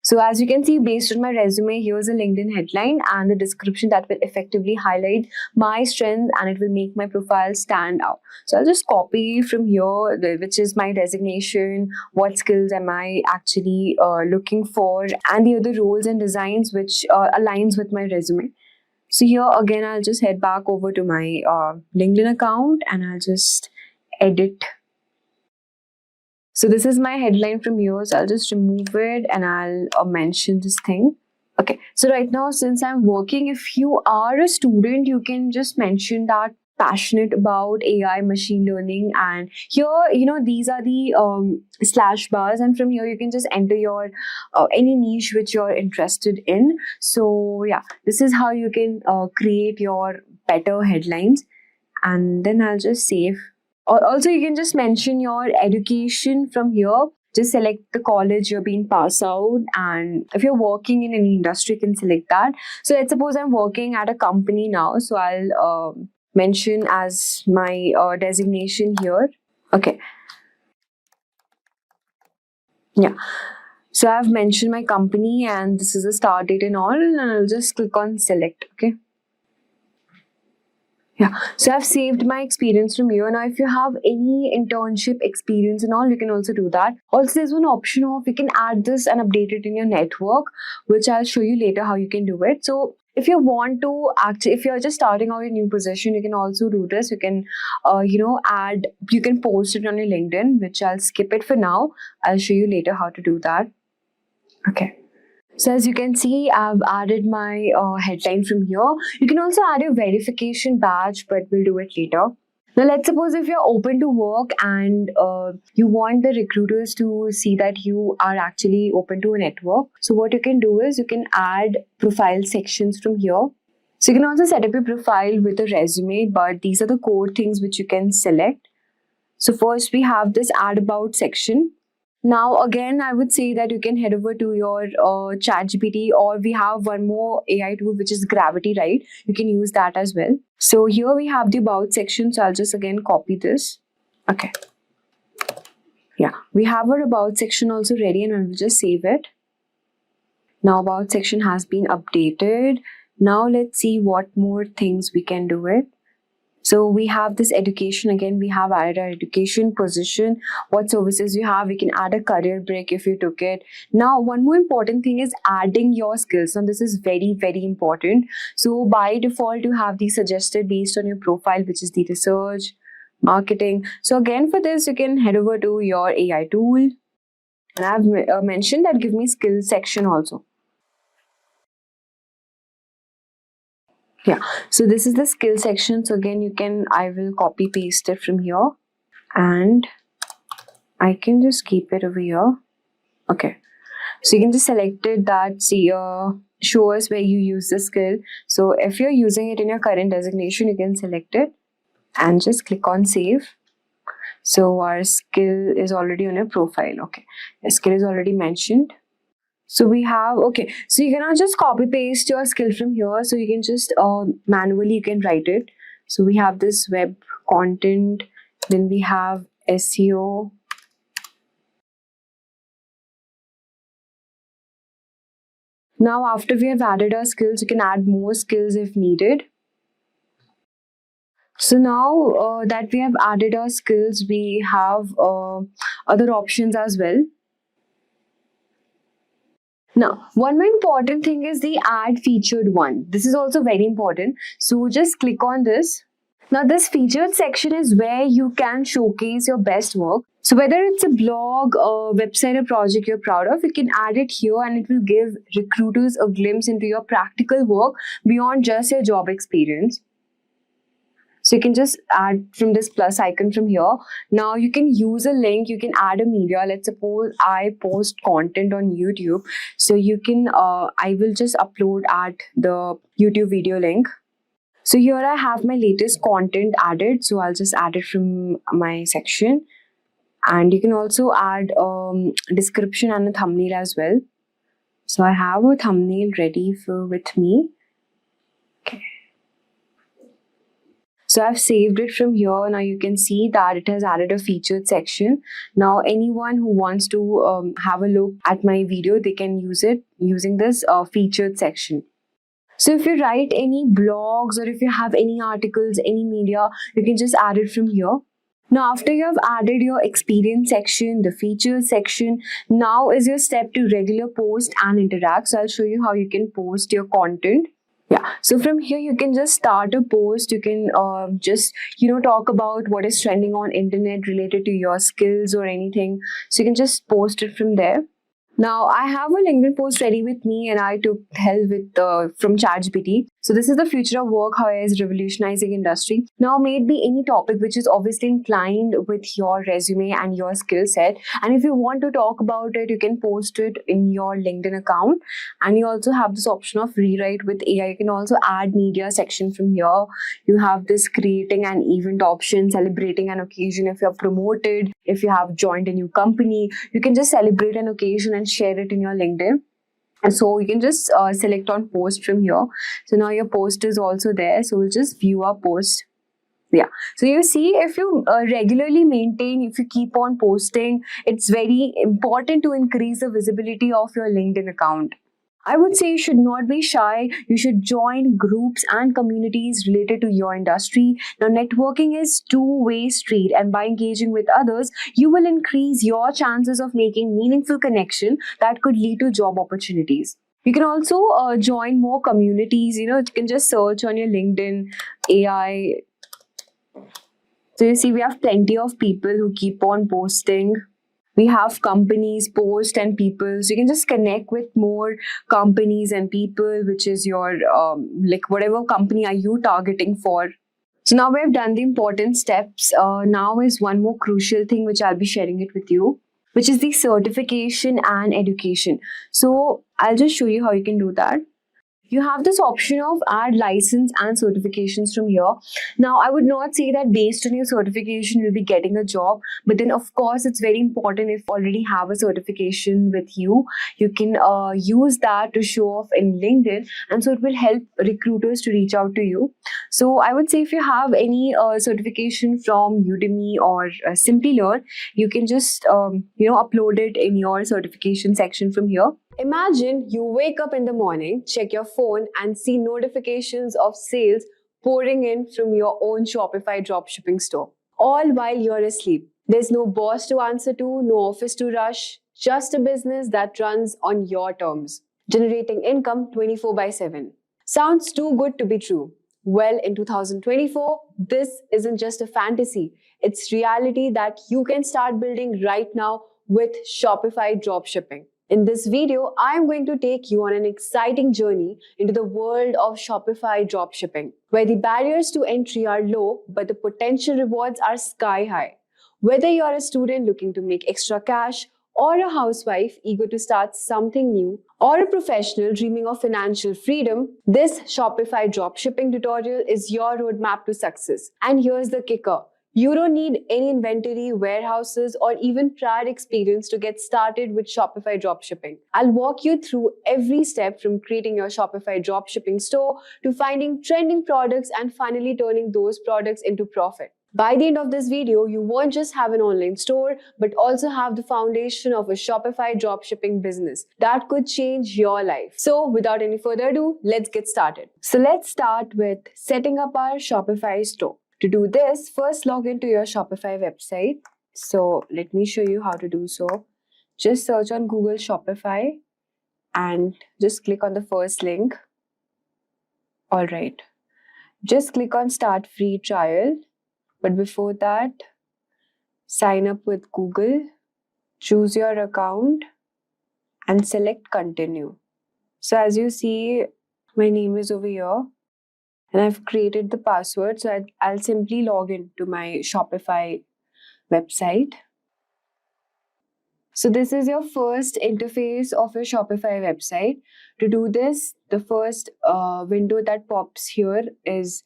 So as you can see, based on my resume, here's a LinkedIn headline and the description that will effectively highlight my strength, and it will make my profile stand out. So I'll just copy from here, which is my designation, what skills am I actually looking for, and the other roles and designs which aligns with my resume. So here again, I'll just head back over to my LinkedIn account, and I'll just edit. So this is my headline from here. So I'll just remove it, and I'll mention this thing. Okay. So right now, since I'm working, if you are a student, you can just mention that passionate about AI, machine learning, and here, these are the slash bars, and from here you can just enter your any niche which you're interested in. So yeah, this is how you can create your better headlines, and then I'll just save. Also, you can just mention your education from here. Just select the college you're being passed out, and if you're working in any industry, you can select that. So let's suppose I'm working at a company now, so I'll mention as my designation here. Okay. Yeah. So I've mentioned my company and this is the start date and all, and I'll just click on select. Okay. Yeah, so I've saved my experience from here. Now, if you have any internship experience and all, you can also do that. Also, there's one option of you can add this and update it in your network, which I'll show you later how you can do it. So, if you want to actually, if you're just starting out a new position, you can also do this. You can, you can post it on your LinkedIn, which I'll skip it for now. I'll show you later how to do that. Okay. So as you can see, I've added my headline from here. You can also add your verification badge, but we'll do it later. Now, let's suppose if you're open to work and you want the recruiters to see that you are actually open to a network. So what you can do is you can add profile sections from here. So you can also set up your profile with a resume, but these are the core things which you can select. So first we have this add about section. Now, again, I would say that you can head over to your ChatGPT, or we have one more AI tool, which is Gravity, right? You can use that as well. So here we have the about section. So I'll just again copy this. Okay. Yeah, we have our about section also ready and I'll just save it. Now about section has been updated. Now let's see what more things we can do it. So we have this education. Again, we have added our education position, what services you have. We can add a career break if you took it. Now, one more important thing is adding your skills. Now, this is very, very important. So by default, you have these suggested based on your profile, which is the research, marketing. So again, for this, you can head over to your AI tool. And I've mentioned that give me skills section also. Yeah, so this is the skill section. So again, I will copy paste it from here and I can just keep it over here. Okay, so you can just select it that show us where you use the skill. So if you're using it in your current designation, you can select it and just click on save. So our skill is already on your profile. Okay, the skill is already mentioned. So we have, okay, so you cannot just copy paste your skill from here. So you can just manually, you can write it. So we have this web content, then we have SEO. Now, after we have added our skills, you can add more skills if needed. So now that we have added our skills, we have other options as well. Now, one more important thing is the add featured one. This is also very important. So just click on this. Now, this featured section is where you can showcase your best work. So whether it's a blog, a website, a project you're proud of, you can add it here and it will give recruiters a glimpse into your practical work beyond just your job experience. So you can just add from this plus icon from here. Now you can use a link, you can add a media. Let's suppose I post content on YouTube. So you can, I will just upload at the YouTube video link. So here I have my latest content added. So I'll just add it from my section. And you can also add description and a thumbnail as well. So I have a thumbnail ready with me. Okay. So I've saved it from here. Now you can see that it has added a featured section. Now anyone who wants to have a look at my video, they can use it using this featured section. So if you write any blogs or if you have any articles, any media, you can just add it from here. Now after you have added your experience section, the features section, now is your step to regular post and interact. So I'll show you how you can post your content. Yeah, so from here you can just start a post. You can just talk about what is trending on internet related to your skills or anything. So you can just post it from there. Now, I have a LinkedIn post ready with me and I took help with from ChatGPT. So this is the future of work, how AI is revolutionizing industry. Now, maybe any topic which is obviously inclined with your resume and your skill set. And if you want to talk about it, you can post it in your LinkedIn account. And you also have this option of rewrite with AI. You can also add media section from here. You have this creating an event option, celebrating an occasion. If you're promoted, if you have joined a new company, you can just celebrate an occasion and share it in your LinkedIn. And so you can just select on post from here. So now your post is also there. So we'll just view our post. Yeah. So you see, if you regularly maintain, if you keep on posting, it's very important to increase the visibility of your LinkedIn account. I would say you should not be shy. You should join groups and communities related to your industry. Now, networking is two-way street, and by engaging with others, you will increase your chances of making meaningful connection that could lead to job opportunities. You can also join more communities. You can just search on your LinkedIn AI. So you see, we have plenty of people who keep on posting. We have companies post and people, so you can just connect with more companies and people, which is your like whatever company are you targeting for. So now we have done the important steps. Now is one more crucial thing which I'll be sharing it with you, which is the certification and education. So I'll just show you how you can do that. You have this option of add license and certifications from here. Now, I would not say that based on your certification, you'll be getting a job. But then, of course, it's very important if you already have a certification with you, you can use that to show off in LinkedIn. And so it will help recruiters to reach out to you. So I would say if you have any certification from Udemy or Simplilearn, you can just, upload it in your certification section from here. Imagine you wake up in the morning, check your phone, and see notifications of sales pouring in from your own Shopify dropshipping store, all while you're asleep. There's no boss to answer to, no office to rush, just a business that runs on your terms, generating income 24 by 7. Sounds too good to be true. Well, in 2024, this isn't just a fantasy. It's reality that you can start building right now with Shopify dropshipping. In this video, I'm going to take you on an exciting journey into the world of Shopify dropshipping, where the barriers to entry are low, but the potential rewards are sky high. Whether you're a student looking to make extra cash, or a housewife eager to start something new, or a professional dreaming of financial freedom, this Shopify dropshipping tutorial is your roadmap to success. And here's the kicker. You don't need any inventory, warehouses, or even prior experience to get started with Shopify dropshipping. I'll walk you through every step from creating your Shopify dropshipping store to finding trending products and finally turning those products into profit. By the end of this video, you won't just have an online store, but also have the foundation of a Shopify dropshipping business that could change your life. So without any further ado, let's get started. So let's start with setting up our Shopify store. To do this, first log into your Shopify website. So let me show you how to do so. Just search on Google Shopify and just click on the first link. All right. Just click on Start Free Trial. But before that, sign up with Google, choose your account and select Continue. So as you see, my name is over here. And I've created the password, so I'll simply log into my Shopify website. So this is your first interface of your Shopify website. To do this, the first window that pops here is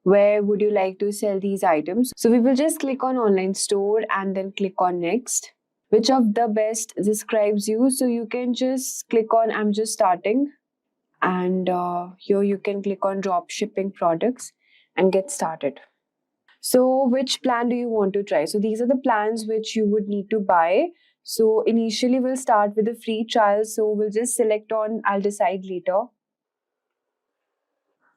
where would you like to sell these items. So we will just click on Online Store and then click on Next. Which of the best describes you? So you can just click on I'm just starting. And here you can click on drop shipping products and get started. So which plan do you want to try? So these are the plans which you would need to buy. So initially we'll start with a free trial. So we'll just select on I'll decide later.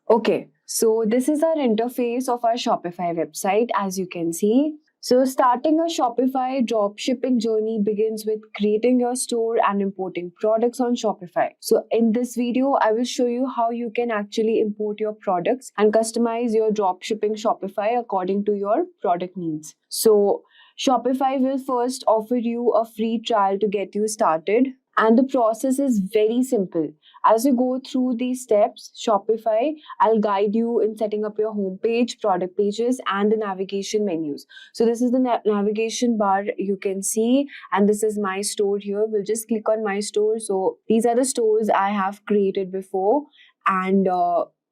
Okay, so this is our interface of our Shopify website, as you can see. So starting a Shopify dropshipping journey begins with creating your store and importing products on Shopify. So in this video, I will show you how you can actually import your products and customize your dropshipping Shopify according to your product needs. So Shopify will first offer you a free trial to get you started. And the process is very simple. As you go through these steps, Shopify, I'll guide you in setting up your homepage, product pages, and the navigation menus. So this is the navigation bar you can see, and this is my store here. We'll just click on my store. So these are the stores I have created before. And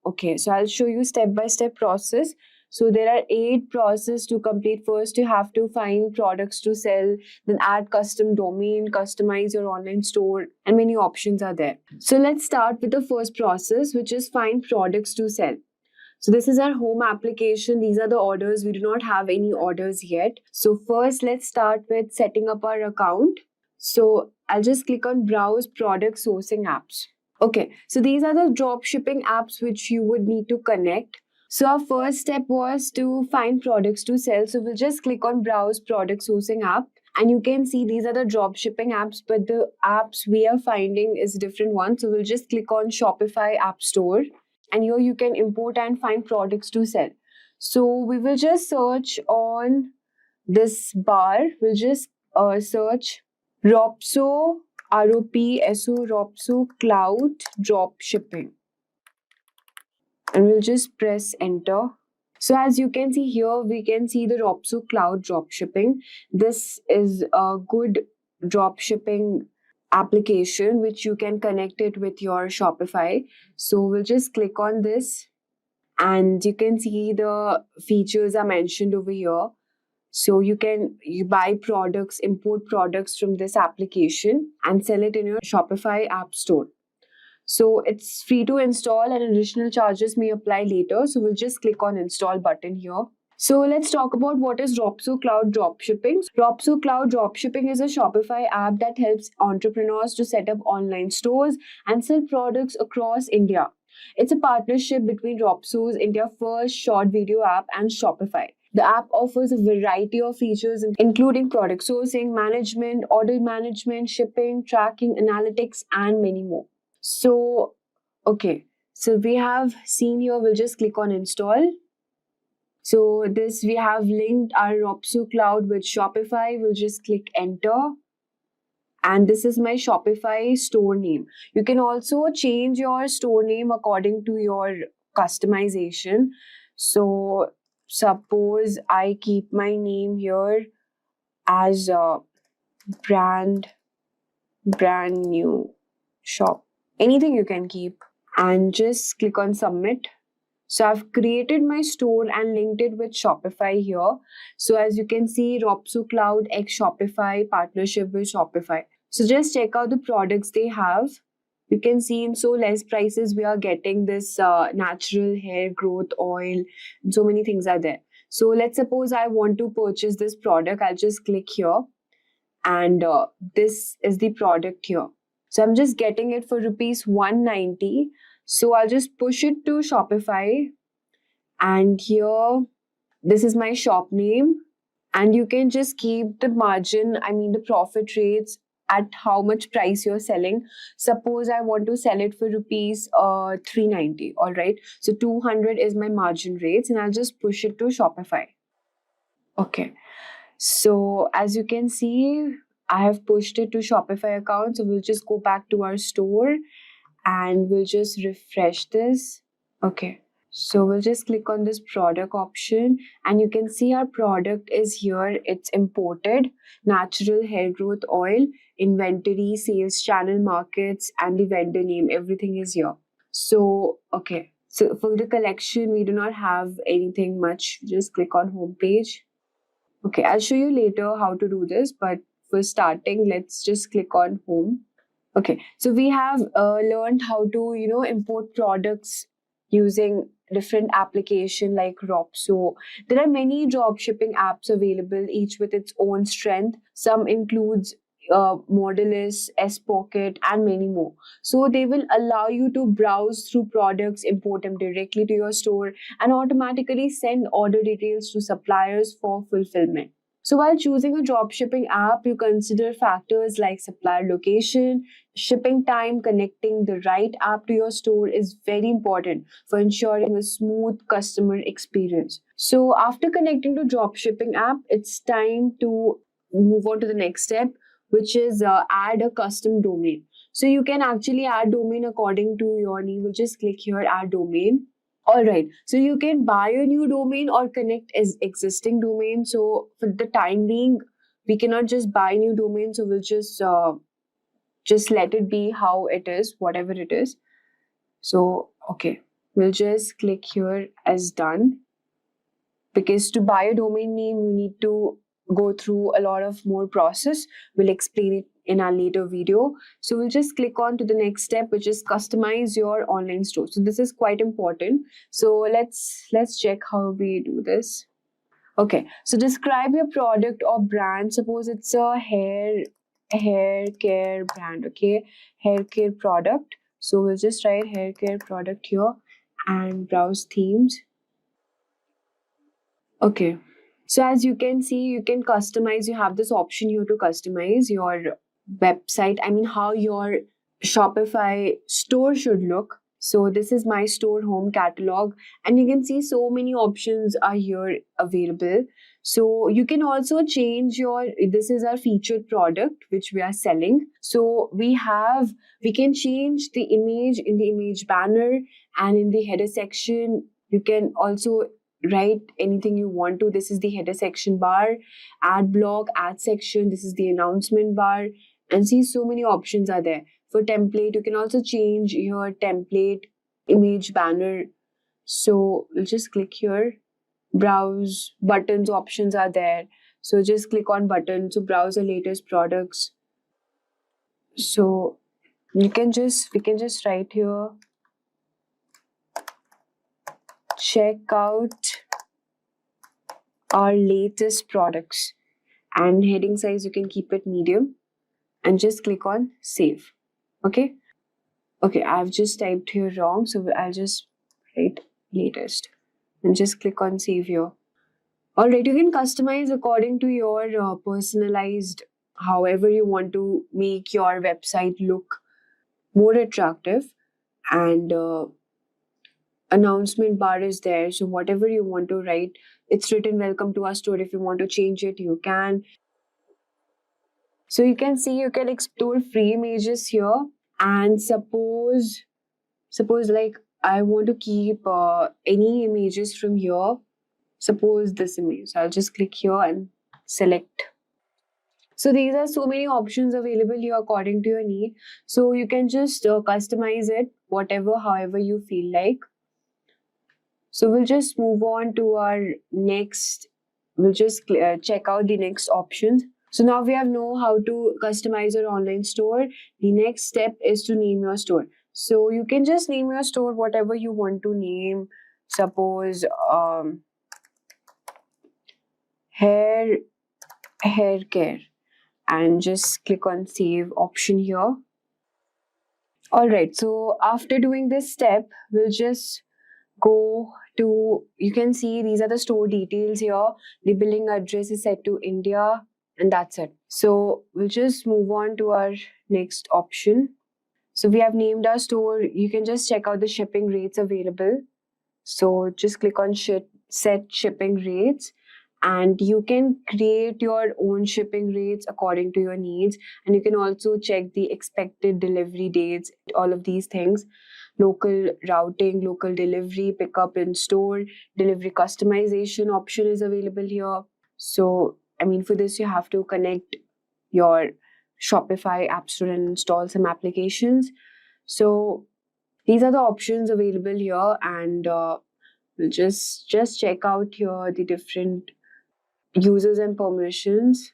okay, so I'll show you step-by-step process. So there are 8 processes to complete. First, you have to find products to sell, then add custom domain, customize your online store, and many options are there. So let's start with the first process, which is find products to sell. So this is our home application. These are the orders. We do not have any orders yet. So first, let's start with setting up our account. So I'll just click on browse product sourcing apps. Okay, so these are the drop shipping apps which you would need to connect. So our first step was to find products to sell. So we'll just click on browse product sourcing app, and you can see these are the drop shipping apps, but the apps we are finding is different one. So we'll just click on Shopify App Store, and here you can import and find products to sell. So we will just search on this bar. We'll just search Ropso, ROPSO, Ropso Cloud Drop Shipping, and we'll just press enter. So as you can see here, we can see the Ropso Cloud Dropshipping. This is a good dropshipping application which you can connect it with your Shopify. So we'll just click on this, and you can see the features are mentioned over here. So you buy products, import products from this application and sell it in your Shopify app store. So it's free to install and additional charges may apply later. So we'll just click on install button here. So let's talk about what is Ropso Cloud Dropshipping. Ropso Cloud Dropshipping is a Shopify app that helps entrepreneurs to set up online stores and sell products across India. It's a partnership between Ropso's India first short video app and Shopify. The app offers a variety of features including product sourcing, management, order management, shipping, tracking, analytics, and many more. So, okay, so we have seen here, we'll just click on install. So this we have linked our Ropso Cloud with Shopify. We'll just click enter. And this is my Shopify store name. You can also change your store name according to your customization. So suppose I keep my name here as a brand new shop. Anything you can keep, and just click on submit. So I've created my store and linked it with Shopify here. So as you can see, Ropso Cloud X Shopify partnership with Shopify. So just check out the products they have. You can see in so less prices, we are getting this natural hair growth oil, and so many things are there. So let's suppose I want to purchase this product. I'll just click here, and this is the product here. So I'm just getting it for rupees 190. So I'll just push it to Shopify, and here, this is my shop name, and you can just keep the margin, the profit rates at how much price you're selling. Suppose I want to sell it for rupees 390, all right? So 200 is my margin rates, and I'll just push it to Shopify. Okay, so as you can see, I have pushed it to Shopify account. So we'll just go back to our store and we'll just refresh this. Okay, so we'll just click on this product option, and you can see our product is here. It's imported, natural hair growth oil, inventory, sales channel, markets, and the vendor name. Everything is here. So, okay. So for the collection, we do not have anything much. Just click on homepage. Okay, I'll show you later how to do this, but for starting, let's just click on home. Okay, so we have learned how to, import products using different application like Ropso. There are many drop shipping apps available, each with its own strength. Some includes Modulus, S-Pocket, and many more. So they will allow you to browse through products, import them directly to your store, and automatically send order details to suppliers for fulfillment. So while choosing a dropshipping app, you consider factors like supplier location, shipping time. Connecting the right app to your store is very important for ensuring a smooth customer experience. So after connecting to dropshipping app, it's time to move on to the next step, which is add a custom domain. So you can actually add domain according to your need. We'll just click here, add domain. All right, so you can buy a new domain or connect as existing domain. So for the time being, we cannot just buy new domain. So we'll just let it be how it is, whatever it is. So, okay, we'll just click here as done. Because to buy a domain name, you need to go through a lot of more process. We'll explain it in our later video. So we'll just click on to the next step, which is customize your online store. So this is quite important. So let's check how we do this. Okay, so describe your product or brand. Suppose it's a hair care brand. Okay, hair care product. So we'll just write hair care product here and browse themes. Okay, so as you can see, you can customize. You have this option here to customize your website. I mean, how your Shopify store should look. So this is my store home catalog, and you can see so many options are here available. So you can also change your, this is our featured product which we are selling. So we can change the image in the image banner, and in the header section you can also write anything you want to. This is the header section bar, ad block, ad section, this is the announcement bar, and see so many options are there. For template, you can also change your template image banner. So we'll just click here, browse buttons options are there. So just click on buttons to browse the latest products. So we can just write here, check out our latest products, and heading size you can keep it medium and just click on save. Okay, I've just typed here wrong, so I'll just write latest and just click on save here. All right, you can customize according to your personalized, however you want to make your website look more attractive. And announcement bar is there, so whatever you want to write, it's written welcome to our store. If you want to change it, you can. So you can see, you can explore free images here, and suppose like I want to keep any images from here. Suppose this image, so I'll just click here and select. So these are so many options available here according to your need. So you can just customize it whatever, however you feel like. So we'll just move on to our next. We'll just check out the next options. So now we have know how to customize your online store. The next step is to name your store. So you can just name your store whatever you want to name. Suppose hair care, and just click on save option here. All right, so after doing this step, we'll just go to, you can see these are the store details here. The billing address is set to India, and that's it. So we'll just move on to our next option. So we have named our store. You can just check out the shipping rates available. So just click on set shipping rates, and you can create your own shipping rates according to your needs. And you can also check the expected delivery dates, all of these things. Local routing, local delivery, pickup in store, delivery customization option is available here. So, I mean, for this, you have to connect your Shopify App Store and install some applications. So these are the options available here, and we'll just check out here the different users and permissions.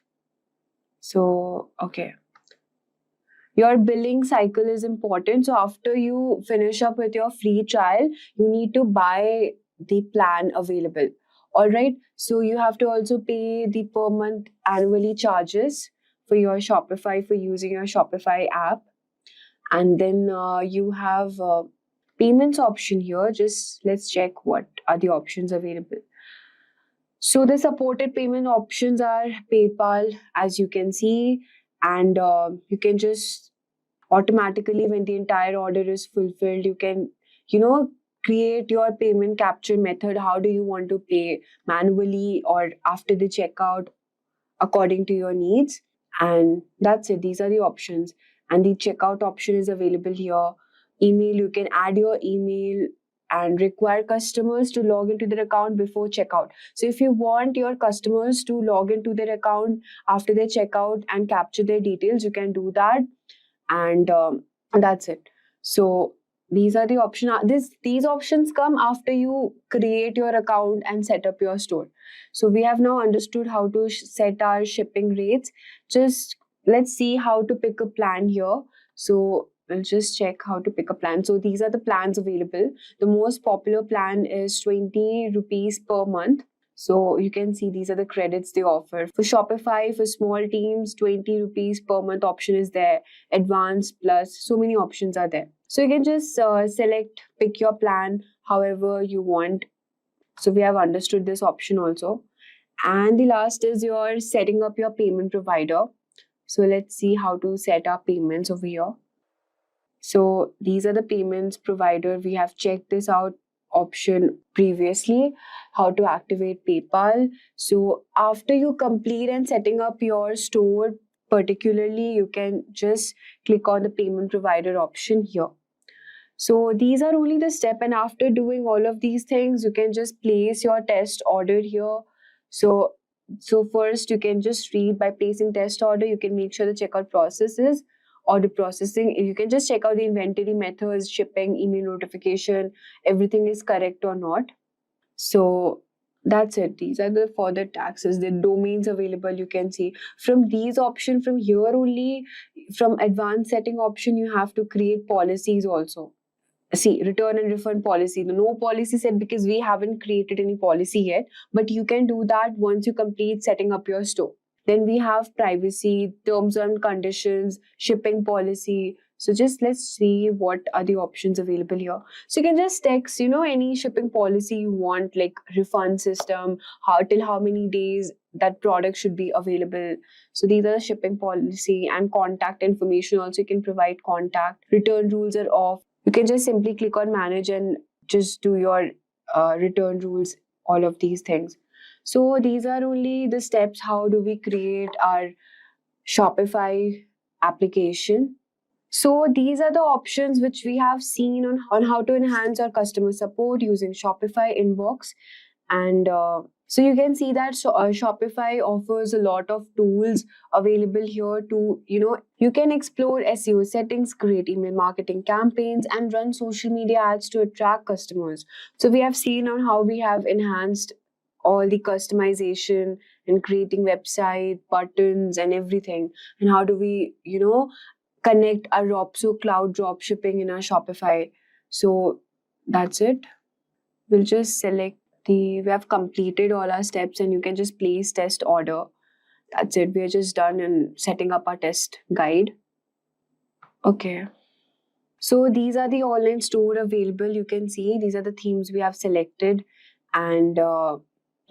So, okay. Your billing cycle is important. So after you finish up with your free trial, you need to buy the plan available. All right. So you have to also pay the per month annually charges for your Shopify, for using your Shopify app. And then you have payments option here. Just let's check what are the options available. So the supported payment options are PayPal, as you can see, and you can just automatically, when the entire order is fulfilled, you can, create your payment capture method. How do you want to pay, manually or after the checkout, according to your needs. And that's it. These are the options. And the checkout option is available here. Email, you can add your email and require customers to log into their account before checkout. So if you want your customers to log into their account after they check out and capture their details, you can do that. And that's it. So these are the options. These options come after you create your account and set up your store. So we have now understood how to set our shipping rates. Just let's see how to pick a plan here. So we'll just check how to pick a plan. So these are the plans available. The most popular plan is 20 rupees per month. So you can see these are the credits they offer. For Shopify, for small teams, 20 rupees per month option is there. Advanced plus, so many options are there. So you can just select, pick your plan however you want. So we have understood this option also. And the last is your setting up your payment provider. So let's see how to set our payments over here. So these are the payments provider. We have checked this out option previously, how to activate PayPal. So after you complete and setting up your store, particularly, you can just click on the payment provider option here. So these are only the step, and after doing all of these things, you can just place your test order here. So first you can just read by placing test order, you can make sure the checkout process is order processing. You can just check out the inventory methods, shipping, email notification, everything is correct or not. So that's it. These are the further taxes, the domains available. You can see from these options, from here only, from advanced setting option, you have to create policies also. See, return and refund policy. The no policy set because we haven't created any policy yet, but you can do that once you complete setting up your store. Then we have privacy, terms and conditions, shipping policy. So just let's see what are the options available here. So you can just text, any shipping policy you want, like refund system, till how many days that product should be available. So these are the shipping policy and contact information. Also, you can provide contact. Return rules are off. You can just simply click on manage and just do your return rules, all of these things. So these are only the steps. How do we create our Shopify application? So these are the options which we have seen on how to enhance our customer support using Shopify Inbox. And so you can see that Shopify offers a lot of tools available here to, you can explore SEO settings, create email marketing campaigns, and run social media ads to attract customers. So we have seen on how we have enhanced all the customization and creating website, buttons, and everything. And how do we, connect our Ropso cloud dropshipping in our Shopify. So that's it. We'll just select we have completed all our steps and you can just place test order. That's it. We're just done and setting up our test guide. Okay. So these are the online store available. You can see these are the themes we have selected and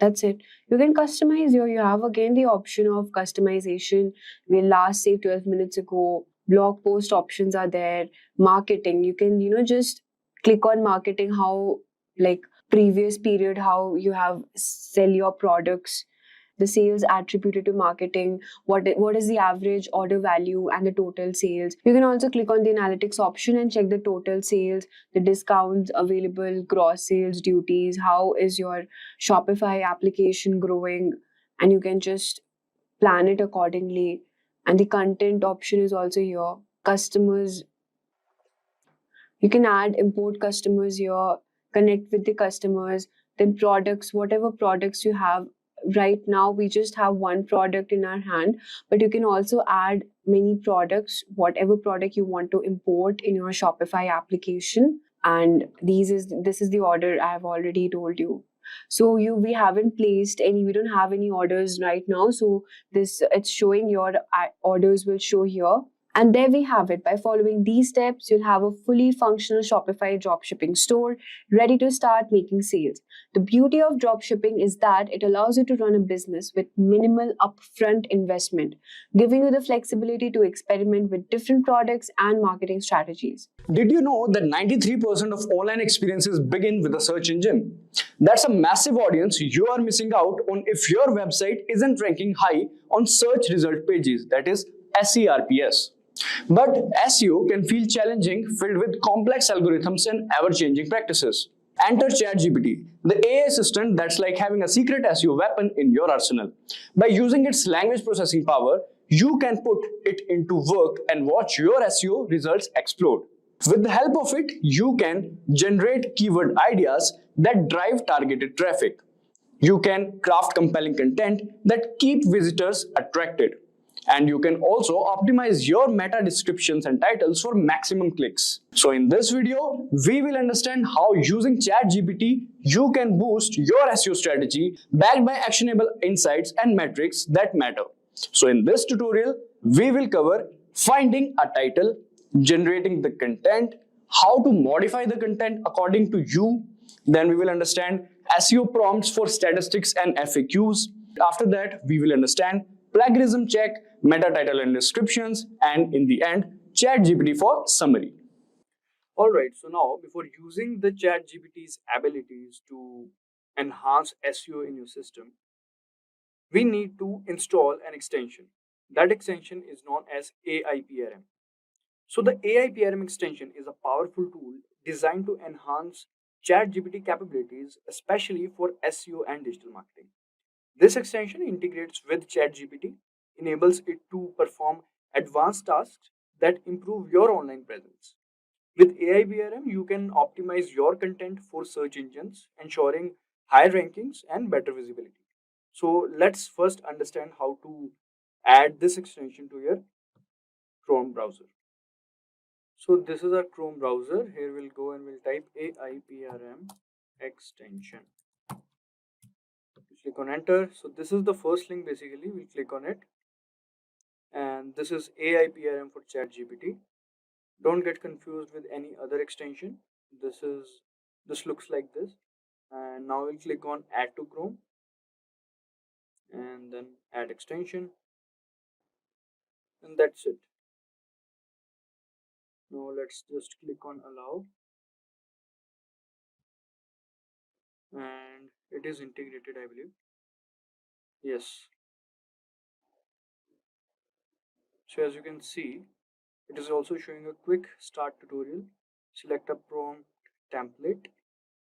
that's it. You can customize here. You have again the option of customization. We last saved 12 minutes ago. Blog post options are there. Marketing. You can, just click on marketing, how like previous period, how you have sell your products, the sales attributed to marketing, what is the average order value and the total sales. You can also click on the analytics option and check the total sales, the discounts available, gross sales, duties, how is your Shopify application growing, and you can just plan it accordingly. And the content option is also here. Customers, you can add import customers here, connect with the customers, then products, whatever products you have. Right now, we just have one product in our hand, but you can also add many products, whatever product you want to import in your Shopify application. And this is the order I have already told you. So we haven't placed any, we don't have any orders right now. So it's showing your orders will show here. And there we have it. By following these steps, you'll have a fully functional Shopify dropshipping store ready to start making sales. The beauty of dropshipping is that it allows you to run a business with minimal upfront investment, giving you the flexibility to experiment with different products and marketing strategies. Did you know that 93% of online experiences begin with a search engine? That's a massive audience you are missing out on if your website isn't ranking high on search result pages, that is SERPs. But SEO can feel challenging, filled with complex algorithms and ever-changing practices. Enter ChatGPT, the AI assistant that's like having a secret SEO weapon in your arsenal. By using its language processing power, you can put it into work and watch your SEO results explode. With the help of it, you can generate keyword ideas that drive targeted traffic. You can craft compelling content that keep visitors attracted. And you can also optimize your meta descriptions and titles for maximum clicks. So in this video, we will understand how using ChatGPT, you can boost your SEO strategy backed by actionable insights and metrics that matter. So in this tutorial, we will cover finding a title, generating the content, how to modify the content according to you. Then we will understand SEO prompts for statistics and FAQs. After that, we will understand plagiarism check, meta title and descriptions, and in the end, ChatGPT for summary. Alright, so now before using the ChatGPT's abilities to enhance SEO in your system, we need to install an extension. That extension is known as AIPRM. So the AIPRM extension is a powerful tool designed to enhance ChatGPT capabilities, especially for SEO and digital marketing. This extension integrates with ChatGPT, enables it to perform advanced tasks that improve your online presence. With AIPRM, you can optimize your content for search engines, ensuring higher rankings and better visibility. So let's first understand how to add this extension to your Chrome browser. So this is our Chrome browser. Here we'll go and we'll type AIPRM extension. Click on enter. So this is the first link basically. We'll click on it. And this is AIPRM for ChatGPT. Don't get confused with any other extension. This looks like this. And now we'll click on add to Chrome. And then add extension. And that's it. Now let's just click on allow. And it is integrated, I believe. Yes. So as you can see, it is also showing a quick start tutorial. Select a prompt template,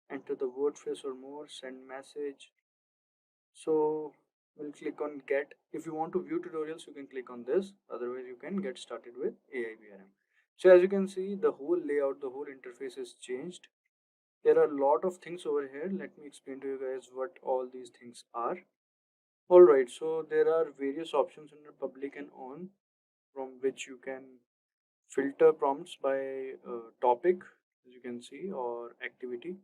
enter the word phrase or more, send message. So we'll click on get. If you want to view tutorials, you can click on this. Otherwise, you can get started with AIPRM. So as you can see, the whole layout, the whole interface is changed. There are a lot of things over here. Let me explain to you guys what all these things are. Alright, so there are various options under public and on, from which you can filter prompts by topic, as you can see, or activity.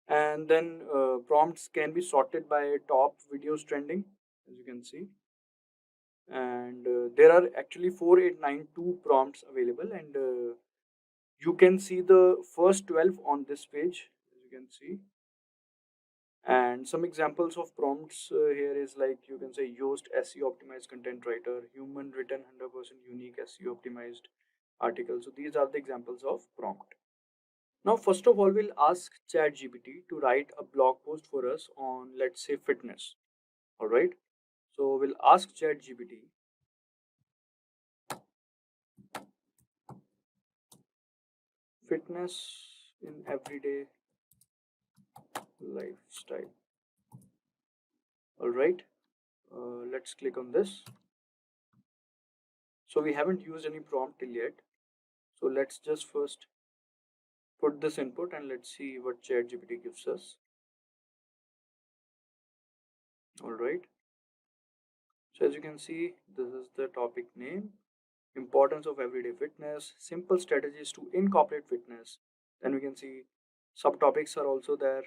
And then prompts can be sorted by top videos trending, as you can see. And there are actually 4892 prompts available, and you can see the first 12 on this page, as you can see. And some examples of prompts here is like you can say Yoast SEO optimized content writer, human written 100% unique SEO optimized article. So these are the examples of prompt. Now first of all, we'll ask ChatGPT to write a blog post for us on, let's say, fitness. Alright, so we'll ask ChatGPT fitness in everyday lifestyle. Alright, let's click on this. So we haven't used any prompt till yet. So let's just first put this input and let's see what ChatGPT gives us. Alright. So as you can see, this is the topic name. Importance of everyday fitness, simple strategies to incorporate fitness. Then we can see subtopics are also there.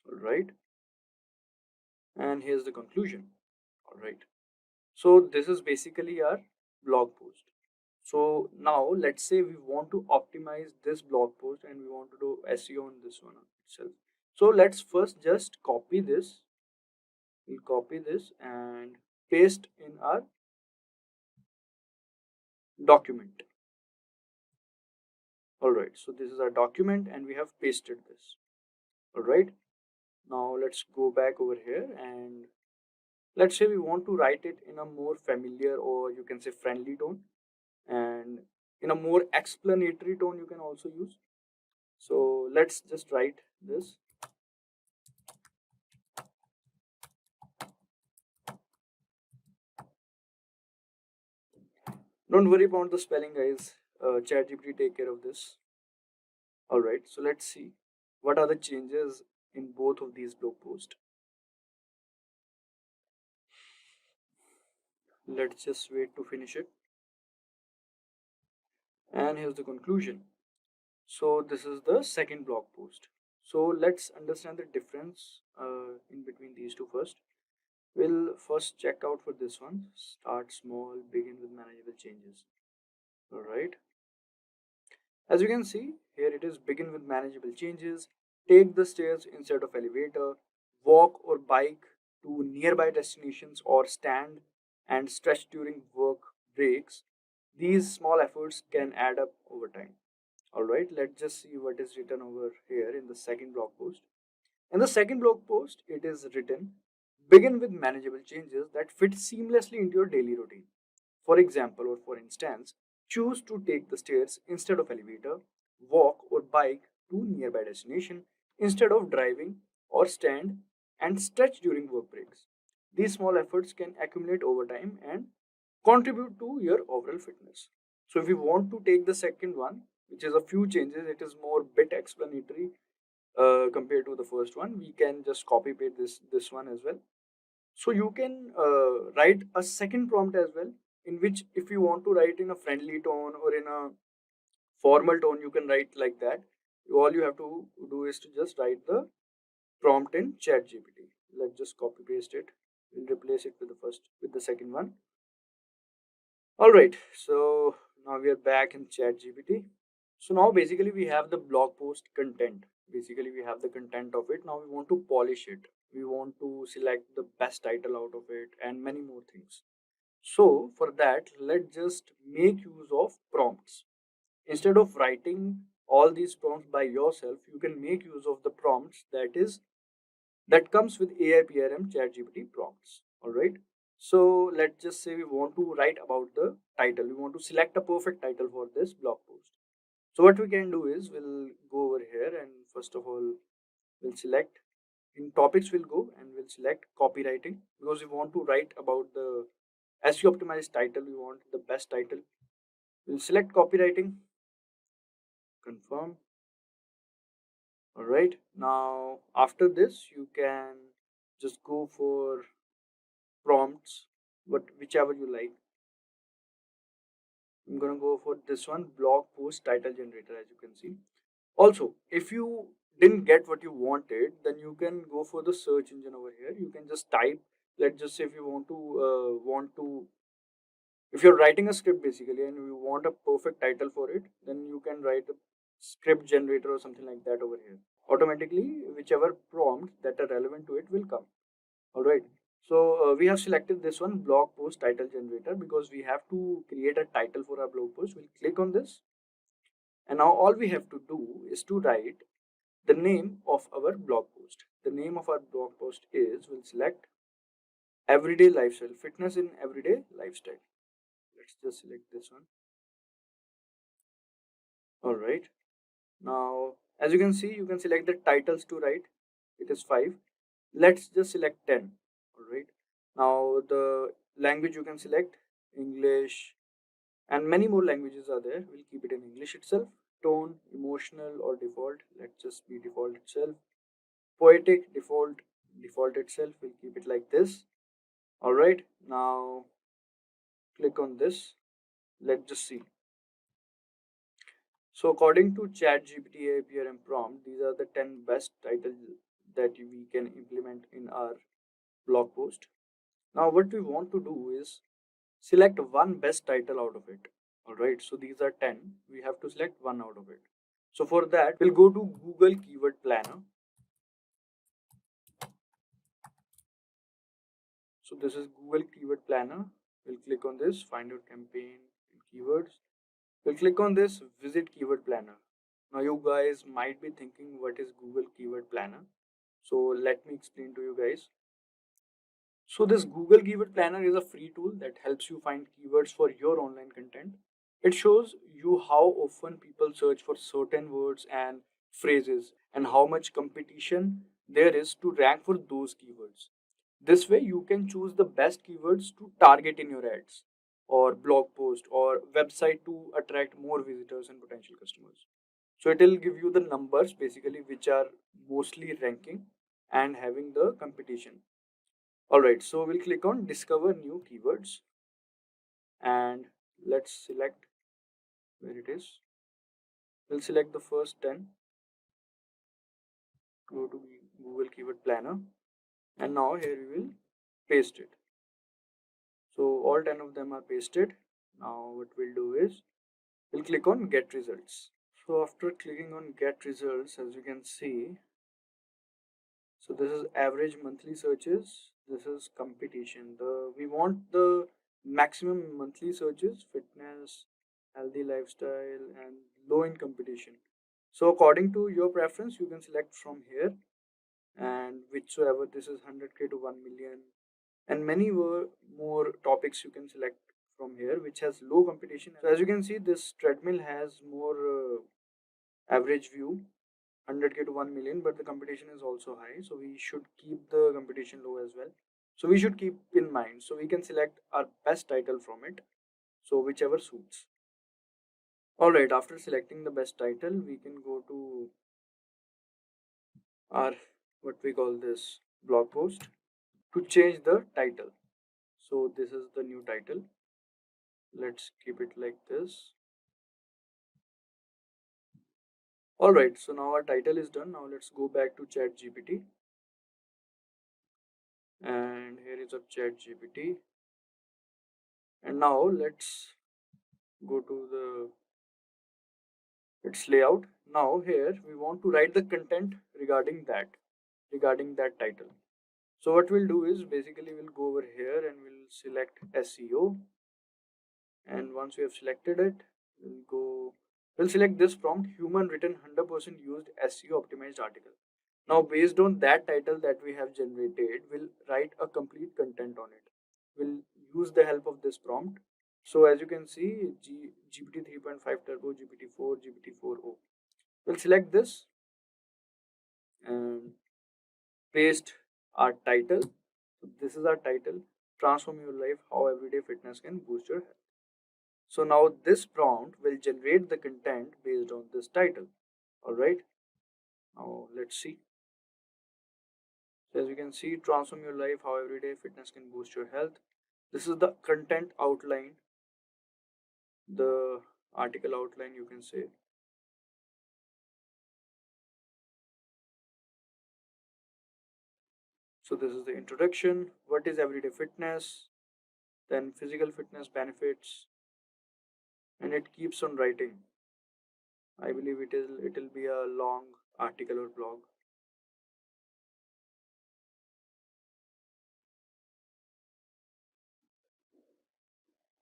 Alright. And here's the conclusion. Alright. So this is basically our blog post. So now let's say we want to optimize this blog post and we want to do SEO on this one itself. So let's first just copy this. We'll copy this and paste in our document. Alright, so this is our document and we have pasted this. Alright, now let's go back over here and let's say we want to write it in a more familiar or you can say friendly tone, and in a more explanatory tone you can also use. So let's just write this. Don't worry about the spelling, guys. ChatGPT take care of this. Alright, so let's see what are the changes in both of these blog posts. Let's just wait to finish it. And here's the conclusion. So this is the second blog post. So let's understand the difference in between these two first. We'll first check out for this one. Start small, begin with manageable changes. Alright. As you can see, here it is begin with manageable changes, take the stairs instead of elevator, walk or bike to nearby destinations or stand and stretch during work breaks. These small efforts can add up over time. Alright, let's just see what is written over here in the second blog post. In the second blog post, it is written begin with manageable changes that fit seamlessly into your daily routine. For example, or for instance, choose to take the stairs instead of elevator, walk or bike to nearby destination instead of driving, or stand and stretch during work breaks. These small efforts can accumulate over time and contribute to your overall fitness. So if we want to take the second one, which is a few changes, it is more bit explanatory compared to the first one. We can just copy paste this one as well. So you can write a second prompt as well, in which if you want to write in a friendly tone or in a formal tone, you can write like that. All you have to do is to just write the prompt in ChatGPT. Let's just copy paste it. We'll replace it with the second one. All right, so now we are back in ChatGPT. So now basically we have the blog post content. Basically we have the content of it. Now we want to polish it. We want to select the best title out of it and many more things. So for that, let's just make use of prompts. Instead of writing all these prompts by yourself, you can make use of the prompts that comes with AI PRM ChatGPT prompts. All right. So let's just say we want to write about the title. We want to select a perfect title for this blog post. So what we can do is we'll go over here and first of all we'll select in topics. We'll go and we'll select copywriting because we want to write about the SEO optimized title. We want the best title. We'll select copywriting, confirm. All right, now after this you can just go for prompts, whichever you like. I'm gonna go for this one, blog post title generator. As you can see, also if you didn't get what you wanted, then you can go for the search engine over here. You can just type, let's just say if you want to if you're writing a script basically and you want a perfect title for it, then you can write a script generator or something like that over here. Automatically whichever prompt that are relevant to it will come. All right, so we have selected this one, blog post title generator, because we have to create a title for our blog post. We'll click on this and now all we have to do is to write the name of our blog post. The name of our blog post is, we'll select everyday lifestyle, fitness in everyday lifestyle. Let's just select this one. All right, now as you can see, you can select the titles to write. It is 5. Let's just select 10. All right, now the language you can select English, and many more languages are there. We'll keep it in English itself. Tone, emotional or default. Let's just be default itself. Poetic, default itself. We'll keep it like this. All right, now click on this. Let's just see. So according to ChatGPT APRM prompt, these are the 10 best titles that we can implement in our blog post. Now what we want to do is select one best title out of it. Alright, so these are 10. We have to select one out of it. So for that, we'll go to Google Keyword Planner. So this is Google Keyword Planner. We'll click on this, find your campaign and keywords. We'll click on this, visit Keyword Planner. Now you guys might be thinking, what is Google Keyword Planner? So let me explain to you guys. So this Google Keyword Planner is a free tool that helps you find keywords for your online content. It shows you how often people search for certain words and phrases and how much competition there is to rank for those keywords. This way you can choose the best keywords to target in your ads or blog post or website to attract more visitors and potential customers. So it will give you the numbers basically which are mostly ranking and having the competition. Alright, so we'll click on discover new keywords and let's select where it is. We'll select the first 10. Go to Google Keyword Planner and now here we will paste it. So all 10 of them are pasted. Now what we'll do is we'll click on get results. So after clicking on get results, as you can see, so this is average monthly searches. This is competition. We want the maximum monthly searches, fitness, healthy lifestyle, and low in competition. So according to your preference, you can select from here, and whichsoever this is 100k to 1 million, and many more topics you can select from here, which has low competition. So as you can see, this treadmill has more average view 100k to 1 million, but the competition is also high, so we should keep the competition low as well. So we should keep in mind, so we can select our best title from it, so whichever suits. Alright, after selecting the best title, we can go to our what we call this blog post to change the title. So this is the new title. Let's keep it like this. Alright, so now our title is done. Now let's go back to ChatGPT. And here is our ChatGPT. And now let's go to its layout. Now here we want to write the content regarding that title. So what we'll do is basically we'll go over here and we'll select SEO. And once we have selected it, we'll select this prompt, human written 100% used SEO optimized article. Now based on that title that we have generated, we'll write a complete content on it. We'll use the help of this prompt. So as you can see, GPT 3.5 Turbo, GPT-4, GPT-4o. We'll select this and paste our title. So this is our title, transform your life, how everyday fitness can boost your health. So now this prompt will generate the content based on this title. Alright, now let's see. So as you can see, transform your life, how everyday fitness can boost your health. This is the content outline, the article outline you can say. So this is the introduction, what is everyday fitness, then physical fitness benefits, and it keeps on writing. I believe it'll be a long article or blog.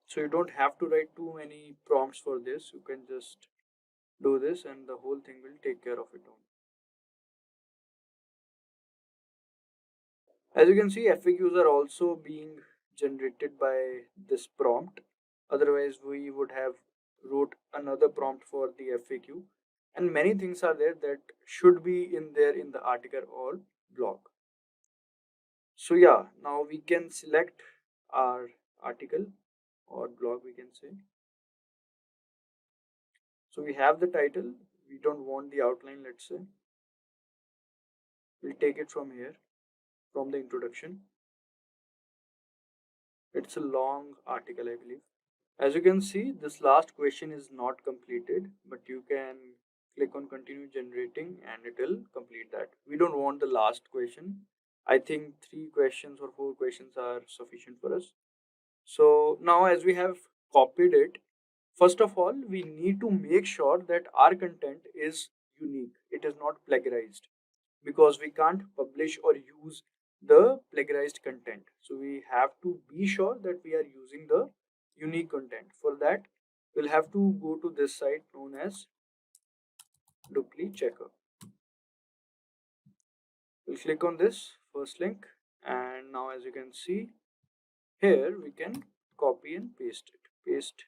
So you don't have to write too many prompts for this. You can just do this and the whole thing will take care of it on. As you can see, FAQs are also being generated by this prompt. Otherwise, we would have wrote another prompt for the FAQ. And many things are there that should be in there in the article or blog. So yeah, now we can select our article or blog, we can say. So we have the title. We don't want the outline, let's say. We'll take it from here, from the introduction. It's a long article, I believe. As you can see, this last question is not completed, but you can click on continue generating and it will complete that. We don't want the last question. I think 3 questions or 4 questions are sufficient for us. So now as we have copied it, first of all, we need to make sure that our content is unique. It is not plagiarized because we can't publish or use the plagiarized content. So we have to be sure that we are using the unique content. For that, we'll have to go to this site known as Dupli Checker. We'll click on this first link, and now as you can see here, we can copy and paste it. Paste.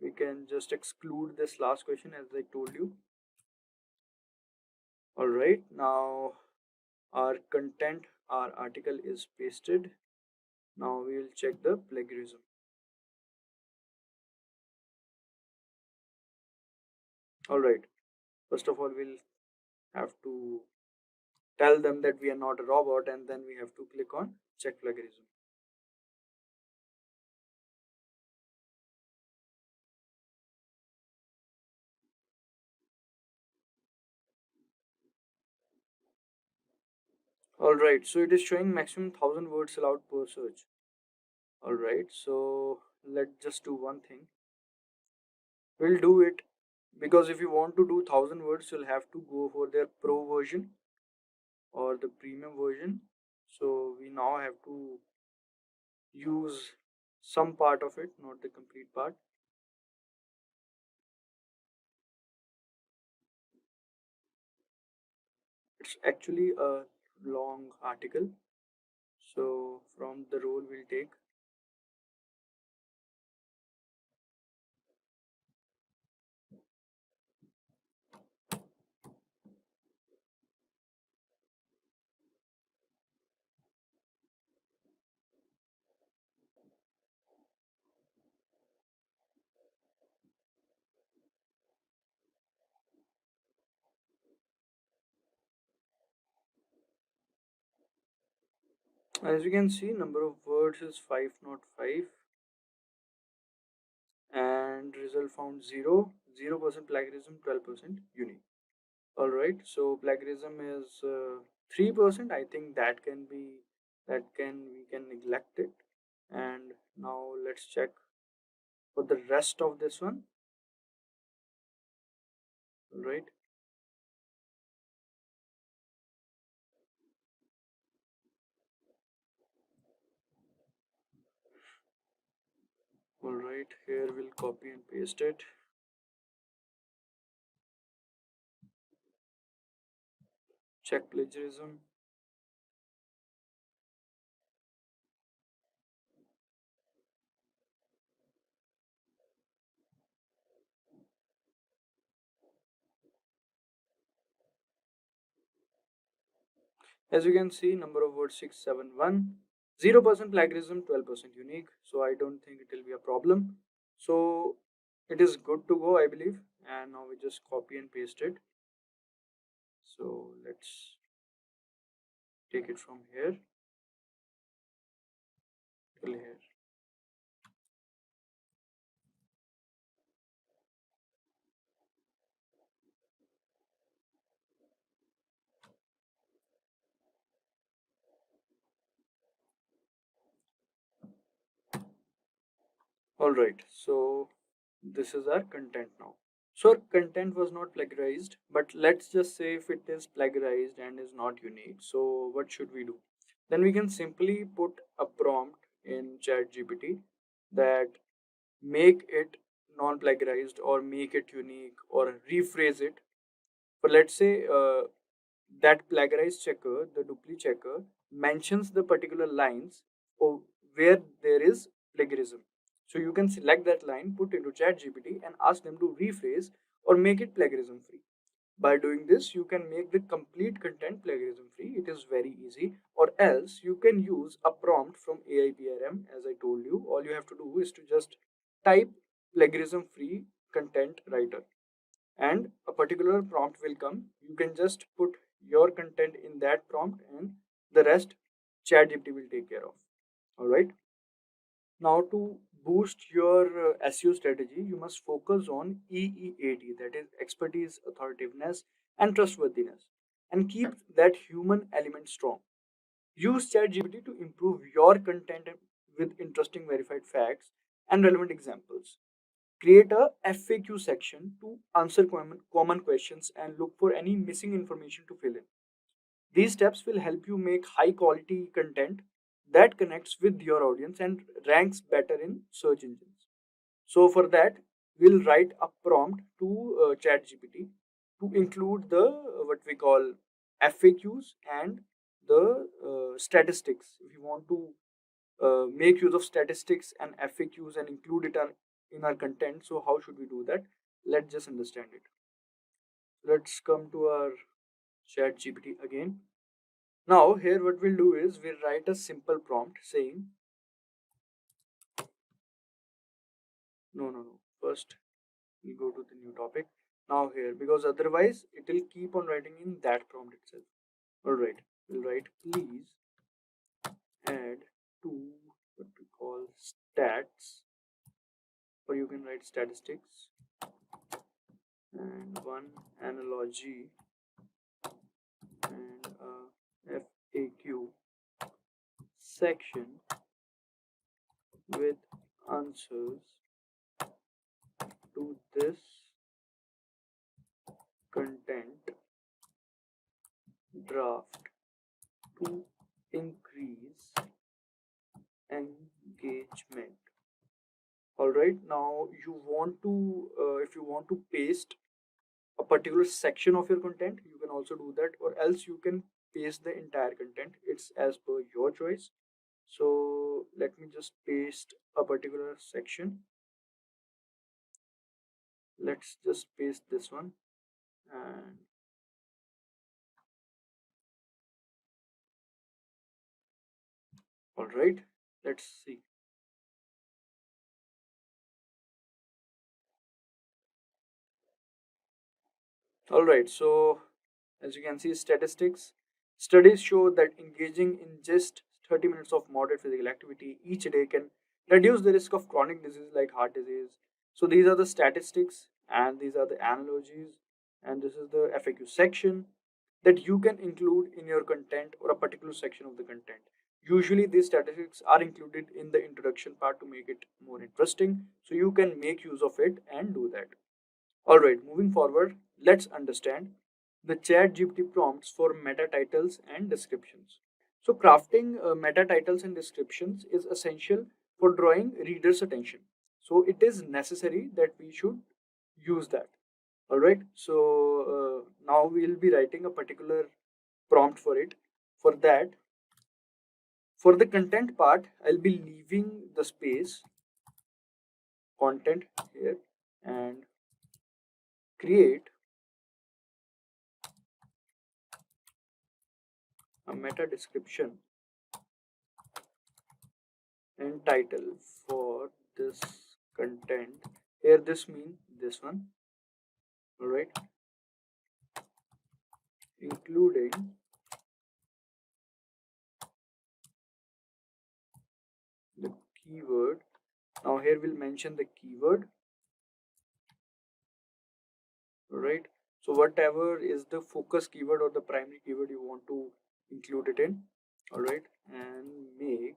We can just exclude this last question as I told you. All right, now our content, our article is pasted. Now we will check the plagiarism. All right, first of all, we'll have to tell them that we are not a robot, and then we have to click on check plagiarism. All right, so it is showing maximum 1000 words allowed per search. All right, so let's just do one thing. We'll do it because if you want to do 1000 words, you'll have to go for their pro version or the premium version. So we now have to use some part of it, not the complete part. It's actually a long article. So from the role we'll take. As you can see, number of words is 505 and result found 0, 0% plagiarism, 12% unique. All right, so plagiarism is 3%. I think that can be, we can neglect it. And now let's check for the rest of this one. All right. All right, here we'll copy and paste it. Check plagiarism. As you can see, number of words 671, 0% plagiarism, 12% unique. So I don't think it will be a problem. So it is good to go, I believe. And now we just copy and paste it. So let's take it from here till here. All right, so this is our content now. So our content was not plagiarized, but let's just say if it is plagiarized and is not unique. So what should we do? Then we can simply put a prompt in ChatGPT that make it non-plagiarized or make it unique or rephrase it. For let's say that plagiarized checker, the duplicate checker, mentions the particular lines or where there is plagiarism. So you can select that line, put into ChatGPT, and ask them to rephrase or make it plagiarism free. By doing this, you can make the complete content plagiarism free. It is very easy. Or else you can use a prompt from AIPRM. As I told you, all you have to do is to just type plagiarism free content writer and a particular prompt will come. You can just put your content in that prompt and the rest ChatGPT will take care of. All right. Now to boost your SEO strategy, you must focus on EEAT, that is expertise, authoritativeness, and trustworthiness, and keep that human element strong. Use ChatGPT to improve your content with interesting verified facts and relevant examples. Create a FAQ section to answer common questions and look for any missing information to fill in. These steps will help you make high quality content that connects with your audience and ranks better in search engines. So for that, we'll write a prompt to ChatGPT to include the what we call FAQs and the statistics. If you want to make use of statistics and FAQs and include it in our content, so how should we do that? Let's just understand it. Let's come to our ChatGPT again. Now here what we'll do is we'll write a simple prompt saying no. First we go to the new topic. Now here, because otherwise it will keep on writing in that prompt itself. Alright, we'll write please add to what we call stats, or you can write statistics, and one analogy and a FAQ section with answers to this content draft to increase engagement. Alright, now you want to if you want to paste a particular section of your content, you can also do that, or else you can paste the entire content. It's as per your choice. So let me just paste a particular section. Let's just paste this one, and all right, let's see. All right, so as you can see, statistics. Studies show that engaging in just 30 minutes of moderate physical activity each day can reduce the risk of chronic disease like heart disease. So these are the statistics, and these are the analogies, and this is the FAQ section that you can include in your content or a particular section of the content. Usually these statistics are included in the introduction part to make it more interesting, so you can make use of it and do that. Alright, moving forward, let's understand the ChatGPT prompts for meta titles and descriptions. So crafting meta titles and descriptions is essential for drawing readers' attention. So it is necessary that we should use that. Alright, so now we'll be writing a particular prompt for it. For that, for the content part, I'll be leaving the space content here and create a meta description and title for this content. Here this means this one. Alright, including the keyword. Now here we'll mention the keyword. Alright, so whatever is the focus keyword or the primary keyword you want to include it in. Alright, and make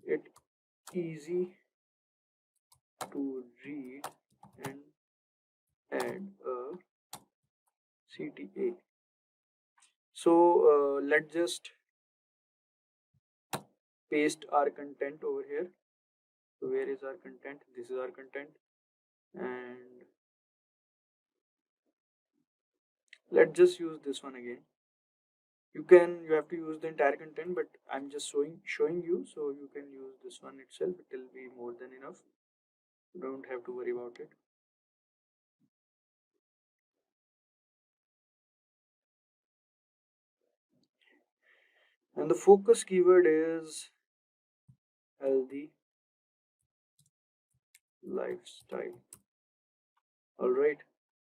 it easy to read and add a CTA. So let's just paste our content over here. So where is our content? This is our content, and let's just use this one again. You have to use the entire content, but I'm just showing you, so you can use this one itself. It will be more than enough. You don't have to worry about it. And the focus keyword is healthy lifestyle. All right,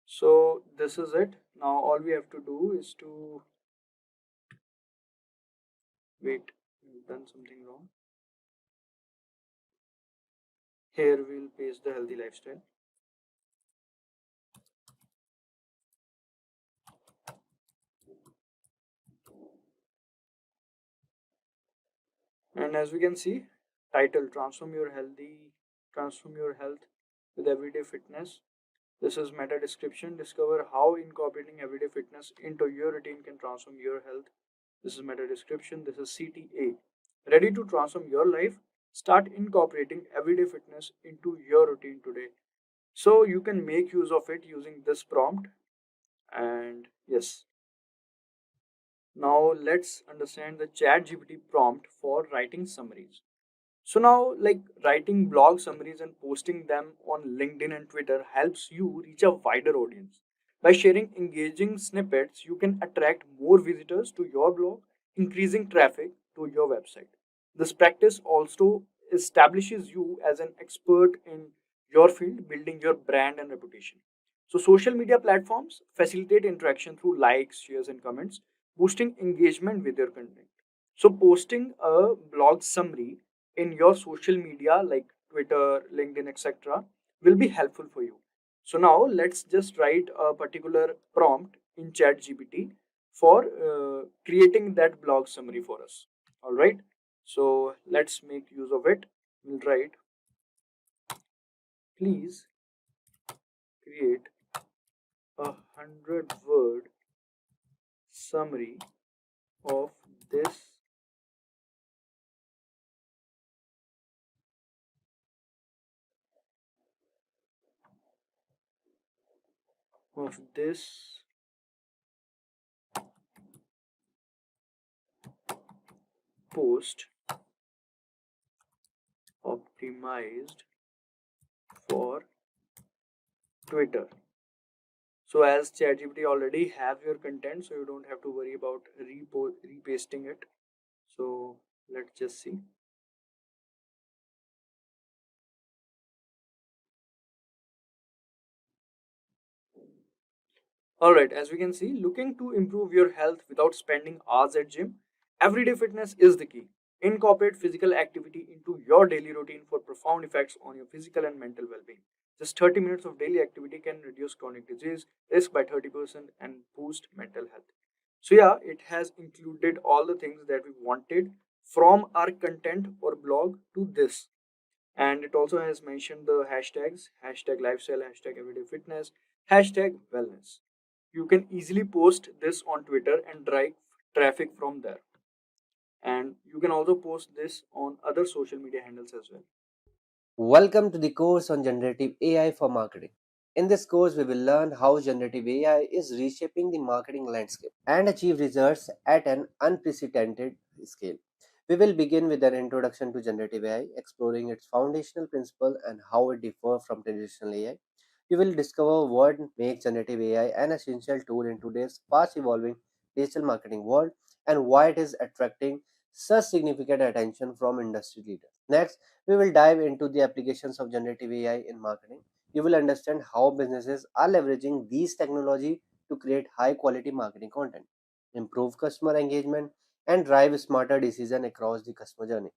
so this is it. Now all we have to do is to wait, we've done something wrong. Here we'll paste the healthy lifestyle. And as we can see, title transform your health with everyday fitness. This is meta description. Discover how incorporating everyday fitness into your routine can transform your health. This is meta description. This is CTA. Ready to transform your life? Start incorporating everyday fitness into your routine today. So you can make use of it using this prompt. And yes, now let's understand the ChatGPT prompt for writing summaries. So now, like writing blog summaries and posting them on LinkedIn and Twitter helps you reach a wider audience. By sharing engaging snippets, you can attract more visitors to your blog, increasing traffic to your website. This practice also establishes you as an expert in your field, building your brand and reputation. So, social media platforms facilitate interaction through likes, shares, and comments, boosting engagement with your content. So, posting a blog summary in your social media like Twitter, LinkedIn, etc., will be helpful for you. So now let's just write a particular prompt in ChatGPT for creating that blog summary for us. All right. So let's make use of it. We'll write, please create 100-word summary of this of this post optimized for Twitter. So as ChatGPT already have your content, so you don't have to worry about repasting it. So let's just see. All right, as we can see, looking to improve your health without spending hours at gym, everyday fitness is the key. Incorporate physical activity into your daily routine for profound effects on your physical and mental well-being. Just 30 minutes of daily activity can reduce chronic disease risk by 30% and boost mental health. So yeah, it has included all the things that we wanted from our content or blog to this. And it also has mentioned the hashtags, hashtag lifestyle, hashtag everyday fitness, hashtag wellness. You can easily post this on Twitter and drive traffic from there. And you can also post this on other social media handles as well. Welcome to the course on Generative AI for Marketing. In this course, we will learn how generative AI is reshaping the marketing landscape and achieve results at an unprecedented scale. We will begin with an introduction to generative AI, exploring its foundational principle and how it differs from traditional AI. You will discover what makes generative AI an essential tool in today's fast evolving digital marketing world and why it is attracting such significant attention from industry leaders. Next, we will dive into the applications of generative AI in marketing. You will understand how businesses are leveraging these technology to create high quality marketing content, improve customer engagement, and drive smarter decisions across the customer journey.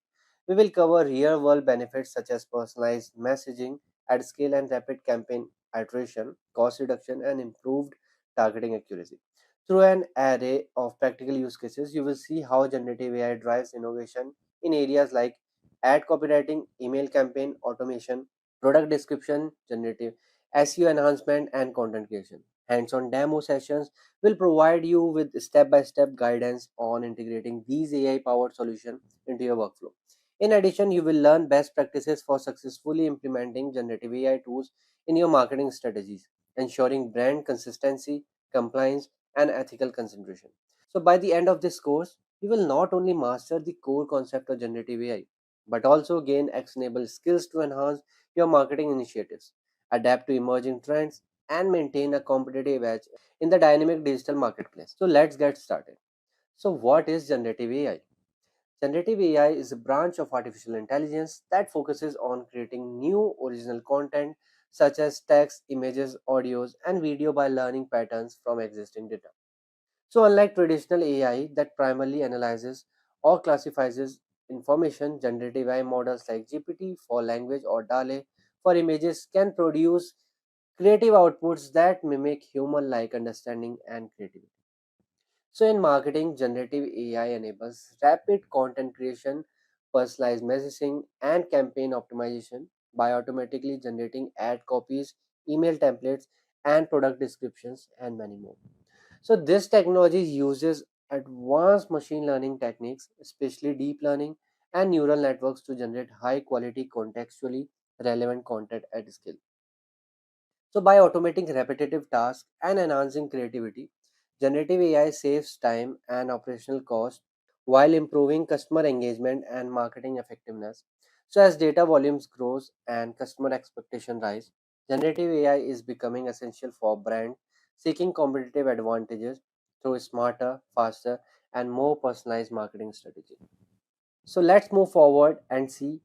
We will cover real world benefits such as personalized messaging at scale and rapid campaign iteration, cost reduction, and improved targeting accuracy. Through an array of practical use cases, you will see how generative AI drives innovation in areas like ad copywriting, email campaign automation, product description, generative SEO enhancement, and content creation. Hands on demo sessions will provide you with step by step guidance on integrating these AI powered solutions into your workflow. In addition, you will learn best practices for successfully implementing generative AI tools in your marketing strategies, ensuring brand consistency, compliance, and ethical consideration. So, by the end of this course, you will not only master the core concept of generative AI, but also gain actionable skills to enhance your marketing initiatives, adapt to emerging trends, and maintain a competitive edge in the dynamic digital marketplace. So, let's get started. So, what is generative AI? Generative AI is a branch of artificial intelligence that focuses on creating new original content such as text, images, audios, and video by learning patterns from existing data. So, unlike traditional AI that primarily analyzes or classifies information, generative AI models like GPT for language or DALE for images can produce creative outputs that mimic human like understanding and creativity. So, in marketing, generative AI enables rapid content creation personalized messaging, and campaign optimization by automatically generating ad copies, email templates, and product descriptions, and many more. So, this technology uses advanced machine learning techniques, especially deep learning and neural networks, to generate high quality, contextually relevant content at scale. So, by automating repetitive tasks and enhancing creativity, generative AI saves time and operational cost while improving customer engagement and marketing effectiveness. So, as data volumes grows and customer expectation rise, generative AI is becoming essential for brands seeking competitive advantages through smarter, faster, and more personalized marketing strategy. So, let's move forward and see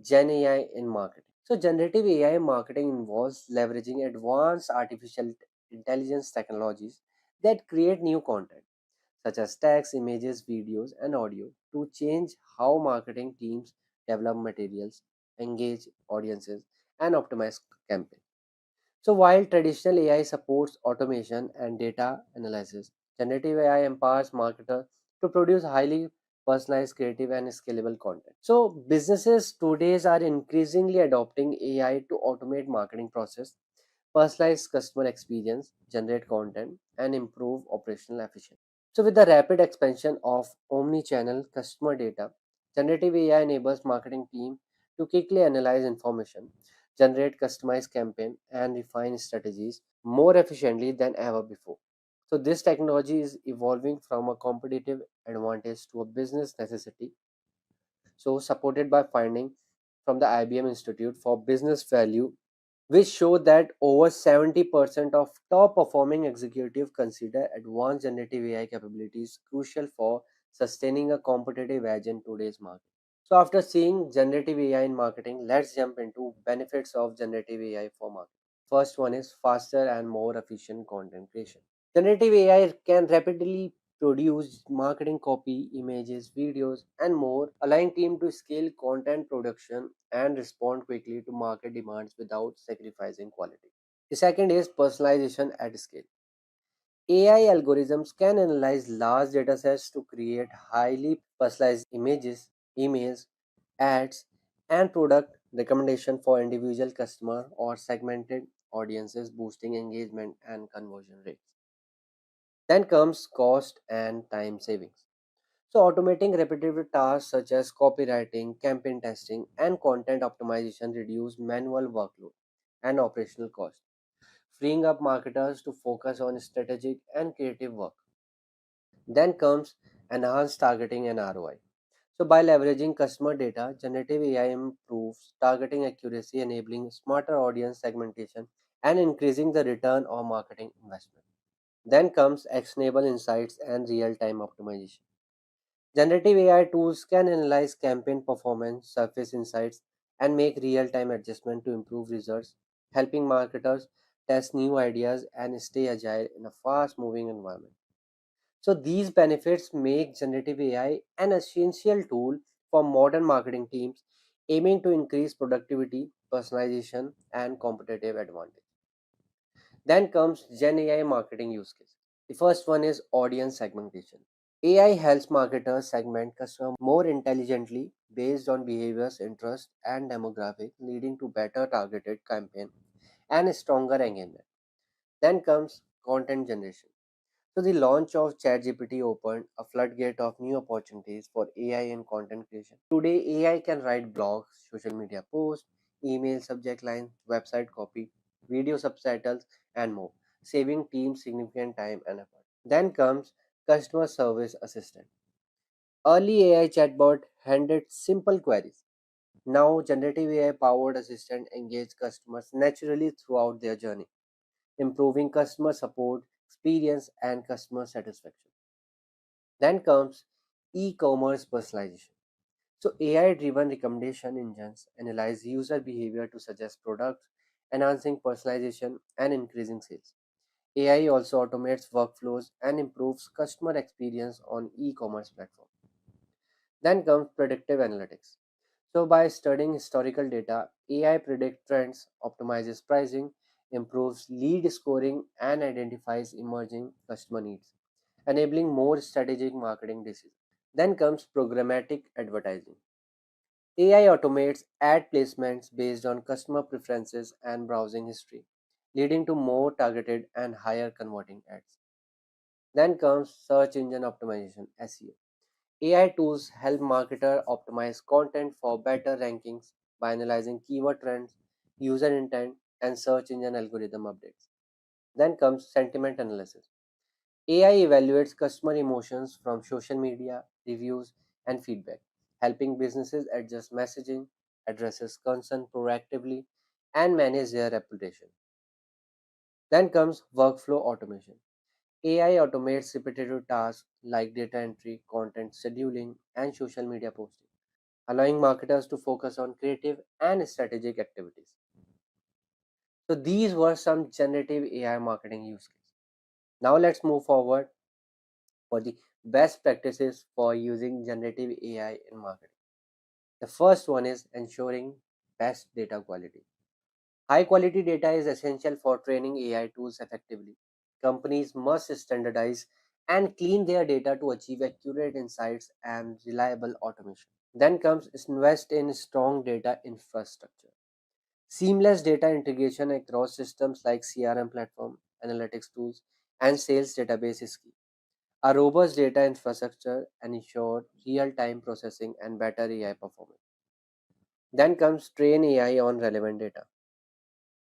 Gen AI in marketing. So, generative AI marketing involves leveraging advanced artificial intelligence technologies that create new content, such as text, images, videos, and audio, to change how marketing teams develop materials, engage audiences, and optimize campaigns. So, while traditional AI supports automation and data analysis, generative AI empowers marketers to produce highly personalized, creative, and scalable content. So, businesses today are increasingly adopting AI to automate marketing process, personalize customer experience, generate content, and improve operational efficiency. So, with the rapid expansion of omni-channel customer data, generative AI enables marketing team to quickly analyze information, generate customized campaign, and refine strategies more efficiently than ever before. So, this technology is evolving from a competitive advantage to a business necessity. So, supported by finding from the IBM Institute for Business Value, which show that over 70% of top performing executives consider advanced generative AI capabilities crucial for sustaining a competitive edge in today's market. So, after seeing generative AI in marketing, let's jump into benefits of generative AI for marketing. First one is faster and more efficient content creation. Generative AI can rapidly produce marketing copy, images, videos, and more, allowing team to scale content production and respond quickly to market demands without sacrificing quality. The second is personalization at scale. AI algorithms can analyze large datasets to create highly personalized images, emails, ads, and product recommendation for individual customer or segmented audiences, boosting engagement and conversion rates. Then comes cost and time savings. So, automating repetitive tasks such as copywriting, campaign testing, and content optimization reduce manual workload and operational cost, freeing up marketers to focus on strategic and creative work. Then comes enhanced targeting and ROI. So, by leveraging customer data, generative AI improves targeting accuracy, enabling smarter audience segmentation, and increasing the return on marketing investment. Then comes actionable insights and real time optimization. Generative AI tools can analyze campaign performance, surface insights, and make real time adjustment to improve results, helping marketers test new ideas and stay agile in a fast moving environment. So, these benefits make generative AI an essential tool for modern marketing teams aiming to increase productivity, personalization, and competitive advantage. Then comes Gen AI marketing use case. The first one is audience segmentation. AI helps marketers segment customers more intelligently based on behaviors, interests, and demographics, leading to better targeted campaign and stronger engagement. Then comes content generation. So the launch of ChatGPT opened a floodgate of new opportunities for AI in content creation. Today, AI can write blogs, social media posts, email subject lines, website copy, video subtitles, and more, saving teams significant time and effort. Then comes customer service assistant. Early AI chatbot handled simple queries. Now, generative AI powered assistant engage customers naturally throughout their journey, improving customer support, experience, and customer satisfaction. Then comes e-commerce personalization. So AI-driven recommendation engines analyze user behavior to suggest products, enhancing personalization and increasing sales. AI also automates workflows and improves customer experience on e-commerce platforms. Then comes predictive analytics. So by studying historical data, AI predicts trends, optimizes pricing, improves lead scoring, and identifies emerging customer needs, enabling more strategic marketing decisions. Then comes programmatic advertising. AI automates ad placements based on customer preferences and browsing history, leading to more targeted and higher converting ads. Then comes search engine optimization (SEO). AI tools help marketers optimize content for better rankings by analyzing keyword trends, user intent, and search engine algorithm updates. Then comes sentiment analysis. AI evaluates customer emotions from social media, reviews, and feedback, helping businesses adjust messaging, addresses concern proactively, and manage their reputation. Then comes workflow automation. AI automates repetitive tasks like data entry, content scheduling, and social media posting, allowing marketers to focus on creative and strategic activities. So these were some generative AI marketing use cases. Now let's move forward for the best practices for using generative AI in marketing. The first one is ensuring best data quality. High quality data is essential for training AI tools effectively. Companies must standardize and clean their data to achieve accurate insights and reliable automation. Then comes invest in strong data infrastructure. Seamless data integration across systems like CRM platform, analytics tools, and sales database is key. A robust data infrastructure ensures real-time processing and better AI performance. Then comes train AI on relevant data.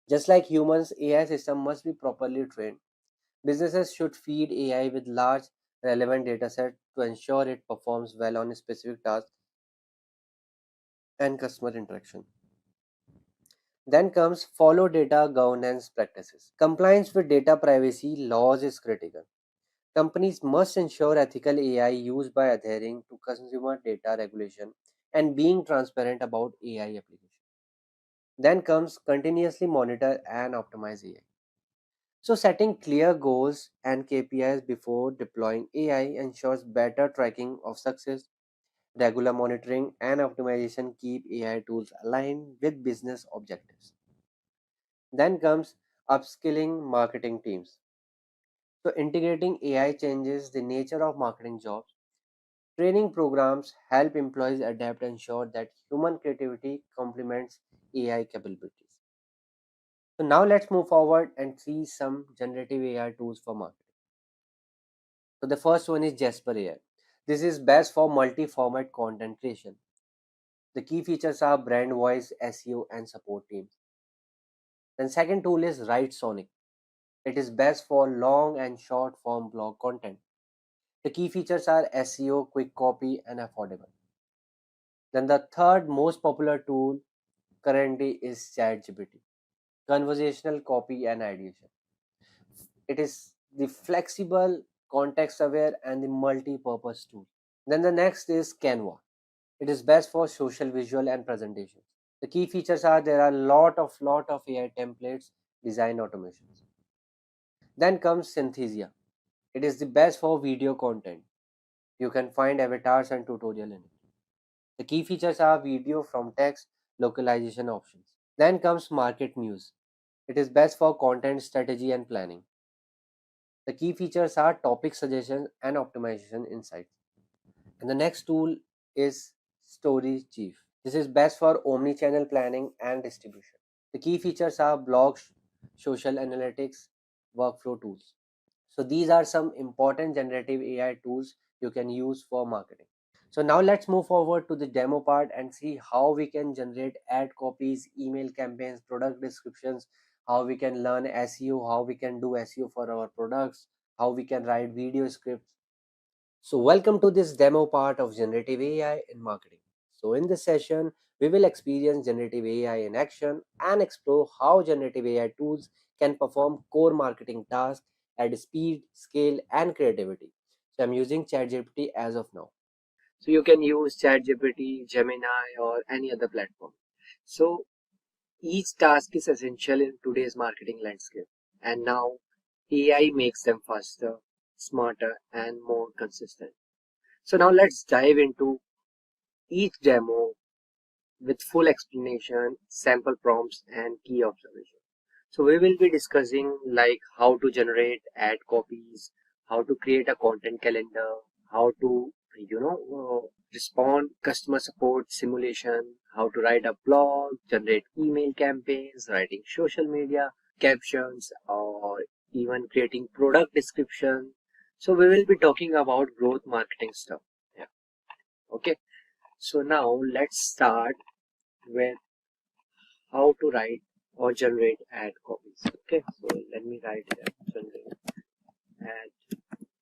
Just like humans, AI system must be properly trained. Businesses should feed AI with large relevant dataset to ensure it performs well on specific tasks and customer interaction. Then comes follow data governance practices. Compliance with data privacy laws is critical. Companies must ensure ethical AI use by adhering to consumer data regulation and being transparent about AI application. Then comes continuously monitor and optimize AI. So setting clear goals and KPIs before deploying AI ensures better tracking of success. Regular monitoring and optimization keep AI tools aligned with business objectives. Then comes upskilling marketing teams. So integrating AI changes the nature of marketing jobs. Training programs help employees adapt and ensure that human creativity complements AI capabilities. So now let's move forward and see some generative AI tools for marketing. So the first one is Jasper AI. This is best for multi-format content creation. The key features are brand voice, SEO, and support teams. Then second tool is Write Sonic. It is best for long and short form blog content. The key features are SEO, quick copy, and affordable. Then the third most popular tool currently is ChatGPT, conversational copy and ideation. It is the flexible, context aware, and the multi purpose tool. Then the next is Canva. It is best for social, visual, and presentation. The key features are there are lot of AI templates, design automations. Then comes Synthesia. It is the best for video content. You can find avatars and tutorial in it. The key features are video from text, localization options. Then comes Market Muse. It is best for content strategy and planning. The key features are topic suggestions and optimization insights. And the next tool is Story Chief. This is best for omni-channel planning and distribution. The key features are blogs, social analytics, workflow tools. So these are some important generative AI tools you can use for marketing. So now let's move forward to the demo part and see how we can generate ad copies, email campaigns, product descriptions, how we can learn SEO, how we can do SEO for our products, how we can write video scripts. So welcome to this demo part of generative AI in marketing. So in this session, we will experience generative AI in action and explore how generative AI tools can perform core marketing tasks at speed, scale, and creativity. So I'm using ChatGPT as of now. So you can use ChatGPT, Gemini, or any other platform. So each task is essential in today's marketing landscape. And now AI makes them faster, smarter, and more consistent. So now let's dive into each demo with full explanation, sample prompts, and key observations. So we will be discussing like how to generate ad copies, how to create a content calendar, how to respond customer support simulation, how to write a blog, generate email campaigns, writing social media captions, or even creating product description. So we will be talking about growth marketing stuff. Yeah. Okay. So now let's start with how to write or generate ad copies. Okay. So let me write here, generate ad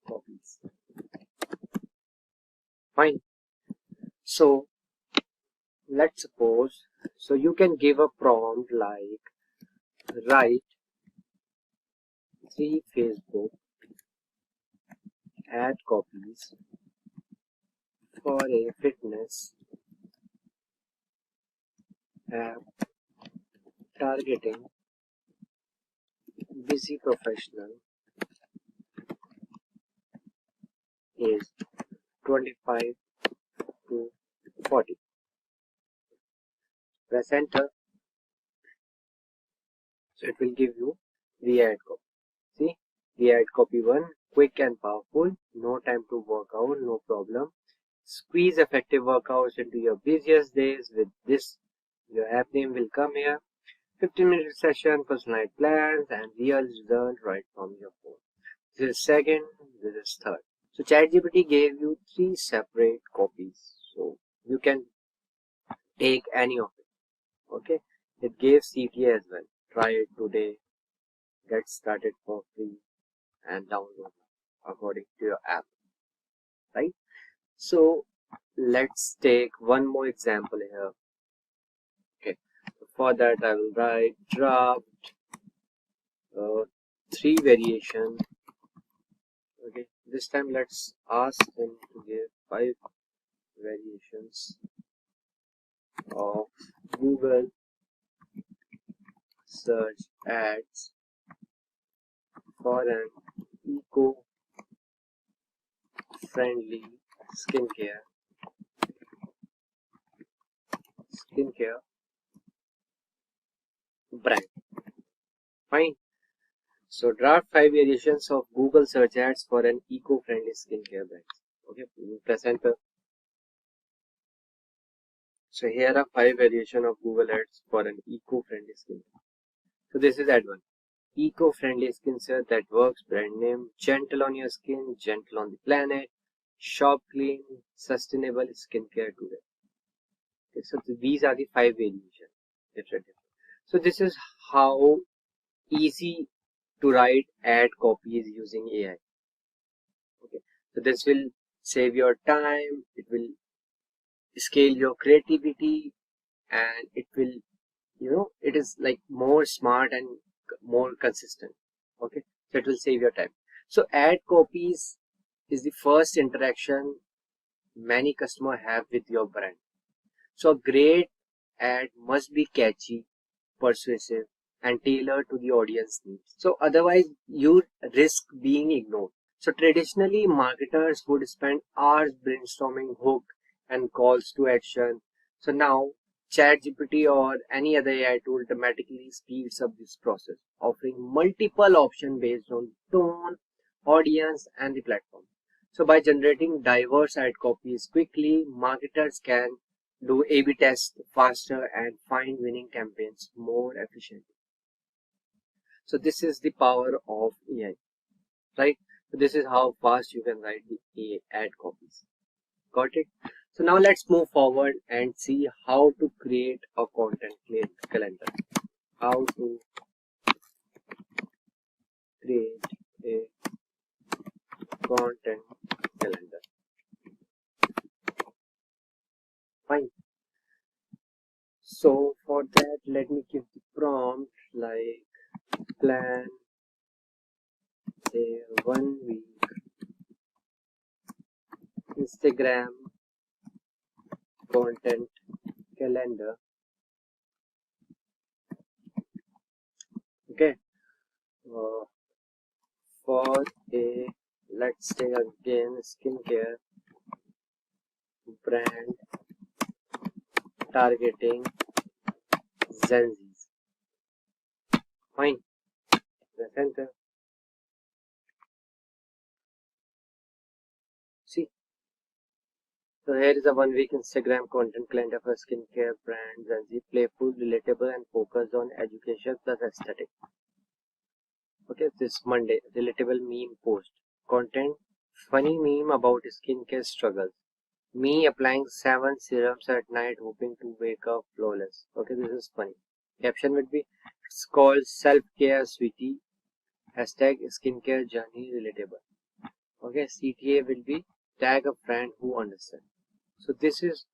copies. Fine. So let's suppose, so you can give a prompt like write 3 Facebook ad copies for a fitness app targeting busy professional age 25 to 40. Press enter, so it will give you the ad copy. See, the ad copy 1, quick and powerful, no time to work out, no problem. Squeeze effective workouts into your busiest days with this. Your app name will come here. 15-minute session, personalized plans, and real result right from your phone. This is second, this is third. So ChatGPT gave you 3 separate copies. So you can take any of it. Okay. It gave CTA as well. Try it today. Get started for free and download according to your app. Right. So let's take one more example here. Okay. For that I will write draft 3 variation. Okay, this time let's ask them to give 5 variations of Google search ads for an eco-friendly skincare brand. Fine. So draft 5 variations of Google search ads for an eco-friendly skincare brand. Okay, press enter. So here are 5 variations of Google ads for an eco-friendly skincare. So this is ad 1. Eco-friendly skincare that works, brand name, gentle on your skin, gentle on the planet, shop clean, sustainable skincare today. Okay, so these are the 5 variations. Different. So this is how easy to write ad copies using AI. Okay, so this will save your time, it will scale your creativity, and it will, it is like more smart and more consistent. Okay, so it will save your time. So ad copies is the first interaction many customers have with your brand. So a great ad must be catchy, persuasive, and tailored to the audience needs. So otherwise you risk being ignored. So traditionally marketers would spend hours brainstorming hook and calls to action. So now ChatGPT or any other AI tool dramatically speeds up this process, offering multiple options based on tone, audience, and the platform. So by generating diverse ad copies quickly, marketers can do A/B tests faster and find winning campaigns more efficiently. So this is the power of AI, right? So this is how fast you can write the ad copies. Got it? So now let's move forward and see how to create a content calendar. How to create a content calendar. Fine. So for that, let me give the prompt like plan a 1 week Instagram content calendar. Okay, for a, let's say again, skincare brand targeting Gen Zs. Fine, press enter. See, So here is a 1 week Instagram content calendar for skincare brands, and the playful, relatable, and focused on education plus aesthetic. Okay, this Monday, relatable meme post. Content, funny meme about skincare struggles. Me applying 7 serums at night hoping to wake up flawless. Okay, this is funny. Caption would be, it's called self-care sweetie. Hashtag skincare journey relatable. Okay, CTA will be tag a friend who understands. So this is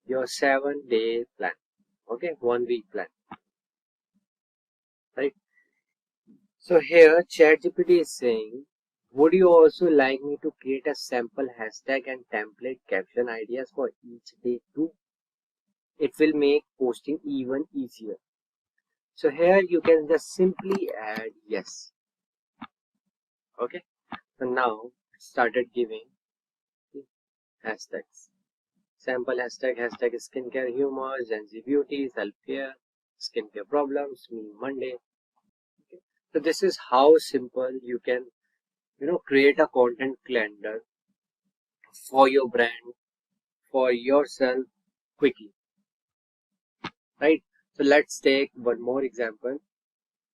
your 7-day plan. Okay, 1 week plan. Right. So here ChatGPT is saying, would you also like me to create a sample hashtag and template caption ideas for each day too? It will make posting even easier. So here you can just simply add yes. Okay. So now it started giving hashtags. Sample hashtag, hashtag skincare humor, Gen Z beauty, self-care, skincare problems, me Monday. Okay. So this is how simple you can, create a content calendar for your brand, for yourself quickly. Right? So let's take one more example.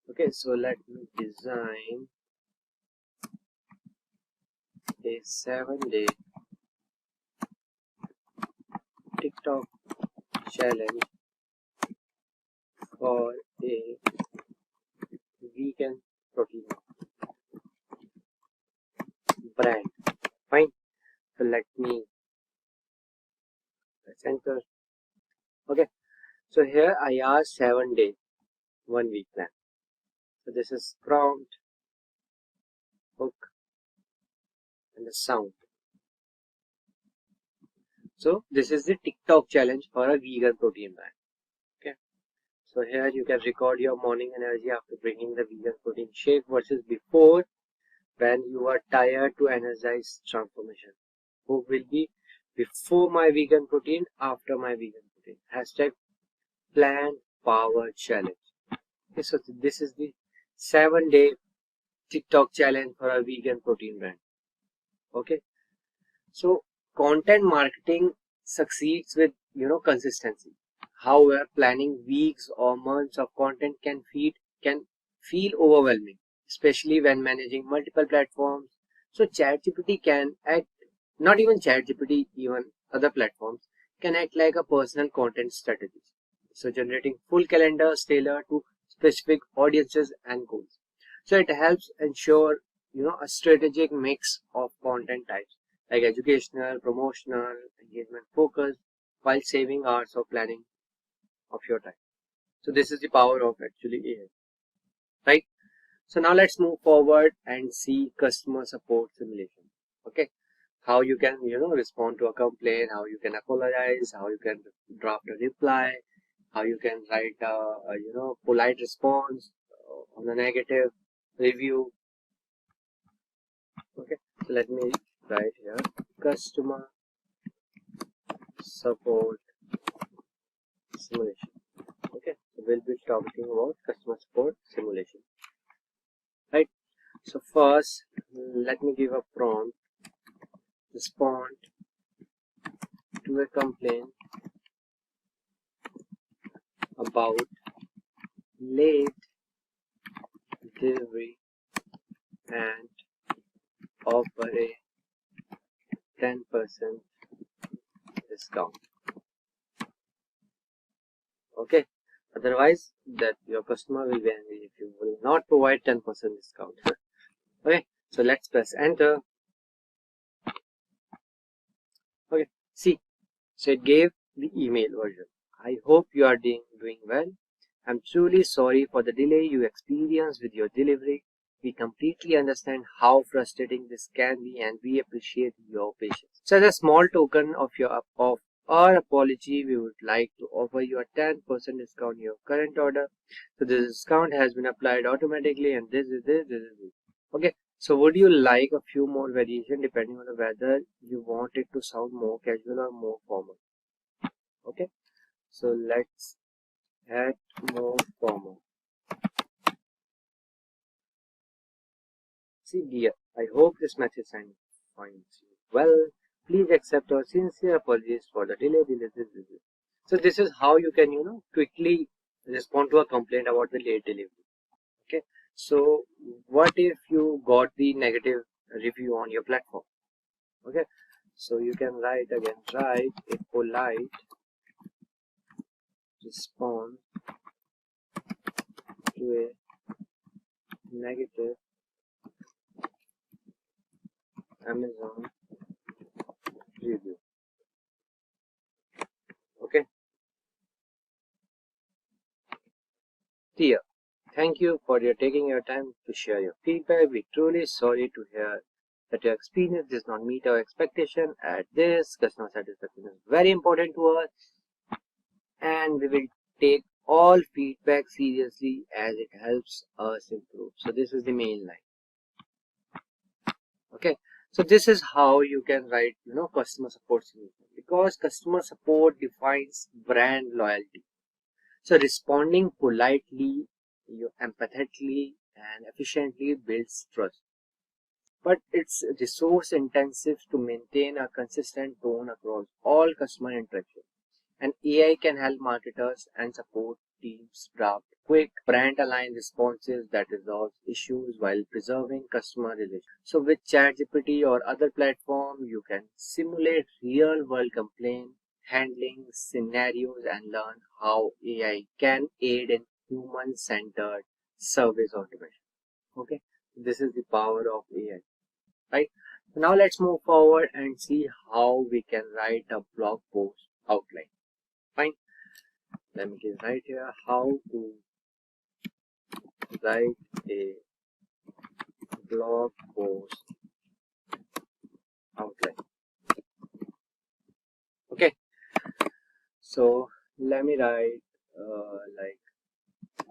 Okay, so let me design a 7-day TikTok challenge for a vegan protein brand. Fine. So let me press enter. Okay. So here I asked 7-day, 1 week plan. So this is prompt, hook, and the sound. So this is the TikTok challenge for a vegan protein brand. Okay. So here you can record your morning energy after drinking the vegan protein shake versus before, when you are tired to energize transformation. Who will be before my vegan protein, after my vegan protein. Hashtag plan power challenge. Okay, so this is the 7-day TikTok challenge for a vegan protein brand. Okay. So content marketing succeeds with, consistency. However, planning weeks or months of content can feel overwhelming, especially when managing multiple platforms. So ChatGPT can act, not even ChatGPT, even other platforms can act like a personal content strategist. So generating full calendars tailored to specific audiences and goals. So it helps ensure, a strategic mix of content types like educational, promotional, engagement focused, while saving hours of planning of your time. So this is the power of actually AI, right? So now let's move forward and see customer support simulation. Okay, how you can respond to a complaint, how you can apologize, how you can draft a reply, how you can write a polite response on a negative review. Okay, so let me write here customer support simulation. Okay, so we'll be talking about customer support simulation, right? So first, let me give a prompt. Respond to a complaint about late delivery and offer a 10% discount. Okay, otherwise that your customer will be angry if you will not provide 10% discount. Okay, so let's press enter. Okay, see, so it gave the email version. I hope you are doing well. I'm truly sorry for the delay you experienced with your delivery. We completely understand how frustrating this can be, and we appreciate your patience. So as a small token of our apology, we would like to offer you a 10% discount on your current order. So this discount has been applied automatically, and this is it. Okay. So would you like a few more variation depending on whether you want it to sound more casual or more formal? Okay. So let's add more formal. See dear, I hope this message finds you well. Please accept our sincere apologies for the delay. So this is how you can, quickly respond to a complaint about the late delivery. Okay. So what if you got the negative review on your platform? Okay. So you can write a polite response to a negative Amazon review. Okay. Dear, thank you for taking your time to share your feedback. We're truly sorry to hear that your experience does not meet our expectation. At this, customer satisfaction is very important to us, and we will take all feedback seriously as it helps us improve. So this is the main line. Okay. So this is how you can write, customer support solution, because customer support defines brand loyalty. So responding politely, empathetically, and efficiently builds trust. But it's resource intensive to maintain a consistent tone across all customer interactions. And AI can help marketers and support teams draft quick, brand-aligned responses that resolve issues while preserving customer relations. So with ChatGPT or other platform, you can simulate real-world complaint handling scenarios and learn how AI can aid in human-centered service automation. Okay, this is the power of AI, right? Now let's move forward and see how we can write a blog post outline. Fine. Let me just write here how to write a blog post outline. Okay. So let me write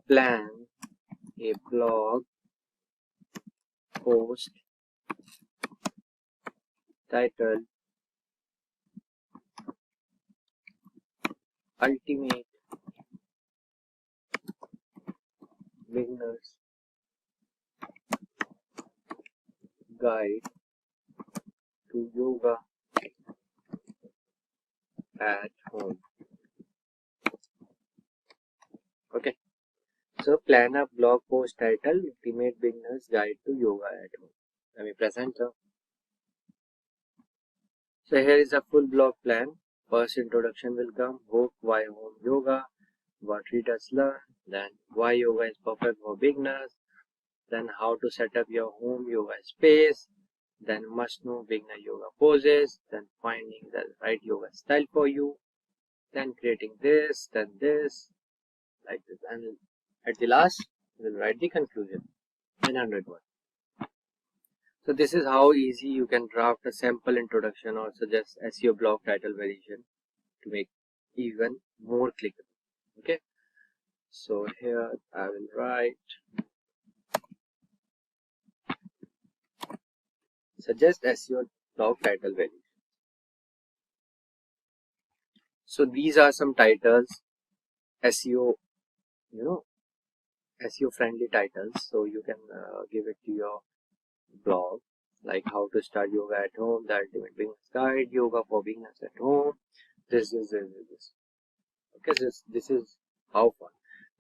plan a blog post title Ultimate Beginner's Guide to Yoga at Home. Okay. So plan a blog post title Ultimate Beginner's Guide to Yoga at Home. Let me present her. So here is a full blog plan. First introduction will come, hook, why home yoga, what readers learn, then why yoga is perfect for beginners, then how to set up your home yoga space, then must know beginner yoga poses, then finding the right yoga style for you, then creating this, then this, like this, and at the last we'll write the conclusion in 100 words. So this is how easy you can draft a sample introduction or suggest SEO blog title variation to make even more clickable. Okay, so here I will write suggest SEO blog title variation. So these are some titles, SEO, SEO friendly titles. So you can give it to your blog, like how to start yoga at home, the ultimate beginner's guide, yoga for beginners at home. This. Okay, this is how far.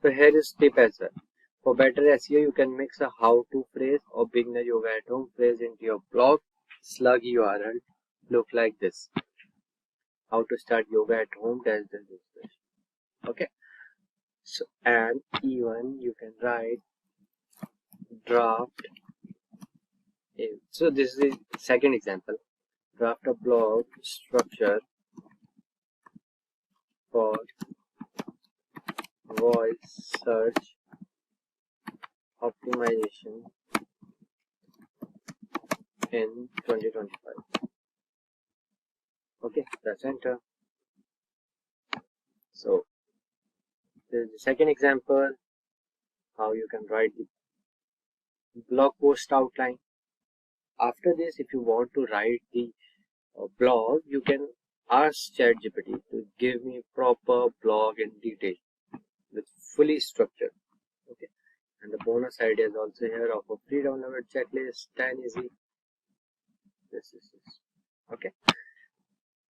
So here is tip as well. For better SEO, you can mix a how-to phrase or beginner yoga at home phrase into your blog. Slug URL look like this. How to start yoga at home, that's the description. Okay. So and even you can write draft. So this is the second example. Draft a blog structure for voice search optimization in 2025. Okay, press enter. So this is the second example, how you can write the blog post outline. After this, if you want to write the blog, you can ask ChatGPT to give me proper blog in detail with fully structured. Okay, and the bonus idea is also here of a free downloaded checklist, 10 easy. This is okay.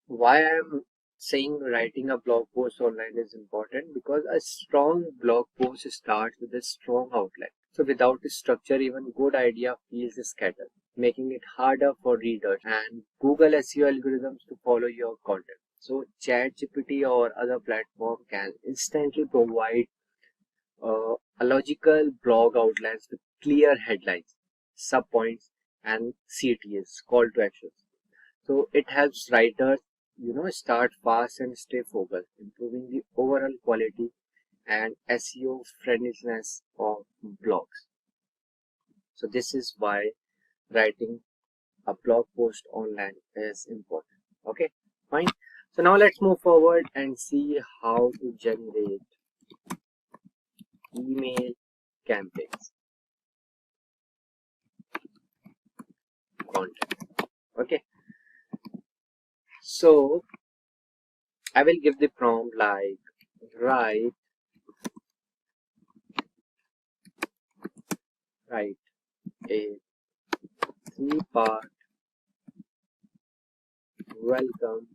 Why I'm saying writing a blog post online is important? Because a strong blog post starts with a strong outline. So without a structure, even good idea feels scattered, making it harder for readers and Google SEO algorithms to follow your content. So ChatGPT or other platform can instantly provide a logical blog outlines with clear headlines, subpoints, and CTAs, call to actions. So it helps writers, start fast and stay focused, improving the overall quality and SEO friendliness of blogs. So this is why writing a blog post online is important. Okay, fine. So now let's move forward and see how to generate email campaigns content. Okay, so I will give the prompt like write a 3-part welcome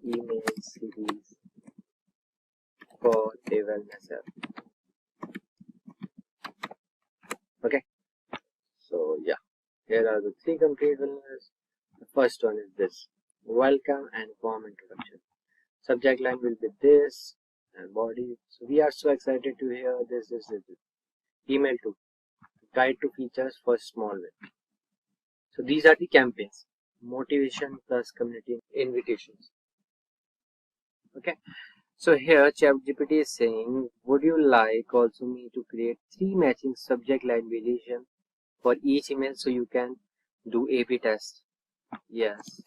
email series for a wellness app. Okay, so yeah, here are the 3 complete wellness. The first one is this: welcome and warm introduction. Subject line will be this and body. So we are so excited to hear this. Email 2: guide to features for small win. So these are the campaigns: motivation plus community invitations. Okay, so here ChatGPT is saying, would you like also me to create 3 matching subject line variation for each email so you can do A/B test? Yes.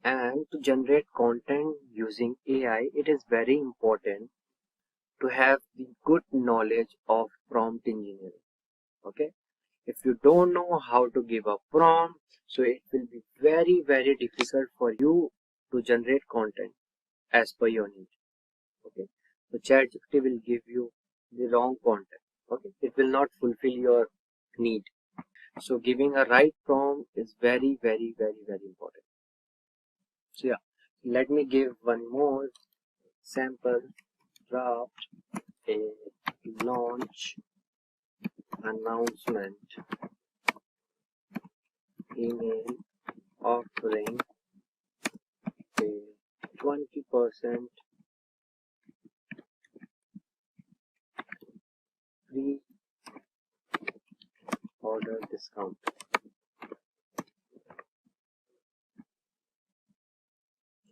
And to generate content using AI, it is very important to have the good knowledge of prompt engineering. Okay, if you don't know how to give a prompt, so it will be very difficult for you to generate content as per your need. Okay, so ChatGPT will give you the wrong content. Okay, it will not fulfill your need. So giving a right prompt is very important. So yeah, let me give one more sample. Draft a launch announcement email offering a 20% free order discount.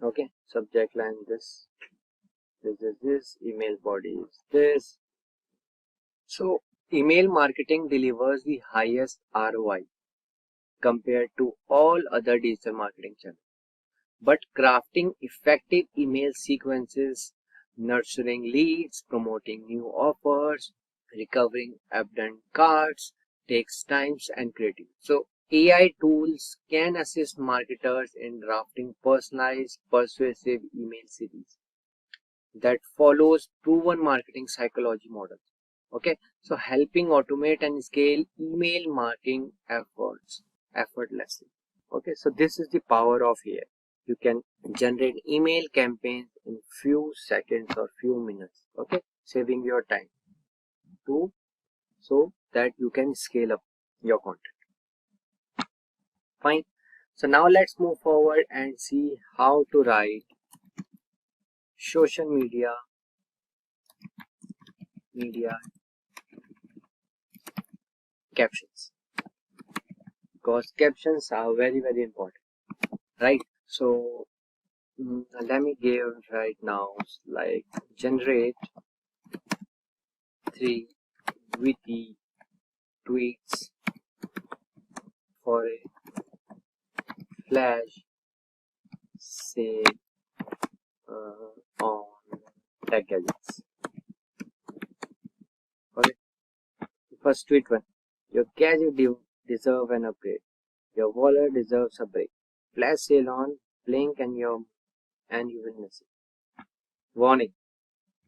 Okay, subject line this is this, email body is this. So email marketing delivers the highest ROI compared to all other digital marketing channels. But crafting effective email sequences, nurturing leads, promoting new offers, recovering abandoned carts takes time and creativity. So AI tools can assist marketers in drafting personalized, persuasive email series that follows proven marketing psychology models. Okay, so helping automate and scale email marketing efforts effortlessly. Okay, so this is the power of AI. You can generate email campaigns in few seconds or few minutes. Okay, saving your time to so that you can scale up your content. Fine. So now let's move forward and see how to write social media captions, because captions are very important, right? So let me give right now like generate 3 witty tweets for a flash sale on tech gadgets. Okay, first tweet one: your gadget deserve an upgrade. Your wallet deserves a break. Flash sale on, blink and you will miss it. Warning: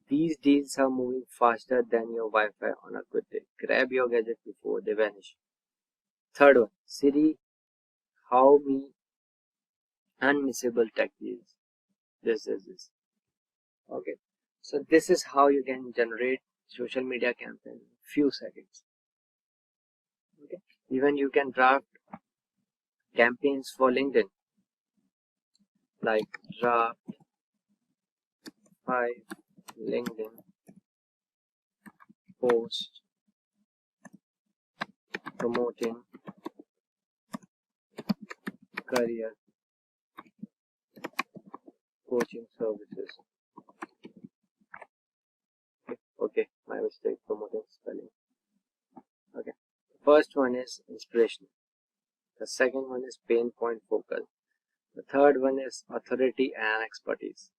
These deals are moving faster than your Wi-Fi on a good day. Grab your gadget before they vanish. Third one, Siri, how me unmissable tech deals. This is this. Okay, so this is how you can generate social media campaign in few seconds. Okay, even you can draft campaigns for LinkedIn, like draft 5 LinkedIn post promoting career coaching services. Okay, my mistake, promoting spelling. Okay, first one is inspiration. The second one is pain point focus. The third one is authority and expertise.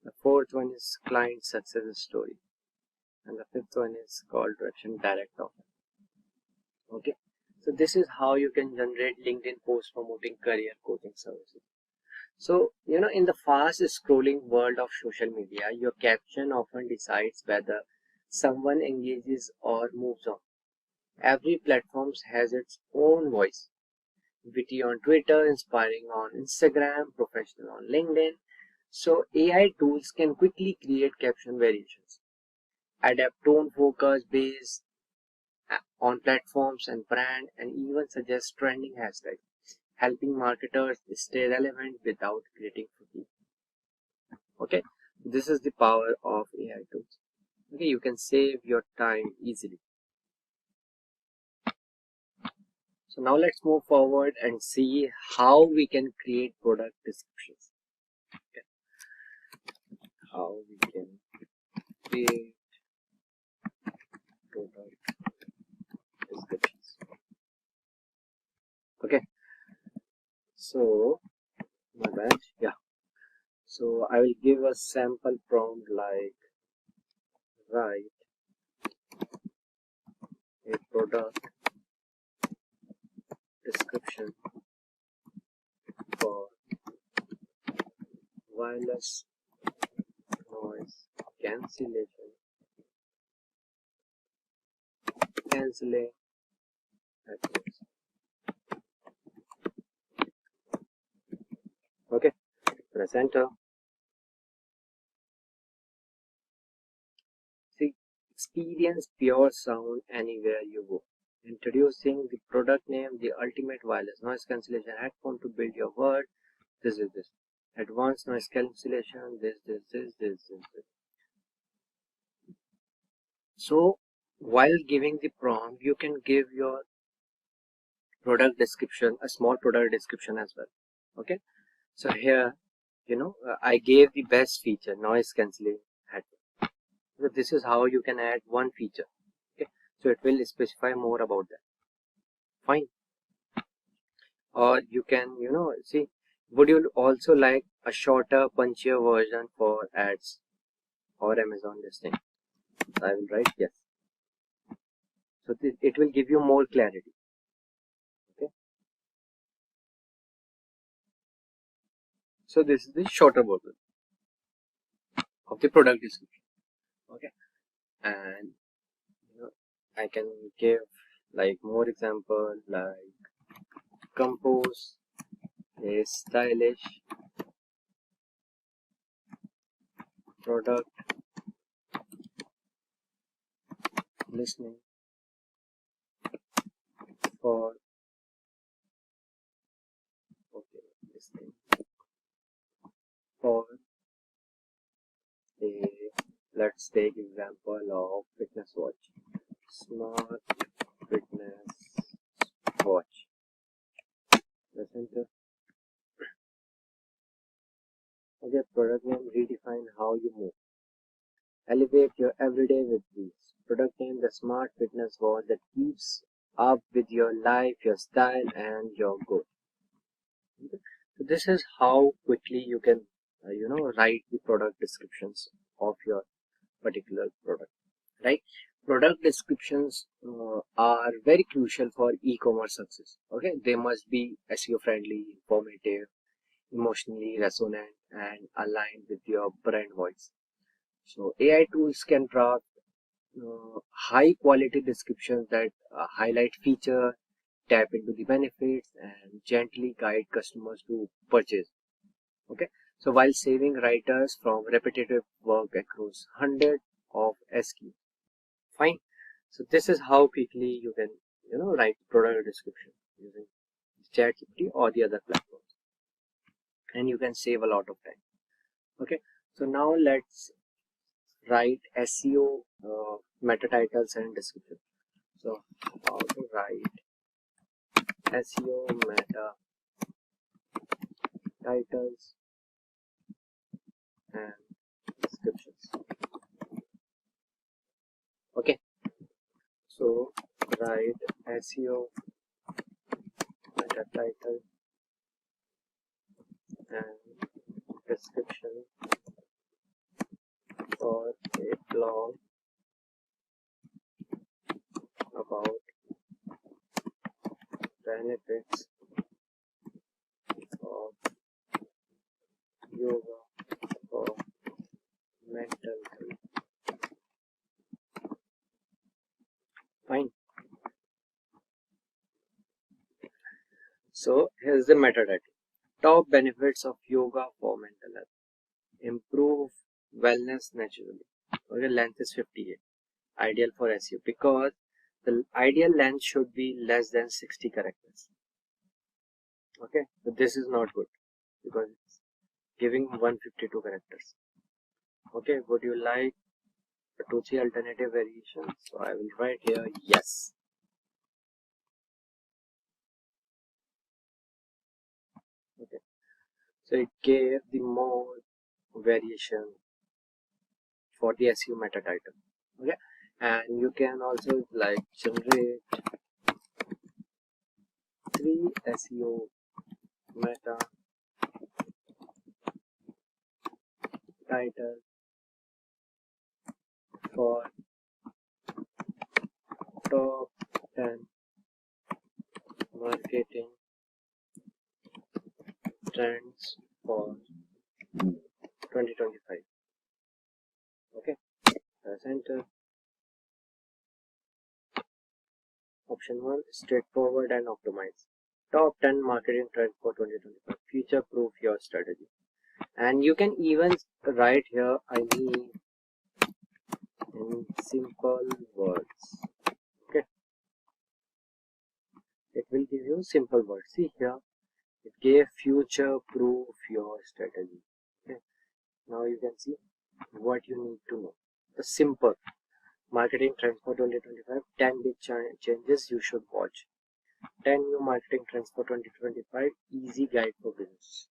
The fourth one is client success story. And the fifth one is call to action direct offer. Okay, so this is how you can generate LinkedIn posts promoting career coaching services. So, in the fast scrolling world of social media, your caption often decides whether someone engages or moves on. Every platform has its own voice. Witty on Twitter, inspiring on Instagram, professional on LinkedIn. So AI tools can quickly create caption variations, adapt tone focus based on platforms and brand, and even suggest trending hashtags, helping marketers stay relevant without creating fatigue. Okay, this is the power of AI tools. Okay, you can save your time easily. So now let's move forward and see how we can create product descriptions. Okay. How we can create product descriptions. Okay. So my bad. Yeah. So I will give a sample prompt like write a product description for wireless noise cancelling headphones. Okay, press enter. See, experience pure sound anywhere you go. Introducing the product name, the ultimate wireless noise cancellation headphone to build your word. This is this. Advanced noise cancellation, this. So while giving the prompt, you can give your product description, a small product description as well. Okay, so here, I gave the best feature, noise cancelling headphone. So this is how you can add one feature. Okay, so it will specify more about that. Fine. Or you can, see, would you also like a shorter, punchier version for ads or Amazon listing? So I will write yes. So it will give you more clarity. Okay. So this is the shorter version of the product description. Okay. And I can give like more example, like compose a stylish product listening for listening for a, let's take example of fitness watch, smart fitness watch. Listen to okay, product name, redefine how you move. Elevate your everyday with these. Product name, the smart fitness watch that keeps up with your life, your style, and your goal. Okay. So this is how quickly you can, write the product descriptions of your particular product. Right? Product descriptions are very crucial for e-commerce success. Okay, they must be SEO friendly, informative, emotionally resonant, and aligned with your brand voice. So AI tools can draft high quality descriptions that highlight feature, tap into the benefits, and gently guide customers to purchase. Okay, so while saving writers from repetitive work across hundreds of SKUs. Fine. So this is how quickly you can write product description using ChatGPT or the other platforms, and you can save a lot of time. Okay, so now let's write SEO meta titles and description. So how to write SEO meta titles and descriptions. Okay, so write SEO meta title and description for a blog about benefits of yoga for mental health. Fine. So here's the meta title. Top benefits of yoga for mental health. Improve wellness naturally. Okay, length is 58. Ideal for SEO because the ideal length should be less than 60 characters. Okay, but this is not good because it's giving 152 characters. Okay, would you like 2-3 alternative variations? So I will write here yes. Okay, so it gave the more variation for the SEO meta title. Okay, and you can also like generate 3 SEO meta title for top 10 marketing trends for 2025. Okay, press enter. Option 1, straightforward and optimize. Top 10 marketing trends for 2025. Future proof your strategy. And you can even write here I need in simple words. Okay, it will give you simple words. See here, it gave future proof your strategy. Okay, now you can see what you need to know. The simple marketing trends for 2025, 10 big changes you should watch. 10 new marketing trends for 2025, easy guide for business.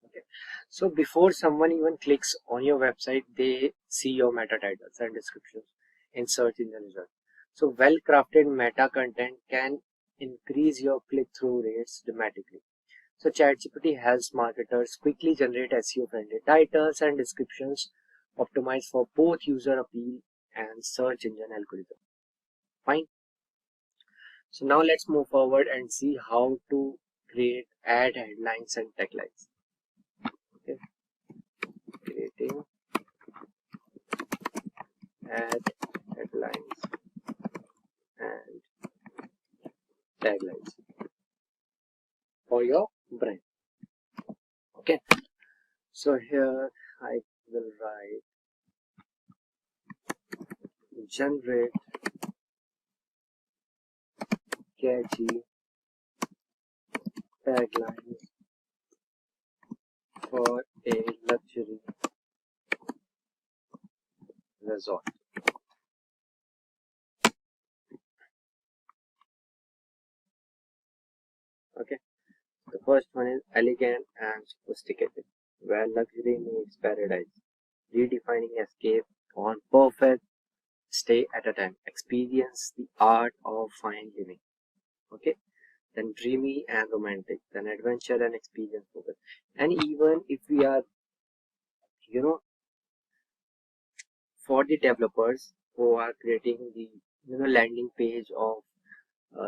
Okay, so before someone even clicks on your website, they see your meta titles and descriptions in search engine results. So well crafted meta content can increase your click-through rates dramatically. So ChatGPT helps marketers quickly generate SEO friendly titles and descriptions optimized for both user appeal and search engine algorithm. Fine. So now let's move forward and see how to create ad headlines and taglines. Okay, creating ad headlines and taglines for your brand. Okay, so here I will write generate catchy taglines for a luxury resort. Okay, the first one is elegant and sophisticated, where luxury meets paradise, redefining escape on perfect stay at a time. Experience the art of fine living. Okay, then dreamy and romantic, then adventure and experience focus. And even if we are, for the developers who are creating the landing page of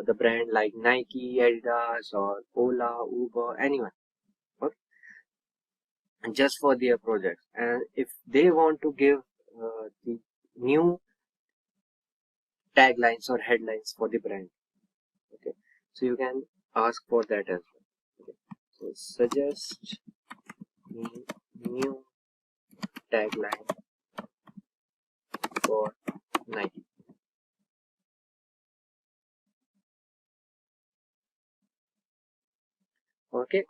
the brand like Nike, Adidas, or Ola, Uber, anyone, okay? And just for their projects, and if they want to give the new taglines or headlines for the brand. Okay, so you can ask for that as well. Okay, so suggest me new tagline for Nike. Okay,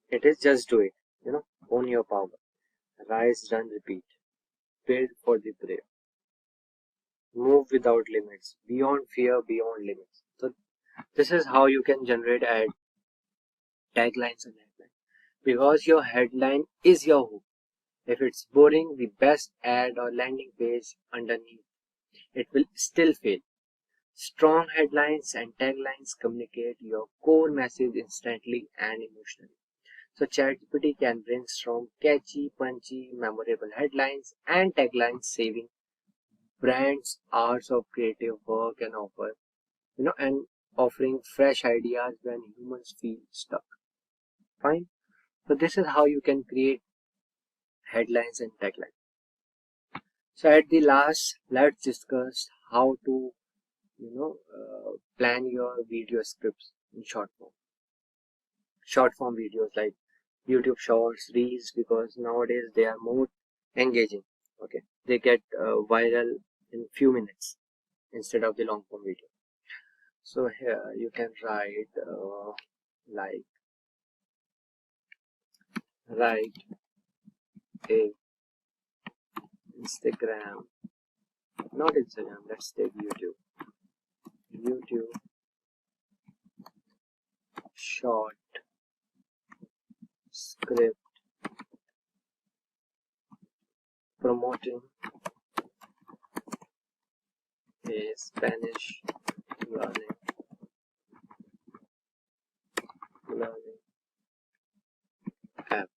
it is just do it. Own your power. Rise, run, repeat. Build for the brave. Move without limits. Beyond fear, beyond limits. So this is how you can generate ad taglines and headlines. Because your headline is your hook. If it's boring, the best ad or landing page underneath, it will still fail. Strong headlines and taglines communicate your core message instantly and emotionally. So ChatGPT can brainstorm catchy, punchy, memorable headlines and taglines, saving brands hours of creative work and offering fresh ideas when humans feel stuck. Fine. So this is how you can create headlines and taglines. So at the last, let's discuss how to plan your video scripts in short form videos like YouTube shorts, reels, because nowadays they are more engaging. Okay, they get viral in few minutes instead of the long form video. So here you can write write a Instagram, not Instagram, let's take YouTube short script promoting a Spanish learning app.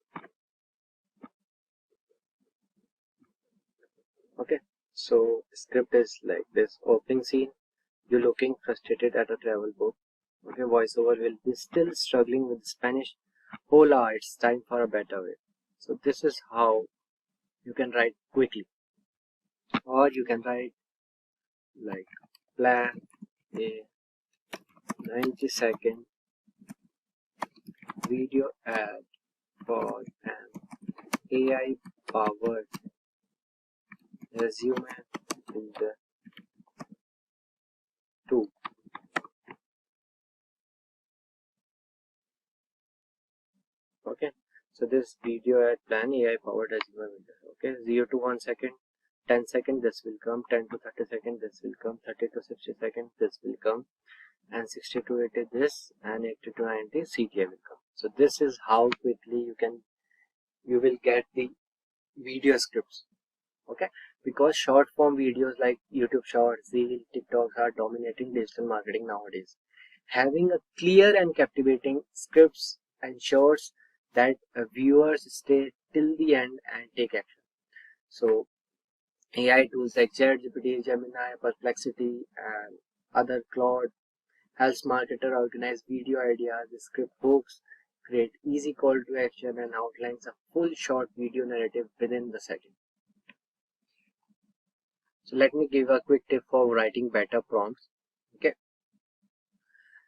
Okay, so script is like this. Opening scene, you're looking frustrated at a travel book. Okay, voiceover will be still struggling with Spanish. Hola, it's time for a better way. So this is how you can write quickly. Or you can write like plan a 90-second video ad for an AI powered resume builder tool. Okay, so this video ad plan AI powered resume builder. Okay, 0 to 1 second, 10 seconds this will come, 10 to 30 seconds this will come, 30 to 60 seconds this will come, and 60 to 80 this, and 80 to 90 CTA will come. So this is how quickly you will get the video scripts. Okay, because short form videos like YouTube Shorts, Reel, TikToks are dominating digital marketing nowadays. Having a clear and captivating scripts ensures that viewers stay till the end and take action. So AI tools like ChatGPT, Gemini, Perplexity, and other Claude helps marketer organize video ideas, script hooks, create easy call to action, and outlines a full short video narrative within the second. So let me give a quick tip for writing better prompts. Okay,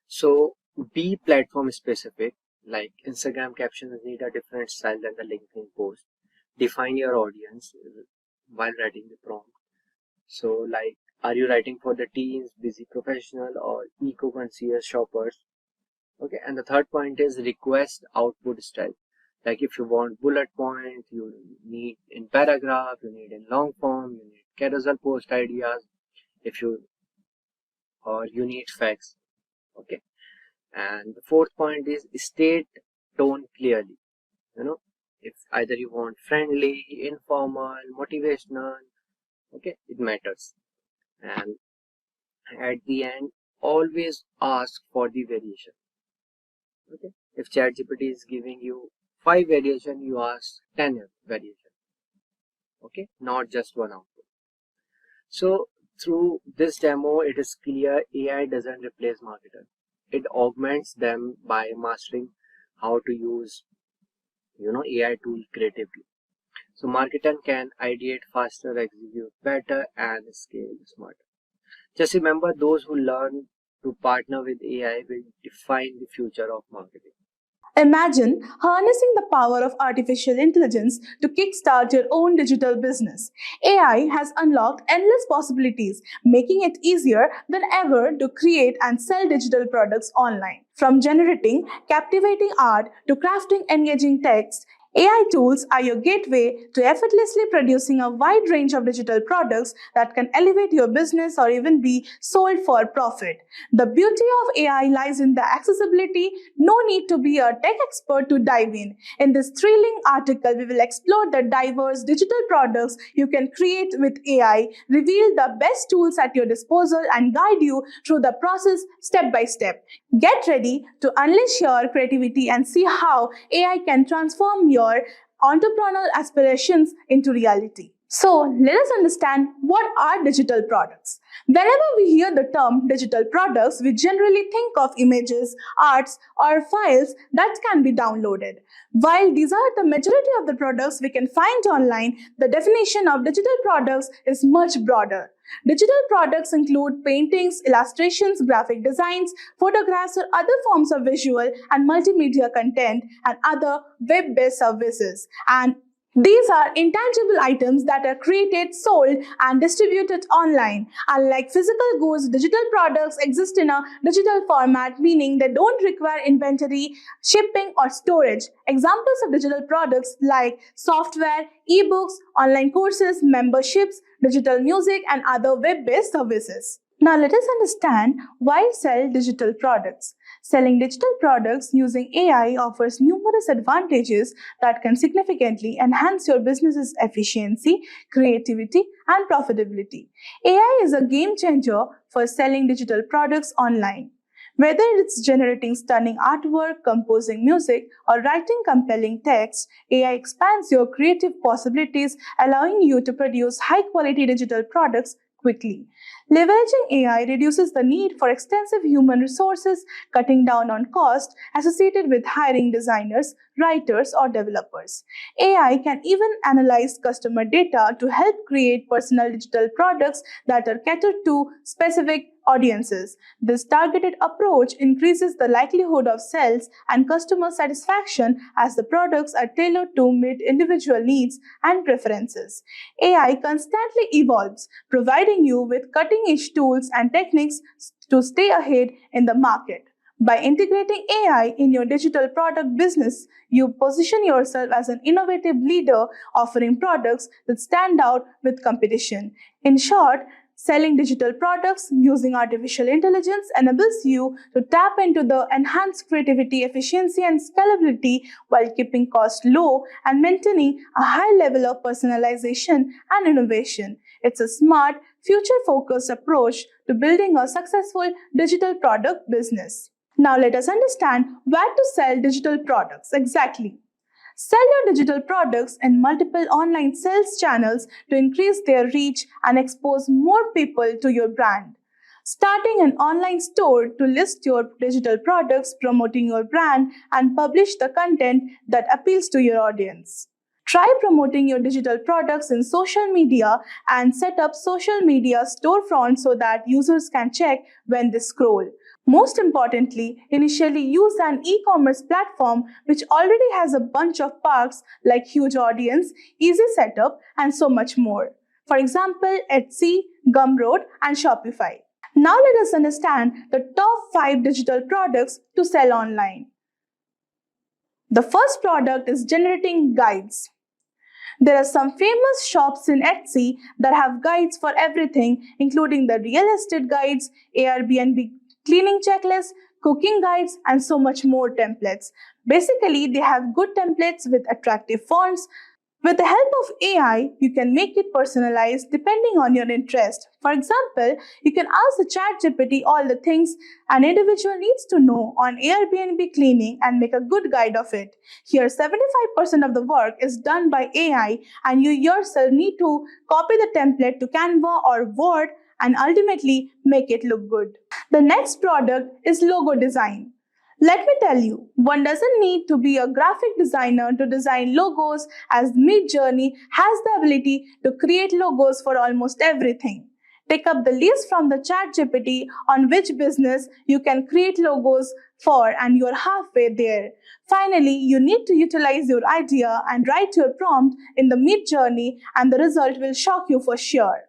so be platform specific. Like Instagram captions need a different style than the LinkedIn post. Define your audience while writing the prompt. So like, are you writing for the teens, busy professional, or eco-conscious shoppers? Okay, and the third point is request output style. Like if you want bullet points, you need in paragraph, you need in long form, you need carousel post ideas, if you or you need facts. Okay, and the fourth point is state tone clearly. If either you want friendly, informal, motivational, okay, it matters. And at the end, always ask for the variation. Okay, if ChatGPT is giving you 5 variation, you ask 10 variation. Okay, not just one output. So through this demo, it is clear AI doesn't replace marketers. It augments them by mastering how to use AI tool creatively. So marketer can ideate faster, execute better, and scale smarter. Just remember, those who learn to partner with AI will define the future of marketing. Imagine harnessing the power of artificial intelligence to kickstart your own digital business. AI has unlocked endless possibilities, making it easier than ever to create and sell digital products online. From generating captivating art to crafting engaging text, AI tools are your gateway to effortlessly producing a wide range of digital products that can elevate your business or even be sold for profit. The beauty of AI lies in the accessibility. No need to be a tech expert to dive in. In this thrilling article, we will explore the diverse digital products you can create with AI, reveal the best tools at your disposal, and guide you through the process step by step. Get ready to unleash your creativity and see how AI can transform your entrepreneurial aspirations into reality. So, let us understand what are digital products. Whenever we hear the term digital products, we generally think of images, arts, or files that can be downloaded. While these are the majority of the products we can find online, the definition of digital products is much broader. Digital products include paintings, illustrations, graphic designs, photographs, or other forms of visual and multimedia content and other web-based services. And these are intangible items that are created, sold, and distributed online. Unlike physical goods, digital products exist in a digital format, meaning they don't require inventory, shipping, or storage. Examples of digital products like software, ebooks, online courses, memberships, digital music, and other web-based services. Now let us understand why sell digital products. Selling digital products using AI offers numerous advantages that can significantly enhance your business's efficiency, creativity, and profitability. AI is a game changer for selling digital products online. Whether it's generating stunning artwork, composing music, or writing compelling text, AI expands your creative possibilities, allowing you to produce high quality digital products quickly. Leveraging AI reduces the need for extensive human resources, cutting down on costs associated with hiring designers, writers, or developers. AI can even analyze customer data to help create personal digital products that are catered to specific audiences. This targeted approach increases the likelihood of sales and customer satisfaction as the products are tailored to meet individual needs and preferences. AI constantly evolves, providing you with cutting-edge tools and techniques to stay ahead in the market. By integrating AI in your digital product business, you position yourself as an innovative leader offering products that stand out with competition. In short, selling digital products using artificial intelligence enables you to tap into the enhanced creativity, efficiency, and scalability while keeping costs low and maintaining a high level of personalization and innovation. It's a smart, future-focused approach to building a successful digital product business. Now let us understand where to sell digital products exactly. Sell your digital products in multiple online sales channels to increase their reach and expose more people to your brand. Starting an online store to list your digital products, promoting your brand, and publish the content that appeals to your audience. Try promoting your digital products in social media and set up social media storefronts so that users can check when they scroll. Most importantly, initially use an e-commerce platform which already has a bunch of perks like huge audience, easy setup, and so much more. For example, Etsy, Gumroad, and Shopify. Now let us understand the top 5 digital products to sell online. The first product is generating guides. There are some famous shops in Etsy that have guides for everything, including the real estate guides, Airbnb cleaning checklists, cooking guides, and so much more templates. Basically, they have good templates with attractive fonts. With the help of AI, you can make it personalized depending on your interest. For example, you can ask the ChatGPT all the things an individual needs to know on Airbnb cleaning and make a good guide of it. Here, 75% of the work is done by AI, and you yourself need to copy the template to Canva or Word and ultimately make it look good. The next product is logo design. Let me tell you, one doesn't need to be a graphic designer to design logos, as Midjourney has the ability to create logos for almost everything. Take up the list from the ChatGPT on which business you can create logos for, and you're halfway there. Finally, you need to utilize your idea and write your prompt in the Midjourney, and the result will shock you for sure.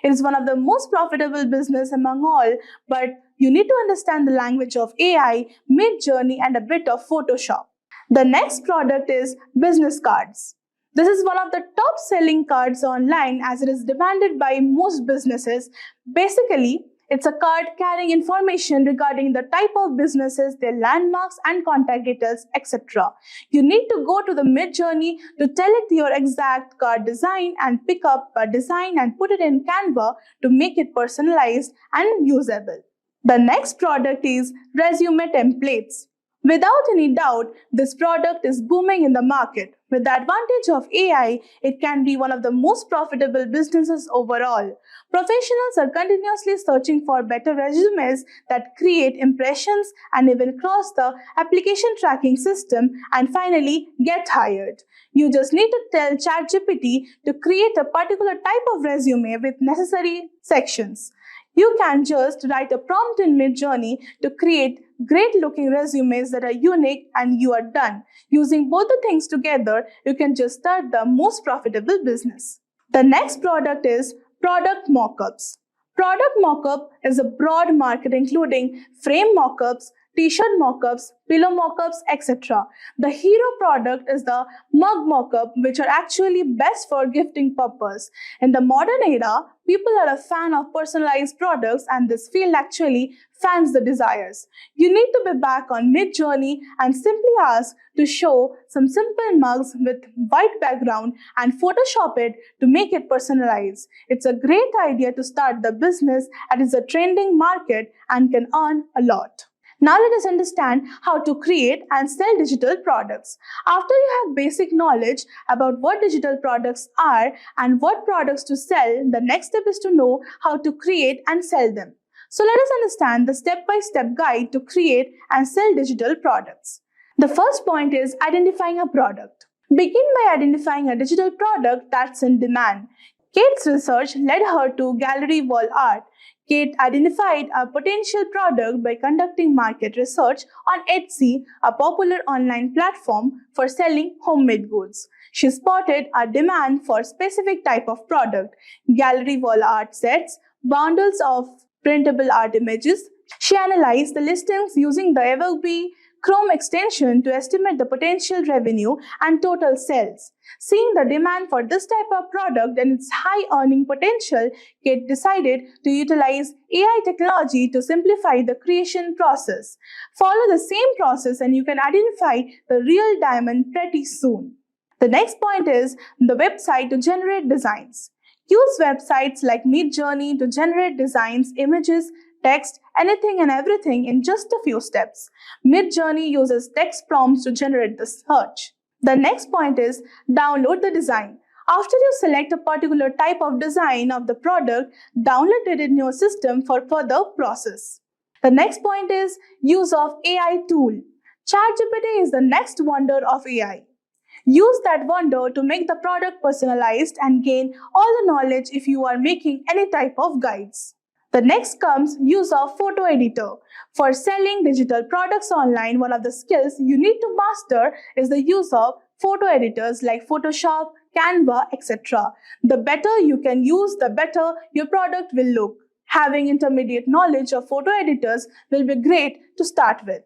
It is one of the most profitable business among all, but you need to understand the language of AI, Midjourney, and a bit of Photoshop. The next product is business cards. This is one of the top selling cards online as it is demanded by most businesses. Basically, it's a card carrying information regarding the type of businesses, their landmarks and contact details, etc. You need to go to the Midjourney to tell it your exact card design and pick up a design and put it in Canva to make it personalized and usable. The next product is resume templates. Without any doubt, this product is booming in the market. With the advantage of AI, it can be one of the most profitable businesses overall. Professionals are continuously searching for better resumes that create impressions and even cross the application tracking system and finally get hired. You just need to tell ChatGPT to create a particular type of resume with necessary sections. You can just write a prompt in Midjourney to create great looking resumes that are unique and you are done. Using both the things together, you can just start the most profitable business. The next product is product mockups. Product mockup is a broad market including frame mockups, t-shirt mockups, pillow mockups, etc. The hero product is the mug mockup, which are actually best for gifting purpose. In the modern era, people are a fan of personalized products and this field actually fans the desires. You need to be back on Midjourney and simply ask to show some simple mugs with white background and Photoshop it to make it personalized. It's a great idea to start the business as it's a trending market and can earn a lot. Now let us understand how to create and sell digital products. After you have basic knowledge about what digital products are and what products to sell, the next step is to know how to create and sell them. So let us understand the step-by-step guide to create and sell digital products. The first point is identifying a product. Begin by identifying a digital product that's in demand. Kate's research led her to gallery wall art. Kate identified a potential product by conducting market research on Etsy, a popular online platform for selling homemade goods. She spotted a demand for a specific type of product, gallery wall art sets, bundles of printable art images. She analyzed the listings using the Adobe Chrome extension to estimate the potential revenue and total sales. Seeing the demand for this type of product and its high earning potential, Kate decided to utilize AI technology to simplify the creation process. Follow the same process and you can identify the real diamond pretty soon. The next point is the website to generate designs. Use websites like Midjourney to generate designs, images, text, anything and everything in just a few steps. Midjourney uses text prompts to generate the search. The next point is download the design. After you select a particular type of design of the product, download it in your system for further process. The next point is use of AI tool. ChatGPT is the next wonder of AI. Use that wonder to make the product personalized and gain all the knowledge if you are making any type of guides. The next comes use of photo editor. For selling digital products online, one of the skills you need to master is the use of photo editors like Photoshop, Canva, etc. The better you can use, the better your product will look. Having intermediate knowledge of photo editors will be great to start with.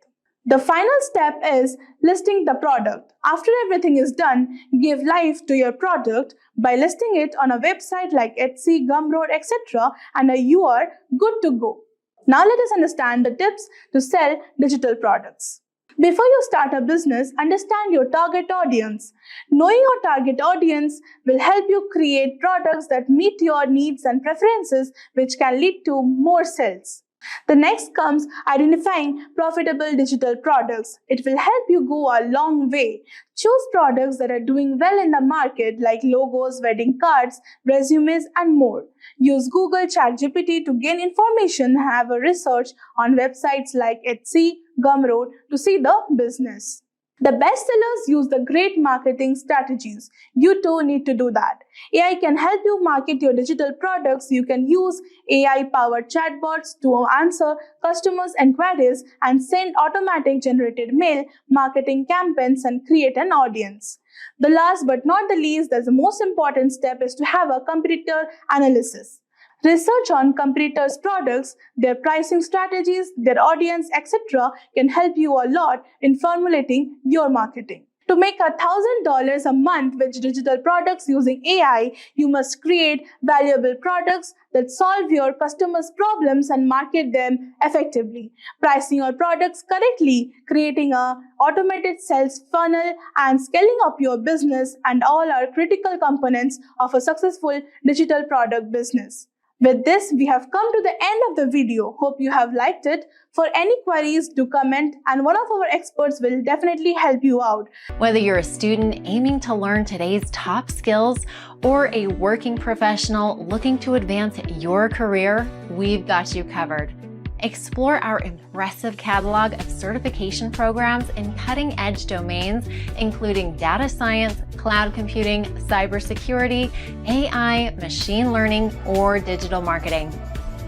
The final step is listing the product. After everything is done, give life to your product by listing it on a website like Etsy, Gumroad, etc. and you are good to go. Now let us understand the tips to sell digital products. Before you start a business, understand your target audience. Knowing your target audience will help you create products that meet your needs and preferences, which can lead to more sales. The next comes identifying profitable digital products. It will help you go a long way. Choose products that are doing well in the market like logos, wedding cards, resumes, and more. Use Google ChatGPT to gain information and have a research on websites like Etsy, Gumroad to see the business. The bestsellers use the great marketing strategies. You too need to do that. AI can help you market your digital products. You can use AI-powered chatbots to answer customers' inquiries and send automatic generated mail marketing campaigns and create an audience. The last but not the least, the most important step is to have a competitor analysis. Research on competitors' products, their pricing strategies, their audience, etc. can help you a lot in formulating your marketing. To make $1,000 a month with digital products using AI, you must create valuable products that solve your customers' problems and market them effectively. Pricing your products correctly, creating an automated sales funnel, and scaling up your business and all are critical components of a successful digital product business. With this, we have come to the end of the video. Hope you have liked it. For any queries, do comment and one of our experts will definitely help you out. Whether you're a student aiming to learn today's top skills or a working professional looking to advance your career, we've got you covered. Explore our impressive catalog of certification programs in cutting-edge domains, including data science, cloud computing, cybersecurity, AI, machine learning, or digital marketing.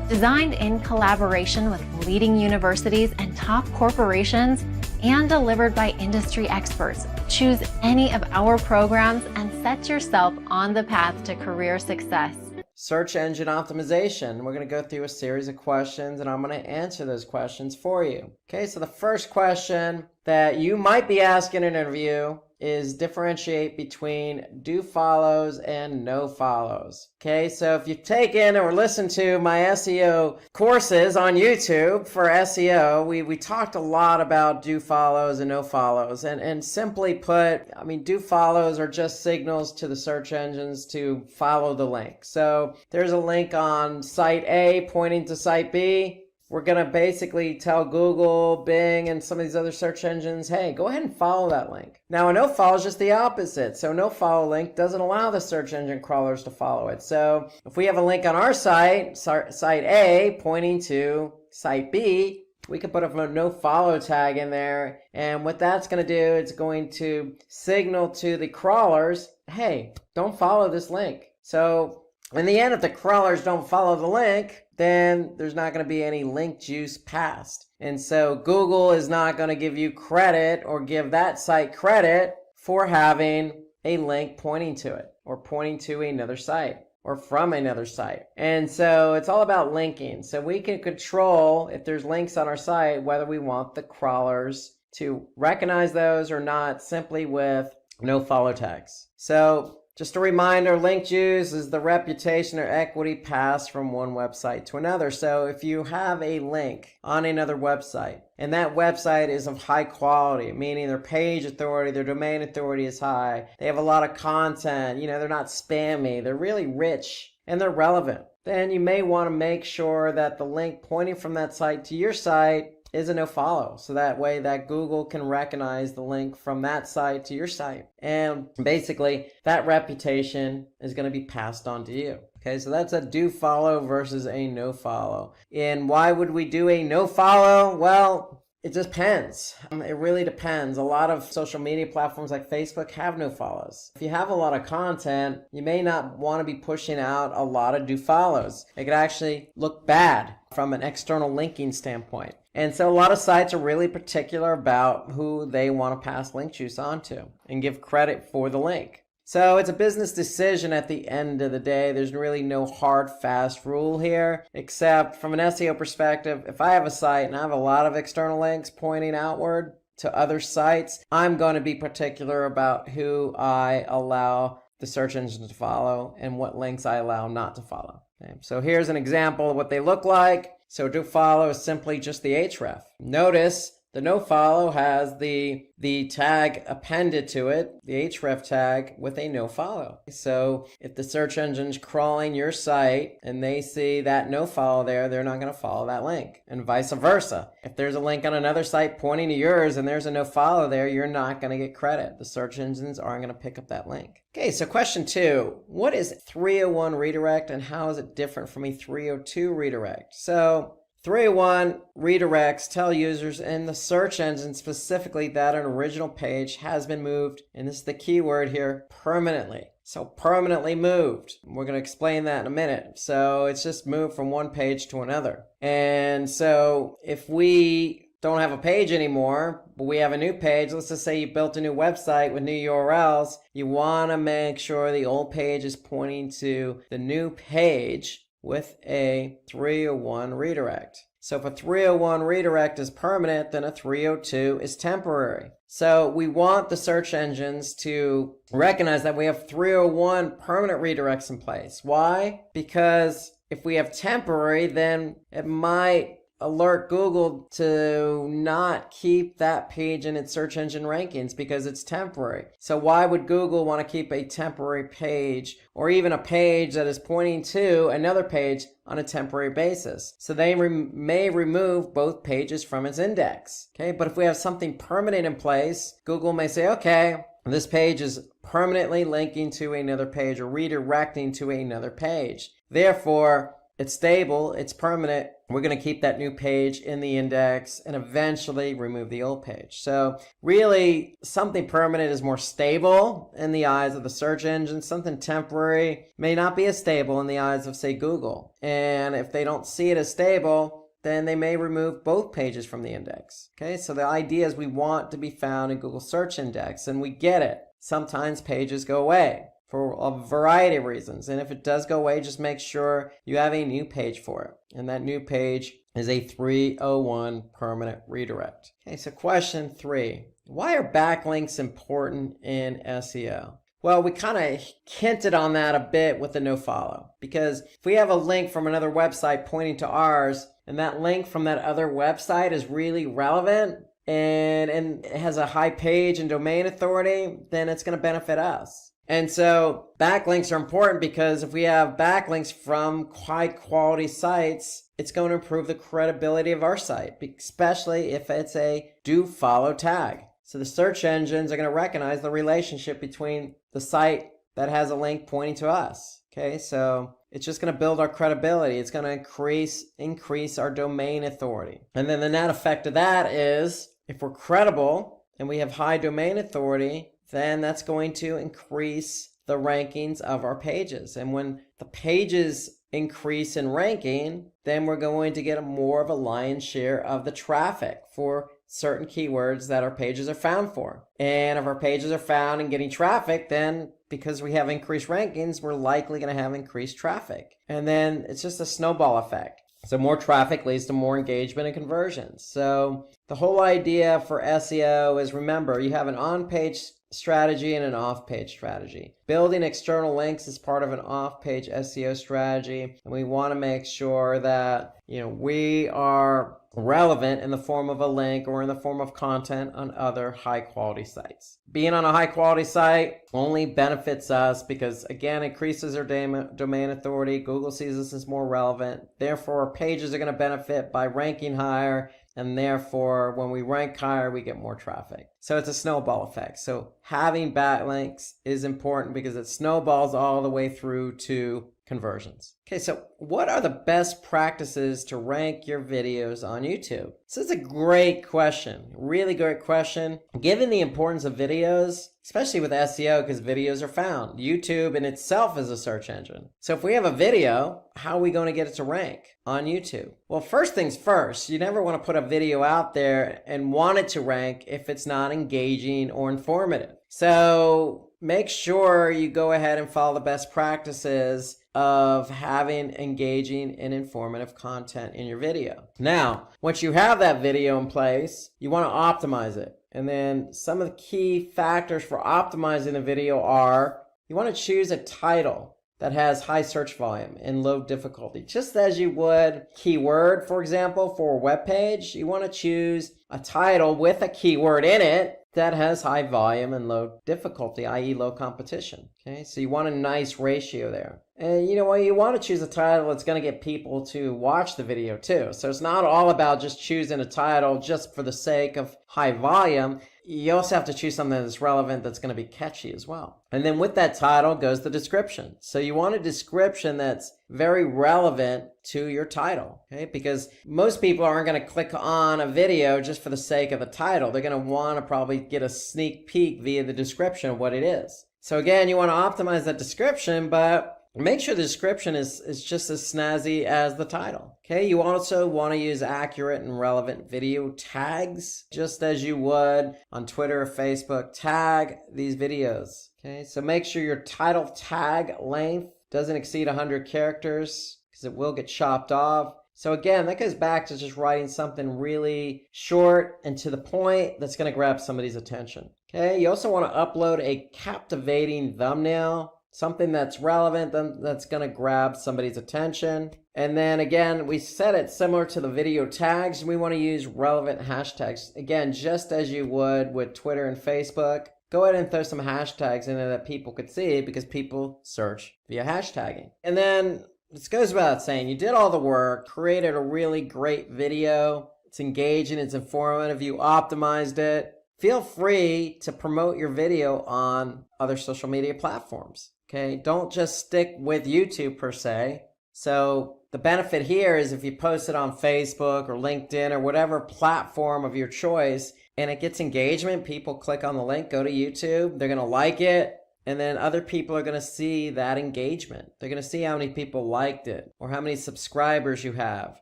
Designed in collaboration with leading universities and top corporations, and delivered by industry experts, choose any of our programs and set yourself on the path to career success. Search engine optimization. We're going to go through a series of questions and I'm going to answer those questions for you. Okay, so the first question that you might be asking in an interview is differentiate between do follows and no follows. Okay, so if you've taken or listened to my SEO courses on YouTube for SEO, we talked a lot about do follows and no follows. And simply put, I mean, do follows are just signals to the search engines to follow the link. So there's a link on site A pointing to site B. We're going to basically tell Google, Bing, and some of these other search engines, hey, go ahead and follow that link. Now, a no-follow is just the opposite. So no-follow link doesn't allow the search engine crawlers to follow it. So if we have a link on our site, site A, pointing to site B, we can put a no-follow tag in there. And what that's going to do, it's going to signal to the crawlers, hey, don't follow this link. So in the end, if the crawlers don't follow the link, then there's not going to be any link juice passed. And so Google is not going to give you credit or give that site credit for having a link pointing to it or pointing to another site or from another site. And so it's all about linking. So we can control if there's links on our site, whether we want the crawlers to recognize those or not, simply with no follow tags. So just a reminder, link juice is the reputation or equity passed from one website to another. So if you have a link on another website and that website is of high quality, meaning their page authority, their domain authority is high, they have a lot of content, they're not spammy, they're really rich and they're relevant, then you may want to make sure that the link pointing from that site to your site is a no follow. So that way that Google can recognize the link from that site to your site. And basically that reputation is going to be passed on to you. Okay, so that's a do follow versus a no follow. And why would we do a no follow? Well, it just depends. It really depends. A lot of social media platforms like Facebook have no follows. If you have a lot of content, you may not want to be pushing out a lot of do follows. It could actually look bad from an external linking standpoint. And so a lot of sites are really particular about who they want to pass link juice onto and give credit for the link. So it's a business decision at the end of the day. There's really no hard, fast rule here, except from an SEO perspective, if I have a site and I have a lot of external links pointing outward to other sites, I'm going to be particular about who I allow the search engine to follow and what links I allow not to follow. Okay. So here's an example of what they look like. So do follow is simply just the href. Notice The nofollow has the tag appended to it, the href tag with a nofollow. So if the search engine's crawling your site and they see that nofollow there, they're not going to follow that link, and vice versa. If there's a link on another site pointing to yours and there's a nofollow there, you're not going to get credit. The search engines aren't going to pick up that link. Okay, so question 2, what is 301 redirect and how is it different from a 302 redirect? So 301 redirects tell users in the search engine specifically that an original page has been moved, and this is the key word here, permanently. So permanently moved. We're going to explain that in a minute. So it's just moved from one page to another. And so if we don't have a page anymore, but we have a new page, let's just say you built a new website with new URLs, you want to make sure the old page is pointing to the new page with a 301 redirect. So if a 301 redirect is permanent, then a 302 is temporary. So we want the search engines to recognize that we have 301 permanent redirects in place. Why? Because if we have temporary, then it might alert Google to not keep that page in its search engine rankings because it's temporary. So why would Google want to keep a temporary page or even a page that is pointing to another page on a temporary basis? So they may remove both pages from its index. Okay, but if we have something permanent in place, Google may say, okay, this page is permanently linking to another page or redirecting to another page. Therefore, it's stable, it's permanent. We're going to keep that new page in the index and eventually remove the old page. So really, something permanent is more stable in the eyes of the search engine. Something temporary may not be as stable in the eyes of, say, Google. And if they don't see it as stable, then they may remove both pages from the index. Okay, so the idea is we want to be found in Google Search Index, and we get it. Sometimes pages go away for a variety of reasons. And if it does go away, just make sure you have a new page for it. And that new page is a 301 permanent redirect. Okay, so question 3. Why are backlinks important in SEO? Well, we kind of hinted on that a bit with the nofollow. Because if we have a link from another website pointing to ours, and that link from that other website is really relevant, and it has a high page and domain authority, then it's going to benefit us. And so backlinks are important because if we have backlinks from high quality sites, it's going to improve the credibility of our site, especially if it's a do follow tag. So the search engines are going to recognize the relationship between the site that has a link pointing to us. Okay, so it's just going to build our credibility. It's going to increase our domain authority. And then the net effect of that is if we're credible and we have high domain authority, then that's going to increase the rankings of our pages. And when the pages increase in ranking, then we're going to get more of a lion's share of the traffic for certain keywords that our pages are found for. And if our pages are found and getting traffic, then because we have increased rankings, we're likely going to have increased traffic. And then it's just a snowball effect. So more traffic leads to more engagement and conversions. So the whole idea for SEO is, remember, you have an on-page strategy and an off-page strategy. Building external links is part of an off-page SEO strategy, and we want to make sure that we are relevant in the form of a link or in the form of content on other high-quality sites. Being on a high-quality site only benefits us because, again, increases our domain authority. Google sees us as more relevant. Therefore, our pages are going to benefit by ranking higher, and therefore, when we rank higher, we get more traffic. So it's a snowball effect. So having backlinks is important because it snowballs all the way through to conversions. Okay, so what are the best practices to rank your videos on YouTube? This is a great question, really great question. Given the importance of videos, especially with SEO, because videos are found. YouTube in itself is a search engine. So if we have a video, how are we going to get it to rank on YouTube? Well, first things first, you never want to put a video out there and want it to rank if it's not engaging or informative. So make sure you go ahead and follow the best practices of having engaging and informative content in your video. Now, once you have that video in place, you want to optimize it. And then some of the key factors for optimizing the video are, you want to choose a title that has high search volume and low difficulty. Just as you would keyword, for example, for a web page, you want to choose a title with a keyword in it that has high volume and low difficulty, i.e. low competition. Okay, so you want a nice ratio there. And you know what, you want to choose a title that's going to get people to watch the video too. So it's not all about just choosing a title just for the sake of high volume. You also have to choose something that's relevant, that's going to be catchy as well. And then with that title goes the description. So you want a description that's very relevant to your title, okay? Because most people aren't going to click on a video just for the sake of the title. They're going to want to probably get a sneak peek via the description of what it is. So again, you want to optimize that description, but make sure the description is just as snazzy as the title. Okay, you also want to use accurate and relevant video tags, just as you would on Twitter or Facebook. Tag these videos. Okay, so make sure your title tag length doesn't exceed 100 characters because it will get chopped off. So again, that goes back to just writing something really short and to the point that's going to grab somebody's attention. Okay, you also want to upload a captivating thumbnail, something that's relevant, that's going to grab somebody's attention. And then again, we set it similar to the video tags. We want to use relevant hashtags. Again, just as you would with Twitter and Facebook, go ahead and throw some hashtags in there that people could see because people search via hashtagging. And then this goes without saying, you did all the work, created a really great video. It's engaging, it's informative, you optimized it. Feel free to promote your video on other social media platforms. Okay, don't just stick with YouTube per se. So the benefit here is if you post it on Facebook or LinkedIn or whatever platform of your choice and it gets engagement, people click on the link, go to YouTube, they're going to like it, and then other people are going to see that engagement. They're going to see how many people liked it or how many subscribers you have.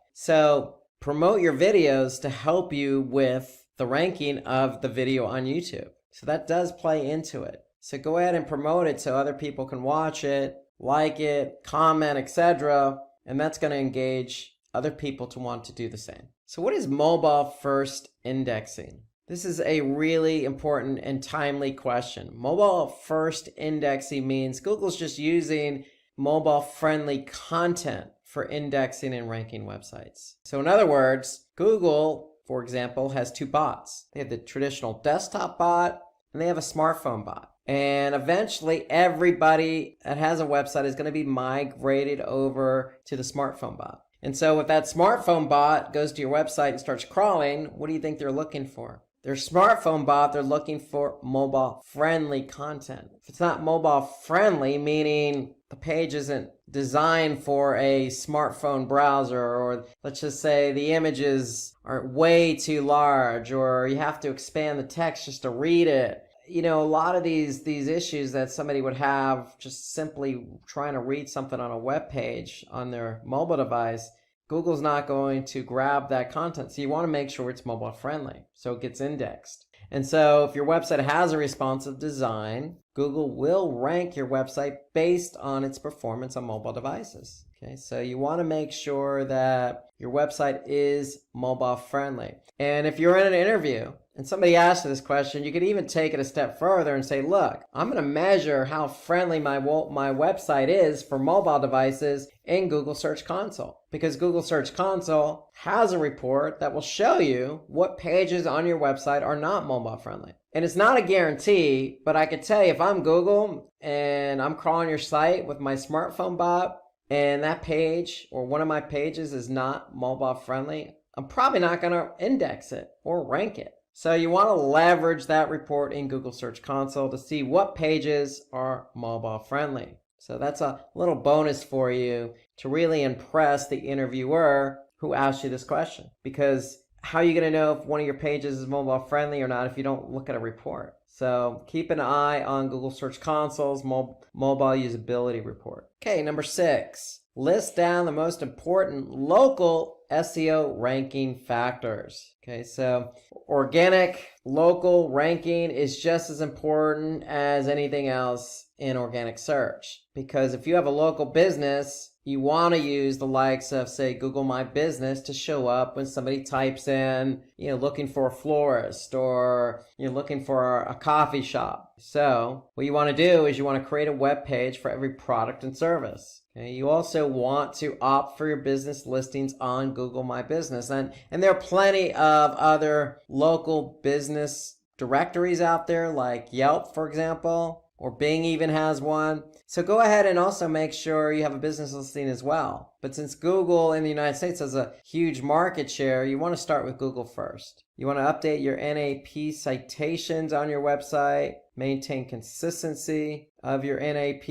So promote your videos to help you with the ranking of the video on YouTube. So that does play into it. So go ahead and promote it so other people can watch it, like it, comment, etc. And that's going to engage other people to want to do the same. So what is mobile first indexing? This is a really important and timely question. Mobile first indexing means Google's just using mobile friendly content for indexing and ranking websites. So in other words, Google, for example, has two bots. They have the traditional desktop bot and they have a smartphone bot. And eventually everybody that has a website is going to be migrated over to the smartphone bot. And so if that smartphone bot goes to your website and starts crawling, what do you think they're looking for? Their smartphone bot, they're looking for mobile friendly content. If it's not mobile friendly, meaning the page isn't designed for a smartphone browser, or let's just say the images are way too large, or you have to expand the text just to read it. You know, a lot of these issues that somebody would have just simply trying to read something on a web page on their mobile device, Google's not going to grab that content. So you want to make sure it's mobile friendly so it gets indexed. And so if your website has a responsive design, Google will rank your website based on its performance on mobile devices. Okay, so you want to make sure that your website is mobile friendly. And if you're in an interview and somebody asks you this question, you could even take it a step further and say, look, I'm going to measure how friendly my website is for mobile devices in Google Search Console. Because Google Search Console has a report that will show you what pages on your website are not mobile friendly. And it's not a guarantee, but I could tell you if I'm Google and I'm crawling your site with my smartphone bot, and that page or one of my pages is not mobile friendly, I'm probably not going to index it or rank it. So you want to leverage that report in Google Search Console to see what pages are mobile friendly. So that's a little bonus for you to really impress the interviewer who asked you this question. Because how are you going to know if one of your pages is mobile friendly or not if you don't look at a report? So keep an eye on Google Search Console's mobile usability report. Okay, number 6, list down the most important local SEO ranking factors. Okay, so organic local ranking is just as important as anything else in organic search. Because if you have a local business, you want to use the likes of, say, Google My Business to show up when somebody types in, looking for a florist or looking for a coffee shop. So what you want to do is you want to create a web page for every product and service. Okay? You also want to opt for your business listings on Google My Business. And there are plenty of other local business directories out there, like Yelp, for example, or Bing even has one. So go ahead and also make sure you have a business listing as well. But since Google in the United States has a huge market share, you want to start with Google first. You want to update your NAP citations on your website, maintain consistency of your NAP.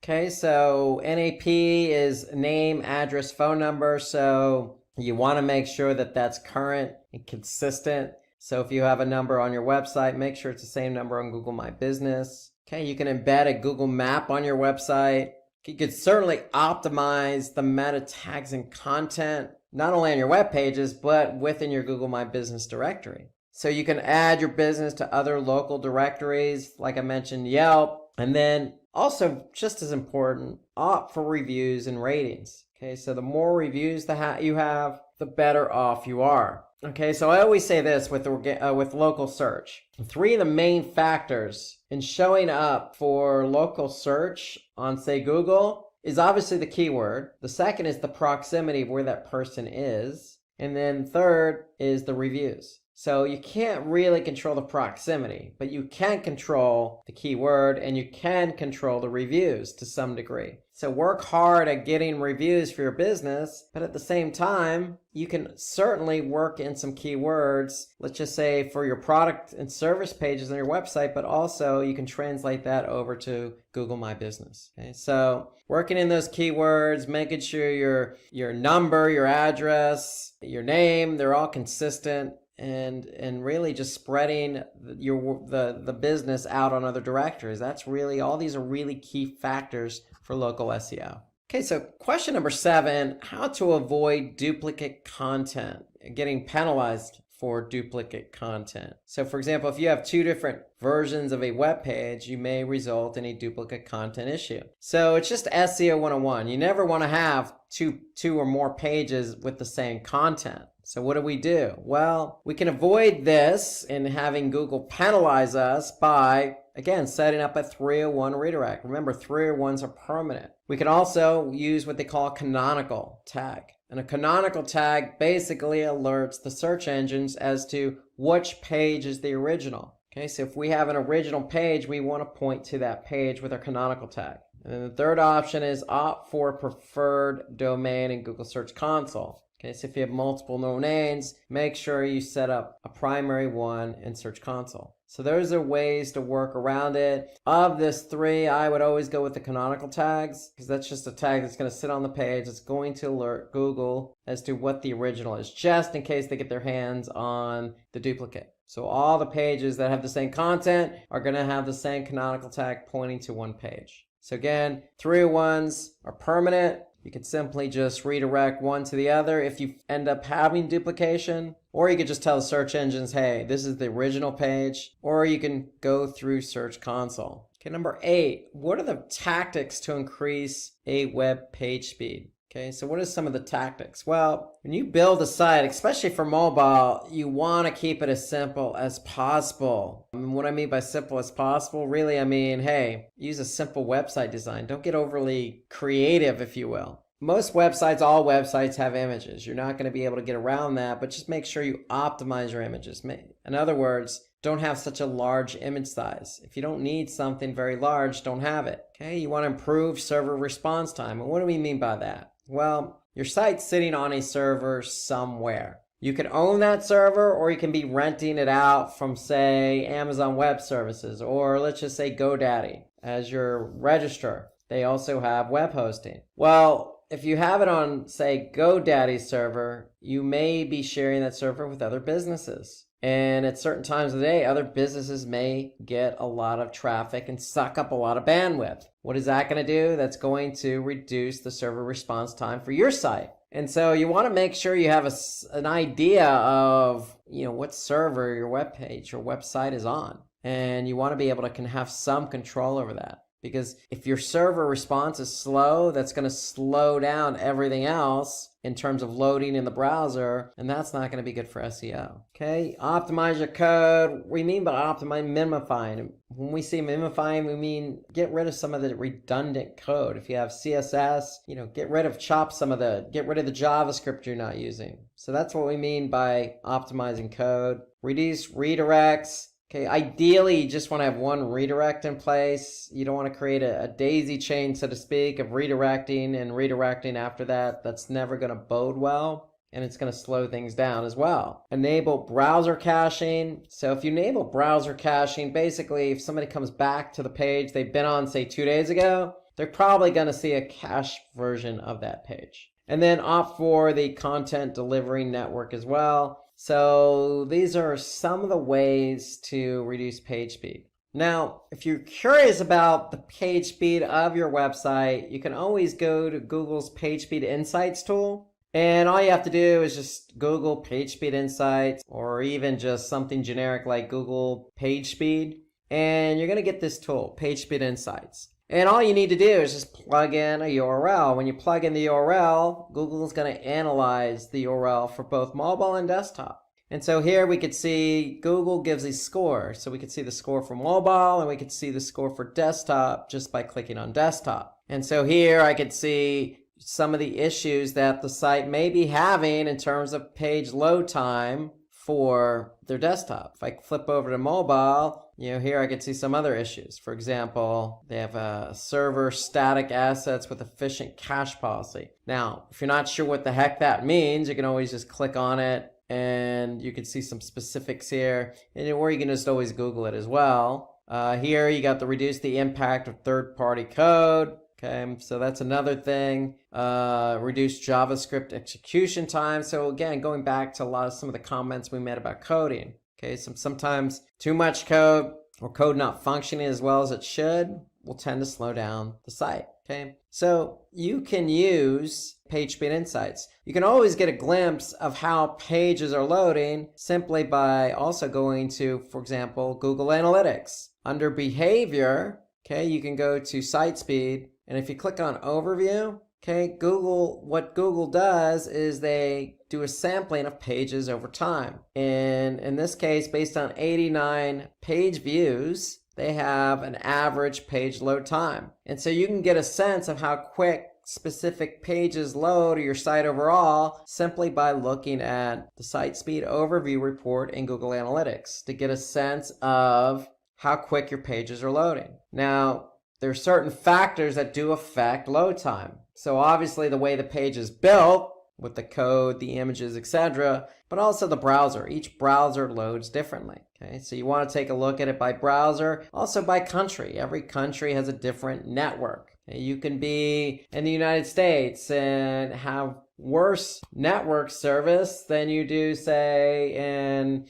Okay, so NAP is name, address, phone number. So you want to make sure that that's current and consistent. So if you have a number on your website, make sure it's the same number on Google My Business. Okay, you can embed a Google map on your website. You could certainly optimize the meta tags and content, not only on your web pages, but within your Google My Business directory. So you can add your business to other local directories, like I mentioned, Yelp. And then also, just as important, opt for reviews and ratings. Okay, so the more reviews you have, the better off you are. Okay, so I always say this with local search. 3 of the main factors in showing up for local search on, say, Google is obviously the keyword. The second is the proximity of where that person is. And then third is the reviews. So you can't really control the proximity, but you can control the keyword and you can control the reviews to some degree. So work hard at getting reviews for your business, but at the same time, you can certainly work in some keywords, let's just say for your product and service pages on your website, but also you can translate that over to Google My Business. Okay, so working in those keywords, making sure your number, your address, your name, they're all consistent. And really just spreading the business out on other directories. That's really, all these are really key factors for local SEO. Okay, so question number 7, how to avoid duplicate content, getting penalized for duplicate content. So for example, if you have 2 different versions of a web page, you may result in a duplicate content issue. So it's just SEO 101. You never want to have two or more pages with the same content. So what do? Well, we can avoid this in having Google penalize us by, again, setting up a 301 redirect. Remember, 301s are permanent. We can also use what they call a canonical tag. And a canonical tag basically alerts the search engines as to which page is the original. Okay, so if we have an original page, we want to point to that page with our canonical tag. And then the third option is opt for preferred domain in Google Search Console. Okay, so if you have multiple domains, make sure you set up a primary one in Search Console. So those are ways to work around it. Of this 3, I would always go with the canonical tags, because that's just a tag that's going to sit on the page. It's going to alert Google as to what the original is, just in case they get their hands on the duplicate. So all the pages that have the same content are going to have the same canonical tag pointing to one page. So again, 301s are permanent. You could simply just redirect one to the other if you end up having duplication, or you could just tell the search engines, hey, this is the original page, or you can go through Search Console. Okay, number 8, what are the tactics to increase a web page speed? Okay, so what are some of the tactics? Well, when you build a site, especially for mobile, you want to keep it as simple as possible. And what I mean by simple as possible, really, I mean, hey, use a simple website design. Don't get overly creative, if you will. Most websites, all websites have images. You're not going to be able to get around that, but just make sure you optimize your images. In other words, don't have such a large image size. If you don't need something very large, don't have it. Okay, you want to improve server response time. And what do we mean by that? Well, your site's sitting on a server somewhere. You can own that server, or you can be renting it out from, say, Amazon Web Services, or let's just say GoDaddy as your registrar. They also have web hosting. Well, if you have it on, say, GoDaddy's server, you may be sharing that server with other businesses. And at certain times of the day, other businesses may get a lot of traffic and suck up a lot of bandwidth. What is that going to do? That's going to reduce the server response time for your site. And so you want to make sure you have an idea of, what server your web page or website is on. And you want to be able to have some control over that. Because if your server response is slow, that's going to slow down everything else in terms of loading in the browser, and that's not going to be good for SEO. Okay, optimize your code. We mean by optimizing, minifying. When we say minifying, we mean get rid of some of the redundant code. If you have CSS, get rid of the JavaScript you're not using. So that's what we mean by optimizing code. Reduce redirects. Okay, ideally, you just want to have one redirect in place. You don't want to create a daisy chain, so to speak, of redirecting and redirecting after that. That's never going to bode well, and it's going to slow things down as well. Enable browser caching. So if you enable browser caching, basically, if somebody comes back to the page they've been on, say, 2 days ago, they're probably going to see a cached version of that page. And then opt for the content delivery network as well. So these are some of the ways to reduce page speed. Now, if you're curious about the page speed of your website, you can always go to Google's Page Speed Insights tool. And all you have to do is just Google Page Speed Insights, or even just something generic like Google Page Speed. And you're going to get this tool, Page Speed Insights. And all you need to do is just plug in a URL. When you plug in the URL, Google is going to analyze the URL for both mobile and desktop. And so here we could see Google gives a score. So we could see the score for mobile and we could see the score for desktop just by clicking on desktop. And so here I could see some of the issues that the site may be having in terms of page load time for their desktop. If I flip over to mobile, here I could see some other issues. For example, they have server static assets with efficient cache policy. Now, if you're not sure what the heck that means, you can always just click on it and you can see some specifics here. Or you can just always Google it as well. Here you got to reduce the impact of third-party code. Okay, so that's another thing. Reduce JavaScript execution time. So again, going back to some of the comments we made about coding. Okay, sometimes too much code or code not functioning as well as it should will tend to slow down the site. Okay, so you can use Page Speed Insights. You can always get a glimpse of how pages are loading simply by also going to, for example, Google Analytics. Under Behavior, okay, you can go to Site Speed. And if you click on Overview, okay, what Google does is they do a sampling of pages over time. And in this case, based on 89 page views, they have an average page load time. And so you can get a sense of how quick specific pages load or your site overall simply by looking at the Site Speed Overview report in Google Analytics to get a sense of how quick your pages are loading. Now, there are certain factors that do affect load time. So obviously the way the page is built with the code, the images, etc., but also the browser. Each browser loads differently. Okay, so you want to take a look at it by browser, also by country. Every country has a different network. Okay, you can be in the United States and have worse network service than you do, say, in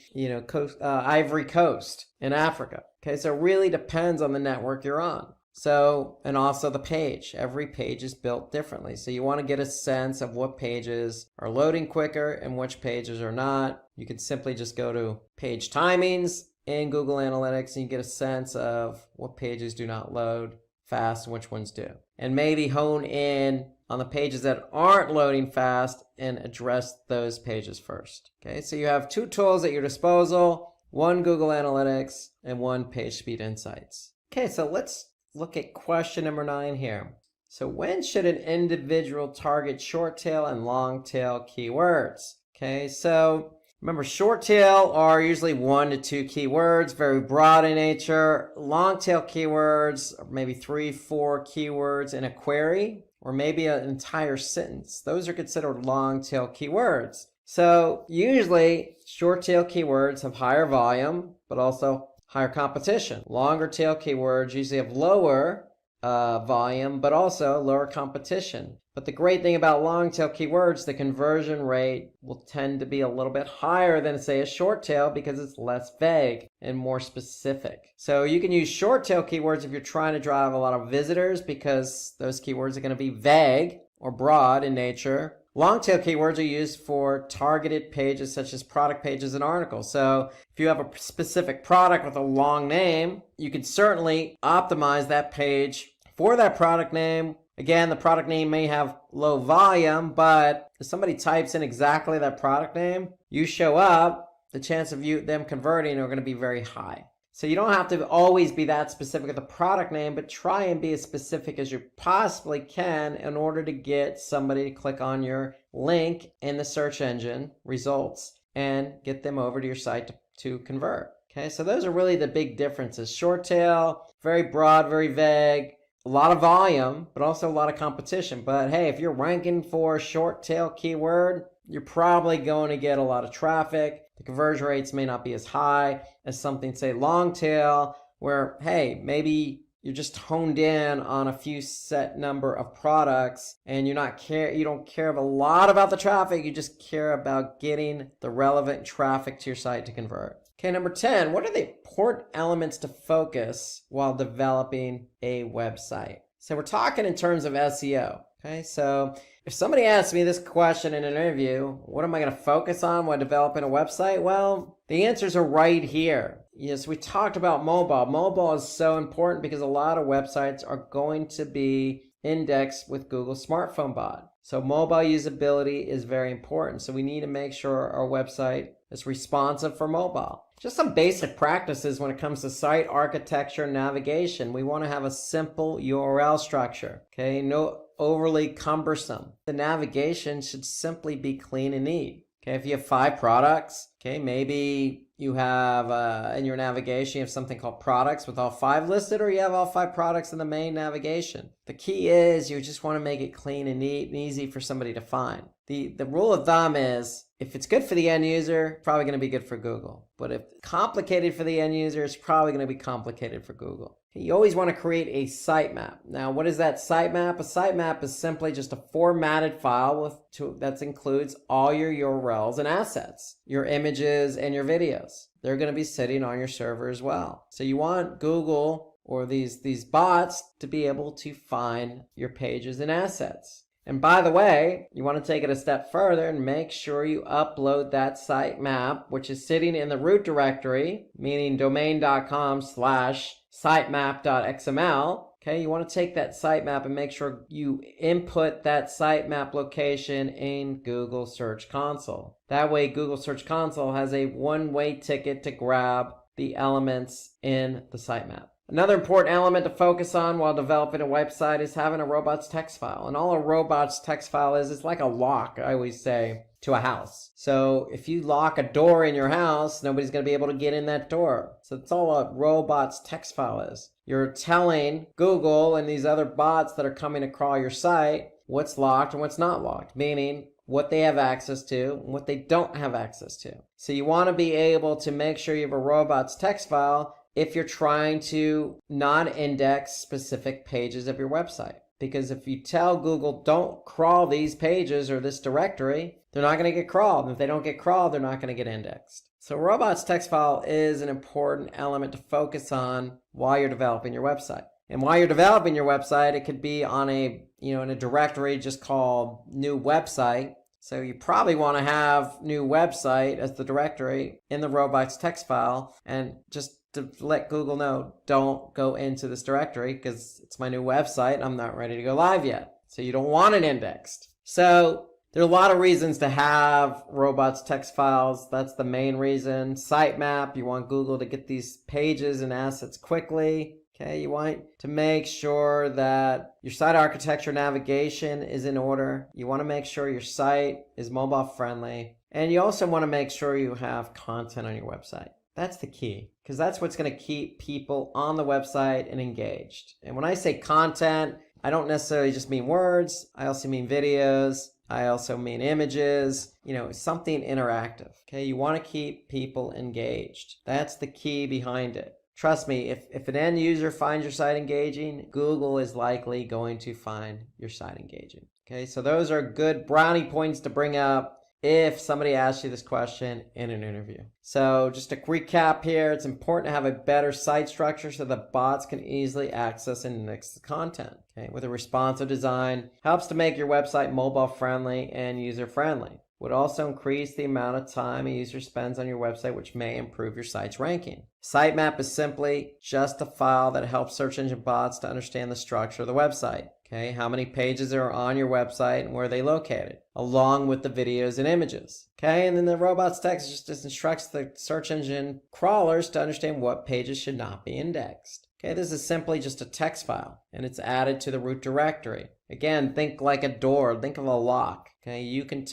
Ivory Coast in Africa. Okay, so it really depends on the network you're on. So, and also the page. Every page is built differently. So you want to get a sense of what pages are loading quicker and which pages are not. You can simply just go to page timings in Google Analytics and you get a sense of what pages do not load fast and which ones do. And maybe hone in on the pages that aren't loading fast and address those pages first. Okay, so you have two tools at your disposal, one Google Analytics and one Page Speed Insights. Okay, so let's look at question number 9 here. So when should an individual target short tail and long tail keywords? Okay, so remember, short tail are usually 1 to 2 keywords, very broad in nature. Long tail keywords are maybe 3, 4 keywords in a query, or maybe an entire sentence. Those are considered long tail keywords. So usually short tail keywords have higher volume, but also higher competition. Longer tail keywords usually have lower volume, but also lower competition. But the great thing about long tail keywords, the conversion rate will tend to be a little bit higher than, say, a short tail because it's less vague and more specific. So you can use short tail keywords if you're trying to drive a lot of visitors because those keywords are going to be vague or broad in nature. Long tail keywords are used for targeted pages such as product pages and articles. So if you have a specific product with a long name, you can certainly optimize that page for that product name. Again, the product name may have low volume, but if somebody types in exactly that product name, you show up, the chance of them converting are going to be very high. So you don't have to always be that specific with the product name, but try and be as specific as you possibly can in order to get somebody to click on your link in the search engine results and get them over to your site to convert. Okay, so those are really the big differences. Short tail, very broad, very vague. A lot of volume, but also a lot of competition. But hey, if you're ranking for a short tail keyword, you're probably going to get a lot of traffic. The conversion rates may not be as high as something, say, long tail, where, hey, maybe you're just honed in on a few set number of products and you don't care a lot about the traffic. You just care about getting the relevant traffic to your site to convert. Okay, number 10, what are the important elements to focus while developing a website? So we're talking in terms of SEO. Okay, so if somebody asks me this question in an interview, what am I going to focus on while developing a website? Well, the answers are right here. Yes, we talked about mobile. Mobile is so important because a lot of websites are going to be indexed with Google Smartphone Bot. So mobile usability is very important. So we need to make sure our website is responsive for mobile. Just some basic practices when it comes to site architecture and navigation. We want to have a simple URL structure, okay? No overly cumbersome. The navigation should simply be clean and neat. Okay, if you have 5 products, okay, maybe you have in your navigation, you have something called products with all 5 listed, or you have all 5 products in the main navigation. The key is you just want to make it clean and neat and easy for somebody to find. The rule of thumb is if it's good for the end user, it's probably going to be good for Google. But if it's complicated for the end user, it's probably going to be complicated for Google. You always want to create a sitemap. Now, what is that sitemap? A sitemap is simply just a formatted file that includes all your URLs and assets, your images and your videos. They're going to be sitting on your server as well. So you want Google or these bots to be able to find your pages and assets. And by the way, you want to take it a step further and make sure you upload that sitemap, which is sitting in the root directory, meaning domain.com/sitemap.xml. Okay, you want to take that sitemap and make sure you input that sitemap location in Google Search Console. That way, Google Search Console has a one-way ticket to grab the elements in the sitemap. Another important element to focus on while developing a website is having a robots text file. And all a robots text file is, it's like a lock, I always say, to a house. So if you lock a door in your house, nobody's going to be able to get in that door. So that's all a robots text file is. You're telling Google and these other bots that are coming to crawl your site what's locked and what's not locked, meaning what they have access to and what they don't have access to. So you want to be able to make sure you have a robots text file if you're trying to non-index specific pages of your website. Because if you tell Google, don't crawl these pages or this directory, they're not going to get crawled. And if they don't get crawled, they're not going to get indexed. So robots text file is an important element to focus on while you're developing your website. And while you're developing your website, it could be on in a directory just called new website. So you probably want to have new website as the directory in the robots text file, and just to let Google know, don't go into this directory because it's my new website and I'm not ready to go live yet. So you don't want it indexed. So there are a lot of reasons to have robots text files. That's the main reason. Sitemap, you want Google to get these pages and assets quickly. Okay, you want to make sure that your site architecture navigation is in order. You want to make sure your site is mobile friendly. And you also want to make sure you have content on your website. That's the key, because that's what's going to keep people on the website and engaged. And when I say content, I don't necessarily just mean words. I also mean videos. I also mean images, something interactive. Okay, you want to keep people engaged. That's the key behind it. Trust me, if an end user finds your site engaging, Google is likely going to find your site engaging. Okay, so those are good brownie points to bring up if somebody asks you this question in an interview. So just a recap here, it's important to have a better site structure so that bots can easily access and index the content. Okay, with a responsive design, helps to make your website mobile friendly and user friendly. Would also increase the amount of time a user spends on your website, which may improve your site's ranking. Sitemap is simply just a file that helps search engine bots to understand the structure of the website. Okay, how many pages are on your website and where are they located, along with the videos and images. Okay, and then the robots text just instructs the search engine crawlers to understand what pages should not be indexed. Okay, this is simply just a text file, and it's added to the root directory. Again, think like a door, think of a lock. Okay, you can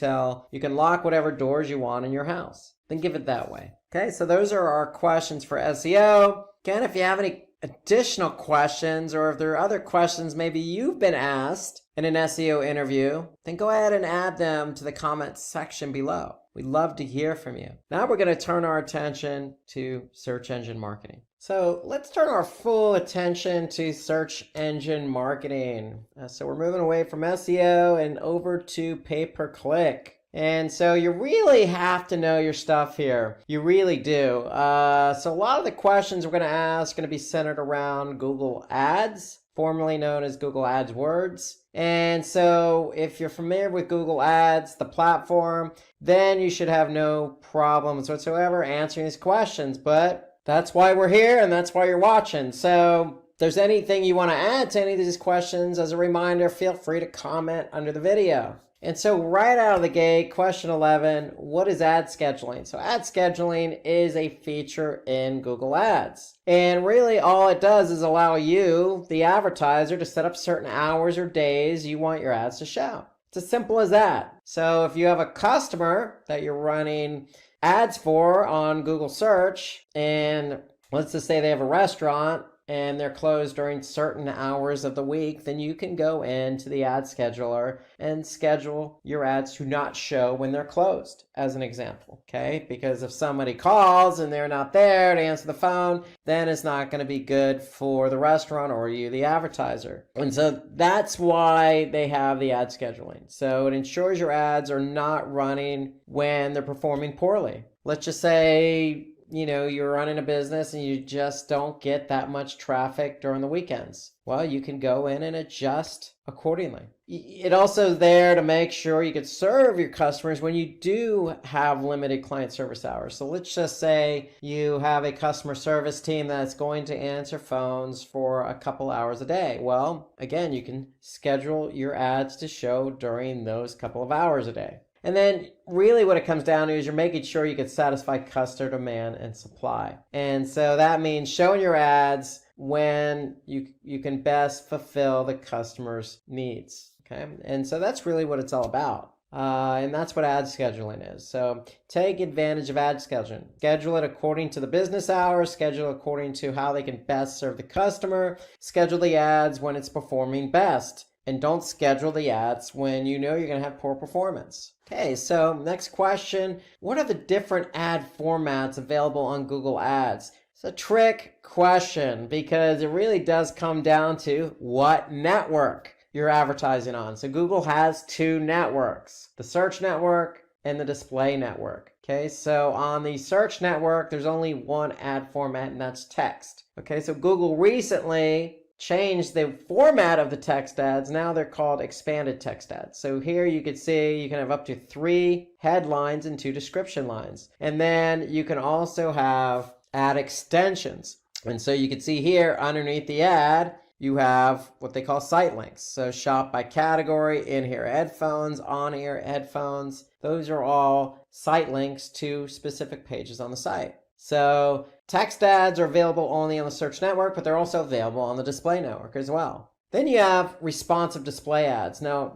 lock whatever doors you want in your house. Think of it that way. Okay, so those are our questions for SEO. Again, if you have any additional questions, or if there are other questions maybe you've been asked in an SEO interview, then go ahead and add them to the comments section below. We'd love to hear from you. Now we're going to turn our attention to search engine marketing. So let's turn our full attention to search engine marketing. So we're moving away from SEO and over to pay-per-click. And so you really have to know your stuff here. You really do. So a lot of the questions we're going to ask are going to be centered around Google Ads, formerly known as Google AdWords. And so if you're familiar with Google Ads, the platform, then you should have no problems whatsoever answering these questions. But that's why we're here and that's why you're watching. So if there's anything you want to add to any of these questions, as a reminder, feel free to comment under the video. And so right out of the gate, question 11, what is ad scheduling? So ad scheduling is a feature in Google Ads. And really all it does is allow you, the advertiser, to set up certain hours or days you want your ads to show. It's as simple as that. So if you have a customer that you're running ads for on Google search, and let's just say they have a restaurant and they're closed during certain hours of the week, then you can go into the ad scheduler and schedule your ads to not show when they're closed, as an example, okay? Because if somebody calls and they're not there to answer the phone, then it's not going to be good for the restaurant or you, the advertiser. And so that's why they have the ad scheduling. So it ensures your ads are not running when they're performing poorly. Let's just say you're running a business and you just don't get that much traffic during the weekends. Well, you can go in and adjust accordingly. It also is there to make sure you can serve your customers when you do have limited client service hours. So let's just say you have a customer service team that's going to answer phones for a couple hours a day. Well, again, you can schedule your ads to show during those couple of hours a day. And then really what it comes down to is you're making sure you can satisfy customer demand and supply. And so that means showing your ads when you can best fulfill the customer's needs. Okay, and so that's really what it's all about. And that's what ad scheduling is. So take advantage of ad scheduling. Schedule it according to the business hours, schedule according to how they can best serve the customer, schedule the ads when it's performing best. And don't schedule the ads when you know you're going to have poor performance. Okay, so next question. What are the different ad formats available on Google Ads? It's a trick question because it really does come down to what network you're advertising on. So Google has two networks, the search network and the display network. Okay, so on the search network, there's only one ad format, and that's text. Okay, so Google recently changed the format of the text ads. Now they're called expanded text ads. So here you can see you can have up to 3 headlines and 2 description lines. And then you can also have ad extensions. And so you can see here underneath the ad, you have what they call site links. So shop by category, in-ear headphones, on-ear headphones. Those are all site links to specific pages on the site. So text ads are available only on the search network, but they're also available on the display network as well. Then you have responsive display ads. Now,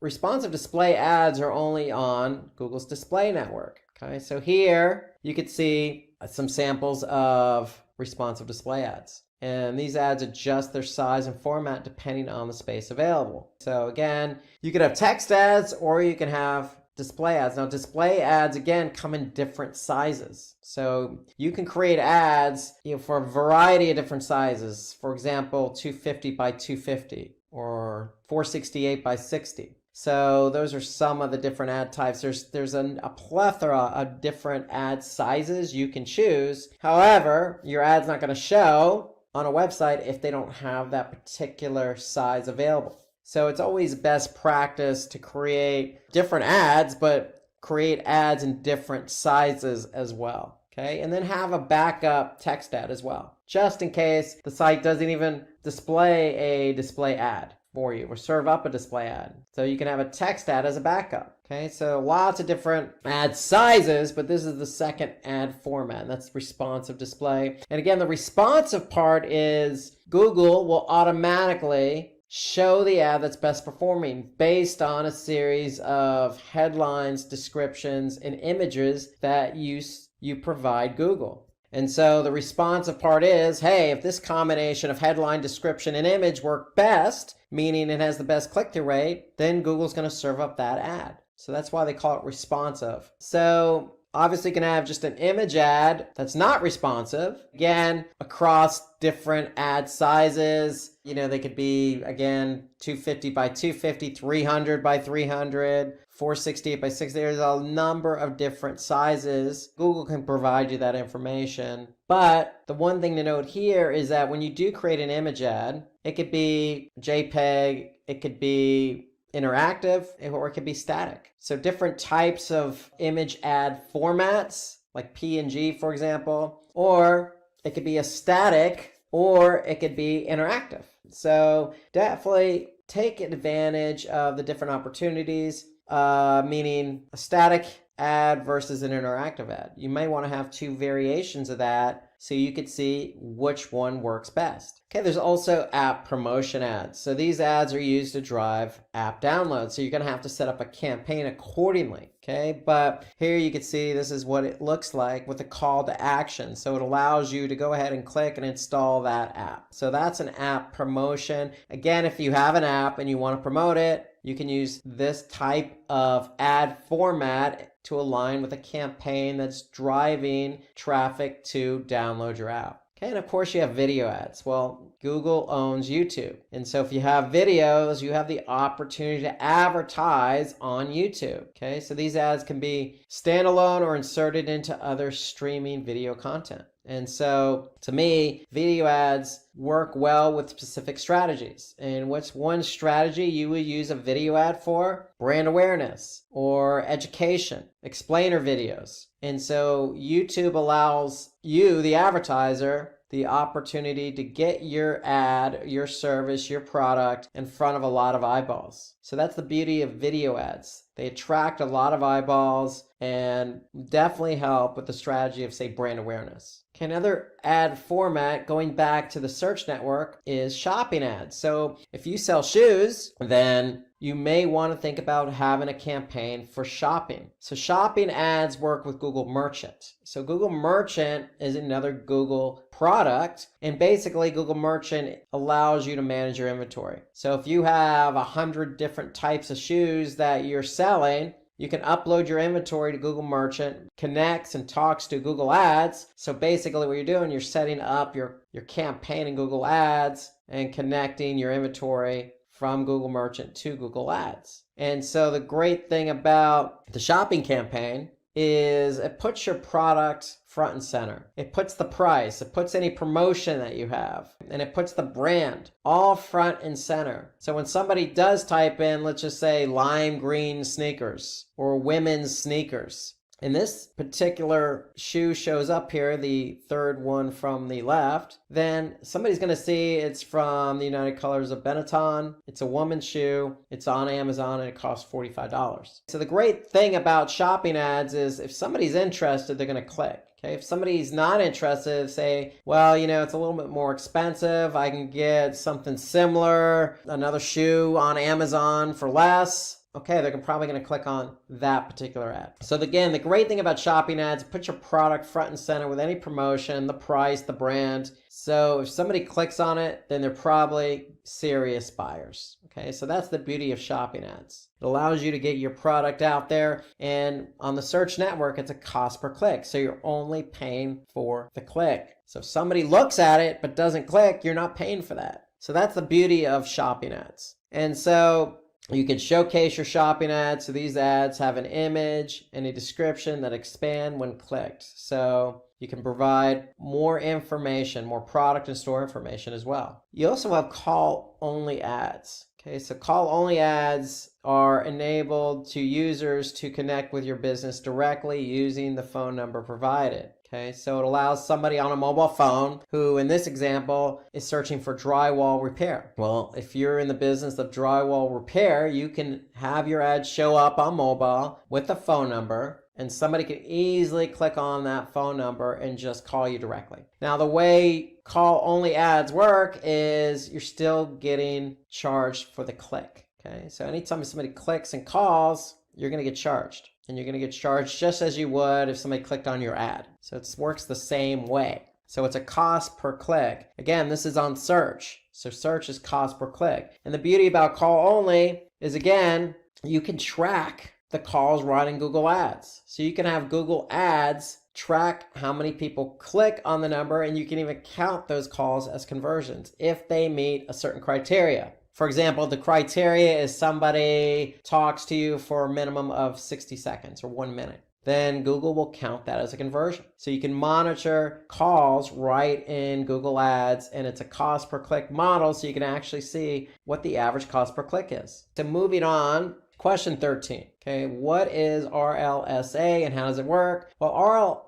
responsive display ads are only on Google's display network. Okay, so here you could see some samples of responsive display ads. And these ads adjust their size and format depending on the space available. So again, you could have text ads or you can have display ads. Now, display ads, again, come in different sizes. So you can create ads for a variety of different sizes. For example, 250 by 250 or 468 by 60. So those are some of the different ad types. There's a plethora of different ad sizes you can choose. However, your ad's not going to show on a website if they don't have that particular size available. So it's always best practice to create different ads, but create ads in different sizes as well. Okay, and then have a backup text ad as well, just in case the site doesn't even display a display ad for you or serve up a display ad. So you can have a text ad as a backup. Okay, so lots of different ad sizes, but this is the second ad format, and that's responsive display. And again, the responsive part is Google will automatically show the ad that's best performing based on a series of headlines, descriptions, and images that you provide Google. And so the responsive part is, hey, if this combination of headline, description, and image work best, meaning it has the best click-through rate, then Google's going to serve up that ad. So that's why they call it responsive. So obviously you can have just an image ad that's not responsive, again, across different ad sizes. You know, they could be, again, 250 by 250, 300 by 300, 468 by 60. There's a number of different sizes. Google can provide you that information. But the one thing to note here is that when you do create an image ad, it could be JPEG, it could be interactive, or it could be static. So different types of image ad formats, like PNG, for example, or it could be a static, or it could be interactive. So definitely take advantage of the different opportunities, meaning a static ad versus an interactive ad. You may want to have two variations of that so you could see which one works best. Okay, there's also app promotion ads. So these ads are used to drive app downloads. So you're going to have to set up a campaign accordingly. Okay, but here you can see this is what it looks like with a call to action. So it allows you to go ahead and click and install that app. So that's an app promotion. Again, if you have an app and you want to promote it, you can use this type of ad format to align with a campaign that's driving traffic to download your app. Okay, and of course you have video ads. Well, Google owns YouTube. And so if you have videos, you have the opportunity to advertise on YouTube. Okay, so these ads can be standalone or inserted into other streaming video content. And so to me, video ads work well with specific strategies. And what's one strategy you would use a video ad for? Brand awareness or education, explainer videos. And so YouTube allows you, the advertiser, the opportunity to get your ad, your service, your product in front of a lot of eyeballs. So that's the beauty of video ads. They attract a lot of eyeballs and definitely help with the strategy of, say, brand awareness. Okay, another ad format, going back to the search network, is shopping ads. So if you sell shoes, then you may want to think about having a campaign for shopping. So shopping ads work with Google Merchant. So Google Merchant is another Google product, and basically Google Merchant allows you to manage your inventory. So if you have 100 different types of shoes that you're selling, you can upload your inventory to Google Merchant, connects and talks to Google Ads. So basically what you're doing, you're setting up your campaign in Google Ads and connecting your inventory from Google Merchant to Google Ads. And so the great thing about the shopping campaign is it puts your product front and center. It puts the price, it puts any promotion that you have, and it puts the brand all front and center. So when somebody does type in, let's just say lime green sneakers or women's sneakers, and this particular shoe shows up here, the third one from the left, then somebody's going to see it's from the United Colors of Benetton. It's a woman's shoe. It's on Amazon and it costs $45. So the great thing about shopping ads is if somebody's interested, they're going to click. Okay, if somebody's not interested, say, well, you know, it's a little bit more expensive. I can get something similar, another shoe on Amazon for less. Okay, they're probably going to click on that particular ad. So again, the great thing about shopping ads, put your product front and center with any promotion, the price, the brand. So if somebody clicks on it, then they're probably serious buyers. Okay, so that's the beauty of shopping ads. It allows you to get your product out there, and on the search network, it's a cost per click. So you're only paying for the click. So if somebody looks at it but doesn't click, you're not paying for that. So that's the beauty of shopping ads. And so You can showcase your shopping ads. So these ads have an image and a description that expand when clicked. So you can provide more information, more product and store information as well. You also have call-only ads. Okay, so call-only ads are enabled to users to connect with your business directly using the phone number provided. Okay, so it allows somebody on a mobile phone who, in this example, is searching for drywall repair. Well, if you're in the business of drywall repair, you can have your ad show up on mobile with a phone number, and somebody can easily click on that phone number and just call you directly. Now, the way call-only ads work is you're still getting charged for the click. Okay, so anytime somebody clicks and calls, you're going to get charged. And you're going to get charged just as you would if somebody clicked on your ad. So it works the same way. So it's a cost per click. Again, this is on search. So search is cost per click. And the beauty about call only is, again, you can track the calls right in Google Ads. So you can have Google Ads track how many people click on the number, and you can even count those calls as conversions if they meet a certain criteria. For example, the criteria is somebody talks to you for a minimum of 60 seconds or 1 minute. Then Google will count that as a conversion. So you can monitor calls right in Google Ads, and it's a cost per click model, so you can actually see what the average cost per click is. So moving on, question 13. Okay, what is RLSA and how does it work? Well,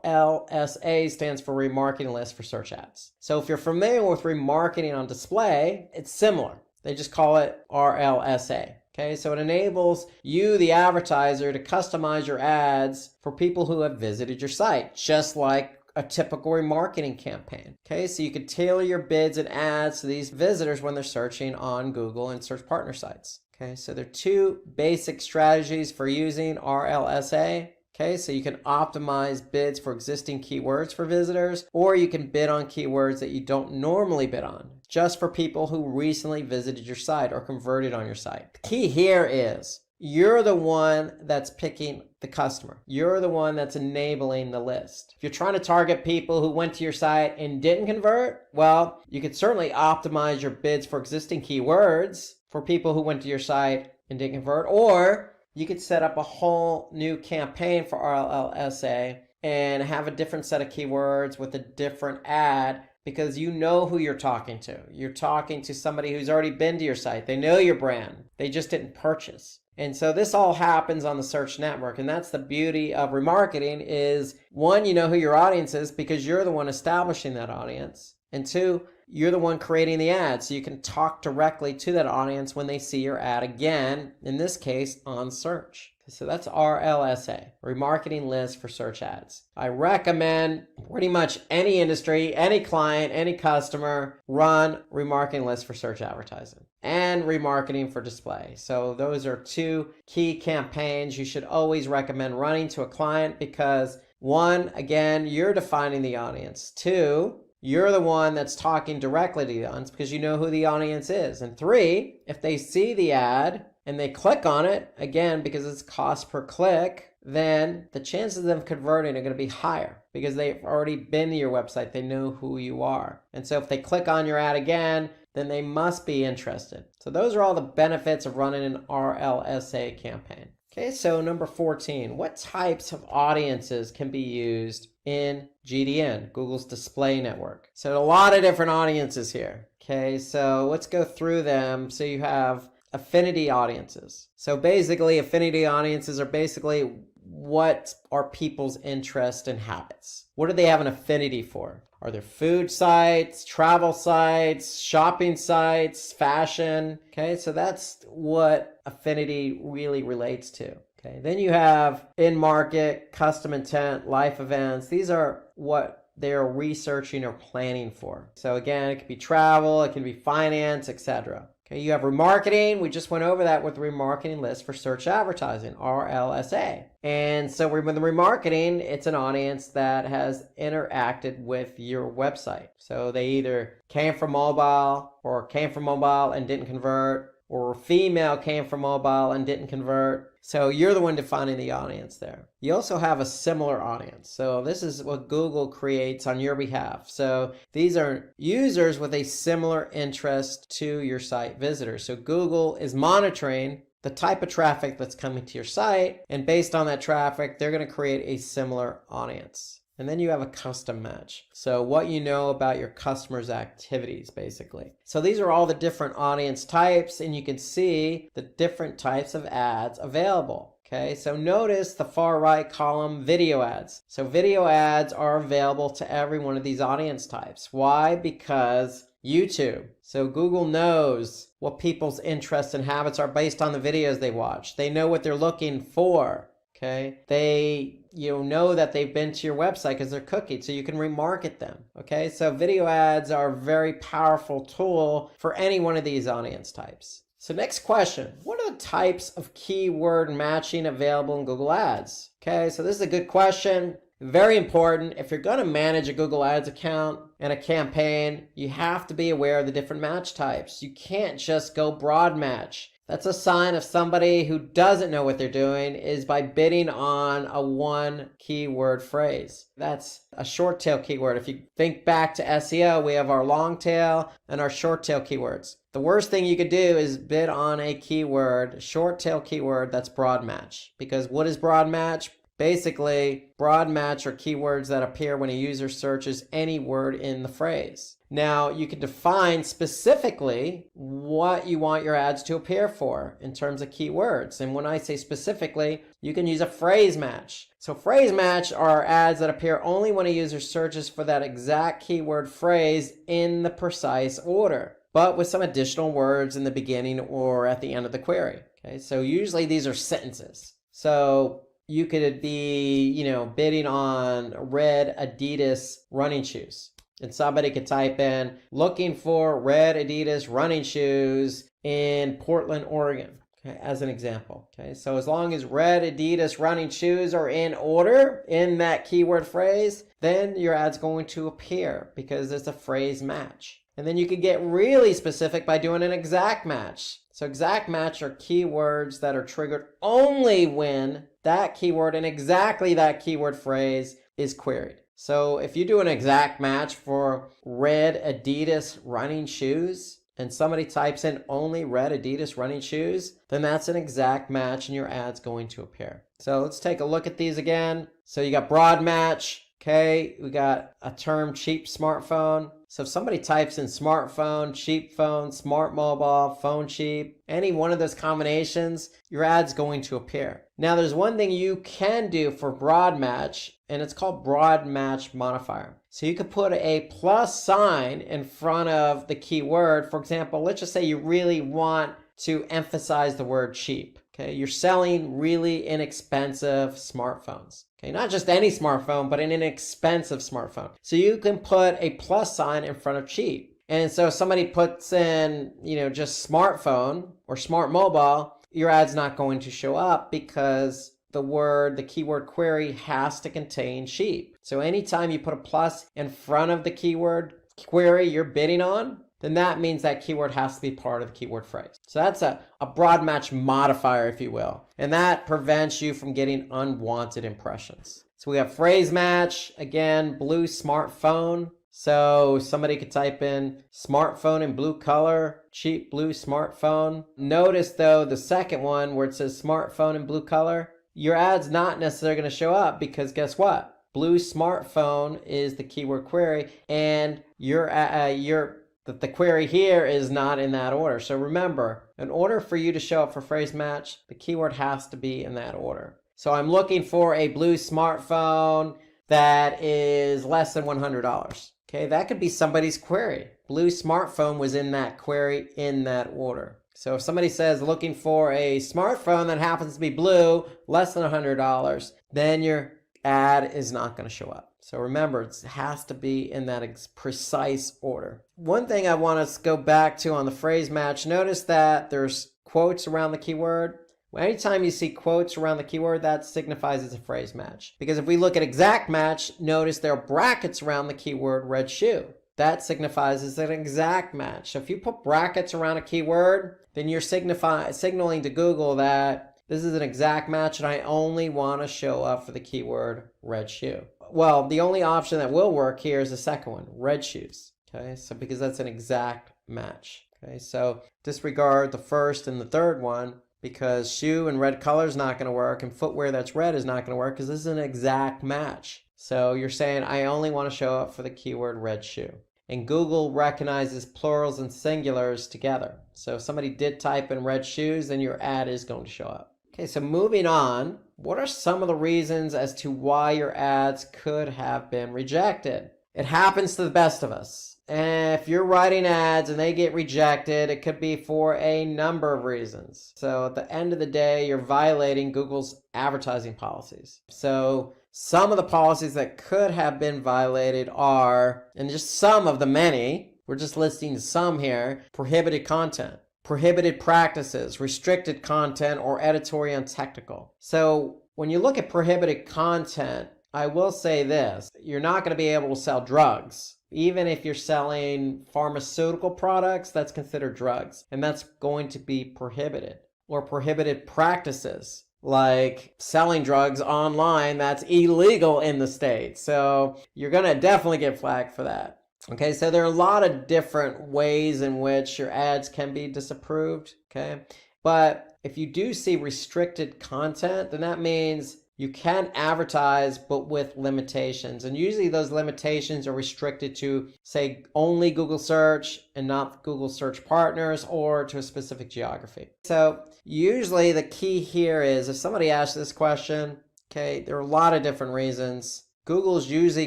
RLSA stands for Remarketing List for Search Ads. So if you're familiar with remarketing on display, it's similar. They just call it RLSA. Okay, so it enables you, the advertiser, to customize your ads for people who have visited your site, just like a typical remarketing campaign. Okay, so you can tailor your bids and ads to these visitors when they're searching on Google and search partner sites. Okay, so there are two basic strategies for using RLSA. Okay, so you can optimize bids for existing keywords for visitors, or you can bid on keywords that you don't normally bid on, just for people who recently visited your site or converted on your site. The key here is you're the one that's picking the customer. You're the one that's enabling the list. If you're trying to target people who went to your site and didn't convert, well, you could certainly optimize your bids for existing keywords for people who went to your site and didn't convert, or you could set up a whole new campaign for RLSA and have a different set of keywords with a different ad, because you know who you're talking to. You're talking to somebody who's already been to your site. They know your brand. They just didn't purchase. And so this all happens on the search network. And that's the beauty of remarketing is, one, you know who your audience is because you're the one establishing that audience. And two, you're the one creating the ad, so you can talk directly to that audience when they see your ad again, in this case, on search. So that's RLSA, Remarketing List for Search Ads. I recommend pretty much any industry, any client, any customer run remarketing lists for search advertising and remarketing for display. So those are two key campaigns you should always recommend running to a client because, one, again, you're defining the audience. Two, you're the one that's talking directly to the audience because you know who the audience is. And three, if they see the ad and they click on it, again, because it's cost per click, then the chances of them converting are going to be higher because they've already been to your website. They know who you are. And so if they click on your ad again, then they must be interested. So those are all the benefits of running an RLSA campaign. Okay, so number 14, what types of audiences can be used in GDN, Google's display network? So a lot of different audiences here. Okay, so let's go through them. So you have affinity audiences. So basically, affinity audiences are basically what are people's interests and habits. What do they have an affinity for? Are there food sites, travel sites, shopping sites, fashion? Okay, so that's what affinity really relates to. Okay, then you have in-market, custom intent, life events. These are what they're researching or planning for. So again, it could be travel, it can be finance, etc. Okay, you have remarketing. We just went over that with the remarketing list for search advertising, RLSA. And so with the remarketing, it's an audience that has interacted with your website. So they either came from mobile and didn't convert, or a female came from mobile and didn't convert. So you're the one defining the audience there. You also have a similar audience. So this is what Google creates on your behalf. So these are users with a similar interest to your site visitors. So Google is monitoring the type of traffic that's coming to your site, and based on that traffic, they're going to create a similar audience. And then you have a custom match. So what you know about your customers' activities, basically. So these are all the different audience types, and you can see the different types of ads available. Okay, so notice the far right column, video ads. So video ads are available to every one of these audience types. Why? Because YouTube. So Google knows what people's interests and habits are based on the videos they watch. They know what they're looking for. Okay, they know that they've been to your website because they're cookied, so you can remarket them. Okay, so video ads are a very powerful tool for any one of these audience types. So next question, what are the types of keyword matching available in Google Ads? Okay, so this is a good question. Very important. If you're going to manage a Google Ads account and a campaign, you have to be aware of the different match types. You can't just go broad match. That's a sign of somebody who doesn't know what they're doing, is by bidding on a one keyword phrase. That's a short tail keyword. If you think back to SEO, we have our long tail and our short tail keywords. The worst thing you could do is bid on a keyword, short tail keyword that's broad match. Because what is broad match? Basically, broad match are keywords that appear when a user searches any word in the phrase. Now, you can define specifically what you want your ads to appear for in terms of keywords. And when I say specifically, you can use a phrase match. So phrase match are ads that appear only when a user searches for that exact keyword phrase in the precise order, but with some additional words in the beginning or at the end of the query. Okay, so usually these are sentences. So you could be, bidding on red Adidas running shoes. And somebody could type in, looking for red Adidas running shoes in Portland, Oregon, okay, as an example. Okay, so as long as red Adidas running shoes are in order in that keyword phrase, then your ad's going to appear because it's a phrase match. And then you can get really specific by doing an exact match. So exact match are keywords that are triggered only when that keyword and exactly that keyword phrase is queried. So if you do an exact match for red Adidas running shoes and somebody types in only red Adidas running shoes, then that's an exact match and your ad's going to appear. So let's take a look at these again. So you got broad match. Okay, we got a term cheap smartphone. So if somebody types in smartphone, cheap phone, smart mobile, phone cheap, any one of those combinations, your ad's going to appear. Now there's one thing you can do for broad match, and it's called broad match modifier. So you could put a plus sign in front of the keyword. For example, let's just say you really want to emphasize the word cheap. Okay, you're selling really inexpensive smartphones. Okay, not just any smartphone, but an inexpensive smartphone. So you can put a plus sign in front of cheap. And so if somebody puts in, just smartphone or smart mobile, your ad's not going to show up because the keyword query has to contain cheap. So anytime you put a plus in front of the keyword query you're bidding on, then that means that keyword has to be part of the keyword phrase. So that's a broad match modifier, if you will. And that prevents you from getting unwanted impressions. So we have phrase match, again, blue smartphone. So somebody could type in smartphone in blue color, cheap blue smartphone. Notice though, the second one where it says smartphone in blue color, your ad's not necessarily going to show up because guess what? Blue smartphone is the keyword query and the query here is not in that order. So remember, in order for you to show up for phrase match, the keyword has to be in that order. So I'm looking for a blue smartphone that is less than $100. Okay, that could be somebody's query. Blue smartphone was in that query in that order. So if somebody says looking for a smartphone that happens to be blue, less than $100, then your ad is not going to show up. So remember, it has to be in that precise order. One thing I want us to go back to on the phrase match, notice that there's quotes around the keyword. Anytime you see quotes around the keyword, that signifies it's a phrase match. Because if we look at exact match, notice there are brackets around the keyword red shoe. That signifies it's an exact match. So if you put brackets around a keyword, then you're signaling to Google that this is an exact match and I only want to show up for the keyword red shoe. Well, the only option that will work here is the second one, red shoes. Okay, so because that's an exact match. Okay, so disregard the first and the third one. because shoe and red color is not going to work, and footwear that's red is not going to work because this is an exact match. So you're saying, I only want to show up for the keyword red shoe. And Google recognizes plurals and singulars together. So if somebody did type in red shoes, then your ad is going to show up. Okay, so moving on, what are some of the reasons as to why your ads could have been rejected? It happens to the best of us. And if you're writing ads and they get rejected, it could be for a number of reasons. So at the end of the day, you're violating Google's advertising policies. So some of the policies that could have been violated are, and just some of the many, we're just listing some here, prohibited content, prohibited practices, restricted content, or editorial and technical. So when you look at prohibited content, I will say this, you're not going to be able to sell drugs. Even if you're selling pharmaceutical products, that's considered drugs, and that's going to be prohibited. Or prohibited practices, like selling drugs online, that's illegal in the state. So you're going to definitely get flagged for that. Okay, so there are a lot of different ways in which your ads can be disapproved, okay? But if you do see restricted content, then that means you can advertise, but with limitations. And usually those limitations are restricted to, say, only Google search and not Google search partners, or to a specific geography. So usually the key here is, if somebody asks this question, okay, there are a lot of different reasons. Google is usually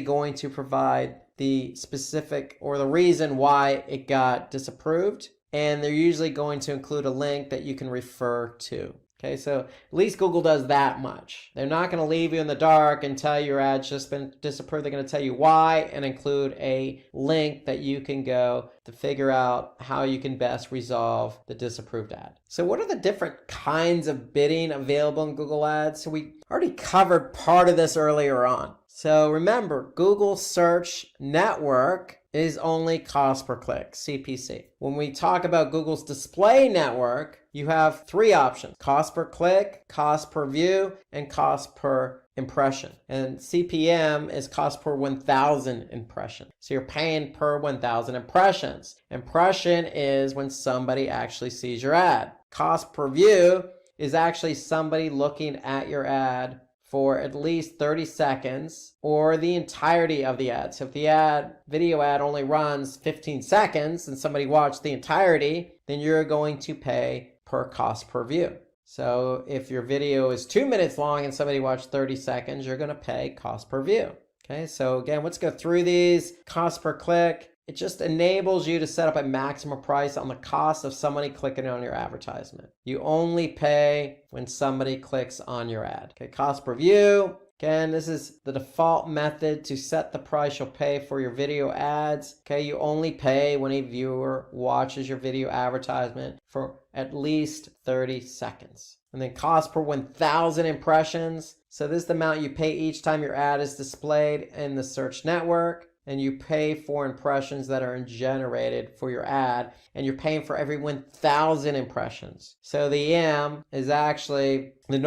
going to provide the specific or the reason why it got disapproved, and they're usually going to include a link that you can refer to. Okay, so at least Google does that much. They're not going to leave you in the dark and tell you your ad's just been disapproved. They're going to tell you why and include a link that you can go to figure out how you can best resolve the disapproved ad. So what are the different kinds of bidding available in Google Ads? So we already covered part of this earlier on. So remember, Google Search Network is only cost per click, CPC. When we talk about Google's display network, you have three options: cost per click, cost per view, and cost per impression. And CPM is cost per 1,000 impressions. So you're paying per 1,000 impressions. Impression is when somebody actually sees your ad. Cost per view is actually somebody looking at your ad for at least 30 seconds or the entirety of the ad. So if the video ad only runs 15 seconds and somebody watched the entirety, then you're going to pay per cost per view. So if your video is 2 minutes long and somebody watched 30 seconds, you're going to pay cost per view. Okay, so again, let's go through these. Cost per click. It just enables you to set up a maximum price on the cost of somebody clicking on your advertisement. You only pay when somebody clicks on your ad. Okay, cost per view. Again, this is the default method to set the price you'll pay for your video ads. Okay, you only pay when a viewer watches your video advertisement for at least 30 seconds. And then cost per 1,000 impressions. So this is the amount you pay each time your ad is displayed in the search network. And you pay for impressions that are generated for your ad, and you're paying for every 1,000 impressions. So the M is actually the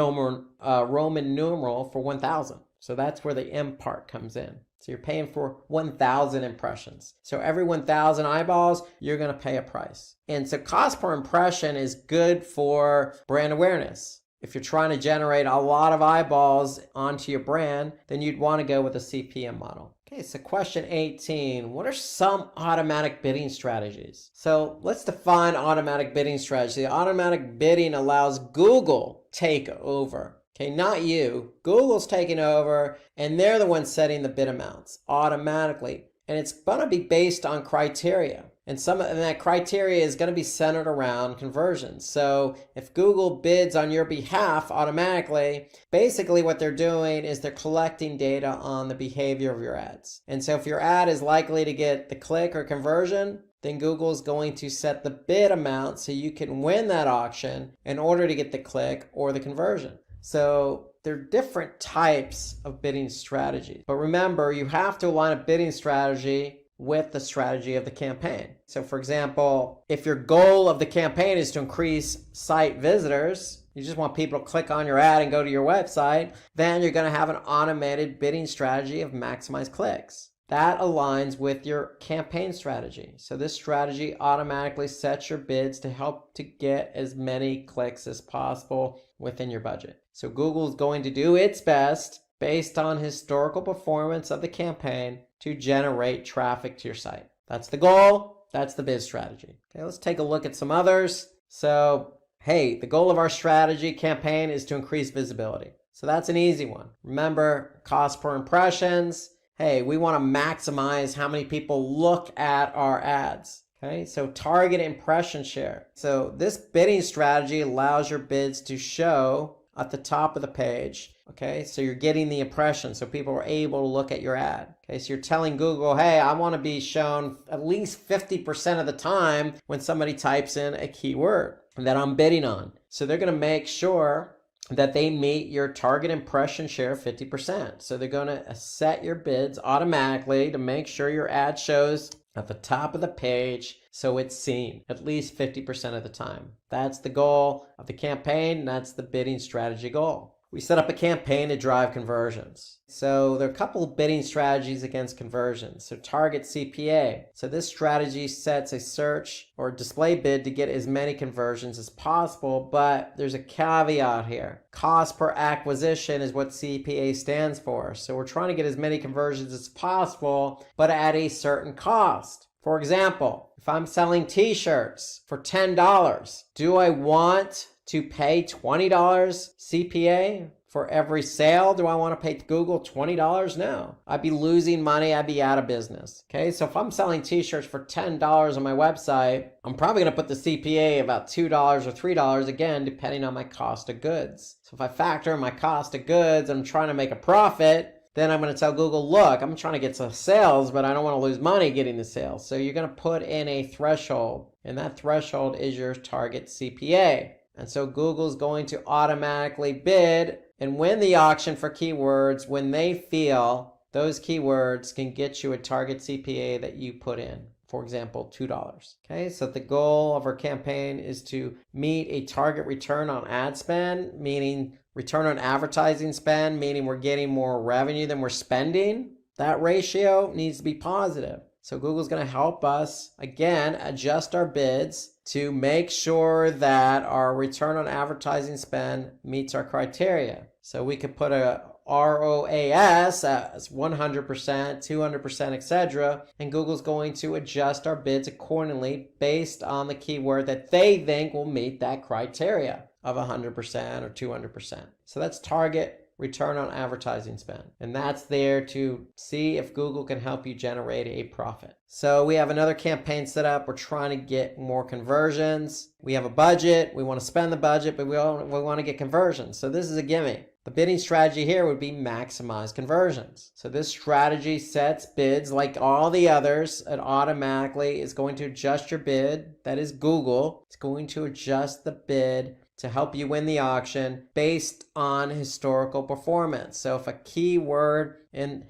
Roman numeral for 1,000. So that's where the M part comes in. So you're paying for 1,000 impressions. So every 1,000 eyeballs, you're going to pay a price. And so cost per impression is good for brand awareness. If you're trying to generate a lot of eyeballs onto your brand, then you'd want to go with a CPM model. Okay, so question 18, what are some automatic bidding strategies? So let's define automatic bidding strategy. Automatic bidding allows Google take over. Okay, not you. Google's taking over, and they're the ones setting the bid amounts automatically. And it's going to be based on criteria. And that criteria is going to be centered around conversions. So if Google bids on your behalf automatically, basically what they're doing is they're collecting data on the behavior of your ads. And so if your ad is likely to get the click or conversion, then Google is going to set the bid amount so you can win that auction in order to get the click or the conversion. So there are different types of bidding strategies. But remember, you have to align a bidding strategy with the strategy of the campaign. So for example, if your goal of the campaign is to increase site visitors, you just want people to click on your ad and go to your website, then you're going to have an automated bidding strategy of maximize clicks. that aligns with your campaign strategy. So this strategy automatically sets your bids to help to get as many clicks as possible within your budget. So Google is going to do its best based on historical performance of the campaign to generate traffic to your site. That's the goal. That's the bid strategy. Okay, let's take a look at some others. So, hey, the goal of our strategy campaign is to increase visibility. So that's an easy one. Remember, cost per impressions. Hey, we want to maximize how many people look at our ads. Okay, so target impression share. So this bidding strategy allows your bids to show at the top of the page. Okay, so you're getting the impression, so people are able to look at your ad. Okay, so you're telling Google, hey, I want to be shown at least 50% of the time when somebody types in a keyword that I'm bidding on. So they're going to make sure that they meet your target impression share 50%. So they're going to set your bids automatically to make sure your ad shows at the top of the page so it's seen at least 50% of the time. That's the goal of the campaign. That's the bidding strategy goal. We set up a campaign to drive conversions. So there are a couple of bidding strategies against conversions. So target CPA. So this strategy sets a search or display bid to get as many conversions as possible, but there's a caveat here. Cost per acquisition is what CPA stands for. So we're trying to get as many conversions as possible, but at a certain cost. For example, if I'm selling t-shirts for $10, do I want to pay $20 CPA for every sale? Do I want to pay Google $20? No. I'd be losing money. I'd be out of business. Okay, so if I'm selling t-shirts for $10 on my website, I'm probably going to put the CPA about $2 or $3 again, depending on my cost of goods. So if I factor in my cost of goods, I'm trying to make a profit, then I'm going to tell Google, look, I'm trying to get some sales, but I don't want to lose money getting the sales. So you're going to put in a threshold, and that threshold is your target CPA. And so Google's going to automatically bid and win the auction for keywords when they feel those keywords can get you a target CPA that you put in. For example, $2. Okay, so the goal of our campaign is to meet a target return on ad spend, meaning return on advertising spend, meaning we're getting more revenue than we're spending. That ratio needs to be positive. So Google's going to help us, again, adjust our bids to make sure that our return on advertising spend meets our criteria. So we could put a ROAS as 100%, 200%, etc. And Google's going to adjust our bids accordingly based on the keyword that they think will meet that criteria of 100% or 200%. So that's target return on advertising spend. And that's there to see if Google can help you generate a profit. So we have another campaign set up. We're trying to get more conversions. We have a budget. We want to spend the budget, but we want to get conversions. So this is a gimme. The bidding strategy here would be maximize conversions. So this strategy sets bids like all the others. It automatically is going to adjust your bid. That is Google. It's going to adjust the bid to help you win the auction based on historical performance. So if a keyword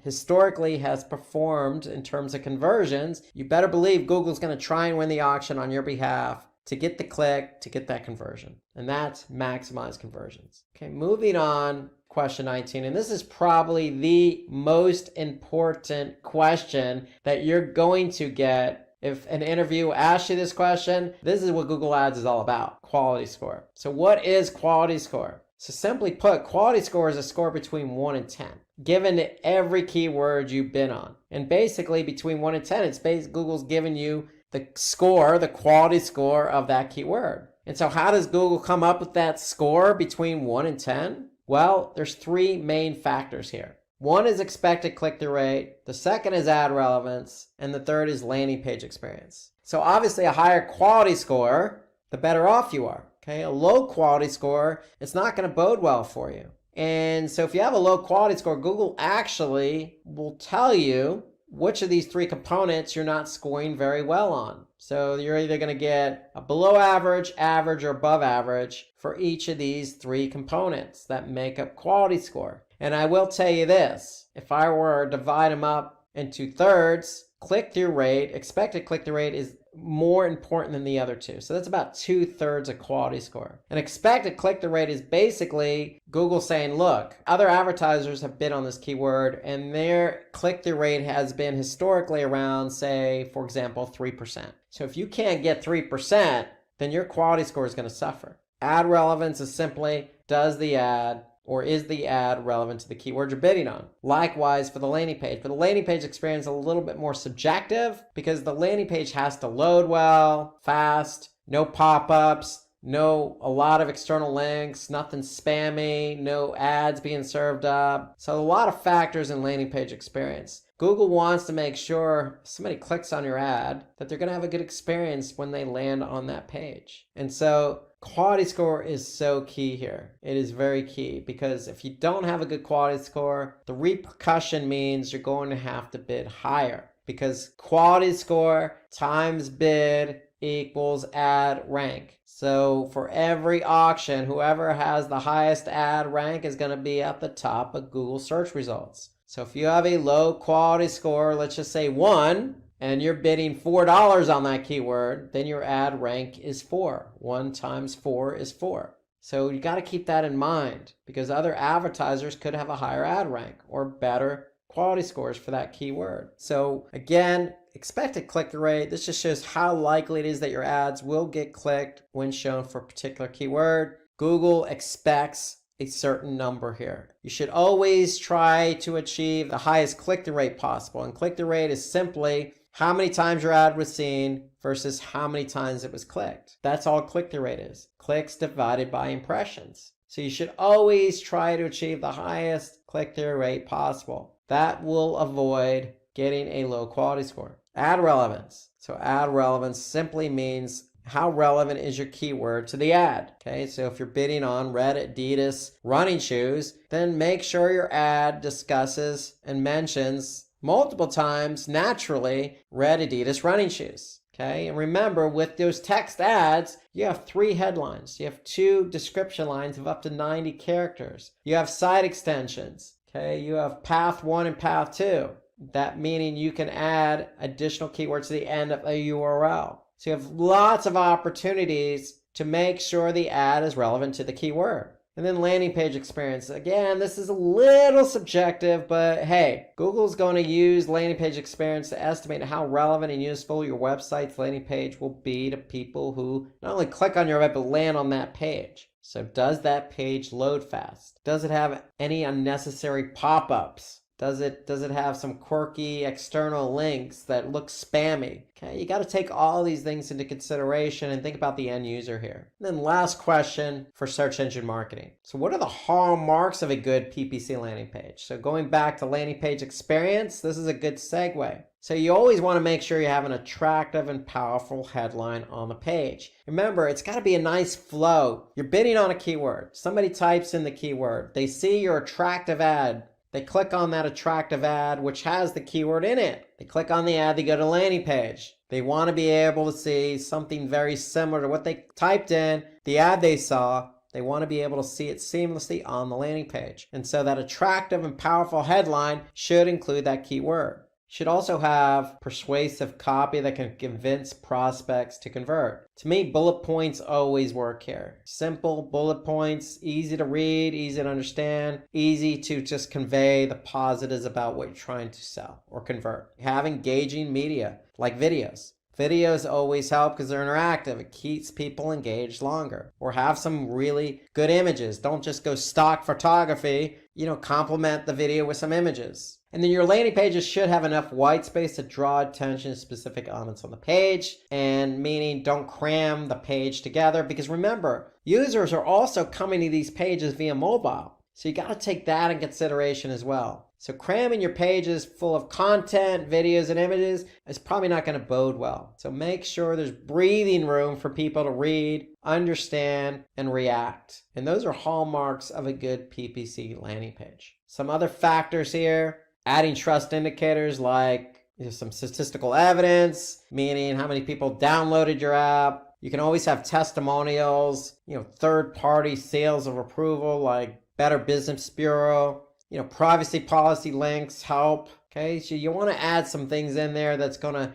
historically has performed in terms of conversions, you better believe Google's going to try and win the auction on your behalf to get the click, to get that conversion. And that's maximize conversions. Okay, moving on, question 19. And this is probably the most important question that you're going to get. If an interview asks you this question, this is what Google Ads is all about, quality score. So what is quality score? So simply put, quality score is a score between 1 and 10, given to every keyword you've been on. And basically between 1 and 10, Google's giving you the score, the quality score of that keyword. And so how does Google come up with that score between 1 and 10? Well, there's 3 main factors here. One is expected click-through rate, the second is ad relevance, and the third is landing page experience. So obviously a higher quality score, the better off you are. Okay, a low quality score, it's not going to bode well for you. And so if you have a low quality score, Google actually will tell you which of these 3 components you're not scoring very well on. So you're either going to get a below average, average, or above average for each of these 3 components that make up quality score. And I will tell you this, if I were to divide them up And 2/3, click-through rate, expected click-through rate is more important than the other two. So that's about 2/3 of quality score. An expected click-through rate is basically Google saying, look, other advertisers have bid on this keyword and their click-through rate has been historically around, say, for example, 3%. So if you can't get 3%, then your quality score is going to suffer. Ad relevance is simply, does the ad or is the ad relevant to the keyword you're bidding on? Likewise for the landing page. But the landing page experience is a little bit more subjective because the landing page has to load well, fast, no pop-ups, a lot of external links, nothing spammy, no ads being served up. So a lot of factors in landing page experience. Google wants to make sure somebody clicks on your ad that they're going to have a good experience when they land on that page. And so quality score is so key here. It is very key because if you don't have a good quality score, the repercussion means you're going to have to bid higher because quality score times bid equals ad rank. So for every auction, whoever has the highest ad rank is going to be at the top of Google search results. So if you have a low quality score, let's just say 1, and you're bidding $4 on that keyword, then your ad rank is 4. 1 times 4 is 4. So you got to keep that in mind because other advertisers could have a higher ad rank or better quality scores for that keyword. So again, expected click-through rate. This just shows how likely it is that your ads will get clicked when shown for a particular keyword. Google expects a certain number here. You should always try to achieve the highest click-through rate possible. And click-through rate is simply how many times your ad was seen versus how many times it was clicked. That's all click-through rate is. Clicks divided by impressions. So you should always try to achieve the highest click-through rate possible. That will avoid getting a low quality score. Ad relevance. So ad relevance simply means how relevant is your keyword to the ad? Okay, so if you're bidding on red Adidas running shoes, then make sure your ad discusses and mentions multiple times, naturally, red Adidas running shoes. Okay, and remember with those text ads, you have 3 headlines. You have 2 description lines of up to 90 characters. You have site extensions. Okay, you have path 1 and path 2. That meaning you can add additional keywords to the end of a URL. So you have lots of opportunities to make sure the ad is relevant to the keyword. And then landing page experience. Again, this is a little subjective, but hey, Google's going to use landing page experience to estimate how relevant and useful your website's landing page will be to people who not only click on your web, but land on that page. So does that page load fast? Does it have any unnecessary pop-ups? Does it have some quirky external links that look spammy? Okay, you got to take all these things into consideration and think about the end user here. And then last question for search engine marketing. So what are the hallmarks of a good PPC landing page? So going back to landing page experience, this is a good segue. So you always want to make sure you have an attractive and powerful headline on the page. Remember, it's got to be a nice flow. You're bidding on a keyword. Somebody types in the keyword. They see your attractive ad. They click on that attractive ad, which has the keyword in it. They click on the ad, they go to the landing page. They want to be able to see something very similar to what they typed in, the ad they saw. They want to be able to see it seamlessly on the landing page. And so that attractive and powerful headline should include that keyword. Should also have persuasive copy that can convince prospects to convert. To me, bullet points always work here. Simple bullet points, easy to read, easy to understand, easy to just convey the positives about what you're trying to sell or convert. Have engaging media like videos. Videos always help because they're interactive. It keeps people engaged longer. Or have some really good images. Don't just go stock photography. Complement the video with some images. And then your landing pages should have enough white space to draw attention to specific elements on the page, and meaning don't cram the page together, because remember, users are also coming to these pages via mobile. So you got to take that in consideration as well. So cramming your pages full of content, videos, and images is probably not going to bode well. So make sure there's breathing room for people to read, understand, and react. And those are hallmarks of a good PPC landing page. Some other factors here. Adding trust indicators like some statistical evidence, meaning how many people downloaded your app. You can always have testimonials, third-party sales of approval like Better Business Bureau. Privacy policy links help. Okay, so you want to add some things in there that's going to,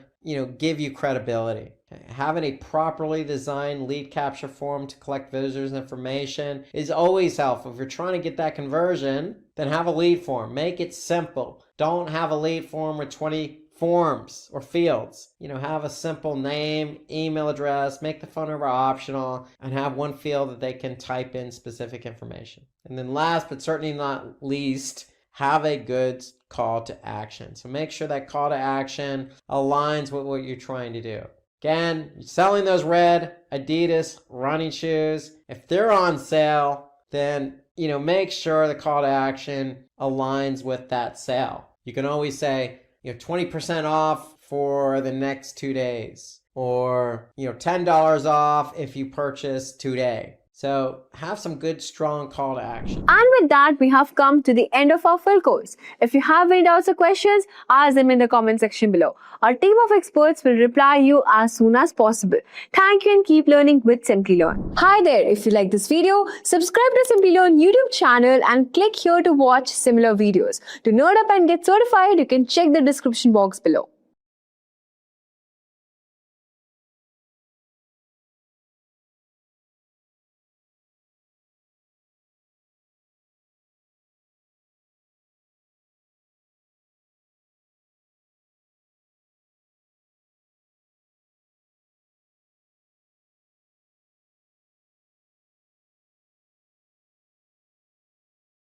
give you credibility. Okay? Having a properly designed lead capture form to collect visitors' information is always helpful. If you're trying to get that conversion, then have a lead form. Make it simple. Don't have a lead form with 20 forms or fields. Have a simple name, email address, make the phone number optional, and have one field that they can type in specific information. And then last but certainly not least, have a good call to action. So make sure that call to action aligns with what you're trying to do. Again, you're selling those red Adidas running shoes. If they're on sale, then make sure the call to action aligns with that sale. You can always say 20% off for the next 2 days, or $10 off if you purchase today. So have some good, strong call to action. And with that, we have come to the end of our full course. If you have any doubts or questions, ask them in the comment section below. Our team of experts will reply you as soon as possible. Thank you and keep learning with Simplilearn. Hi there, if you like this video, subscribe to Simplilearn YouTube channel and click here to watch similar videos. To nerd up and get certified, you can check the description box below.